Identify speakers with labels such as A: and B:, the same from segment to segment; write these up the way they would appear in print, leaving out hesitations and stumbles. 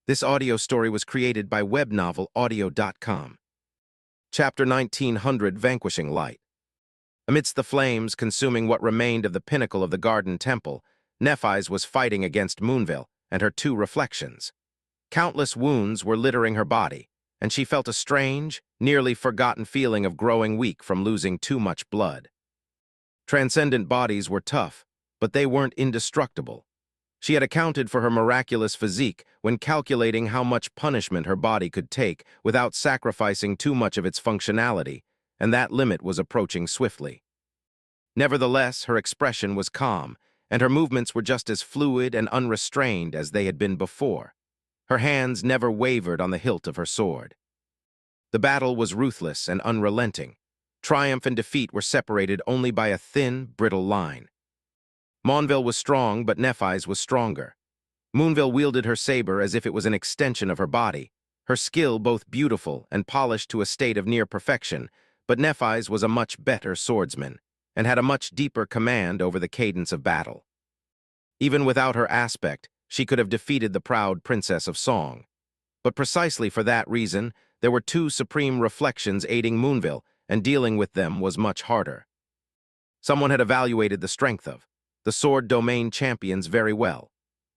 A: This audio story was created by WebNovel Chapter 1900 Vanquishing Light. Amidst the flames consuming what remained of the pinnacle of the garden temple, Nephis was fighting against Moonville and her two reflections. Countless wounds were littering her body, and she felt a strange, nearly forgotten feeling of growing weak from losing too much blood. Transcendent bodies were tough, but they weren't indestructible. She had accounted for her miraculous physique when calculating how much punishment her body could take without sacrificing too much of its functionality, and that limit was approaching swiftly. Nevertheless, her expression was calm, and her movements were just as fluid and unrestrained as they had been before. Her hands never wavered on the hilt of her sword. The battle was ruthless and unrelenting. Triumph and defeat were separated only by a thin, brittle line. Moonville was strong, but Nephis was stronger. Moonville wielded her saber as if it was an extension of her body, her skill both beautiful and polished to a state of near perfection, but Nephis was a much better swordsman, and had a much deeper command over the cadence of battle. Even without her aspect, she could have defeated the proud princess of song. But precisely for that reason, there were two supreme reflections aiding Moonville, and dealing with them was much harder. Someone had evaluated the strength of the sword domain champions very well.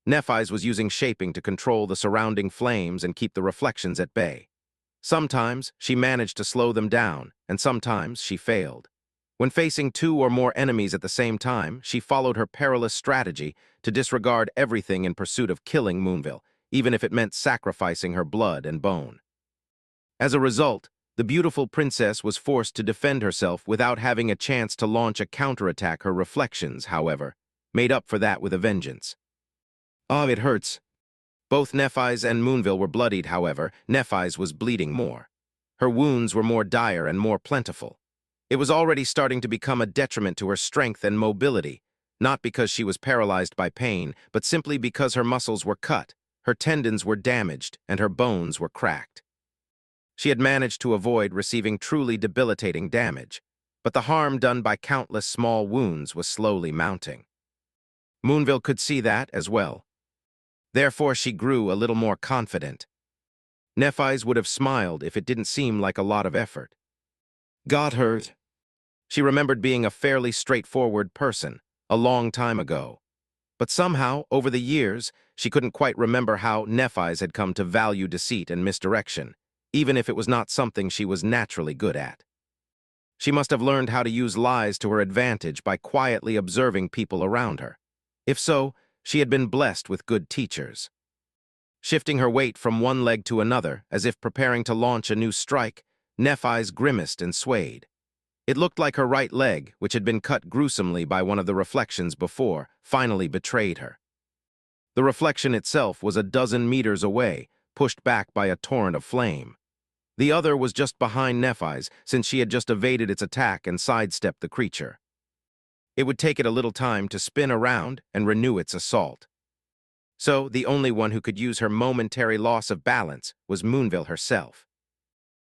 A: Nephis was using shaping to control the surrounding flames and keep the reflections at bay. Sometimes she managed to slow them down, and sometimes she failed. When facing two or more enemies at the same time, she followed her perilous strategy to disregard everything in pursuit of killing Moonville, even if it meant sacrificing her blood and bone. As a result, the beautiful princess was forced to defend herself without having a chance to launch a counterattack. Her reflections, however, made up for that with a vengeance. "Oh, it hurts." Both Nephis and Moonville were bloodied, however. Nephis was bleeding more. Her wounds were more dire and more plentiful. It was already starting to become a detriment to her strength and mobility, not because she was paralyzed by pain, but simply because her muscles were cut, her tendons were damaged, and her bones were cracked. She had managed to avoid receiving truly debilitating damage, but the harm done by countless small wounds was slowly mounting. Moonville could see that as well. Therefore, she grew a little more confident. Nephis would have smiled if it didn't seem like a lot of effort. "Got hurt." She remembered being a fairly straightforward person a long time ago. But somehow, over the years, she couldn't quite remember how Nephis had come to value deceit and misdirection, even if it was not something she was naturally good at. She must have learned how to use lies to her advantage by quietly observing people around her. If so, she had been blessed with good teachers. Shifting her weight from one leg to another, as if preparing to launch a new strike, Nephis grimaced and swayed. It looked like her right leg, which had been cut gruesomely by one of the reflections before, finally betrayed her. The reflection itself was a dozen meters away, pushed back by a torrent of flame. The other was just behind Nephis, since she had just evaded its attack and sidestepped the creature. It would take it a little time to spin around and renew its assault. So, the only one who could use her momentary loss of balance was Moonville herself.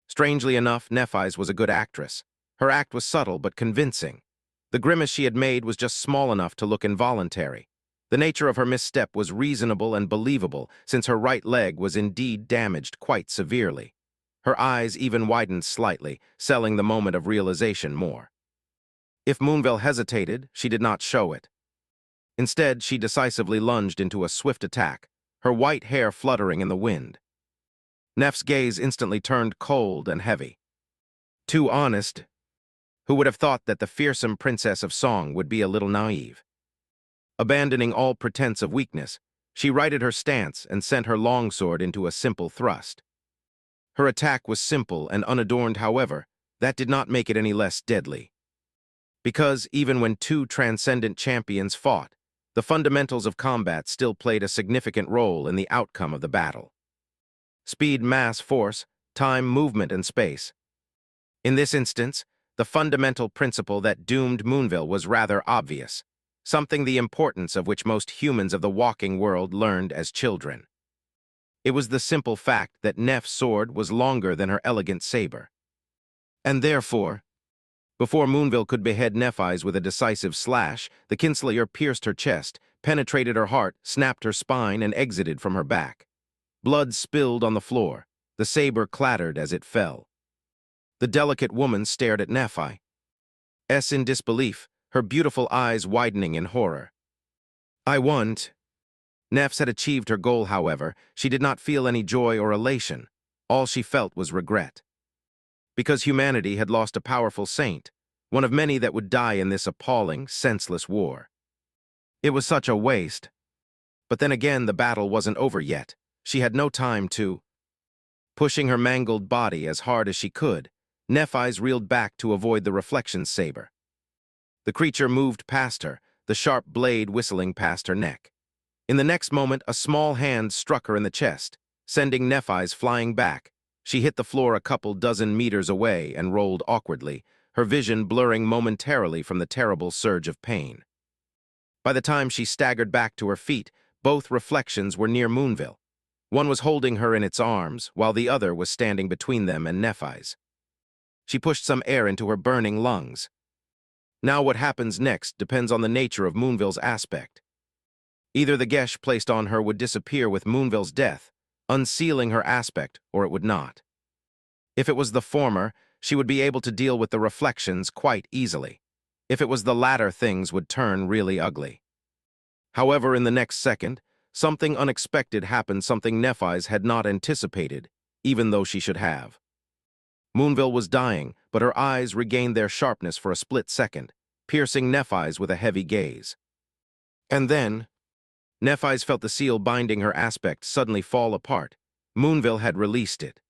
A: Strangely enough, Nephis was a good actress. Her act was subtle but convincing. The grimace she had made was just small enough to look involuntary. The nature of her misstep was reasonable and believable, since her right leg was indeed damaged quite severely. Her eyes even widened slightly, selling the moment of realization more. If Moonville hesitated, she did not show it. Instead, she decisively lunged into a swift attack, her white hair fluttering in the wind. Neph's gaze instantly turned cold and heavy. Too honest. Who would have thought that the fearsome princess of song would be a little naive? Abandoning all pretense of weakness, she righted her stance and sent her longsword into a simple thrust. Her attack was simple and unadorned, however, that did not make it any less deadly. Because even when two transcendent champions fought, the fundamentals of combat still played a significant role in the outcome of the battle. Speed, mass, force, time, movement, and space. In this instance, the fundamental principle that doomed Moonville was rather obvious, something the importance of which most humans of the walking world learned as children. It was the simple fact that Neph's sword was longer than her elegant saber. And therefore, before Moonville could behead Nephis with a decisive slash, the kinslayer pierced her chest, penetrated her heart, snapped her spine, and exited from her back. Blood spilled on the floor. The saber clattered as it fell. The delicate woman stared at Nephis in disbelief, her beautiful eyes widening in horror. I won. Nephis had achieved her goal, however. She did not feel any joy or elation. All she felt was regret. Because humanity had lost a powerful saint, one of many that would die in this appalling, senseless war. It was such a waste. But then again, the battle wasn't over yet. She had no time to. Pushing her mangled body as hard as she could, Nephis reeled back to avoid the reflection saber. The creature moved past her, the sharp blade whistling past her neck. In the next moment, a small hand struck her in the chest, sending Nephis flying back. She hit the floor a couple dozen meters away and rolled awkwardly, her vision blurring momentarily from the terrible surge of pain. By the time she staggered back to her feet, both reflections were near Moonville. One was holding her in its arms, while the other was standing between them and Nephis. She pushed some air into her burning lungs. Now what happens next depends on the nature of Moonville's aspect. Either the gesh placed on her would disappear with Moonville's death, unsealing her aspect, or it would not. If it was the former, she would be able to deal with the reflections quite easily. If it was the latter, things would turn really ugly. However, in the next second, something unexpected happened, something Nephis had not anticipated, even though she should have. Moonville was dying, but her eyes regained their sharpness for a split second, piercing Nephis with a heavy gaze. And then, Nephis felt the seal binding her aspect suddenly fall apart. Moonville had released it.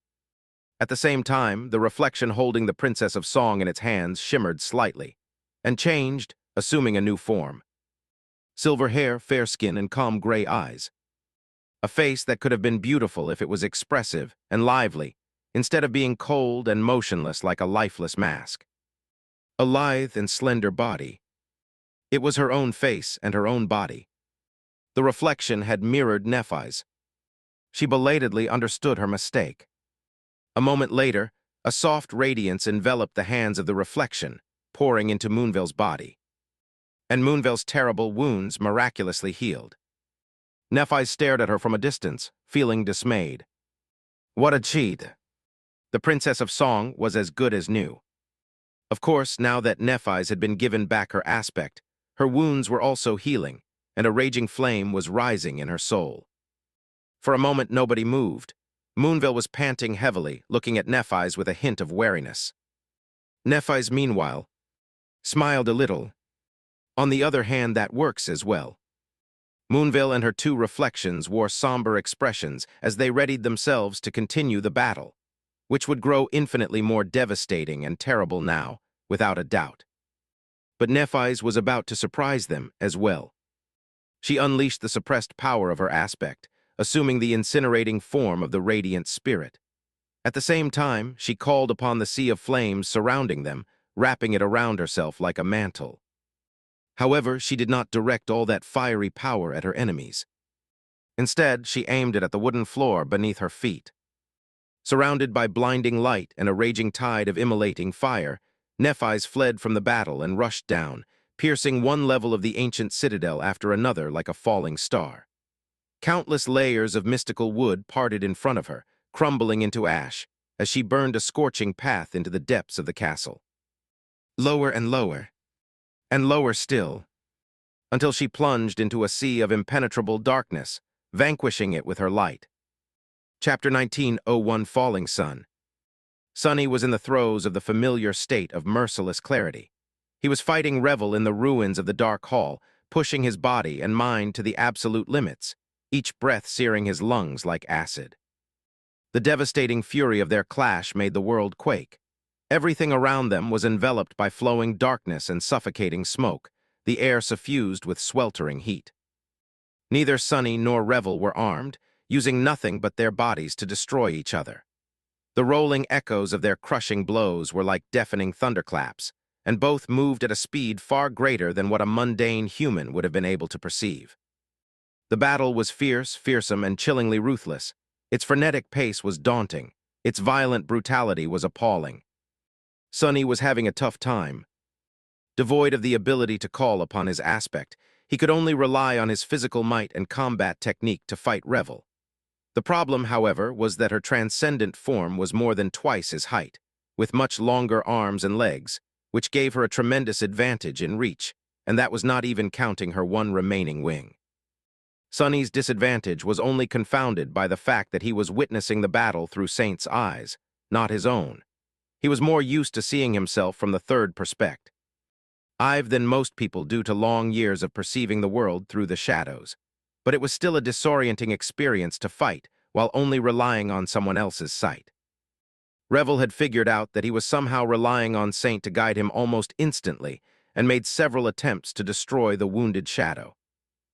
A: At the same time, the reflection holding the Princess of Song in its hands shimmered slightly, and changed, assuming a new form. Silver hair, fair skin, and calm gray eyes. A face that could have been beautiful if it was expressive and lively, instead of being cold and motionless like a lifeless mask. A lithe and slender body. It was her own face and her own body. The reflection had mirrored Nephis. She belatedly understood her mistake. A moment later, a soft radiance enveloped the hands of the reflection, pouring into Moonville's body. And Moonville's terrible wounds miraculously healed. Nephis stared at her from a distance, feeling dismayed. What a cheat! The Princess of Song was as good as new. Of course, now that Nephis had been given back her aspect, her wounds were also healing, and a raging flame was rising in her soul. For a moment, nobody moved. Moonville was panting heavily, looking at Nephis with a hint of wariness. Nephis, meanwhile, smiled a little. On the other hand, that works as well. Moonville and her two reflections wore somber expressions as they readied themselves to continue the battle, which would grow infinitely more devastating and terrible now, without a doubt. But Nephis was about to surprise them as well. She unleashed the suppressed power of her aspect, assuming the incinerating form of the radiant spirit. At the same time, she called upon the sea of flames surrounding them, wrapping it around herself like a mantle. However, she did not direct all that fiery power at her enemies. Instead, she aimed it at the wooden floor beneath her feet. Surrounded by blinding light and a raging tide of immolating fire, Nephis fled from the battle and rushed down, piercing one level of the ancient citadel after another like a falling star. Countless layers of mystical wood parted in front of her, crumbling into ash, as she burned a scorching path into the depths of the castle. Lower and lower, and lower still, until she plunged into a sea of impenetrable darkness, vanquishing it with her light. Chapter 1901 Falling Sun. Sunny was in the throes of the familiar state of merciless clarity. He was fighting revel in the ruins of the dark hall, pushing his body and mind to the absolute limits, each breath searing his lungs like acid. The devastating fury of their clash made the world quake. Everything around them was enveloped by flowing darkness and suffocating smoke, the air suffused with sweltering heat. Neither Sunny nor Revel were armed, using nothing but their bodies to destroy each other. The rolling echoes of their crushing blows were like deafening thunderclaps, and both moved at a speed far greater than what a mundane human would have been able to perceive. The battle was fierce, fearsome, and chillingly ruthless. Its frenetic pace was daunting. Its violent brutality was appalling. Sunny was having a tough time. Devoid of the ability to call upon his aspect, he could only rely on his physical might and combat technique to fight Revel. The problem, however, was that her transcendent form was more than twice his height, with much longer arms and legs, which gave her a tremendous advantage in reach, and that was not even counting her one remaining wing. Sunny's disadvantage was only confounded by the fact that he was witnessing the battle through Saint's eyes, not his own. He was more used to seeing himself from the third perspective than most people due to long years of perceiving the world through the shadows. But it was still a disorienting experience to fight while only relying on someone else's sight. Revel had figured out that he was somehow relying on Saint to guide him almost instantly and made several attempts to destroy the wounded shadow.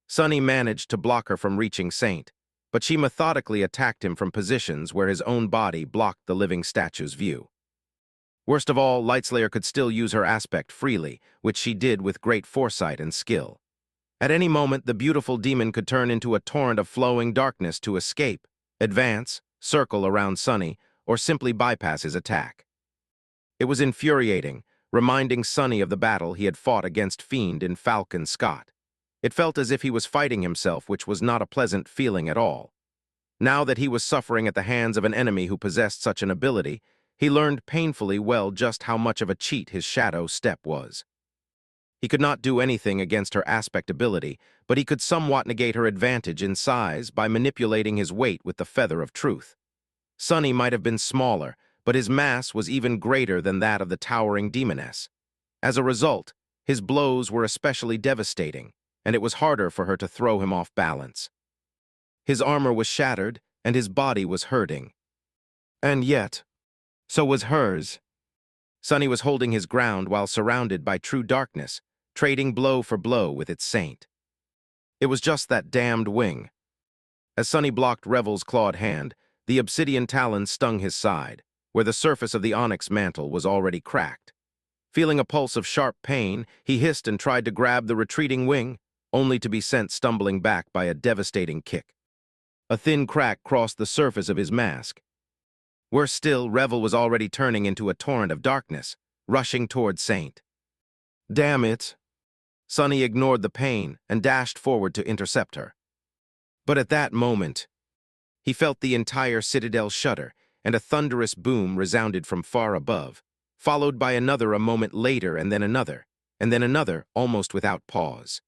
A: Sunny managed to block her from reaching Saint, but she methodically attacked him from positions where his own body blocked the living statue's view. Worst of all, Lightslayer could still use her aspect freely, which she did with great foresight and skill. At any moment, the beautiful demon could turn into a torrent of flowing darkness to escape, advance, circle around Sunny, or simply bypass his attack. It was infuriating, reminding Sunny of the battle he had fought against Fiend in Falcon Scott. It felt as if he was fighting himself, which was not a pleasant feeling at all. Now that he was suffering at the hands of an enemy who possessed such an ability, he learned painfully well just how much of a cheat his shadow step was. He could not do anything against her aspect ability, but he could somewhat negate her advantage in size by manipulating his weight with the feather of truth. Sunny might have been smaller, but his mass was even greater than that of the towering demoness. As a result, his blows were especially devastating, and it was harder for her to throw him off balance. His armor was shattered, and his body was hurting. And yet, so was hers. Sunny was holding his ground while surrounded by true darkness, trading blow for blow with its Saint. It was just that damned wing. As Sunny blocked Revel's clawed hand, the obsidian talon stung his side, where the surface of the onyx mantle was already cracked. Feeling a pulse of sharp pain, he hissed and tried to grab the retreating wing, only to be sent stumbling back by a devastating kick. A thin crack crossed the surface of his mask. Worse still, Revel was already turning into a torrent of darkness, rushing toward Saint. Damn it! Sunny ignored the pain and dashed forward to intercept her. But at that moment, he felt the entire citadel shudder, and a thunderous boom resounded from far above, followed by another a moment later, and then another, almost without pause.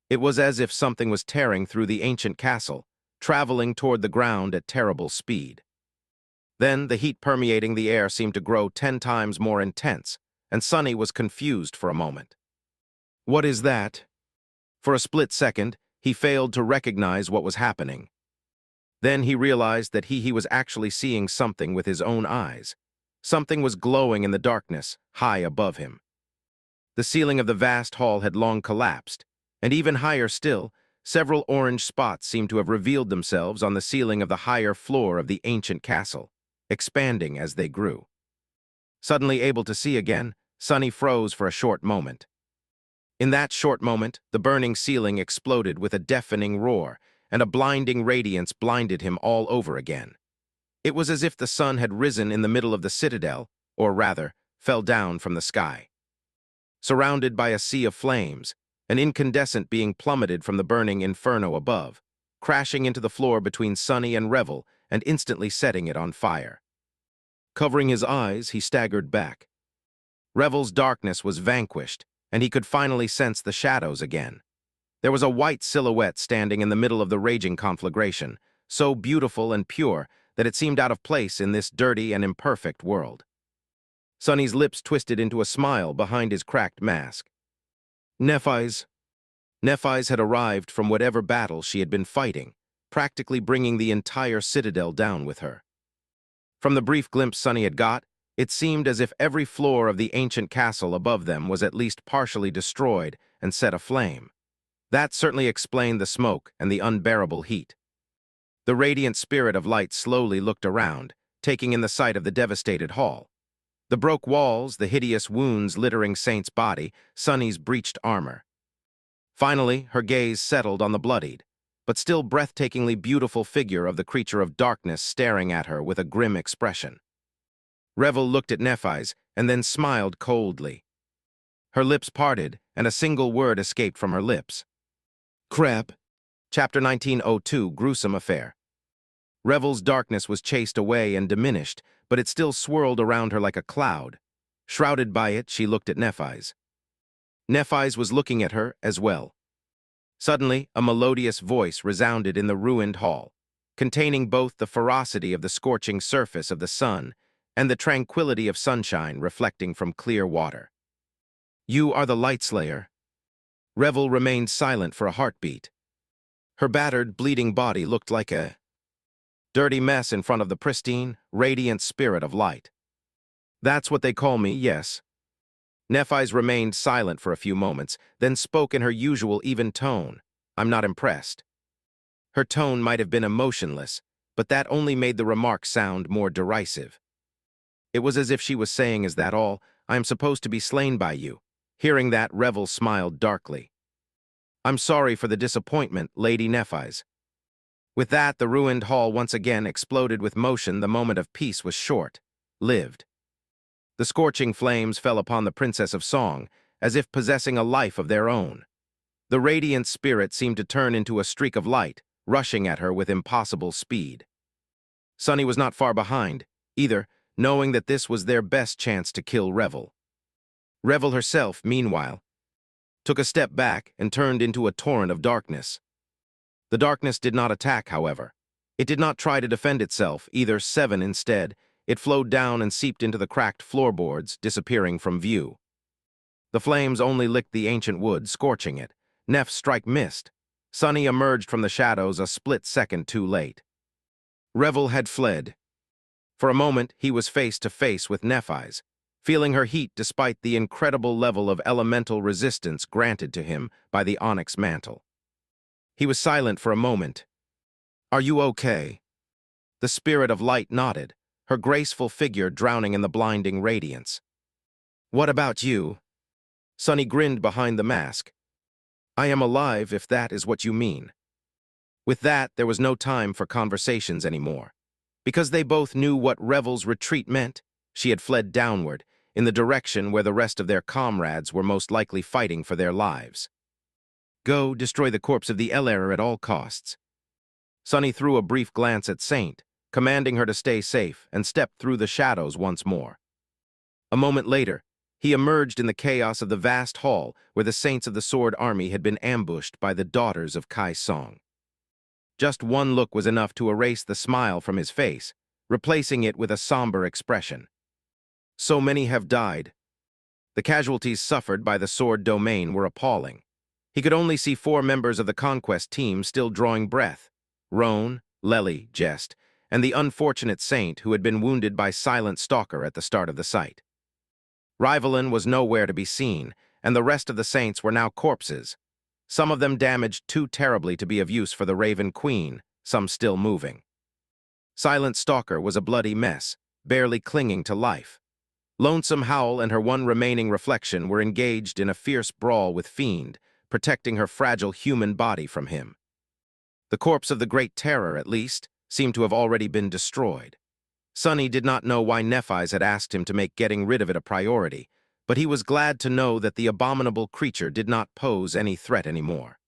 A: It was as if something was tearing through the ancient castle, traveling toward the ground at terrible speed. Then the heat permeating the air seemed to grow 10 times more intense, and Sunny was confused for a moment. What is that? For a split second, he failed to recognize what was happening. Then he realized that he was actually seeing something with his own eyes. Something was glowing in the darkness, high above him. The ceiling of the vast hall had long collapsed, and even higher still, several orange spots seemed to have revealed themselves on the ceiling of the higher floor of the ancient castle, expanding as they grew. Suddenly able to see again, Sunny froze for a short moment. In that short moment, the burning ceiling exploded with a deafening roar, and a blinding radiance blinded him all over again. It was as if the sun had risen in the middle of the citadel, or rather, fell down from the sky. Surrounded by a sea of flames, an incandescent being plummeted from the burning inferno above, crashing into the floor between Sunny and Revel and instantly setting it on fire. Covering his eyes, he staggered back. Revel's darkness was vanquished, and he could finally sense the shadows again. There was a white silhouette standing in the middle of the raging conflagration, so beautiful and pure that it seemed out of place in this dirty and imperfect world. Sunny's lips twisted into a smile behind his cracked mask. Nephis had arrived from whatever battle she had been fighting, practically bringing the entire citadel down with her. From the brief glimpse Sunny had got, it seemed as if every floor of the ancient castle above them was at least partially destroyed and set aflame. That certainly explained the smoke and the unbearable heat. The radiant spirit of light slowly looked around, taking in the sight of the devastated hall. The broke walls, the hideous wounds littering Saint's body, Sunny's breached armor. Finally, her gaze settled on the bloodied, but still breathtakingly beautiful figure of the creature of darkness staring at her with a grim expression. Revel looked at Nephis and then smiled coldly. Her lips parted, and a single word escaped from her lips. Crap. Chapter 1902, Gruesome Affair. Revel's darkness was chased away and diminished, but it still swirled around her like a cloud. Shrouded by it, she looked at Nephis. Nephis was looking at her as well. Suddenly, a melodious voice resounded in the ruined hall, containing both the ferocity of the scorching surface of the sun and the tranquility of sunshine reflecting from clear water. "You are the Lightslayer." Revel remained silent for a heartbeat. Her battered, bleeding body looked like a dirty mess in front of the pristine, radiant spirit of light. "That's what they call me, yes." Nephis remained silent for a few moments, then spoke in her usual even tone. "I'm not impressed." Her tone might have been emotionless, but that only made the remark sound more derisive. It was as if she was saying, "Is that all? I am supposed to be slain by you." Hearing that, Revel smiled darkly. "I'm sorry for the disappointment, Lady Nephis." With that, the ruined hall once again exploded with motion. The moment of peace was short-lived. The scorching flames fell upon the Princess of Song, as if possessing a life of their own. The radiant spirit seemed to turn into a streak of light, rushing at her with impossible speed. Sunny was not far behind, either, knowing that this was their best chance to kill Revel. Revel herself, meanwhile, took a step back and turned into a torrent of darkness. The darkness did not attack, however. It did not try to defend itself, either. Instead, it flowed down and seeped into the cracked floorboards, disappearing from view. The flames only licked the ancient wood, scorching it. Neph's strike missed. Sunny emerged from the shadows a split second too late. Revel had fled. For a moment, he was face to face with Nephis, feeling her heat despite the incredible level of elemental resistance granted to him by the onyx mantle. He was silent for a moment. "Are you okay?" The spirit of light nodded, her graceful figure drowning in the blinding radiance. "What about you?" Sunny grinned behind the mask. "I am alive, if that is what you mean." With that, there was no time for conversations anymore. Because they both knew what Revel's retreat meant, she had fled downward, in the direction where the rest of their comrades were most likely fighting for their lives. "Go, destroy the corpse of the Ellerer at all costs." Sunny threw a brief glance at Saint, commanding her to stay safe, and stepped through the shadows once more. A moment later, he emerged in the chaos of the vast hall where the Saints of the Sword Army had been ambushed by the daughters of Kai Song. Just one look was enough to erase the smile from his face, replacing it with a somber expression. "So many have died." The casualties suffered by the Sword Domain were appalling. He could only see 4 members of the Conquest team still drawing breath: Roan, Lely, Jest, and the unfortunate Saint who had been wounded by Silent Stalker at the start of the sight. Rivalin was nowhere to be seen, and the rest of the Saints were now corpses, some of them damaged too terribly to be of use for the Raven Queen, some still moving. Silent Stalker was a bloody mess, barely clinging to life. Lonesome Howl and her one remaining reflection were engaged in a fierce brawl with Fiend, protecting her fragile human body from him. The corpse of the Great Terror, at least, seemed to have already been destroyed. Sunny did not know why Nephis had asked him to make getting rid of it a priority, but he was glad to know that the abominable creature did not pose any threat anymore.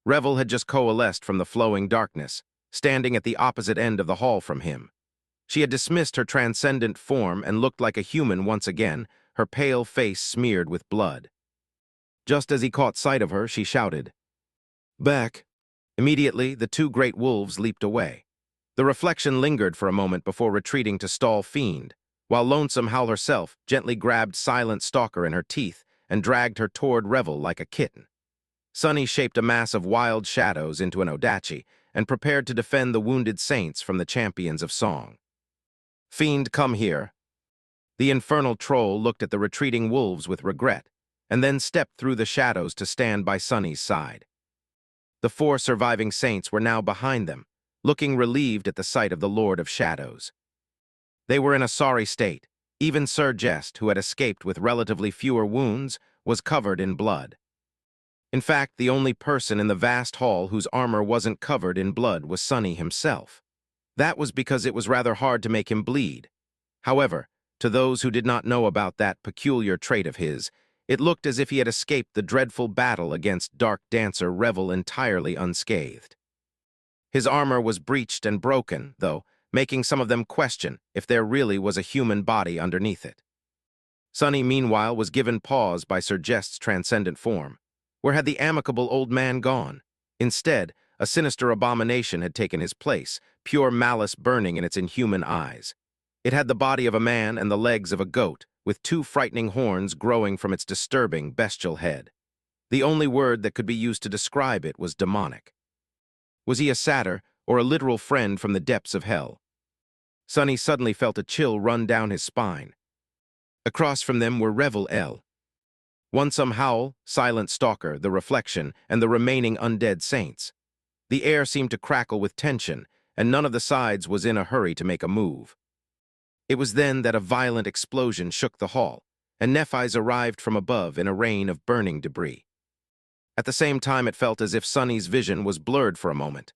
A: Revel had just coalesced from the flowing darkness, standing at the opposite end of the hall from him. She had dismissed her transcendent form and looked like a human once again, her pale face smeared with blood. Just as he caught sight of her, she shouted, "Back!" Immediately, the 2 great wolves leaped away. The reflection lingered for a moment before retreating to stall Fiend, while Lonesome Howl herself gently grabbed Silent Stalker in her teeth and dragged her toward Revel like a kitten. Sunny shaped a mass of wild shadows into an Odachi and prepared to defend the wounded Saints from the champions of song. "Fiend, come here." The infernal troll looked at the retreating wolves with regret, and then stepped through the shadows to stand by Sunny's side. The 4 surviving Saints were now behind them, looking relieved at the sight of the Lord of Shadows. They were in a sorry state. Even Sir Jest, who had escaped with relatively fewer wounds, was covered in blood. In fact, the only person in the vast hall whose armor wasn't covered in blood was Sunny himself. That was because it was rather hard to make him bleed. However, to those who did not know about that peculiar trait of his, it looked as if he had escaped the dreadful battle against Dark Dancer Revel entirely unscathed. His armor was breached and broken, though, making some of them question if there really was a human body underneath it. Sunny, meanwhile, was given pause by Sir Jest's transcendent form. Where had the amicable old man gone? Instead, a sinister abomination had taken his place, pure malice burning in its inhuman eyes. It had the body of a man and the legs of a goat, with two frightening horns growing from its disturbing, bestial head. The only word that could be used to describe it was demonic. Was he a satyr or a literal friend from the depths of hell? Sunny suddenly felt a chill run down his spine. Across from them were Revel L. One-Some Howl, Silent Stalker, the Reflection, and the remaining undead saints. The air seemed to crackle with tension, and none of the sides was in a hurry to make a move. It was then that a violent explosion shook the hall, and Nephis arrived from above in a rain of burning debris. At the same time, it felt as if Sunny's vision was blurred for a moment.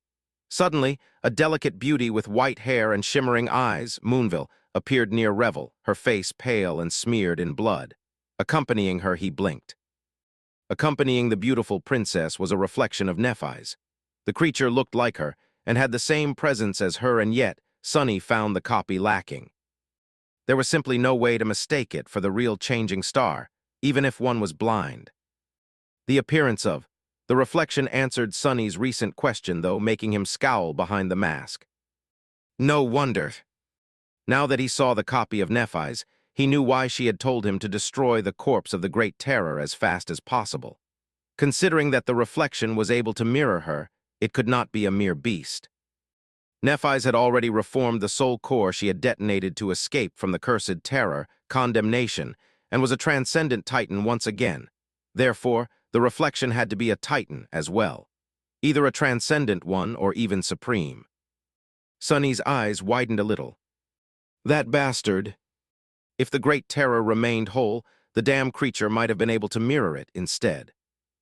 A: Suddenly, a delicate beauty with white hair and shimmering eyes, Moonville, appeared near Revel, her face pale and smeared in blood. Accompanying her, he blinked. Accompanying the beautiful princess was a reflection of Nephis. The creature looked like her and had the same presence as her, and yet Sunny found the copy lacking. There was simply no way to mistake it for the real changing star, even if one was blind. The appearance of the reflection answered Sunny's recent question, though, making him scowl behind the mask. No wonder. Now that he saw the copy of Nephis, he knew why she had told him to destroy the corpse of the Great Terror as fast as possible. Considering that the reflection was able to mirror her, it could not be a mere beast. Nephis had already reformed the soul core she had detonated to escape from the cursed terror, condemnation, and was a transcendent titan once again. Therefore, the reflection had to be a titan as well, either a transcendent one or even supreme. Sunny's eyes widened a little. That bastard! If the Great Terror remained whole, the damn creature might have been able to mirror it instead.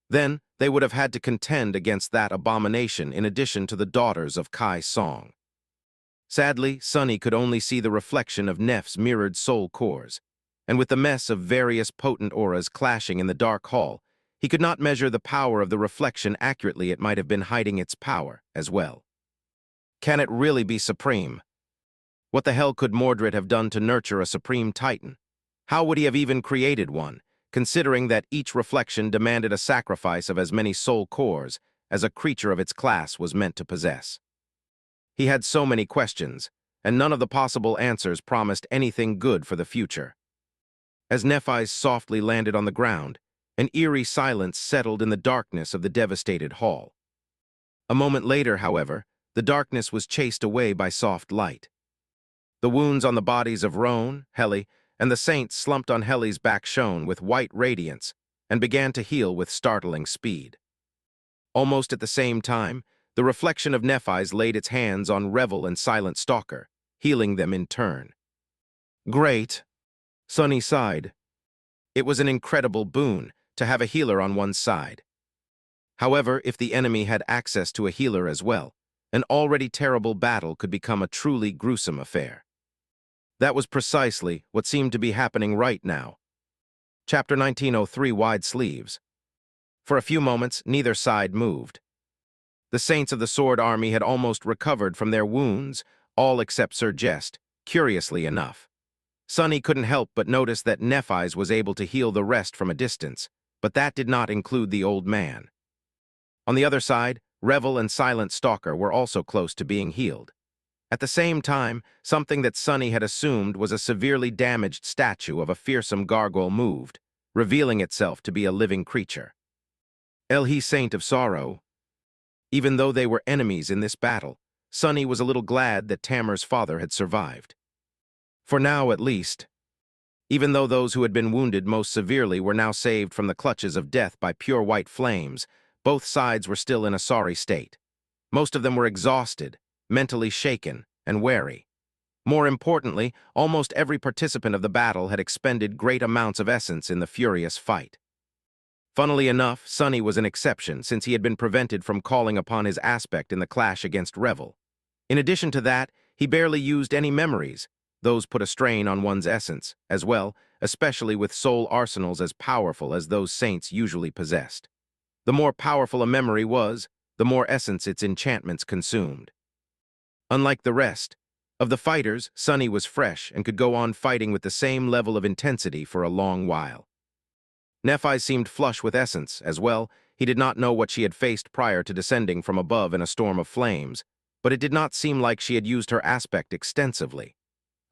A: Then they would have had to contend against that abomination in addition to the daughters of Kai Song. Sadly, Sunny could only see the reflection of Neph's mirrored soul cores, and with the mess of various potent auras clashing in the dark hall, he could not measure the power of the reflection accurately. It might have been hiding its power as well. Can it really be supreme? What the hell could Mordred have done to nurture a supreme titan? How would he have even created one, considering that each reflection demanded a sacrifice of as many soul cores as a creature of its class was meant to possess? He had so many questions, and none of the possible answers promised anything good for the future. As Nephis softly landed on the ground, an eerie silence settled in the darkness of the devastated hall. A moment later, however, the darkness was chased away by soft light. The wounds on the bodies of Roan, Heli, and the saints slumped on Heli's back shone with white radiance and began to heal with startling speed. Almost at the same time, the reflection of Nephis laid its hands on Revel and Silent Stalker, healing them in turn. Great, Sunny sighed. It was an incredible boon to have a healer on one's side. However, if the enemy had access to a healer as well, an already terrible battle could become a truly gruesome affair. That was precisely what seemed to be happening right now. Chapter 1903, Wide Sleeves. For a few moments, neither side moved. The saints of the Sword Army had almost recovered from their wounds, all except Sir Jest, curiously enough. Sunny couldn't help but notice that Nephis was able to heal the rest from a distance, but that did not include the old man. On the other side, Revel and Silent Stalker were also close to being healed. At the same time, something that Sunny had assumed was a severely damaged statue of a fearsome gargoyle moved, revealing itself to be a living creature. Elhi, Saint of Sorrow. Even though they were enemies in this battle, Sunny was a little glad that Tamer's father had survived. For now, at least. Even though those who had been wounded most severely were now saved from the clutches of death by pure white flames, both sides were still in a sorry state. Most of them were exhausted, mentally shaken, and wary. More importantly, almost every participant of the battle had expended great amounts of essence in the furious fight. Funnily enough, Sunny was an exception, since he had been prevented from calling upon his aspect in the clash against Revel. In addition to that, he barely used any memories. Those put a strain on one's essence, as well, especially with soul arsenals as powerful as those saints usually possessed. The more powerful a memory was, the more essence its enchantments consumed. Unlike the rest of the fighters, Sunny was fresh and could go on fighting with the same level of intensity for a long while. Nephis seemed flush with essence, as well. He did not know what she had faced prior to descending from above in a storm of flames, but it did not seem like she had used her aspect extensively.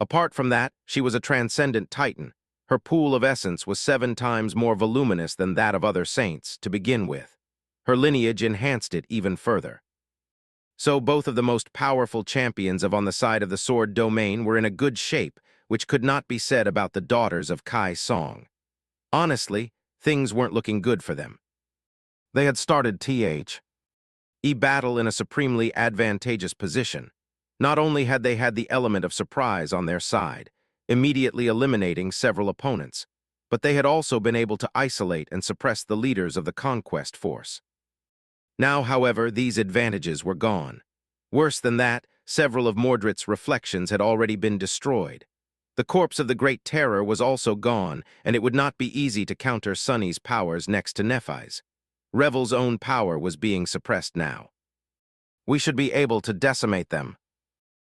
A: Apart from that, she was a transcendent titan. Her pool of essence was 7 times more voluminous than that of other saints, to begin with. Her lineage enhanced it even further. So both of the most powerful champions of on the side of the sword domain were in a good shape, which could not be said about the daughters of Kai Song. Honestly, things weren't looking good for them. They had started battle in a supremely advantageous position. Not only had they had the element of surprise on their side, immediately eliminating several opponents, but they had also been able to isolate and suppress the leaders of the conquest force. Now, however, these advantages were gone. Worse than that, several of Mordred's reflections had already been destroyed. The corpse of the Great Terror was also gone, and it would not be easy to counter Sunny's powers next to Nephis. Revel's own power was being suppressed now. We should be able to decimate them.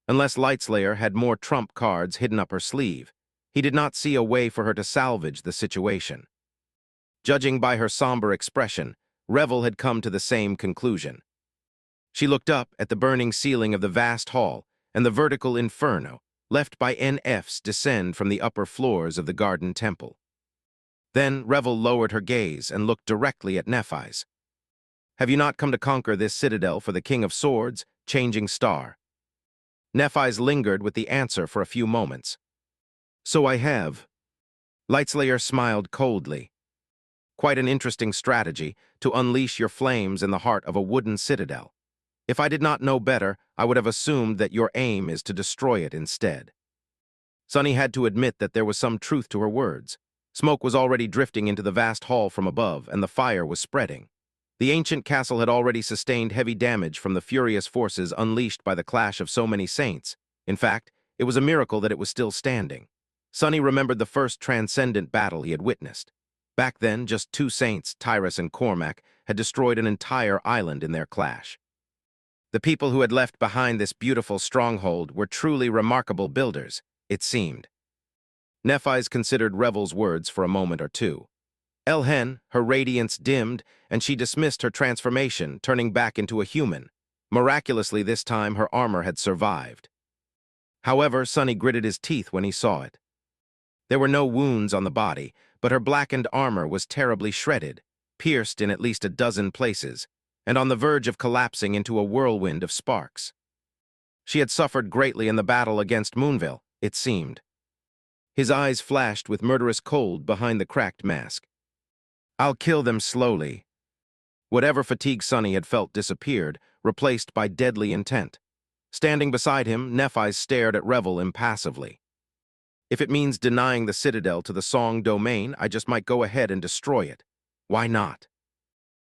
A: Unless Lightslayer had more trump cards hidden up her sleeve, he did not see a way for her to salvage the situation. Judging by her somber expression, Revel had come to the same conclusion. She looked up at the burning ceiling of the vast hall and the vertical inferno left by NFs descend from the upper floors of the garden temple. Then Revel lowered her gaze and looked directly at Nephis. "Have you not come to conquer this citadel for the King of Swords, Changing Star?" Nephis lingered with the answer for a few moments. "So I have." Lightslayer smiled coldly. "Quite an interesting strategy, to unleash your flames in the heart of a wooden citadel. If I did not know better, I would have assumed that your aim is to destroy it instead." Sunny had to admit that there was some truth to her words. Smoke was already drifting into the vast hall from above, and the fire was spreading. The ancient castle had already sustained heavy damage from the furious forces unleashed by the clash of so many saints. In fact, it was a miracle that it was still standing. Sunny remembered the first transcendent battle he had witnessed. Back then, just 2 saints, Tyrus and Cormac, had destroyed an entire island in their clash. The people who had left behind this beautiful stronghold were truly remarkable builders, it seemed. Nephis considered Revel's words for a moment or two. Elhen, her radiance dimmed, and she dismissed her transformation, turning back into a human. Miraculously this time, her armor had survived. However, Sunny gritted his teeth when he saw it. There were no wounds on the body, but her blackened armor was terribly shredded, pierced in at least a dozen places, and on the verge of collapsing into a whirlwind of sparks. She had suffered greatly in the battle against Moonville, it seemed. His eyes flashed with murderous cold behind the cracked mask. "I'll kill them slowly." Whatever fatigue Sunny had felt disappeared, replaced by deadly intent. Standing beside him, Nephis stared at Revel impassively. "If it means denying the citadel to the Song domain, I just might go ahead and destroy it. Why not?"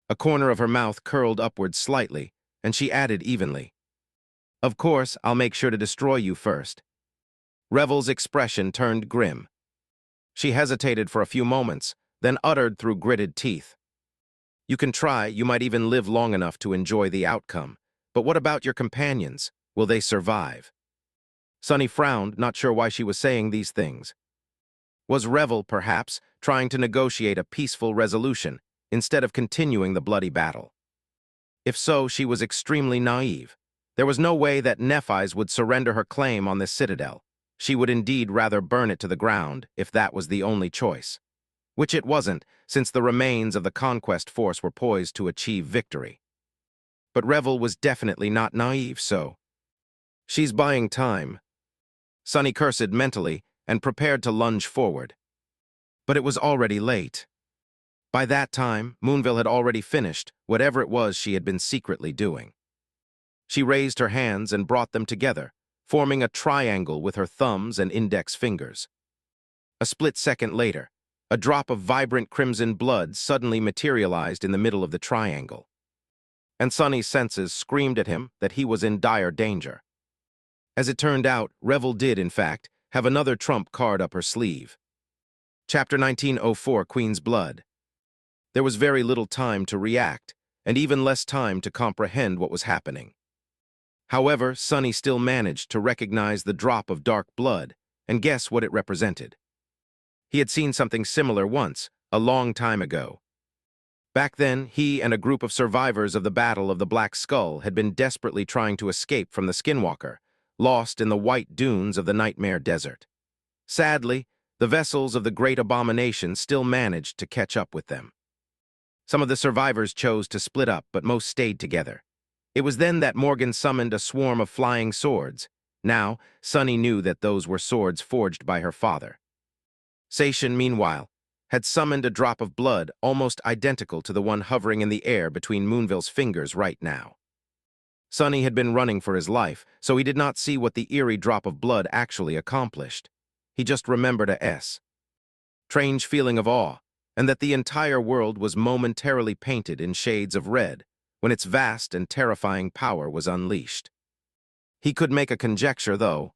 A: A corner of her mouth curled upward slightly, and she added evenly, "Of course, I'll make sure to destroy you first." Revel's expression turned grim. She hesitated for a few moments, then uttered through gritted teeth, "You can try, you might even live long enough to enjoy the outcome. But what about your companions? Will they survive?" Sunny frowned, not sure why she was saying these things. Was Revel, perhaps, trying to negotiate a peaceful resolution, instead of continuing the bloody battle? If so, she was extremely naive. There was no way that Nephis would surrender her claim on this citadel. She would indeed rather burn it to the ground, if that was the only choice. Which it wasn't, since the remains of the conquest force were poised to achieve victory. But Revel was definitely not naive, so... She's buying time. Sunny cursed mentally and prepared to lunge forward. But it was already late. By that time, Moonville had already finished whatever it was she had been secretly doing. She raised her hands and brought them together, forming a triangle with her thumbs and index fingers. A split second later, a drop of vibrant crimson blood suddenly materialized in the middle of the triangle. And Sunny's senses screamed at him that he was in dire danger. As it turned out, Revel did, in fact, have another trump card up her sleeve. Chapter 1904, Queen's Blood. There was very little time to react. and even less time to comprehend what was happening. However, Sunny still managed to recognize the drop of dark blood and guess what it represented. He had seen something similar once, a long time ago. Back then, he and a group of survivors of the Battle of the Black Skull had been desperately trying to escape from the Skinwalker, lost in the white dunes of the Nightmare Desert. Sadly, the vessels of the Great Abomination still managed to catch up with them. Some of the survivors chose to split up, but most stayed together. It was then that Morgan summoned a swarm of flying swords. Now, Sunny knew that those were swords forged by her father. Sation, meanwhile, had summoned a drop of blood almost identical to the one hovering in the air between Moonville's fingers right now. Sunny had been running for his life, so he did not see what the eerie drop of blood actually accomplished. He just remembered a strange feeling of awe, and that the entire world was momentarily painted in shades of red when its vast and terrifying power was unleashed. He could make a conjecture, though.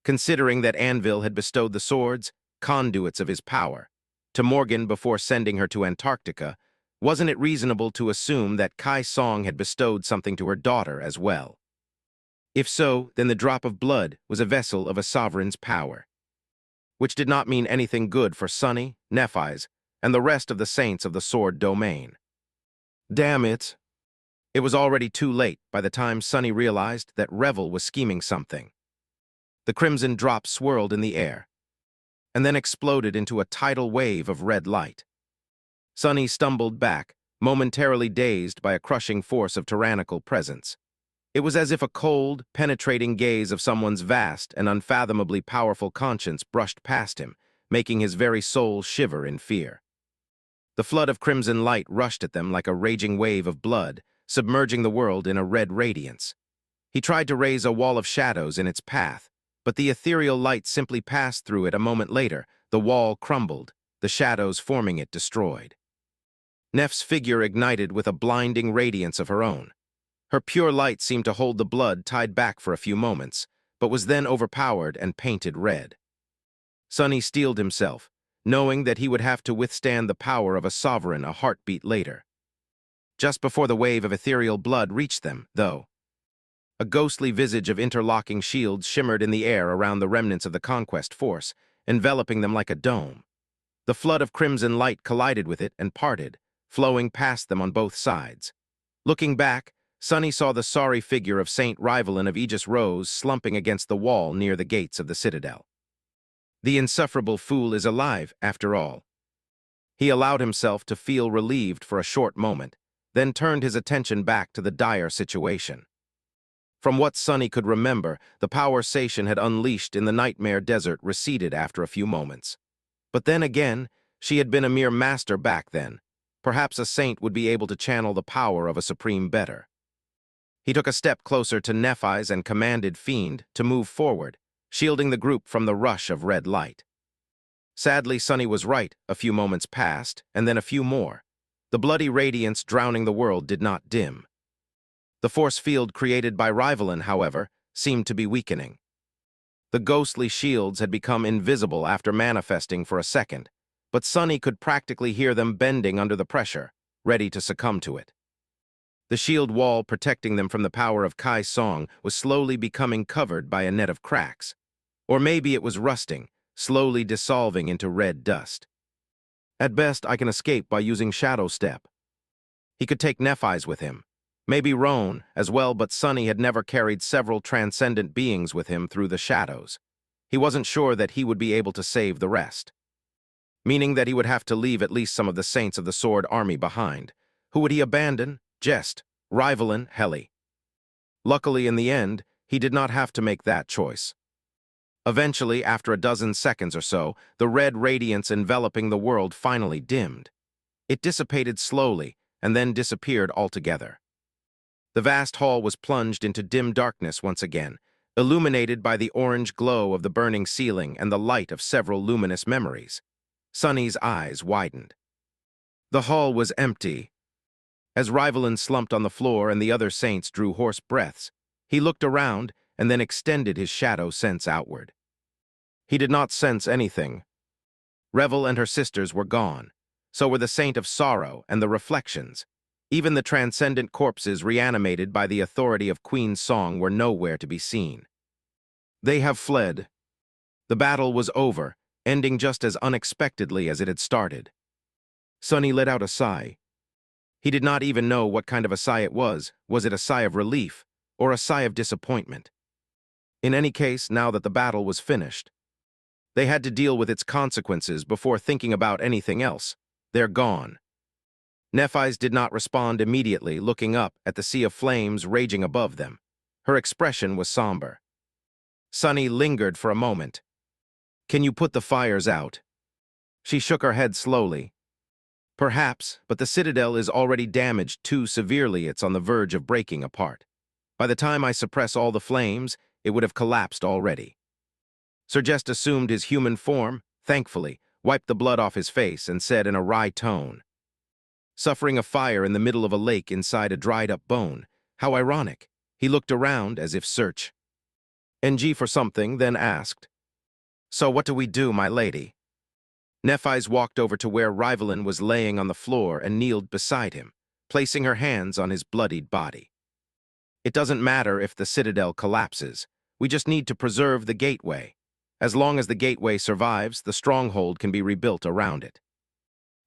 A: Considering that Anvil had bestowed the swords, conduits of his power, to Morgan before sending her to Antarctica, wasn't it reasonable to assume that Kai Song had bestowed something to her daughter as well? If so, then the drop of blood was a vessel of a sovereign's power, which did not mean anything good for Sunny, Nephis, and the rest of the saints of the sword domain. Damn it! It was already too late by the time Sunny realized that Revel was scheming something. The crimson drop swirled in the air, and then exploded into a tidal wave of red light. Sunny stumbled back, momentarily dazed by a crushing force of tyrannical presence. It was as if a cold, penetrating gaze of someone's vast and unfathomably powerful conscience brushed past him, making his very soul shiver in fear. The flood of crimson light rushed at them like a raging wave of blood, submerging the world in a red radiance. He tried to raise a wall of shadows in its path, but the ethereal light simply passed through it a moment later. The wall crumbled, the shadows forming it destroyed. Neph's figure ignited with a blinding radiance of her own. Her pure light seemed to hold the blood tied back for a few moments, but was then overpowered and painted red. Sunny steeled himself, knowing that he would have to withstand the power of a sovereign a heartbeat later. Just before the wave of ethereal blood reached them, though, a ghostly visage of interlocking shields shimmered in the air around the remnants of the conquest force, enveloping them like a dome. The flood of crimson light collided with it and parted, flowing past them on both sides. Looking back, Sunny saw the sorry figure of Saint Rivalin of Aegis Rose slumping against the wall near the gates of the citadel. The insufferable fool is alive, after all. He allowed himself to feel relieved for a short moment, then turned his attention back to the dire situation. From what Sunny could remember, the power Sation had unleashed in the Nightmare Desert receded after a few moments. But then again, she had been a mere master back then. Perhaps a saint would be able to channel the power of a supreme better. He took a step closer to Nephis and commanded Fiend to move forward, shielding the group from the rush of red light. Sadly, Sunny was right. A few moments passed, and then a few more. The bloody radiance drowning the world did not dim. The force field created by Rivalin, however, seemed to be weakening. The ghostly shields had become invisible after manifesting for a second, but Sunny could practically hear them bending under the pressure, ready to succumb to it. The shield wall protecting them from the power of Kai Song was slowly becoming covered by a net of cracks. Or maybe it was rusting, slowly dissolving into red dust. At best, I can escape by using Shadow Step. He could take Nephis with him. Maybe Roan as well, but Sunny had never carried several transcendent beings with him through the shadows. He wasn't sure that he would be able to save the rest. Meaning that he would have to leave at least some of the saints of the Sword Army behind. Who would he abandon? Jest, Rivalin, Heli. Luckily, in the end, he did not have to make that choice. Eventually, after a dozen seconds or so, the red radiance enveloping the world finally dimmed. It dissipated slowly and then disappeared altogether. The vast hall was plunged into dim darkness once again, illuminated by the orange glow of the burning ceiling and the light of several luminous memories. Sunny's eyes widened. The hall was empty. As Rivalin slumped on the floor and the other saints drew hoarse breaths, he looked around and then extended his shadow sense outward. He did not sense anything. Revel and her sisters were gone. So were the Saint of Sorrow and the reflections. Even the transcendent corpses reanimated by the authority of Queen Song were nowhere to be seen. They have fled. The battle was over, ending just as unexpectedly as it had started. Sunny let out a sigh. He did not even know what kind of a sigh it was. Was it a sigh of relief or a sigh of disappointment? In any case, now that the battle was finished, they had to deal with its consequences before thinking about anything else. They're gone. Nephis did not respond immediately, looking up at the sea of flames raging above them. Her expression was somber. Sunny lingered for a moment. "Can you put the fires out?" She shook her head slowly. "Perhaps, but the citadel is already damaged too severely. It's on the verge of breaking apart. By the time I suppress all the flames, it would have collapsed already." Sergest assumed his human form, thankfully, wiped the blood off his face, and said in a wry tone, "Suffering a fire in the middle of a lake inside a dried-up bone. How ironic." He looked around as if search. NG for something, then asked, "So what do we do, my lady?" Nephis walked over to where Rivalin was laying on the floor and kneeled beside him, placing her hands on his bloodied body. "It doesn't matter if the citadel collapses. We just need to preserve the gateway. As long as the gateway survives, the stronghold can be rebuilt around it."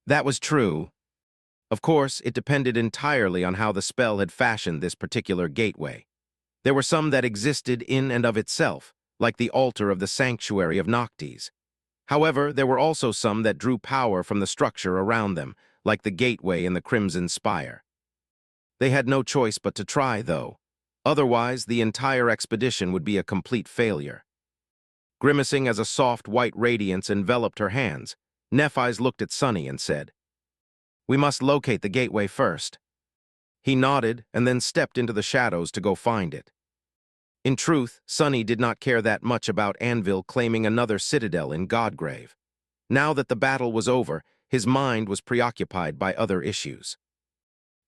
A: That was true. Of course, it depended entirely on how the spell had fashioned this particular gateway. There were some that existed in and of itself, like the altar of the sanctuary of Noctis. However, there were also some that drew power from the structure around them, like the gateway in the Crimson Spire. They had no choice but to try, though. Otherwise, the entire expedition would be a complete failure. Grimacing as a soft white radiance enveloped her hands, Nephis looked at Sunny and said, "We must locate the gateway first." He nodded and then stepped into the shadows to go find it. In truth, Sunny did not care that much about Anvil claiming another citadel in Godgrave. Now that the battle was over, his mind was preoccupied by other issues.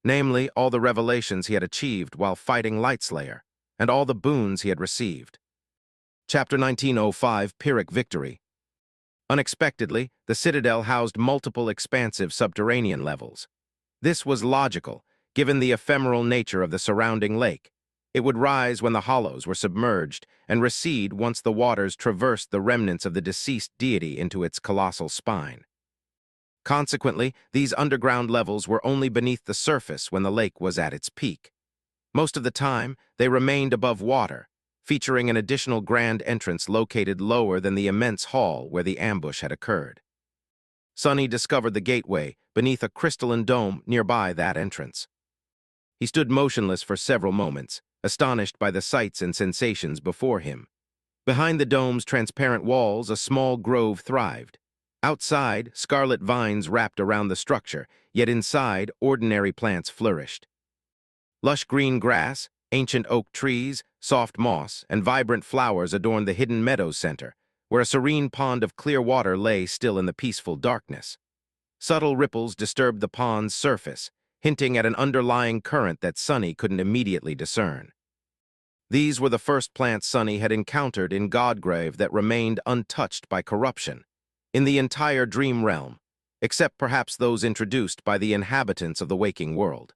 A: Namely, all the revelations he had achieved while fighting Lightslayer, and all the boons he had received. Chapter 1905, Pyrrhic Victory. Unexpectedly, the citadel housed multiple expansive subterranean levels. This was logical, given the ephemeral nature of the surrounding lake. It would rise when the hollows were submerged and recede once the waters traversed the remnants of the deceased deity into its colossal spine. Consequently, these underground levels were only beneath the surface when the lake was at its peak. Most of the time, they remained above water, featuring an additional grand entrance located lower than the immense hall where the ambush had occurred. Sunny discovered the gateway beneath a crystalline dome nearby that entrance. He stood motionless for several moments, astonished by the sights and sensations before him. Behind the dome's transparent walls, a small grove thrived. Outside, scarlet vines wrapped around the structure, yet inside, ordinary plants flourished. Lush green grass, ancient oak trees, soft moss, and vibrant flowers adorned the hidden meadows center, where a serene pond of clear water lay still in the peaceful darkness. Subtle ripples disturbed the pond's surface, hinting at an underlying current that Sunny couldn't immediately discern. These were the first plants Sunny had encountered in Godgrave that remained untouched by corruption in the entire dream realm, except perhaps those introduced by the inhabitants of the waking world.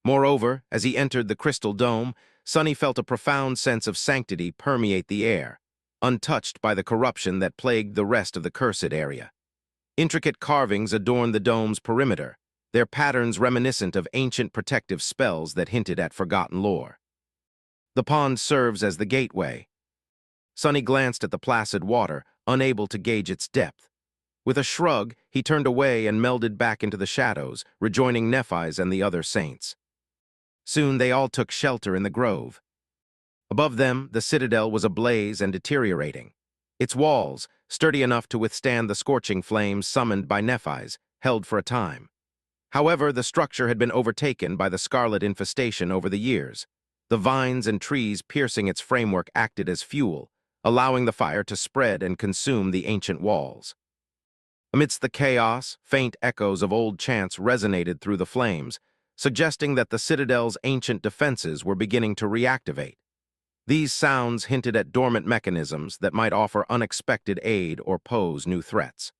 A: Moreover, as he entered the crystal dome, Sunny felt a profound sense of sanctity permeate the air, untouched by the corruption that plagued the rest of the cursed area. Intricate carvings adorned the dome's perimeter, their patterns reminiscent of ancient protective spells that hinted at forgotten lore. The pond serves as the gateway. Sunny glanced at the placid water, unable to gauge its depth. With a shrug, he turned away and melded back into the shadows, rejoining Nephis and the other saints. Soon they all took shelter in the grove. Above them, the citadel was ablaze and deteriorating. Its walls, sturdy enough to withstand the scorching flames summoned by Nephis, held for a time. However, the structure had been overtaken by the scarlet infestation over the years. The vines and trees piercing its framework acted as fuel, allowing the fire to spread and consume the ancient walls. Amidst the chaos, faint echoes of old chants resonated through the flames, suggesting that the citadel's ancient defenses were beginning to reactivate. These sounds hinted at dormant mechanisms that might offer unexpected aid or pose new threats.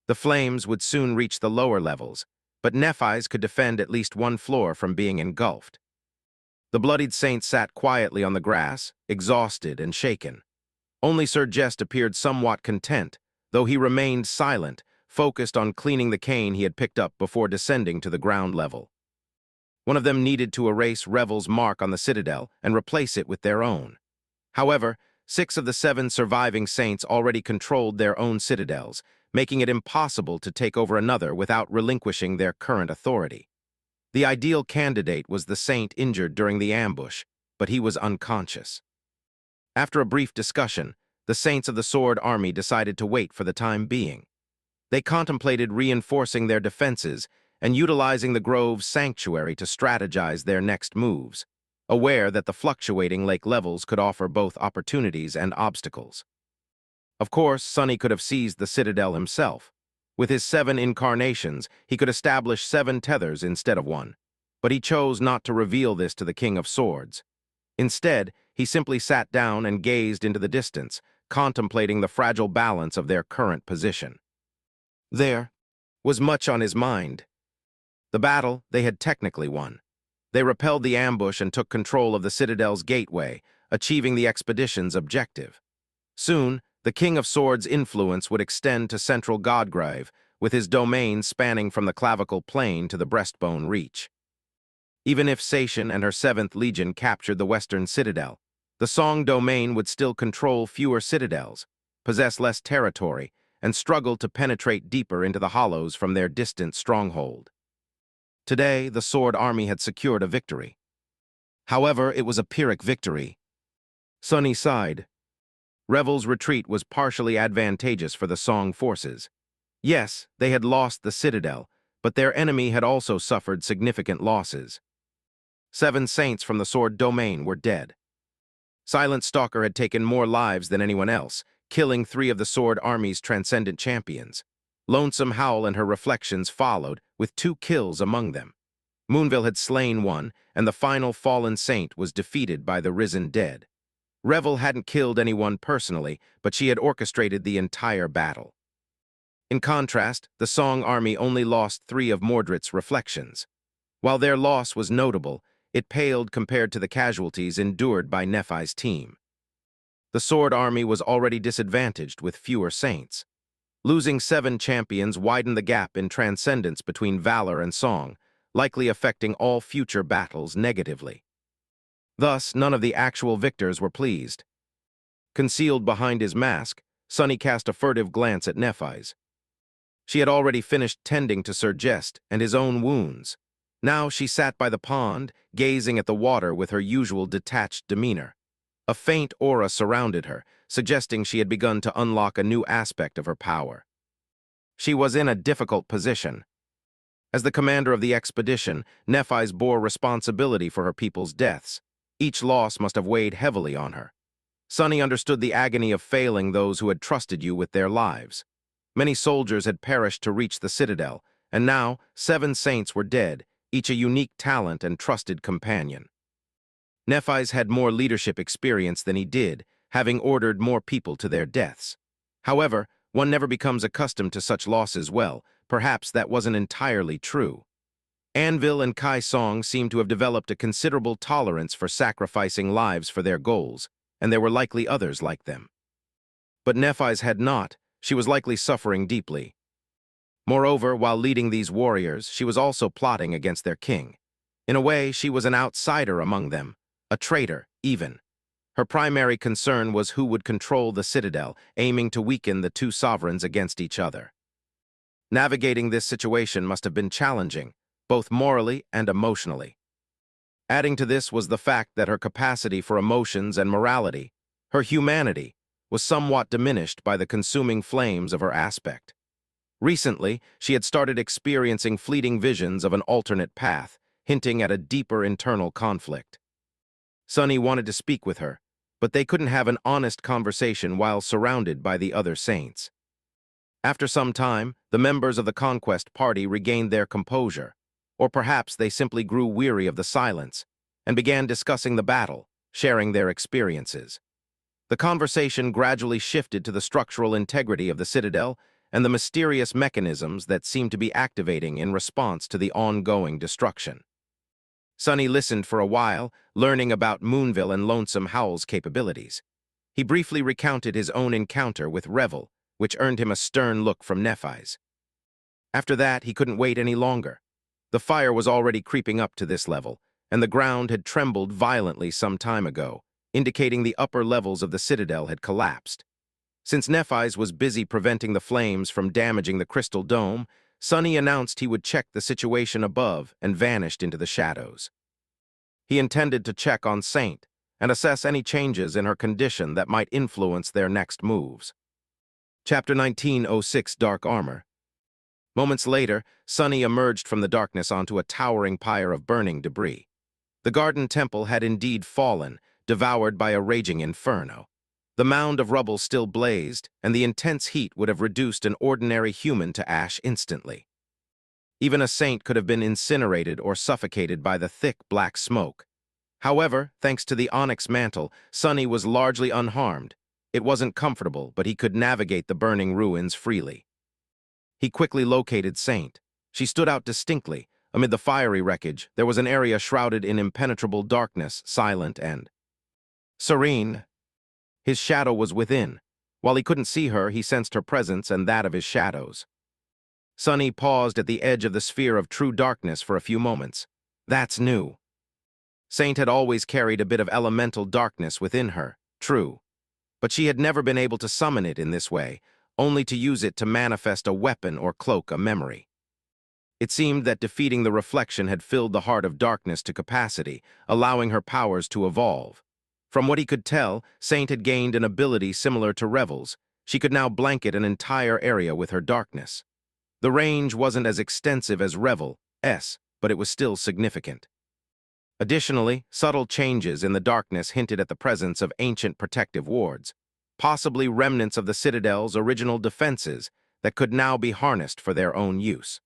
A: The flames would soon reach the lower levels, but Nephis could defend at least one floor from being engulfed. The bloodied saint sat quietly on the grass, exhausted and shaken. Only Sir Jest appeared somewhat content, though he remained silent, focused on cleaning the cane he had picked up before descending to the ground level. One of them needed to erase Revel's mark on the citadel and replace it with their own. However, 6 of the 7 surviving saints already controlled their own citadels, making it impossible to take over another without relinquishing their current authority. The ideal candidate was the saint injured during the ambush, but he was unconscious. After a brief discussion, the saints of the Sword Army decided to wait for the time being. They contemplated reinforcing their defenses and utilizing the grove's sanctuary to strategize their next moves, aware that the fluctuating lake levels could offer both opportunities and obstacles. Of course, Sonny could have seized the citadel himself. With his 7 incarnations, he could establish 7 tethers instead of 1, but he chose not to reveal this to the King of Swords. Instead, he simply sat down and gazed into the distance, contemplating the fragile balance of their current position. There was much on his mind. The battle they had technically won. They repelled the ambush and took control of the citadel's gateway, achieving the expedition's objective. Soon, the King of Swords' influence would extend to central Godgrave, with his domain spanning from the clavicle plain to the breastbone reach. Even if Sation and her 7th Legion captured the western citadel, the Song domain would still control fewer citadels, possess less territory, and struggle to penetrate deeper into the hollows from their distant stronghold. Today, the Sword Army had secured a victory. However, it was a Pyrrhic victory. Sonny sighed. Revel's retreat was partially advantageous for the Song forces. Yes, they had lost the citadel, but their enemy had also suffered significant losses. 7 saints from the Sword domain were dead. Silent Stalker had taken more lives than anyone else, killing 3 of the Sword Army's transcendent champions. Lonesome Howl and her reflections followed, with 2 kills among them. Moonville had slain 1, and the final fallen saint was defeated by the risen dead. Revel hadn't killed anyone personally, but she had orchestrated the entire battle. In contrast, the Song Army only lost 3 of Mordred's reflections. While their loss was notable, it paled compared to the casualties endured by Nephis' team. The Sword Army was already disadvantaged with fewer saints. Losing 7 champions widened the gap in transcendence between valor and song, likely affecting all future battles negatively. Thus, none of the actual victors were pleased. Concealed behind his mask, Sonny cast a furtive glance at Nephis. She had already finished tending to Sir Jest and his own wounds. Now she sat by the pond, gazing at the water with her usual detached demeanor. A faint aura surrounded her, suggesting she had begun to unlock a new aspect of her power. She was in a difficult position. As the commander of the expedition, Nephis bore responsibility for her people's deaths. Each loss must have weighed heavily on her. Sonny understood the agony of failing those who had trusted you with their lives. Many soldiers had perished to reach the citadel, and now 7 saints were dead, each a unique talent and trusted companion. Nephis had more leadership experience than he did, having ordered more people to their deaths. However, one never becomes accustomed to such losses well. Perhaps that wasn't entirely true. Anvil and Kai Song seemed to have developed a considerable tolerance for sacrificing lives for their goals, and there were likely others like them. But Nephis had not. She was likely suffering deeply. Moreover, while leading these warriors, she was also plotting against their king. In a way, she was an outsider among them, a traitor, even. Her primary concern was who would control the citadel, aiming to weaken the 2 sovereigns against each other. Navigating this situation must have been challenging, both morally and emotionally. Adding to this was the fact that her capacity for emotions and morality, her humanity, was somewhat diminished by the consuming flames of her aspect. Recently, she had started experiencing fleeting visions of an alternate path, hinting at a deeper internal conflict. Sonny wanted to speak with her, but they couldn't have an honest conversation while surrounded by the other saints. After some time, the members of the Conquest Party regained their composure, or perhaps they simply grew weary of the silence, and began discussing the battle, sharing their experiences. The conversation gradually shifted to the structural integrity of the citadel and the mysterious mechanisms that seemed to be activating in response to the ongoing destruction. Sonny listened for a while, learning about Moonville and Lonesome Howl's capabilities. He briefly recounted his own encounter with Revel, which earned him a stern look from Nephis. After that, he couldn't wait any longer. The fire was already creeping up to this level, and the ground had trembled violently some time ago, indicating the upper levels of the citadel had collapsed. Since Nephis was busy preventing the flames from damaging the crystal dome, Sonny announced he would check the situation above and vanished into the shadows. He intended to check on Saint and assess any changes in her condition that might influence their next moves. Chapter 1906, Dark Armor. Moments later, Sonny emerged from the darkness onto a towering pyre of burning debris. The garden temple had indeed fallen, devoured by a raging inferno. The mound of rubble still blazed, and the intense heat would have reduced an ordinary human to ash instantly. Even a saint could have been incinerated or suffocated by the thick black smoke. However, thanks to the onyx mantle, Sonny was largely unharmed. It wasn't comfortable, but he could navigate the burning ruins freely. He quickly located Saint. She stood out distinctly. Amid the fiery wreckage, there was an area shrouded in impenetrable darkness, silent and serene. His shadow was within. While he couldn't see her, he sensed her presence and that of his shadows. Sonny paused at the edge of the sphere of true darkness for a few moments. That's new. Saint had always carried a bit of elemental darkness within her, true. But she had never been able to summon it in this way, only to use it to manifest a weapon or cloak a memory. It seemed that defeating the reflection had filled the heart of darkness to capacity, allowing her powers to evolve. From what he could tell, Saint had gained an ability similar to Revel's. She could now blanket an entire area with her darkness. The range wasn't as extensive as Revel's, but it was still significant. Additionally, subtle changes in the darkness hinted at the presence of ancient protective wards, possibly remnants of the Citadel's original defenses that could now be harnessed for their own use.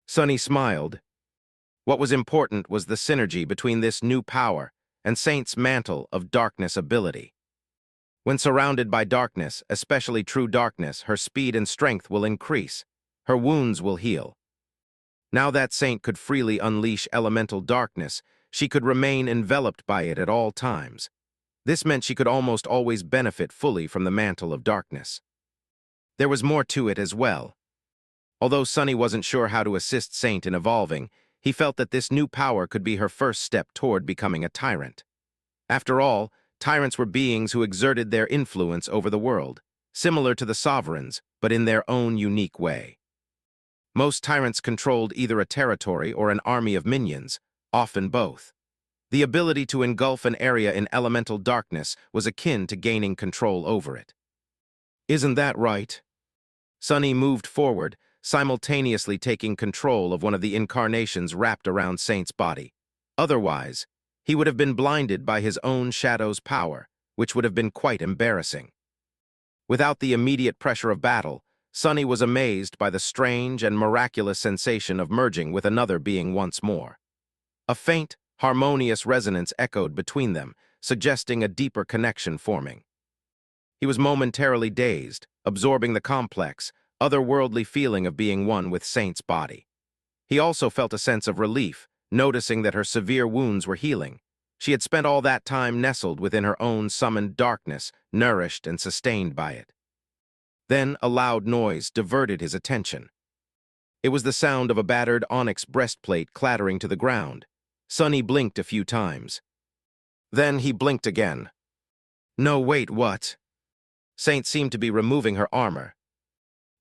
A: Sonny smiled. What was important was the synergy between this new power and Saint's mantle of darkness ability. When surrounded by darkness, especially true darkness, her speed and strength will increase. Her wounds will heal. Now that Saint could freely unleash elemental darkness, she could remain enveloped by it at all times. This meant she could almost always benefit fully from the mantle of darkness. There was more to it as well. Although Sonny wasn't sure how to assist Saint in evolving, he felt that this new power could be her first step toward becoming a tyrant. After all, tyrants were beings who exerted their influence over the world, similar to the sovereigns, but in their own unique way. Most tyrants controlled either a territory or an army of minions, often both. The ability to engulf an area in elemental darkness was akin to gaining control over it. Isn't that right? Sonny moved forward, simultaneously taking control of one of the incarnations wrapped around Saint's body. Otherwise, he would have been blinded by his own shadow's power, which would have been quite embarrassing. Without the immediate pressure of battle, Sonny was amazed by the strange and miraculous sensation of merging with another being once more. A faint, harmonious resonance echoed between them, suggesting a deeper connection forming. He was momentarily dazed, absorbing the complex, otherworldly feeling of being one with Saint's body. He also felt a sense of relief, noticing that her severe wounds were healing. She had spent all that time nestled within her own summoned darkness, nourished and sustained by it. Then a loud noise diverted his attention. It was the sound of a battered onyx breastplate clattering to the ground. Sonny blinked a few times. Then he blinked again. No, wait, what? Saint seemed to be removing her armor.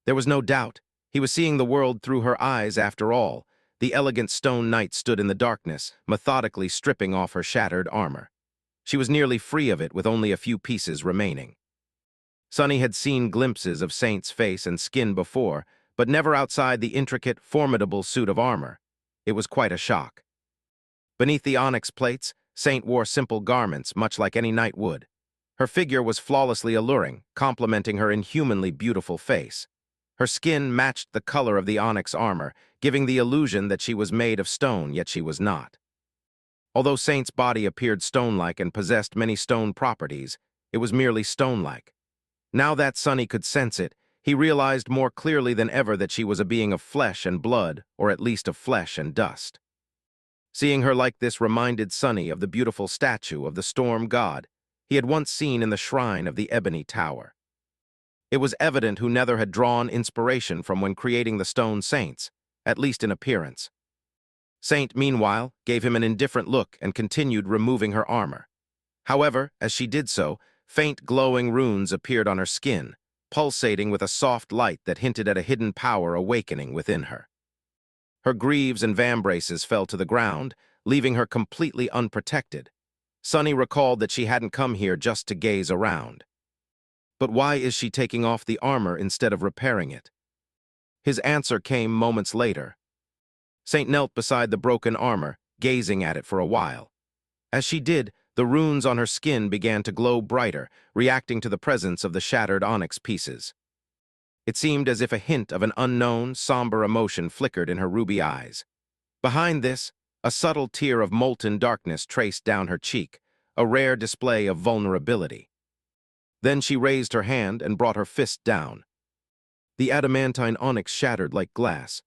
A: There was no doubt. He was seeing the world through her eyes after all. The elegant stone knight stood in the darkness, methodically stripping off her shattered armor. She was nearly free of it with only a few pieces remaining. Sonny had seen glimpses of Saint's face and skin before, but never outside the intricate, formidable suit of armor. It was quite a shock. Beneath the onyx plates, Saint wore simple garments, much like any knight would. Her figure was flawlessly alluring, complementing her inhumanly beautiful face. Her skin matched the color of the onyx armor, giving the illusion that she was made of stone, yet she was not. Although Saint's body appeared stone-like and possessed many stone properties, it was merely stone-like. Now that Sonny could sense it, He realized more clearly than ever that she was a being of flesh and blood, or at least of flesh and dust. Seeing her like this reminded Sunny of the beautiful statue of the storm god he had once seen in the shrine of the Ebony Tower. It was evident who Nether had drawn inspiration from when creating the stone saints, at least in appearance. Saint, meanwhile, gave him an indifferent look and continued removing her armor. However, as she did so, faint glowing runes appeared on her skin, pulsating with a soft light that hinted at a hidden power awakening within her. Her greaves and vambraces fell to the ground, leaving her completely unprotected. Sunny recalled that she hadn't come here just to gaze around. But why is she taking off the armor instead of repairing it? His answer came moments later. Saint knelt beside the broken armor, gazing at it for a while. As she did, the runes on her skin began to glow brighter, reacting to the presence of the shattered onyx pieces. It seemed as if a hint of an unknown, somber emotion flickered in her ruby eyes. Behind this, a subtle tear of molten darkness traced down her cheek, a rare display of vulnerability. Then she raised her hand and brought her fist down. The adamantine onyx shattered like glass,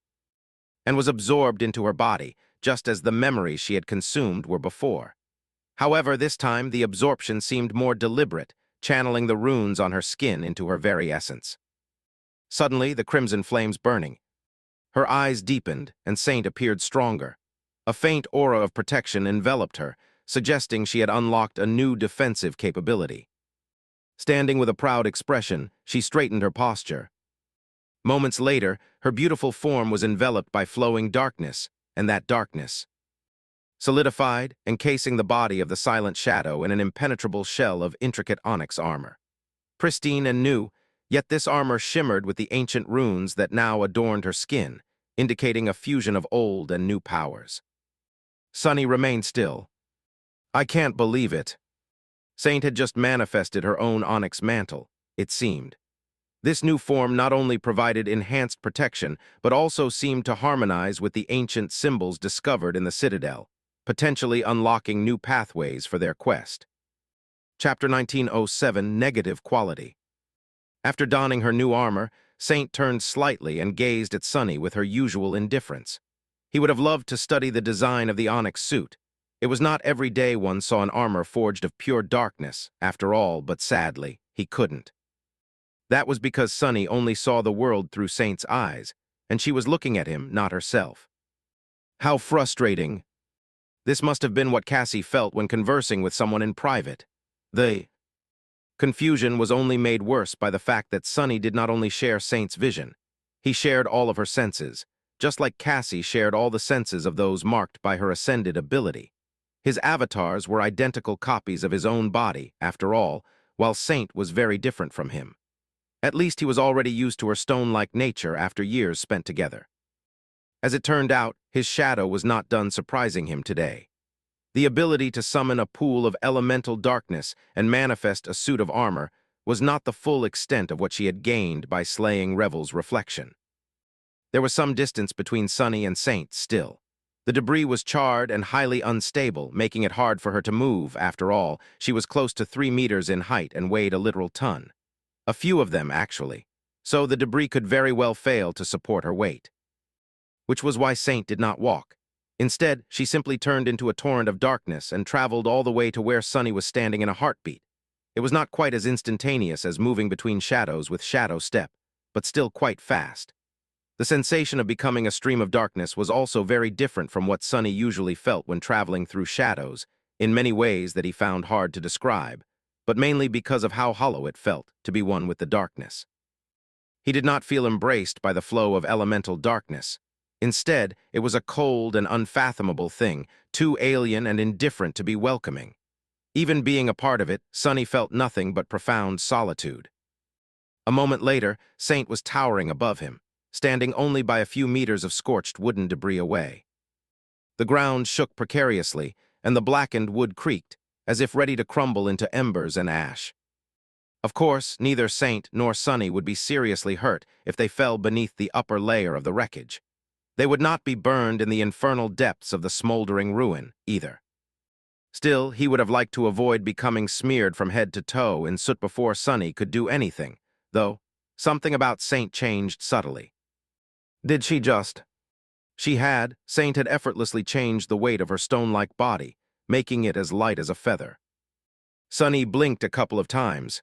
A: and was absorbed into her body, just as the memories she had consumed were before. However, this time the absorption seemed more deliberate, channeling the runes on her skin into her very essence. Suddenly, the crimson flames burning. Her eyes deepened, and Saint appeared stronger. A faint aura of protection enveloped her, suggesting she had unlocked a new defensive capability. Standing with a proud expression, she straightened her posture. Moments later, her beautiful form was enveloped by flowing darkness, and that darkness solidified, encasing the body of the silent shadow in an impenetrable shell of intricate onyx armor. Pristine and new, yet this armor shimmered with the ancient runes that now adorned her skin, indicating a fusion of old and new powers. Sunny remained still. I can't believe it. Saint had just manifested her own onyx mantle, it seemed. This new form not only provided enhanced protection, but also seemed to harmonize with the ancient symbols discovered in the Citadel, potentially unlocking new pathways for their quest. Chapter 1907, Negative Quality. After donning her new armor, Saint turned slightly and gazed at Sunny with her usual indifference. He would have loved to study the design of the onyx suit. It was not every day one saw an armor forged of pure darkness, after all, but sadly, he couldn't. That was because Sunny only saw the world through Saint's eyes, and she was looking at him, not herself. How frustrating. This must have been what Cassie felt when conversing with someone in private. The confusion was only made worse by the fact that Sunny did not only share Saint's vision, he shared all of her senses, just like Cassie shared all the senses of those marked by her ascended ability. His avatars were identical copies of his own body, after all, while Saint was very different from him. At least he was already used to her stone-like nature after years spent together. As it turned out, his shadow was not done surprising him today. The ability to summon a pool of elemental darkness and manifest a suit of armor was not the full extent of what she had gained by slaying Revel's reflection. There was some distance between Sunny and Saint still. The debris was charred and highly unstable, making it hard for her to move. After all, she was close to 3 meters in height and weighed a literal ton. A few of them, actually. So the debris could very well fail to support her weight. Which was why Saint did not walk. Instead, she simply turned into a torrent of darkness and traveled all the way to where Sunny was standing in a heartbeat. It was not quite as instantaneous as moving between shadows with shadow step, but still quite fast. The sensation of becoming a stream of darkness was also very different from what Sunny usually felt when traveling through shadows, in many ways that he found hard to describe, but mainly because of how hollow it felt to be one with the darkness. He did not feel embraced by the flow of elemental darkness. Instead, it was a cold and unfathomable thing, too alien and indifferent to be welcoming. Even being a part of it, Sunny felt nothing but profound solitude. A moment later, Saint was towering above him, standing only by a few meters of scorched wooden debris away. The ground shook precariously, and the blackened wood creaked, as if ready to crumble into embers and ash. Of course, neither Saint nor Sunny would be seriously hurt if they fell beneath the upper layer of the wreckage. They would not be burned in the infernal depths of the smoldering ruin, either. Still, he would have liked to avoid becoming smeared from head to toe in soot before Sunny could do anything, though Something about Saint changed subtly. Did she just? She had. Saint had effortlessly changed the weight of her stone-like body, making it as light as a feather. Sunny blinked a couple of times.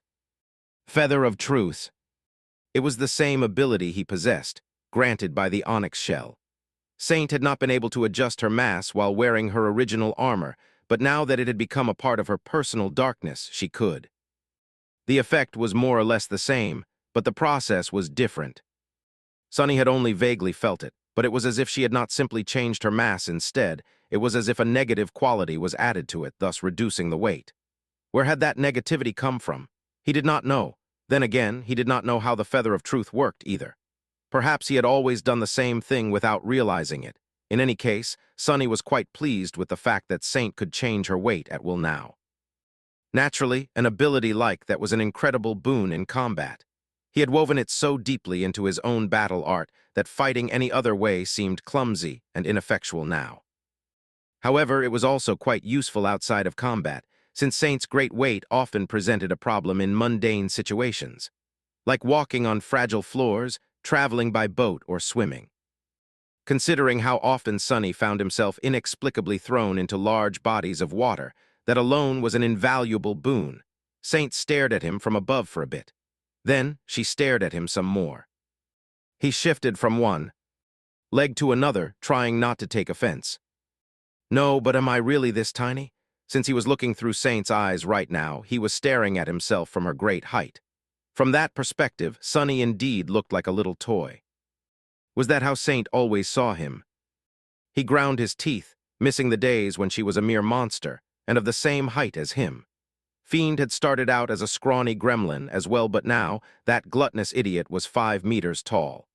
A: Feather of truth. It was the same ability he possessed, granted by the onyx shell. Saint had not been able to adjust her mass while wearing her original armor, but now that it had become a part of her personal darkness, she could. The effect was more or less the same, but the process was different. Sunny had only vaguely felt it, but it was as if she had not simply changed her mass instead. It was as if a negative quality was added to it, thus reducing the weight. Where had that negativity come from? He did not know. Then again, he did not know how the feather of truth worked either. Perhaps he had always done the same thing without realizing it. In any case, Sunny was quite pleased with the fact that Saint could change her weight at will now. Naturally, an ability like that was an incredible boon in combat. He had woven it so deeply into his own battle art that fighting any other way seemed clumsy and ineffectual now. However, it was also quite useful outside of combat, since Saint's great weight often presented a problem in mundane situations, like walking on fragile floors, traveling by boat, or swimming. Considering how often Sunny found himself inexplicably thrown into large bodies of water, that alone was an invaluable boon. Saint stared at him from above for a bit. Then she stared at him some more. He shifted from one leg to another, trying not to take offense. No, but am I really this tiny? Since he was looking through Saint's eyes right now, he was staring at himself from her great height. From that perspective, Sunny indeed looked like a little toy. Was that how Saint always saw him? He ground his teeth, missing the days when she was a mere monster, and of the same height as him. Fiend had started out as a scrawny gremlin as well, but now that gluttonous idiot was 5 meters tall.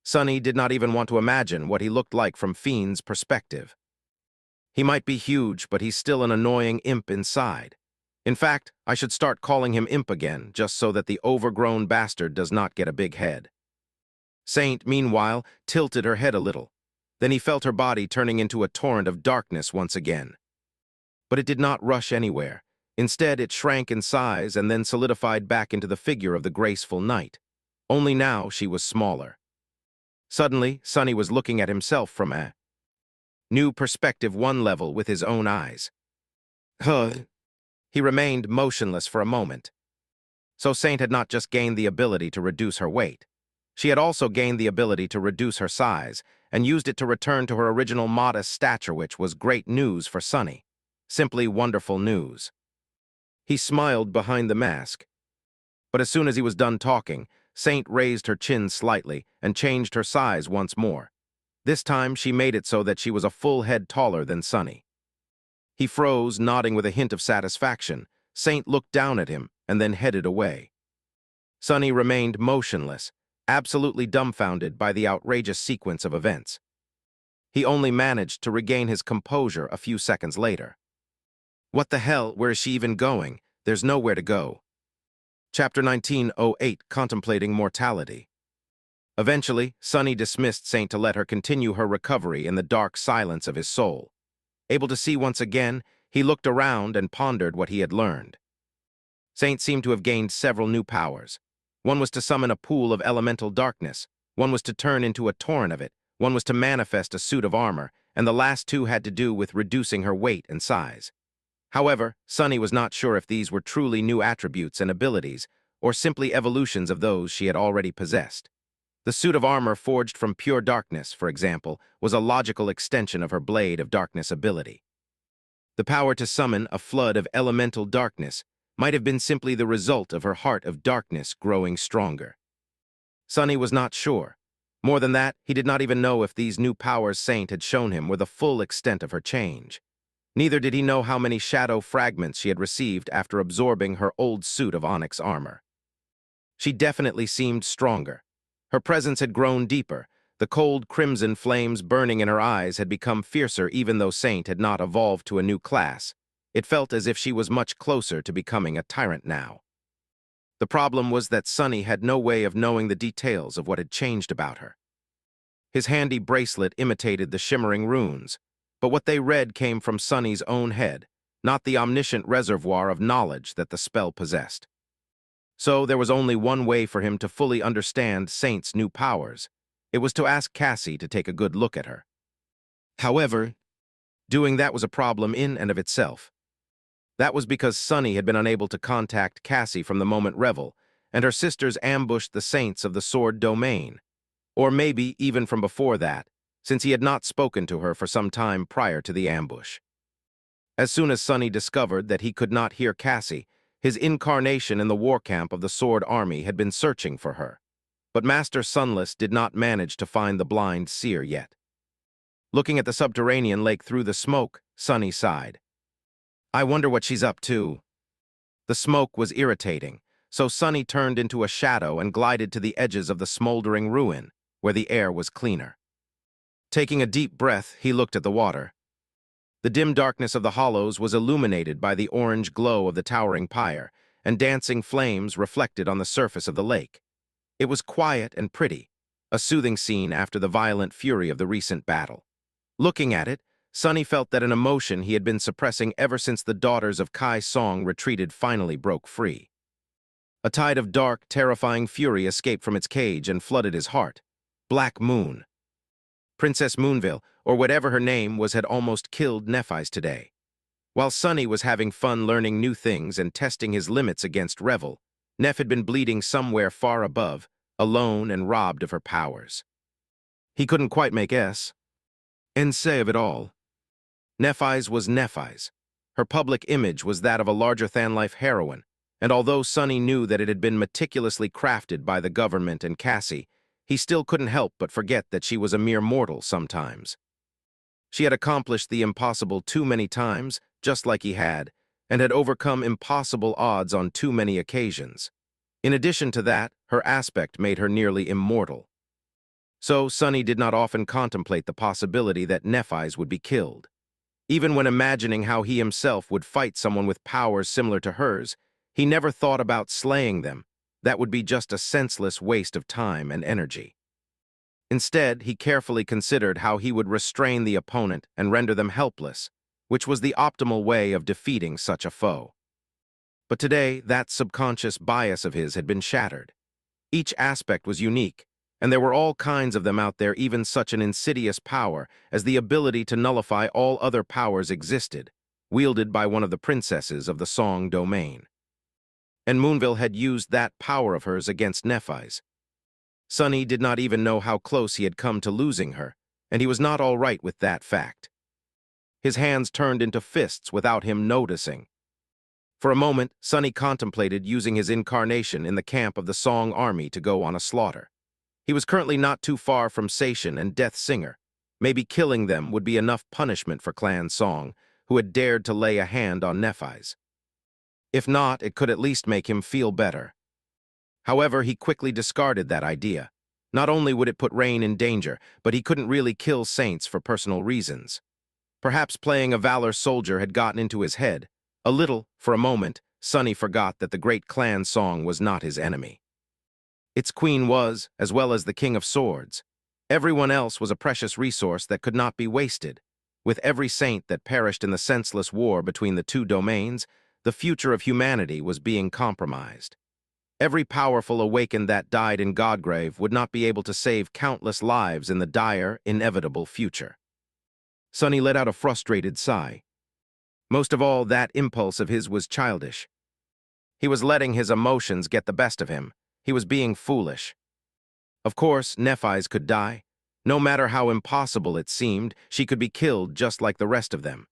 A: Sunny did not even want to imagine what he looked like from Fiend's perspective. He might be huge, but he's still an annoying imp inside. In fact, I should start calling him Imp again, just so that the overgrown bastard does not get a big head. Saint, meanwhile, tilted her head a little. Then he felt her body turning into a torrent of darkness once again. But it did not rush anywhere. Instead, it shrank in size and then solidified back into the figure of the graceful knight. Only now she was smaller. Suddenly, Sunny was looking at himself from a new perspective, one level with his own eyes. He remained motionless for a moment. So Saint had not just gained the ability to reduce her weight. She had also gained the ability to reduce her size, and used it to return to her original modest stature, which was great news for Sunny. Simply wonderful news. He smiled behind the mask. But as soon as he was done talking, Saint raised her chin slightly and changed her size once more. This time she made it so that she was a full head taller than Sunny. He froze, nodding with a hint of satisfaction. Saint looked down at him and then headed away. Sunny remained motionless, absolutely dumbfounded by the outrageous sequence of events. He only managed to regain his composure a few seconds later. What the hell, where is she even going? There's nowhere to go. Chapter 1908, Contemplating Mortality. Eventually, Sunny dismissed Saint to let her continue her recovery in the dark silence of his soul. Able to see once again, he looked around and pondered what he had learned. Saint seemed to have gained several new powers. One was to summon a pool of elemental darkness, one was to turn into a torrent of it, one was to manifest a suit of armor, and the last two had to do with reducing her weight and size. However, Sunny was not sure if these were truly new attributes and abilities, or simply evolutions of those she had already possessed. The suit of armor forged from pure darkness, for example, was a logical extension of her blade of darkness ability. The power to summon a flood of elemental darkness might have been simply the result of her heart of darkness growing stronger. Sunny was not sure. More than that, he did not even know if these new powers Saint had shown him were the full extent of her change. Neither did he know how many shadow fragments she had received after absorbing her old suit of onyx armor. She definitely seemed stronger. Her presence had grown deeper. The cold crimson flames burning in her eyes had become fiercer even though Saint had not evolved to a new class. It felt as if she was much closer to becoming a tyrant now. The problem was that Sunny had no way of knowing the details of what had changed about her. His handy bracelet imitated the shimmering runes, but what they read came from Sunny's own head, not the omniscient reservoir of knowledge that the spell possessed. So there was only one way for him to fully understand Saint's new powers. It was to ask Cassie to take a good look at her. However, doing that was a problem in and of itself. That was because Sunny had been unable to contact Cassie from the moment Revel, and her sisters ambushed the Saints of the Sword Domain, or maybe even from before that, since he had not spoken to her for some time prior to the ambush. As soon as Sunny discovered that he could not hear Cassie, his incarnation in the war camp of the Sword Army had been searching for her. But Master Sunless did not manage to find the blind seer yet. Looking at the subterranean lake through the smoke, Sunny sighed. I wonder what she's up to. The smoke was irritating, so Sunny turned into a shadow and glided to the edges of the smoldering ruin, where the air was cleaner. Taking a deep breath, he looked at the water. The dim darkness of the hollows was illuminated by the orange glow of the towering pyre, and dancing flames reflected on the surface of the lake. It was quiet and pretty, a soothing scene after the violent fury of the recent battle. Looking at it, Sunny felt that an emotion he had been suppressing ever since the daughters of Kai Song retreated finally broke free. A tide of dark, terrifying fury escaped from its cage and flooded his heart. Black Moon. Princess Moonville, or whatever her name was, had almost killed Nephis today. While Sunny was having fun learning new things and testing his limits against Revel, Neph had been bleeding somewhere far above, alone and robbed of her powers. He couldn't quite make sense of it all. Nephis was Nephis. Her public image was that of a larger-than-life heroine, and although Sunny knew that it had been meticulously crafted by the government and Cassie, he still couldn't help but forget that she was a mere mortal sometimes. She had accomplished the impossible too many times, just like he had, and had overcome impossible odds on too many occasions. In addition to that, her aspect made her nearly immortal. So Sunny did not often contemplate the possibility that Nephis would be killed. Even when imagining how he himself would fight someone with powers similar to hers, he never thought about slaying them. That would be just a senseless waste of time and energy. Instead, he carefully considered how he would restrain the opponent and render them helpless, which was the optimal way of defeating such a foe. But today, that subconscious bias of his had been shattered. Each aspect was unique, and there were all kinds of them out there. Even such an insidious power as the ability to nullify all other powers existed, wielded by one of the princesses of the Song Domain. And Moonville had used that power of hers against Nephis. Sunny did not even know how close he had come to losing her, and he was not all right with that fact. His hands turned into fists without him noticing. For a moment, Sunny contemplated using his incarnation in the camp of the Song Army to go on a slaughter. He was currently not too far from Sation and Death Singer. Maybe killing them would be enough punishment for Clan Song, who had dared to lay a hand on Nephis. If not, it could at least make him feel better. However, he quickly discarded that idea. Not only would it put Rain in danger, but he couldn't really kill Saints for personal reasons. Perhaps playing a Valor soldier had gotten into his head. A little, for a moment, Sunny forgot that the great Clan Song was not his enemy. Its queen was, as well as the King of Swords. Everyone else was a precious resource that could not be wasted. With every saint that perished in the senseless war between the two domains, the future of humanity was being compromised. Every powerful awakened that died in Godgrave would not be able to save countless lives in the dire, inevitable future. Sunny let out a frustrated sigh. Most of all, that impulse of his was childish. He was letting his emotions get the best of him. He was being foolish. Of course, Nephis could die. No matter how impossible it seemed, she could be killed just like the rest of them.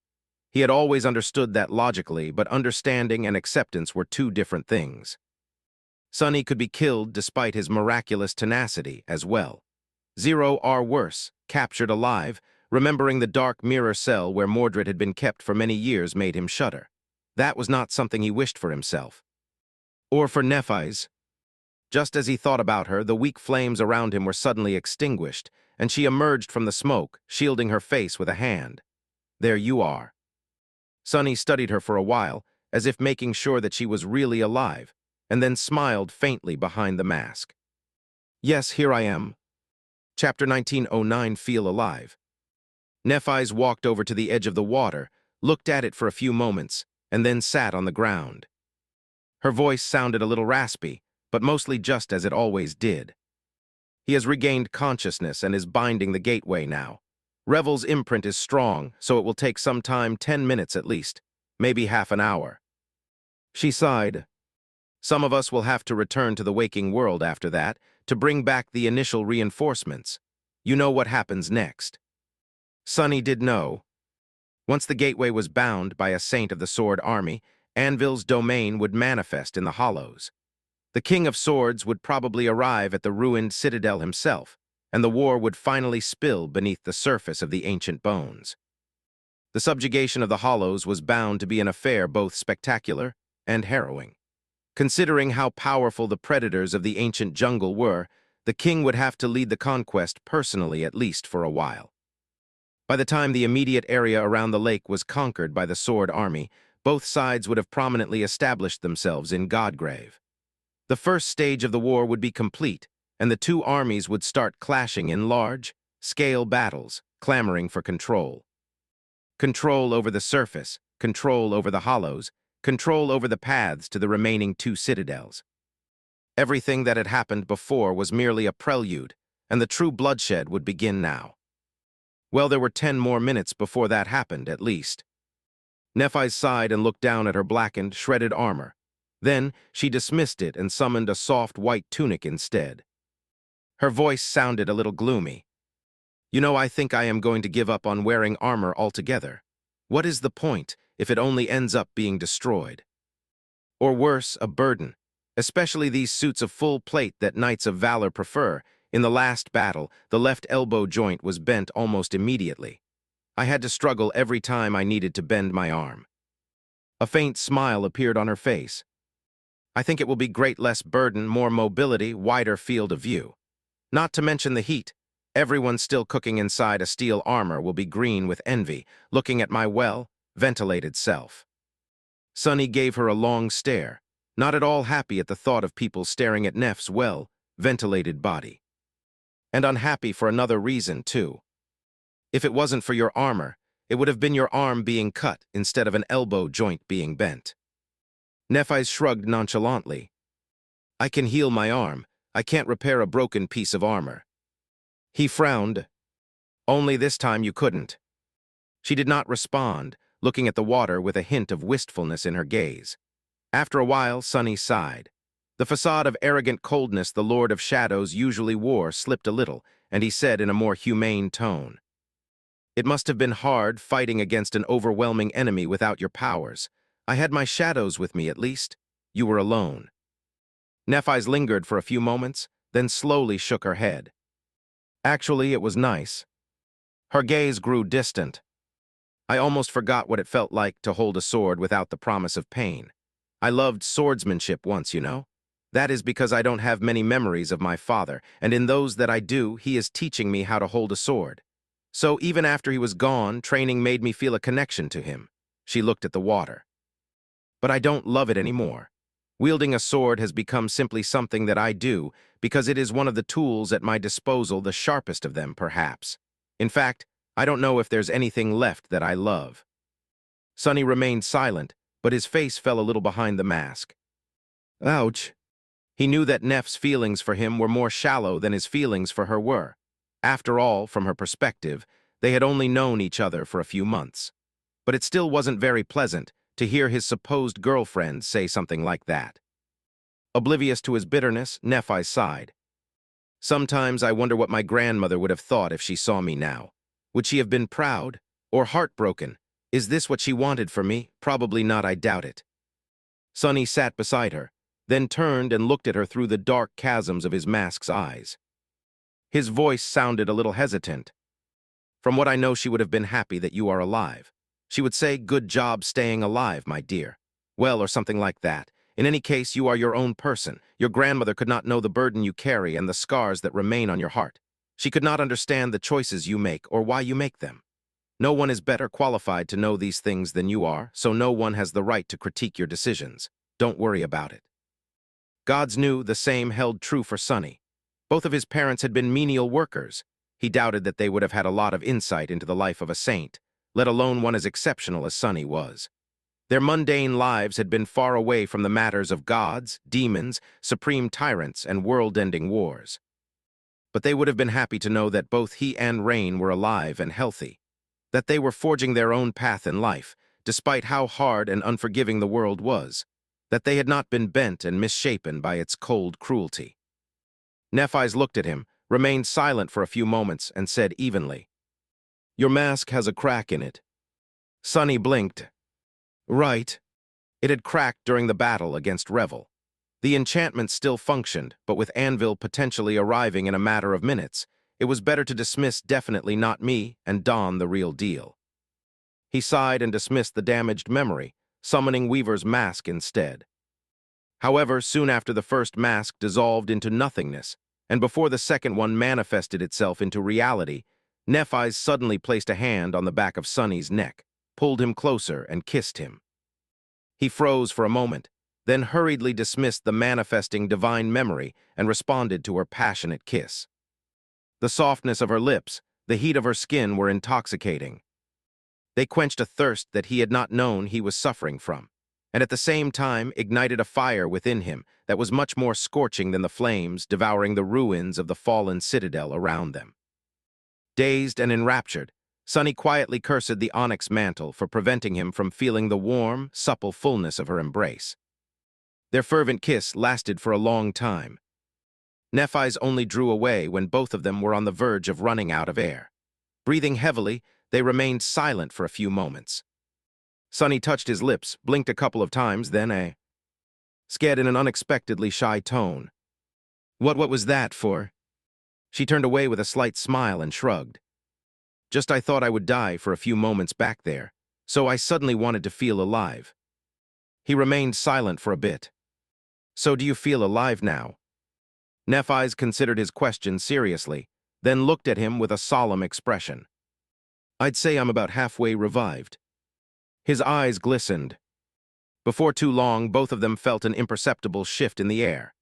A: He had always understood that logically, but understanding and acceptance were two different things. Sunny could be killed despite his miraculous tenacity as well. Zero or worse, captured alive, remembering the dark mirror cell where Mordred had been kept for many years made him shudder. That was not something he wished for himself. Or for Nephis. Just as he thought about her, the weak flames around him were suddenly extinguished, and she emerged from the smoke, shielding her face with a hand. There you are. Sunny studied her for a while, as if making sure that she was really alive, and then smiled faintly behind the mask. Yes, here I am. Chapter 1909, Feel Alive. Nephis walked over to the edge of the water, looked at it for a few moments, and then sat on the ground. Her voice sounded a little raspy, but mostly just as it always did. He has regained consciousness and is binding the gateway now. Revel's imprint is strong, so it will take some time, 10 minutes at least, maybe half an hour. She sighed. Some of us will have to return to the waking world after that to bring back the initial reinforcements. You know what happens next. Sunny did know. Once the gateway was bound by a saint of the Sword Army, Anvil's domain would manifest in the hollows. The King of Swords would probably arrive at the ruined citadel himself, and the war would finally spill beneath the surface of the ancient bones. The subjugation of the hollows was bound to be an affair both spectacular and harrowing. Considering how powerful the predators of the ancient jungle were, the king would have to lead the conquest personally, at least for a while. By the time the immediate area around the lake was conquered by the Sword Army, both sides would have prominently established themselves in Godgrave. The first stage of the war would be complete, and the two armies would start clashing in large-scale battles, clamoring for control. Control over the surface, control over the hollows, control over the paths to the remaining two citadels. Everything that had happened before was merely a prelude, and the true bloodshed would begin now. Well, there were 10 more minutes before that happened, at least. Nephis sighed and looked down at her blackened, shredded armor. Then she dismissed it and summoned a soft white tunic instead. Her voice sounded a little gloomy. You know, I think I am going to give up on wearing armor altogether. What is the point if it only ends up being destroyed? Or worse, a burden, especially these suits of full plate that Knights of Valor prefer. In the last battle, the left elbow joint was bent almost immediately. I had to struggle every time I needed to bend my arm. A faint smile appeared on her face. I think it will be great less burden, more mobility, wider field of view. Not to mention the heat. Everyone still cooking inside a steel armor will be green with envy, looking at my well-ventilated self. Sunny gave her a long stare, not at all happy at the thought of people staring at Neff's well-ventilated body. And unhappy for another reason, too. If it wasn't for your armor, it would have been your arm being cut instead of an elbow joint being bent. Nephis shrugged nonchalantly. I can heal my arm. I can't repair a broken piece of armor. He frowned. Only this time you couldn't. She did not respond, looking at the water with a hint of wistfulness in her gaze. After a while, Sunny sighed. The facade of arrogant coldness the Lord of Shadows usually wore slipped a little, and he said in a more humane tone, It must have been hard fighting against an overwhelming enemy without your powers. I had my shadows with me, at least. You were alone. Nephis lingered for a few moments, then slowly shook her head. Actually, it was nice. Her gaze grew distant. I almost forgot what it felt like to hold a sword without the promise of pain. I loved swordsmanship once, you know. That is because I don't have many memories of my father, and in those that I do, he is teaching me how to hold a sword. So even after he was gone, training made me feel a connection to him. She looked at the water. But I don't love it anymore. Wielding a sword has become simply something that I do because it is one of the tools at my disposal, the sharpest of them, perhaps. In fact, I don't know if there's anything left that I love. Sunny remained silent, but his face fell a little behind the mask. Ouch. He knew that Neff's feelings for him were more shallow than his feelings for her were. After all, from her perspective, they had only known each other for a few months. But it still wasn't very pleasant to hear his supposed girlfriend say something like that. Oblivious to his bitterness, Nephis sighed. Sometimes I wonder what my grandmother would have thought if she saw me now. Would she have been proud or heartbroken? Is this what she wanted for me? Probably not, I doubt it. Sunny sat beside her, then turned and looked at her through the dark chasms of his mask's eyes. His voice sounded a little hesitant. From what I know, she would have been happy that you are alive. She would say, good job staying alive, my dear. Well, or something like that. In any case, you are your own person. Your grandmother could not know the burden you carry and the scars that remain on your heart. She could not understand the choices you make or why you make them. No one is better qualified to know these things than you are, so no one has the right to critique your decisions. Don't worry about it. Gods knew the same held true for Sunny. Both of his parents had been menial workers. He doubted that they would have had a lot of insight into the life of a saint, let alone one as exceptional as Sunny was. Their mundane lives had been far away from the matters of gods, demons, supreme tyrants, and world-ending wars. But they would have been happy to know that both he and Rain were alive and healthy, that they were forging their own path in life, despite how hard and unforgiving the world was, that they had not been bent and misshapen by its cold cruelty. Nephis looked at him, remained silent for a few moments, and said evenly, "Your mask has a crack in it." Sonny blinked. Right. It had cracked during the battle against Revel. The enchantment still functioned, but with Anvil potentially arriving in a matter of minutes, it was better to dismiss definitely not me and don the real deal. He sighed and dismissed the damaged memory, summoning Weaver's mask instead. However, soon after the first mask dissolved into nothingness, and before the second one manifested itself into reality, Nephis suddenly placed a hand on the back of Sonny's neck, pulled him closer, and kissed him. He froze for a moment, then hurriedly dismissed the manifesting divine memory and responded to her passionate kiss. The softness of her lips, the heat of her skin were intoxicating. They quenched a thirst that he had not known he was suffering from, and at the same time ignited a fire within him that was much more scorching than the flames devouring the ruins of the fallen citadel around them. Dazed and enraptured, Sonny quietly cursed the onyx mantle for preventing him from feeling the warm, supple fullness of her embrace. Their fervent kiss lasted for a long time. Nephis only drew away when both of them were on the verge of running out of air. Breathing heavily, they remained silent for a few moments. Sonny touched his lips, blinked a couple of times, then said in an unexpectedly shy tone, What was that for?" She turned away with a slight smile and shrugged. "Just I thought I would die for a few moments back there, so I suddenly wanted to feel alive." He remained silent for a bit. "So do you feel alive now?" Nephis considered his question seriously, then looked at him with a solemn expression. "I'd say I'm about halfway revived." His eyes glistened. Before too long, both of them felt an imperceptible shift in the air.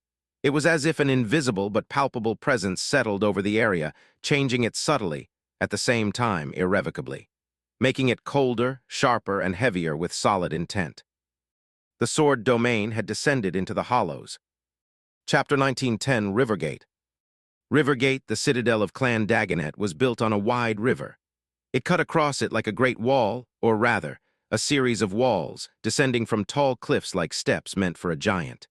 A: It was as if an invisible but palpable presence settled over the area, changing it subtly, at the same time irrevocably, making it colder, sharper, and heavier with solid intent. The sword domain had descended into the hollows. Chapter 1910, Rivergate. Rivergate, the citadel of Clan Dagonet, was built on a wide river. It cut across it like a great wall, or rather, a series of walls, descending from tall cliffs like steps meant for a giant.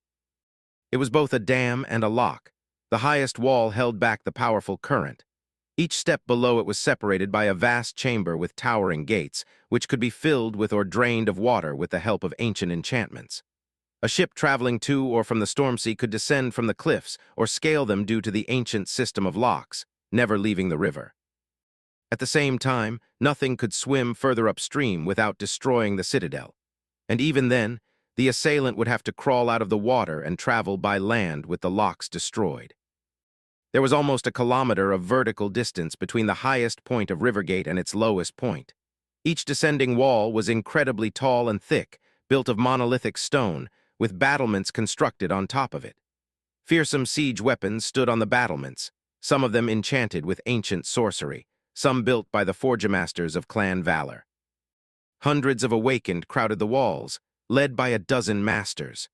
A: It was both a dam and a lock. The highest wall held back the powerful current. Each step below it was separated by a vast chamber with towering gates, which could be filled with or drained of water with the help of ancient enchantments. A ship traveling to or from the storm sea could descend from the cliffs or scale them due to the ancient system of locks, never leaving the river. At the same time, nothing could swim further upstream without destroying the citadel. And even then, the assailant would have to crawl out of the water and travel by land with the locks destroyed. There was almost a kilometer of vertical distance between the highest point of Rivergate and its lowest point. Each descending wall was incredibly tall and thick, built of monolithic stone, with battlements constructed on top of it. Fearsome siege weapons stood on the battlements, some of them enchanted with ancient sorcery, some built by the forgemasters of Clan Valor. Hundreds of awakened crowded the walls, led by a dozen masters.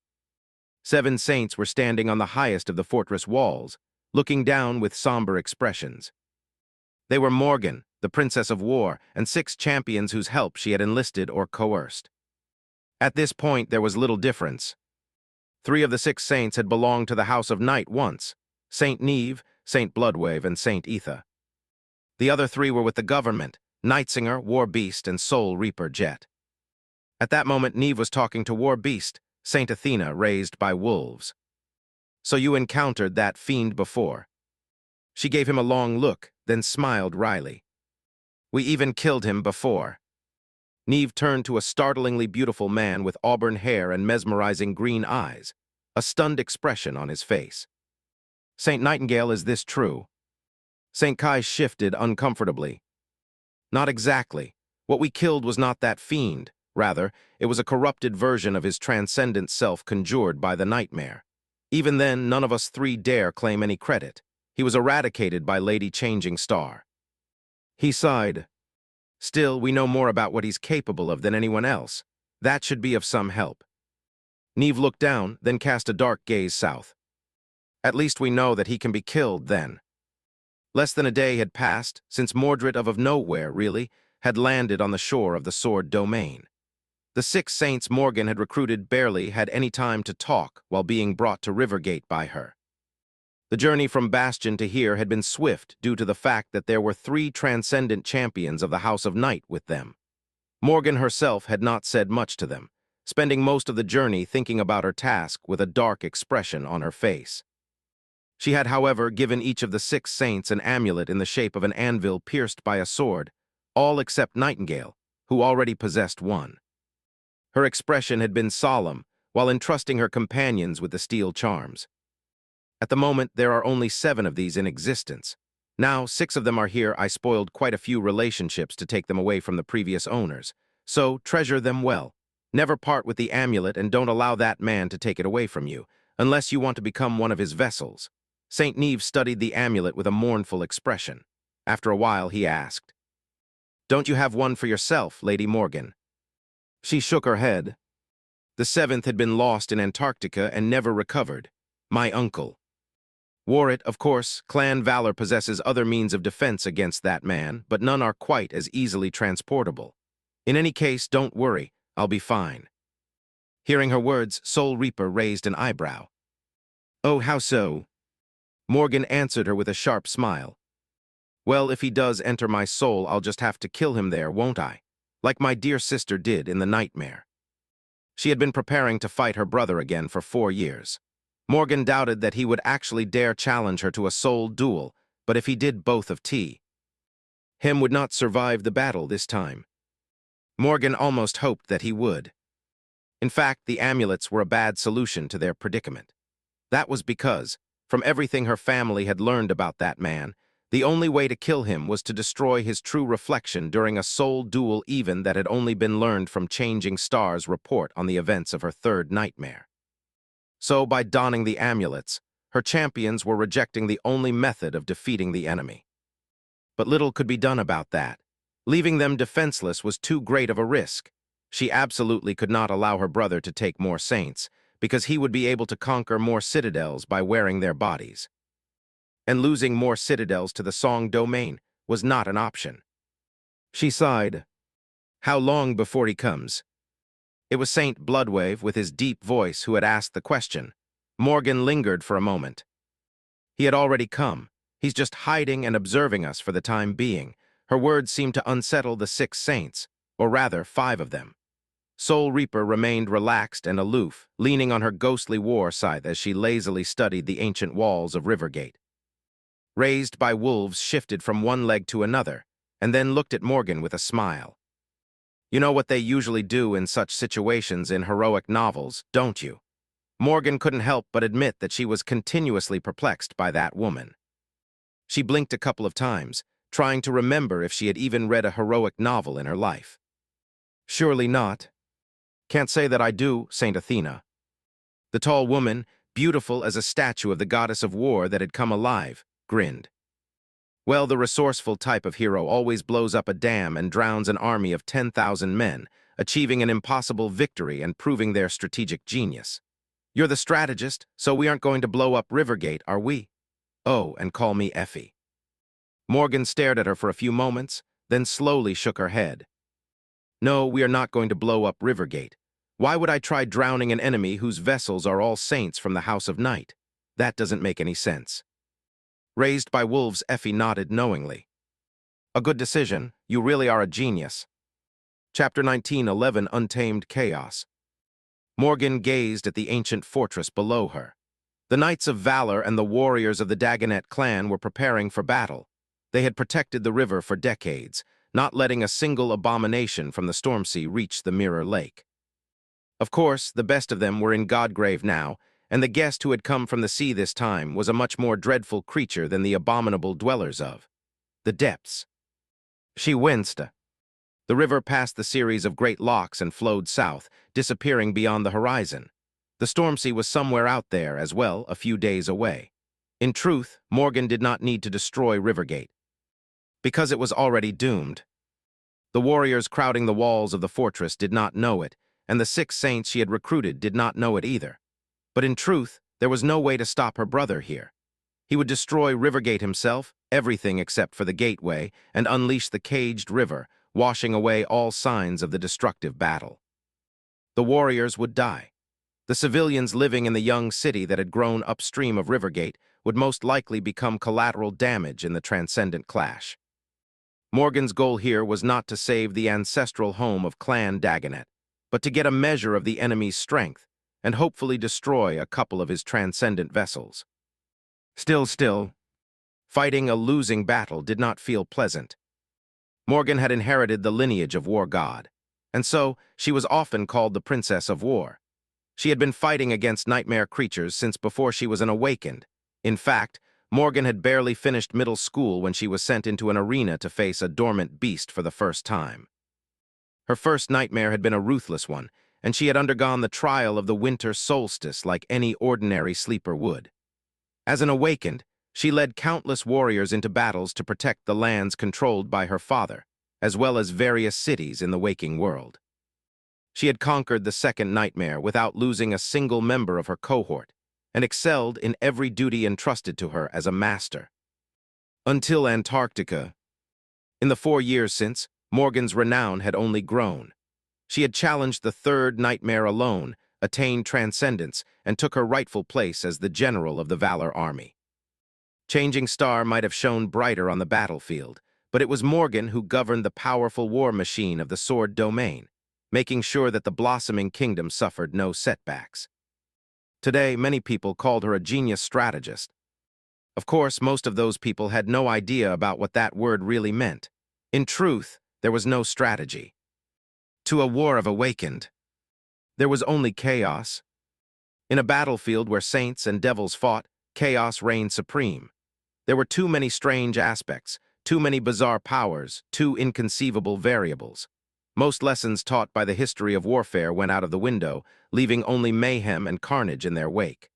A: 7 saints were standing on the highest of the fortress walls, looking down with somber expressions. They were Morgan, the Princess of War, and 6 champions whose help she had enlisted or coerced. At this point, there was little difference. 3 of the 6 saints had belonged to the House of Night once, Saint Neve, Saint Bloodwave, and Saint Etha. The other 3 were with the government, Nightsinger, War Beast, and Soul Reaper Jet. At that moment, Neve was talking to War Beast, Saint Athena, raised by wolves. "So you encountered that fiend before?" She gave him a long look, then smiled wryly. "We even killed him before." Neve turned to a startlingly beautiful man with auburn hair and mesmerizing green eyes, a stunned expression on his face. "Saint Nightingale, is this true?" St. Kai shifted uncomfortably. "Not exactly. What we killed was not that fiend. Rather, it was a corrupted version of his transcendent self conjured by the nightmare. Even then, none of us 3 dare claim any credit. He was eradicated by Lady Changing Star." He sighed. "Still, we know more about what he's capable of than anyone else. That should be of some help. Neve looked down, then cast a dark gaze south. At least we know that he can be killed then. Less than a day had passed since Mordred of nowhere, really, had landed on the shore of the Sword Domain. The 6 saints Morgan had recruited barely had any time to talk while being brought to Rivergate by her. The journey from Bastion to here had been swift due to the fact that there were 3 transcendent champions of the House of Night with them. Morgan herself had not said much to them, spending most of the journey thinking about her task with a dark expression on her face. She had, however, given each of the 6 saints an amulet in the shape of an anvil pierced by a sword, all except Nightingale, who already possessed one. Her expression had been solemn, while entrusting her companions with the steel charms. At the moment, there are only 7 of these in existence. Now, 6 of them are here. I spoiled quite a few relationships to take them away from the previous owners. So, treasure them well. Never part with the amulet and don't allow that man to take it away from you, unless you want to become one of his vessels. St. Neves studied the amulet with a mournful expression. After a while, he asked, "Don't you have one for yourself, Lady Morgan?" She shook her head. The 7th had been lost in Antarctica and never recovered. My uncle wore it, of course. Clan Valor possesses other means of defense against that man, but none are quite as easily transportable. In any case, don't worry, I'll be fine. Hearing her words, Soul Reaper raised an eyebrow. Oh, how so? Morgan answered her with a sharp smile. Well, if he does enter my soul, I'll just have to kill him there, won't I? Like my dear sister did in the nightmare. She had been preparing to fight her brother again for 4 years. Morgan doubted that he would actually dare challenge her to a soul duel, but if he did, both of him would not survive the battle this time. Morgan almost hoped that he would. In fact, the amulets were a bad solution to their predicament. That was because, from everything her family had learned about that man, the only way to kill him was to destroy his true reflection during a soul duel, even that had only been learned from Changing Star's report on the events of her 3rd nightmare. So, by donning the amulets, her champions were rejecting the only method of defeating the enemy. But little could be done about that. Leaving them defenseless was too great of a risk. She absolutely could not allow her brother to take more saints, because he would be able to conquer more citadels by wearing their bodies. And losing more citadels to the Song Domain was not an option. She sighed. How long before he comes? It was Saint Bloodwave with his deep voice who had asked the question. Morgan lingered for a moment. He had already come. He's just hiding and observing us for the time being. Her words seemed to unsettle the 6 saints, or rather 5 of them. Soul Reaper remained relaxed and aloof, leaning on her ghostly war scythe as she lazily studied the ancient walls of Rivergate. Raised by wolves shifted from one leg to another, and then looked at Morgan with a smile. You know what they usually do in such situations in heroic novels, don't you? Morgan couldn't help but admit that she was continuously perplexed by that woman. She blinked a couple of times, trying to remember if she had even read a heroic novel in her life. Surely not. Can't say that I do, Saint Athena. The tall woman, beautiful as a statue of the goddess of war that had come alive, grinned. Well, the resourceful type of hero always blows up a dam and drowns an army of 10,000 men, achieving an impossible victory and proving their strategic genius. You're the strategist, so we aren't going to blow up Rivergate, are we? Oh, and call me Effie. Morgan stared at her for a few moments, then slowly shook her head. No, we are not going to blow up Rivergate. Why would I try drowning an enemy whose vessels are all saints from the House of Night? That doesn't make any sense. Raised by wolves, Effie nodded knowingly. A good decision. You really are a genius. Chapter 19:11 Untamed Chaos. Morgan gazed at the ancient fortress below her. The Knights of Valor and the warriors of the Dagonet clan were preparing for battle. They had protected the river for decades, not letting a single abomination from the Stormsea reach the Mirror Lake. Of course, the best of them were in Godgrave now, and the guest who had come from the sea this time was a much more dreadful creature than the abominable dwellers of the depths. She winced. The river passed the series of great locks and flowed south, disappearing beyond the horizon. The Stormsea was somewhere out there as well, a few days away. In truth, Morgan did not need to destroy Rivergate, because it was already doomed. The warriors crowding the walls of the fortress did not know it, and the 6 saints she had recruited did not know it either. But in truth, there was no way to stop her brother here. He would destroy Rivergate himself, everything except for the gateway, and unleash the caged river, washing away all signs of the destructive battle. The warriors would die. The civilians living in the young city that had grown upstream of Rivergate would most likely become collateral damage in the transcendent clash. Morgan's goal here was not to save the ancestral home of Clan Dagonet, but to get a measure of the enemy's strength and hopefully destroy a couple of his transcendent vessels. Still, fighting a losing battle did not feel pleasant. Morgan had inherited the lineage of War God, and so she was often called the Princess of War. She had been fighting against nightmare creatures since before she was an awakened. In fact, Morgan had barely finished middle school when she was sent into an arena to face a dormant beast for the first time. Her first nightmare had been a ruthless one, and she had undergone the trial of the winter solstice like any ordinary sleeper would. As an awakened, she led countless warriors into battles to protect the lands controlled by her father, as well as various cities in the waking world. She had conquered the second nightmare without losing a single member of her cohort, and excelled in every duty entrusted to her as a master. Until Antarctica. In the 4 years since, Morgan's renown had only grown. She had challenged the third nightmare alone, attained transcendence, and took her rightful place as the general of the Valor Army. Changing Star might have shone brighter on the battlefield, but it was Morgan who governed the powerful war machine of the Sword Domain, making sure that the blossoming kingdom suffered no setbacks. Today, many people called her a genius strategist. Of course, most of those people had no idea about what that word really meant. In truth, there was no strategy. To a war of awakened, there was only chaos. In a battlefield where saints and devils fought, chaos reigned supreme. There were too many strange aspects, too many bizarre powers, too inconceivable variables. Most lessons taught by the history of warfare went out of the window, leaving only mayhem and carnage in their wake.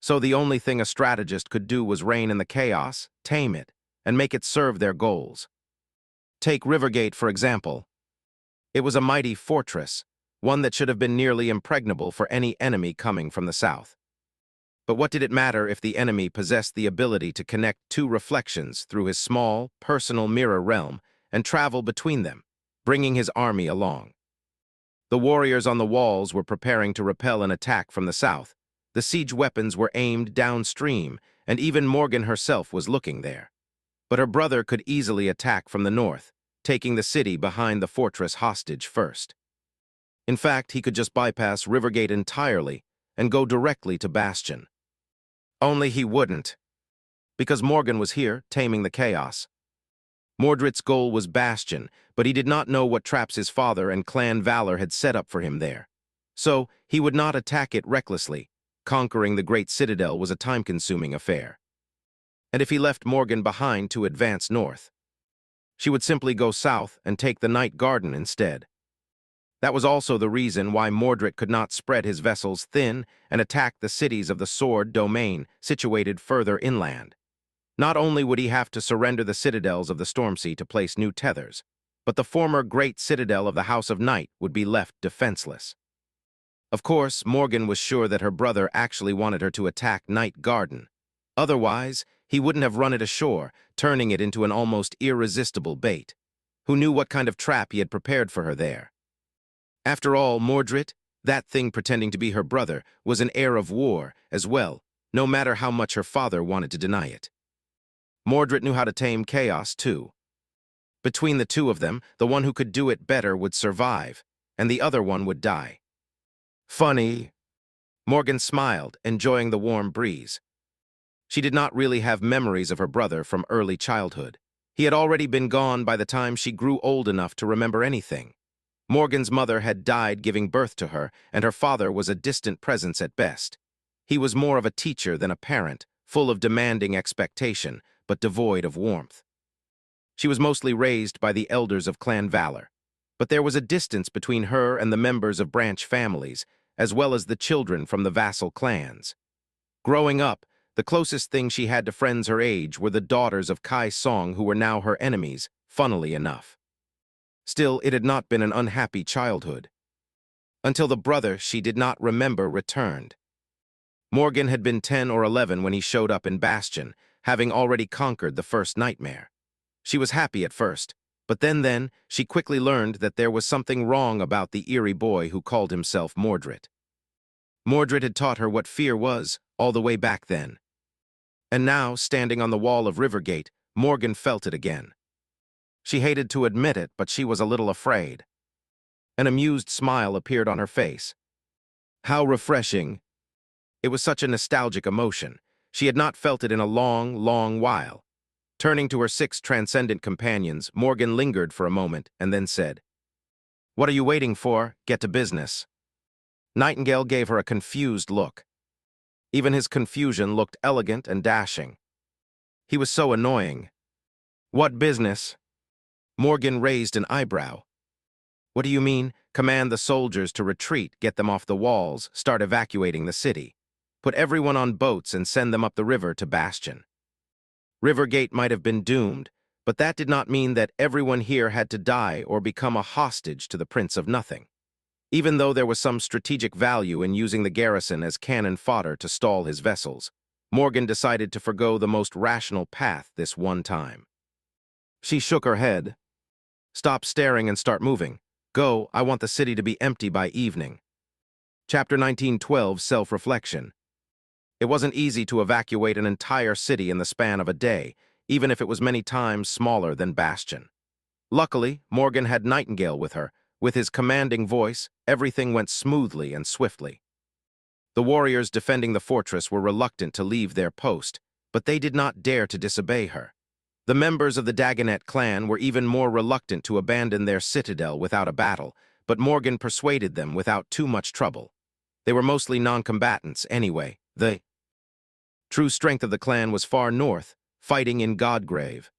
A: So the only thing a strategist could do was reign in the chaos, tame it, and make it serve their goals. Take Rivergate, for example. It was a mighty fortress, one that should have been nearly impregnable for any enemy coming from the south. But what did it matter if the enemy possessed the ability to connect 2 reflections through his small, personal mirror realm and travel between them, bringing his army along? The warriors on the walls were preparing to repel an attack from the south. The siege weapons were aimed downstream, and even Morgan herself was looking there. But her brother could easily attack from the north, taking the city behind the fortress hostage first. In fact, he could just bypass Rivergate entirely and go directly to Bastion. Only he wouldn't, because Morgan was here, taming the chaos. Mordred's goal was Bastion, but he did not know what traps his father and Clan Valor had set up for him there. So, he would not attack it recklessly. Conquering the Great Citadel was a time-consuming affair. And if he left Morgan behind to advance north, she would simply go south and take the Night Garden instead. That was also the reason why Mordred could not spread his vessels thin and attack the cities of the Sword Domain situated further inland. Not only would he have to surrender the citadels of the Stormsea to place new tethers, but the former great citadel of the House of Night would be left defenseless. Of course, Morgan was sure that her brother actually wanted her to attack Night Garden. Otherwise, he wouldn't have run it ashore, turning it into an almost irresistible bait. Who knew what kind of trap he had prepared for her there? After all, Mordred, that thing pretending to be her brother, was an heir of war as well, no matter how much her father wanted to deny it. Mordred knew how to tame chaos, too. Between the two of them, the one who could do it better would survive, and the other one would die. Funny. Morgan smiled, enjoying the warm breeze. She did not really have memories of her brother from early childhood. He had already been gone by the time she grew old enough to remember anything. Morgan's mother had died giving birth to her, and her father was a distant presence at best. He was more of a teacher than a parent, full of demanding expectation, but devoid of warmth. She was mostly raised by the elders of Clan Valor, but there was a distance between her and the members of branch families, as well as the children from the vassal clans. Growing up, the closest thing she had to friends her age were the daughters of Kai Song, who were now her enemies, funnily enough. Still, it had not been an unhappy childhood. until the brother she did not remember returned. Morgan had been 10 or 11 when he showed up in Bastion, having already conquered the first nightmare. She was happy at first, but then she quickly learned that there was something wrong about the eerie boy who called himself Mordred. Mordred had taught her what fear was, all the way back then. And now, standing on the wall of Rivergate, Morgan felt it again. She hated to admit it, but she was a little afraid. An amused smile appeared on her face. How refreshing. It was such a nostalgic emotion. She had not felt it in a long, long while. Turning to her 6 transcendent companions, Morgan lingered for a moment and then said, "What are you waiting for? Get to business." Nightingale gave her a confused look. Even his confusion looked elegant and dashing. He was so annoying. "What business?" Morgan raised an eyebrow. "What do you mean? Command the soldiers to retreat, get them off the walls, start evacuating the city. Put everyone on boats and send them up the river to Bastion." Rivergate might have been doomed, but that did not mean that everyone here had to die or become a hostage to the Prince of Nothing. Even though there was some strategic value in using the garrison as cannon fodder to stall his vessels, Morgan decided to forgo the most rational path this one time. She shook her head. "Stop staring and start moving. Go, I want the city to be empty by evening." Chapter 19:12, Self-Reflection. It wasn't easy to evacuate an entire city in the span of a day, even if it was many times smaller than Bastion. Luckily, Morgan had Nightingale with her. With his commanding voice, everything went smoothly and swiftly. The warriors defending the fortress were reluctant to leave their post, but they did not dare to disobey her. The members of the Dagonet clan were even more reluctant to abandon their citadel without a battle, but Morgan persuaded them without too much trouble. They were mostly non-combatants anyway. The true strength of the clan was far north, fighting in Godgrave.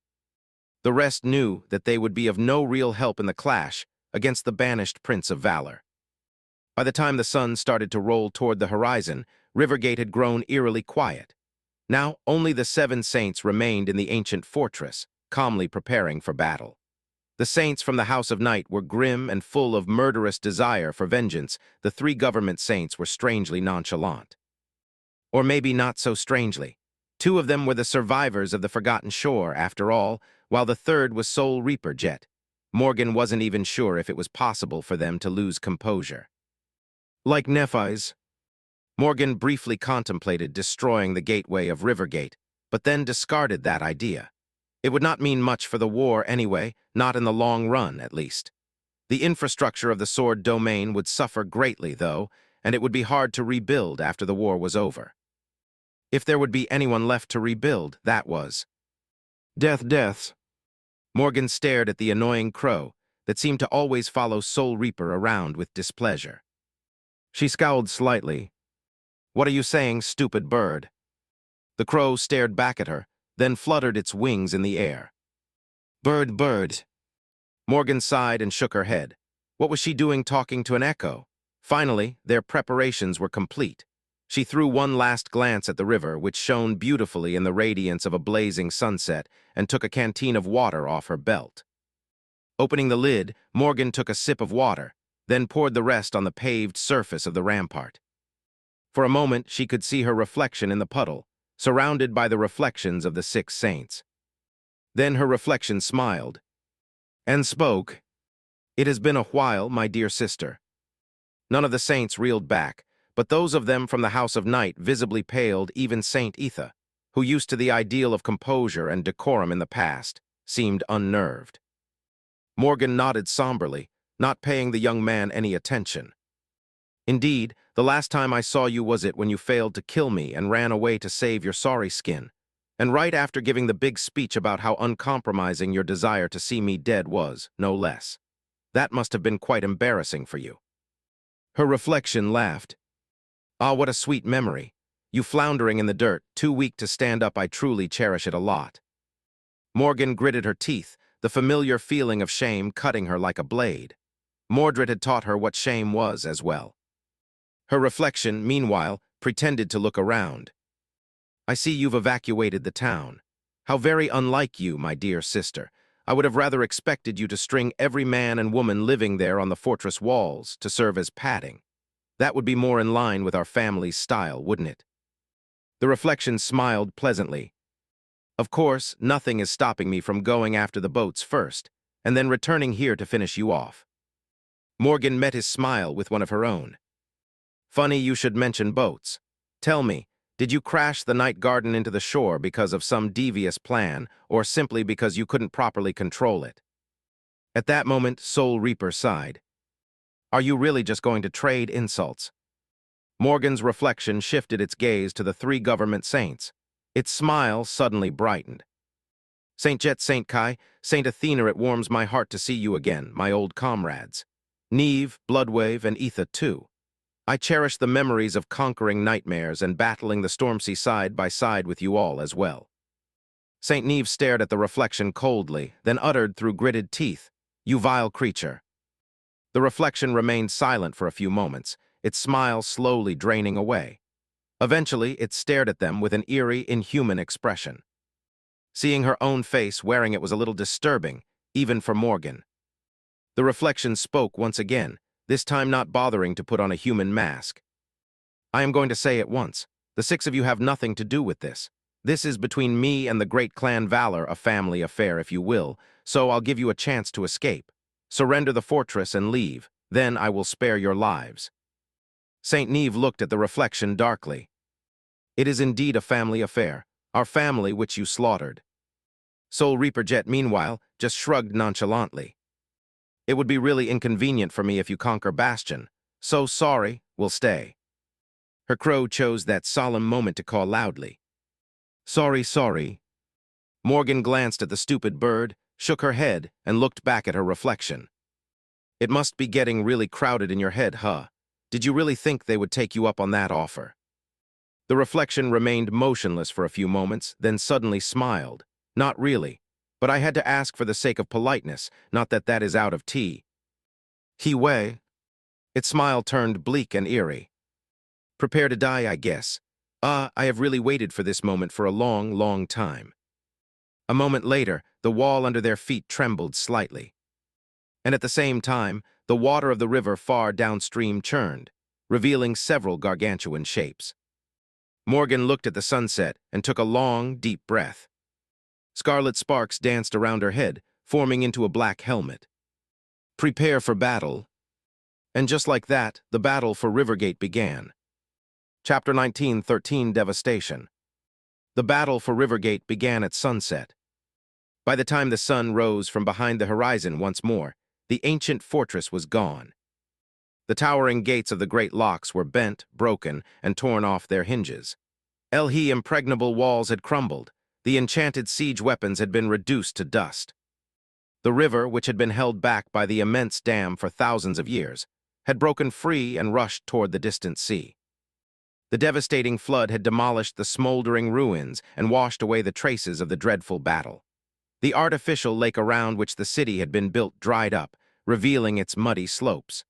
A: The rest knew that they would be of no real help in the clash against the banished Prince of Valor. By the time the sun started to roll toward the horizon, Rivergate had grown eerily quiet. Now only the 7 saints remained in the ancient fortress, calmly preparing for battle. The saints from the House of Night were grim and full of murderous desire for vengeance. The 3 government saints were strangely nonchalant. Or maybe not so strangely. 2 of them were the survivors of the Forgotten Shore, after all, while the 3rd was Soul Reaper Jet. Morgan wasn't even sure if it was possible for them to lose composure. Like Nephis, Morgan briefly contemplated destroying the gateway of Rivergate, but then discarded that idea. It would not mean much for the war anyway, not in the long run, at least. The infrastructure of the Sword Domain would suffer greatly, though, and it would be hard to rebuild after the war was over. If there would be anyone left to rebuild, that was. Deaths. Morgan stared at the annoying crow that seemed to always follow Soul Reaper around with displeasure. She scowled slightly. "What are you saying, stupid bird?" The crow stared back at her, then fluttered its wings in the air. Bird. Morgan sighed and shook her head. What was she doing talking to an echo? Finally, their preparations were complete. She threw one last glance at the river, which shone beautifully in the radiance of a blazing sunset, and took a canteen of water off her belt. Opening the lid, Morgan took a sip of water, then poured the rest on the paved surface of the rampart. For a moment, she could see her reflection in the puddle, surrounded by the reflections of the 6 saints. Then her reflection smiled and spoke. "It has been a while, my dear sister." None of the saints reeled back, but those of them from the House of Night visibly paled. Even Saint Etha, who used to the ideal of composure and decorum in the past, seemed unnerved. Morgan nodded somberly, not paying the young man any attention. "Indeed, the last time I saw you was it when you failed to kill me and ran away to save your sorry skin, and right after giving the big speech about how uncompromising your desire to see me dead was, no less. That must have been quite embarrassing for you." Her reflection laughed. "Ah, what a sweet memory. You floundering in the dirt, too weak to stand up. I truly cherish it a lot." Morgan gritted her teeth, the familiar feeling of shame cutting her like a blade. Mordred had taught her what shame was as well. Her reflection, meanwhile, pretended to look around. "I see you've evacuated the town. How very unlike you, my dear sister. I would have rather expected you to string every man and woman living there on the fortress walls to serve as padding. That would be more in line with our family's style, wouldn't it? The reflection smiled pleasantly. Of course, nothing is stopping me from going after the boats first, and then returning here to finish you off. Morgan met his smile with one of her own. Funny you should mention boats. Tell me, did you crash the night garden into the shore because of some devious plan, or simply because you couldn't properly control it? At that moment, Soul Reaper sighed. Are you really just going to trade insults? Morgan's reflection shifted its gaze to the three government saints. Its smile suddenly brightened. Saint Jet, Saint Kai, Saint Athena, it warms my heart to see you again, my old comrades. Neve, Bloodwave, and Etha too. I cherish the memories of conquering nightmares and battling the Stormsea side by side with you all as well. Saint Neve stared at the reflection coldly, then uttered through gritted teeth, You vile creature. The reflection remained silent for a few moments, its smile slowly draining away. Eventually, it stared at them with an eerie, inhuman expression. Seeing her own face wearing it was a little disturbing, even for Morgan. The reflection spoke once again, this time not bothering to put on a human mask. I am going to say at once, the six of you have nothing to do with this. This is between me and the great clan Valor, a family affair, if you will, so I'll give you a chance to escape. Surrender the fortress and leave, then I will spare your lives. Saint Neve looked at the reflection darkly. It is indeed a family affair, our family which you slaughtered. Soul Reaper Jet, meanwhile, just shrugged nonchalantly. It would be really inconvenient for me if you conquer Bastion. So sorry, we'll stay. Her crow chose that solemn moment to call loudly. Sorry, sorry. Morgan glanced at the stupid bird, shook her head, and looked back at her reflection. It must be getting really crowded in your head, huh? Did you really think they would take you up on that offer? The reflection remained motionless for a few moments, then suddenly smiled. Not really, but I had to ask for the sake of politeness, not that that is out of tea. Wei. Its smile turned bleak and eerie. Prepare to die, I guess. I have really waited for this moment for a long, long time. A moment later, the wall under their feet trembled slightly. And at the same time, the water of the river far downstream churned, revealing several gargantuan shapes. Morgan looked at the sunset and took a long, deep breath. Scarlet sparks danced around her head, forming into a black helmet. Prepare for battle. And just like that, the battle for Rivergate began. Chapter 19:13 Devastation. The battle for Rivergate began at sunset. By the time the sun rose from behind the horizon once more, the ancient fortress was gone. The towering gates of the great locks were bent, broken, and torn off their hinges. The impregnable walls had crumbled. The enchanted siege weapons had been reduced to dust. The river, which had been held back by the immense dam for thousands of years, had broken free and rushed toward the distant sea. The devastating flood had demolished the smoldering ruins and washed away the traces of the dreadful battle. The artificial lake around which the city had been built dried up, revealing its muddy slopes.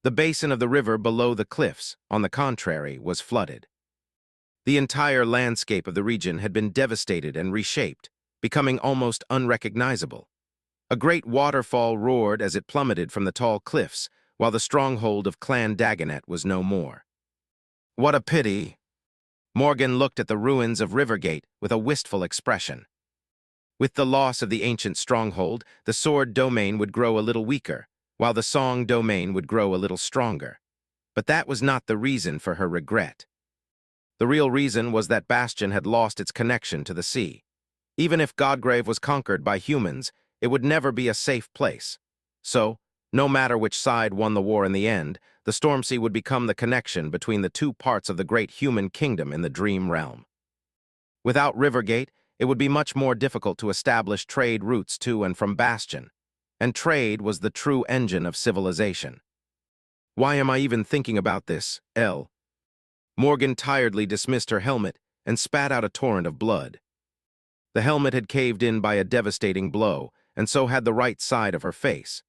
A: The basin of the river below the cliffs, on the contrary, was flooded. The entire landscape of the region had been devastated and reshaped, becoming almost unrecognizable. A great waterfall roared as it plummeted from the tall cliffs, while the stronghold of Clan Dagonet was no more. What a pity! Morgan looked at the ruins of Rivergate with a wistful expression. With the loss of the ancient stronghold, the sword domain would grow a little weaker, while the song domain would grow a little stronger. But that was not the reason for her regret. The real reason was that Bastion had lost its connection to the sea. Even if Godgrave was conquered by humans, it would never be a safe place. So, no matter which side won the war in the end, the Stormsea would become the connection between the two parts of the great human kingdom in the Dream Realm. Without Rivergate, it would be much more difficult to establish trade routes to and from Bastion, and trade was the true engine of civilization. Why am I even thinking about this, L? Morgan tiredly dismissed her helmet and spat out a torrent of blood. The helmet had caved in by a devastating blow, and so had the right side of her face.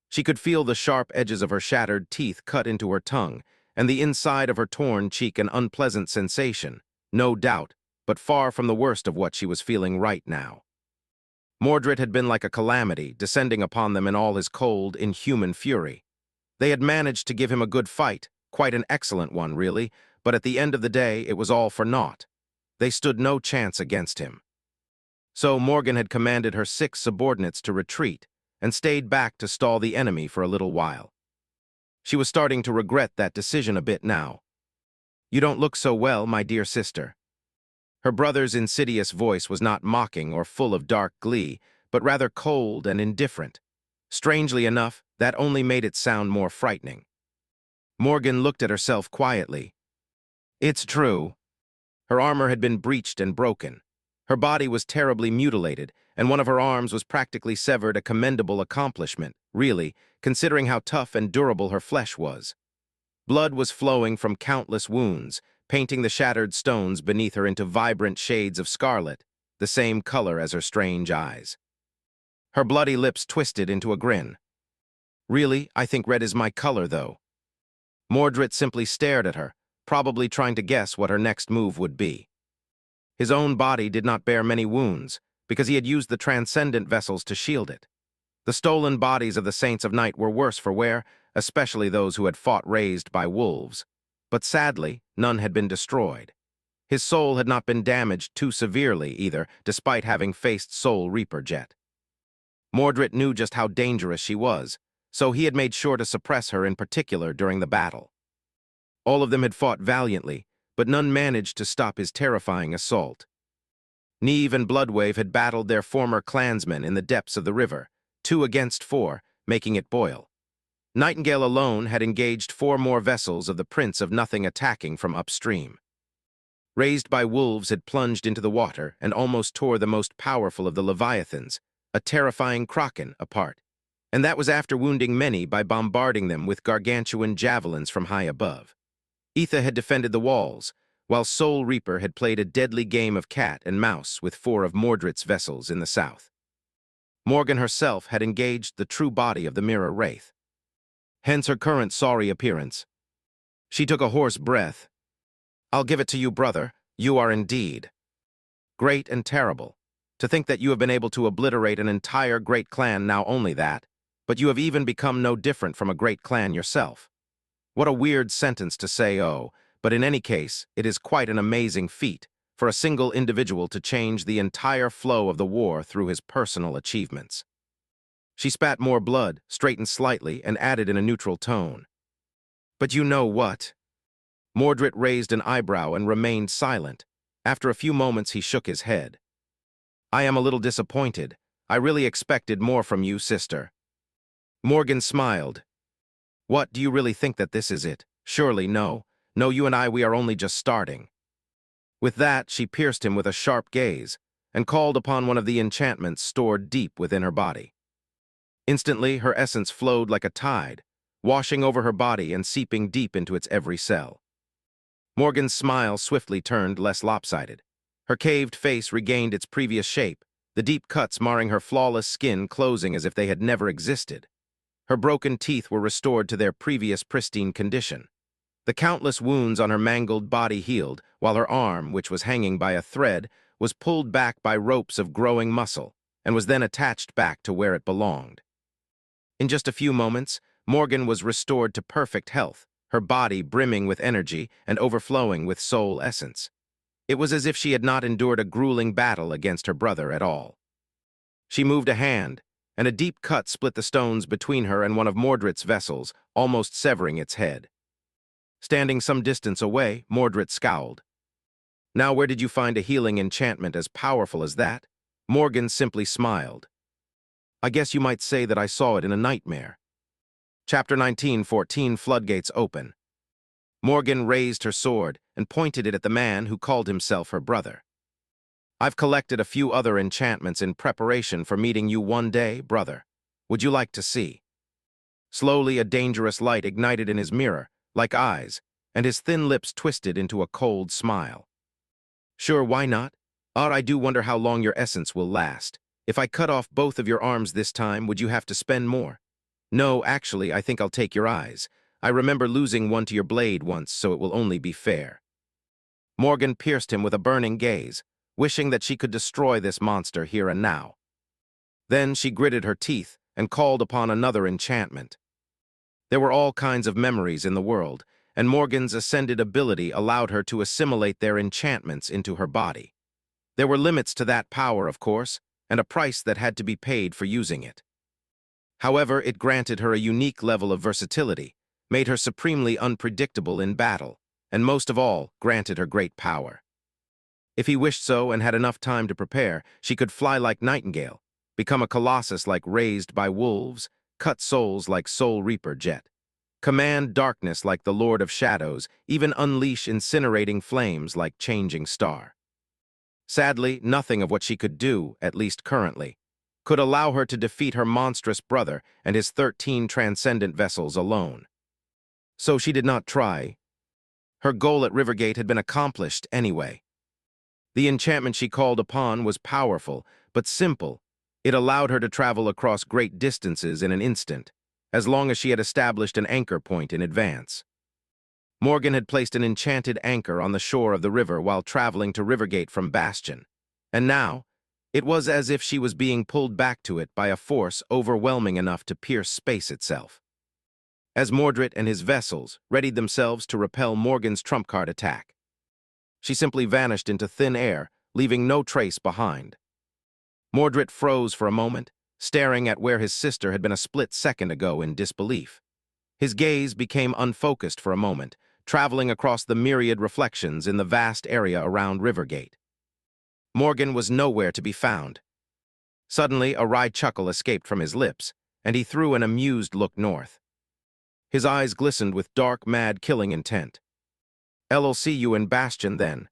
A: She could feel the sharp edges of her shattered teeth cut into her tongue, and the inside of her torn cheek an unpleasant sensation, no doubt, but far from the worst of what she was feeling right now. Mordred had been like a calamity, descending upon them in all his cold, inhuman fury. They had managed to give him a good fight, quite an excellent one, really, but at the end of the day, it was all for naught. They stood no chance against him. So Morgan had commanded her 6 subordinates to retreat and stayed back to stall the enemy for a little while. She was starting to regret that decision a bit now. "You don't look so well, my dear sister." Her brother's insidious voice was not mocking or full of dark glee, but rather cold and indifferent. Strangely enough, that only made it sound more frightening. Morgan looked at herself quietly. It's true. Her armor had been breached and broken. Her body was terribly mutilated, and one of her arms was practically severed, a commendable accomplishment, really, considering how tough and durable her flesh was. Blood was flowing from countless wounds, painting the shattered stones beneath her into vibrant shades of scarlet, the same color as her strange eyes. Her bloody lips twisted into a grin. "Really, I think red is my color, though." Mordred simply stared at her, probably trying to guess what her next move would be. His own body did not bear many wounds, because he had used the transcendent vessels to shield it. The stolen bodies of the Saints of Night were worse for wear, especially those who had fought raised by wolves. But sadly, none had been destroyed. His soul had not been damaged too severely either, despite having faced Soul Reaper Jet. Mordred knew just how dangerous she was, so he had made sure to suppress her in particular during the battle. All of them had fought valiantly, but none managed to stop his terrifying assault. Neve and Bloodwave had battled their former clansmen in the depths of the river, 2 against 4, making it boil. Nightingale alone had engaged 4 more vessels of the Prince of Nothing attacking from upstream. Raised by wolves had plunged into the water and almost tore the most powerful of the Leviathans, a terrifying kraken, apart. And that was after wounding many by bombarding them with gargantuan javelins from high above. Etha had defended the walls, while Soul Reaper had played a deadly game of cat and mouse with 4 of Mordred's vessels in the south. Morgan herself had engaged the true body of the Mirror Wraith. Hence her current sorry appearance. She took a hoarse breath. "I'll give it to you, brother. You are indeed great and terrible. To think that you have been able to obliterate an entire great clan, now only that, but you have even become no different from a great clan yourself. What a weird sentence to say, oh, but in any case, it is quite an amazing feat for a single individual to change the entire flow of the war through his personal achievements." She spat more blood, straightened slightly, and added in a neutral tone, "But you know what?" Mordred raised an eyebrow and remained silent. After a few moments, he shook his head. "I am a little disappointed. I really expected more from you, sister." Morgan smiled. "What, do you really think that this is it? Surely no. No, you and I, we are only just starting." With that, she pierced him with a sharp gaze and called upon one of the enchantments stored deep within her body. Instantly, her essence flowed like a tide, washing over her body and seeping deep into its every cell. Morgan's smile swiftly turned less lopsided. Her caved face regained its previous shape, the deep cuts marring her flawless skin closing as if they had never existed. Her broken teeth were restored to their previous pristine condition. The countless wounds on her mangled body healed, while her arm, which was hanging by a thread, was pulled back by ropes of growing muscle and was then attached back to where it belonged. In just a few moments, Morgan was restored to perfect health, her body brimming with energy and overflowing with soul essence. It was as if she had not endured a grueling battle against her brother at all. She moved a hand, and a deep cut split the stones between her and one of Mordred's vessels, almost severing its head. Standing some distance away, Mordred scowled. "Now where did you find a healing enchantment as powerful as that?" Morgan simply smiled. "I guess you might say that I saw it in a nightmare." Chapter 19:14 Floodgates Open. Morgan raised her sword and pointed it at the man who called himself her brother. "I've collected a few other enchantments in preparation for meeting you one day, brother. Would you like to see?" Slowly, a dangerous light ignited in his mirror, like eyes, and his thin lips twisted into a cold smile. "Sure, why not? I do wonder how long your essence will last. If I cut off both of your arms this time, would you have to spend more?" "No, actually, I think I'll take your eyes. I remember losing one to your blade once, so it will only be fair." Morgan pierced him with a burning gaze, wishing that she could destroy this monster here and now. Then she gritted her teeth and called upon another enchantment. There were all kinds of memories in the world, and Morgan's ascended ability allowed her to assimilate their enchantments into her body. There were limits to that power, of course, and a price that had to be paid for using it. However, it granted her a unique level of versatility, made her supremely unpredictable in battle, and most of all, granted her great power. If he wished so and had enough time to prepare, she could fly like Nightingale, become a colossus like Raised by Wolves, cut souls like Soul Reaper Jet, command darkness like the Lord of Shadows, even unleash incinerating flames like Changing Star. Sadly, nothing of what she could do, at least currently, could allow her to defeat her monstrous brother and his 13 transcendent vessels alone. So she did not try. Her goal at Rivergate had been accomplished anyway. The enchantment she called upon was powerful, but simple. It allowed her to travel across great distances in an instant, as long as she had established an anchor point in advance. Morgan had placed an enchanted anchor on the shore of the river while traveling to Rivergate from Bastion, and now, it was as if she was being pulled back to it by a force overwhelming enough to pierce space itself. As Mordred and his vessels readied themselves to repel Morgan's trump card attack, she simply vanished into thin air, leaving no trace behind. Mordred froze for a moment, staring at where his sister had been a split second ago in disbelief. His gaze became unfocused for a moment, traveling across the myriad reflections in the vast area around Rivergate. Morgan was nowhere to be found. Suddenly, a wry chuckle escaped from his lips, and he threw an amused look north. His eyes glistened with dark, mad, killing intent. "I'll see you in Bastion, then."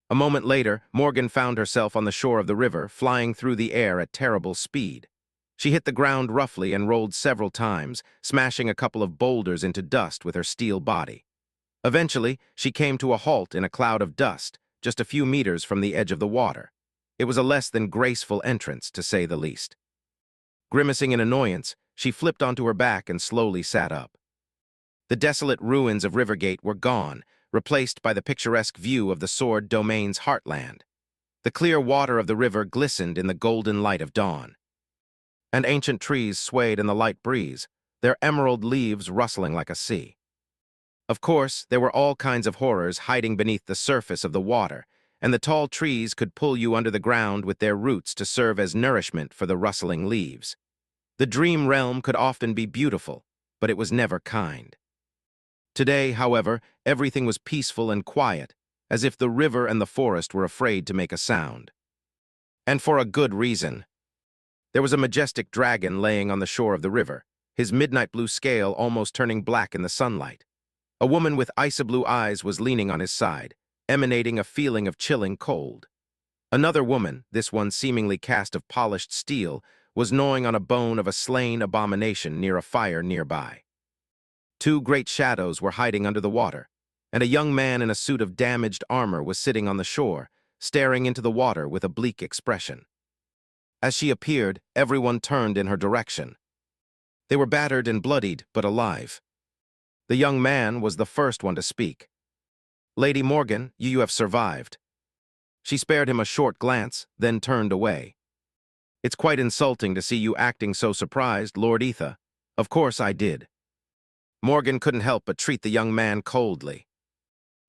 A: A moment later, Morgan found herself on the shore of the river, flying through the air at terrible speed. She hit the ground roughly and rolled several times, smashing a couple of boulders into dust with her steel body. Eventually, she came to a halt in a cloud of dust, just a few meters from the edge of the water. It was a less than graceful entrance, to say the least. Grimacing in annoyance, she flipped onto her back and slowly sat up. The desolate ruins of Rivergate were gone, replaced by the picturesque view of the Sword Domain's heartland. The clear water of the river glistened in the golden light of dawn, and ancient trees swayed in the light breeze, their emerald leaves rustling like a sea. Of course, there were all kinds of horrors hiding beneath the surface of the water, and the tall trees could pull you under the ground with their roots to serve as nourishment for the rustling leaves. The dream realm could often be beautiful, but it was never kind. Today, however, everything was peaceful and quiet, as if the river and the forest were afraid to make a sound. And for a good reason. There was a majestic dragon laying on the shore of the river, his midnight blue scale almost turning black in the sunlight. A woman with icy blue eyes was leaning on his side, emanating a feeling of chilling cold. Another woman, this one seemingly cast of polished steel, was gnawing on a bone of a slain abomination near a fire nearby. Two great shadows were hiding under the water, and a young man in a suit of damaged armor was sitting on the shore, staring into the water with a bleak expression. As she appeared, everyone turned in her direction. They were battered and bloodied, but alive. The young man was the first one to speak. "Lady Morgan, you have survived." She spared him a short glance, then turned away. "It's quite insulting to see you acting so surprised, Lord Etha." "Of course I did." Morgan couldn't help but treat the young man coldly.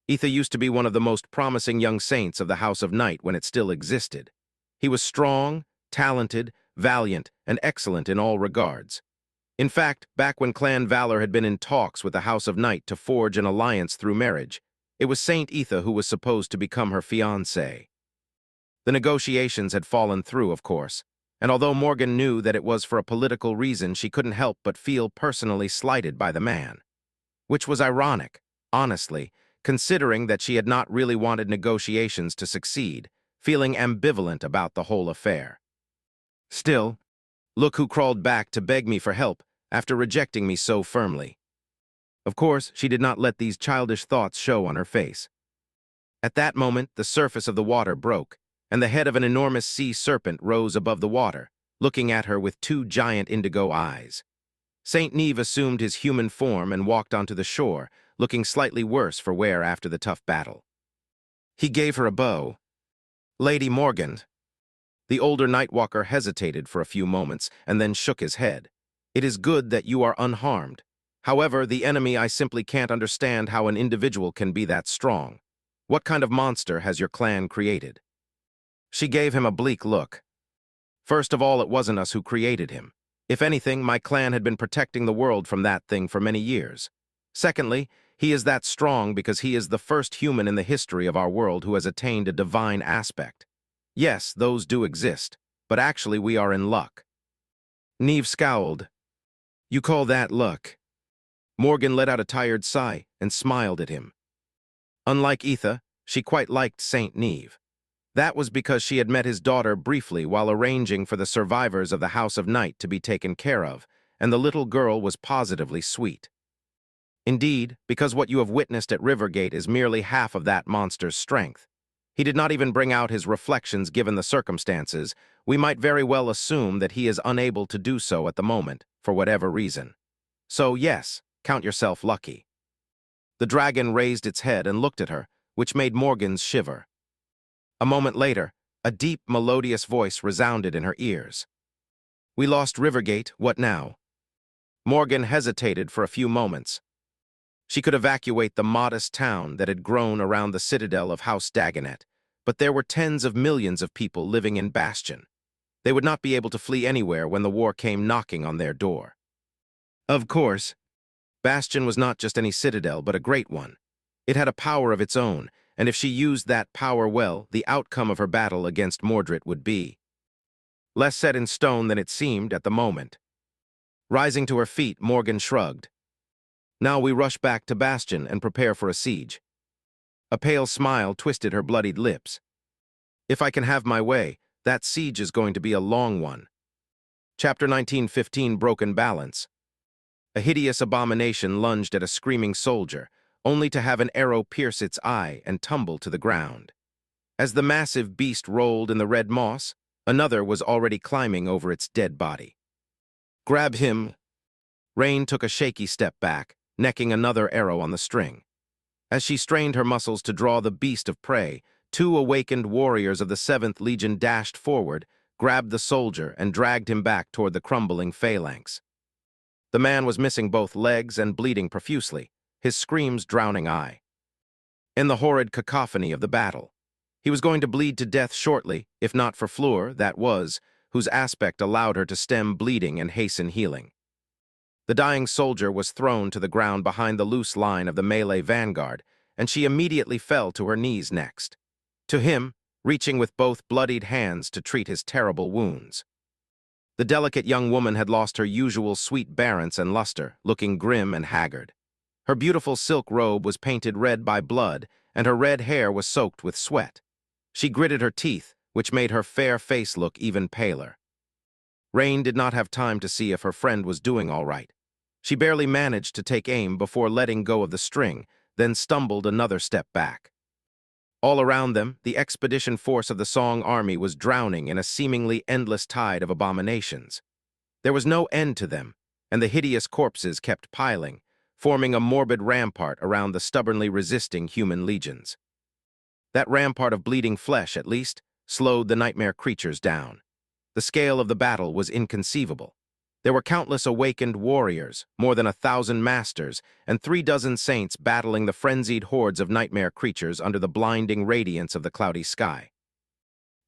A: Etha used to be one of the most promising young saints of the House of Night when it still existed. He was strong, talented, valiant, and excellent in all regards. In fact, back when Clan Valor had been in talks with the House of Night to forge an alliance through marriage, it was Saint Etha who was supposed to become her fiancé. The negotiations had fallen through, of course, and although Morgan knew that it was for a political reason, she couldn't help but feel personally slighted by the man. Which was ironic, honestly, considering that she had not really wanted negotiations to succeed, feeling ambivalent about the whole affair. Still, look who crawled back to beg me for help after rejecting me so firmly. Of course, she did not let these childish thoughts show on her face. At that moment, the surface of the water broke, and the head of an enormous sea serpent rose above the water, looking at her with two giant indigo eyes. Saint Neve assumed his human form and walked onto the shore, looking slightly worse for wear after the tough battle. He gave her a bow. "Lady Morgan." The older Nightwalker hesitated for a few moments and then shook his head. It is good that you are unharmed. However, the enemy, I simply can't understand how an individual can be that strong. What kind of monster has your clan created? She gave him a bleak look. First of all, it wasn't us who created him. If anything, my clan had been protecting the world from that thing for many years. Secondly, he is that strong because he is the first human in the history of our world who has attained a divine aspect. Yes, those do exist, but actually we are in luck. Neve scowled. You call that luck? Morgan let out a tired sigh and smiled at him. Unlike Etha, she quite liked Saint Neve. That was because she had met his daughter briefly while arranging for the survivors of the House of Night to be taken care of, and the little girl was positively sweet. Indeed, because what you have witnessed at Rivergate is merely half of that monster's strength. He did not even bring out his reflections given the circumstances. We might very well assume that he is unable to do so at the moment, for whatever reason. So yes, count yourself lucky. The dragon raised its head and looked at her, which made Morgan's shiver. A moment later, a deep, melodious voice resounded in her ears. We lost Rivergate, what now? Morgan hesitated for a few moments. She could evacuate the modest town that had grown around the citadel of House Dagonet, but there were tens of millions of people living in Bastion. They would not be able to flee anywhere when the war came knocking on their door. Of course, Bastion was not just any citadel, but a great one. It had a power of its own, and if she used that power well, the outcome of her battle against Mordred would be less set in stone than it seemed at the moment. Rising to her feet, Morgan shrugged. Now we rush back to Bastion and prepare for a siege. A pale smile twisted her bloodied lips. If I can have my way, that siege is going to be a long one. Chapter 1915, Broken Balance. A hideous abomination lunged at a screaming soldier, only to have an arrow pierce its eye and tumble to the ground. As the massive beast rolled in the red moss, another was already climbing over its dead body. Grab him! Rain took a shaky step back, necking another arrow on the string. As she strained her muscles to draw the beast of prey, two awakened warriors of the 7th Legion dashed forward, grabbed the soldier, and dragged him back toward the crumbling phalanx. The man was missing both legs and bleeding profusely, his screams drowning eye. In the horrid cacophony of the battle, he was going to bleed to death shortly, if not for Fleur, that was, whose aspect allowed her to stem bleeding and hasten healing. The dying soldier was thrown to the ground behind the loose line of the melee vanguard, and she immediately fell to her knees next. To him, reaching with both bloodied hands to treat his terrible wounds. The delicate young woman had lost her usual sweet barrence and luster, looking grim and haggard. Her beautiful silk robe was painted red by blood, and her red hair was soaked with sweat. She gritted her teeth, which made her fair face look even paler. Rain did not have time to see if her friend was doing all right. She barely managed to take aim before letting go of the string, then stumbled another step back. All around them, the expedition force of the Song army was drowning in a seemingly endless tide of abominations. There was no end to them, and the hideous corpses kept piling, forming a morbid rampart around the stubbornly resisting human legions. That rampart of bleeding flesh, at least, slowed the nightmare creatures down. The scale of the battle was inconceivable. There were countless awakened warriors, more than 1,000 masters, and 36 saints battling the frenzied hordes of nightmare creatures under the blinding radiance of the cloudy sky.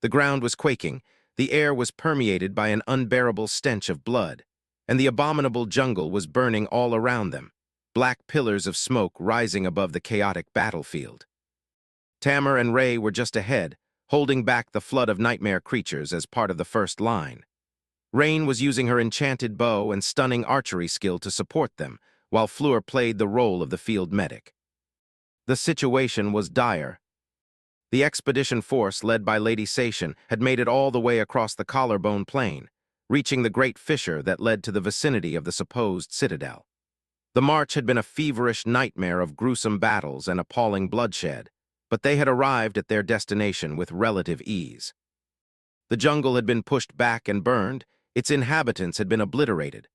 A: The ground was quaking, the air was permeated by an unbearable stench of blood, and the abominable jungle was burning all around them, black pillars of smoke rising above the chaotic battlefield. Tamar and Ray were just ahead, holding back the flood of nightmare creatures as part of the first line. Rain was using her enchanted bow and stunning archery skill to support them, while Fleur played the role of the field medic. The situation was dire. The expedition force, led by Lady Sation, had made it all the way across the Collarbone Plain, reaching the great fissure that led to the vicinity of the supposed citadel. The march had been a feverish nightmare of gruesome battles and appalling bloodshed, but they had arrived at their destination with relative ease. The jungle had been pushed back and burned, its inhabitants had been obliterated.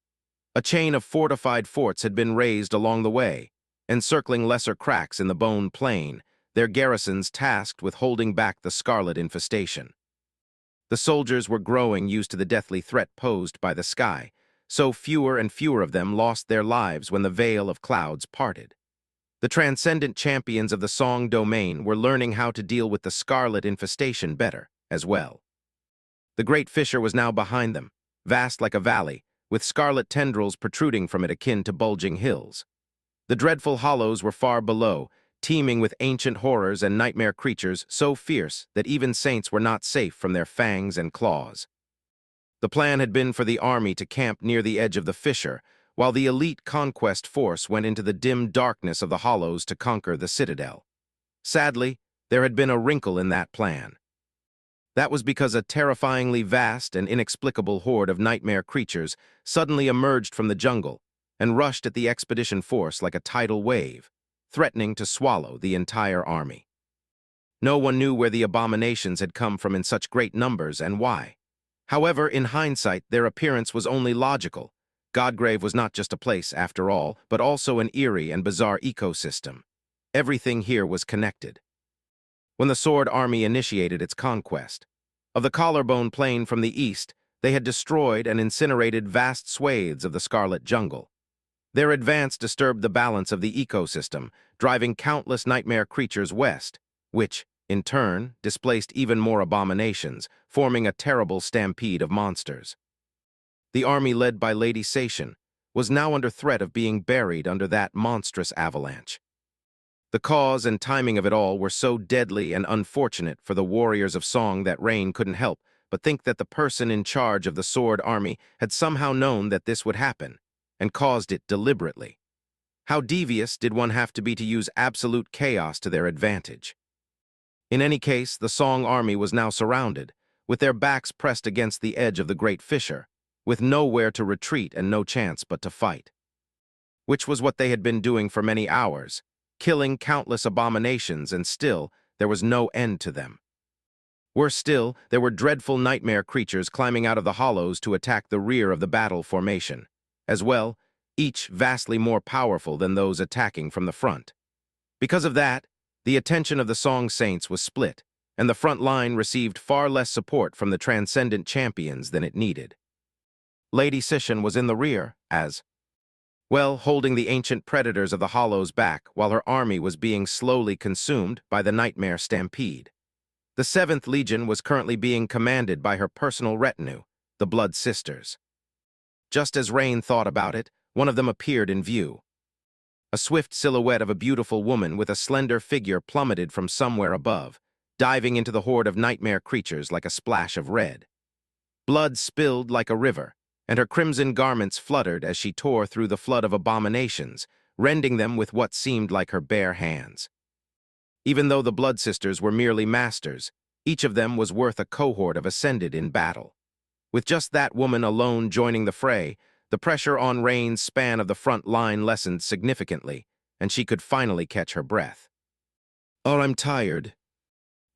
A: A chain of fortified forts had been raised along the way, encircling lesser cracks in the bone plain, their garrisons tasked with holding back the scarlet infestation. The soldiers were growing used to the deathly threat posed by the sky, so fewer and fewer of them lost their lives when the veil of clouds parted. The transcendent champions of the song domain were learning how to deal with the scarlet infestation better, as well. The great fissure was now behind them, vast like a valley, with scarlet tendrils protruding from it akin to bulging hills. The dreadful hollows were far below, teeming with ancient horrors and nightmare creatures so fierce that even saints were not safe from their fangs and claws. The plan had been for the army to camp near the edge of the fissure, while the elite conquest force went into the dim darkness of the hollows to conquer the citadel. Sadly, there had been a wrinkle in that plan. That was because a terrifyingly vast and inexplicable horde of nightmare creatures suddenly emerged from the jungle and rushed at the expedition force like a tidal wave, threatening to swallow the entire army. No one knew where the abominations had come from in such great numbers and why. However, in hindsight, their appearance was only logical. Godgrave was not just a place, after all, but also an eerie and bizarre ecosystem. Everything here was connected. When the Sword Army initiated its conquest of the Collarbone Plain from the east, they had destroyed and incinerated vast swathes of the Scarlet Jungle. Their advance disturbed the balance of the ecosystem, driving countless nightmare creatures west, which, in turn, displaced even more abominations, forming a terrible stampede of monsters. The army led by Lady Sation was now under threat of being buried under that monstrous avalanche. The cause and timing of it all were so deadly and unfortunate for the warriors of song that Rain couldn't help but think that the person in charge of the Sword Army had somehow known that this would happen, and caused it deliberately. How devious did one have to be to use absolute chaos to their advantage? In any case, the Song Army was now surrounded, with their backs pressed against the edge of the great fissure, with nowhere to retreat and no chance but to fight. Which was what they had been doing for many hours, killing countless abominations, and still there was no end to them. Worse still, there were dreadful nightmare creatures climbing out of the hollows to attack the rear of the battle formation, as well, each vastly more powerful than those attacking from the front. Because of that, the attention of the Song Saints was split, and the front line received far less support from the transcendent champions than it needed. Lady Sishan was in the rear, as well, holding the ancient predators of the hollows back while her army was being slowly consumed by the nightmare stampede. The 7th Legion was currently being commanded by her personal retinue, the Blood Sisters. Just as Rain thought about it, one of them appeared in view. A swift silhouette of a beautiful woman with a slender figure plummeted from somewhere above, diving into the horde of nightmare creatures like a splash of red. Blood spilled like a river, and her crimson garments fluttered as she tore through the flood of abominations, rending them with what seemed like her bare hands. Even though the Blood Sisters were merely masters, each of them was worth a cohort of Ascended in battle. With just that woman alone joining the fray, the pressure on Rain's span of the front line lessened significantly, and she could finally catch her breath. "Oh, I'm tired."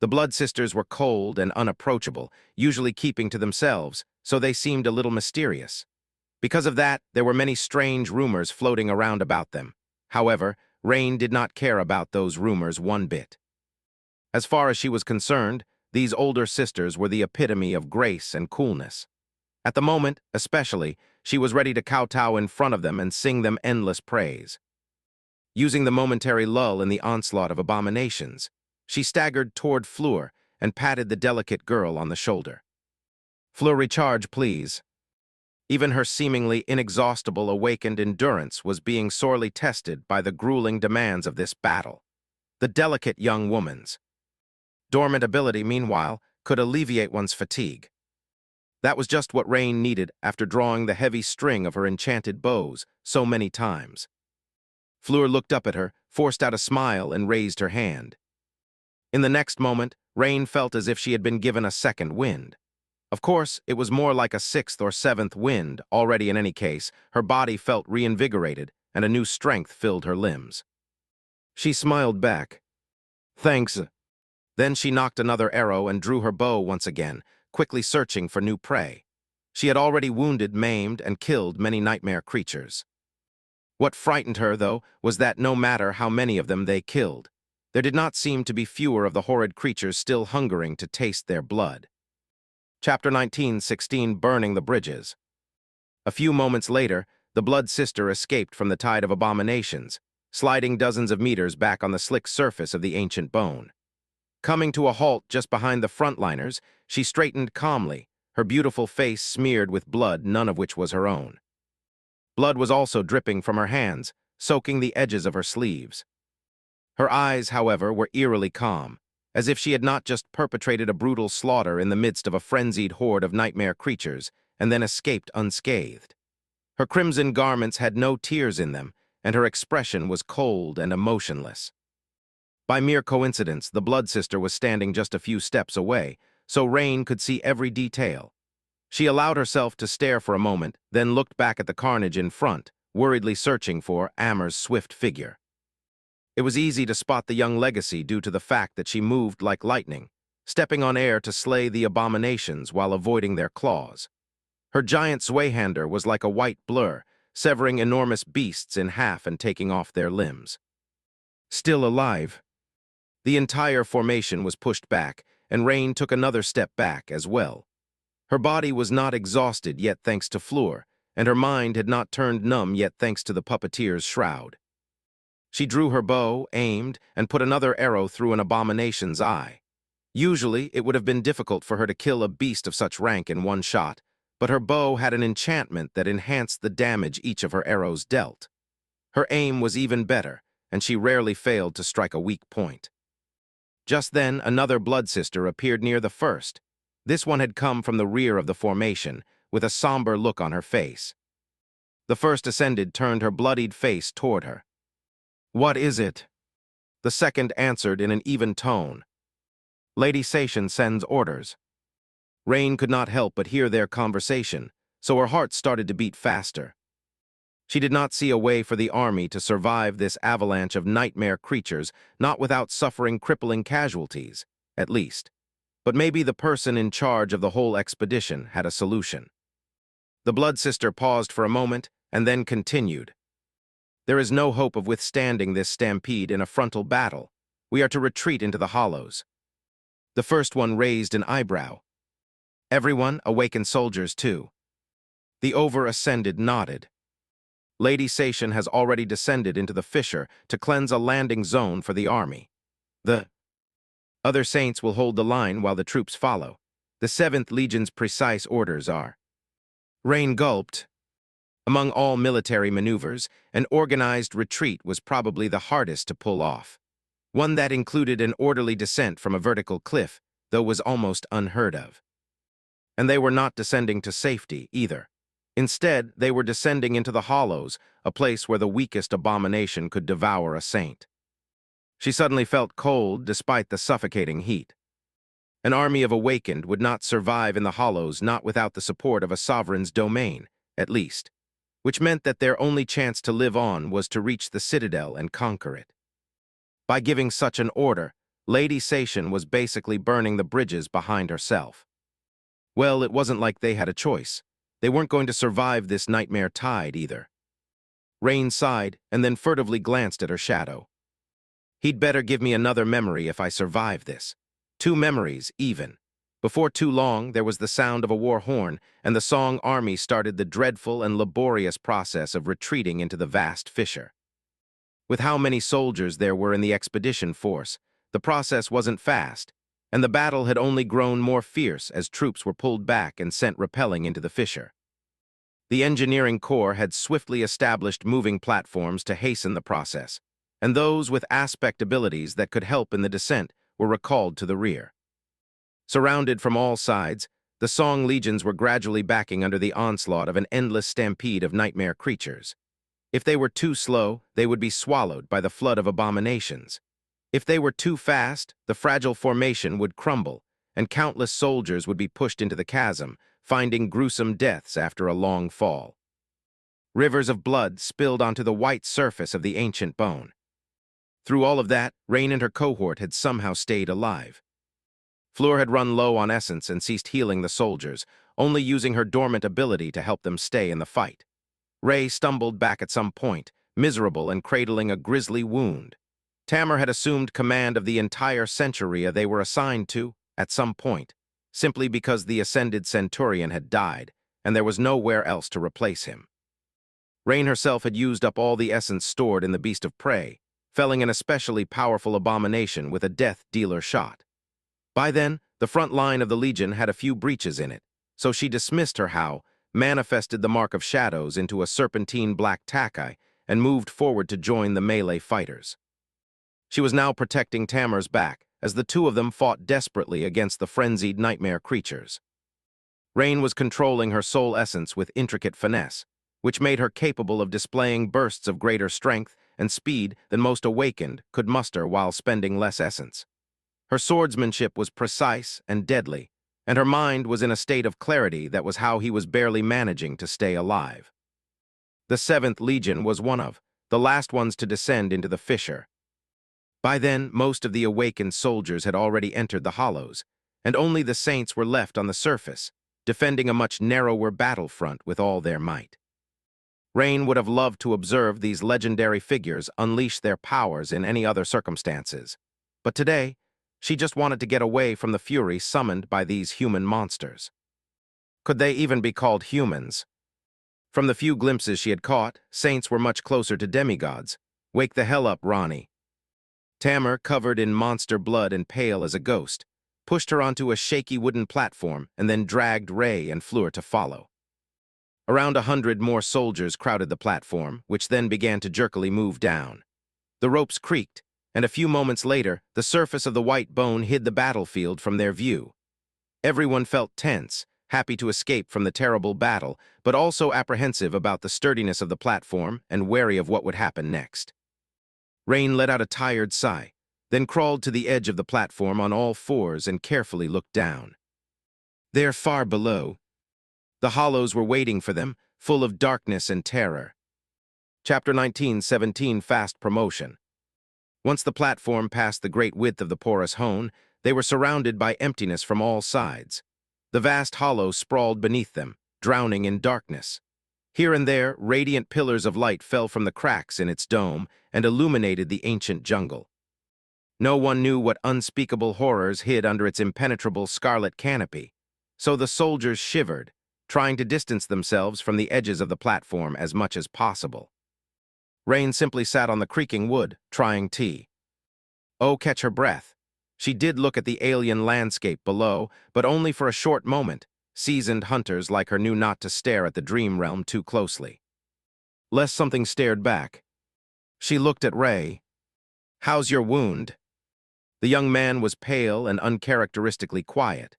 A: The Blood Sisters were cold and unapproachable, usually keeping to themselves, so they seemed a little mysterious. Because of that, there were many strange rumors floating around about them. However, Rain did not care about those rumors one bit. As far as she was concerned, these older sisters were the epitome of grace and coolness. At the moment, especially, she was ready to kowtow in front of them and sing them endless praise. Using the momentary lull in the onslaught of abominations, she staggered toward Fleur and patted the delicate girl on the shoulder. "Fleur, recharge, please." Even her seemingly inexhaustible awakened endurance was being sorely tested by the grueling demands of this battle. The delicate young woman's dormant ability, meanwhile, could alleviate one's fatigue. That was just what Rain needed after drawing the heavy string of her enchanted bows so many times. Fleur looked up at her, forced out a smile, and raised her hand. In the next moment, Rain felt as if she had been given a second wind. Of course, it was more like a 6th or 7th wind. Already in any case, her body felt reinvigorated, and a new strength filled her limbs. She smiled back. "Thanks." Then she knocked another arrow and drew her bow once again, quickly searching for new prey. She had already wounded, maimed, and killed many nightmare creatures. What frightened her, though, was that no matter how many of them they killed, there did not seem to be fewer of the horrid creatures still hungering to taste their blood. Chapter 19:16 Burning the Bridges. A few moments later, the Blood Sister escaped from the tide of abominations, sliding dozens of meters back on the slick surface of the ancient bone. Coming to a halt just behind the frontliners, she straightened calmly, her beautiful face smeared with blood, none of which was her own. Blood was also dripping from her hands, soaking the edges of her sleeves. Her eyes, however, were eerily calm, as if she had not just perpetrated a brutal slaughter in the midst of a frenzied horde of nightmare creatures and then escaped unscathed. Her crimson garments had no tears in them, and her expression was cold and emotionless. By mere coincidence, the Blood Sister was standing just a few steps away, so Rain could see every detail. She allowed herself to stare for a moment, then looked back at the carnage in front, worriedly searching for Ammer's swift figure. It was easy to spot the young legacy due to the fact that she moved like lightning, stepping on air to slay the abominations while avoiding their claws. Her giant swayhander was like a white blur, severing enormous beasts in half and taking off their limbs. Still alive. The entire formation was pushed back, and Rain took another step back as well. Her body was not exhausted yet thanks to Fleur, and her mind had not turned numb yet thanks to the puppeteer's shroud. She drew her bow, aimed, and put another arrow through an abomination's eye. Usually, it would have been difficult for her to kill a beast of such rank in one shot, but her bow had an enchantment that enhanced the damage each of her arrows dealt. Her aim was even better, and she rarely failed to strike a weak point. Just then, another Blood Sister appeared near the first. This one had come from the rear of the formation, with a somber look on her face. The first Ascended turned her bloodied face toward her. "What is it?" The second answered in an even tone. "Lady Sation sends orders." Rain could not help but hear their conversation, so her heart started to beat faster. She did not see a way for the army to survive this avalanche of nightmare creatures, not without suffering crippling casualties, at least. But maybe the person in charge of the whole expedition had a solution. The Blood Sister paused for a moment and then continued. "There is no hope of withstanding this stampede in a frontal battle. We are to retreat into the hollows." The first one raised an eyebrow. "Everyone, awakened soldiers too." The over-ascended nodded. "Lady Sation has already descended into the fissure to cleanse a landing zone for the army. The other saints will hold the line while the troops follow. The 7th Legion's precise orders are." Rain gulped. Among all military maneuvers, an organized retreat was probably the hardest to pull off. One that included an orderly descent from a vertical cliff, though was almost unheard of. And they were not descending to safety, either. Instead, they were descending into the hollows, a place where the weakest abomination could devour a saint. She suddenly felt cold despite the suffocating heat. An army of awakened would not survive in the hollows not without the support of a sovereign's domain, at least, which meant that their only chance to live on was to reach the citadel and conquer it. By giving such an order, Lady Sation was basically burning the bridges behind herself. Well, it wasn't like they had a choice. They weren't going to survive this nightmare tide either. Rain sighed and then furtively glanced at her shadow. "He'd better give me another memory if I survive this. 2 memories, even." Before too long, there was the sound of a war horn, and the Song army started the dreadful and laborious process of retreating into the vast fissure. With how many soldiers there were in the expedition force, the process wasn't fast, and the battle had only grown more fierce as troops were pulled back and sent rappelling into the fissure. The engineering corps had swiftly established moving platforms to hasten the process, and those with aspect abilities that could help in the descent were recalled to the rear. Surrounded from all sides, the Song legions were gradually backing under the onslaught of an endless stampede of nightmare creatures. If they were too slow, they would be swallowed by the flood of abominations. If they were too fast, the fragile formation would crumble, and countless soldiers would be pushed into the chasm, finding gruesome deaths after a long fall. Rivers of blood spilled onto the white surface of the ancient bone. Through all of that, Rain and her cohort had somehow stayed alive. Fleur had run low on essence and ceased healing the soldiers, only using her dormant ability to help them stay in the fight. Ray stumbled back at some point, miserable and cradling a grisly wound. Tamar had assumed command of the entire centuria they were assigned to at some point. simply because the ascended centurion had died, and there was nowhere else to replace him. Rain herself had used up all the essence stored in the beast of prey, felling an especially powerful abomination with a death-dealer shot. By then, the front line of the Legion had a few breaches in it, so she dismissed her how, manifested the mark of shadows into a serpentine black tachi, and moved forward to join the melee fighters. She was now protecting Tamar's back, as the two of them fought desperately against the frenzied nightmare creatures. Rain was controlling her soul essence with intricate finesse, which made her capable of displaying bursts of greater strength and speed than most awakened could muster while spending less essence. Her swordsmanship was precise and deadly, and her mind was in a state of clarity that was how he was barely managing to stay alive. The 7th Legion was one of the last ones to descend into the fissure. By then, most of the awakened soldiers had already entered the hollows, and only the saints were left on the surface, defending a much narrower battlefront with all their might. Rain would have loved to observe these legendary figures unleash their powers in any other circumstances, but today, she just wanted to get away from the fury summoned by these human monsters. Could they even be called humans? From the few glimpses she had caught, saints were much closer to demigods. Wake the hell up, Ronnie. Tamar, covered in monster blood and pale as a ghost, pushed her onto a shaky wooden platform and then dragged Ray and Fleur to follow. Around 100 more soldiers crowded the platform, which then began to jerkily move down. The ropes creaked, and a few moments later, the surface of the white bone hid the battlefield from their view. Everyone felt tense, happy to escape from the terrible battle, but also apprehensive about the sturdiness of the platform and wary of what would happen next. Rain let out a tired sigh, then crawled to the edge of the platform on all fours and carefully looked down. There, far below, the hollows were waiting for them, full of darkness and terror. Chapter 19:17 Fast Promotion. Once the platform passed the great width of the porous hone, they were surrounded by emptiness from all sides. The vast hollow sprawled beneath them, drowning in darkness. Here and there, radiant pillars of light fell from the cracks in its dome and illuminated the ancient jungle. No one knew what unspeakable horrors hid under its impenetrable scarlet canopy, so the soldiers shivered, trying to distance themselves from the edges of the platform as much as possible. Rain simply sat on the creaking wood, trying tea. Oh, catch her breath. She did look at the alien landscape below, but only for a short moment. Seasoned hunters like her knew not to stare at the dream realm too closely. Lest something stared back. She looked at Ray. "How's your wound?" The young man was pale and uncharacteristically quiet.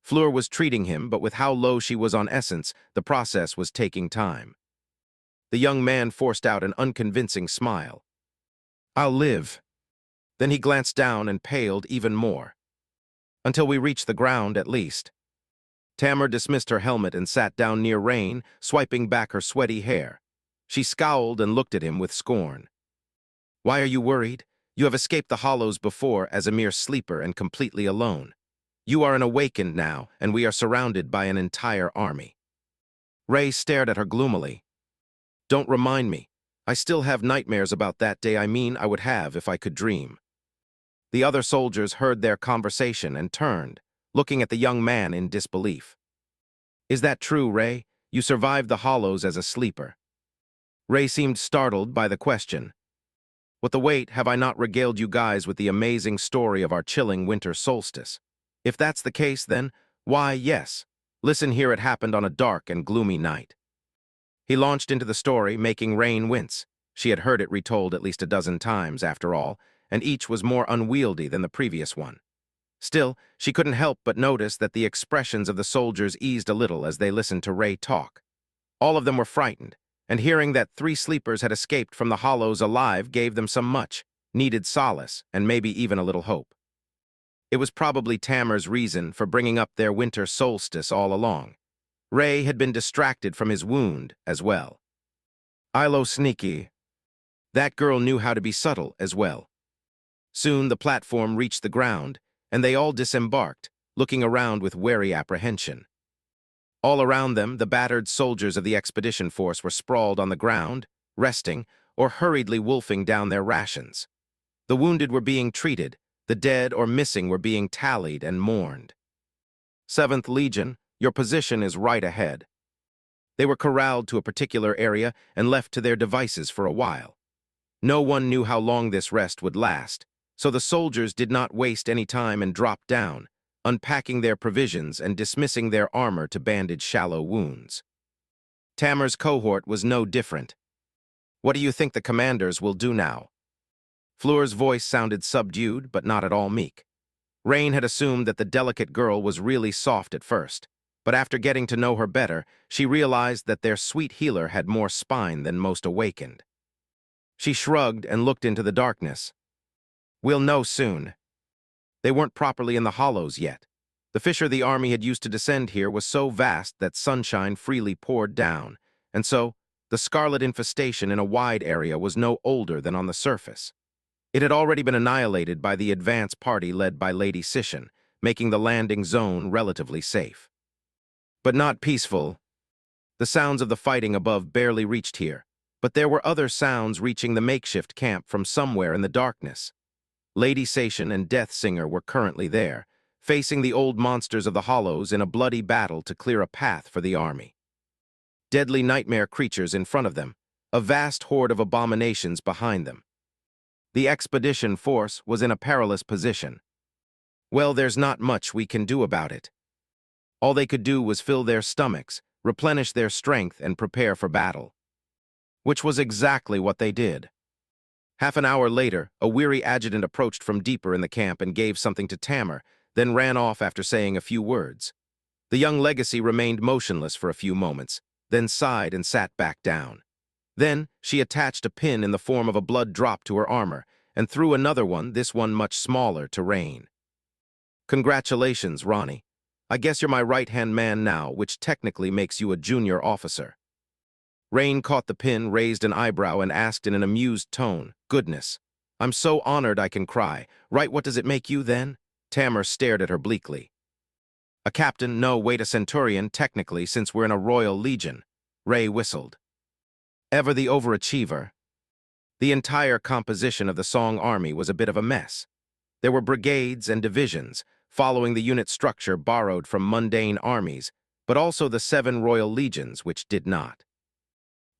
A: Fleur was treating him, but with how low she was on essence, the process was taking time. The young man forced out an unconvincing smile. "I'll live." Then he glanced down and paled even more. "Until we reach the ground, at least." Tamar dismissed her helmet and sat down near Rain, swiping back her sweaty hair. She scowled and looked at him with scorn. "Why are you worried? You have escaped the hollows before as a mere sleeper and completely alone. You are an awakened now, and we are surrounded by an entire army." Ray stared at her gloomily. "Don't remind me. I still have nightmares about that day I would have if I could dream." The other soldiers heard their conversation and turned, looking at the young man in disbelief. "Is that true, Ray? You survived the hollows as a sleeper?" Ray seemed startled by the question. "What the wait, have I not regaled you guys with the amazing story of our chilling winter solstice? If that's the case, then, why, yes. Listen here, it happened on a dark and gloomy night." He launched into the story, making Rain wince. She had heard it retold at least a dozen times, after all, and each was more unwieldy than the previous one. Still, she couldn't help but notice that the expressions of the soldiers eased a little as they listened to Ray talk. All of them were frightened, and hearing that 3 sleepers had escaped from the hollows alive gave them some much-needed solace and maybe even a little hope. It was probably Tamar's reason for bringing up their winter solstice all along. Ray had been distracted from his wound as well. Ilo sneaky. That girl knew how to be subtle as well. Soon the platform reached the ground, and they all disembarked, looking around with wary apprehension. All around them, the battered soldiers of the expedition force were sprawled on the ground, resting, or hurriedly wolfing down their rations. The wounded were being treated, the dead or missing were being tallied and mourned. 7th Legion, your position is right ahead. They were corralled to a particular area and left to their devices for a while. No one knew how long this rest would last, so the soldiers did not waste any time and dropped down, unpacking their provisions and dismissing their armor to bandage shallow wounds. Tamer's cohort was no different. What do you think the commanders will do now? Fleur's voice sounded subdued, but not at all meek. Rain had assumed that the delicate girl was really soft at first, but after getting to know her better, she realized that their sweet healer had more spine than most awakened. She shrugged and looked into the darkness. We'll know soon. They weren't properly in the hollows yet. The fissure the army had used to descend here was so vast that sunshine freely poured down, and so the scarlet infestation in a wide area was no older than on the surface. It had already been annihilated by the advance party led by Lady Sishan, making the landing zone relatively safe. But not peaceful. The sounds of the fighting above barely reached here, but there were other sounds reaching the makeshift camp from somewhere in the darkness. Lady Sishan and Death Singer were currently there, facing the old monsters of the hollows in a bloody battle to clear a path for the army. Deadly nightmare creatures in front of them, a vast horde of abominations behind them. The expedition force was in a perilous position. Well, there's not much we can do about it. All they could do was fill their stomachs, replenish their strength, and prepare for battle. Which was exactly what they did. Half an hour later, a weary adjutant approached from deeper in the camp and gave something to Tamer, then ran off after saying a few words. The young legacy remained motionless for a few moments, then sighed and sat back down. Then, she attached a pin in the form of a blood drop to her armor, and threw another one, this one much smaller, to Rain. Congratulations, Ronnie. I guess you're my right-hand man now, which technically makes you a junior officer. Rain caught the pin, raised an eyebrow, and asked in an amused tone, Goodness, I'm so honored I can cry. Right, what does it make you, then? Tamer stared at her bleakly. A captain, no, wait, a centurion, technically, since we're in a royal legion. Ray whistled. Ever the overachiever. The entire composition of the Song Army was a bit of a mess. There were brigades and divisions, following the unit structure borrowed from mundane armies, but also the 7 royal legions, which did not.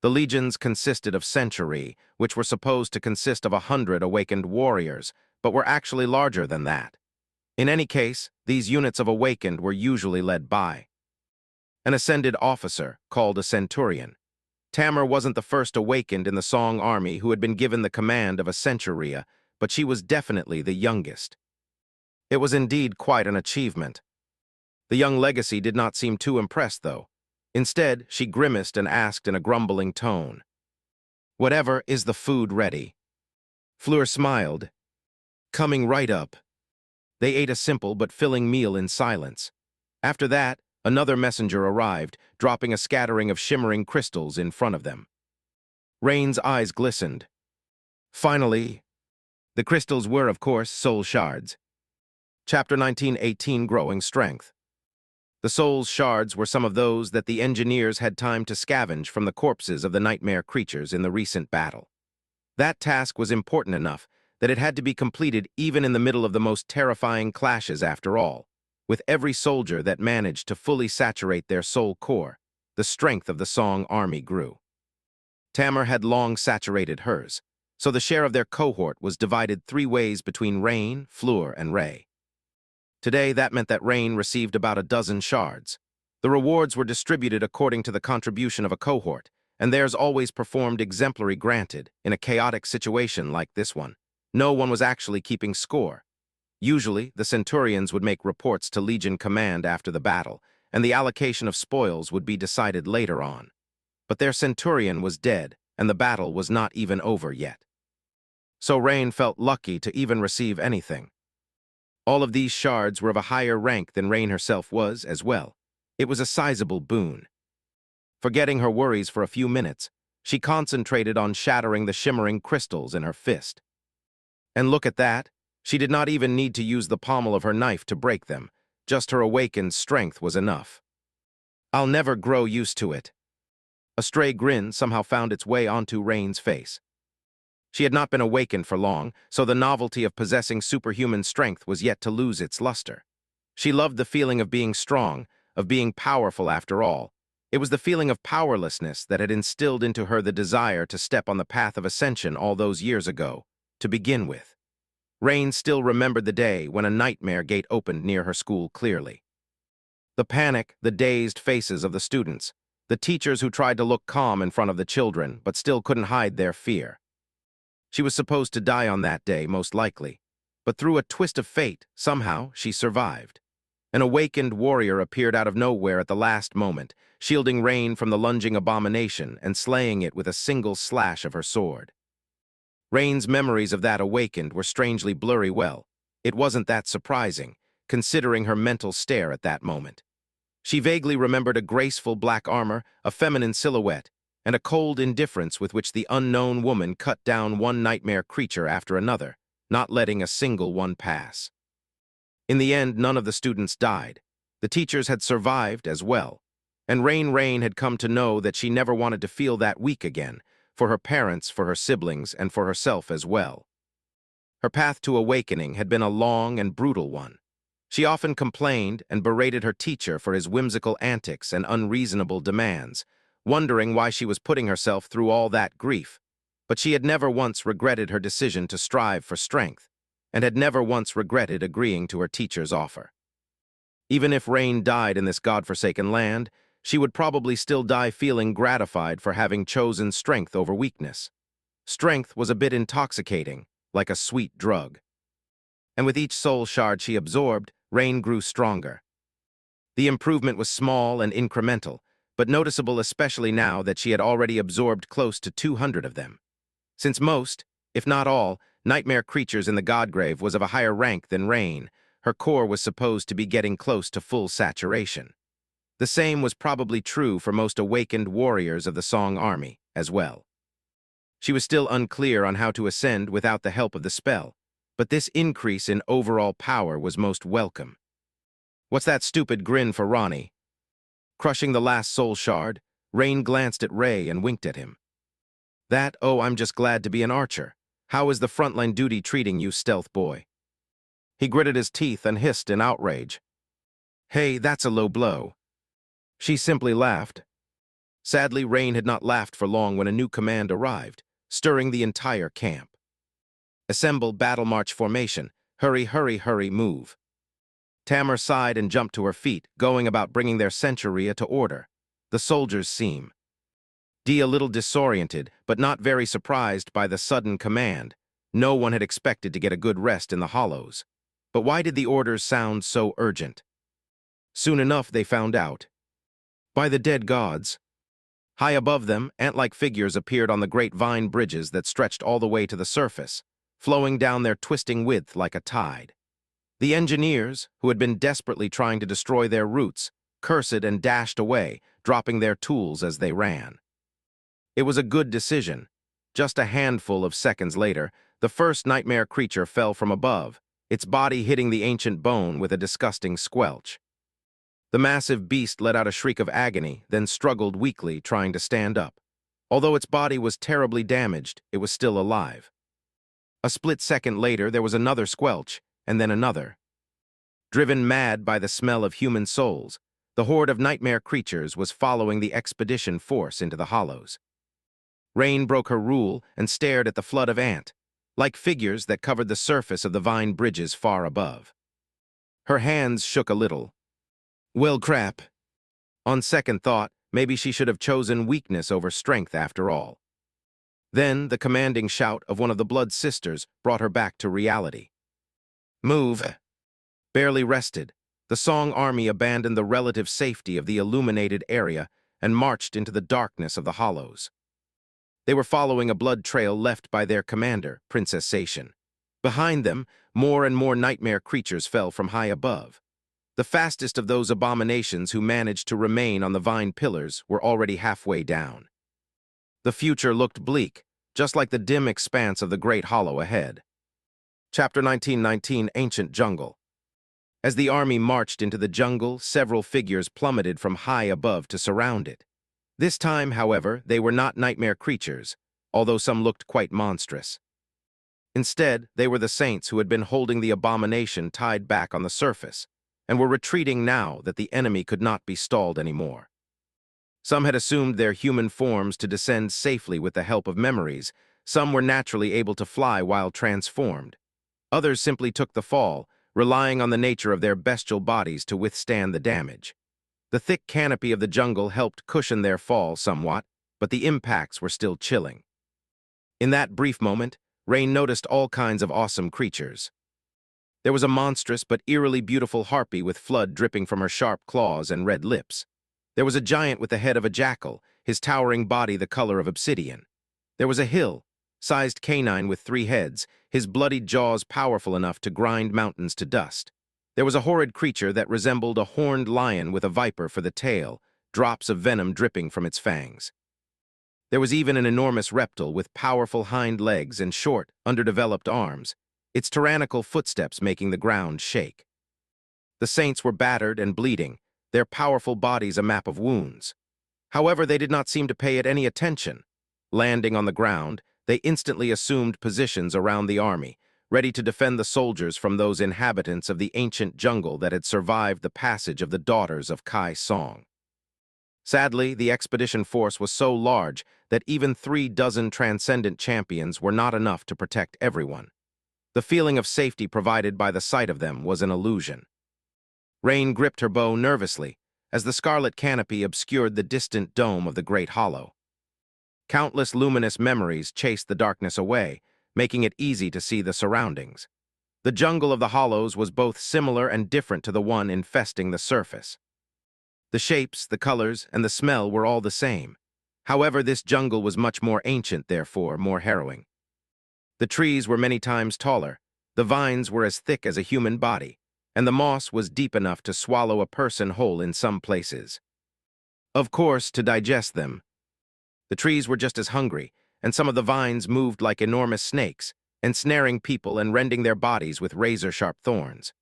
A: The legions consisted of century, which were supposed to consist of 100 awakened warriors, but were actually larger than that. In any case, these units of awakened were usually led by an ascended officer, called a centurion. Tamer wasn't the first awakened in the Song Army who had been given the command of a centuria, but she was definitely the youngest. It was indeed quite an achievement. The young legacy did not seem too impressed, though. Instead, she grimaced and asked in a grumbling tone, Whatever, is the food ready? Fleur smiled. Coming right up. They ate a simple but filling meal in silence. After that, another messenger arrived, dropping a scattering of shimmering crystals in front of them. Rain's eyes glistened. Finally, the crystals were, of course, soul shards. Chapter 19:18 Growing Strength. The soul's shards were some of those that the engineers had time to scavenge from the corpses of the nightmare creatures in the recent battle. That task was important enough that it had to be completed even in the middle of the most terrifying clashes after all. With every soldier that managed to fully saturate their soul core, the strength of the Song Army grew. Tamer had long saturated hers, so the share of their cohort was divided 3 ways between Rain, Fleur, and Ray. Today, that meant that Rain received about a dozen shards. The rewards were distributed according to the contribution of a cohort, and theirs always performed exemplary. Granted, in a chaotic situation like this one, no one was actually keeping score. Usually, the centurions would make reports to Legion Command after the battle, and the allocation of spoils would be decided later on. But their centurion was dead, and the battle was not even over yet. So Rain felt lucky to even receive anything. All of these shards were of a higher rank than Rain herself was as well. It was a sizable boon. Forgetting her worries for a few minutes, she concentrated on shattering the shimmering crystals in her fist. And look at that, she did not even need to use the pommel of her knife to break them. Just her awakened strength was enough. I'll never grow used to it. A stray grin somehow found its way onto Rain's face. She had not been awakened for long, so the novelty of possessing superhuman strength was yet to lose its luster. She loved the feeling of being strong, of being powerful after all. It was the feeling of powerlessness that had instilled into her the desire to step on the path of ascension all those years ago, to begin with. Rain still remembered the day when a nightmare gate opened near her school clearly. The panic, the dazed faces of the students, the teachers who tried to look calm in front of the children but still couldn't hide their fear. She was supposed to die on that day, most likely, but through a twist of fate, somehow, she survived. An awakened warrior appeared out of nowhere at the last moment, shielding Rain from the lunging abomination and slaying it with a single slash of her sword. Rain's memories of that awakened were strangely blurry. Well, it wasn't that surprising, considering her mental stare at that moment. She vaguely remembered a graceful black armor, a feminine silhouette, and a cold indifference with which the unknown woman cut down one nightmare creature after another, not letting a single one pass. In the end, none of the students died. The teachers had survived as well, and Rain had come to know that she never wanted to feel that weak again, for her parents, for her siblings, and for herself as well. Her path to awakening had been a long and brutal one. She often complained and berated her teacher for his whimsical antics and unreasonable demands, wondering why she was putting herself through all that grief. But she had never once regretted her decision to strive for strength, and had never once regretted agreeing to her teacher's offer. Even if Rain died in this godforsaken land, she would probably still die feeling gratified for having chosen strength over weakness. Strength was a bit intoxicating, like a sweet drug. And with each soul shard she absorbed, Rain grew stronger. The improvement was small and incremental, but noticeable especially now that she had already absorbed close to 200 of them. Since most, if not all, nightmare creatures in the Godgrave was of a higher rank than Rain, her core was supposed to be getting close to full saturation. The same was probably true for most awakened warriors of the Song army, as well. She was still unclear on how to ascend without the help of the spell, but this increase in overall power was most welcome. What's that stupid grin for Ronnie? Crushing the last soul shard, Rain glanced at Ray and winked at him. Oh, I'm just glad to be an archer. How is the frontline duty treating you, stealth boy? He gritted his teeth and hissed in outrage. Hey, that's a low blow. She simply laughed. Sadly, Rain had not laughed for long when a new command arrived, stirring the entire camp. Assemble battle march formation. Hurry, hurry, hurry, move. Tamar sighed and jumped to her feet, going about bringing their centuria to order. The soldiers seem a little disoriented, but not very surprised by the sudden command. No one had expected to get a good rest in the hollows. But why did the orders sound so urgent? Soon enough, they found out. By the dead gods. High above them, ant-like figures appeared on the great vine bridges that stretched all the way to the surface, flowing down their twisting width like a tide. The engineers, who had been desperately trying to destroy their roots, cursed and dashed away, dropping their tools as they ran. It was a good decision. Just a handful of seconds later, the first nightmare creature fell from above, its body hitting the ancient bone with a disgusting squelch. The massive beast let out a shriek of agony, then struggled weakly, trying to stand up. Although its body was terribly damaged, it was still alive. A split second later, there was another squelch, and then another. Driven mad by the smell of human souls, the horde of nightmare creatures was following the expedition force into the hollows. Rain broke her rule and stared at the flood of ant, like figures that covered the surface of the vine bridges far above. Her hands shook a little. Well, crap. On second thought, maybe she should have chosen weakness over strength after all. Then the commanding shout of one of the Blood Sisters brought her back to reality. Move. Barely rested, the Song army abandoned the relative safety of the illuminated area and marched into the darkness of the hollows. They were following a blood trail left by their commander, Princess Sation. Behind them, more and more nightmare creatures fell from high above. The fastest of those abominations who managed to remain on the vine pillars were already halfway down. The future looked bleak, just like the dim expanse of the great hollow ahead. Chapter 1919, Ancient Jungle. As the army marched into the jungle, several figures plummeted from high above to surround it. This time, however, they were not nightmare creatures, although some looked quite monstrous. Instead, they were the saints who had been holding the abomination tied back on the surface. and were retreating now that the enemy could not be stalled anymore. Some had assumed their human forms to descend safely with the help of memories. Some were naturally able to fly while transformed. Others simply took the fall, relying on the nature of their bestial bodies to withstand the damage. The thick canopy of the jungle helped cushion their fall somewhat, but the impacts were still chilling. In that brief moment, Rain noticed all kinds of awesome creatures. There was a monstrous but eerily beautiful harpy with blood dripping from her sharp claws and red lips. There was a giant with the head of a jackal, his towering body the color of obsidian. There was a hill-sized canine with 3 heads, his bloodied jaws powerful enough to grind mountains to dust. There was a horrid creature that resembled a horned lion with a viper for the tail, drops of venom dripping from its fangs. There was even an enormous reptile with powerful hind legs and short, underdeveloped arms, its tyrannical footsteps making the ground shake. The saints were battered and bleeding, their powerful bodies a map of wounds. However, they did not seem to pay it any attention. Landing on the ground, they instantly assumed positions around the army, ready to defend the soldiers from those inhabitants of the ancient jungle that had survived the passage of the daughters of Kai Song. Sadly, the expedition force was so large that even 36 transcendent champions were not enough to protect everyone. The feeling of safety provided by the sight of them was an illusion. Rain gripped her bow nervously as the scarlet canopy obscured the distant dome of the Great Hollow. Countless luminous memories chased the darkness away, making it easy to see the surroundings. The jungle of the hollows was both similar and different to the one infesting the surface. The shapes, the colors, and the smell were all the same. However, this jungle was much more ancient, therefore more harrowing. The trees were many times taller, the vines were as thick as a human body, and the moss was deep enough to swallow a person whole in some places. Of course, to digest them. The trees were just as hungry, and some of the vines moved like enormous snakes, ensnaring people and rending their bodies with razor-sharp thorns.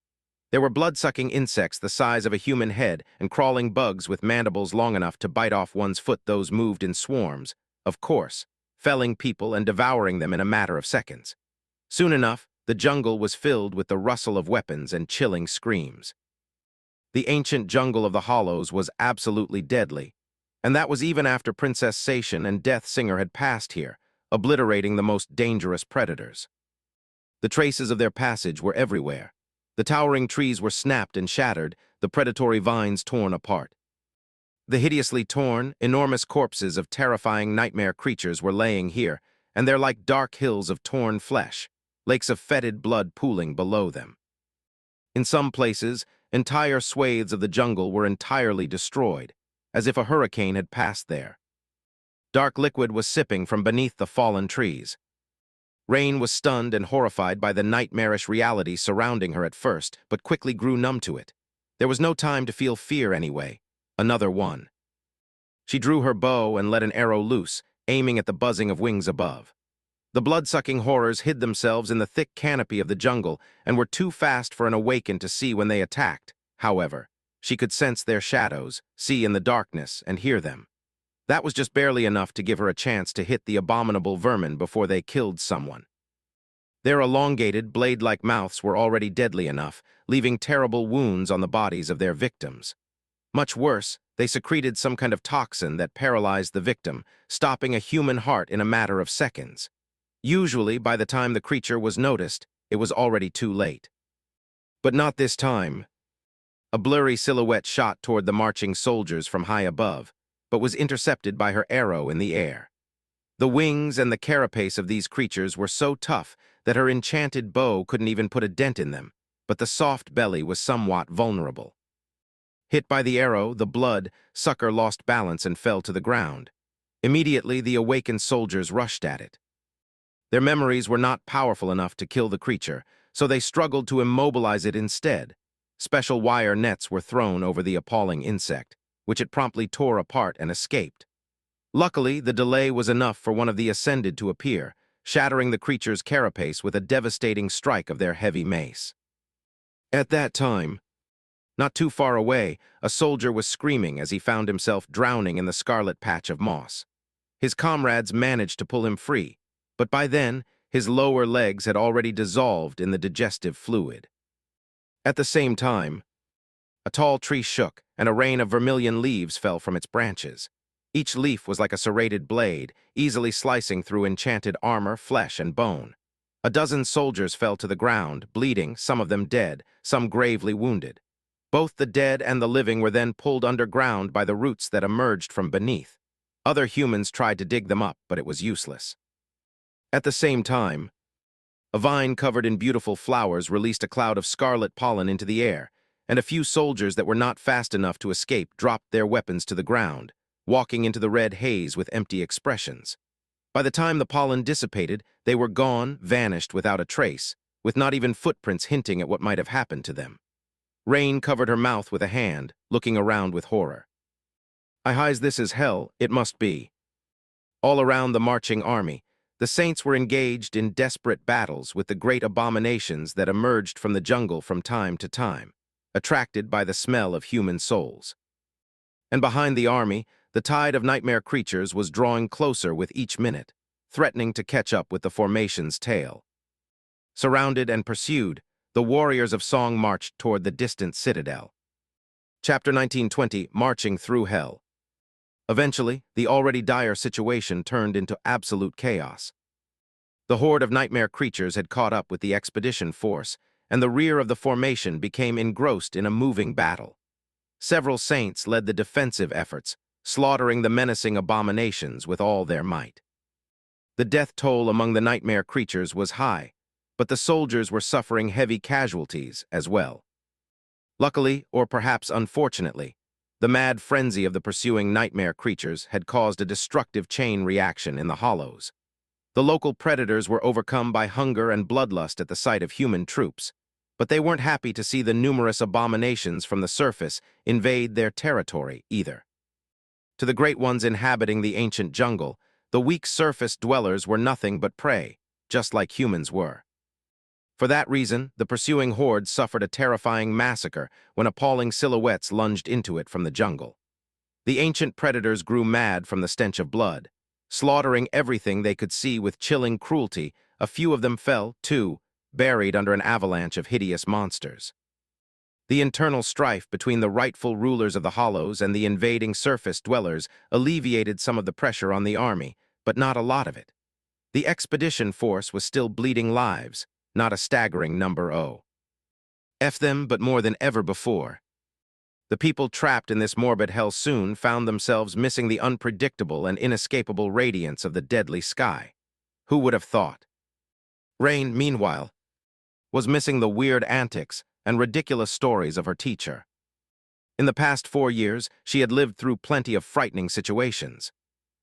A: There were blood-sucking insects the size of a human head and crawling bugs with mandibles long enough to bite off one's foot. Those moved in swarms, of course, felling people and devouring them in a matter of seconds. Soon enough, the jungle was filled with the rustle of weapons and chilling screams. The ancient jungle of the Hollows was absolutely deadly, and that was even after Princess Sation and Death Singer had passed here, obliterating the most dangerous predators. The traces of their passage were everywhere. The towering trees were snapped and shattered, the predatory vines torn apart. The hideously torn, enormous corpses of terrifying nightmare creatures were laying here, and they're like dark hills of torn flesh, lakes of fetid blood pooling below them. In some places, entire swathes of the jungle were entirely destroyed, as if a hurricane had passed there. Dark liquid was sipping from beneath the fallen trees. Rain was stunned and horrified by the nightmarish reality surrounding her at first, but quickly grew numb to it. There was no time to feel fear anyway. Another one. She drew her bow and let an arrow loose, aiming at the buzzing of wings above. The blood-sucking horrors hid themselves in the thick canopy of the jungle and were too fast for an awakened to see when they attacked. However, she could sense their shadows, see in the darkness, and hear them. That was just barely enough to give her a chance to hit the abominable vermin before they killed someone. Their elongated, blade-like mouths were already deadly enough, leaving terrible wounds on the bodies of their victims. Much worse, they secreted some kind of toxin that paralyzed the victim, stopping a human heart in a matter of seconds. Usually, by the time the creature was noticed, it was already too late. But not this time. A blurry silhouette shot toward the marching soldiers from high above, but was intercepted by her arrow in the air. The wings and the carapace of these creatures were so tough that her enchanted bow couldn't even put a dent in them, but the soft belly was somewhat vulnerable. Hit by the arrow, the blood sucker lost balance and fell to the ground. Immediately, the awakened soldiers rushed at it. Their memories were not powerful enough to kill the creature, so they struggled to immobilize it instead. Special wire nets were thrown over the appalling insect, which it promptly tore apart and escaped. Luckily, the delay was enough for one of the Ascended to appear, shattering the creature's carapace with a devastating strike of their heavy mace. At that time, not too far away, a soldier was screaming as he found himself drowning in the scarlet patch of moss. His comrades managed to pull him free, but by then, his lower legs had already dissolved in the digestive fluid. At the same time, A tall tree shook, and a rain of vermilion leaves fell from its branches. Each leaf was like a serrated blade, easily slicing through enchanted armor, flesh, and bone. A dozen soldiers fell to the ground, bleeding, some of them dead, some gravely wounded. Both the dead and the living were then pulled underground by the roots that emerged from beneath. Other humans tried to dig them up, but it was useless. At the same time, a vine covered in beautiful flowers released a cloud of scarlet pollen into the air, and a few soldiers that were not fast enough to escape dropped their weapons to the ground, walking into the red haze with empty expressions. By the time the pollen dissipated, they were gone, vanished without a trace, with not even footprints hinting at what might have happened to them. Rain covered her mouth with a hand, looking around with horror. This is hell, it must be. All around the marching army, the saints were engaged in desperate battles with the great abominations that emerged from the jungle from time to time, attracted by the smell of human souls. And behind the army, the tide of nightmare creatures was drawing closer with each minute, threatening to catch up with the formation's tail. Surrounded and pursued, the warriors of song marched toward the distant citadel. Chapter 1920, Marching Through Hell. Eventually, the already dire situation turned into absolute chaos. The horde of nightmare creatures had caught up with the expedition force, and the rear of the formation became engrossed in a moving battle. Several saints led the defensive efforts, slaughtering the menacing abominations with all their might. The death toll among the nightmare creatures was high, but the soldiers were suffering heavy casualties as well. Luckily, or perhaps unfortunately, the mad frenzy of the pursuing nightmare creatures had caused a destructive chain reaction in the hollows. The local predators were overcome by hunger and bloodlust at the sight of human troops, but they weren't happy to see the numerous abominations from the surface invade their territory either. To the great ones inhabiting the ancient jungle, the weak surface dwellers were nothing but prey, just like humans were. For that reason, the pursuing horde suffered a terrifying massacre when appalling silhouettes lunged into it from the jungle. The ancient predators grew mad from the stench of blood. Slaughtering everything they could see with chilling cruelty, a few of them fell, too, buried under an avalanche of hideous monsters. The internal strife between the rightful rulers of the hollows and the invading surface dwellers alleviated some of the pressure on the army, but not a lot of it. The expedition force was still bleeding lives, not a staggering number F them, but more than ever before. The people trapped in this morbid hell soon found themselves missing the unpredictable and inescapable radiance of the deadly sky. Who would have thought? Rain, meanwhile, was missing the weird antics and ridiculous stories of her teacher. In the past 4 years, she had lived through plenty of frightening situations.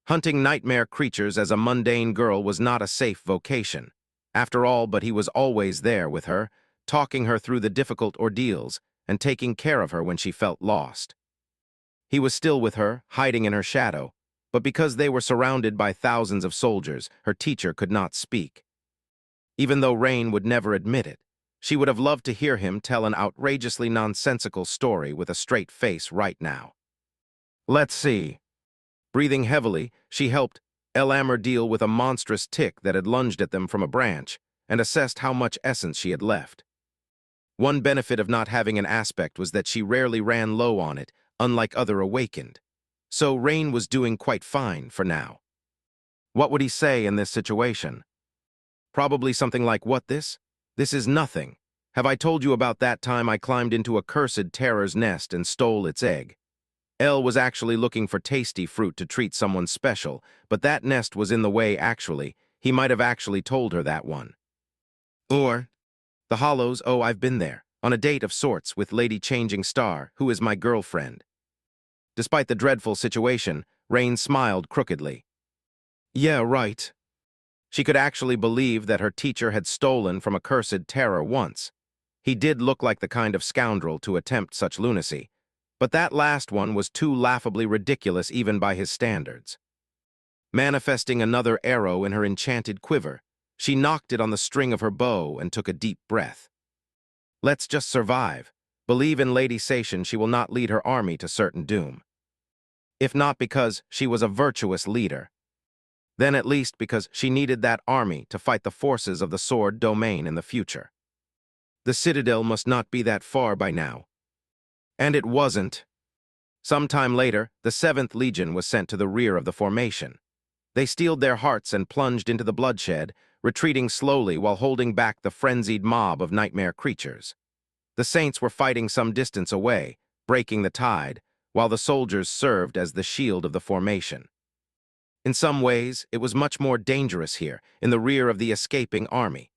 A: Hunting nightmare creatures as a mundane girl was not a safe vocation. After all, but he was always there with her, talking her through the difficult ordeals and taking care of her when she felt lost. He was still with her, hiding in her shadow, but because they were surrounded by thousands of soldiers, her teacher could not speak. Even though Rain would never admit it, she would have loved to hear him tell an outrageously nonsensical story with a straight face right now. Let's see. Breathing heavily, she helped Elammer deal with a monstrous tick that had lunged at them from a branch and assessed how much essence she had left. One benefit of not having an aspect was that she rarely ran low on it, unlike other awakened. So Rain was doing quite fine for now. What would he say in this situation? Probably something like, "What this? This is nothing. Have I told you about that time I climbed into a cursed terror's nest and stole its egg? Elle was actually looking for tasty fruit to treat someone special, but that nest was in the way actually. He might have actually told her that one." Or, "The Hollows, oh, I've been there, on a date of sorts with Lady Changing Star, who is my girlfriend." Despite the dreadful situation, Rain smiled crookedly. Yeah, right. She could actually believe that her teacher had stolen from a cursed terror once. He did look like the kind of scoundrel to attempt such lunacy, but that last one was too laughably ridiculous even by his standards. Manifesting another arrow in her enchanted quiver, she knocked it on the string of her bow and took a deep breath. Let's just survive. Believe in Lady Sation, she will not lead her army to certain doom. If not because she was a virtuous leader, then at least because she needed that army to fight the forces of the sword domain in the future. The citadel must not be that far by now. And it wasn't. Sometime later, the 7th Legion was sent to the rear of the formation. They steeled their hearts and plunged into the bloodshed, retreating slowly while holding back the frenzied mob of nightmare creatures. The Saints were fighting some distance away, breaking the tide, while the soldiers served as the shield of the formation. In some ways, it was much more dangerous here, in the rear of the escaping army.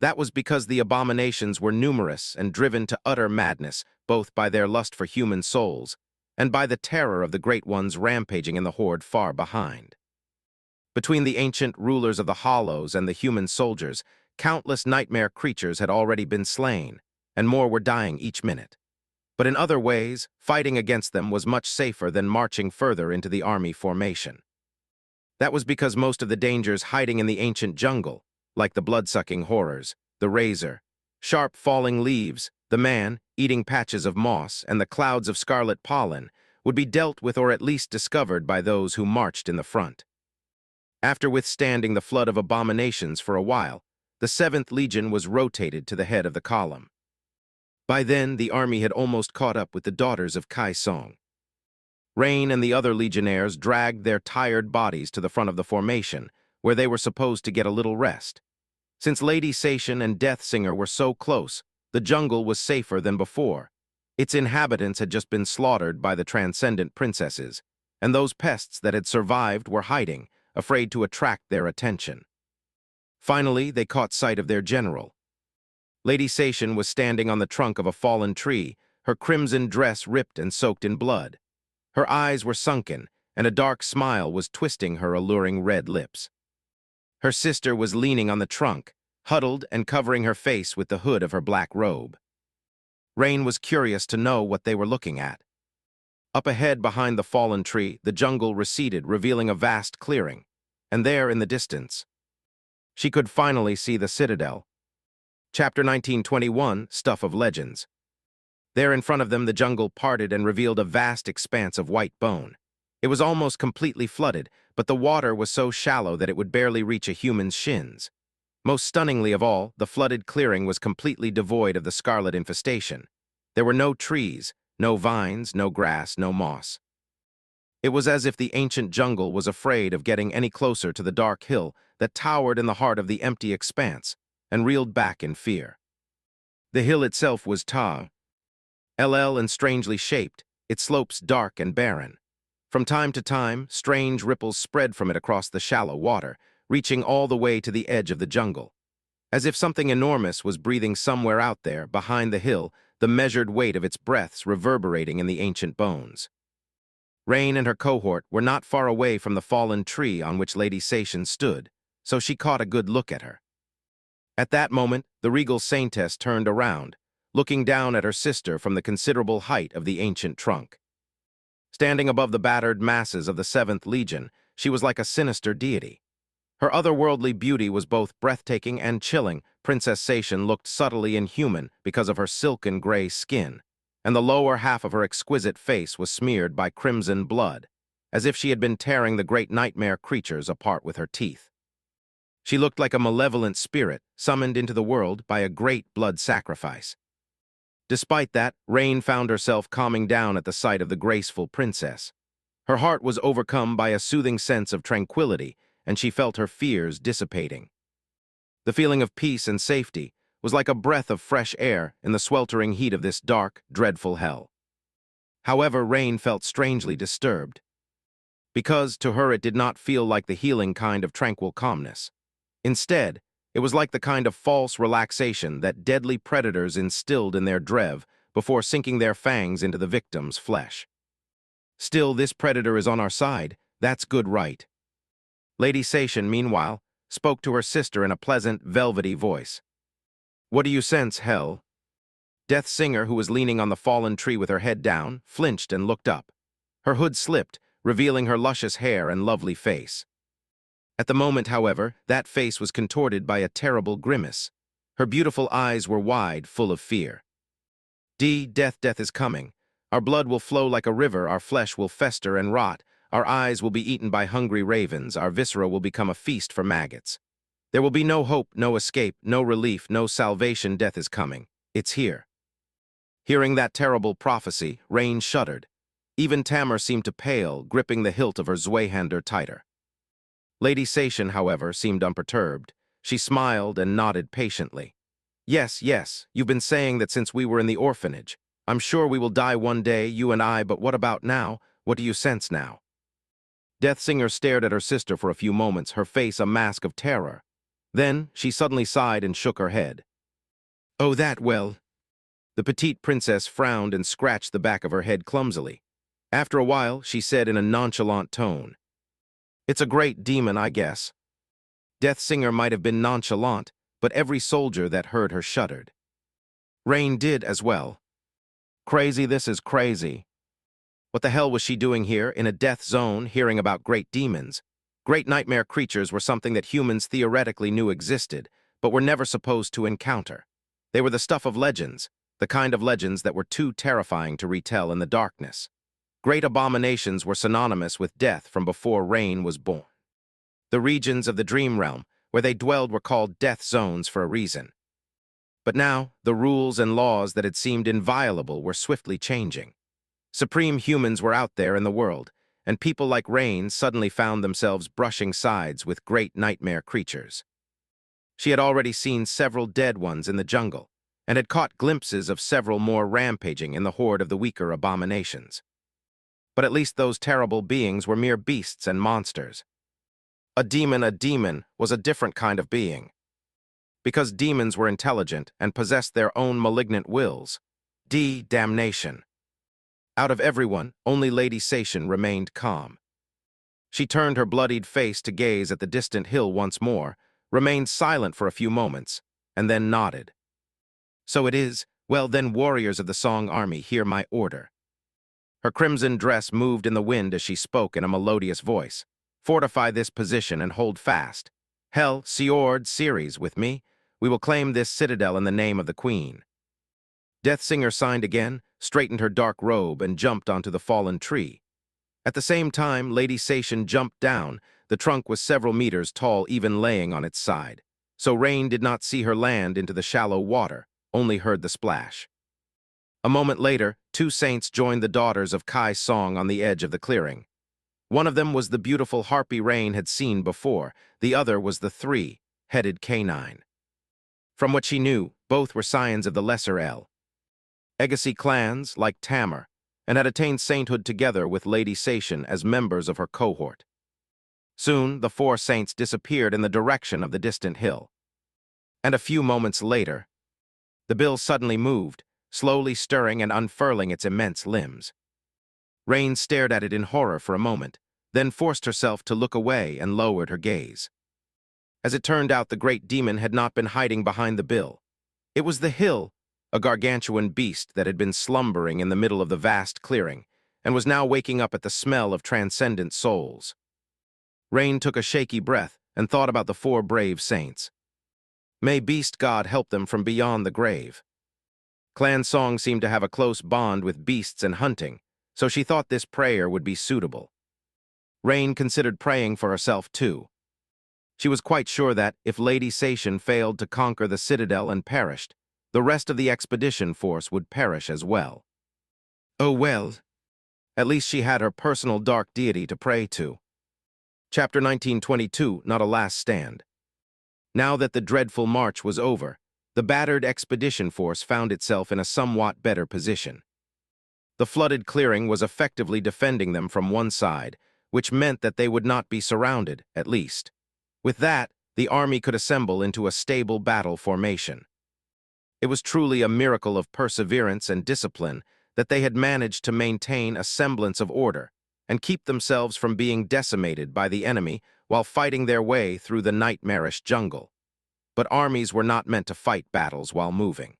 A: That was because the abominations were numerous and driven to utter madness, both by their lust for human souls and by the terror of the Great Ones rampaging in the horde far behind. Between the ancient rulers of the Hollows and the human soldiers, countless nightmare creatures had already been slain, and more were dying each minute. But in other ways, fighting against them was much safer than marching further into the army formation. That was because most of the dangers hiding in the ancient jungle, like the blood-sucking horrors, the razor, sharp falling leaves, the man, eating patches of moss, and the clouds of scarlet pollen, would be dealt with or at least discovered by those who marched in the front. After withstanding the flood of abominations for a while, the 7th Legion was rotated to the head of the column. By then, the army had almost caught up with the daughters of Kai Song. Rain and the other legionnaires dragged their tired bodies to the front of the formation, where they were supposed to get a little rest. Since Lady Sation and Death Singer were so close, the jungle was safer than before. Its inhabitants had just been slaughtered by the transcendent princesses, and those pests that had survived were hiding, afraid to attract their attention. Finally, they caught sight of their general. Lady Sation was standing on the trunk of a fallen tree, her crimson dress ripped and soaked in blood. Her eyes were sunken, and a dark smile was twisting her alluring red lips. Her sister was leaning on the trunk, huddled and covering her face with the hood of her black robe. Rain was curious to know what they were looking at. Up ahead behind the fallen tree, the jungle receded, revealing a vast clearing, and there in the distance, she could finally see the citadel. Chapter 1921, Stuff of Legends. There in front of them, the jungle parted and revealed a vast expanse of white bone. It was almost completely flooded, but the water was so shallow that it would barely reach a human's shins. Most stunningly of all, the flooded clearing was completely devoid of the scarlet infestation. There were no trees, no vines, no grass, no moss. It was as if the ancient jungle was afraid of getting any closer to the dark hill that towered in the heart of the empty expanse, and reeled back in fear. The hill itself was tall, and strangely shaped, its slopes dark and barren. From time to time, strange ripples spread from it across the shallow water, reaching all the way to the edge of the jungle. As if something enormous was breathing somewhere out there, behind the hill, the measured weight of its breaths reverberating in the ancient bones. Rain and her cohort were not far away from the fallen tree on which Lady Sation stood, so she caught a good look at her. At that moment, the regal saintess turned around, looking down at her sister from the considerable height of the ancient trunk. Standing above the battered masses of the 7th Legion, she was like a sinister deity. Her otherworldly beauty was both breathtaking and chilling. Princess Sation looked subtly inhuman because of her silken gray skin, and the lower half of her exquisite face was smeared by crimson blood, as if she had been tearing the great nightmare creatures apart with her teeth. She looked like a malevolent spirit summoned into the world by a great blood sacrifice. Despite that, Rain found herself calming down at the sight of the graceful princess. Her heart was overcome by a soothing sense of tranquility, and she felt her fears dissipating. The feeling of peace and safety was like a breath of fresh air in the sweltering heat of this dark, dreadful hell. However, Rain felt strangely disturbed, because to her it did not feel like the healing kind of tranquil calmness. Instead, it was like the kind of false relaxation that deadly predators instilled in their drev before sinking their fangs into the victim's flesh. Still, this predator is on our side. That's good, right? Lady Sation, meanwhile, spoke to her sister in a pleasant, velvety voice. What do you sense, Hell? Death Singer, who was leaning on the fallen tree with her head down, flinched and looked up. Her hood slipped, revealing her luscious hair and lovely face. At the moment, however, that face was contorted by a terrible grimace. Her beautiful eyes were wide, full of fear. Death is coming. Our blood will flow like a river, our flesh will fester and rot, our eyes will be eaten by hungry ravens, our viscera will become a feast for maggots. There will be no hope, no escape, no relief, no salvation. Death is coming. It's here. Hearing that terrible prophecy, Rain shuddered. Even Tamar seemed to pale, gripping the hilt of her Zweihander tighter. Lady Sation, however, seemed unperturbed. She smiled and nodded patiently. Yes, yes, you've been saying that since we were in the orphanage. I'm sure we will die one day, you and I, but what about now? What do you sense now? Deathsinger stared at her sister for a few moments, her face a mask of terror. Then she suddenly sighed and shook her head. Oh, that, well. The petite princess frowned and scratched the back of her head clumsily. After a while, she said in a nonchalant tone, It's a great demon, I guess. Deathsinger might have been nonchalant, but every soldier that heard her shuddered. Rain did as well. Crazy, this is crazy. What the hell was she doing here, in a death zone, hearing about great demons? Great nightmare creatures were something that humans theoretically knew existed, but were never supposed to encounter. They were the stuff of legends, the kind of legends that were too terrifying to retell in the darkness. Great abominations were synonymous with death from before Rain was born. The regions of the dream realm where they dwelled were called death zones for a reason. But now, the rules and laws that had seemed inviolable were swiftly changing. Supreme humans were out there in the world, and people like Rain suddenly found themselves brushing sides with great nightmare creatures. She had already seen several dead ones in the jungle, and had caught glimpses of several more rampaging in the horde of the weaker abominations. But at least those terrible beings were mere beasts and monsters. A demon was a different kind of being. Because demons were intelligent and possessed their own malignant wills. Damnation. Out of everyone, only Lady Sation remained calm. She turned her bloodied face to gaze at the distant hill once more, remained silent for a few moments, and then nodded. So it is, well then, warriors of the Song Army, hear my order. Her crimson dress moved in the wind as she spoke in a melodious voice. Fortify this position and hold fast. Hell, Siord, Ceres, with me. We will claim this citadel in the name of the Queen. Deathsinger signed again, straightened her dark robe, and jumped onto the fallen tree. At the same time, Lady Sation jumped down. The trunk was several meters tall, even laying on its side. So Rain did not see her land into the shallow water, only heard the splash. A moment later, two saints joined the daughters of Kai's song on the edge of the clearing. One of them was the beautiful harpy Rain had seen before. The other was the three-headed canine. From what she knew, both were scions of the Lesser El. Agassi clans, like Tamar, and had attained sainthood together with Lady Sation as members of her cohort. Soon, the four saints disappeared in the direction of the distant hill. And a few moments later, the bill suddenly moved, slowly stirring and unfurling its immense limbs. Rain stared at it in horror for a moment, then forced herself to look away and lowered her gaze. As it turned out, the great demon had not been hiding behind the bill. It was the hill, a gargantuan beast that had been slumbering in the middle of the vast clearing, and was now waking up at the smell of transcendent souls. Rain took a shaky breath and thought about the four brave saints. May Beast God help them from beyond the grave. Clan Song seemed to have a close bond with beasts and hunting, so she thought this prayer would be suitable. Rain considered praying for herself too. She was quite sure that, if Lady Sation failed to conquer the citadel and perished, the rest of the expedition force would perish as well. Oh well. At least she had her personal dark deity to pray to. Chapter 1922, Not a Last Stand. Now that the dreadful march was over, the battered expedition force found itself in a somewhat better position. The flooded clearing was effectively defending them from one side, which meant that they would not be surrounded, at least. With that, the army could assemble into a stable battle formation. It was truly a miracle of perseverance and discipline that they had managed to maintain a semblance of order and keep themselves from being decimated by the enemy while fighting their way through the nightmarish jungle. But armies were not meant to fight battles while moving.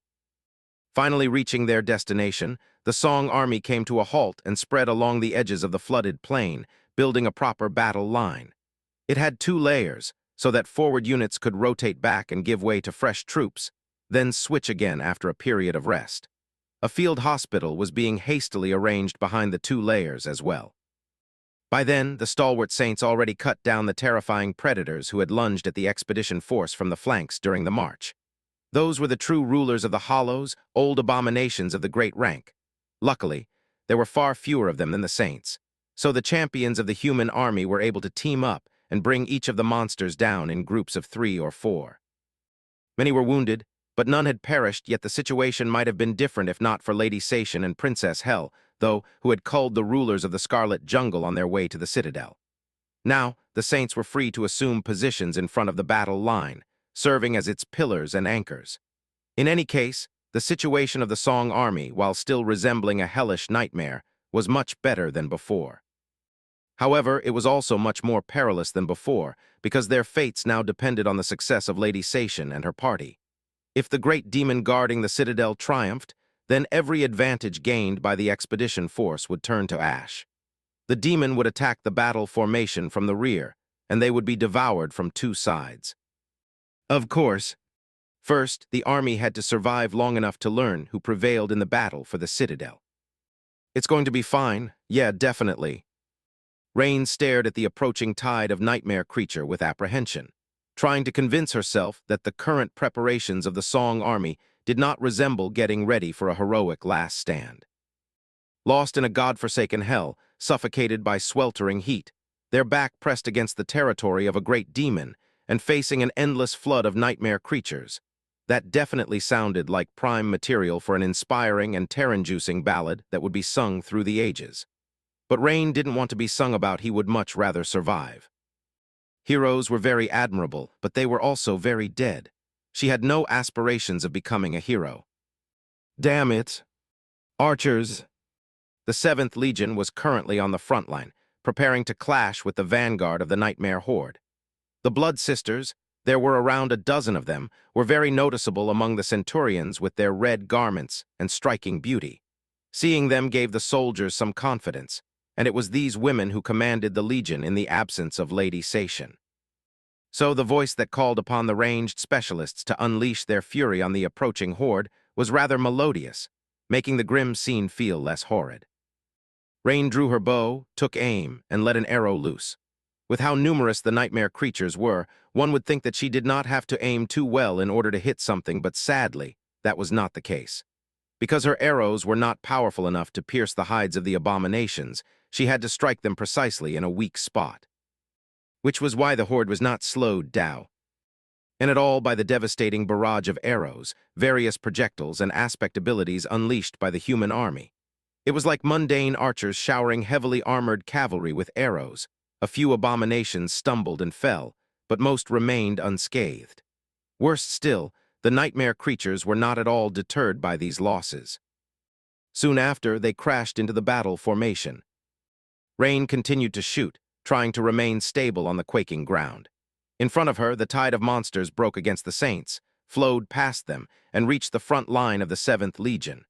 A: Finally reaching their destination, the Song army came to a halt and spread along the edges of the flooded plain, building a proper battle line. It had two layers, so that forward units could rotate back and give way to fresh troops, then switch again after a period of rest. A field hospital was being hastily arranged behind the two layers as well. By then, the stalwart saints already cut down the terrifying predators who had lunged at the expedition force from the flanks during the march. Those were the true rulers of the hollows, old abominations of the great rank. Luckily, there were far fewer of them than the saints, so the champions of the human army were able to team up and bring each of the monsters down in groups of 3 or 4. Many were wounded, but none had perished, yet the situation might have been different if not for Lady Sation and Princess Hell, who had culled the rulers of the Scarlet Jungle on their way to the Citadel. Now, the saints were free to assume positions in front of the battle line, serving as its pillars and anchors. In any case, the situation of the Song army, while still resembling a hellish nightmare, was much better than before. However, it was also much more perilous than before, because their fates now depended on the success of Lady Sation and her party. If the great demon guarding the citadel triumphed, then every advantage gained by the expedition force would turn to ash. The demon would attack the battle formation from the rear, and they would be devoured from 2 sides. Of course, first, the army had to survive long enough to learn who prevailed in the battle for the citadel. It's going to be fine, yeah, definitely. Rain stared at the approaching tide of nightmare creature with apprehension, trying to convince herself that the current preparations of the Song army did not resemble getting ready for a heroic last stand. Lost in a godforsaken hell, suffocated by sweltering heat, their back pressed against the territory of a great demon, and facing an endless flood of nightmare creatures, that definitely sounded like prime material for an inspiring and terror-inducing ballad that would be sung through the ages. But Rain didn't want to be sung about, he would much rather survive. Heroes were very admirable, but they were also very dead. She had no aspirations of becoming a hero. Damn it. Archers. The 7th Legion was currently on the front line, preparing to clash with the vanguard of the Nightmare Horde. The Blood Sisters, there were around a dozen of them, were very noticeable among the centurions with their red garments and striking beauty. Seeing them gave the soldiers some confidence, and it was these women who commanded the Legion in the absence of Lady Sation. So the voice that called upon the ranged specialists to unleash their fury on the approaching horde was rather melodious, making the grim scene feel less horrid. Rain drew her bow, took aim, and let an arrow loose. With how numerous the nightmare creatures were, one would think that she did not have to aim too well in order to hit something, but sadly, that was not the case. Because her arrows were not powerful enough to pierce the hides of the abominations, she had to strike them precisely in a weak spot. Which was why the horde was not slowed down, and at all by the devastating barrage of arrows, various projectiles, and aspect abilities unleashed by the human army. It was like mundane archers showering heavily armored cavalry with arrows. A few abominations stumbled and fell, but most remained unscathed. Worse still, the nightmare creatures were not at all deterred by these losses. Soon after, they crashed into the battle formation. Rain continued to shoot, trying to remain stable on the quaking ground. In front of her, the tide of monsters broke against the saints, flowed past them, and reached the front line of the 7th Legion.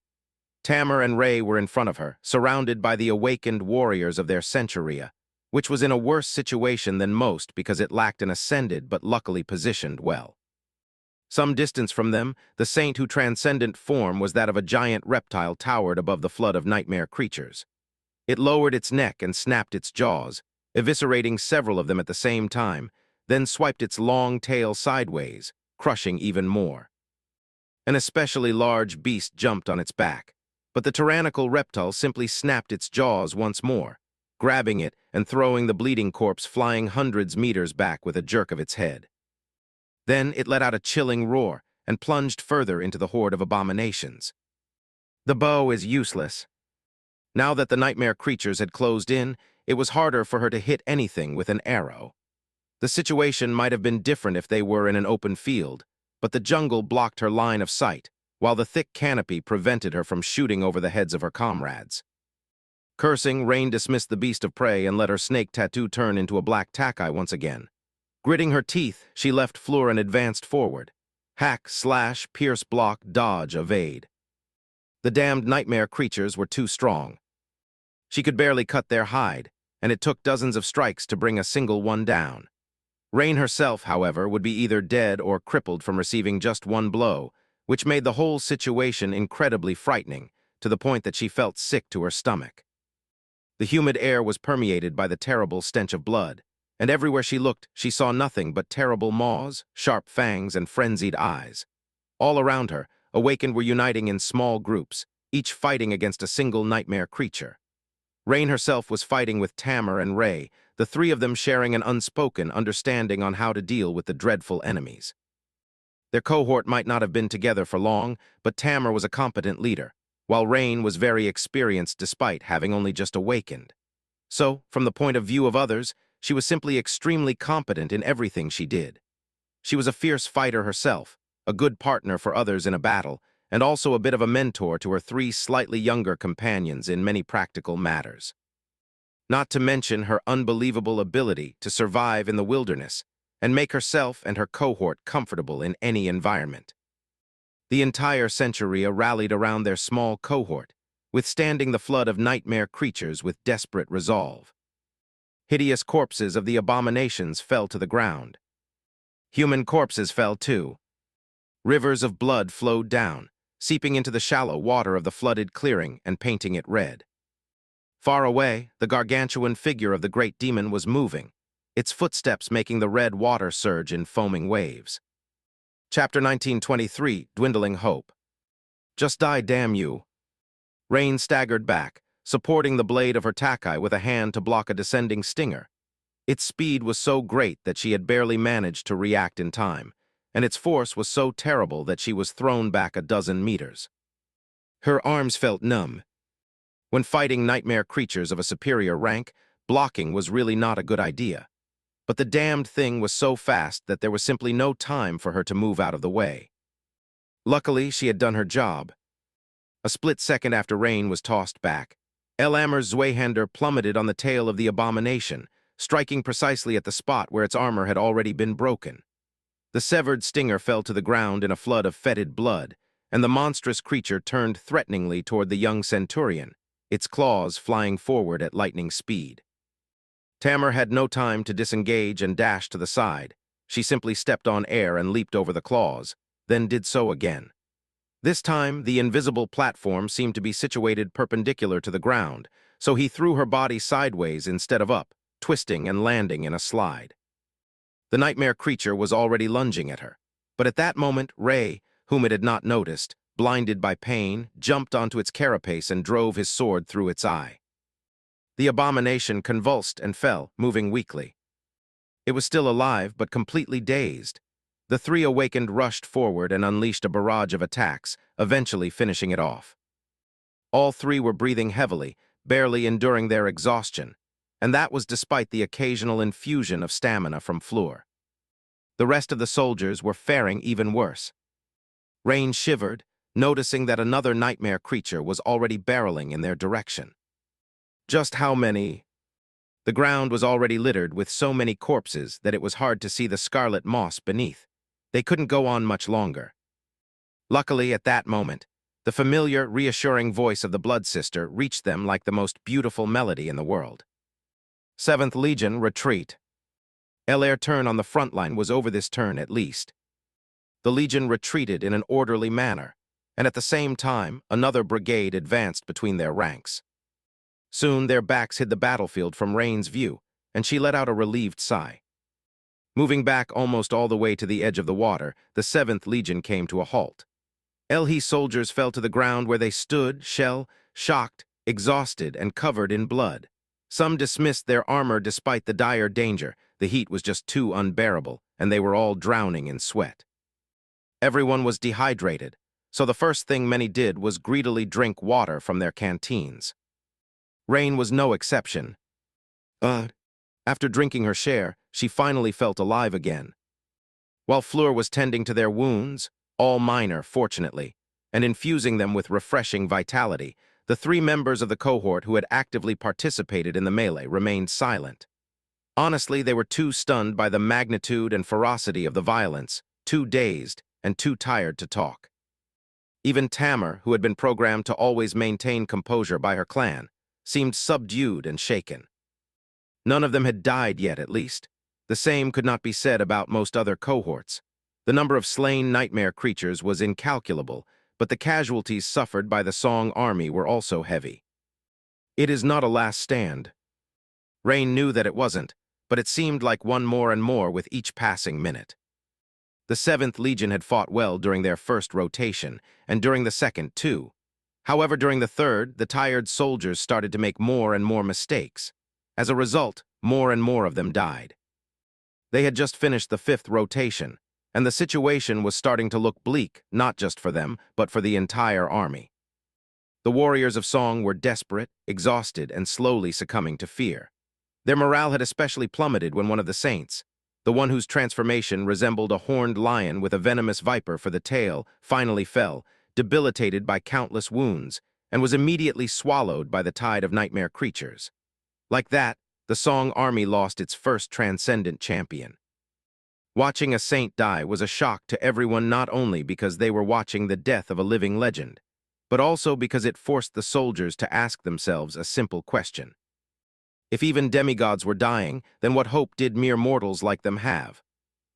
A: Tamar and Ray were in front of her, surrounded by the awakened warriors of their centuria, which was in a worse situation than most because it lacked an ascended but luckily positioned well. Some distance from them, the saint whose transcendent form was that of a giant reptile towered above the flood of nightmare creatures. It lowered its neck and snapped its jaws, eviscerating several of them at the same time, then swiped its long tail sideways, crushing even more. An especially large beast jumped on its back, but the tyrannical reptile simply snapped its jaws once more, grabbing it and throwing the bleeding corpse flying hundreds meters back with a jerk of its head. Then it let out a chilling roar and plunged further into the horde of abominations. The bow is useless. Now that the nightmare creatures had closed in, it was harder for her to hit anything with an arrow. The situation might have been different if they were in an open field, but the jungle blocked her line of sight, while the thick canopy prevented her from shooting over the heads of her comrades. Cursing, Rain dismissed the beast of prey and let her snake tattoo turn into a black tack-eye once again. Gritting her teeth, she left floor and advanced forward. Hack, slash, pierce, block, dodge, evade. The damned nightmare creatures were too strong. She could barely cut their hide, and it took dozens of strikes to bring a single one down. Rain herself, however, would be either dead or crippled from receiving just one blow, which made the whole situation incredibly frightening, to the point that she felt sick to her stomach. The humid air was permeated by the terrible stench of blood, and everywhere she looked, she saw nothing but terrible maws, sharp fangs, and frenzied eyes. All around her, Awakened were uniting in small groups, each fighting against a single nightmare creature. Rain herself was fighting with Tamar and Ray, the three of them sharing an unspoken understanding on how to deal with the dreadful enemies. Their cohort might not have been together for long, but Tamar was a competent leader, while Rain was very experienced despite having only just awakened. So, from the point of view of others, she was simply extremely competent in everything she did. She was a fierce fighter herself, a good partner for others in a battle, and also a bit of a mentor to her three slightly younger companions in many practical matters. Not to mention her unbelievable ability to survive in the wilderness and make herself and her cohort comfortable in any environment. The entire Centuria rallied around their small cohort, withstanding the flood of nightmare creatures with desperate resolve. Hideous corpses of the abominations fell to the ground. Human corpses fell too. Rivers of blood flowed down, seeping into the shallow water of the flooded clearing and painting it red. Far away, the gargantuan figure of the great demon was moving, its footsteps making the red water surge in foaming waves. Chapter 1923, Dwindling Hope. Just die, damn you. Rain staggered back, supporting the blade of her takai with a hand to block a descending stinger. Its speed was so great that she had barely managed to react in time, and its force was so terrible that she was thrown back a dozen meters. Her arms felt numb. When fighting nightmare creatures of a superior rank, blocking was really not a good idea. But the damned thing was so fast that there was simply no time for her to move out of the way. Luckily, she had done her job. A split second after Rain was tossed back, Elhammer's Zweihander plummeted on the tail of the abomination, striking precisely at the spot where its armor had already been broken. The severed stinger fell to the ground in a flood of fetid blood, and the monstrous creature turned threateningly toward the young centurion, its claws flying forward at lightning speed. Tamar had no time to disengage and dash to the side. She simply stepped on air and leaped over the claws, then did so again. This time, the invisible platform seemed to be situated perpendicular to the ground, so he threw her body sideways instead of up, twisting and landing in a slide. The nightmare creature was already lunging at her, but at that moment, Ray, whom it had not noticed, blinded by pain, jumped onto its carapace and drove his sword through its eye. The abomination convulsed and fell, moving weakly. It was still alive, but completely dazed. The three awakened rushed forward and unleashed a barrage of attacks, eventually finishing it off. All three were breathing heavily, barely enduring their exhaustion, and that was despite the occasional infusion of stamina from Fleur. The rest of the soldiers were faring even worse. Rain shivered, noticing that another nightmare creature was already barreling in their direction. Just how many? The ground was already littered with so many corpses that it was hard to see the scarlet moss beneath. They couldn't go on much longer. Luckily, at that moment, the familiar, reassuring voice of the Blood Sister reached them like the most beautiful melody in the world. 7th Legion, retreat. Elhair's turn on the front line was over this turn at least. The Legion retreated in an orderly manner, and at the same time, another brigade advanced between their ranks. Soon, their backs hid the battlefield from Rain's view, and she let out a relieved sigh. Moving back almost all the way to the edge of the water, the 7th Legion came to a halt. Elha's soldiers fell to the ground where they stood, shocked, exhausted, and covered in blood. Some dismissed their armor despite the dire danger. The heat was just too unbearable, and they were all drowning in sweat. Everyone was dehydrated, so the first thing many did was greedily drink water from their canteens. Rain was no exception. After drinking her share, she finally felt alive again. While Fleur was tending to their wounds, all minor, fortunately, and infusing them with refreshing vitality, the three members of the cohort who had actively participated in the melee remained silent. Honestly, they were too stunned by the magnitude and ferocity of the violence, too dazed, and too tired to talk. Even Tamar, who had been programmed to always maintain composure by her clan, seemed subdued and shaken. None of them had died yet, at least. The same could not be said about most other cohorts. The number of slain nightmare creatures was incalculable, but the casualties suffered by the Song army were also heavy. It is not a last stand. Rain knew that it wasn't, but it seemed like one more and more with each passing minute. The 7th Legion had fought well during their first rotation, and during the second, too. However, during the third, the tired soldiers started to make more and more mistakes. As a result, more and more of them died. They had just finished the 5th rotation, and the situation was starting to look bleak, not just for them, but for the entire army. The warriors of Song were desperate, exhausted, and slowly succumbing to fear. Their morale had especially plummeted when one of the saints, the one whose transformation resembled a horned lion with a venomous viper for the tail, finally fell, debilitated by countless wounds, and was immediately swallowed by the tide of nightmare creatures. Like that, the Song army lost its first transcendent champion. Watching a saint die was a shock to everyone, not only because they were watching the death of a living legend, but also because it forced the soldiers to ask themselves a simple question. If even demigods were dying, then what hope did mere mortals like them have?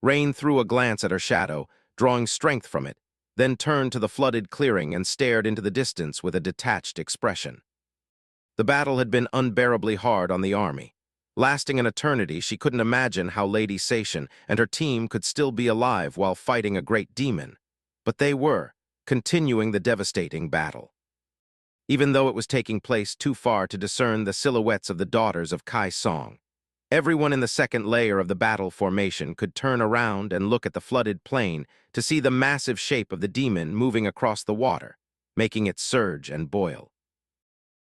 A: Rain threw a glance at her shadow, drawing strength from it, then turned to the flooded clearing and stared into the distance with a detached expression. The battle had been unbearably hard on the army. Lasting an eternity, she couldn't imagine how Lady Sation and her team could still be alive while fighting a great demon. But they were, continuing the devastating battle. Even though it was taking place too far to discern the silhouettes of the daughters of Kai Song, everyone in the second layer of the battle formation could turn around and look at the flooded plain to see the massive shape of the demon moving across the water, making it surge and boil.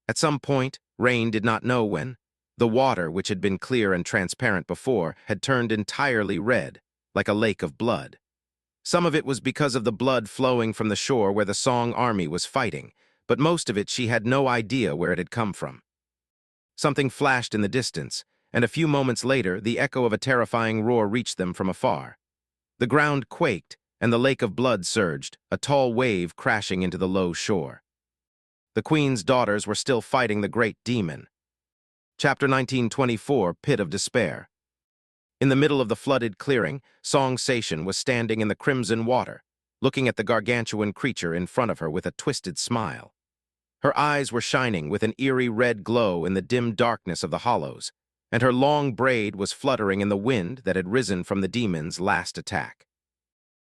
A: At some point, Rain did not know when, the water, which had been clear and transparent before, had turned entirely red, like a lake of blood. Some of it was because of the blood flowing from the shore where the Song army was fighting, but most of it she had no idea where it had come from. Something flashed in the distance, and a few moments later the echo of a terrifying roar reached them from afar. The ground quaked, and the lake of blood surged, a tall wave crashing into the low shore. The Queen's daughters were still fighting the great demon. Chapter 1924, Pit of Despair. In the middle of the flooded clearing, Song Sation was standing in the crimson water, looking at the gargantuan creature in front of her with a twisted smile. Her eyes were shining with an eerie red glow in the dim darkness of the hollows, and her long braid was fluttering in the wind that had risen from the demon's last attack.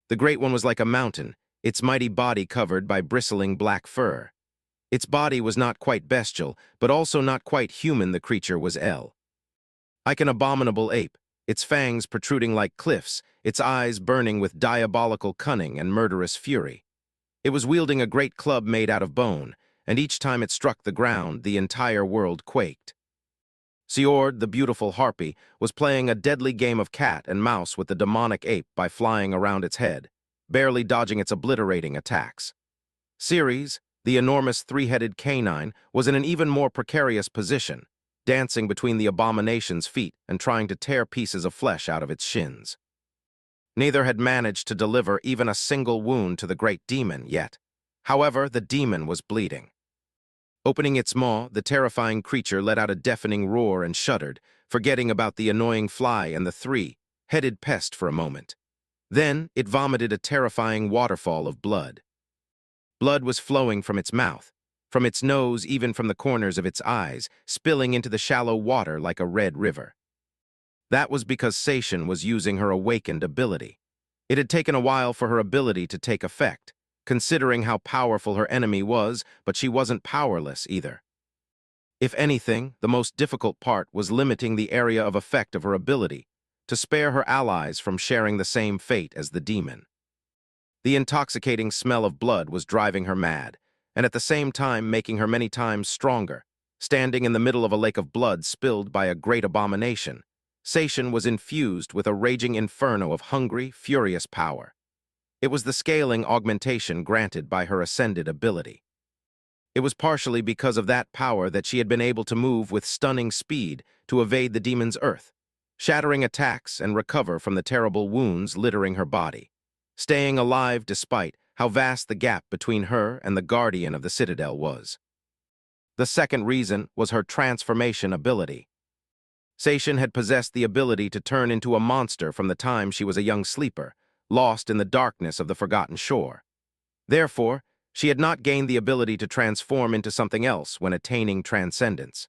A: The Great One was like a mountain, its mighty body covered by bristling black fur. Its body was not quite bestial, but also not quite human. The creature was like an abominable ape, its fangs protruding like cliffs, its eyes burning with diabolical cunning and murderous fury. It was wielding a great club made out of bone, and each time it struck the ground, the entire world quaked. Siord, the beautiful harpy, was playing a deadly game of cat and mouse with the demonic ape by flying around its head, barely dodging its obliterating attacks. Ceres, the enormous three-headed canine, was in an even more precarious position, dancing between the abomination's feet and trying to tear pieces of flesh out of its shins. Neither had managed to deliver even a single wound to the great demon yet. However, the demon was bleeding. Opening its maw, the terrifying creature let out a deafening roar and shuddered, forgetting about the annoying fly and the three-headed pest for a moment. Then it vomited a terrifying waterfall of blood. Blood was flowing from its mouth, from its nose, even from the corners of its eyes, spilling into the shallow water like a red river. That was because Sation was using her awakened ability. It had taken a while for her ability to take effect, considering how powerful her enemy was, but she wasn't powerless either. If anything, the most difficult part was limiting the area of effect of her ability, to spare her allies from sharing the same fate as the demon. The intoxicating smell of blood was driving her mad, and at the same time making her many times stronger. Standing in the middle of a lake of blood spilled by a great abomination, Sation was infused with a raging inferno of hungry, furious power. It was the scaling augmentation granted by her ascended ability. It was partially because of that power that she had been able to move with stunning speed to evade the demon's earth, shattering attacks and recover from the terrible wounds littering her body, staying alive despite how vast the gap between her and the guardian of the citadel was. The second reason was her transformation ability. Sation had possessed the ability to turn into a monster from the time she was a young sleeper, lost in the darkness of the forgotten shore. Therefore, she had not gained the ability to transform into something else when attaining transcendence.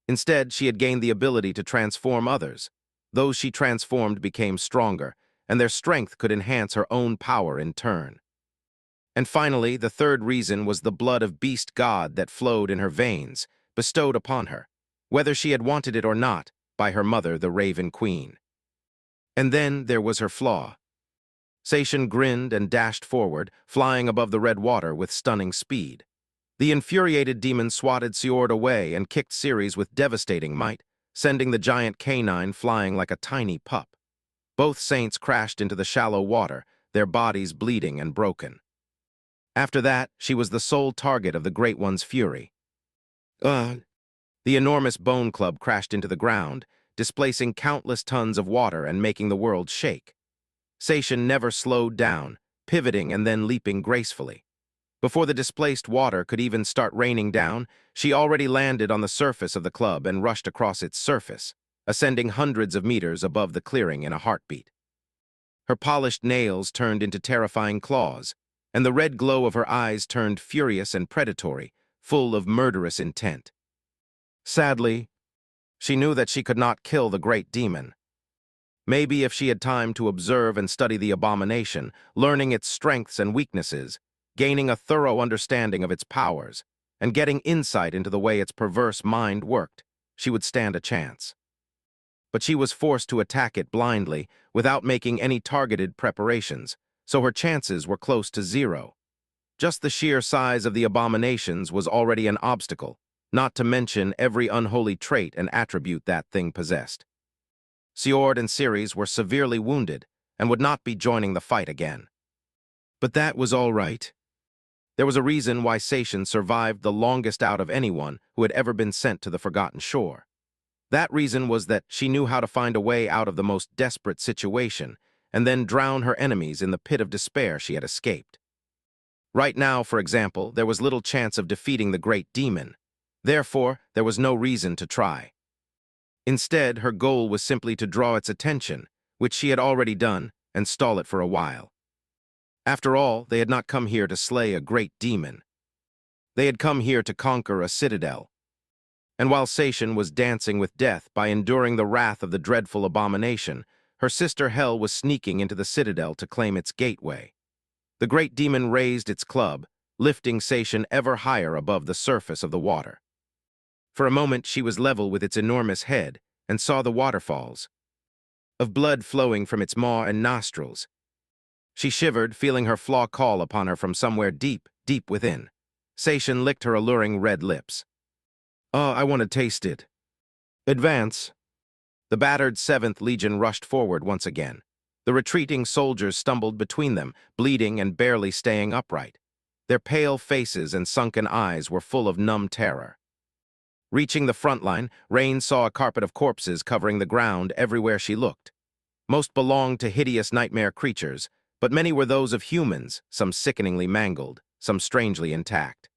A: Instead, she had gained the ability to transform others. Those she transformed became stronger, and their strength could enhance her own power in turn. And finally, the third reason was the blood of beast god that flowed in her veins, bestowed upon her, whether she had wanted it or not, by her mother, the Raven Queen. And then there was her flaw. Sation grinned and dashed forward, flying above the red water with stunning speed. The infuriated demon swatted Sjord away and kicked Ceres with devastating might, sending the giant canine flying like a tiny pup. Both saints crashed into the shallow water, their bodies bleeding and broken. After that, she was the sole target of the Great One's fury. The enormous bone club crashed into the ground, displacing countless tons of water and making the world shake. Sation never slowed down, pivoting and then leaping gracefully. Before the displaced water could even start raining down, she already landed on the surface of the club and rushed across its surface, ascending hundreds of meters above the clearing in a heartbeat. Her polished nails turned into terrifying claws, and the red glow of her eyes turned furious and predatory, full of murderous intent. Sadly, she knew that she could not kill the great demon. Maybe if she had time to observe and study the abomination, learning its strengths and weaknesses, gaining a thorough understanding of its powers, and getting insight into the way its perverse mind worked, she would stand a chance. But she was forced to attack it blindly, without making any targeted preparations, so her chances were close to zero. Just the sheer size of the abominations was already an obstacle, not to mention every unholy trait and attribute that thing possessed. Sjord and Ceres were severely wounded and would not be joining the fight again. But that was all right. There was a reason why Sation survived the longest out of anyone who had ever been sent to the Forgotten Shore. That reason was that she knew how to find a way out of the most desperate situation and then drown her enemies in the pit of despair she had escaped. Right now, for example, there was little chance of defeating the great demon. Therefore, there was no reason to try. Instead, her goal was simply to draw its attention, which she had already done, and stall it for a while. After all, they had not come here to slay a great demon. They had come here to conquer a citadel. And while Sation was dancing with death by enduring the wrath of the dreadful abomination, her sister Hel was sneaking into the citadel to claim its gateway. The great demon raised its club, lifting Sation ever higher above the surface of the water. For a moment, she was level with its enormous head and saw the waterfalls of blood flowing from its maw and nostrils. She shivered, feeling her flaw call upon her from somewhere deep, deep within. Sation licked her alluring red lips. "Oh, I want to taste it." "Advance." The battered 7th Legion rushed forward once again. The retreating soldiers stumbled between them, bleeding and barely staying upright. Their pale faces and sunken eyes were full of numb terror. Reaching the front line, Rain saw a carpet of corpses covering the ground everywhere she looked. Most belonged to hideous nightmare creatures, but many were those of humans, some sickeningly mangled, some strangely intact.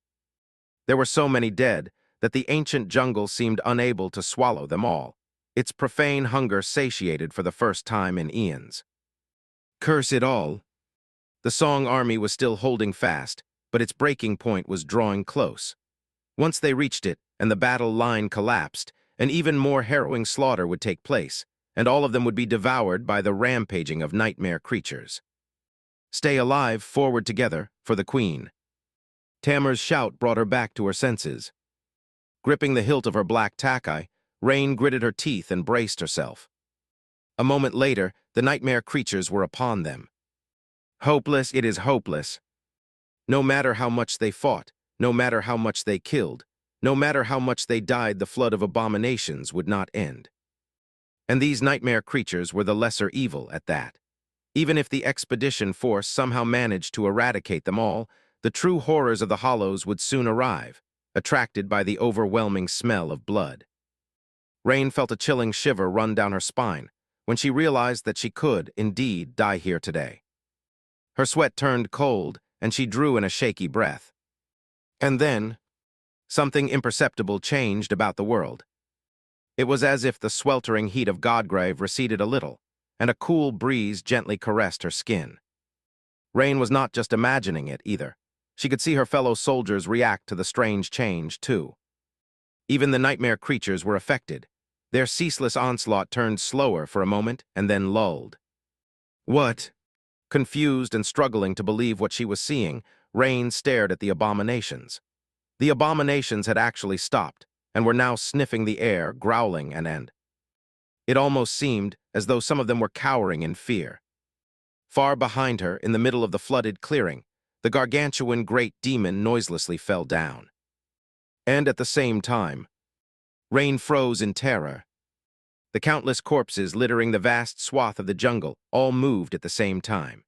A: There were so many dead that the ancient jungle seemed unable to swallow them all, its profane hunger satiated for the first time in eons. Curse it all. The Song army was still holding fast, but its breaking point was drawing close. Once they reached it, and the battle line collapsed, an even more harrowing slaughter would take place, and all of them would be devoured by the rampaging of nightmare creatures. Stay alive, forward together, for the Queen. Tamar's shout brought her back to her senses. Gripping the hilt of her black takai, Rain gritted her teeth and braced herself. A moment later, the nightmare creatures were upon them. Hopeless, it is hopeless. No matter how much they fought, no matter how much they killed, no matter how much they died, the flood of abominations would not end. And these nightmare creatures were the lesser evil at that. Even if the expedition force somehow managed to eradicate them all, the true horrors of the Hollows would soon arrive, attracted by the overwhelming smell of blood. Rain felt a chilling shiver run down her spine when she realized that she could, indeed, die here today. Her sweat turned cold, and she drew in a shaky breath. And then, something imperceptible changed about the world. It was as if the sweltering heat of Godgrave receded a little, and a cool breeze gently caressed her skin. Rain was not just imagining it, either. She could see her fellow soldiers react to the strange change, too. Even the nightmare creatures were affected. Their ceaseless onslaught turned slower for a moment and then lulled. What? Confused and struggling to believe what she was seeing, Rain stared at the abominations. The abominations had actually stopped, and were now sniffing the air, growling and. It almost seemed as though some of them were cowering in fear. Far behind her, in the middle of the flooded clearing, the gargantuan great demon noiselessly fell down. And at the same time, Rain froze in terror. The countless corpses littering the vast swath of the jungle all moved at the same time.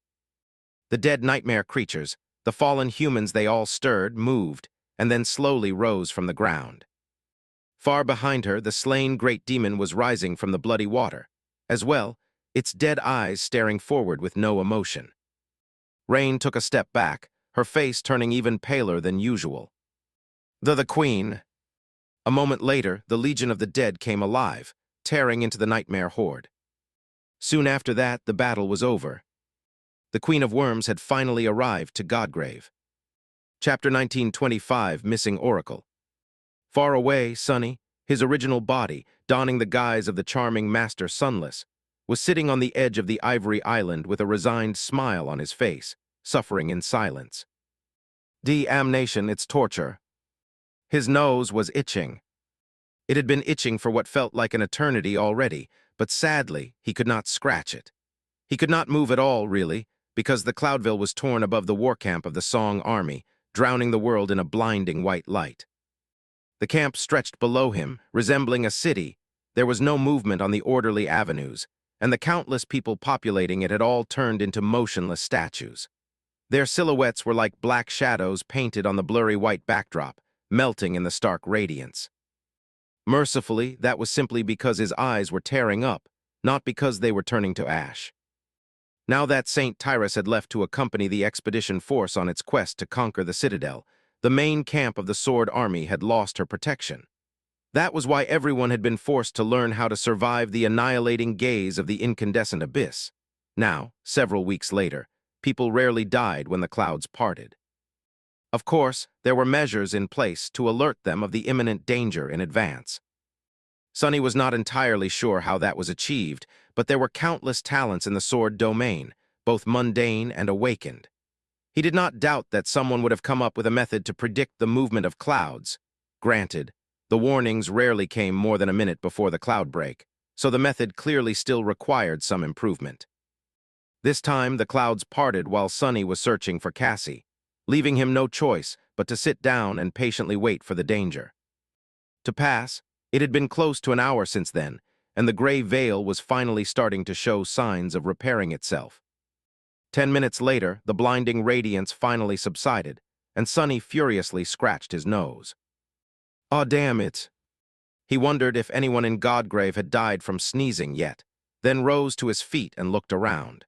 A: The dead nightmare creatures, the fallen humans they all stirred, moved, and then slowly rose from the ground. Far behind her, the slain great demon was rising from the bloody water, as well, its dead eyes staring forward with no emotion. Rain took a step back, her face turning even paler than usual. The Queen. A moment later, the Legion of the Dead came alive, tearing into the nightmare horde. Soon after that, the battle was over. The Queen of Worms had finally arrived to Godgrave. Chapter 1925, Missing Oracle. Far away, Sunny, his original body, donning the guise of the charming Master Sunless, was sitting on the edge of the ivory island with a resigned smile on his face, suffering in silence. Damnation, it's torture. His nose was itching. It had been itching for what felt like an eternity already, but sadly, he could not scratch it. He could not move at all, really, because the Cloudville was torn above the war camp of the Song army, drowning the world in a blinding white light. The camp stretched below him, resembling a city. There was no movement on the orderly avenues, and the countless people populating it had all turned into motionless statues. Their silhouettes were like black shadows painted on the blurry white backdrop, melting in the stark radiance. Mercifully, that was simply because his eyes were tearing up, not because they were turning to ash. Now that St. Tyrus had left to accompany the expedition force on its quest to conquer the citadel, the main camp of the Sword Army had lost her protection. That was why everyone had been forced to learn how to survive the annihilating gaze of the incandescent abyss. Now, several weeks later, people rarely died when the clouds parted. Of course, there were measures in place to alert them of the imminent danger in advance. Sunny was not entirely sure how that was achieved, but there were countless talents in the sword domain, both mundane and awakened. He did not doubt that someone would have come up with a method to predict the movement of clouds. Granted, the warnings rarely came more than a minute before the cloud break, so the method clearly still required some improvement. This time, the clouds parted while Sunny was searching for Cassie, leaving him no choice but to sit down and patiently wait for the danger to pass. It had been close to an hour since then, and the gray veil was finally starting to show signs of repairing itself. 10 minutes later, the blinding radiance finally subsided, and Sunny furiously scratched his nose. "Aw, damn it!" He wondered if anyone in Godgrave had died from sneezing yet, then rose to his feet and looked around.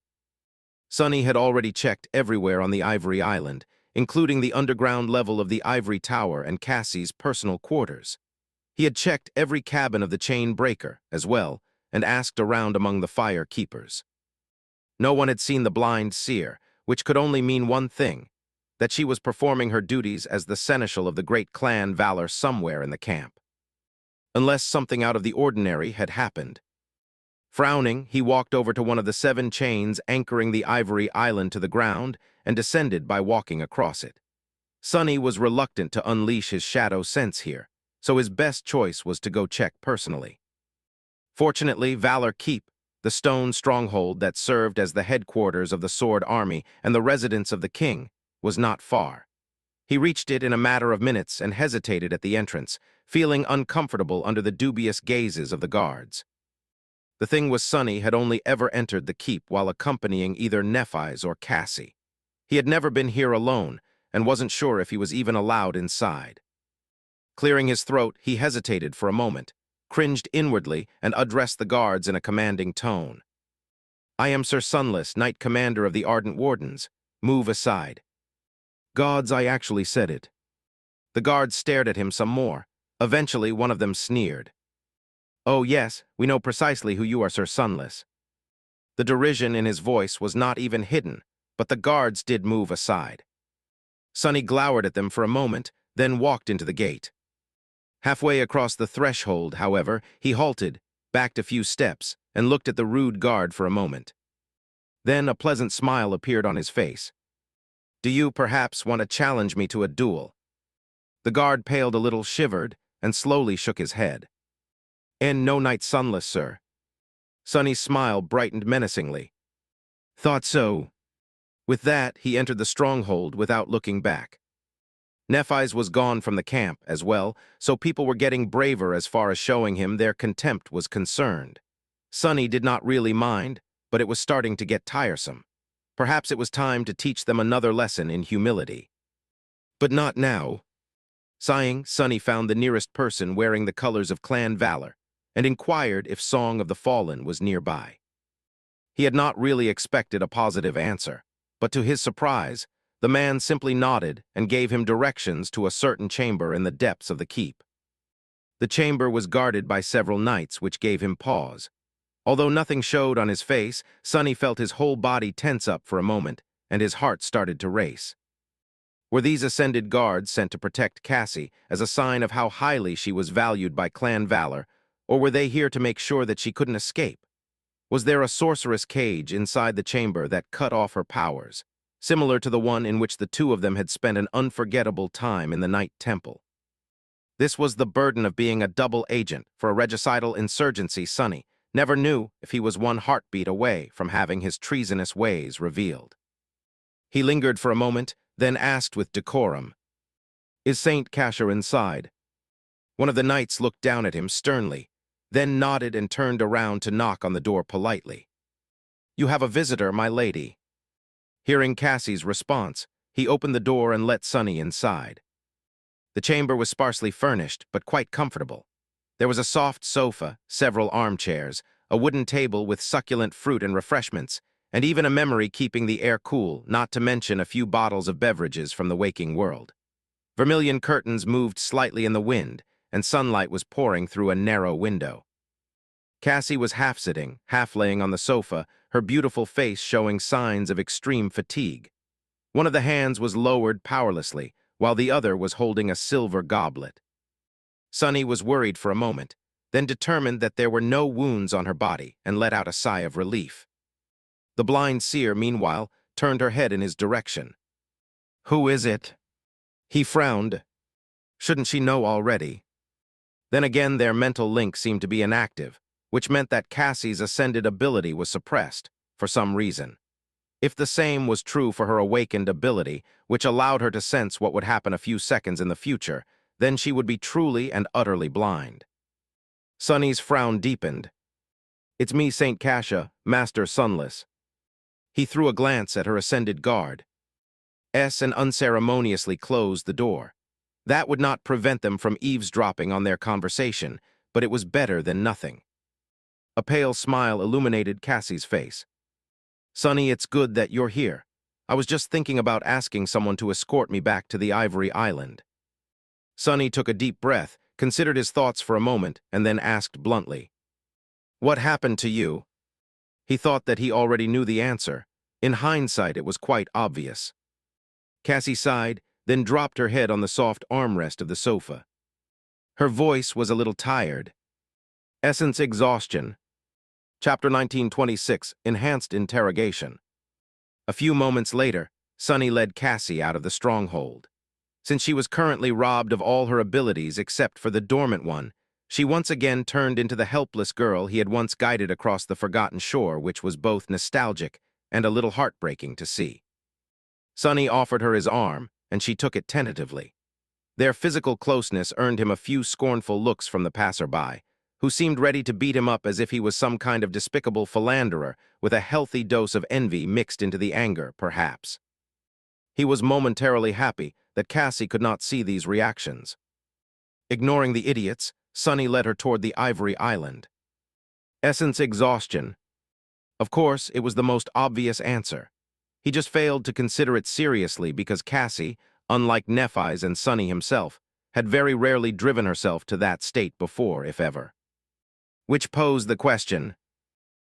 A: Sunny had already checked everywhere on the Ivory Island, including the underground level of the Ivory Tower and Cassie's personal quarters. He had checked every cabin of the chain breaker, as well, and asked around among the fire keepers. No one had seen the blind seer, which could only mean one thing, that she was performing her duties as the seneschal of the great clan Valor somewhere in the camp. Unless something out of the ordinary had happened. Frowning, he walked over to one of the 7 chains anchoring the Ivory Island to the ground and descended by walking across it. Sunny was reluctant to unleash his shadow sense here, so his best choice was to go check personally. Fortunately, Valor Keep, the stone stronghold that served as the headquarters of the Sword Army and the residence of the king, was not far. He reached it in a matter of minutes and hesitated at the entrance, feeling uncomfortable under the dubious gazes of the guards. The thing was, Sunny had only ever entered the keep while accompanying either Nephis or Cassie. He had never been here alone and wasn't sure if he was even allowed inside. Clearing his throat, he hesitated for a moment, cringed inwardly, and addressed the guards in a commanding tone. "I am Sir Sunless, Knight Commander of the Ardent Wardens. Move aside." "Gods, I actually said it." The guards stared at him some more. Eventually, one of them sneered. "Oh yes, we know precisely who you are, Sir Sunless." The derision in his voice was not even hidden, but the guards did move aside. Sunny glowered at them for a moment, then walked into the gate. Halfway across the threshold, however, he halted, backed a few steps, and looked at the rude guard for a moment. Then a pleasant smile appeared on his face. "Do you perhaps want to challenge me to a duel?" The guard paled a little, shivered, and slowly shook his head. "And no night sunless, sir." Sonny's smile brightened menacingly. "Thought so." With that, he entered the stronghold without looking back. Nephis was gone from the camp as well, so people were getting braver as far as showing him their contempt was concerned. Sonny did not really mind, but it was starting to get tiresome. Perhaps it was time to teach them another lesson in humility. But not now. Sighing, Sonny found the nearest person wearing the colors of clan valor and inquired if Song of the Fallen was nearby. He had not really expected a positive answer, but to his surprise, the man simply nodded and gave him directions to a certain chamber in the depths of the keep. The chamber was guarded by several knights, which gave him pause. Although nothing showed on his face, Sonny felt his whole body tense up for a moment, and his heart started to race. Were these ascended guards sent to protect Cassie as a sign of how highly she was valued by clan valor, or were they here to make sure that she couldn't escape? Was there a sorceress cage inside the chamber that cut off her powers, similar to the one in which the two of them had spent an unforgettable time in the Night Temple? This was the burden of being a double agent for a regicidal insurgency. Sonny never knew if he was one heartbeat away from having his treasonous ways revealed. He lingered for a moment, then asked with decorum, "Is Saint Cassia inside?" One of the knights looked down at him sternly, then nodded and turned around to knock on the door politely. "You have a visitor, my lady." Hearing Cassie's response, he opened the door and let Sonny inside. The chamber was sparsely furnished, but quite comfortable. There was a soft sofa, several armchairs, a wooden table with succulent fruit and refreshments, and even a memory keeping the air cool, not to mention a few bottles of beverages from the waking world. Vermilion curtains moved slightly in the wind, and sunlight was pouring through a narrow window. Cassie was half sitting, half laying on the sofa, her beautiful face showing signs of extreme fatigue. One of the hands was lowered powerlessly, while the other was holding a silver goblet. Sonny was worried for a moment, then determined that there were no wounds on her body and let out a sigh of relief. The blind seer, meanwhile, turned her head in his direction. "Who is it?" He frowned. Shouldn't she know already? Then again, their mental link seemed to be inactive, which meant that Cassie's ascended ability was suppressed, for some reason. If the same was true for her awakened ability, which allowed her to sense what would happen a few seconds in the future, then she would be truly and utterly blind. Sonny's frown deepened. "It's me, Saint Cassia, Master Sunless." He threw a glance at her ascended guard. And unceremoniously closed the door. That would not prevent them from eavesdropping on their conversation, but it was better than nothing. A pale smile illuminated Cassie's face. "Sonny, it's good that you're here. I was just thinking about asking someone to escort me back to the Ivory Island." Sonny took a deep breath, considered his thoughts for a moment, and then asked bluntly, "What happened to you?" He thought that he already knew the answer. In hindsight, it was quite obvious. Cassie sighed, then dropped her head on the soft armrest of the sofa. Her voice was a little tired. Essence exhaustion. Chapter 1926, Enhanced Interrogation. A few moments later, Sonny led Cassie out of the stronghold. Since she was currently robbed of all her abilities except for the dormant one, she once again turned into the helpless girl he had once guided across the forgotten shore, which was both nostalgic and a little heartbreaking to see. Sonny offered her his arm, and she took it tentatively. Their physical closeness earned him a few scornful looks from the passerby, who seemed ready to beat him up as if he was some kind of despicable philanderer with a healthy dose of envy mixed into the anger, perhaps. He was momentarily happy that Cassie could not see these reactions. Ignoring the idiots, Sonny led her toward the Ivory Island. Essence exhaustion. Of course, it was the most obvious answer. He just failed to consider it seriously because Cassie, unlike Nephis and Sonny himself, had very rarely driven herself to that state before, if ever. Which posed the question,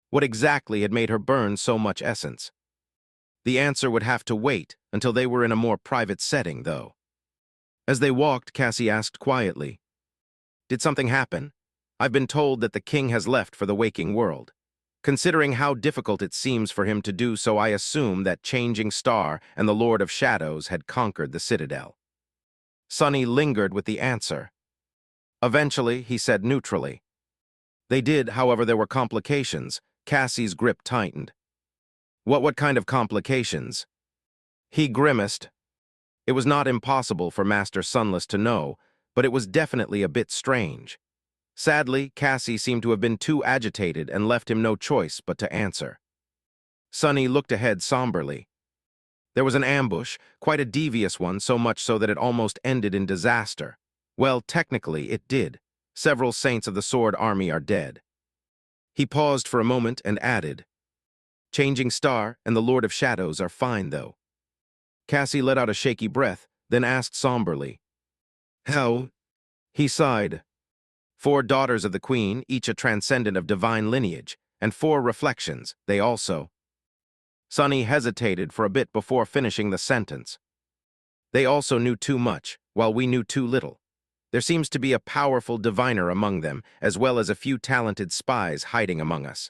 A: what exactly had made her burn so much essence? The answer would have to wait until they were in a more private setting, though. As they walked, Cassie asked quietly, "Did something happen? I've been told that the king has left for the waking world." Considering how difficult it seems for him to do so, I assume that Changing Star and the Lord of Shadows had conquered the Citadel. Sunny lingered with the answer. Eventually, he said neutrally. They did, however, there were complications. Cassie's grip tightened. What kind of complications? He grimaced. It was not impossible for Master Sunless to know, but it was definitely a bit strange. Sadly, Cassie seemed to have been too agitated and left him no choice but to answer. Sunny looked ahead somberly. There was an ambush, quite a devious one, so much so that it almost ended in disaster. Well, technically, it did. Several saints of the Sword Army are dead. He paused for a moment and added, Changing Star and the Lord of Shadows are fine, though. Cassie let out a shaky breath, then asked somberly, How? He sighed. 4 daughters of the Queen, each a transcendent of divine lineage, and 4 reflections, they also. Sunny hesitated for a bit before finishing the sentence. They also knew too much, while we knew too little. There seems to be a powerful diviner among them, as well as a few talented spies hiding among us.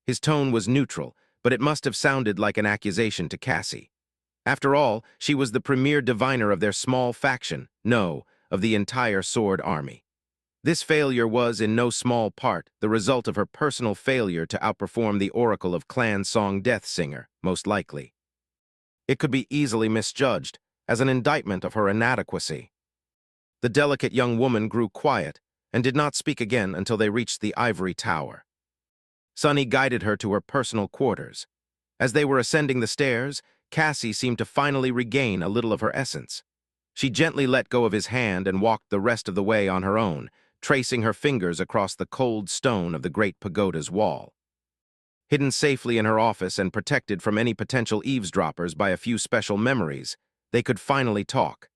A: His tone was neutral, but it must have sounded like an accusation to Cassie. After all, she was the premier diviner of their small faction, no, of the entire Sword Army. This failure was, in no small part, the result of her personal failure to outperform the Oracle of Clan Song Death Singer, most likely. It could be easily misjudged as an indictment of her inadequacy. The delicate young woman grew quiet and did not speak again until they reached the ivory tower. Sunny guided her to her personal quarters. As they were ascending the stairs, Cassie seemed to finally regain a little of her essence. She gently let go of his hand and walked the rest of the way on her own, tracing her fingers across the cold stone of the great pagoda's wall. Hidden safely in her office and protected from any potential eavesdroppers by a few special memories, they could finally talk.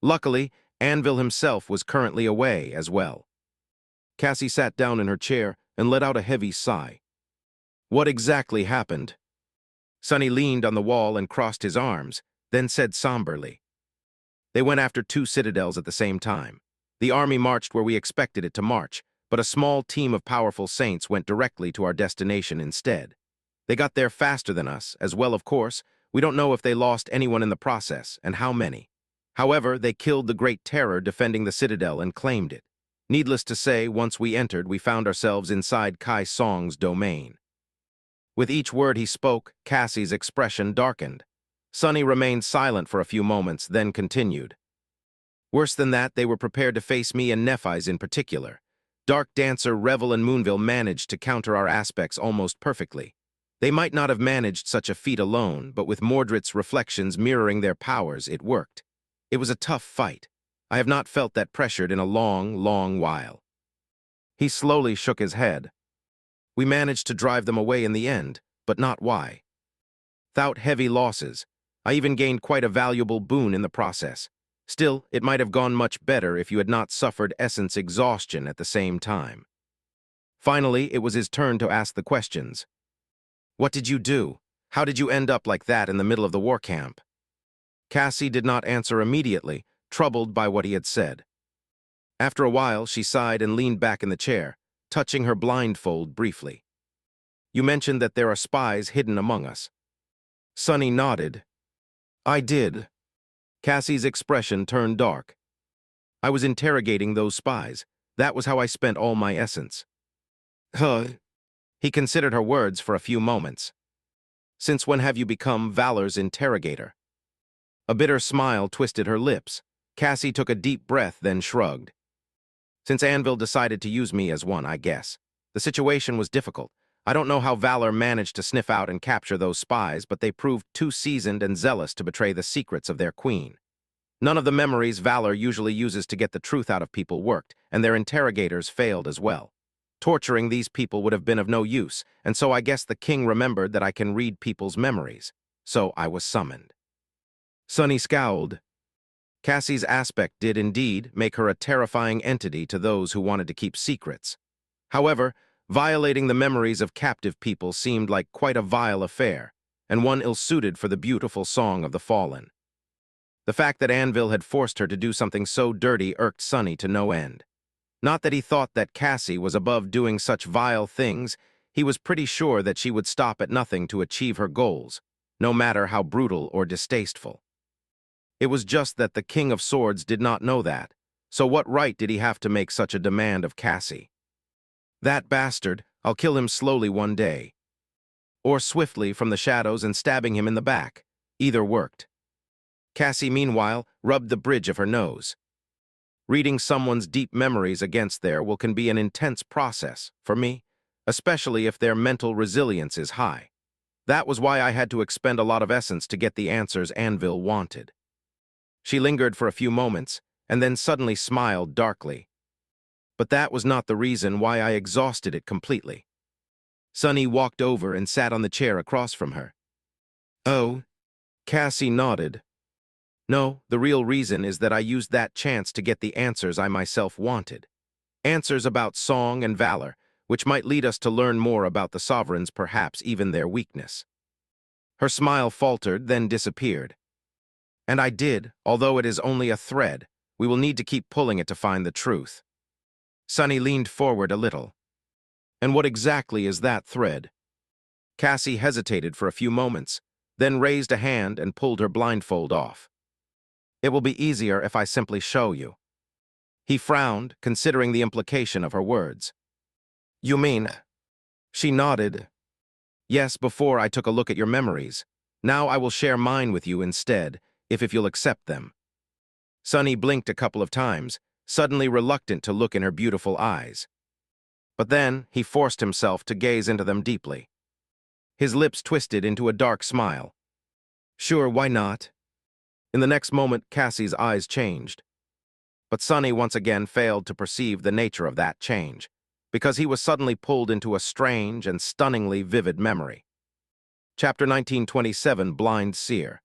A: Luckily, Anvil himself was currently away as well. Cassie sat down in her chair and let out a heavy sigh. What exactly happened? Sunny leaned on the wall and crossed his arms, then said somberly. They went after 2 citadels at the same time. The army marched where we expected it to march, but a small team of powerful saints went directly to our destination instead. They got there faster than us, as well, of course. We don't know if they lost anyone in the process, and how many. However, they killed the Great Terror defending the citadel and claimed it. Needless to say, once we entered, we found ourselves inside Kai Song's domain. With each word he spoke, Cassie's expression darkened. Sunny remained silent for a few moments, then continued. Worse than that, they were prepared to face me and Nephis in particular. Dark Dancer, Revel, and Moonville managed to counter our aspects almost perfectly. They might not have managed such a feat alone, but with Mordred's reflections mirroring their powers, it worked. It was a tough fight. I have not felt that pressured in a long, long while. He slowly shook his head. We managed to drive them away in the end, but not why. Without heavy losses, I even gained quite a valuable boon in the process. Still, it might have gone much better if you had not suffered essence exhaustion at the same time. Finally, it was his turn to ask the questions. What did you do? How did you end up like that in the middle of the war camp? Cassie did not answer immediately, troubled by what he had said. After a while, she sighed and leaned back in the chair, touching her blindfold briefly. You mentioned that there are spies hidden among us. Sunny nodded. I did. Cassie's expression turned dark. I was interrogating those spies. That was how I spent all my essence. Huh. He considered her words for a few moments. Since when have you become Valor's interrogator? A bitter smile twisted her lips. Cassie took a deep breath, then shrugged. Since Anvil decided to use me as one, I guess. The situation was difficult. I don't know how Valor managed to sniff out and capture those spies, but they proved too seasoned and zealous to betray the secrets of their queen. None of the memories Valor usually uses to get the truth out of people worked, and their interrogators failed as well. Torturing these people would have been of no use, and so I guess the king remembered that I can read people's memories. So I was summoned. Sunny scowled. Cassie's aspect did indeed make her a terrifying entity to those who wanted to keep secrets. However, violating the memories of captive people seemed like quite a vile affair, and one ill-suited for the beautiful song of the fallen. The fact that Anvil had forced her to do something so dirty irked Sunny to no end. Not that he thought that Cassie was above doing such vile things, he was pretty sure that she would stop at nothing to achieve her goals, no matter how brutal or distasteful. It was just that the King of Swords did not know that, so what right did he have to make such a demand of Cassie? That bastard, I'll kill him slowly one day. Or swiftly from the shadows and stabbing him in the back. Either worked. Cassie, meanwhile, rubbed the bridge of her nose. Reading someone's deep memories against their will can be an intense process, for me, especially if their mental resilience is high. That was why I had to expend a lot of essence to get the answers Anvil wanted. She lingered for a few moments, and then suddenly smiled darkly. But that was not the reason why I exhausted it completely. Sunny walked over and sat on the chair across from her. Oh, Cassie nodded. No, the real reason is that I used that chance to get the answers I myself wanted. Answers about song and valor, which might lead us to learn more about the sovereigns, perhaps even their weakness. Her smile faltered, then disappeared. And I did, although it is only a thread. We will need to keep pulling it to find the truth. Sunny leaned forward a little. And what exactly is that thread? Cassie hesitated for a few moments, then raised a hand and pulled her blindfold off. It will be easier if I simply show you. He frowned, considering the implication of her words. You mean? She nodded. Yes, before I took a look at your memories. Now I will share mine with you instead, if you'll accept them. Sunny blinked a couple of times, suddenly reluctant to look in her beautiful eyes. But then he forced himself to gaze into them deeply. His lips twisted into a dark smile. Sure, why not? In the next moment, Cassie's eyes changed. But Sunny once again failed to perceive the nature of that change, because he was suddenly pulled into a strange and stunningly vivid memory. Chapter 1927, Blind Seer.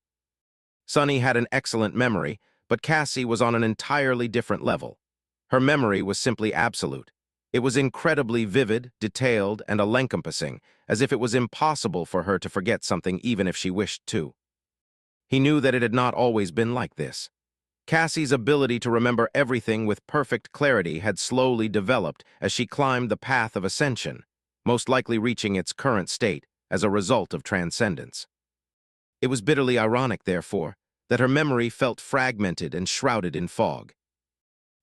A: Sunny had an excellent memory, but Cassie was on an entirely different level. Her memory was simply absolute. It was incredibly vivid, detailed, and all-encompassing, as if it was impossible for her to forget something even if she wished to. He knew that it had not always been like this. Cassie's ability to remember everything with perfect clarity had slowly developed as she climbed the path of ascension, most likely reaching its current state as a result of transcendence. It was bitterly ironic, therefore, that her memory felt fragmented and shrouded in fog.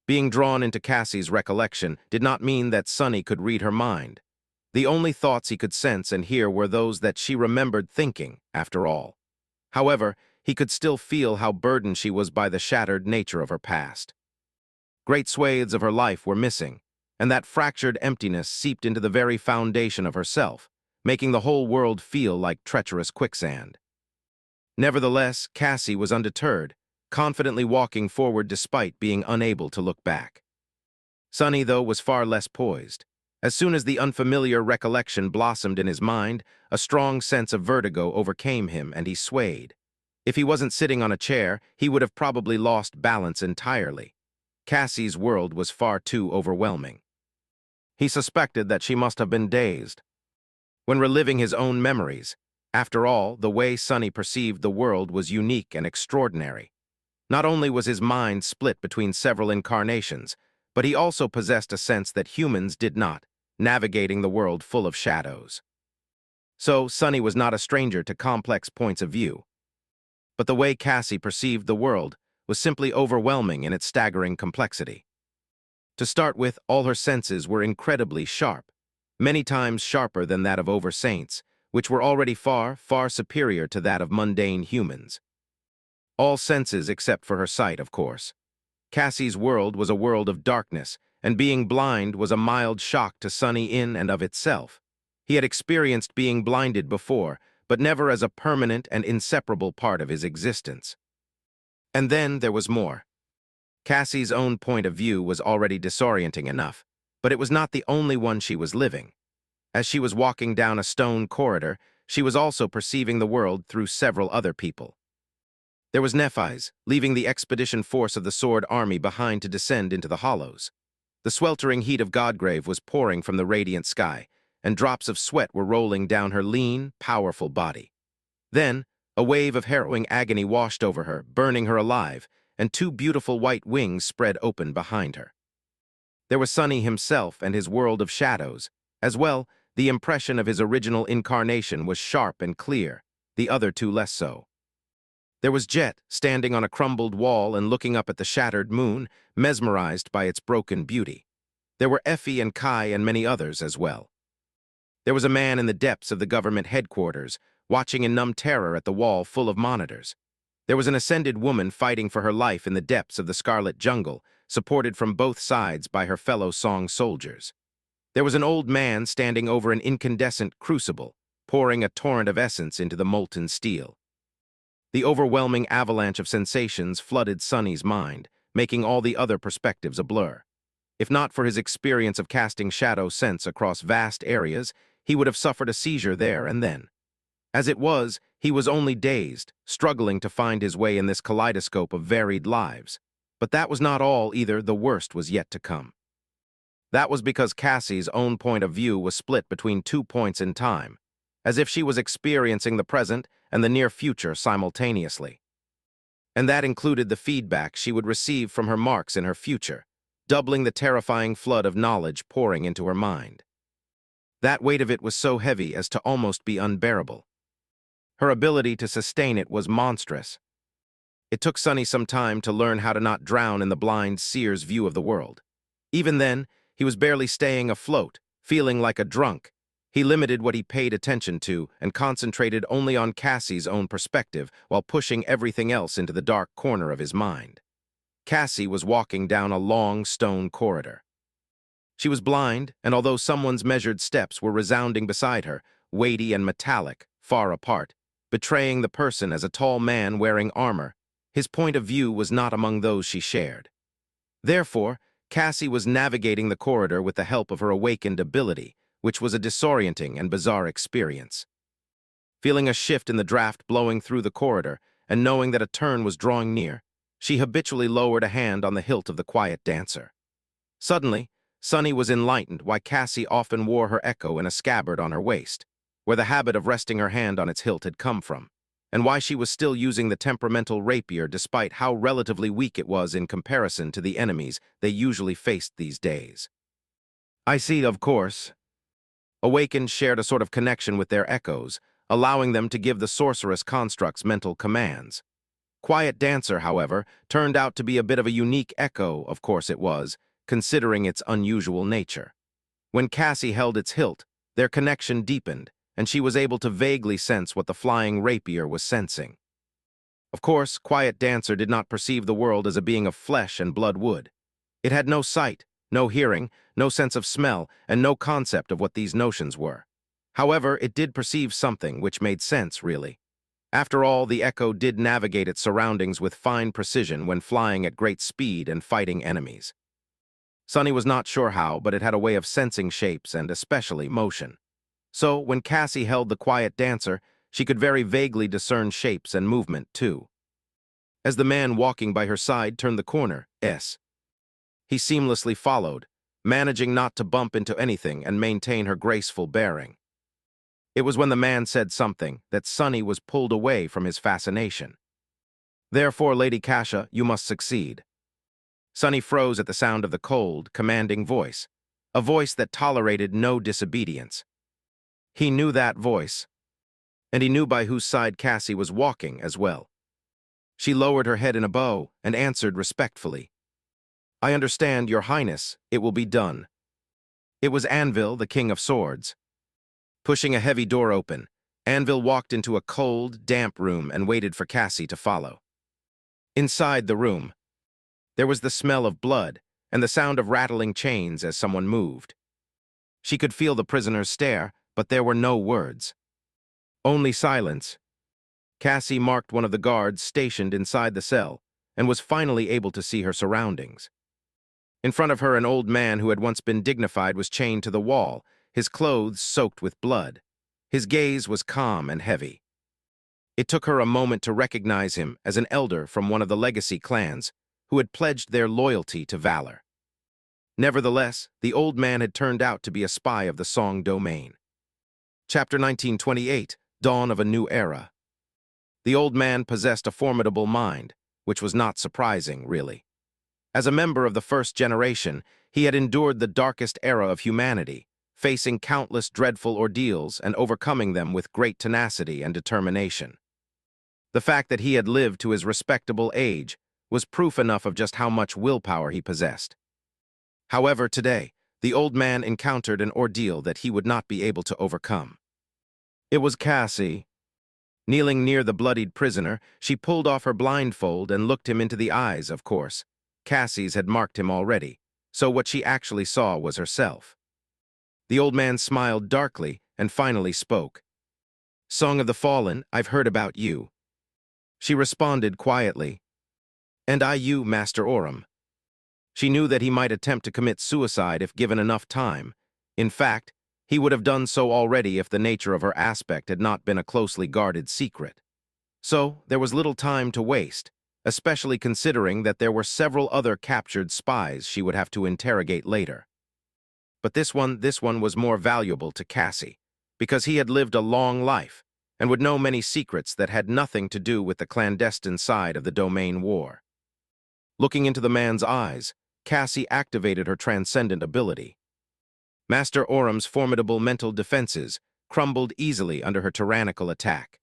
A: Being drawn into Cassie's recollection did not mean that Sunny could read her mind. The only thoughts he could sense and hear were those that she remembered thinking, after all. However, he could still feel how burdened she was by the shattered nature of her past. Great swathes of her life were missing, and that fractured emptiness seeped into the very foundation of herself, making the whole world feel like treacherous quicksand. Nevertheless, Cassie was undeterred, confidently walking forward despite being unable to look back. Sunny, though, was far less poised. As soon as the unfamiliar recollection blossomed in his mind, a strong sense of vertigo overcame him and he swayed. If he wasn't sitting on a chair, he would have probably lost balance entirely. Cassie's world was far too overwhelming. He suspected that she must have been dazed. When reliving his own memories, after all, the way Sunny perceived the world was unique and extraordinary. Not only was his mind split between several incarnations, but he also possessed a sense that humans did not, navigating the world full of shadows. So, Sunny was not a stranger to complex points of view. But the way Cassie perceived the world was simply overwhelming in its staggering complexity. To start with, all her senses were incredibly sharp, many times sharper than that of over-saints, which were already far, far superior to that of mundane humans. All senses except for her sight, of course. Cassie's world was a world of darkness, and being blind was a mild shock to Sunny in and of itself. He had experienced being blinded before, but never as a permanent and inseparable part of his existence. And then there was more. Cassie's own point of view was already disorienting enough, but it was not the only one she was living. As she was walking down a stone corridor, she was also perceiving the world through several other people. There was Nephis, leaving the expedition force of the Sword Army behind to descend into the hollows. The sweltering heat of Godgrave was pouring from the radiant sky, and drops of sweat were rolling down her lean, powerful body. Then, a wave of harrowing agony washed over her, burning her alive, and two beautiful white wings spread open behind her. There was Sunny himself and his world of shadows. As well, the impression of his original incarnation was sharp and clear, the other two less so. There was Jet, standing on a crumbled wall and looking up at the shattered moon, mesmerized by its broken beauty. There were Effie and Kai and many others as well. There was a man in the depths of the government headquarters, watching in numb terror at the wall full of monitors. There was an ascended woman fighting for her life in the depths of the Scarlet Jungle, supported from both sides by her fellow Song soldiers. There was an old man standing over an incandescent crucible, pouring a torrent of essence into the molten steel. The overwhelming avalanche of sensations flooded Sonny's mind, making all the other perspectives a blur. If not for his experience of casting shadow sense across vast areas, he would have suffered a seizure there and then. As it was, he was only dazed, struggling to find his way in this kaleidoscope of varied lives. But that was not all either, the worst was yet to come. That was because Cassie's own point of view was split between 2 points in time, as if she was experiencing the present and the near future simultaneously. And that included the feedback she would receive from her marks in her future, doubling the terrifying flood of knowledge pouring into her mind. That weight of it was so heavy as to almost be unbearable. Her ability to sustain it was monstrous. It took Sonny some time to learn how to not drown in the blind seer's view of the world. Even then, he was barely staying afloat, feeling like a drunk. He limited what he paid attention to and concentrated only on Cassie's own perspective while pushing everything else into the dark corner of his mind. Cassie was walking down a long stone corridor. She was blind, and although someone's measured steps were resounding beside her, weighty and metallic, far apart, betraying the person as a tall man wearing armor, his point of view was not among those she shared. Therefore, Cassie was navigating the corridor with the help of her awakened ability, which was a disorienting and bizarre experience. Feeling a shift in the draft blowing through the corridor, and knowing that a turn was drawing near, she habitually lowered a hand on the hilt of the quiet dancer. Suddenly, Sonny was enlightened why Cassie often wore her echo in a scabbard on her waist, where the habit of resting her hand on its hilt had come from, and why she was still using the temperamental rapier despite how relatively weak it was in comparison to the enemies they usually faced these days. I see, of course. Awakened shared a sort of connection with their echoes, allowing them to give the sorceress constructs mental commands. Quiet Dancer, however, turned out to be a bit of a unique echo, of course it was, considering its unusual nature. When Cassie held its hilt, their connection deepened, and she was able to vaguely sense what the flying rapier was sensing. Of course, Quiet Dancer did not perceive the world as a being of flesh and blood would. It had no sight, no hearing, no sense of smell, and no concept of what these notions were. However, it did perceive something which made sense, really. After all, the Echo did navigate its surroundings with fine precision when flying at great speed and fighting enemies. Sonny was not sure how, but it had a way of sensing shapes and especially motion. So, when Cassie held the Quiet Dancer, she could very vaguely discern shapes and movement, too. As the man walking by her side turned the corner, he seamlessly followed, managing not to bump into anything and maintain her graceful bearing. It was when the man said something that Sonny was pulled away from his fascination. Therefore, Lady Cassia, you must succeed. Sonny froze at the sound of the cold, commanding voice, a voice that tolerated no disobedience. He knew that voice, and he knew by whose side Cassie was walking as well. She lowered her head in a bow and answered respectfully. I understand, Your Highness, it will be done. It was Anvil, the King of Swords. Pushing a heavy door open, Anvil walked into a cold, damp room and waited for Cassie to follow. Inside the room, there was the smell of blood and the sound of rattling chains as someone moved. She could feel the prisoner's stare, but there were no words. Only silence. Cassie marked one of the guards stationed inside the cell and was finally able to see her surroundings. In front of her, an old man who had once been dignified was chained to the wall, his clothes soaked with blood. His gaze was calm and heavy. It took her a moment to recognize him as an elder from one of the legacy clans who had pledged their loyalty to valor. Nevertheless, the old man had turned out to be a spy of the Song domain. Chapter 1928, Dawn of a New Era. The old man possessed a formidable mind, which was not surprising, really. As a member of the first generation, he had endured the darkest era of humanity, facing countless dreadful ordeals and overcoming them with great tenacity and determination. The fact that he had lived to his respectable age was proof enough of just how much willpower he possessed. However, today, the old man encountered an ordeal that he would not be able to overcome. It was Cassie. Kneeling near the bloodied prisoner, she pulled off her blindfold and looked him into the eyes, of course. Cassie's had marked him already, so what she actually saw was herself. The old man smiled darkly and finally spoke. "Song of the Fallen, I've heard about you." She responded quietly. "And you, Master Oram." She knew that he might attempt to commit suicide if given enough time. In fact, he would have done so already if the nature of her aspect had not been a closely guarded secret. So, there was little time to waste, especially considering that there were several other captured spies she would have to interrogate later. But this one was more valuable to Cassie, because he had lived a long life and would know many secrets that had nothing to do with the clandestine side of the domain war. Looking into the man's eyes, Cassie activated her transcendent ability. Master Oram's formidable mental defenses crumbled easily under her tyrannical attack.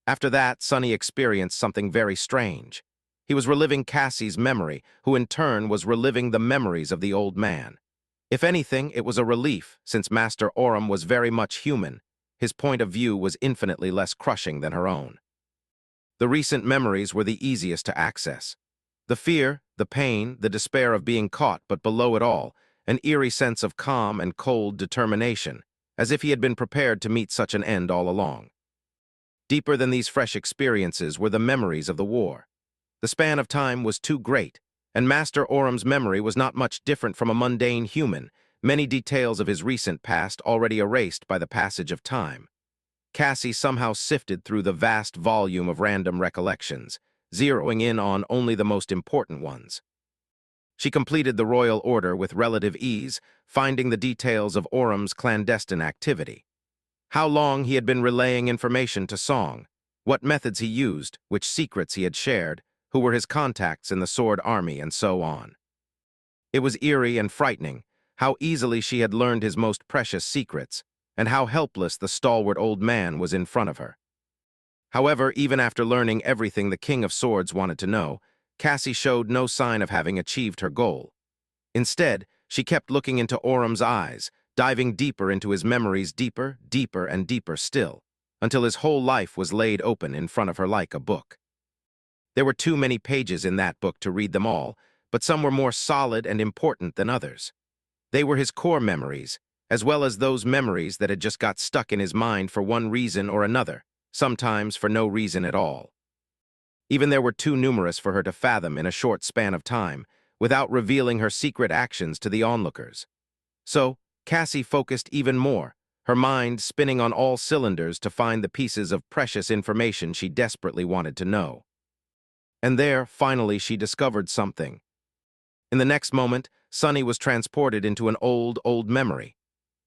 A: After that, Sunny experienced something very strange. He was reliving Cassie's memory, who in turn was reliving the memories of the old man. If anything, it was a relief, since Master Oram was very much human. His point of view was infinitely less crushing than her own. The recent memories were the easiest to access. The fear, the pain, the despair of being caught, but below it all, an eerie sense of calm and cold determination, as if he had been prepared to meet such an end all along. Deeper than these fresh experiences were the memories of the war. The span of time was too great, and Master Oram's memory was not much different from a mundane human, many details of his recent past already erased by the passage of time. Cassie somehow sifted through the vast volume of random recollections, zeroing in on only the most important ones. She completed the royal order with relative ease, finding the details of Oram's clandestine activity. How long he had been relaying information to Song, what methods he used, which secrets he had shared, who were his contacts in the Sword Army, and so on. It was eerie and frightening, how easily she had learned his most precious secrets, and how helpless the stalwart old man was in front of her. However, even after learning everything the King of Swords wanted to know, Cassie showed no sign of having achieved her goal. Instead, she kept looking into Oram's eyes, diving deeper into his memories, deeper, deeper, and deeper still, until his whole life was laid open in front of her like a book. There were too many pages in that book to read them all, but some were more solid and important than others. They were his core memories, as well as those memories that had just got stuck in his mind for one reason or another, sometimes for no reason at all. Even there were too numerous for her to fathom in a short span of time, without revealing her secret actions to the onlookers. So, Cassie focused even more, her mind spinning on all cylinders to find the pieces of precious information she desperately wanted to know. And there, finally, she discovered something. In the next moment, Sunny was transported into an old memory.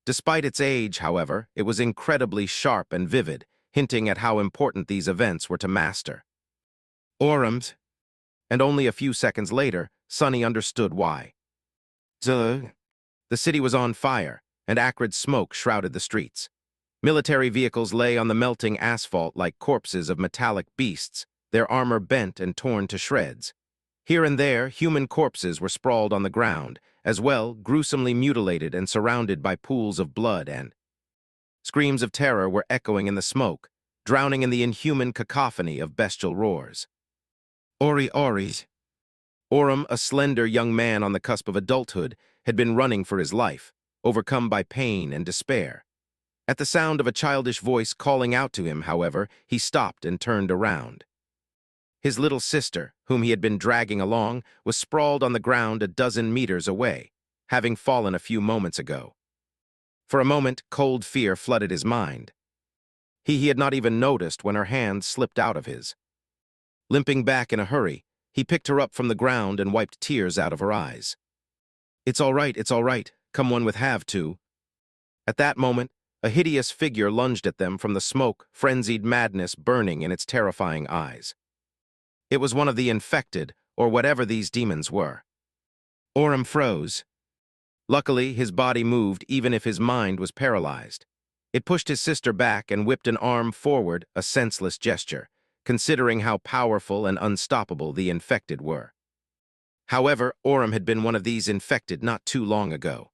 A: Despite its age, however, it was incredibly sharp and vivid, hinting at how important these events were to Master Oram's. And only a few seconds later, Sunny understood why. The city was on fire, and acrid smoke shrouded the streets. Military vehicles lay on the melting asphalt like corpses of metallic beasts, their armor bent and torn to shreds. Here and there, human corpses were sprawled on the ground, as well gruesomely mutilated and surrounded by pools of blood, and screams of terror were echoing in the smoke, drowning in the inhuman cacophony of bestial roars. Oris. Oram, a slender young man on the cusp of adulthood, had been running for his life, overcome by pain and despair. At the sound of a childish voice calling out to him, however, he stopped and turned around. His little sister, whom he had been dragging along, was sprawled on the ground a dozen meters away, having fallen a few moments ago. For a moment, cold fear flooded his mind. He had not even noticed when her hand slipped out of his. Limping back in a hurry, he picked her up from the ground and wiped tears out of her eyes. It's all right, come one with have to." At that moment, a hideous figure lunged at them from the smoke, frenzied madness burning in its terrifying eyes. It was one of the infected, or whatever these demons were. Oram froze. Luckily, his body moved even if his mind was paralyzed. It pushed his sister back and whipped an arm forward, a senseless gesture, considering how powerful and unstoppable the infected were. However, Orem had been one of these infected not too long ago.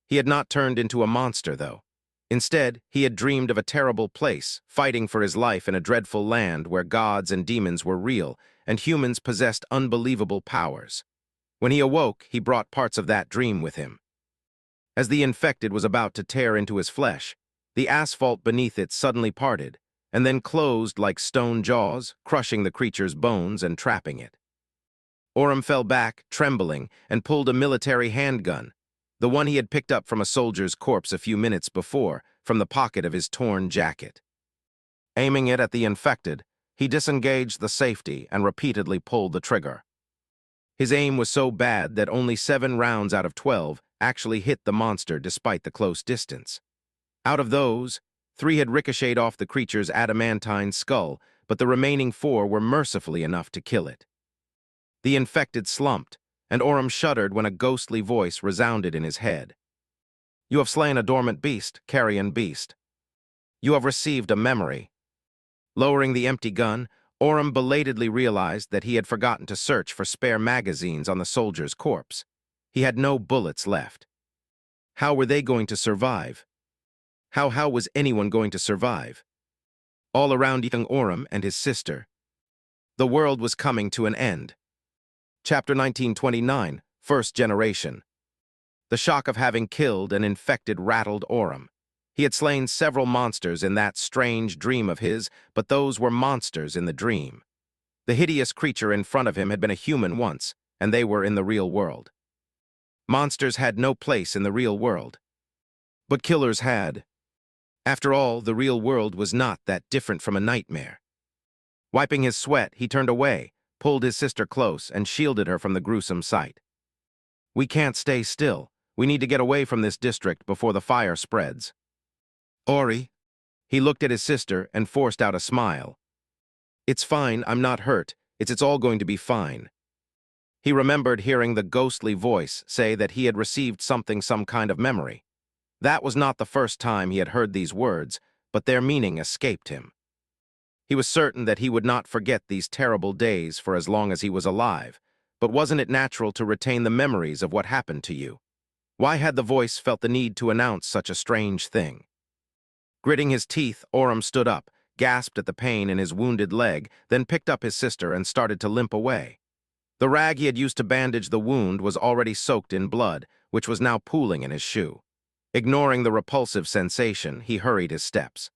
A: He had not turned into a monster, though. Instead, he had dreamed of a terrible place, fighting for his life in a dreadful land where gods and demons were real and humans possessed unbelievable powers. When he awoke, he brought parts of that dream with him. As the infected was about to tear into his flesh, the asphalt beneath it suddenly parted, and then closed like stone jaws, crushing the creature's bones and trapping it. Orem fell back, trembling, and pulled a military handgun, the one he had picked up from a soldier's corpse a few minutes before, from the pocket of his torn jacket. Aiming it at the infected, he disengaged the safety and repeatedly pulled the trigger. His aim was so bad that only 7 rounds out of 12 actually hit the monster despite the close distance. Out of those, 3 had ricocheted off the creature's adamantine skull, but the remaining 4 were mercifully enough to kill it. The infected slumped, and Orem shuddered when a ghostly voice resounded in his head. "You have slain a dormant beast, carrion beast. You have received a memory." Lowering the empty gun, Orem belatedly realized that he had forgotten to search for spare magazines on the soldier's corpse. He had no bullets left. How were they going to survive? How was anyone going to survive? All around young Orem and his sister. The world was coming to an end. Chapter 1929, First Generation. The shock of having killed an infected rattled Orem. He had slain several monsters in that strange dream of his, but those were monsters in the dream. The hideous creature in front of him had been a human once, and they were in the real world. Monsters had no place in the real world. But killers had. After all, the real world was not that different from a nightmare. Wiping his sweat, he turned away, pulled his sister close, and shielded her from the gruesome sight. "We can't stay still. We need to get away from this district before the fire spreads." "Ori." He looked at his sister and forced out a smile. "It's fine, I'm not hurt. It's all going to be fine." He remembered hearing the ghostly voice say that he had received some kind of memory. That was not the first time he had heard these words, but their meaning escaped him. He was certain that he would not forget these terrible days for as long as he was alive, but wasn't it natural to retain the memories of what happened to you? Why had the voice felt the need to announce such a strange thing? Gritting his teeth, Orem stood up, gasped at the pain in his wounded leg, then picked up his sister and started to limp away. The rag he had used to bandage the wound was already soaked in blood, which was now pooling in his shoe. Ignoring the repulsive sensation, he hurried his steps.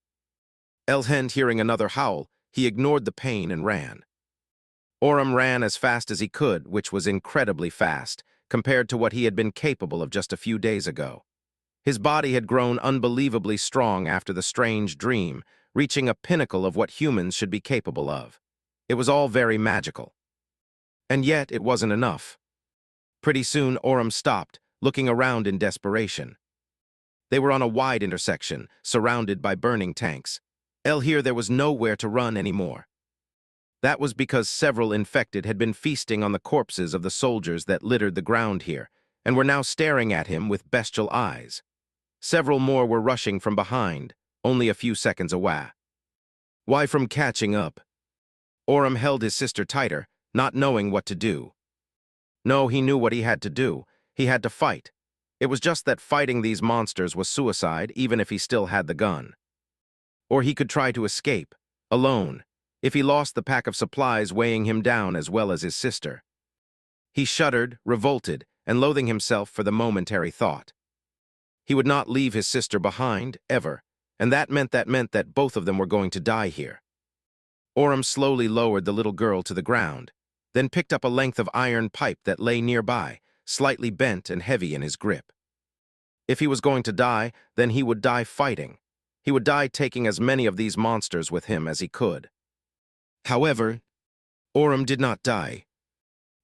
A: Elhend hearing another howl, he ignored the pain and ran. Orem ran as fast as he could, which was incredibly fast, compared to what he had been capable of just a few days ago. His body had grown unbelievably strong after the strange dream, reaching a pinnacle of what humans should be capable of. It was all very magical. And yet it wasn't enough. Pretty soon Orem stopped, looking around in desperation. They were on a wide intersection, surrounded by burning tanks. Here there was nowhere to run anymore. That was because several infected had been feasting on the corpses of the soldiers that littered the ground here, and were now staring at him with bestial eyes. Several more were rushing from behind, only a few seconds away. Why from catching up? Orem held his sister tighter, not knowing what to do. No, he knew what he had to do. He had to fight. It was just that fighting these monsters was suicide, even if he still had the gun. Or he could try to escape, alone, if he lost the pack of supplies weighing him down as well as his sister. He shuddered, revolted, and loathing himself for the momentary thought. He would not leave his sister behind, ever, and that meant that both of them were going to die here. Orem slowly lowered the little girl to the ground, then picked up a length of iron pipe that lay nearby, slightly bent and heavy in his grip. If he was going to die, then he would die fighting. He would die taking as many of these monsters with him as he could. However, Orem did not die.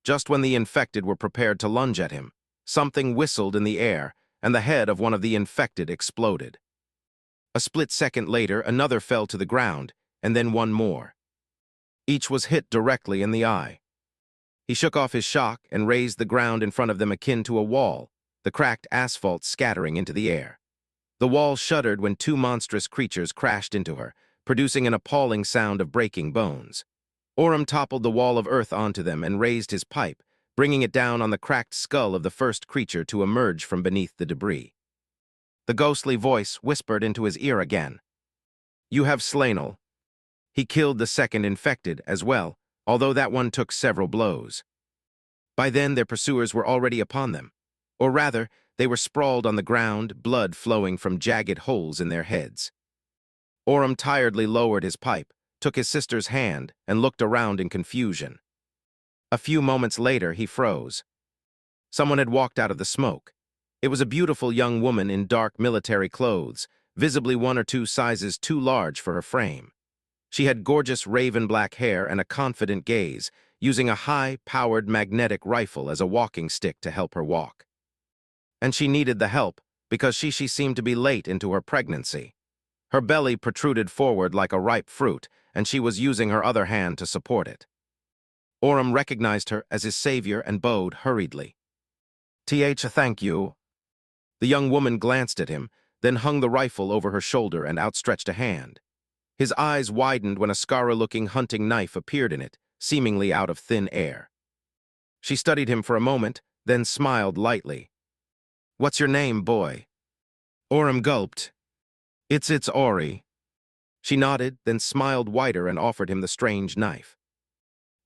A: Just when the infected were prepared to lunge at him, something whistled in the air, and the head of one of the infected exploded. A split second later, another fell to the ground, and then one more. Each was hit directly in the eye. He shook off his shock and raised the ground in front of them akin to a wall, the cracked asphalt scattering into the air. The wall shuddered when two monstrous creatures crashed into her, producing an appalling sound of breaking bones. Orem toppled the wall of earth onto them and raised his pipe, bringing it down on the cracked skull of the first creature to emerge from beneath the debris. The ghostly voice whispered into his ear again. "You have slain. He killed the second infected as well, although that one took several blows." By then their pursuers were already upon them. Or rather, they were sprawled on the ground, blood flowing from jagged holes in their heads. Orem tiredly lowered his pipe, took his sister's hand, and looked around in confusion. A few moments later, he froze. Someone had walked out of the smoke. It was a beautiful young woman in dark military clothes, visibly one or two sizes too large for her frame. She had gorgeous raven-black hair and a confident gaze, using a high-powered magnetic rifle as a walking stick to help her walk. And she needed the help because she seemed to be late into her pregnancy. Her belly protruded forward like a ripe fruit, and she was using her other hand to support it. Orem recognized her as his savior and bowed hurriedly. Thank you." The young woman glanced at him, then hung the rifle over her shoulder and outstretched a hand. His eyes widened when a scarra-looking hunting knife appeared in it, seemingly out of thin air. She studied him for a moment, then smiled lightly. "What's your name, boy?" Orem gulped. It's Ori." She nodded, then smiled wider and offered him the strange knife.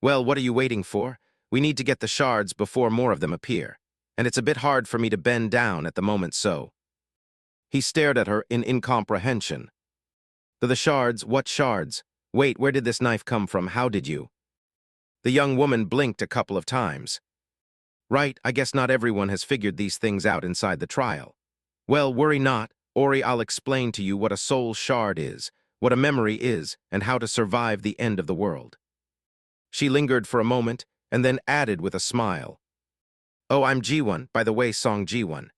A: "Well, what are you waiting for? We need to get the shards before more of them appear, and it's a bit hard for me to bend down at the moment, so." He stared at her in incomprehension. "The shards? What shards? Wait, where did this knife come from? How did you?" The young woman blinked a couple of times. "Right, I guess not everyone has figured these things out inside the trial. Well, worry not, Ori, I'll explain to you what a soul shard is, what a memory is, and how to survive the end of the world." She lingered for a moment, and then added with a smile. "Oh, I'm G1, by the way, Song G1."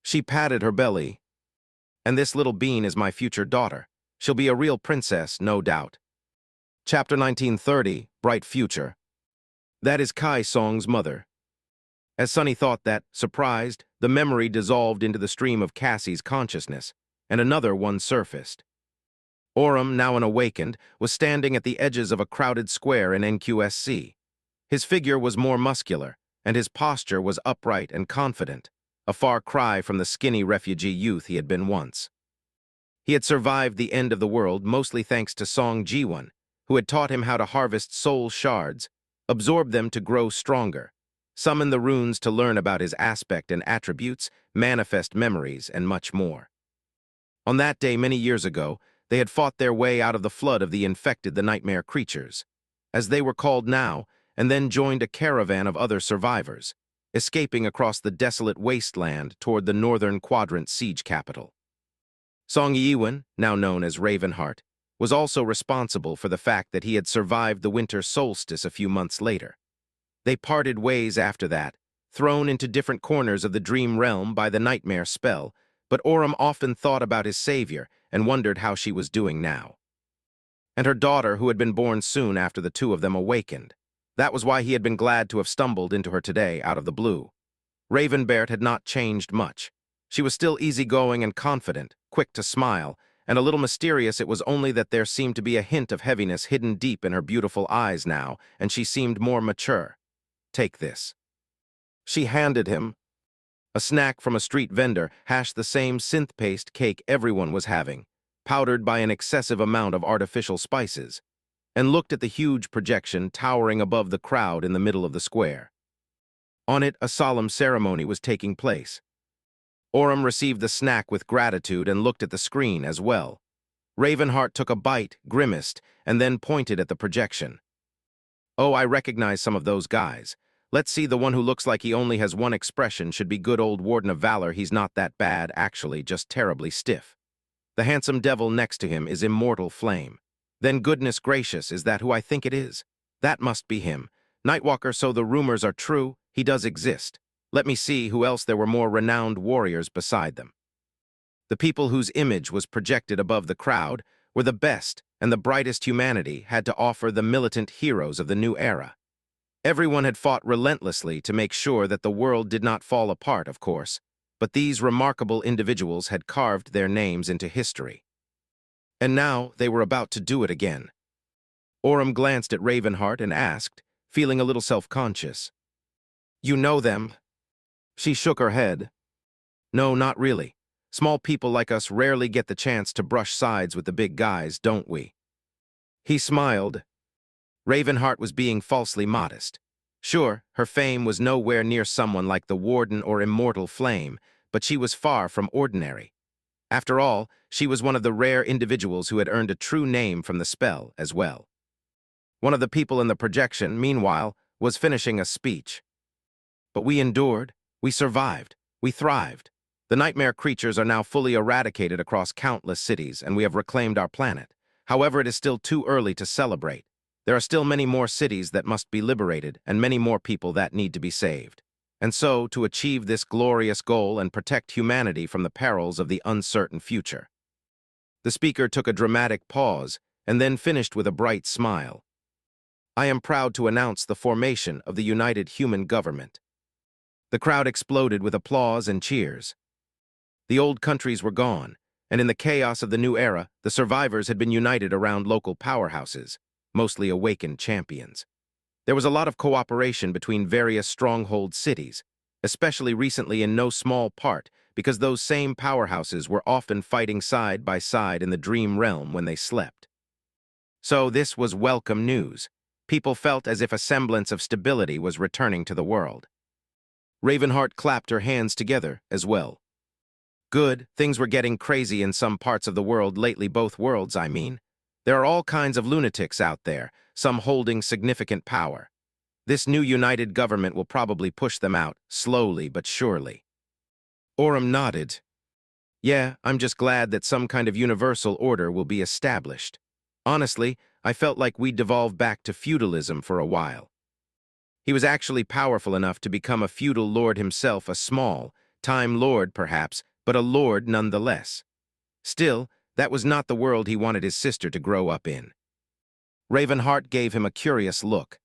A: She patted her belly. "And this little bean is my future daughter. She'll be a real princess, no doubt." Chapter 1930, Bright Future. That is Kai Song's mother. As Sunny thought that, surprised, the memory dissolved into the stream of Cassie's consciousness, and another one surfaced. Orem, now awakened, was standing at the edges of a crowded square in NQSC. His figure was more muscular, and his posture was upright and confident, a far cry from the skinny refugee youth he had been once. He had survived the end of the world mostly thanks to Song Ji-won, who had taught him how to harvest soul shards, absorb them to grow stronger, summon the runes to learn about his aspect and attributes, manifest memories, and much more. On that day many years ago, they had fought their way out of the flood of the infected, the nightmare creatures, as they were called now, and then joined a caravan of other survivors, escaping across the desolate wasteland toward the northern quadrant siege capital. Song Yi-won, now known as Ravenheart, was also responsible for the fact that he had survived the winter solstice a few months later. They parted ways after that, thrown into different corners of the dream realm by the nightmare spell, but Orem often thought about his savior and wondered how she was doing now. And her daughter, who had been born soon after the two of them awakened. That was why he had been glad to have stumbled into her today out of the blue. Ravenbert had not changed much. She was still easygoing and confident, quick to smile, and a little mysterious. It was only that there seemed to be a hint of heaviness hidden deep in her beautiful eyes now, and she seemed more mature. "Take this." She handed him a snack from a street vendor, hashed the same synth paste cake everyone was having, powdered by an excessive amount of artificial spices, and looked at the huge projection towering above the crowd in the middle of the square. On it, a solemn ceremony was taking place. Orem received the snack with gratitude and looked at the screen as well. Ravenheart took a bite, grimaced, and then pointed at the projection. "Oh, I recognize some of those guys. Let's see, the one who looks like he only has one expression should be good old Warden of Valor. He's not that bad, actually, just terribly stiff. The handsome devil next to him is Immortal Flame. Then goodness gracious, is that who I think it is? That must be him. Nightwalker, so the rumors are true, he does exist. Let me see who else. There were more renowned warriors beside them. The people whose image was projected above the crowd were the best and the brightest humanity had to offer, the militant heroes of the new era. Everyone had fought relentlessly to make sure that the world did not fall apart, of course, but these remarkable individuals had carved their names into history. And now they were about to do it again. Orem glanced at Ravenheart and asked, feeling a little self-conscious, "You know them?" She shook her head. "No, not really. Small people like us rarely get the chance to brush sides with the big guys, don't we?" He smiled. Ravenheart was being falsely modest. Sure, her fame was nowhere near someone like the Warden or Immortal Flame, but she was far from ordinary. After all, she was one of the rare individuals who had earned a true name from the spell as well. One of the people in the projection, meanwhile, was finishing a speech. "But we endured, we survived, we thrived. The nightmare creatures are now fully eradicated across countless cities, and we have reclaimed our planet. However, it is still too early to celebrate. There are still many more cities that must be liberated, and many more people that need to be saved. And so, to achieve this glorious goal and protect humanity from the perils of the uncertain future." The speaker took a dramatic pause, and then finished with a bright smile. "I am proud to announce the formation of the United Human Government." The crowd exploded with applause and cheers. The old countries were gone, and in the chaos of the new era, the survivors had been united around local powerhouses, mostly awakened champions. There was a lot of cooperation between various stronghold cities, especially recently in no small part because those same powerhouses were often fighting side by side in the dream realm when they slept. So this was welcome news. People felt as if a semblance of stability was returning to the world. Ravenheart clapped her hands together as well. "Good, things were getting crazy in some parts of the world lately, both worlds, I mean. There are all kinds of lunatics out there, some holding significant power. This new united government will probably push them out, slowly but surely." Orem nodded. "Yeah, I'm just glad that some kind of universal order will be established. Honestly, I felt like we'd devolved back to feudalism for a while." He was actually powerful enough to become a feudal lord himself, a small, time lord perhaps, but a lord nonetheless. Still, that was not the world he wanted his sister to grow up in. Ravenheart gave him a curious look.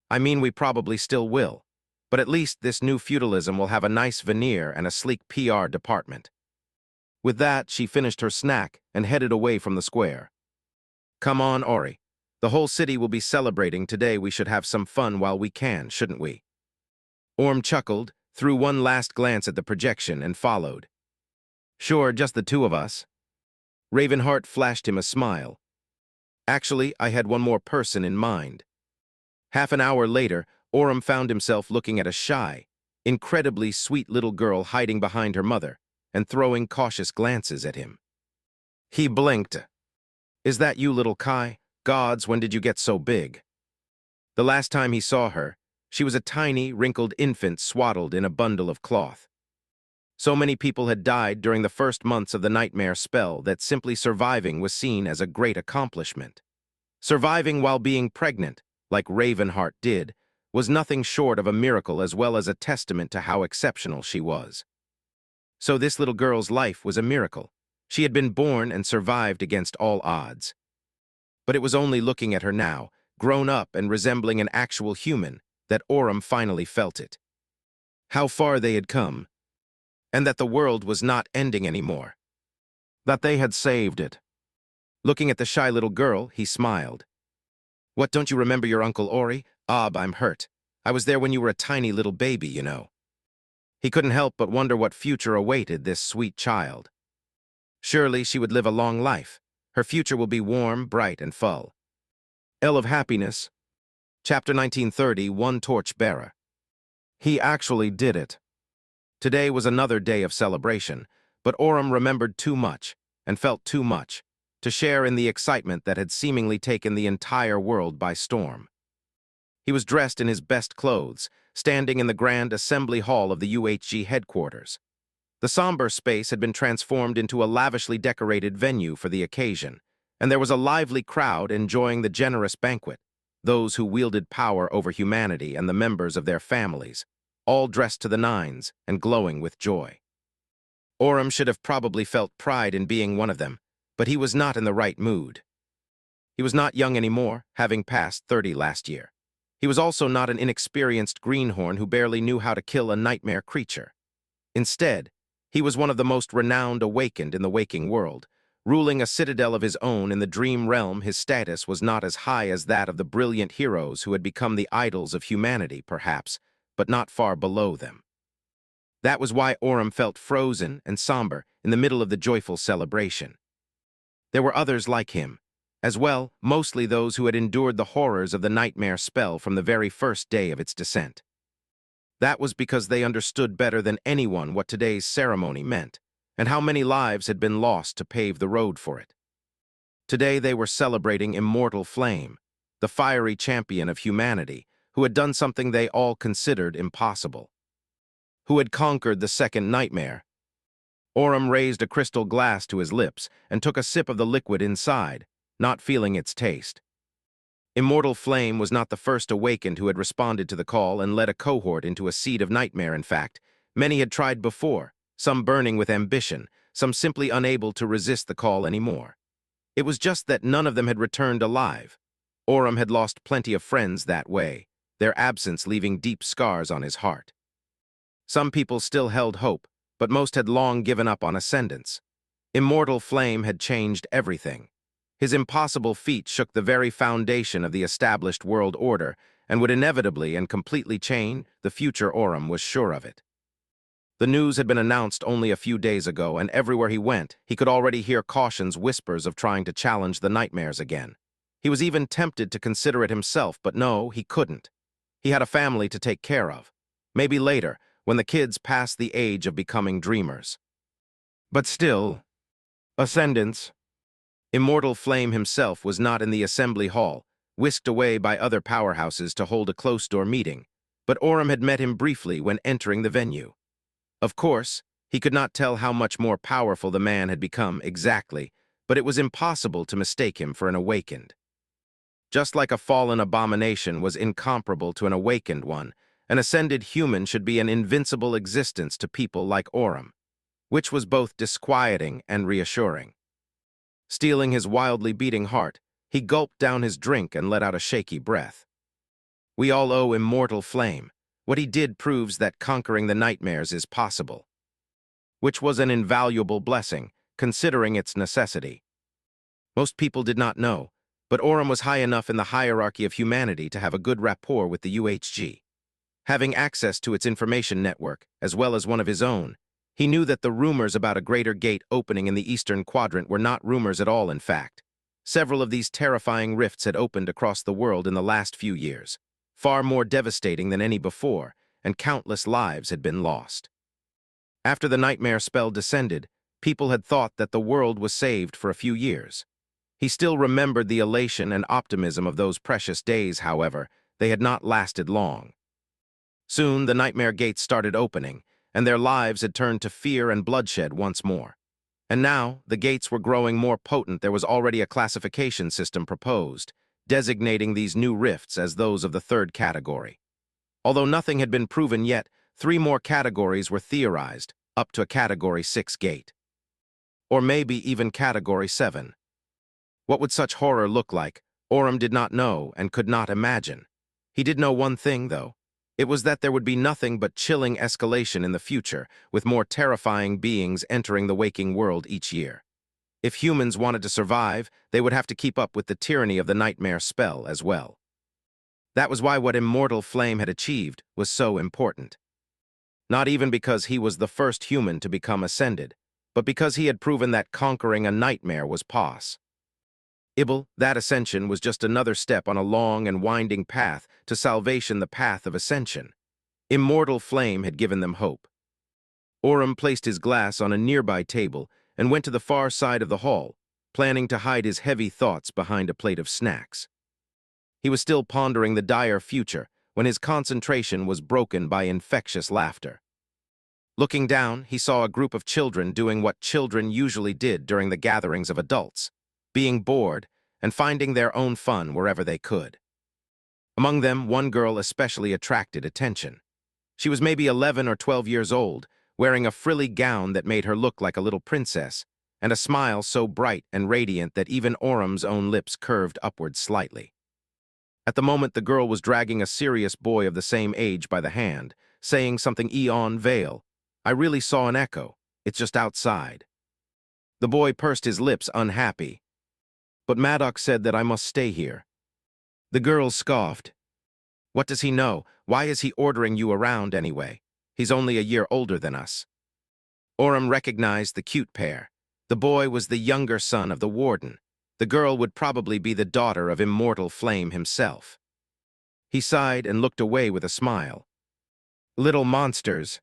A: "I mean, we probably still will, but at least this new feudalism will have a nice veneer and a sleek PR department." With that, she finished her snack and headed away from the square. "Come on, Ori. The whole city will be celebrating today. We should have some fun while we can, shouldn't we?" Orm chuckled, threw one last glance at the projection, and followed. "Sure, just the two of us." Ravenheart flashed him a smile. "Actually, I had one more person in mind." Half an hour later, Orem found himself looking at a shy, incredibly sweet little girl hiding behind her mother and throwing cautious glances at him. He blinked. "Is that you, little Kai? Gods, when did you get so big?" The last time he saw her, she was a tiny, wrinkled infant swaddled in a bundle of cloth. So many people had died during the first months of the nightmare spell that simply surviving was seen as a great accomplishment. Surviving while being pregnant, like Ravenheart did, was nothing short of a miracle as well as a testament to how exceptional she was. So this little girl's life was a miracle. She had been born and survived against all odds. But it was only looking at her now, grown up and resembling an actual human, that Orem finally felt it. How far they had come, and that the world was not ending anymore. That they had saved it. Looking at the shy little girl, he smiled. "What, don't you remember your Uncle Ori? I'm hurt. I was there when you were a tiny little baby, you know." He couldn't help but wonder what future awaited this sweet child. Surely she would live a long life. Her future will be warm, bright, and full. L of Happiness. Chapter 1930, One Torch Bearer. He actually did it. Today was another day of celebration, but Orem remembered too much, and felt too much, to share in the excitement that had seemingly taken the entire world by storm. He was dressed in his best clothes, standing in the grand assembly hall of the UHG headquarters. The somber space had been transformed into a lavishly decorated venue for the occasion, and there was a lively crowd enjoying the generous banquet, those who wielded power over humanity and the members of their families, all dressed to the nines and glowing with joy. Orem should have probably felt pride in being one of them, but he was not in the right mood. He was not young anymore, having passed 30 last year. He was also not an inexperienced greenhorn who barely knew how to kill a nightmare creature. Instead, he was one of the most renowned awakened in the waking world. Ruling a citadel of his own in the dream realm, his status was not as high as that of the brilliant heroes who had become the idols of humanity, perhaps, but not far below them. That was why Orem felt frozen and somber in the middle of the joyful celebration. There were others like him, as well, mostly those who had endured the horrors of the nightmare spell from the very first day of its descent. That was because they understood better than anyone what today's ceremony meant, and how many lives had been lost to pave the road for it. Today they were celebrating Immortal Flame, the fiery champion of humanity, who had done something they all considered impossible. Who had conquered the second nightmare. Orem raised a crystal glass to his lips and took a sip of the liquid inside, not feeling its taste. Immortal Flame was not the first awakened who had responded to the call and led a cohort into a seed of nightmare. In fact, many had tried before, some burning with ambition, some simply unable to resist the call anymore. It was just that none of them had returned alive. Orem had lost plenty of friends that way, their absence leaving deep scars on his heart. Some people still held hope, but most had long given up on ascendance. Immortal Flame had changed everything. His impossible feat shook the very foundation of the established world order and would inevitably and completely change the future. Orem was sure of it. The news had been announced only a few days ago, and everywhere he went, he could already hear cautions, whispers of trying to challenge the nightmares again. He was even tempted to consider it himself, but no, he couldn't. He had a family to take care of. Maybe later, when the kids passed the age of becoming dreamers. But still, ascendance. Immortal Flame himself was not in the assembly hall, whisked away by other powerhouses to hold a closed-door meeting, but Orem had met him briefly when entering the venue. Of course, he could not tell how much more powerful the man had become exactly, but it was impossible to mistake him for an awakened. Just like a fallen abomination was incomparable to an awakened one, an ascended human should be an invincible existence to people like Orem, which was both disquieting and reassuring. Steeling his wildly beating heart, he gulped down his drink and let out a shaky breath. We all owe Immortal Flame. What he did proves that conquering the nightmares is possible, which was an invaluable blessing, considering its necessity. Most people did not know, but Orem was high enough in the hierarchy of humanity to have a good rapport with the UHG. Having access to its information network, as well as one of his own, he knew that the rumors about a greater gate opening in the eastern quadrant were not rumors at all. In fact, several of these terrifying rifts had opened across the world in the last few years, far more devastating than any before, and countless lives had been lost. After the nightmare spell descended, people had thought that the world was saved for a few years. He still remembered the elation and optimism of those precious days. However, they had not lasted long. Soon, the nightmare gates started opening, and their lives had turned to fear and bloodshed once more. And now, the gates were growing more potent. There was already a classification system proposed, designating these new rifts as those of the third category. Although nothing had been proven yet, 3 more categories were theorized, up to a Category 6 gate. Or maybe even Category 7. What would such horror look like? Orem did not know and could not imagine. He did know one thing, though. It was that there would be nothing but chilling escalation in the future, with more terrifying beings entering the waking world each year. If humans wanted to survive, they would have to keep up with the tyranny of the nightmare spell as well. That was why what Immortal Flame had achieved was so important. Not even because he was the first human to become ascended, but because he had proven that conquering a nightmare was possible. That ascension was just another step on a long and winding path to salvation, the path of ascension. Immortal Flame had given them hope. Orem placed his glass on a nearby table and went to the far side of the hall, planning to hide his heavy thoughts behind a plate of snacks. He was still pondering the dire future when his concentration was broken by infectious laughter. Looking down, he saw a group of children doing what children usually did during the gatherings of adults, being bored and finding their own fun wherever they could. Among them, one girl especially attracted attention. She was maybe 11 or 12 years old, wearing a frilly gown that made her look like a little princess, and a smile so bright and radiant that even Orem's own lips curved upward slightly. At the moment, the girl was dragging a serious boy of the same age by the hand, saying something Eon Vale. I really saw an echo. It's just outside. The boy pursed his lips, unhappy. But Maddox said that I must stay here. The girl scoffed. What does he know? Why is he ordering you around anyway? He's only a year older than us. Orem recognized the cute pair. The boy was the younger son of the warden. The girl would probably be the daughter of Immortal Flame himself. He sighed and looked away with a smile. Little monsters.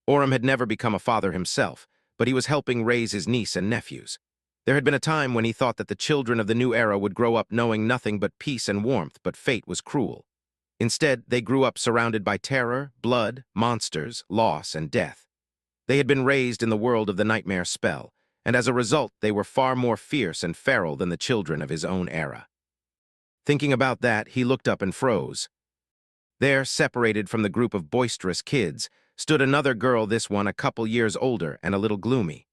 A: Orem had never become a father himself, but he was helping raise his niece and nephews. There had been a time when he thought that the children of the new era would grow up knowing nothing but peace and warmth, but fate was cruel. Instead, they grew up surrounded by terror, blood, monsters, loss, and death. They had been raised in the world of the nightmare spell, and as a result, they were far more fierce and feral than the children of his own era. Thinking about that, he looked up and froze. There, separated from the group of boisterous kids, stood another girl, this one a couple years older and a little gloomy.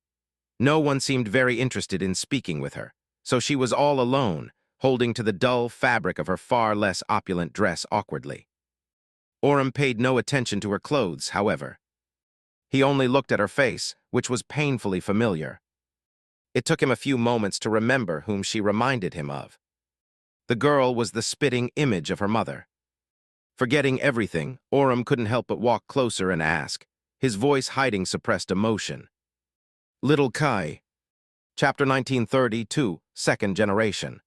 A: No one seemed very interested in speaking with her, so she was all alone, holding to the dull fabric of her far less opulent dress awkwardly. Orem paid no attention to her clothes, however. He only looked at her face, which was painfully familiar. It took him a few moments to remember whom she reminded him of. The girl was the spitting image of her mother. Forgetting everything, Orem couldn't help but walk closer and ask, his voice hiding suppressed emotion. Little Kai. Chapter 1932, Second Generation.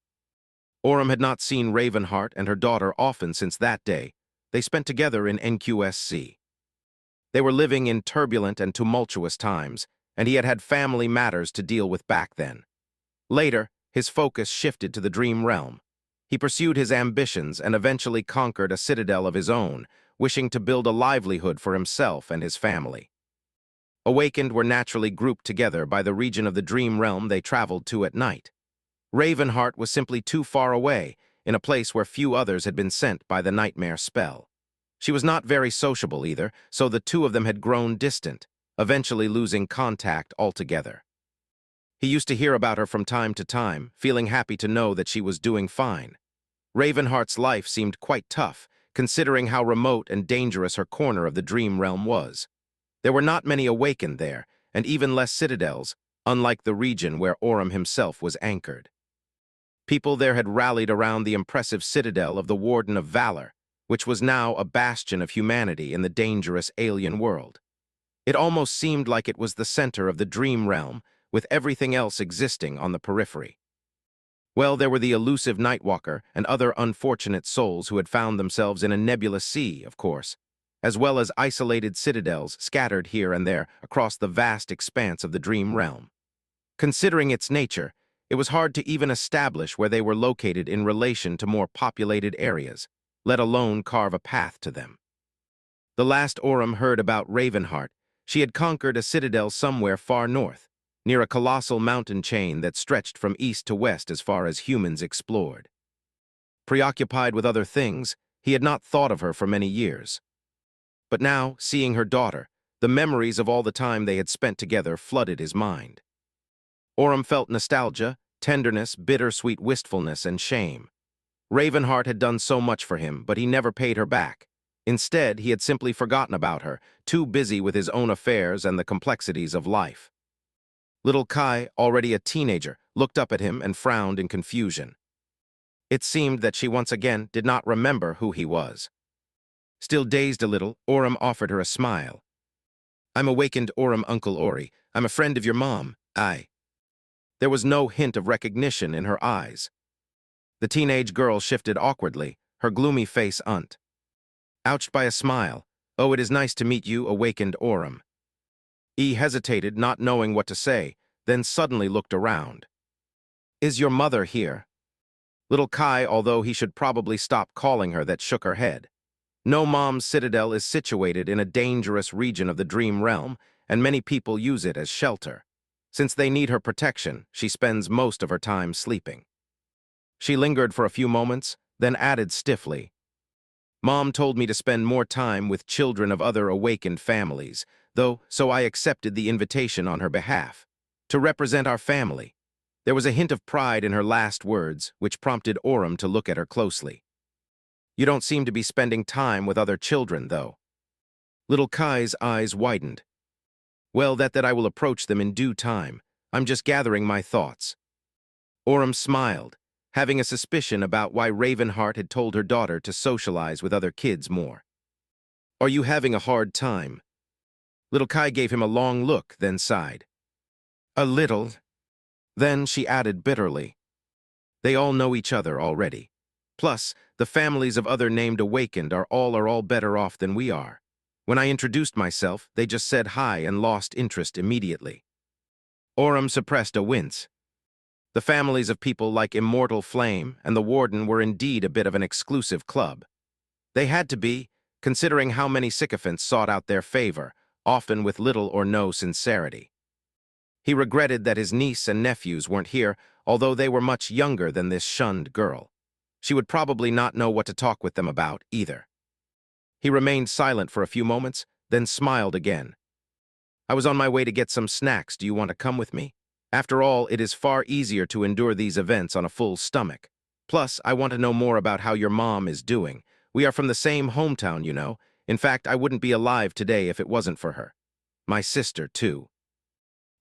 A: Orem had not seen Ravenheart and her daughter often since that day. They spent together in NQSC. They were living in turbulent and tumultuous times, and he had had family matters to deal with back then. Later, his focus shifted to the dream realm. He pursued his ambitions and eventually conquered a citadel of his own, wishing to build a livelihood for himself and his family. Awakened were naturally grouped together by the region of the dream realm they traveled to at night. Ravenheart was simply too far away, in a place where few others had been sent by the nightmare spell. She was not very sociable either, so the two of them had grown distant, eventually losing contact altogether. He used to hear about her from time to time, feeling happy to know that she was doing fine. Ravenheart's life seemed quite tough, considering how remote and dangerous her corner of the dream realm was. There were not many awakened there, and even less citadels, unlike the region where Orem himself was anchored. People there had rallied around the impressive citadel of the Warden of Valor, which was now a bastion of humanity in the dangerous alien world. It almost seemed like it was the center of the dream realm, with everything else existing on the periphery. Well, there were the elusive Nightwalker and other unfortunate souls who had found themselves in a nebulous sea, of course, as well as isolated citadels scattered here and there across the vast expanse of the dream realm. Considering its nature, it was hard to even establish where they were located in relation to more populated areas, let alone carve a path to them. The last Orem heard about Ravenheart, she had conquered a citadel somewhere far north, near a colossal mountain chain that stretched from east to west as far as humans explored. Preoccupied with other things, he had not thought of her for many years. But now, seeing her daughter, the memories of all the time they had spent together flooded his mind. Orem felt nostalgia, tenderness, bittersweet wistfulness, and shame. Ravenheart had done so much for him, but he never paid her back. Instead, he had simply forgotten about her, too busy with his own affairs and the complexities of life. Little Kai, already a teenager, looked up at him and frowned in confusion. It seemed that she once again did not remember who he was. Still dazed a little, Orem offered her a smile. I'm awakened Orem, Uncle Ori. I'm a friend of your mom. There was no hint of recognition in her eyes. The teenage girl shifted awkwardly, her gloomy face ouched by a smile. Oh, it is nice to meet you, awakened Orem. He hesitated, not knowing what to say, then suddenly looked around. Is your mother here? Little Kai, although he should probably stop calling her that, shook her head. No, Mom's citadel is situated in a dangerous region of the dream realm, and many people use it as shelter. Since they need her protection, she spends most of her time sleeping. She lingered for a few moments, then added stiffly, Mom told me to spend more time with children of other awakened families, so I accepted the invitation on her behalf, to represent our family. There was a hint of pride in her last words, which prompted Orem to look at her closely. You don't seem to be spending time with other children, though. Little Kai's eyes widened. Well, that I will approach them in due time. I'm just gathering my thoughts. Orem smiled, having a suspicion about why Ravenheart had told her daughter to socialize with other kids more. Are you having a hard time? Little Kai gave him a long look, then sighed. A little. Then she added bitterly. They all know each other already. Plus, the families of other named Awakened are all better off than we are. When I introduced myself, they just said hi and lost interest immediately. Orem suppressed a wince. The families of people like Immortal Flame and the Warden were indeed a bit of an exclusive club. They had to be, considering how many sycophants sought out their favor, often with little or no sincerity. He regretted that his niece and nephews weren't here, although they were much younger than this shunned girl. She would probably not know what to talk with them about, either. He remained silent for a few moments, then smiled again. I was on my way to get some snacks. Do you want to come with me? After all, it is far easier to endure these events on a full stomach. Plus, I want to know more about how your mom is doing. We are from the same hometown, you know. In fact, I wouldn't be alive today if it wasn't for her. My sister, too.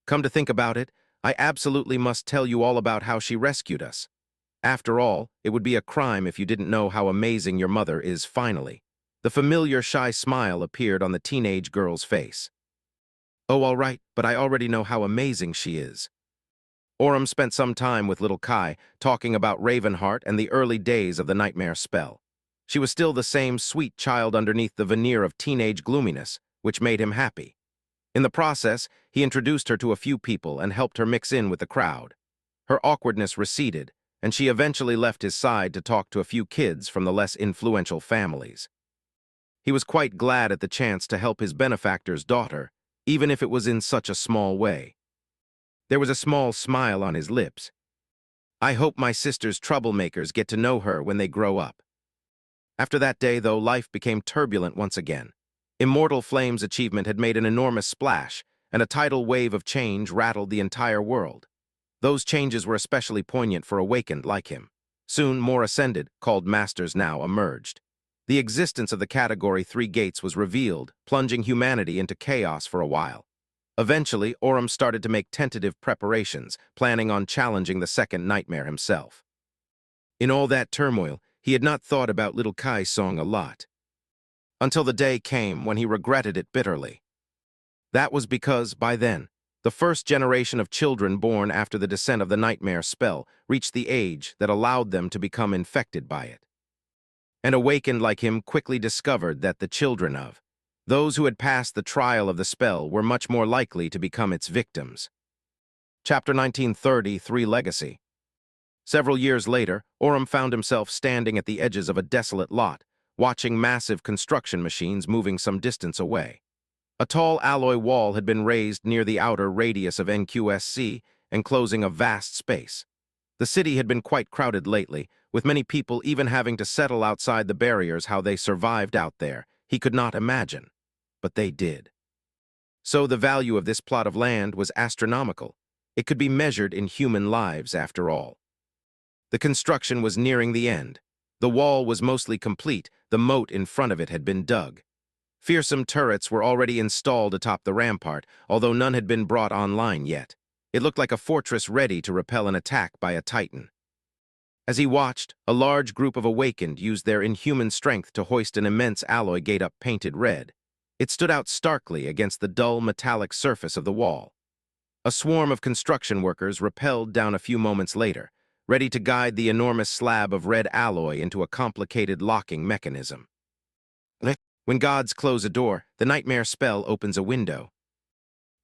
A: Come to think about it, I absolutely must tell you all about how she rescued us. After all, it would be a crime if you didn't know how amazing your mother is finally. The familiar shy smile appeared on the teenage girl's face. Oh, all right, but I already know how amazing she is. Orem spent some time with little Kai, talking about Ravenheart and the early days of the nightmare spell. She was still the same sweet child underneath the veneer of teenage gloominess, which made him happy. In the process, he introduced her to a few people and helped her mix in with the crowd. Her awkwardness receded, and she eventually left his side to talk to a few kids from the less influential families. He was quite glad at the chance to help his benefactor's daughter, even if it was in such a small way. There was a small smile on his lips. I hope my sister's troublemakers get to know her when they grow up. After that day, though, life became turbulent once again. Immortal Flame's achievement had made an enormous splash, and a tidal wave of change rattled the entire world. Those changes were especially poignant for Awakened like him. Soon, more Ascended, called Masters now, emerged. The existence of the Category 3 gates was revealed, plunging humanity into chaos for a while. Eventually, Orem started to make tentative preparations, planning on challenging the second nightmare himself. In all that turmoil, he had not thought about little Kai's song a lot. Until the day came when he regretted it bitterly. That was because, by then, the first generation of children born after the descent of the nightmare spell reached the age that allowed them to become infected by it. And Awakened like him quickly discovered that the children of those who had passed the trial of the spell were much more likely to become its victims. Chapter 1933 Legacy. Several years later, Orem found himself standing at the edges of a desolate lot, watching massive construction machines moving some distance away. A tall alloy wall had been raised near the outer radius of NQSC, enclosing a vast space. The city had been quite crowded lately, with many people even having to settle outside the barriers. How they survived out there, he could not imagine. But they did. So the value of this plot of land was astronomical. It could be measured in human lives, after all. The construction was nearing the end. The wall was mostly complete, the moat in front of it had been dug. Fearsome turrets were already installed atop the rampart, although none had been brought online yet. It looked like a fortress ready to repel an attack by a titan. As he watched, a large group of Awakened used their inhuman strength to hoist an immense alloy gate up painted red. It stood out starkly against the dull metallic surface of the wall. A swarm of construction workers rappelled down a few moments later, ready to guide the enormous slab of red alloy into a complicated locking mechanism. When gods close a door, the nightmare spell opens a window.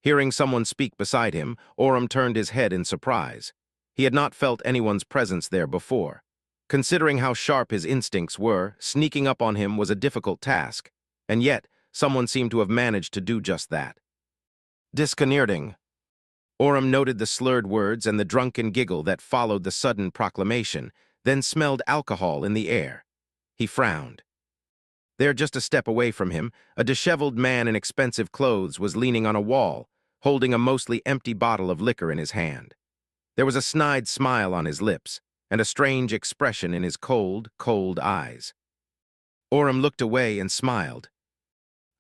A: Hearing someone speak beside him, Orem turned his head in surprise. He had not felt anyone's presence there before. Considering how sharp his instincts were, sneaking up on him was a difficult task, and yet someone seemed to have managed to do just that. Disconcerting. Orem noted the slurred words and the drunken giggle that followed the sudden proclamation, then smelled alcohol in the air. He frowned. There, just a step away from him, a disheveled man in expensive clothes was leaning on a wall, holding a mostly empty bottle of liquor in his hand. There was a snide smile on his lips, and a strange expression in his cold, cold eyes. Orem looked away and smiled.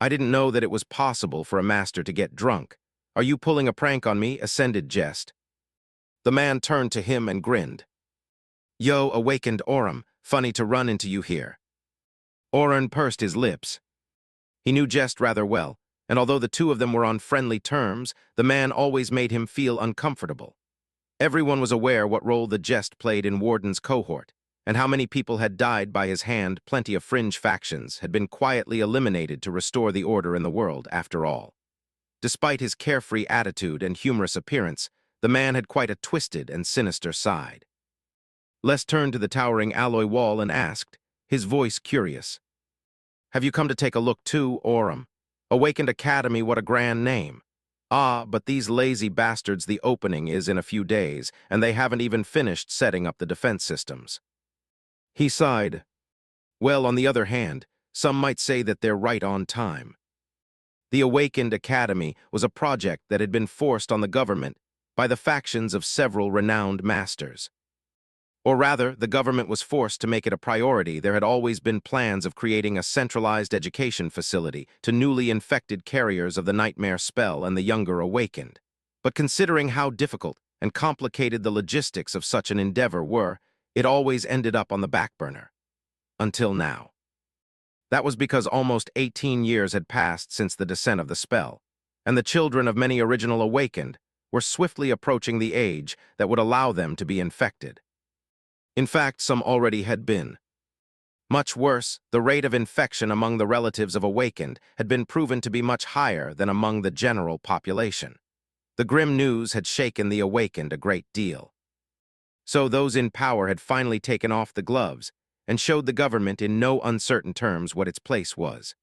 A: I didn't know that it was possible for a master to get drunk. Are you pulling a prank on me? Ascended jest. The man turned to him and grinned. Yo, awakened Orem, funny to run into you here. Orem pursed his lips. He knew Jest rather well, and although the two of them were on friendly terms, the man always made him feel uncomfortable. Everyone was aware what role the Jest played in Warden's cohort, and how many people had died by his hand. Plenty of fringe factions had been quietly eliminated to restore the order in the world, after all. Despite his carefree attitude and humorous appearance, the man had quite a twisted and sinister side. Les turned to the towering alloy wall and asked, his voice curious. Have you come to take a look too, Orem? Awakened Academy, what a grand name. Ah, but these lazy bastards, the opening is in a few days, and they haven't even finished setting up the defense systems. He sighed. Well, on the other hand, some might say that they're right on time. The Awakened Academy was a project that had been forced on the government by the factions of several renowned masters. Or rather, the government was forced to make it a priority. There had always been plans of creating a centralized education facility to newly infected carriers of the nightmare spell and the younger awakened. But considering how difficult and complicated the logistics of such an endeavor were, it always ended up on the back burner. Until now. That was because almost 18 years had passed since the descent of the spell, and the children of many original awakened were swiftly approaching the age that would allow them to be infected. In fact, some already had been. Much worse, the rate of infection among the relatives of awakened had been proven to be much higher than among the general population. The grim news had shaken the awakened a great deal. So those in power had finally taken off the gloves and showed the government in no uncertain terms what its place was.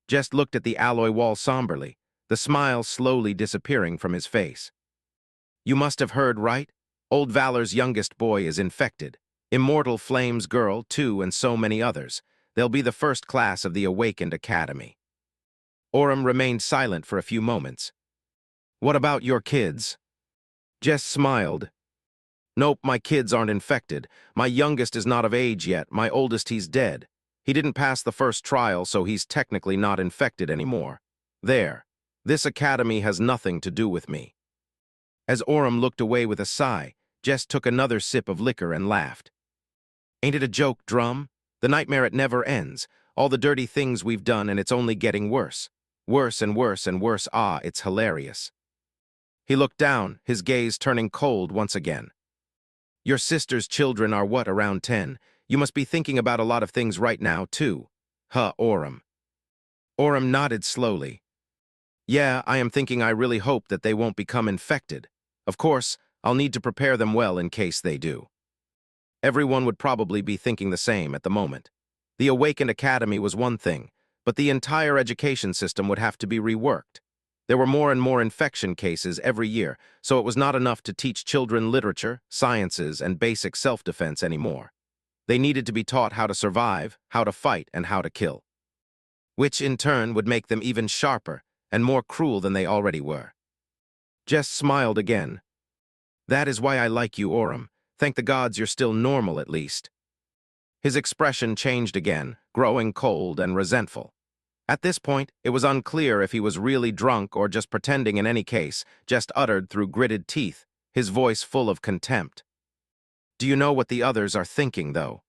A: Jest looked at the alloy wall somberly, the smile slowly disappearing from his face. You must have heard right. Old Valor's youngest boy is infected. Immortal Flame's girl, too, and so many others. They'll be the first class of the Awakened Academy. Orem remained silent for a few moments. What about your kids? Jess smiled. Nope, my kids aren't infected. My youngest is not of age yet. My oldest, he's dead. He didn't pass the first trial, so he's technically not infected anymore. There. This academy has nothing to do with me. As Orem looked away with a sigh, Jess took another sip of liquor and laughed. Ain't it a joke, Drum? The nightmare, it never ends. All the dirty things we've done, and it's only getting worse. Worse and worse and worse. Ah, it's hilarious. He looked down, his gaze turning cold once again. Your sister's children are what, around 10? You must be thinking about a lot of things right now, too. Huh, Orem. Orem nodded slowly. Yeah, I am thinking. I really hope that they won't become infected. Of course, I'll need to prepare them well in case they do. Everyone would probably be thinking the same at the moment. The Awakened Academy was one thing, but the entire education system would have to be reworked. There were more and more infection cases every year, so it was not enough to teach children literature, sciences, and basic self-defense anymore. They needed to be taught how to survive, how to fight, and how to kill. Which, in turn, would make them even sharper and more cruel than they already were. Jess smiled again. That is why I like you, Orem. Thank the gods you're still normal, at least. His expression changed again, growing cold and resentful. At this point, it was unclear if he was really drunk or just pretending. In any case, just uttered through gritted teeth, his voice full of contempt. Do you know what the others are thinking, though?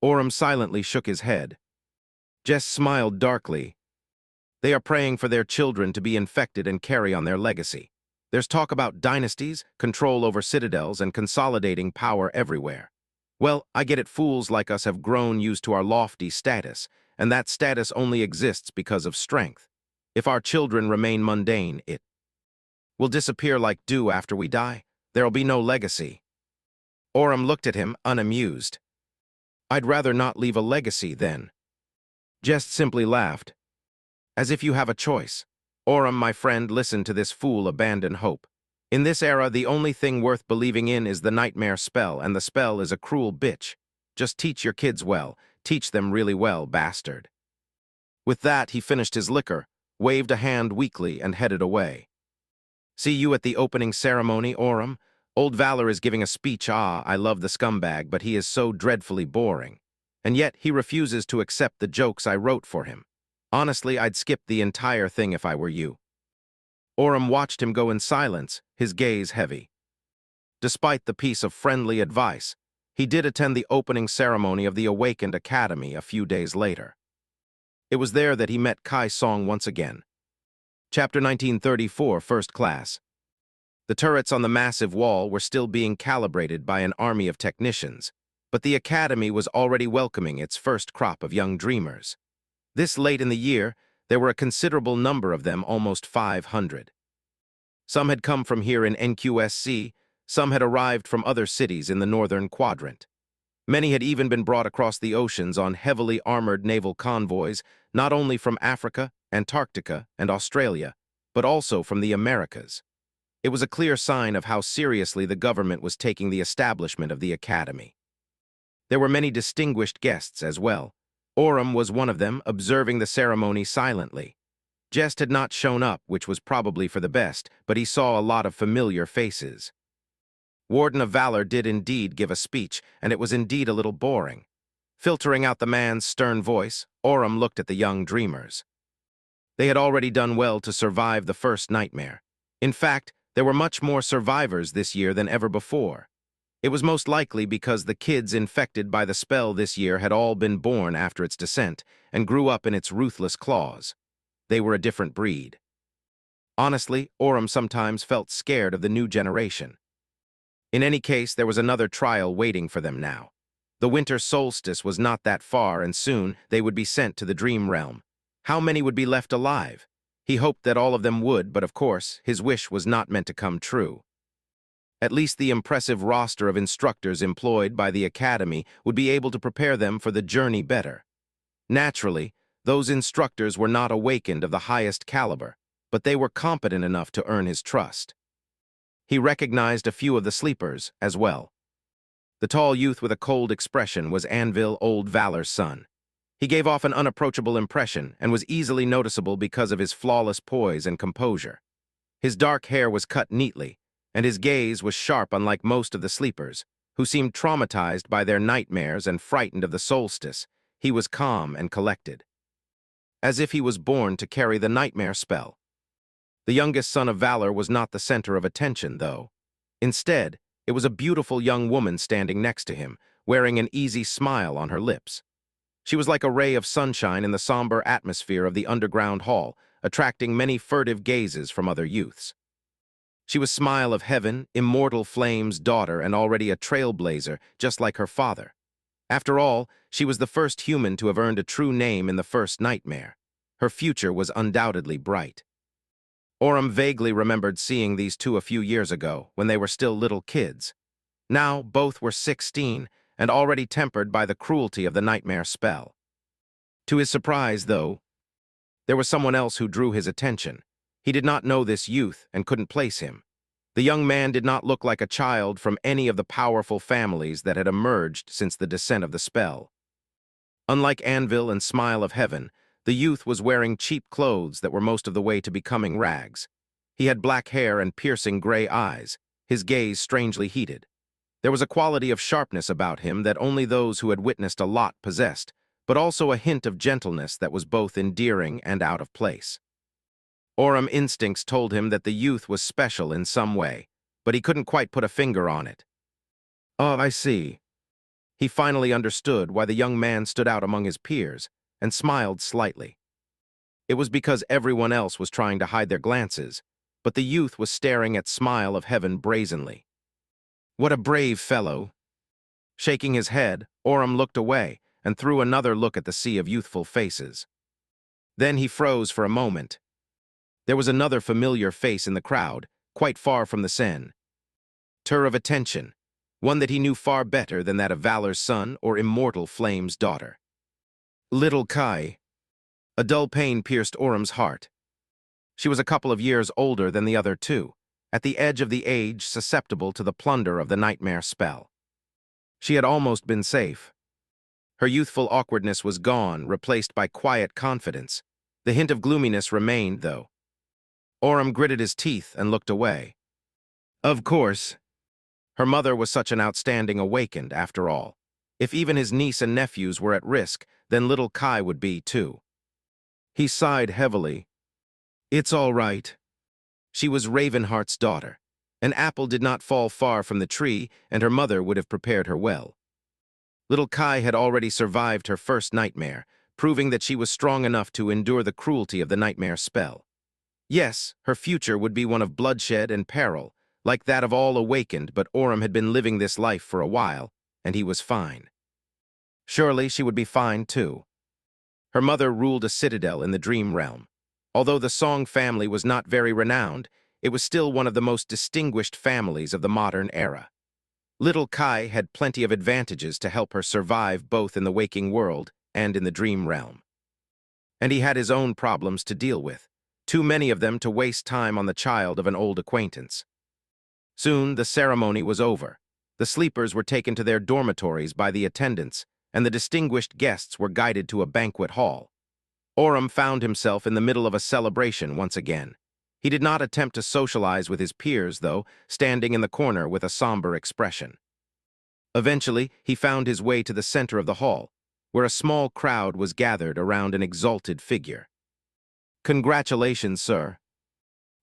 A: Orem silently shook his head. Jess smiled darkly. They are praying for their children to be infected and carry on their legacy. There's talk about dynasties, control over citadels, and consolidating power everywhere. Well, I get it. Fools like us have grown used to our lofty status, and that status only exists because of strength. If our children remain mundane, it will disappear like dew after we die. There'll be no legacy. Orem looked at him, unamused. I'd rather not leave a legacy, then. Jest simply laughed. As if you have a choice. Orem, my friend, listen to this fool abandon hope. In this era, the only thing worth believing in is the nightmare spell, and the spell is a cruel bitch. Just teach your kids well. Teach them really well, bastard. With that, he finished his liquor, waved a hand weakly, and headed away. See you at the opening ceremony, Orem. Old Valor is giving a speech. Ah, I love the scumbag, but he is so dreadfully boring. and yet he refuses to accept the jokes I wrote for him. Honestly, I'd skip the entire thing if I were you." Orem watched him go in silence, his gaze heavy. Despite the piece of friendly advice, he did attend the opening ceremony of the Awakened Academy a few days later. It was there that he met Kai Song once again. Chapter 1934, First Class. The turrets on the massive wall were still being calibrated by an army of technicians, but the academy was already welcoming its first crop of young dreamers. This late in the year, there were a considerable number of them, almost 500. Some had come from here in NQSC, some had arrived from other cities in the northern quadrant. Many had even been brought across the oceans on heavily armored naval convoys, not only from Africa, Antarctica, and Australia, but also from the Americas. It was a clear sign of how seriously the government was taking the establishment of the academy. There were many distinguished guests as well. Orem was one of them, observing the ceremony silently. Jest had not shown up, which was probably for the best, but he saw a lot of familiar faces. Warden of Valor did indeed give a speech, and it was indeed a little boring. Filtering out the man's stern voice, Orem looked at the young dreamers. They had already done well to survive the first nightmare. In fact, there were much more survivors this year than ever before. It was most likely because the kids infected by the spell this year had all been born after its descent and grew up in its ruthless claws. They were a different breed. Honestly, Orem sometimes felt scared of the new generation. In any case, there was another trial waiting for them now. The winter solstice was not that far, and soon they would be sent to the dream realm. How many would be left alive? He hoped that all of them would, but of course, his wish was not meant to come true. At least the impressive roster of instructors employed by the academy would be able to prepare them for the journey better. Naturally, those instructors were not awakened of the highest caliber, but they were competent enough to earn his trust. He recognized a few of the sleepers as well. The tall youth with a cold expression was Anvil Old Valor's son. He gave off an unapproachable impression and was easily noticeable because of his flawless poise and composure. His dark hair was cut neatly, and his gaze was sharp, unlike most of the sleepers, who seemed traumatized by their nightmares and frightened of the solstice. He was calm and collected, as if he was born to carry the nightmare spell. The youngest son of Valor was not the center of attention, though. Instead, it was a beautiful young woman standing next to him, wearing an easy smile on her lips. She was like a ray of sunshine in the somber atmosphere of the underground hall, attracting many furtive gazes from other youths. She was Smile of Heaven, Immortal Flame's daughter, and already a trailblazer, just like her father. After all, she was the first human to have earned a true name in the first nightmare. Her future was undoubtedly bright. Orem vaguely remembered seeing these two a few years ago, when they were still little kids. Now, both were 16, and already tempered by the cruelty of the nightmare spell. To his surprise, though, there was someone else who drew his attention. He did not know this youth and couldn't place him. The young man did not look like a child from any of the powerful families that had emerged since the descent of the spell. Unlike Anvil and Smile of Heaven, the youth was wearing cheap clothes that were most of the way to becoming rags. He had black hair and piercing gray eyes, his gaze strangely heated. There was a quality of sharpness about him that only those who had witnessed a lot possessed, but also a hint of gentleness that was both endearing and out of place. Orem instincts told him that the youth was special in some way, but he couldn't quite put a finger on it. "Oh, I see." He finally understood why the young man stood out among his peers, and smiled slightly. It was because everyone else was trying to hide their glances, but the youth was staring at Smile of Heaven brazenly. "What a brave fellow." Shaking his head, Orem looked away and threw another look at the sea of youthful faces. Then he froze for a moment. There was another familiar face in the crowd, quite far from the Sen. Tur of attention, one that he knew far better than that of Valor's son or Immortal Flame's daughter. Little Kai. A dull pain pierced Orem's heart. She was a couple of years older than the other two, at the edge of the age susceptible to the plunder of the nightmare spell. She had almost been safe. Her youthful awkwardness was gone, replaced by quiet confidence. The hint of gloominess remained, though. Orem gritted his teeth and looked away. Of course. Her mother was such an outstanding awakened, after all. If even his niece and nephews were at risk, then little Kai would be too. He sighed heavily. It's all right. She was Ravenheart's daughter. An apple did not fall far from the tree, and her mother would have prepared her well. Little Kai had already survived her first nightmare, proving that she was strong enough to endure the cruelty of the nightmare spell. Yes, her future would be one of bloodshed and peril, like that of all awakened, but Aurum had been living this life for a while, and he was fine. Surely she would be fine, too. Her mother ruled a citadel in the dream realm. Although the Song family was not very renowned, it was still one of the most distinguished families of the modern era. Little Kai had plenty of advantages to help her survive both in the waking world and in the dream realm. And he had his own problems to deal with, too many of them to waste time on the child of an old acquaintance. Soon the ceremony was over. The sleepers were taken to their dormitories by the attendants, and the distinguished guests were guided to a banquet hall. Aurum found himself in the middle of a celebration once again. He did not attempt to socialize with his peers, though, standing in the corner with a somber expression. Eventually, he found his way to the center of the hall, where a small crowd was gathered around an exalted figure. Congratulations, sir.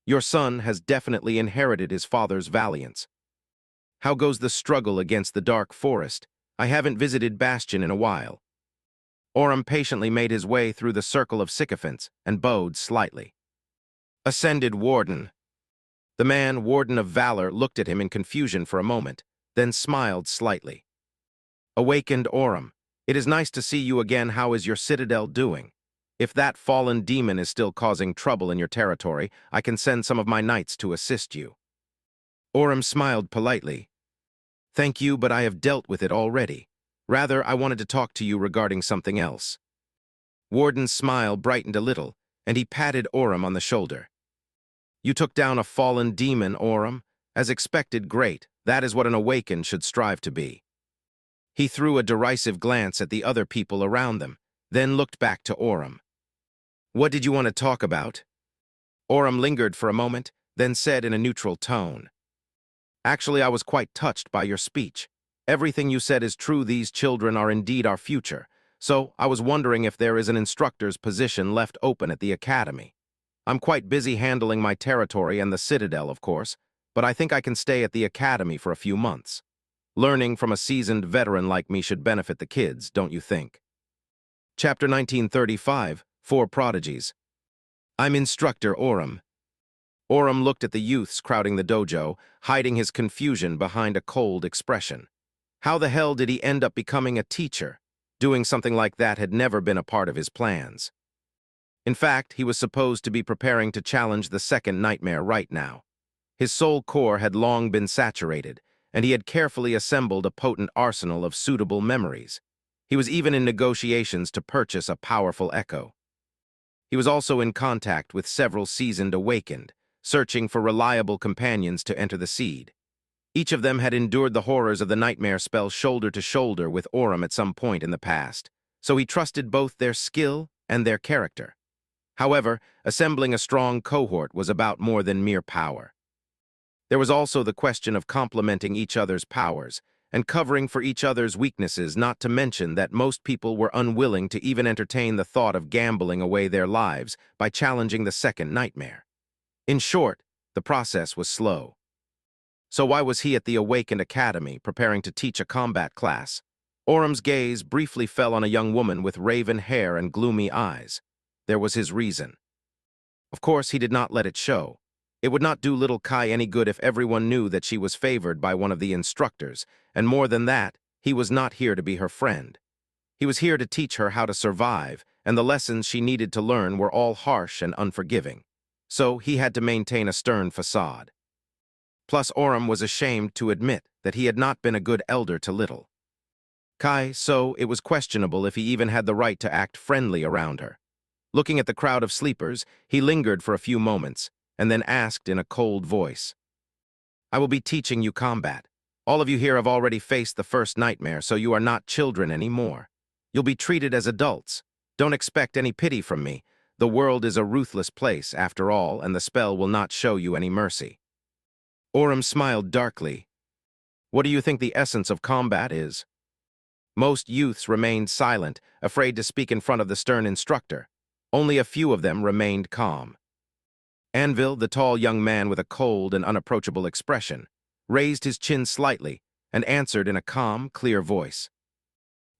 A: Your son has definitely inherited his father's valiance. How goes the struggle against the dark forest? I haven't visited Bastion in a while. Aurum patiently made his way through the circle of sycophants and bowed slightly. Ascended Warden. The man, Warden of Valor, looked at him in confusion for a moment, then smiled slightly. Awakened Aurum, it is nice to see you again. How is your citadel doing? If that fallen demon is still causing trouble in your territory, I can send some of my knights to assist you. Aurum smiled politely. Thank you, but I have dealt with it already. Rather, I wanted to talk to you regarding something else. Warden's smile brightened a little, and he patted Aurum on the shoulder. You took down a fallen demon, Aurum. As expected, great. That is what an awakened should strive to be. He threw a derisive glance at the other people around them, then looked back to Aurum. What did you want to talk about? Aurum lingered for a moment, then said in a neutral tone. Actually, I was quite touched by your speech. Everything you said is true. These children are indeed our future. So, I was wondering if there is an instructor's position left open at the academy. I'm quite busy handling my territory and the citadel, of course, but I think I can stay at the academy for a few months. Learning from a seasoned veteran like me should benefit the kids, don't you think? Chapter 1935, Four Prodigies. I'm Instructor Aurum. Aurum looked at the youths crowding the dojo, hiding his confusion behind a cold expression. How the hell did he end up becoming a teacher? Doing something like that had never been a part of his plans. In fact, he was supposed to be preparing to challenge the second nightmare right now. His soul core had long been saturated, and he had carefully assembled a potent arsenal of suitable memories. He was even in negotiations to purchase a powerful echo. He was also in contact with several seasoned awakened, searching for reliable companions to enter the seed. Each of them had endured the horrors of the nightmare spell shoulder to shoulder with Aurum at some point in the past, so he trusted both their skill and their character. However, assembling a strong cohort was about more than mere power. There was also the question of complementing each other's powers and covering for each other's weaknesses, not to mention that most people were unwilling to even entertain the thought of gambling away their lives by challenging the second nightmare. In short, the process was slow. So why was he at the Awakened Academy preparing to teach a combat class? Aurum's gaze briefly fell on a young woman with raven hair and gloomy eyes. There was his reason. Of course, he did not let it show. It would not do little Kai any good if everyone knew that she was favored by one of the instructors, and more than that, he was not here to be her friend. He was here to teach her how to survive, and the lessons she needed to learn were all harsh and unforgiving. So he had to maintain a stern facade. Plus, Aurum was ashamed to admit that he had not been a good elder to little Kai, so it was questionable if he even had the right to act friendly around her. Looking at the crowd of sleepers, he lingered for a few moments, and then asked in a cold voice, I will be teaching you combat. All of you here have already faced the first nightmare, so you are not children anymore. You'll be treated as adults. Don't expect any pity from me. The world is a ruthless place, after all, and the spell will not show you any mercy. Aurum smiled darkly. What do you think the essence of combat is? Most youths remained silent, afraid to speak in front of the stern instructor. Only a few of them remained calm. Anvil, the tall young man with a cold and unapproachable expression, raised his chin slightly and answered in a calm, clear voice.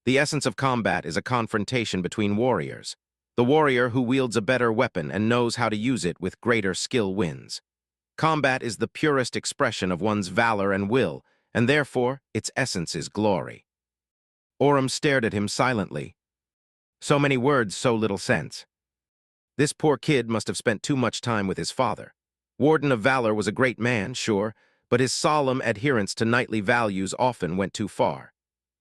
A: The essence of combat is a confrontation between warriors. The warrior who wields a better weapon and knows how to use it with greater skill wins. Combat is the purest expression of one's valor and will, and therefore its essence is glory. Orem stared at him silently. So many words, so little sense. This poor kid must have spent too much time with his father. Warden of Valor was a great man, sure, but his solemn adherence to knightly values often went too far.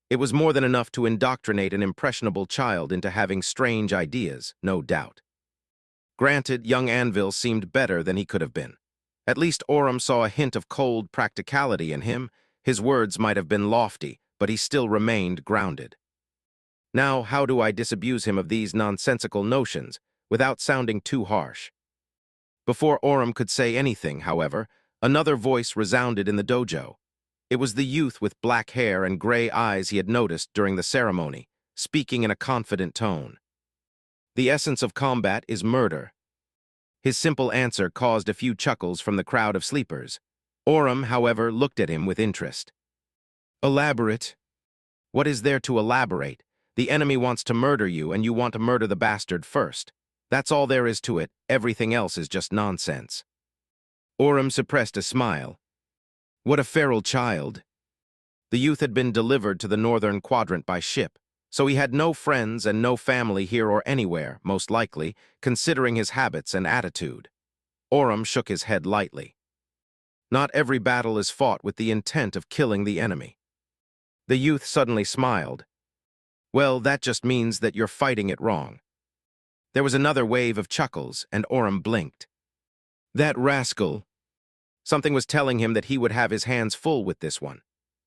A: It was more than enough to indoctrinate an impressionable child into having strange ideas, no doubt. Granted, young Anvil seemed better than he could have been. At least Orem saw a hint of cold practicality in him. His words might have been lofty, but he still remained grounded. Now, how do I disabuse him of these nonsensical notions without sounding too harsh? Before Orem could say anything, however, another voice resounded in the dojo. It was the youth with black hair and gray eyes he had noticed during the ceremony, speaking in a confident tone. The essence of combat is murder. His simple answer caused a few chuckles from the crowd of sleepers. Orem, however, looked at him with interest. Elaborate? What is there to elaborate? The enemy wants to murder you, and you want to murder the bastard first. That's all there is to it. Everything else is just nonsense. Orem suppressed a smile. What a feral child. The youth had been delivered to the northern quadrant by ship, so he had no friends and no family here or anywhere, most likely, considering his habits and attitude. Orem shook his head lightly. Not every battle is fought with the intent of killing the enemy. The youth suddenly smiled. Well, that just means that you're fighting it wrong. There was another wave of chuckles, and Orem blinked. That rascal. Something was telling him that he would have his hands full with this one.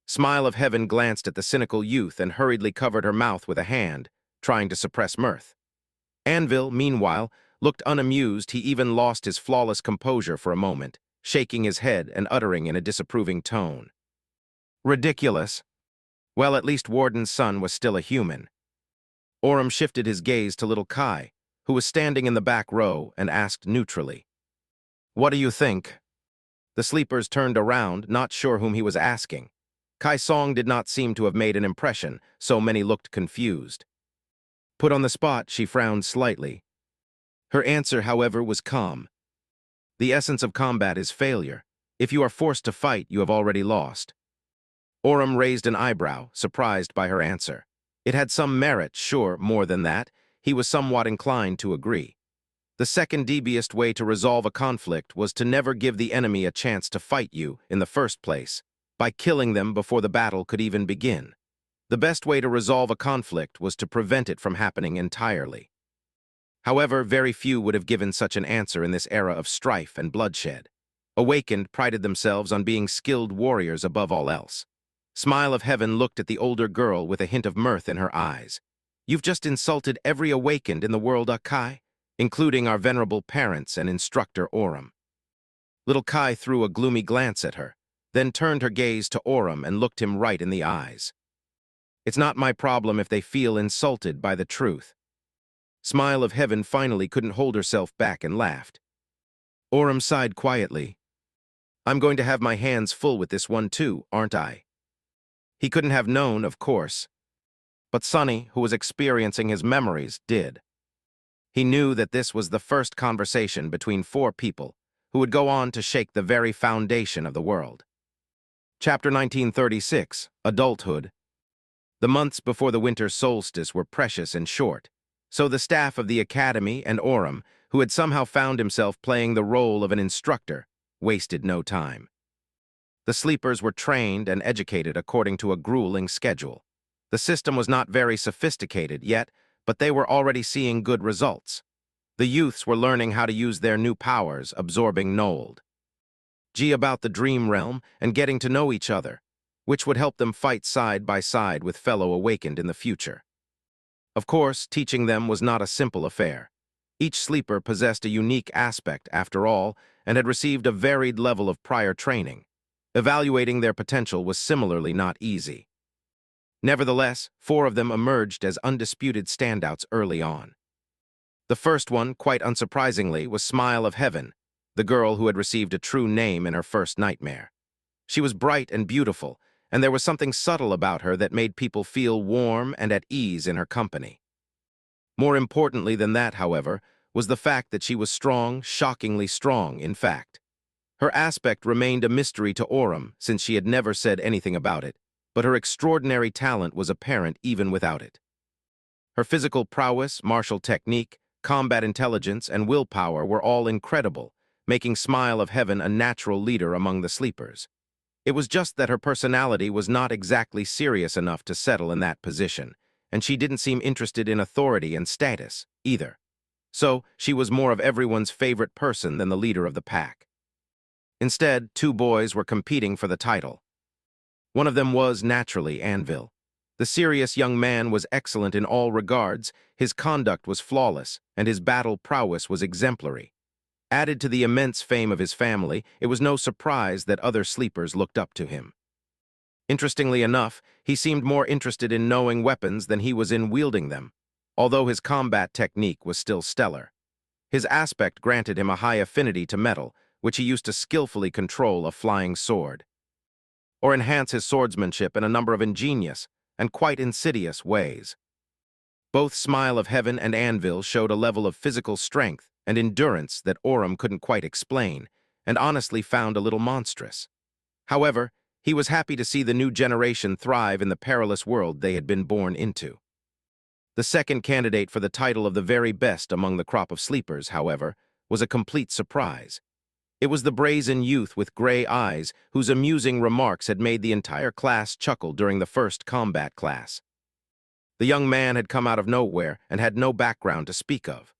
A: Smile of Heaven glanced at the cynical youth and hurriedly covered her mouth with a hand, trying to suppress mirth. Anvil, meanwhile, looked unamused. He even lost his flawless composure for a moment, shaking his head and uttering in a disapproving tone. Ridiculous. Well, at least Warden's son was still a human. Orem shifted his gaze to little Kai, who was standing in the back row, and asked neutrally, What do you think? The sleepers turned around, not sure whom he was asking. Kai Song did not seem to have made an impression, so many looked confused. Put on the spot, she frowned slightly. Her answer, however, was calm. The essence of combat is failure. If you are forced to fight, you have already lost. Orem raised an eyebrow, surprised by her answer. It had some merit, sure, more than that. He was somewhat inclined to agree. The second devious way to resolve a conflict was to never give the enemy a chance to fight you in the first place, by killing them before the battle could even begin. The best way to resolve a conflict was to prevent it from happening entirely. However, very few would have given such an answer in this era of strife and bloodshed. Awakened prided themselves on being skilled warriors above all else. Smile of Heaven looked at the older girl with a hint of mirth in her eyes. You've just insulted every awakened in the world, Kai, including our venerable parents and instructor Orem. Little Kai threw a gloomy glance at her, then turned her gaze to Orem and looked him right in the eyes. It's not my problem if they feel insulted by the truth. Smile of Heaven finally couldn't hold herself back and laughed. Orem sighed quietly. I'm going to have my hands full with this one too, aren't I? He couldn't have known, of course. But Sonny, who was experiencing his memories, did. He knew that this was the first conversation between four people who would go on to shake the very foundation of the world. Chapter 1936, Adulthood. The months before the winter solstice were precious and short, so the staff of the academy and Orem, who had somehow found himself playing the role of an instructor, wasted no time. The sleepers were trained and educated according to a grueling schedule. The system was not very sophisticated yet, but they were already seeing good results. The youths were learning how to use their new powers, absorbing Nold. About the dream realm and getting to know each other, which would help them fight side by side with fellow awakened in the future. Of course, teaching them was not a simple affair. Each sleeper possessed a unique aspect, after all, and had received a varied level of prior training. Evaluating their potential was similarly not easy. Nevertheless, 4 of them emerged as undisputed standouts early on. The first one, quite unsurprisingly, was Smile of Heaven, the girl who had received a true name in her first nightmare. She was bright and beautiful, and there was something subtle about her that made people feel warm and at ease in her company. More importantly than that, however, was the fact that she was strong, shockingly strong, in fact. Her aspect remained a mystery to Aurum, since she had never said anything about it, but her extraordinary talent was apparent even without it. Her physical prowess, martial technique, combat intelligence, and willpower were all incredible, making Smile of Heaven a natural leader among the sleepers. It was just that her personality was not exactly serious enough to settle in that position, and she didn't seem interested in authority and status, either. So, she was more of everyone's favorite person than the leader of the pack. Instead, 2 boys were competing for the title. One of them was, naturally, Anvil. The serious young man was excellent in all regards, his conduct was flawless, and his battle prowess was exemplary. Added to the immense fame of his family, it was no surprise that other sleepers looked up to him. Interestingly enough, he seemed more interested in knowing weapons than he was in wielding them, although his combat technique was still stellar. His aspect granted him a high affinity to metal, which he used to skillfully control a flying sword, or enhance his swordsmanship in a number of ingenious and quite insidious ways. Both Smile of Heaven and Anvil showed a level of physical strength and endurance that Aurum couldn't quite explain, and honestly found a little monstrous. However, he was happy to see the new generation thrive in the perilous world they had been born into. The second candidate for the title of the very best among the crop of sleepers, however, was a complete surprise. It was the brazen youth with gray eyes whose amusing remarks had made the entire class chuckle during the first combat class. The young man had come out of nowhere and had no background to speak of.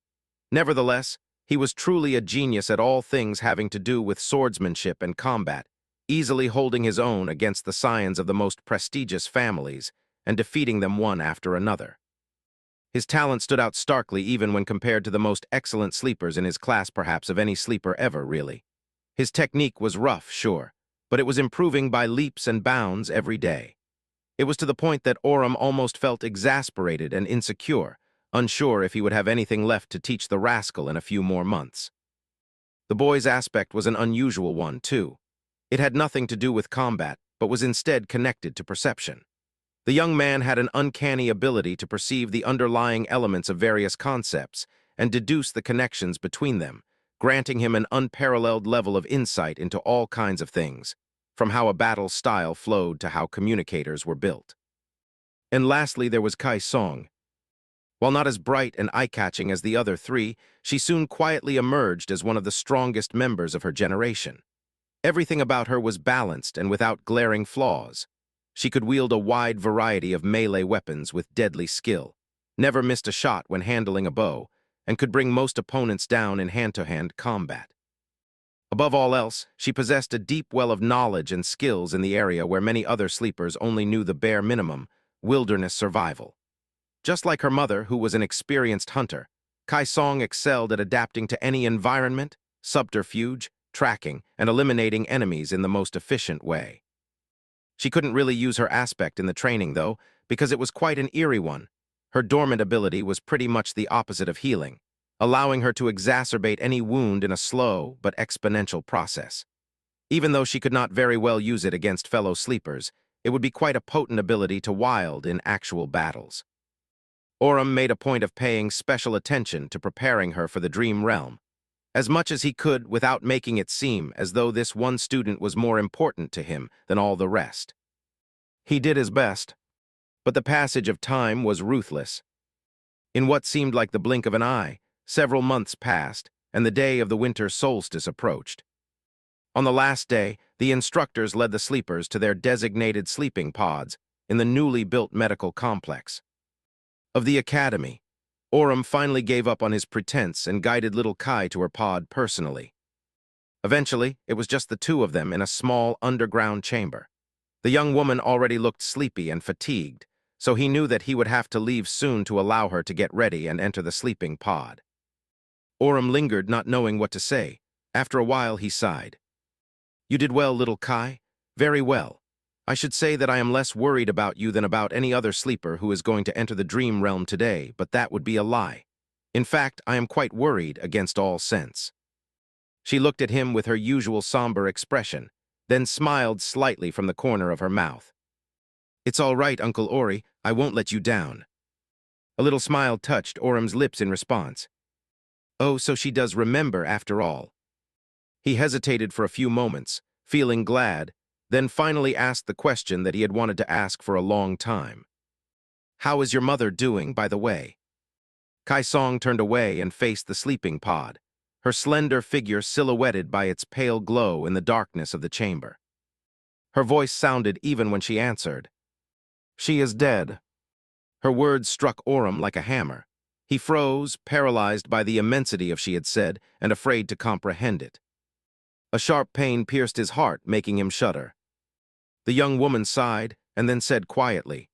A: Nevertheless, he was truly a genius at all things having to do with swordsmanship and combat, easily holding his own against the scions of the most prestigious families and defeating them one after another. His talent stood out starkly even when compared to the most excellent sleepers in his class, perhaps of any sleeper ever, really. His technique was rough, sure, but it was improving by leaps and bounds every day. It was to the point that Aurum almost felt exasperated and insecure, unsure if he would have anything left to teach the rascal in a few more months. The boy's aspect was an unusual one, too. It had nothing to do with combat, but was instead connected to perception. The young man had an uncanny ability to perceive the underlying elements of various concepts and deduce the connections between them, granting him an unparalleled level of insight into all kinds of things, from how a battle style flowed to how communicators were built. And lastly, there was Kai Song. While not as bright and eye-catching as the other 3, she soon quietly emerged as one of the strongest members of her generation. Everything about her was balanced and without glaring flaws. She could wield a wide variety of melee weapons with deadly skill, never missed a shot when handling a bow, and could bring most opponents down in hand-to-hand combat. Above all else, she possessed a deep well of knowledge and skills in the area where many other sleepers only knew the bare minimum, wilderness survival. Just like her mother, who was an experienced hunter, Kai Song excelled at adapting to any environment, subterfuge, tracking, and eliminating enemies in the most efficient way. She couldn't really use her aspect in the training, though, because it was quite an eerie one. Her dormant ability was pretty much the opposite of healing, allowing her to exacerbate any wound in a slow but exponential process. Even though she could not very well use it against fellow sleepers, it would be quite a potent ability to wield in actual battles. Aurum made a point of paying special attention to preparing her for the dream realm, as much as he could without making it seem as though this one student was more important to him than all the rest. He did his best, but the passage of time was ruthless. In what seemed like the blink of an eye, several months passed, and the day of the winter solstice approached. On the last day, the instructors led the sleepers to their designated sleeping pods in the newly built medical complex of the academy. Aurum finally gave up on his pretense and guided little Kai to her pod personally. Eventually, it was just the 2 of them in a small underground chamber. The young woman already looked sleepy and fatigued, so he knew that he would have to leave soon to allow her to get ready and enter the sleeping pod. Aurum lingered, not knowing what to say. After a while, he sighed. "You did well, little Kai. Very well. I should say that I am less worried about you than about any other sleeper who is going to enter the dream realm today, but that would be a lie. In fact, I am quite worried against all sense." She looked at him with her usual somber expression, then smiled slightly from the corner of her mouth. "It's all right, Uncle Ori. I won't let you down." A little smile touched Orum's lips in response. Oh, so she does remember after all. He hesitated for a few moments, feeling glad, then finally asked the question that he had wanted to ask for a long time. "How is your mother doing, by the way?" Kai Song turned away and faced the sleeping pod, her slender figure silhouetted by its pale glow in the darkness of the chamber. Her voice sounded even when she answered. "She is dead." Her words struck Orum like a hammer. He froze, paralyzed by the immensity of she had said, and afraid to comprehend it. A sharp pain pierced his heart, making him shudder. The young woman sighed, and then said quietly,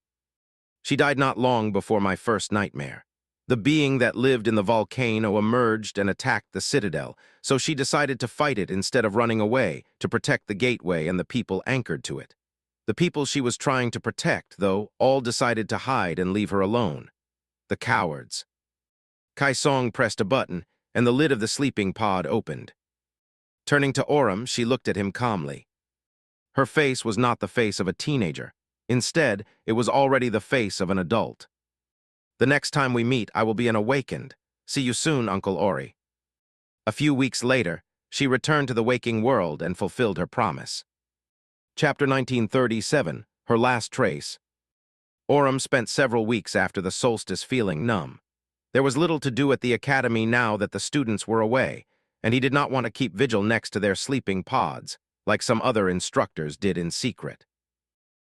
A: "She died not long before my first nightmare. The being that lived in the volcano emerged and attacked the citadel, so she decided to fight it instead of running away to protect the gateway and the people anchored to it. The people she was trying to protect, though, all decided to hide and leave her alone. The cowards." Kai Song pressed a button, and the lid of the sleeping pod opened. Turning to Orum, she looked at him calmly. Her face was not the face of a teenager. Instead, it was already the face of an adult. "The next time we meet, I will be an awakened. See you soon, Uncle Ori." A few weeks later, she returned to the waking world and fulfilled her promise. Chapter 1937, Her Last Trace. Orum spent several weeks after the solstice feeling numb. There was little to do at the academy now that the students were away, and he did not want to keep vigil next to their sleeping pods, like some other instructors did in secret.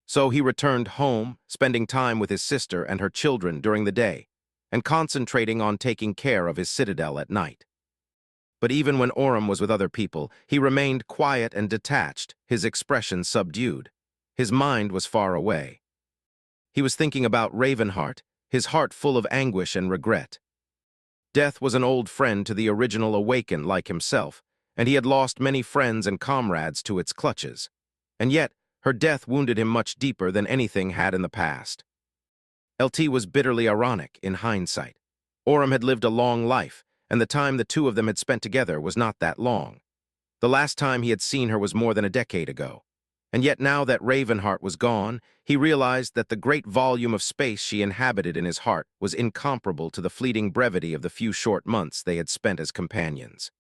A: So he returned home, spending time with his sister and her children during the day, and concentrating on taking care of his citadel at night. But even when Orum was with other people, he remained quiet and detached, his expression subdued. His mind was far away. He was thinking about Ravenheart, his heart full of anguish and regret. Death was an old friend to the original Awakened like himself, and he had lost many friends and comrades to its clutches. And yet, her death wounded him much deeper than anything had in the past. LT was bitterly ironic in hindsight. Orum had lived a long life, and the time the two of them had spent together was not that long. The last time he had seen her was more than a decade ago. And yet now that Ravenheart was gone, he realized that the great volume of space she inhabited in his heart was incomparable to the fleeting brevity of the few short months they had spent as companions.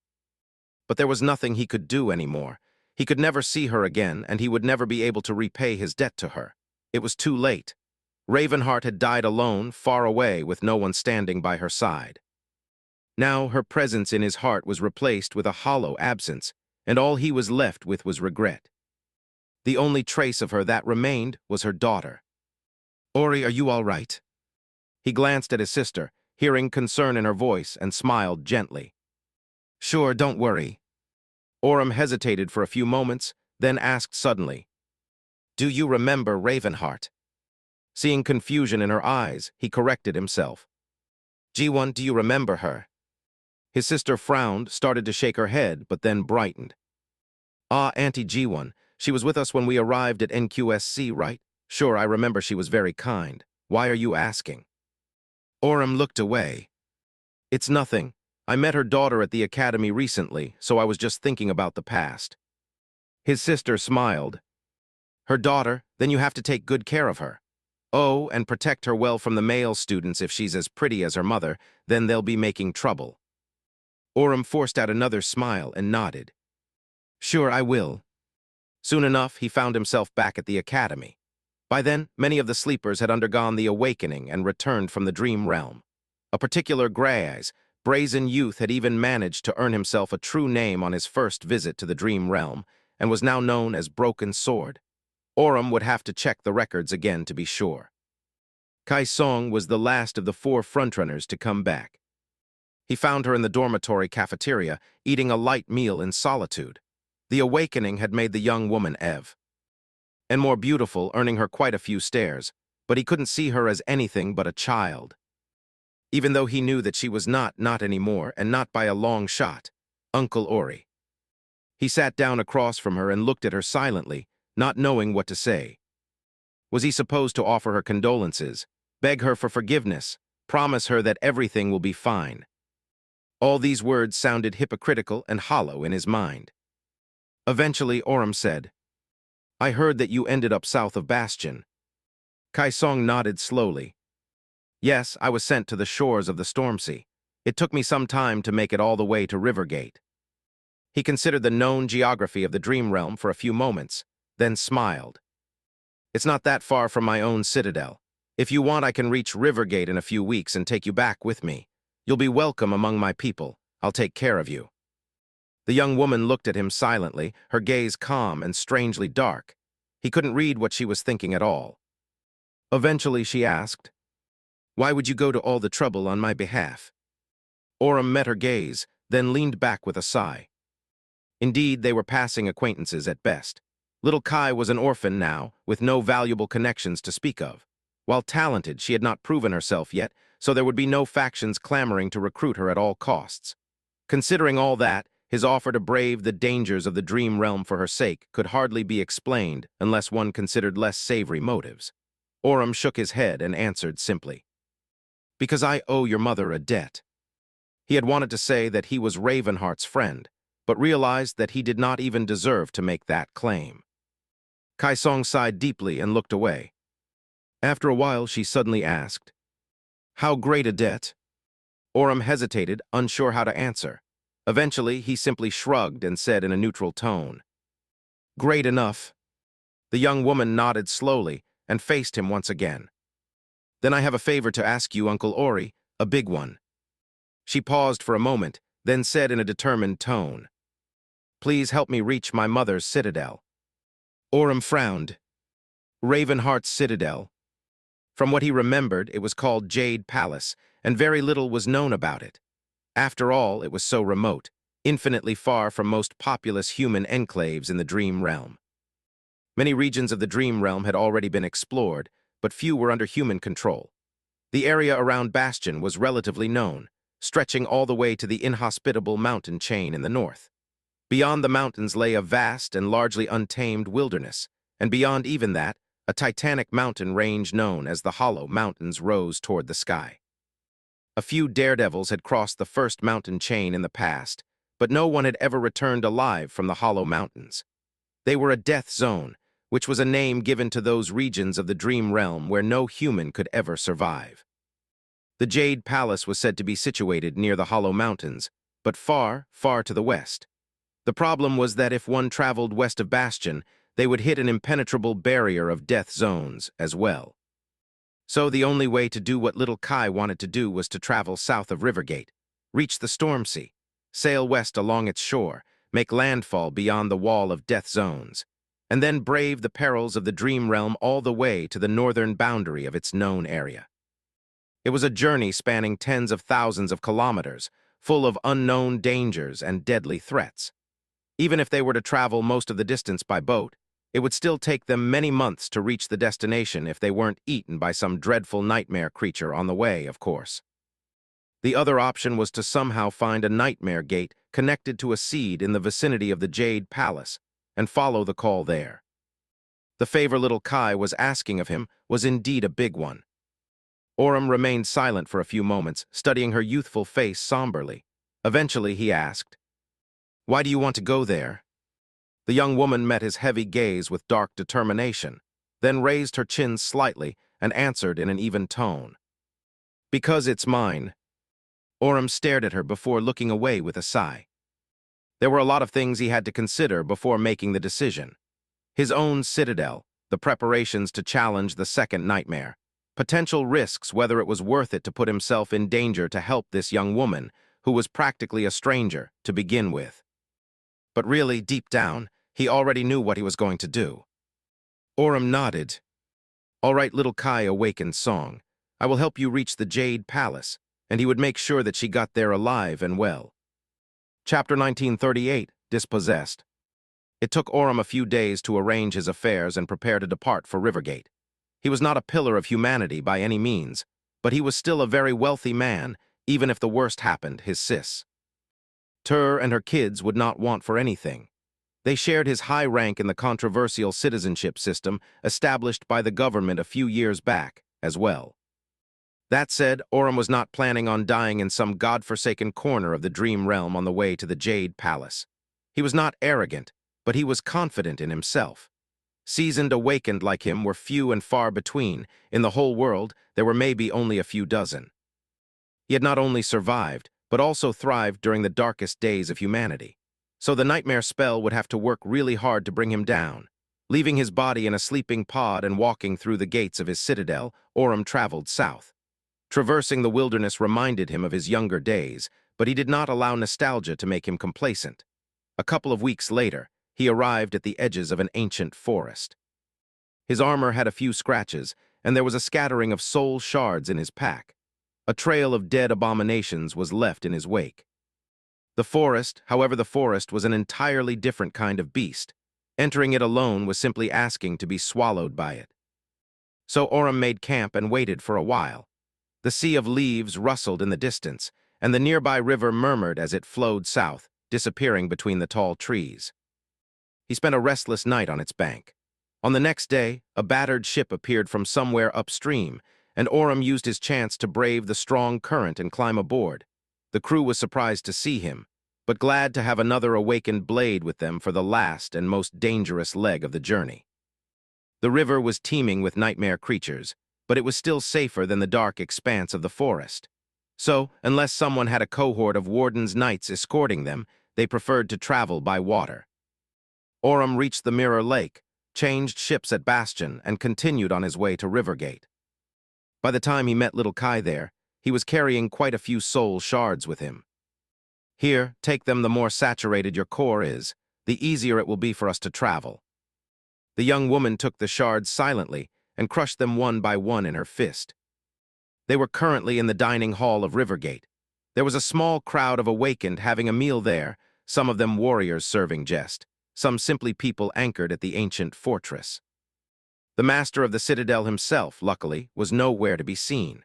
A: But there was nothing he could do anymore. He could never see her again, and he would never be able to repay his debt to her. It was too late. Ravenheart had died alone, far away, with no one standing by her side. Now her presence in his heart was replaced with a hollow absence, and all he was left with was regret. The only trace of her that remained was her daughter. "Ori, are you all right?" He glanced at his sister, hearing concern in her voice, and smiled gently. "Sure, don't worry." Orum hesitated for a few moments, then asked suddenly, "Do you remember Ravenheart?" Seeing confusion in her eyes, he corrected himself. "G1, do you remember her?" His sister frowned, started to shake her head, but then brightened. "Ah, Auntie G1. She was with us when we arrived at NQSC, right? Sure, I remember she was very kind. Why are you asking?" Orum looked away. "It's nothing. I met her daughter at the academy recently, so I was just thinking about the past." His sister smiled. "Her daughter? Then you have to take good care of her. Oh, and protect her well from the male students if she's as pretty as her mother, then they'll be making trouble." Orum forced out another smile and nodded. "Sure, I will." Soon enough, he found himself back at the academy. By then, many of the sleepers had undergone the awakening and returned from the dream realm. A particular gray-eyes, brazen youth had even managed to earn himself a true name on his first visit to the dream realm, and was now known as Broken Sword. Orum would have to check the records again to be sure. Kai Song was the last of the 4 frontrunners to come back. He found her in the dormitory cafeteria, eating a light meal in solitude. The awakening had made the young woman Ev, and more beautiful, earning her quite a few stares, but he couldn't see her as anything but a child. Even though he knew that she was not anymore, and not by a long shot, Uncle Ori. He sat down across from her and looked at her silently, not knowing what to say. Was he supposed to offer her condolences, beg her for forgiveness, promise her that everything will be fine? All these words sounded hypocritical and hollow in his mind. Eventually, Orem said, "I heard that you ended up south of Bastion." Kaisong nodded slowly. "Yes, I was sent to the shores of the Stormsea. It took me some time to make it all the way to Rivergate." He considered the known geography of the Dream Realm for a few moments, then smiled. "It's not that far from my own citadel. If you want, I can reach Rivergate in a few weeks and take you back with me. You'll be welcome among my people. I'll take care of you." The young woman looked at him silently, her gaze calm and strangely dark. He couldn't read what she was thinking at all. Eventually, she asked, "Why would you go to all the trouble on my behalf?" Orem met her gaze, then leaned back with a sigh. Indeed, they were passing acquaintances at best. Little Kai was an orphan now, with no valuable connections to speak of. While talented, she had not proven herself yet, so there would be no factions clamoring to recruit her at all costs. Considering all that, his offer to brave the dangers of the Dream Realm for her sake could hardly be explained unless one considered less savory motives. Orem shook his head and answered simply, "Because I owe your mother a debt." He had wanted to say that he was Ravenheart's friend, but realized that he did not even deserve to make that claim. Kaisong sighed deeply and looked away. After a while, she suddenly asked, "How great a debt?" Orem hesitated, unsure how to answer. Eventually, he simply shrugged and said in a neutral tone, "Great enough." The young woman nodded slowly and faced him once again. "Then I have a favor to ask you, Uncle Ori, a big one." She paused for a moment, then said in a determined tone, "Please help me reach my mother's citadel." Orem frowned. Ravenheart's citadel? From what he remembered, it was called Jade Palace, and very little was known about it. After all, it was so remote, infinitely far from most populous human enclaves in the Dream Realm. Many regions of the Dream Realm had already been explored, but few were under human control. The area around Bastion was relatively known, stretching all the way to the inhospitable mountain chain in the north. Beyond the mountains lay a vast and largely untamed wilderness, and beyond even that, a titanic mountain range known as the Hollow Mountains rose toward the sky. A few daredevils had crossed the first mountain chain in the past, but no one had ever returned alive from the Hollow Mountains. They were a death zone, which was a name given to those regions of the Dream Realm where no human could ever survive. The Jade Palace was said to be situated near the Hollow Mountains, but far, far to the west. The problem was that if one traveled west of Bastion, they would hit an impenetrable barrier of death zones as well. So the only way to do what little Kai wanted to do was to travel south of Rivergate, reach the Stormsea, sail west along its shore, make landfall beyond the wall of death zones, and then brave the perils of the Dream Realm all the way to the northern boundary of its known area. It was a journey spanning tens of thousands of kilometers, full of unknown dangers and deadly threats. Even if they were to travel most of the distance by boat, it would still take them many months to reach the destination if they weren't eaten by some dreadful nightmare creature on the way, of course. The other option was to somehow find a nightmare gate connected to a seed in the vicinity of the Jade Palace and follow the call there. The favor little Kai was asking of him was indeed a big one. Orem remained silent for a few moments, studying her youthful face somberly. Eventually, he asked, "Why do you want to go there?" The young woman met his heavy gaze with dark determination, then raised her chin slightly and answered in an even tone, "Because it's mine." Orem stared at her before looking away with a sigh. There were a lot of things he had to consider before making the decision. His own citadel, the preparations to challenge the second nightmare, potential risks whether it was worth it to put himself in danger to help this young woman, who was practically a stranger to begin with. But really, deep down, he already knew what he was going to do. Orem nodded. "All right, little Kai awakened song. I will help you reach the Jade Palace," and he would make sure that she got there alive and well. Chapter 1938, Dispossessed. It took Orem a few days to arrange his affairs and prepare to depart for Rivergate. He was not a pillar of humanity by any means, but he was still a very wealthy man, even if the worst happened, his sis. Tur and her kids would not want for anything. They shared his high rank in the controversial citizenship system established by the government a few years back, as well. That said, Orem was not planning on dying in some godforsaken corner of the dream realm on the way to the Jade Palace. He was not arrogant, but he was confident in himself. Seasoned awakened like him were few and far between. In the whole world, there were maybe only a few dozen. He had not only survived, but also thrived during the darkest days of humanity. So the nightmare spell would have to work really hard to bring him down. Leaving his body in a sleeping pod and walking through the gates of his citadel, Orem traveled south. Traversing the wilderness reminded him of his younger days, but he did not allow nostalgia to make him complacent. A couple of weeks later, he arrived at the edges of an ancient forest. His armor had a few scratches, and there was a scattering of soul shards in his pack. A trail of dead abominations was left in his wake. The forest was an entirely different kind of beast. Entering it alone was simply asking to be swallowed by it. So Orem made camp and waited for a while. The sea of leaves rustled in the distance, and the nearby river murmured as it flowed south, disappearing between the tall trees. He spent a restless night on its bank. On the next day, a battered ship appeared from somewhere upstream, and Orem used his chance to brave the strong current and climb aboard. The crew was surprised to see him, but glad to have another awakened blade with them for the last and most dangerous leg of the journey. The river was teeming with nightmare creatures, but it was still safer than the dark expanse of the forest. So, unless someone had a cohort of warden's knights escorting them, they preferred to travel by water. Orem reached the Mirror Lake, changed ships at Bastion, and continued on his way to Rivergate. By the time he met little Kai there, he was carrying quite a few soul shards with him. Here, take them. The more saturated your core is, the easier it will be for us to travel. The young woman took the shards silently and crushed them one by one in her fist. They were currently in the dining hall of Rivergate. There was a small crowd of awakened having a meal there, some of them warriors serving jest, some simply people anchored at the ancient fortress. The master of the citadel himself, luckily, was nowhere to be seen.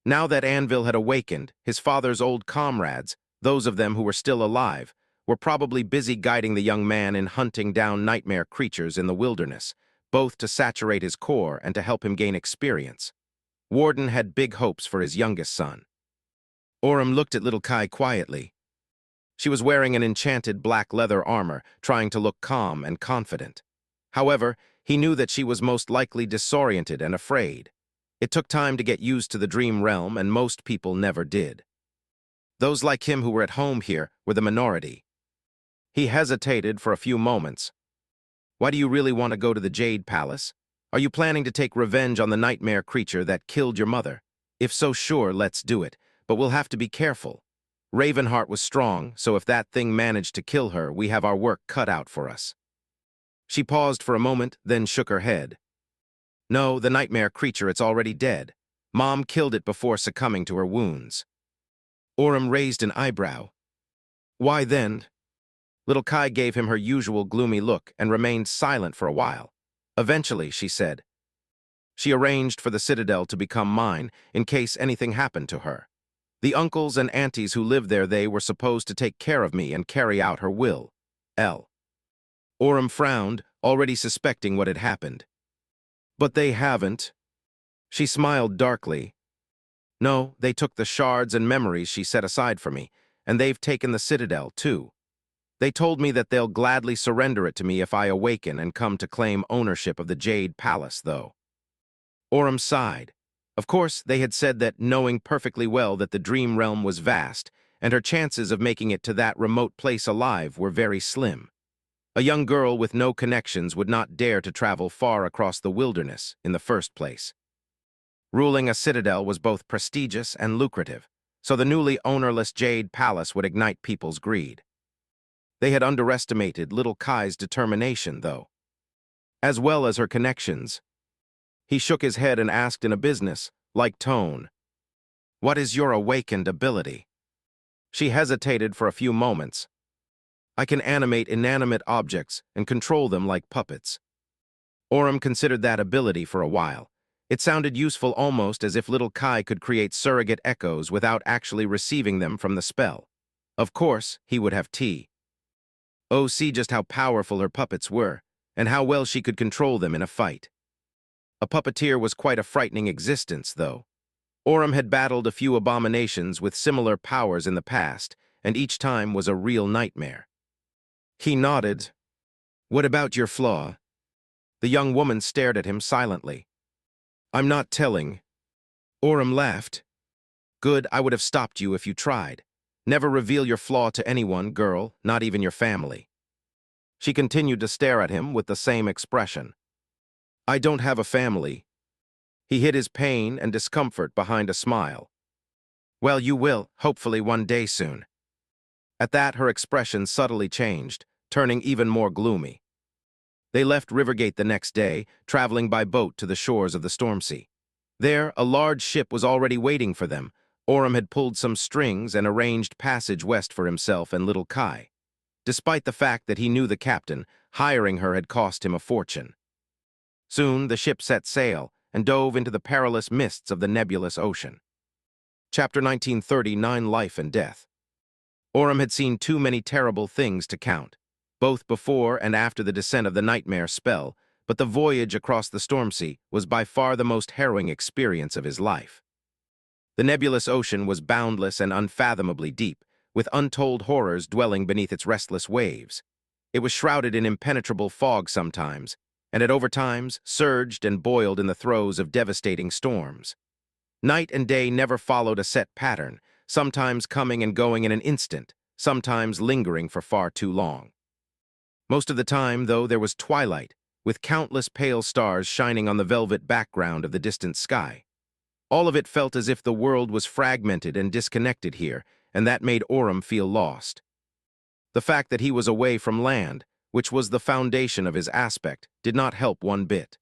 A: Now that Anvil had awakened, his father's old comrades, those of them who were still alive, were probably busy guiding the young man in hunting down nightmare creatures in the wilderness, both to saturate his core and to help him gain experience. Warden had big hopes for his youngest son. Orem looked at little Kai quietly. She was wearing an enchanted black leather armor, trying to look calm and confident. However, he knew that she was most likely disoriented and afraid. It took time to get used to the dream realm, and most people never did. Those like him who were at home here were the minority. He hesitated for a few moments. Why do you really want to go to the Jade Palace? Are you planning to take revenge on the nightmare creature that killed your mother? If so, sure, let's do it, but we'll have to be careful. Ravenheart was strong, so if that thing managed to kill her, we have our work cut out for us. She paused for a moment, then shook her head. No, the nightmare creature, it's already dead. Mom killed it before succumbing to her wounds. Orem raised an eyebrow. Why then? Little Kai gave him her usual gloomy look and remained silent for a while. Eventually, she said, she arranged for the citadel to become mine in case anything happened to her. The uncles and aunties who lived there, they were supposed to take care of me and carry out her will. Orem frowned, already suspecting what had happened. But they haven't. She smiled darkly. No, they took the shards and memories she set aside for me, and they've taken the citadel, too. They told me that they'll gladly surrender it to me if I awaken and come to claim ownership of the Jade Palace, though. Orem sighed. Of course, they had said that, knowing perfectly well that the dream realm was vast, and her chances of making it to that remote place alive were very slim. A young girl with no connections would not dare to travel far across the wilderness in the first place. Ruling a citadel was both prestigious and lucrative, so the newly ownerless Jade Palace would ignite people's greed. They had underestimated little Kai's determination, though, as well as her connections. He shook his head and asked in a business-like tone, "What is your awakened ability?" She hesitated for a few moments. I can animate inanimate objects and control them like puppets. Orem considered that ability for a while. It sounded useful, almost as if little Kai could create surrogate echoes without actually receiving them from the spell. Of course, he would have tea. Oh, see just how powerful her puppets were, and how well she could control them in a fight. A puppeteer was quite a frightening existence, though. Orem had battled a few abominations with similar powers in the past, and each time was a real nightmare. He nodded. "What about your flaw?" The young woman stared at him silently. "I'm not telling." Orem laughed. "Good, I would have stopped you if you tried. Never reveal your flaw to anyone, girl, not even your family." She continued to stare at him with the same expression. "I don't have a family." He hid his pain and discomfort behind a smile. "Well, you will, hopefully one day soon." At that, her expression subtly changed, turning even more gloomy. They left Rivergate the next day, traveling by boat to the shores of the Stormsea. There, a large ship was already waiting for them. Orem had pulled some strings and arranged passage west for himself and little Kai. Despite the fact that he knew the captain, hiring her had cost him a fortune. Soon, the ship set sail and dove into the perilous mists of the nebulous ocean. Chapter 1939, Life and Death. Orem had seen too many terrible things to count, both before and after the descent of the nightmare spell, but the voyage across the Stormsea was by far the most harrowing experience of his life. The nebulous ocean was boundless and unfathomably deep, with untold horrors dwelling beneath its restless waves. It was shrouded in impenetrable fog sometimes, and at overtimes surged and boiled in the throes of devastating storms. Night and day never followed a set pattern, sometimes coming and going in an instant, sometimes lingering for far too long. Most of the time, though, there was twilight, with countless pale stars shining on the velvet background of the distant sky. All of it felt as if the world was fragmented and disconnected here, and that made Orem feel lost. The fact that he was away from land, which was the foundation of his aspect, did not help one bit.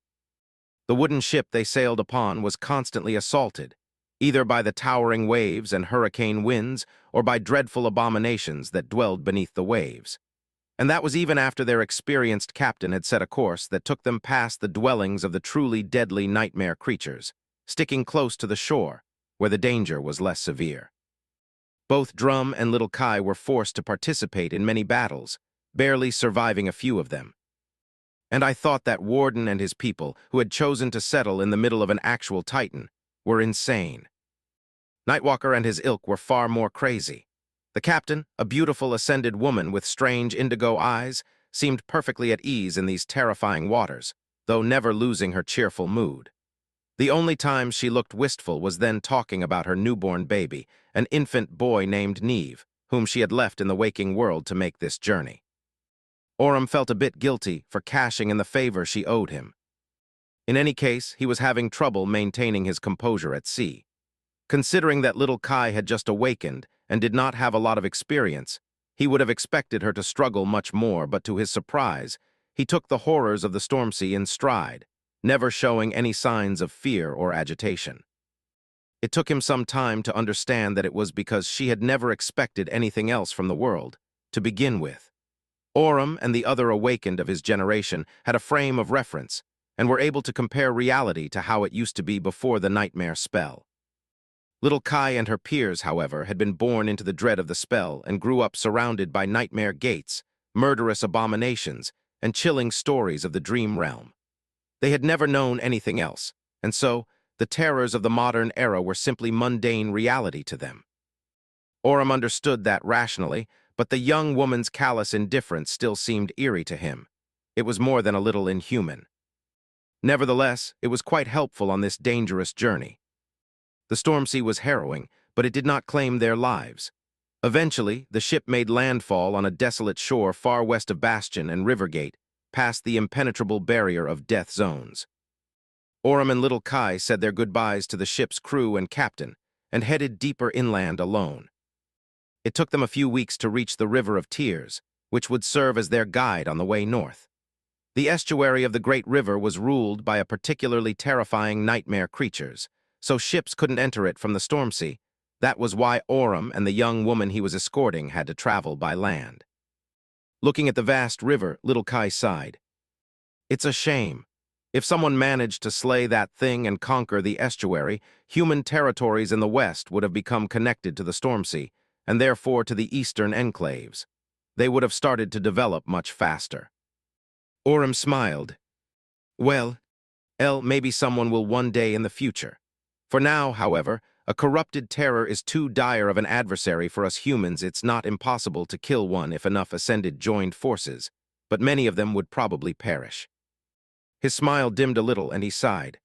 A: The wooden ship they sailed upon was constantly assaulted, either by the towering waves and hurricane winds or by dreadful abominations that dwelled beneath the waves. And that was even after their experienced captain had set a course that took them past the dwellings of the truly deadly nightmare creatures, sticking close to the shore, where the danger was less severe. Both Drum and little Kai were forced to participate in many battles, barely surviving a few of them. And I thought that Warden and his people, who had chosen to settle in the middle of an actual Titan, were insane. Nightwalker and his ilk were far more crazy. The captain, a beautiful ascended woman with strange indigo eyes, seemed perfectly at ease in these terrifying waters, though never losing her cheerful mood. The only time she looked wistful was then talking about her newborn baby, an infant boy named Neve, whom she had left in the waking world to make this journey. Orem felt a bit guilty for cashing in the favor she owed him. In any case, he was having trouble maintaining his composure at sea. Considering that little Kai had just awakened and did not have a lot of experience, he would have expected her to struggle much more, but to his surprise, he took the horrors of the Stormsea in stride, never showing any signs of fear or agitation. It took him some time to understand that it was because she had never expected anything else from the world, to begin with. Orem and the other awakened of his generation had a frame of reference and were able to compare reality to how it used to be before the nightmare spell. Little Kai and her peers, however, had been born into the dread of the spell and grew up surrounded by nightmare gates, murderous abominations, and chilling stories of the dream realm. They had never known anything else, and so the terrors of the modern era were simply mundane reality to them. Orem understood that rationally, but the young woman's callous indifference still seemed eerie to him. It was more than a little inhuman. Nevertheless, it was quite helpful on this dangerous journey. The Stormsea was harrowing, but it did not claim their lives. Eventually, the ship made landfall on a desolate shore far west of Bastion and Rivergate, past the impenetrable barrier of death zones. Orem and little Kai said their goodbyes to the ship's crew and captain, and headed deeper inland alone. It took them a few weeks to reach the River of Tears, which would serve as their guide on the way north. The estuary of the great river was ruled by a particularly terrifying nightmare creatures, so ships couldn't enter it from the Stormsea. That was why Orem and the young woman he was escorting had to travel by land. Looking at the vast river, little Kai sighed. It's a shame. If someone managed to slay that thing and conquer the estuary, human territories in the west would have become connected to the Stormsea, and therefore to the eastern enclaves. they would have started to develop much faster. Orem smiled. Well, maybe someone will one day in the future. For now, however, a corrupted terror is too dire of an adversary for us humans. It's not impossible to kill one if enough ascended joined forces, but many of them would probably perish. His smile dimmed a little and he sighed.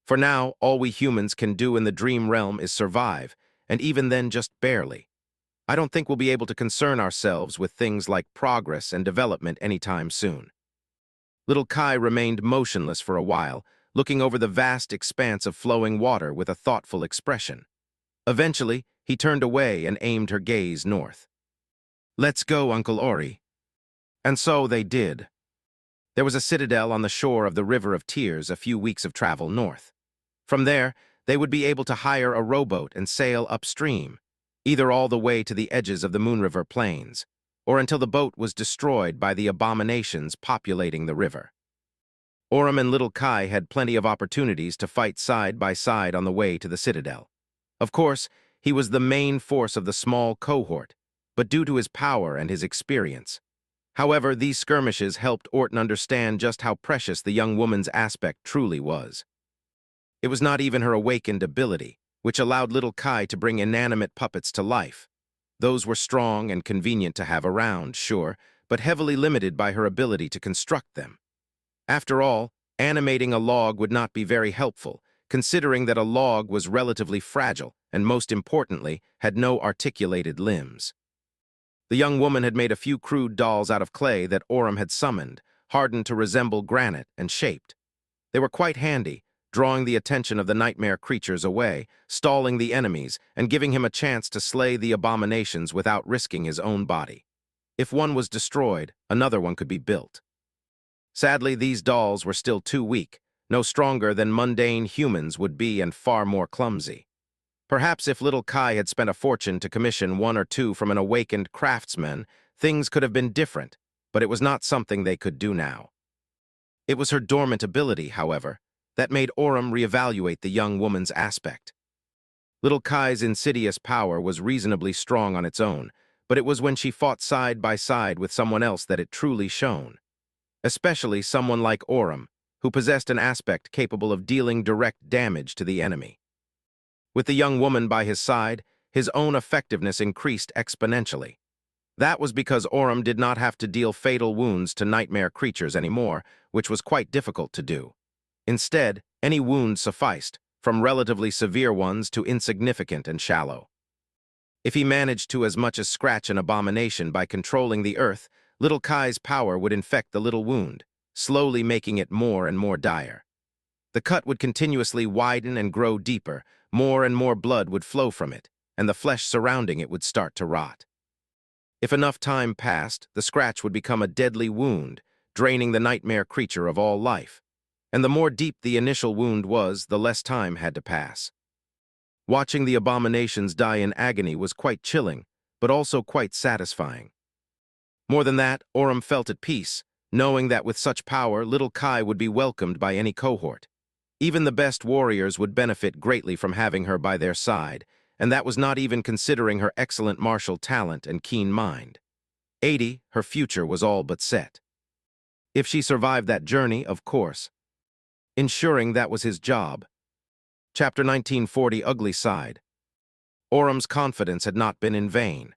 A: For now, all we humans can do in the dream realm is survive, and even then just barely. I don't think we'll be able to concern ourselves with things like progress and development anytime soon. Little Kai remained motionless for a while, looking over the vast expanse of flowing water with a thoughtful expression. Eventually, he turned away and aimed her gaze north. Let's go, Uncle Ori. And so they did. There was a citadel on the shore of the River of Tears a few weeks of travel north. From there, they would be able to hire a rowboat and sail upstream, either all the way to the edges of the Moonriver Plains, or until the boat was destroyed by the abominations populating the river. Orem and Little Kai had plenty of opportunities to fight side by side on the way to the citadel. Of course, he was the main force of the small cohort, but due to his power and his experience. However, these skirmishes helped Orton understand just how precious the young woman's aspect truly was. It was not even her awakened ability, which allowed Little Kai to bring inanimate puppets to life. Those were strong and convenient to have around, sure, but heavily limited by her ability to construct them. After all, animating a log would not be very helpful, considering that a log was relatively fragile and, most importantly, had no articulated limbs. The young woman had made a few crude dolls out of clay that Orem had summoned, hardened to resemble granite and shaped. They were quite handy, drawing the attention of the nightmare creatures away, stalling the enemies, and giving him a chance to slay the abominations without risking his own body. If one was destroyed, another one could be built. Sadly, these dolls were still too weak, no stronger than mundane humans would be and far more clumsy. Perhaps if Little Kai had spent a fortune to commission one or two from an awakened craftsman, things could have been different, but it was not something they could do now. It was her dormant ability, however, that made Orem reevaluate the young woman's aspect. Little Kai's insidious power was reasonably strong on its own, but it was when she fought side by side with someone else that it truly shone. Especially someone like Orem, who possessed an aspect capable of dealing direct damage to the enemy. With the young woman by his side, his own effectiveness increased exponentially. That was because Orem did not have to deal fatal wounds to nightmare creatures anymore, which was quite difficult to do. Instead, any wound sufficed, from relatively severe ones to insignificant and shallow. If he managed to as much as scratch an abomination by controlling the earth, Little Kai's power would infect the little wound, slowly making it more and more dire. The cut would continuously widen and grow deeper, more and more blood would flow from it, and the flesh surrounding it would start to rot. If enough time passed, the scratch would become a deadly wound, draining the nightmare creature of all life. And the more deep the initial wound was, the less time had to pass. Watching the abominations die in agony was quite chilling, but also quite satisfying. More than that, Orem felt at peace, knowing that with such power, Little Kai would be welcomed by any cohort. Even the best warriors would benefit greatly from having her by their side, and that was not even considering her excellent martial talent and keen mind. 80, her future was all but set. If she survived that journey, of course. Ensuring that was his job. Chapter 1940, Ugly Side. Orem's confidence had not been in vain.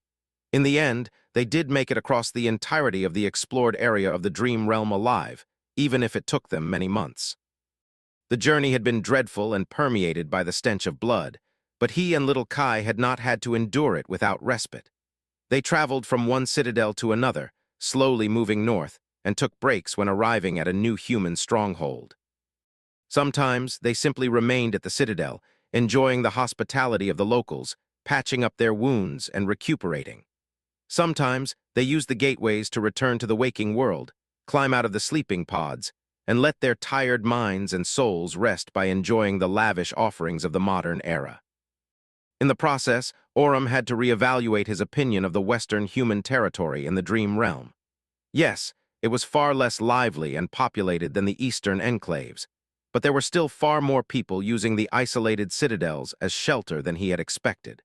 A: In the end, they did make it across the entirety of the explored area of the dream realm alive, even if it took them many months. The journey had been dreadful and permeated by the stench of blood, but he and Little Kai had not had to endure it without respite. They traveled from one citadel to another, slowly moving north, and took breaks when arriving at a new human stronghold. Sometimes they simply remained at the citadel, enjoying the hospitality of the locals, patching up their wounds and recuperating. Sometimes they used the gateways to return to the waking world, climb out of the sleeping pods, and let their tired minds and souls rest by enjoying the lavish offerings of the modern era. In the process, Orem had to reevaluate his opinion of the Western human territory in the dream realm. Yes, it was far less lively and populated than the Eastern enclaves, but there were still far more people using the isolated citadels as shelter than he had expected.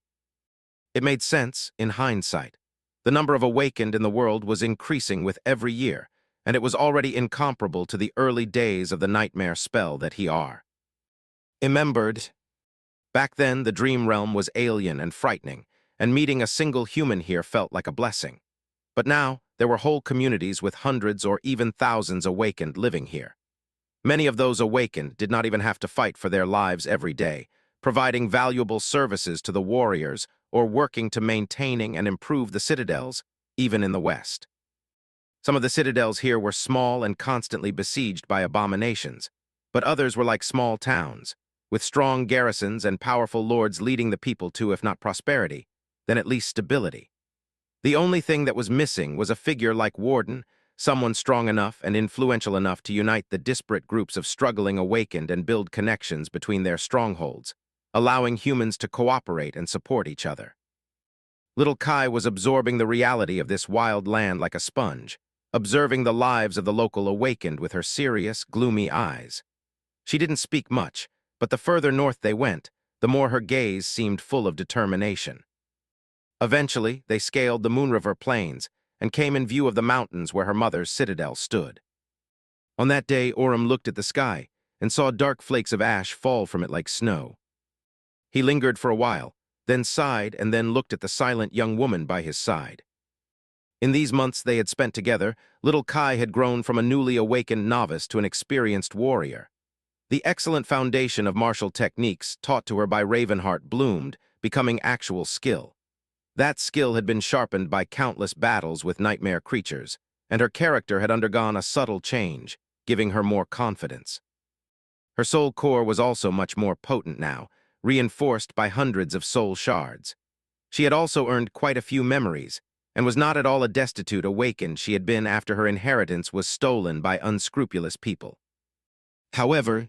A: It made sense in hindsight. The number of awakened in the world was increasing with every year, and it was already incomparable to the early days of the nightmare spell that he are. Remembered. Back then, the dream realm was alien and frightening, and meeting a single human here felt like a blessing. But now, there were whole communities with hundreds or even thousands awakened living here. Many of those awakened did not even have to fight for their lives every day, providing valuable services to the warriors or working to maintaining and improve the citadels, even in the West. Some of the citadels here were small and constantly besieged by abominations, but others were like small towns, with strong garrisons and powerful lords leading the people to, if not prosperity, then at least stability. The only thing that was missing was a figure like Warden, someone strong enough and influential enough to unite the disparate groups of struggling awakened and build connections between their strongholds, allowing humans to cooperate and support each other. Little Kai was absorbing the reality of this wild land like a sponge, observing the lives of the local awakened with her serious, gloomy eyes. She didn't speak much, but the further north they went, the more her gaze seemed full of determination. Eventually, they scaled the Moonriver Plains and came in view of the mountains where her mother's citadel stood. On that day, Orem looked at the sky and saw dark flakes of ash fall from it like snow. He lingered for a while, then sighed and then looked at the silent young woman by his side. In these months they had spent together, little Kai had grown from a newly awakened novice to an experienced warrior. The excellent foundation of martial techniques taught to her by Ravenheart bloomed, becoming actual skill. That skill had been sharpened by countless battles with nightmare creatures, and her character had undergone a subtle change, giving her more confidence. Her soul core was also much more potent now, reinforced by hundreds of soul shards. She had also earned quite a few memories, and was not at all a destitute awakened she had been after her inheritance was stolen by unscrupulous people. However,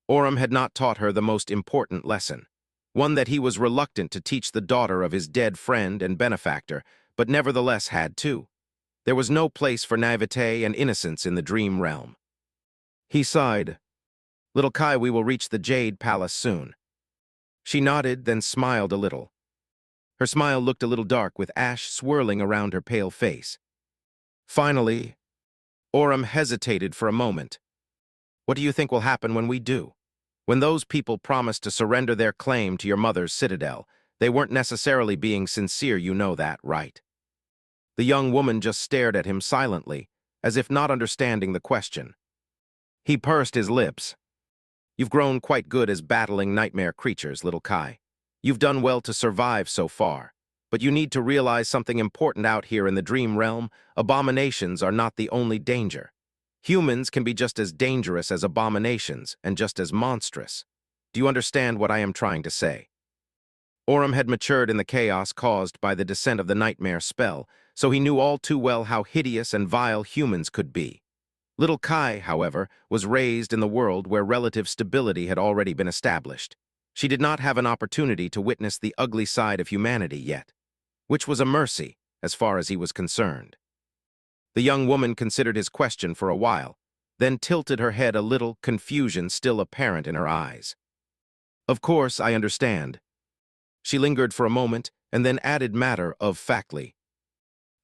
A: Orem had not taught her the most important lesson, one that he was reluctant to teach the daughter of his dead friend and benefactor, but nevertheless had to. There was no place for naivete and innocence in the dream realm. He sighed. Little Kai, we will reach the Jade Palace soon. She nodded, then smiled a little. Her smile looked a little dark, with ash swirling around her pale face. Finally, Orem hesitated for a moment. What do you think will happen when we do? When those people promised to surrender their claim to your mother's citadel, they weren't necessarily being sincere, you know that, right? The young woman just stared at him silently, as if not understanding the question. He pursed his lips. You've grown quite good as battling nightmare creatures, little Kai. You've done well to survive so far, but you need to realize something important out here in the dream realm. Abominations are not the only danger. Humans can be just as dangerous as abominations and just as monstrous. Do you understand what I am trying to say? Orem had matured in the chaos caused by the descent of the nightmare spell, so he knew all too well how hideous and vile humans could be. Little Kai, however, was raised in the world where relative stability had already been established. She did not have an opportunity to witness the ugly side of humanity yet, which was a mercy as far as he was concerned. The young woman considered his question for a while, then tilted her head a little, confusion still apparent in her eyes. Of course, I understand. She lingered for a moment and then added matter-of-factly.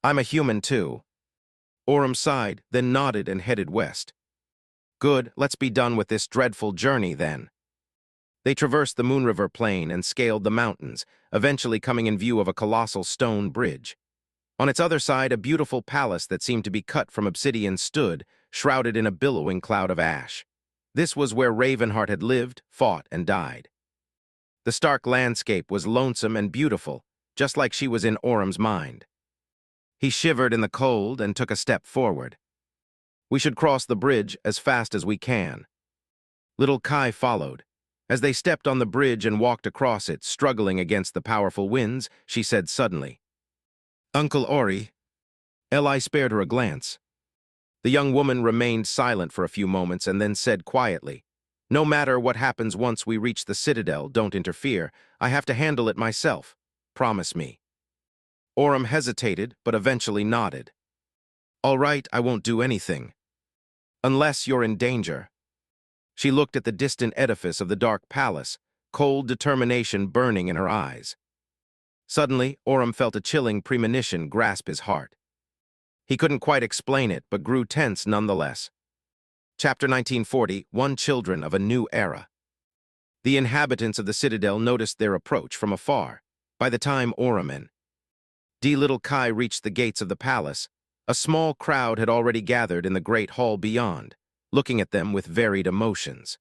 A: I'm a human too. Orem sighed, then nodded and headed west. Good, let's be done with this dreadful journey then. They traversed the Moonriver Plain and scaled the mountains, eventually coming in view of a colossal stone bridge. On its other side, a beautiful palace that seemed to be cut from obsidian stood, shrouded in a billowing cloud of ash. This was where Ravenheart had lived, fought, and died. The stark landscape was lonesome and beautiful, just like she was in Orem's mind. He shivered in the cold and took a step forward. We should cross the bridge as fast as we can. Little Kai followed. As they stepped on the bridge and walked across it, struggling against the powerful winds, she said suddenly, Uncle Ori. Eli spared her a glance. The young woman remained silent for a few moments and then said quietly, No matter what happens once we reach the citadel, don't interfere. I have to handle it myself. Promise me. Orem hesitated, but eventually nodded. All right, I won't do anything. Unless you're in danger. She looked at the distant edifice of the dark palace, cold determination burning in her eyes. Suddenly, Orem felt a chilling premonition grasp his heart. He couldn't quite explain it, but grew tense nonetheless. Chapter 1940, One Children of a New Era. The inhabitants of the citadel noticed their approach from afar. By the time Orem and Little Kai reached the gates of the palace, a small crowd had already gathered in the great hall beyond, looking at them with varied emotions.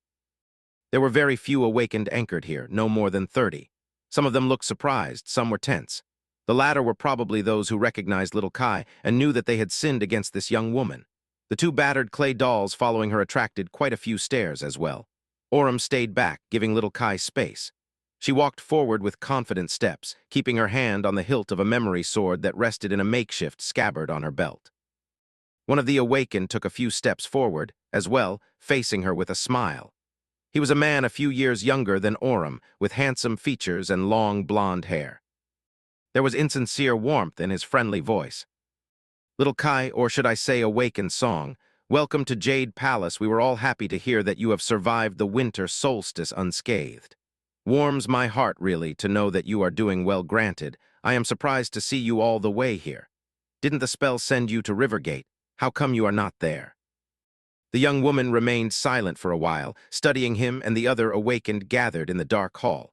A: There were very few awakened anchored here, no more than 30. Some of them looked surprised, some were tense. The latter were probably those who recognized Little Kai and knew that they had sinned against this young woman. The two battered clay dolls following her attracted quite a few stares as well. Orem stayed back, giving Little Kai space. She walked forward with confident steps, keeping her hand on the hilt of a memory sword that rested in a makeshift scabbard on her belt. One of the awakened took a few steps forward, as well, facing her with a smile. He was a man a few years younger than Orem, with handsome features and long blonde hair. There was insincere warmth in his friendly voice. Little Kai, or should I say awakened song, welcome to Jade Palace. We were all happy to hear that you have survived the winter solstice unscathed. Warms my heart, really, to know that you are doing well. Granted, I am surprised to see you all the way here. Didn't the spell send you to Rivergate? How come you are not there? The young woman remained silent for a while, studying him and the other awakened gathered in the dark hall.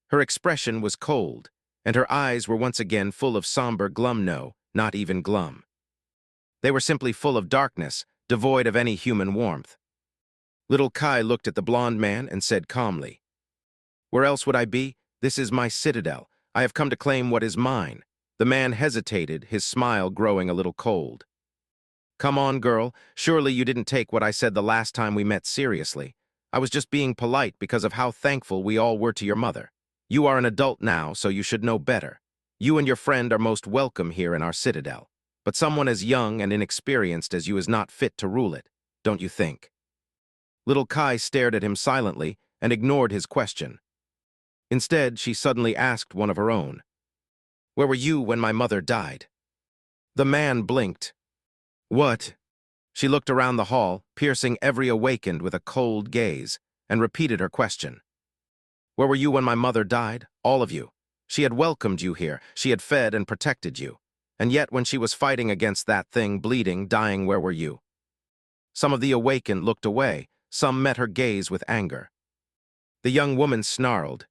A: Her expression was cold, and her eyes were once again full of somber glum. No, not even glum. They were simply full of darkness, devoid of any human warmth. Little Kai looked at the blond man and said calmly, "Where else would I be? This is my citadel. I have come to claim what is mine." The man hesitated, his smile growing a little cold. "Come on, girl. Surely you didn't take what I said the last time we met seriously. I was just being polite because of how thankful we all were to your mother. You are an adult now, so you should know better. You and your friend are most welcome here in our citadel. But someone as young and inexperienced as you is not fit to rule it, don't you think?" Little Kai stared at him silently and ignored his question. Instead, she suddenly asked one of her own, "Where were you when my mother died?" The man blinked. "What?" She looked around the hall, piercing every awakened with a cold gaze, and repeated her question. "Where were you when my mother died? All of you. She had welcomed you here, she had fed and protected you. And yet when she was fighting against that thing, bleeding, dying, where were you?" Some of the awakened looked away, some met her gaze with anger. The young woman snarled,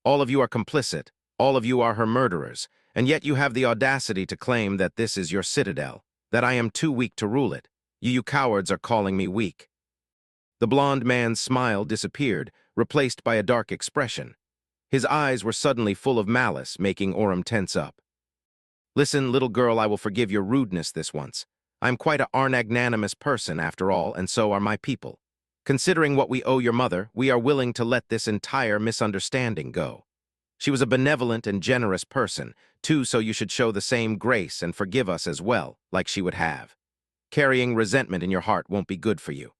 A: "All of you are complicit, all of you are her murderers, and yet you have the audacity to claim that this is your citadel, that I am too weak to rule it. You cowards are calling me weak." The blond man's smile disappeared, replaced by a dark expression. His eyes were suddenly full of malice, making Orem tense up. "Listen, little girl, I will forgive your rudeness this once. I am quite a magnanimous person, after all, and so are my people. Considering what we owe your mother, we are willing to let this entire misunderstanding go. She was a benevolent and generous person, too, so you should show the same grace and forgive us as well, like she would have. Carrying resentment in your heart won't be good for you."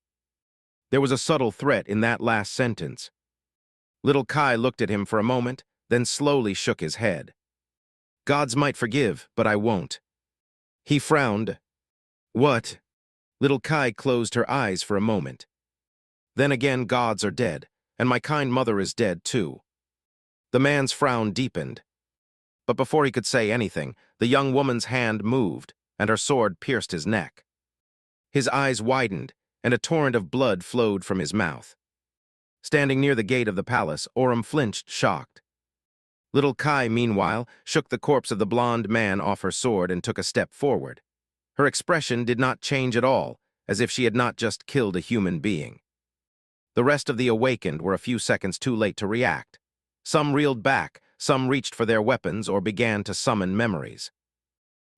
A: There was a subtle threat in that last sentence. Little Kai looked at him for a moment, then slowly shook his head. "Gods might forgive, but I won't." He frowned. "What?" Little Kai closed her eyes for a moment. "Then again, gods are dead, and my kind mother is dead too." The man's frown deepened. But before he could say anything, the young woman's hand moved, and her sword pierced his neck. His eyes widened, and a torrent of blood flowed from his mouth. Standing near the gate of the palace, Orem flinched, shocked. Little Kai, meanwhile, shook the corpse of the blond man off her sword and took a step forward. Her expression did not change at all, as if she had not just killed a human being. The rest of the awakened were a few seconds too late to react. Some reeled back, some reached for their weapons or began to summon memories.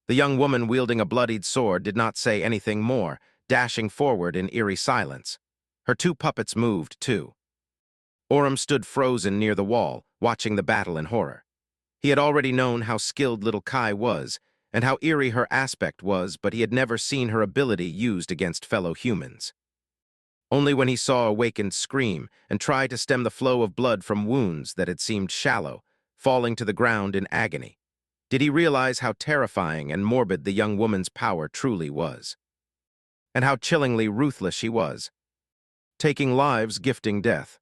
A: The young woman wielding a bloodied sword did not say anything more, dashing forward in eerie silence. Her two puppets moved, too. Orem stood frozen near the wall, watching the battle in horror. He had already known how skilled Little Kai was, and how eerie her aspect was, but he had never seen her ability used against fellow humans. Only when he saw awakened scream and try to stem the flow of blood from wounds that had seemed shallow, falling to the ground in agony, did he realize how terrifying and morbid the young woman's power truly was, and how chillingly ruthless she was, taking lives, gifting death.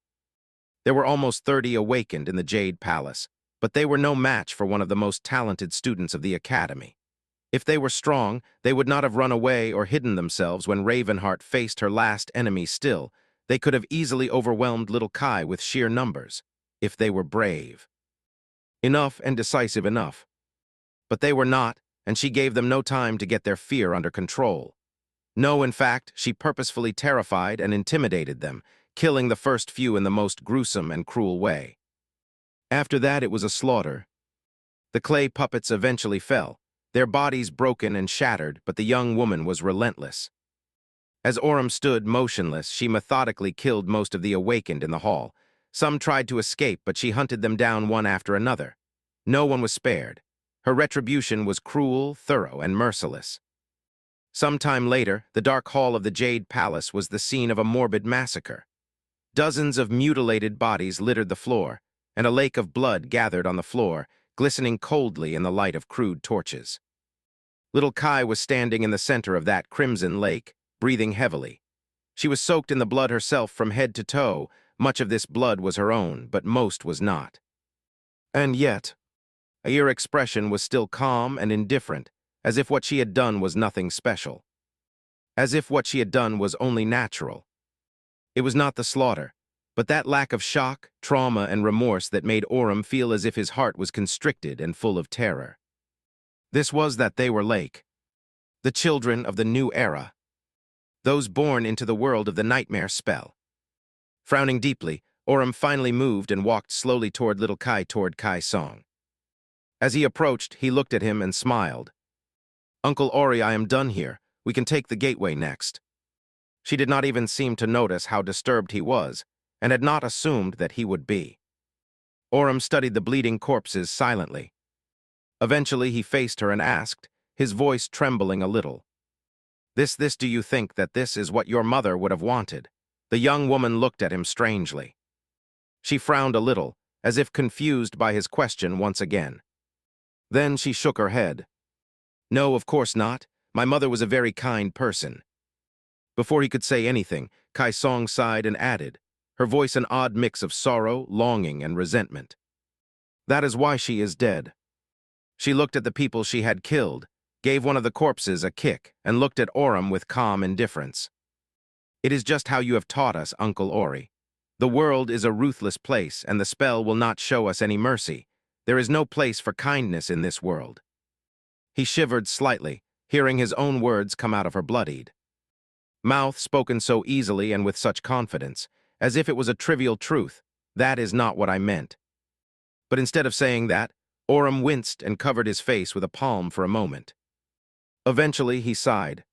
A: There were almost 30 awakened in the Jade Palace, but they were no match for one of the most talented students of the academy. If they were strong, they would not have run away or hidden themselves when Ravenheart faced her last enemy still. They could have easily overwhelmed little Kai with sheer numbers, if they were brave. Enough and decisive enough. But they were not, and she gave them no time to get their fear under control. No, in fact, she purposefully terrified and intimidated them, killing the first few in the most gruesome and cruel way. After that, it was a slaughter. The clay puppets eventually fell, their bodies broken and shattered, but the young woman was relentless. As Aurum stood motionless, she methodically killed most of the awakened in the hall. Some tried to escape, but she hunted them down one after another. No one was spared. Her retribution was cruel, thorough, and merciless. Some time later, the dark hall of the Jade Palace was the scene of a morbid massacre. Dozens of mutilated bodies littered the floor, and a lake of blood gathered on the floor, glistening coldly in the light of crude torches. Little Kai was standing in the center of that crimson lake, breathing heavily. She was soaked in the blood herself from head to toe. Much of this blood was her own, but most was not. And yet, her expression was still calm and indifferent, as if what she had done was nothing special. As if what she had done was only natural. It was not the slaughter, but that lack of shock, trauma, and remorse that made Aurum feel as if his heart was constricted and full of terror. This was that they were Lake, the children of the new era, those born into the world of the nightmare spell. Frowning deeply, Aurum finally moved and walked slowly toward little Kai toward Kai Song. As he approached, he looked at him and smiled. "Uncle Ori, I am done here. We can take the gateway next." She did not even seem to notice how disturbed he was, and had not assumed that he would be. Aurum studied the bleeding corpses silently. Eventually he faced her and asked, his voice trembling a little. This do you think that this is what your mother would have wanted?" The young woman looked at him strangely. She frowned a little, as if confused by his question once again. Then she shook her head. "No, of course not. My mother was a very kind person." Before he could say anything, Kai Song sighed and added, her voice an odd mix of sorrow, longing, and resentment. "That is why she is dead." She looked at the people she had killed, gave one of the corpses a kick, and looked at Aurum with calm indifference. "It is just how you have taught us, Uncle Ori. The world is a ruthless place, and the spell will not show us any mercy. There is no place for kindness in this world." He shivered slightly, hearing his own words come out of her bloodied mouth, spoken so easily and with such confidence, as if it was a trivial truth. "That is not what I meant." But instead of saying that, Aurum winced and covered his face with a palm for a moment. Eventually, he sighed.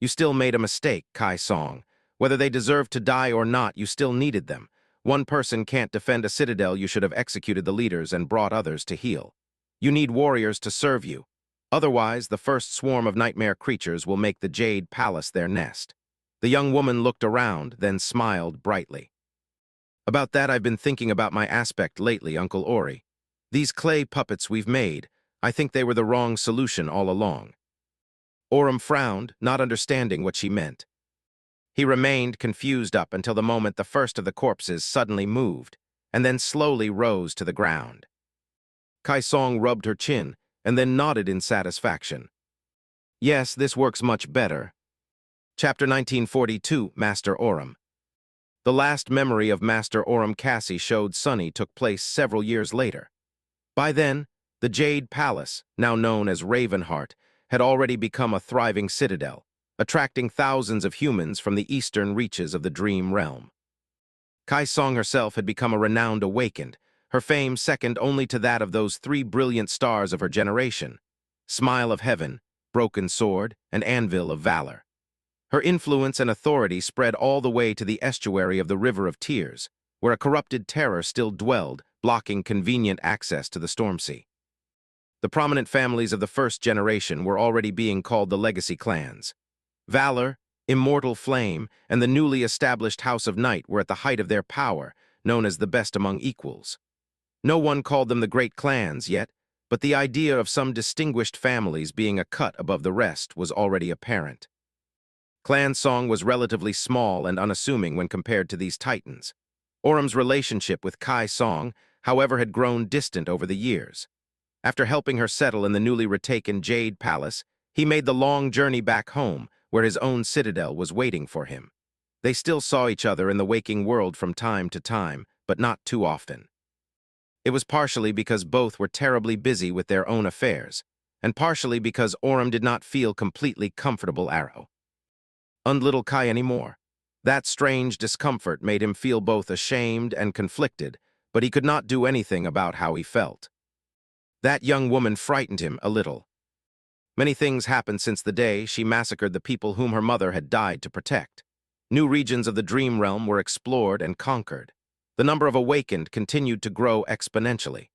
A: "You still made a mistake, Kai Song. Whether they deserved to die or not, you still needed them. One person can't defend a citadel. You should have executed the leaders and brought others to heal. You need warriors to serve you. Otherwise, the first swarm of nightmare creatures will make the Jade Palace their nest." The young woman looked around, then smiled brightly. "About that, I've been thinking about my aspect lately, Uncle Ori. These clay puppets we've made, I think they were the wrong solution all along." Aurum frowned, not understanding what she meant. He remained confused up until the moment the first of the corpses suddenly moved, and then slowly rose to the ground. Kai Song rubbed her chin, and then nodded in satisfaction. "Yes, this works much better." Chapter 1942, Master Aurum. The last memory of Master Aurum Cassie showed Sunny took place several years later. By then, the Jade Palace, now known as Ravenheart, had already become a thriving citadel, attracting thousands of humans from the eastern reaches of the Dream Realm. Kai Song herself had become a renowned awakened, her fame second only to that of those three brilliant stars of her generation, Smile of Heaven, Broken Sword, and Anvil of Valor. Her influence and authority spread all the way to the estuary of the River of Tears, where a corrupted terror still dwelled, blocking convenient access to the Stormsea. The prominent families of the first generation were already being called the legacy clans. Valor, Immortal Flame, and the newly established House of Night were at the height of their power, known as the best among equals. No one called them the great clans yet, but the idea of some distinguished families being a cut above the rest was already apparent. Clan Song was relatively small and unassuming when compared to these titans. Aurum's relationship with Kai Song, however, had grown distant over the years. After helping her settle in the newly retaken Jade Palace, he made the long journey back home, where his own citadel was waiting for him. They still saw each other in the waking world from time to time, but not too often. It was partially because both were terribly busy with their own affairs, and partially because Orem did not feel completely comfortable little Kai anymore. That strange discomfort made him feel both ashamed and conflicted, but he could not do anything about how he felt. That young woman frightened him a little. Many things happened since the day she massacred the people whom her mother had died to protect. New regions of the dream realm were explored and conquered. The number of awakened continued to grow exponentially.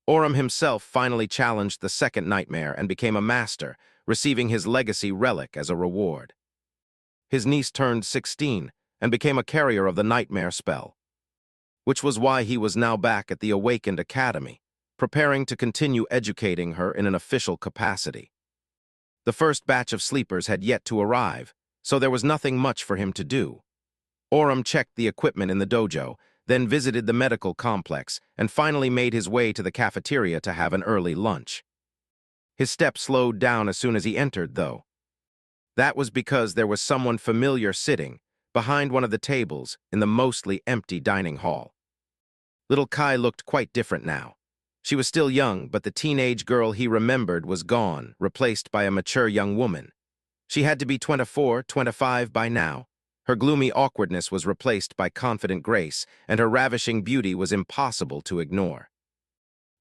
A: Orem himself finally challenged the second nightmare and became a master, receiving his legacy relic as a reward. His niece turned 16 and became a carrier of the nightmare spell, which was why he was now back at the Awakened Academy, preparing to continue educating her in an official capacity. The first batch of sleepers had yet to arrive, so there was nothing much for him to do. Orem checked the equipment in the dojo, then visited the medical complex, and finally made his way to the cafeteria to have an early lunch. His steps slowed down as soon as he entered, though. That was because there was someone familiar sitting behind one of the tables in the mostly empty dining hall. Little Kai looked quite different now. She was still young, but the teenage girl he remembered was gone, replaced by a mature young woman. She had to be 24, 25 by now. Her gloomy awkwardness was replaced by confident grace, and her ravishing beauty was impossible to ignore.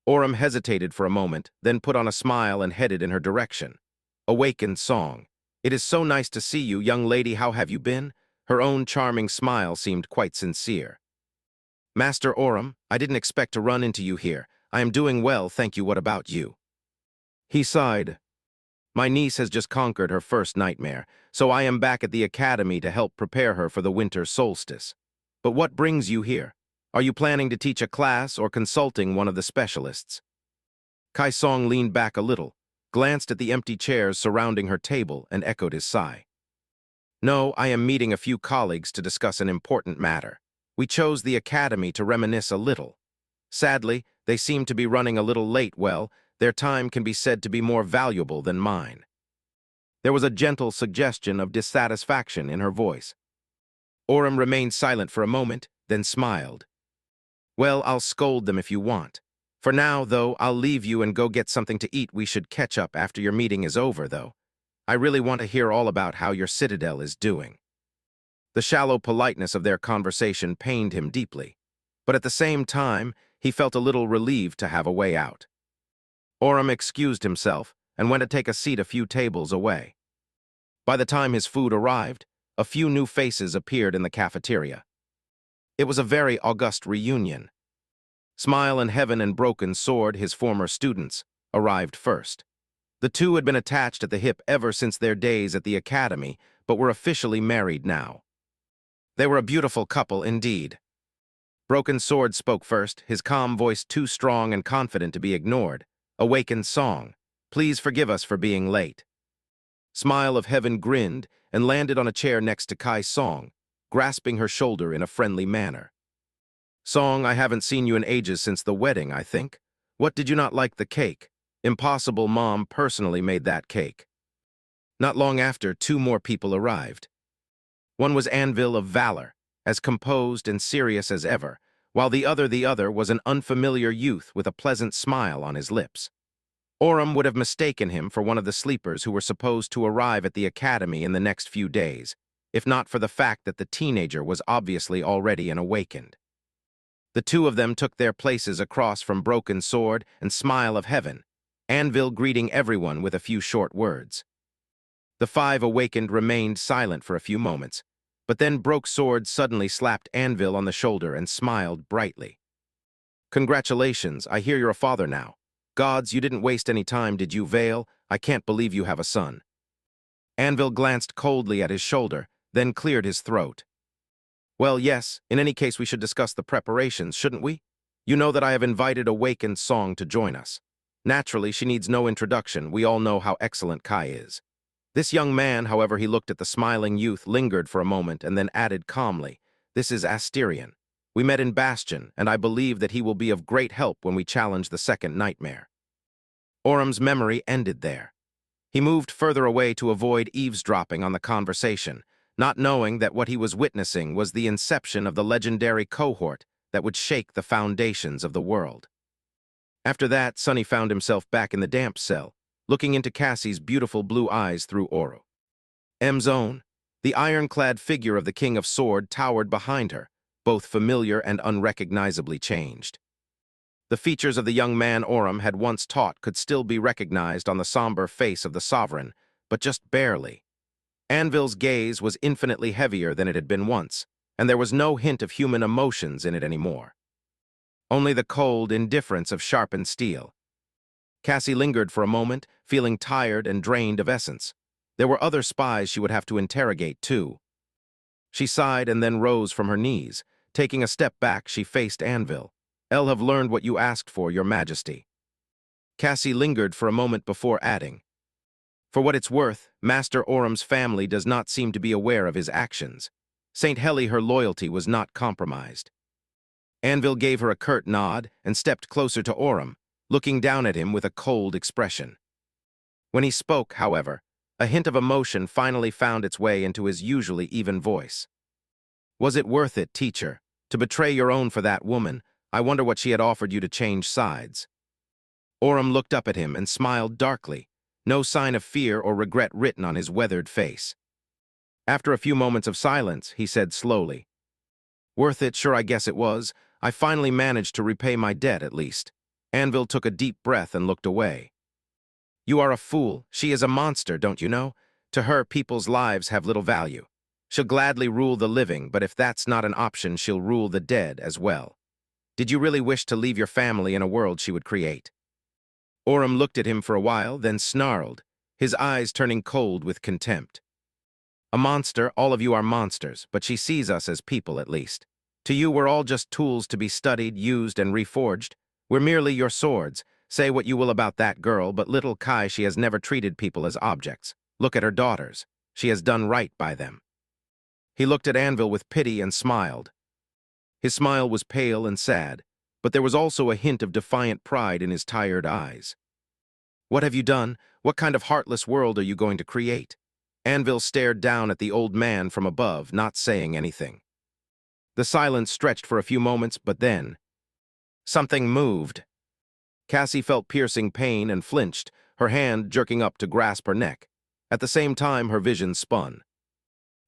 A: Orem hesitated for a moment, then put on a smile and headed in her direction. Awakened song. "It is so nice to see you, young lady. How have you been?" Her own charming smile seemed quite sincere. "Master Orem, I didn't expect to run into you here. I am doing well, thank you. What about you?" He sighed. "My niece has just conquered her first nightmare, so I am back at the academy to help prepare her for the winter solstice. But what brings you here? Are you planning to teach a class or consulting one of the specialists?" Kai Song leaned back a little, glanced at the empty chairs surrounding her table, and echoed his sigh. "No, I am meeting a few colleagues to discuss an important matter. We chose the academy to reminisce a little. Sadly, they seem to be running a little late. Well, their time can be said to be more valuable than mine." There was a gentle suggestion of dissatisfaction in her voice. Orem remained silent for a moment, then smiled. "Well, I'll scold them if you want. For now, though, I'll leave you and go get something to eat. We should catch up after your meeting is over, though. I really want to hear all about how your citadel is doing." The shallow politeness of their conversation pained him deeply, but at the same time, he felt a little relieved to have a way out. Orem excused himself and went to take a seat a few tables away. By the time his food arrived, a few new faces appeared in the cafeteria. It was a very august reunion. Smile in Heaven and Broken Sword, his former students, arrived first. The two had been attached at the hip ever since their days at the academy, but were officially married now. They were a beautiful couple indeed. Broken Sword spoke first, his calm voice too strong and confident to be ignored. "Awakened song. Please forgive us for being late." Smile of Heaven grinned and landed on a chair next to Kai Song, grasping her shoulder in a friendly manner. "Song, I haven't seen you in ages since the wedding, I think. What, did you not like the cake? Impossible, Mom personally made that cake." Not long after, two more people arrived. One was Anvil of Valor, as composed and serious as ever, while the other was an unfamiliar youth with a pleasant smile on his lips. Orem would have mistaken him for one of the sleepers who were supposed to arrive at the academy in the next few days, if not for the fact that the teenager was obviously already an awakened. The two of them took their places across from Broken Sword and Smile of Heaven, Anvil greeting everyone with a few short words. The five awakened remained silent for a few moments, but then Broke Sword suddenly slapped Anvil on the shoulder and smiled brightly. "Congratulations, I hear you're a father now. Gods, you didn't waste any time, did you, Vale? I can't believe you have a son." Anvil glanced coldly at his shoulder, then cleared his throat. "Well, yes, in any case we should discuss the preparations, shouldn't we? You know that I have invited Awakened Song to join us. Naturally, she needs no introduction. We all know how excellent Kai is." This young man, however, he looked at the smiling youth, lingered for a moment, and then added calmly, "This is Asterion. We met in Bastion, and I believe that he will be of great help when we challenge the second nightmare." Orum's memory ended there. He moved further away to avoid eavesdropping on the conversation, not knowing that what he was witnessing was the inception of the legendary cohort that would shake the foundations of the world. After that, Sonny found himself back in the damp cell, looking into Cassie's beautiful blue eyes through Oru. M's own, the ironclad figure of the King of Sword towered behind her, both familiar and unrecognizably changed. The features of the young man Orum had once taught could still be recognized on the somber face of the sovereign, but just barely. Anvil's gaze was infinitely heavier than it had been once, and there was no hint of human emotions in it anymore. Only the cold indifference of sharpened steel. Cassie lingered for a moment, feeling tired and drained of essence. There were other spies she would have to interrogate, too. She sighed and then rose from her knees. Taking a step back, she faced Anvil. "I'll have learned what you asked for, Your Majesty." Cassie lingered for a moment before adding, "For what it's worth, Master Orum's family does not seem to be aware of his actions. St. Heli, her loyalty was not compromised." Anvil gave her a curt nod and stepped closer to Orum, looking down at him with a cold expression. When he spoke, however, a hint of emotion finally found its way into his usually even voice. "Was it worth it, teacher, to betray your own for that woman? I wonder what she had offered you to change sides." Orum looked up at him and smiled darkly, no sign of fear or regret written on his weathered face. After a few moments of silence, he said slowly, "Worth it, sure I guess it was. I finally managed to repay my debt, at least." Anvil took a deep breath and looked away. "You are a fool. She is a monster, don't you know? To her, people's lives have little value. She'll gladly rule the living, but if that's not an option, she'll rule the dead as well. Did you really wish to leave your family in a world she would create?" Orum looked at him for a while, then snarled, his eyes turning cold with contempt. "A monster, all of you are monsters, but she sees us as people at least. To you, we're all just tools to be studied, used, and reforged. We're merely your swords. Say what you will about that girl, but little Kai, she has never treated people as objects. Look at her daughters. She has done right by them." He looked at Anvil with pity and smiled. His smile was pale and sad, but there was also a hint of defiant pride in his tired eyes. "What have you done? What kind of heartless world are you going to create?" Anvil stared down at the old man from above, not saying anything. The silence stretched for a few moments, but then something moved. Cassie felt piercing pain and flinched, her hand jerking up to grasp her neck. At the same time, her vision spun.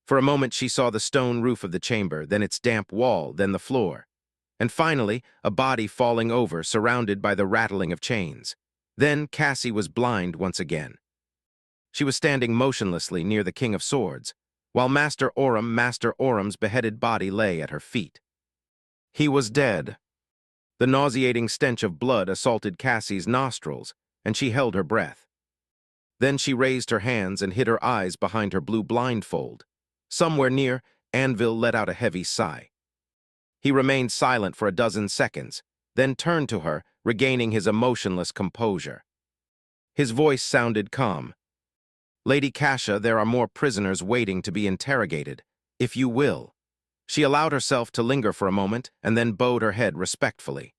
A: For a moment, she saw the stone roof of the chamber, then its damp wall, then the floor. And finally, a body falling over, surrounded by the rattling of chains. Then Cassie was blind once again. She was standing motionlessly near the King of Swords, while Master Orum's beheaded body lay at her feet. He was dead. The nauseating stench of blood assaulted Cassie's nostrils, and she held her breath. Then she raised her hands and hid her eyes behind her blue blindfold. Somewhere near, Anvil let out a heavy sigh. He remained silent for a dozen seconds, then turned to her, regaining his emotionless composure. His voice sounded calm. "Lady Kasha, there are more prisoners waiting to be interrogated, if you will." She allowed herself to linger for a moment and then bowed her head respectfully.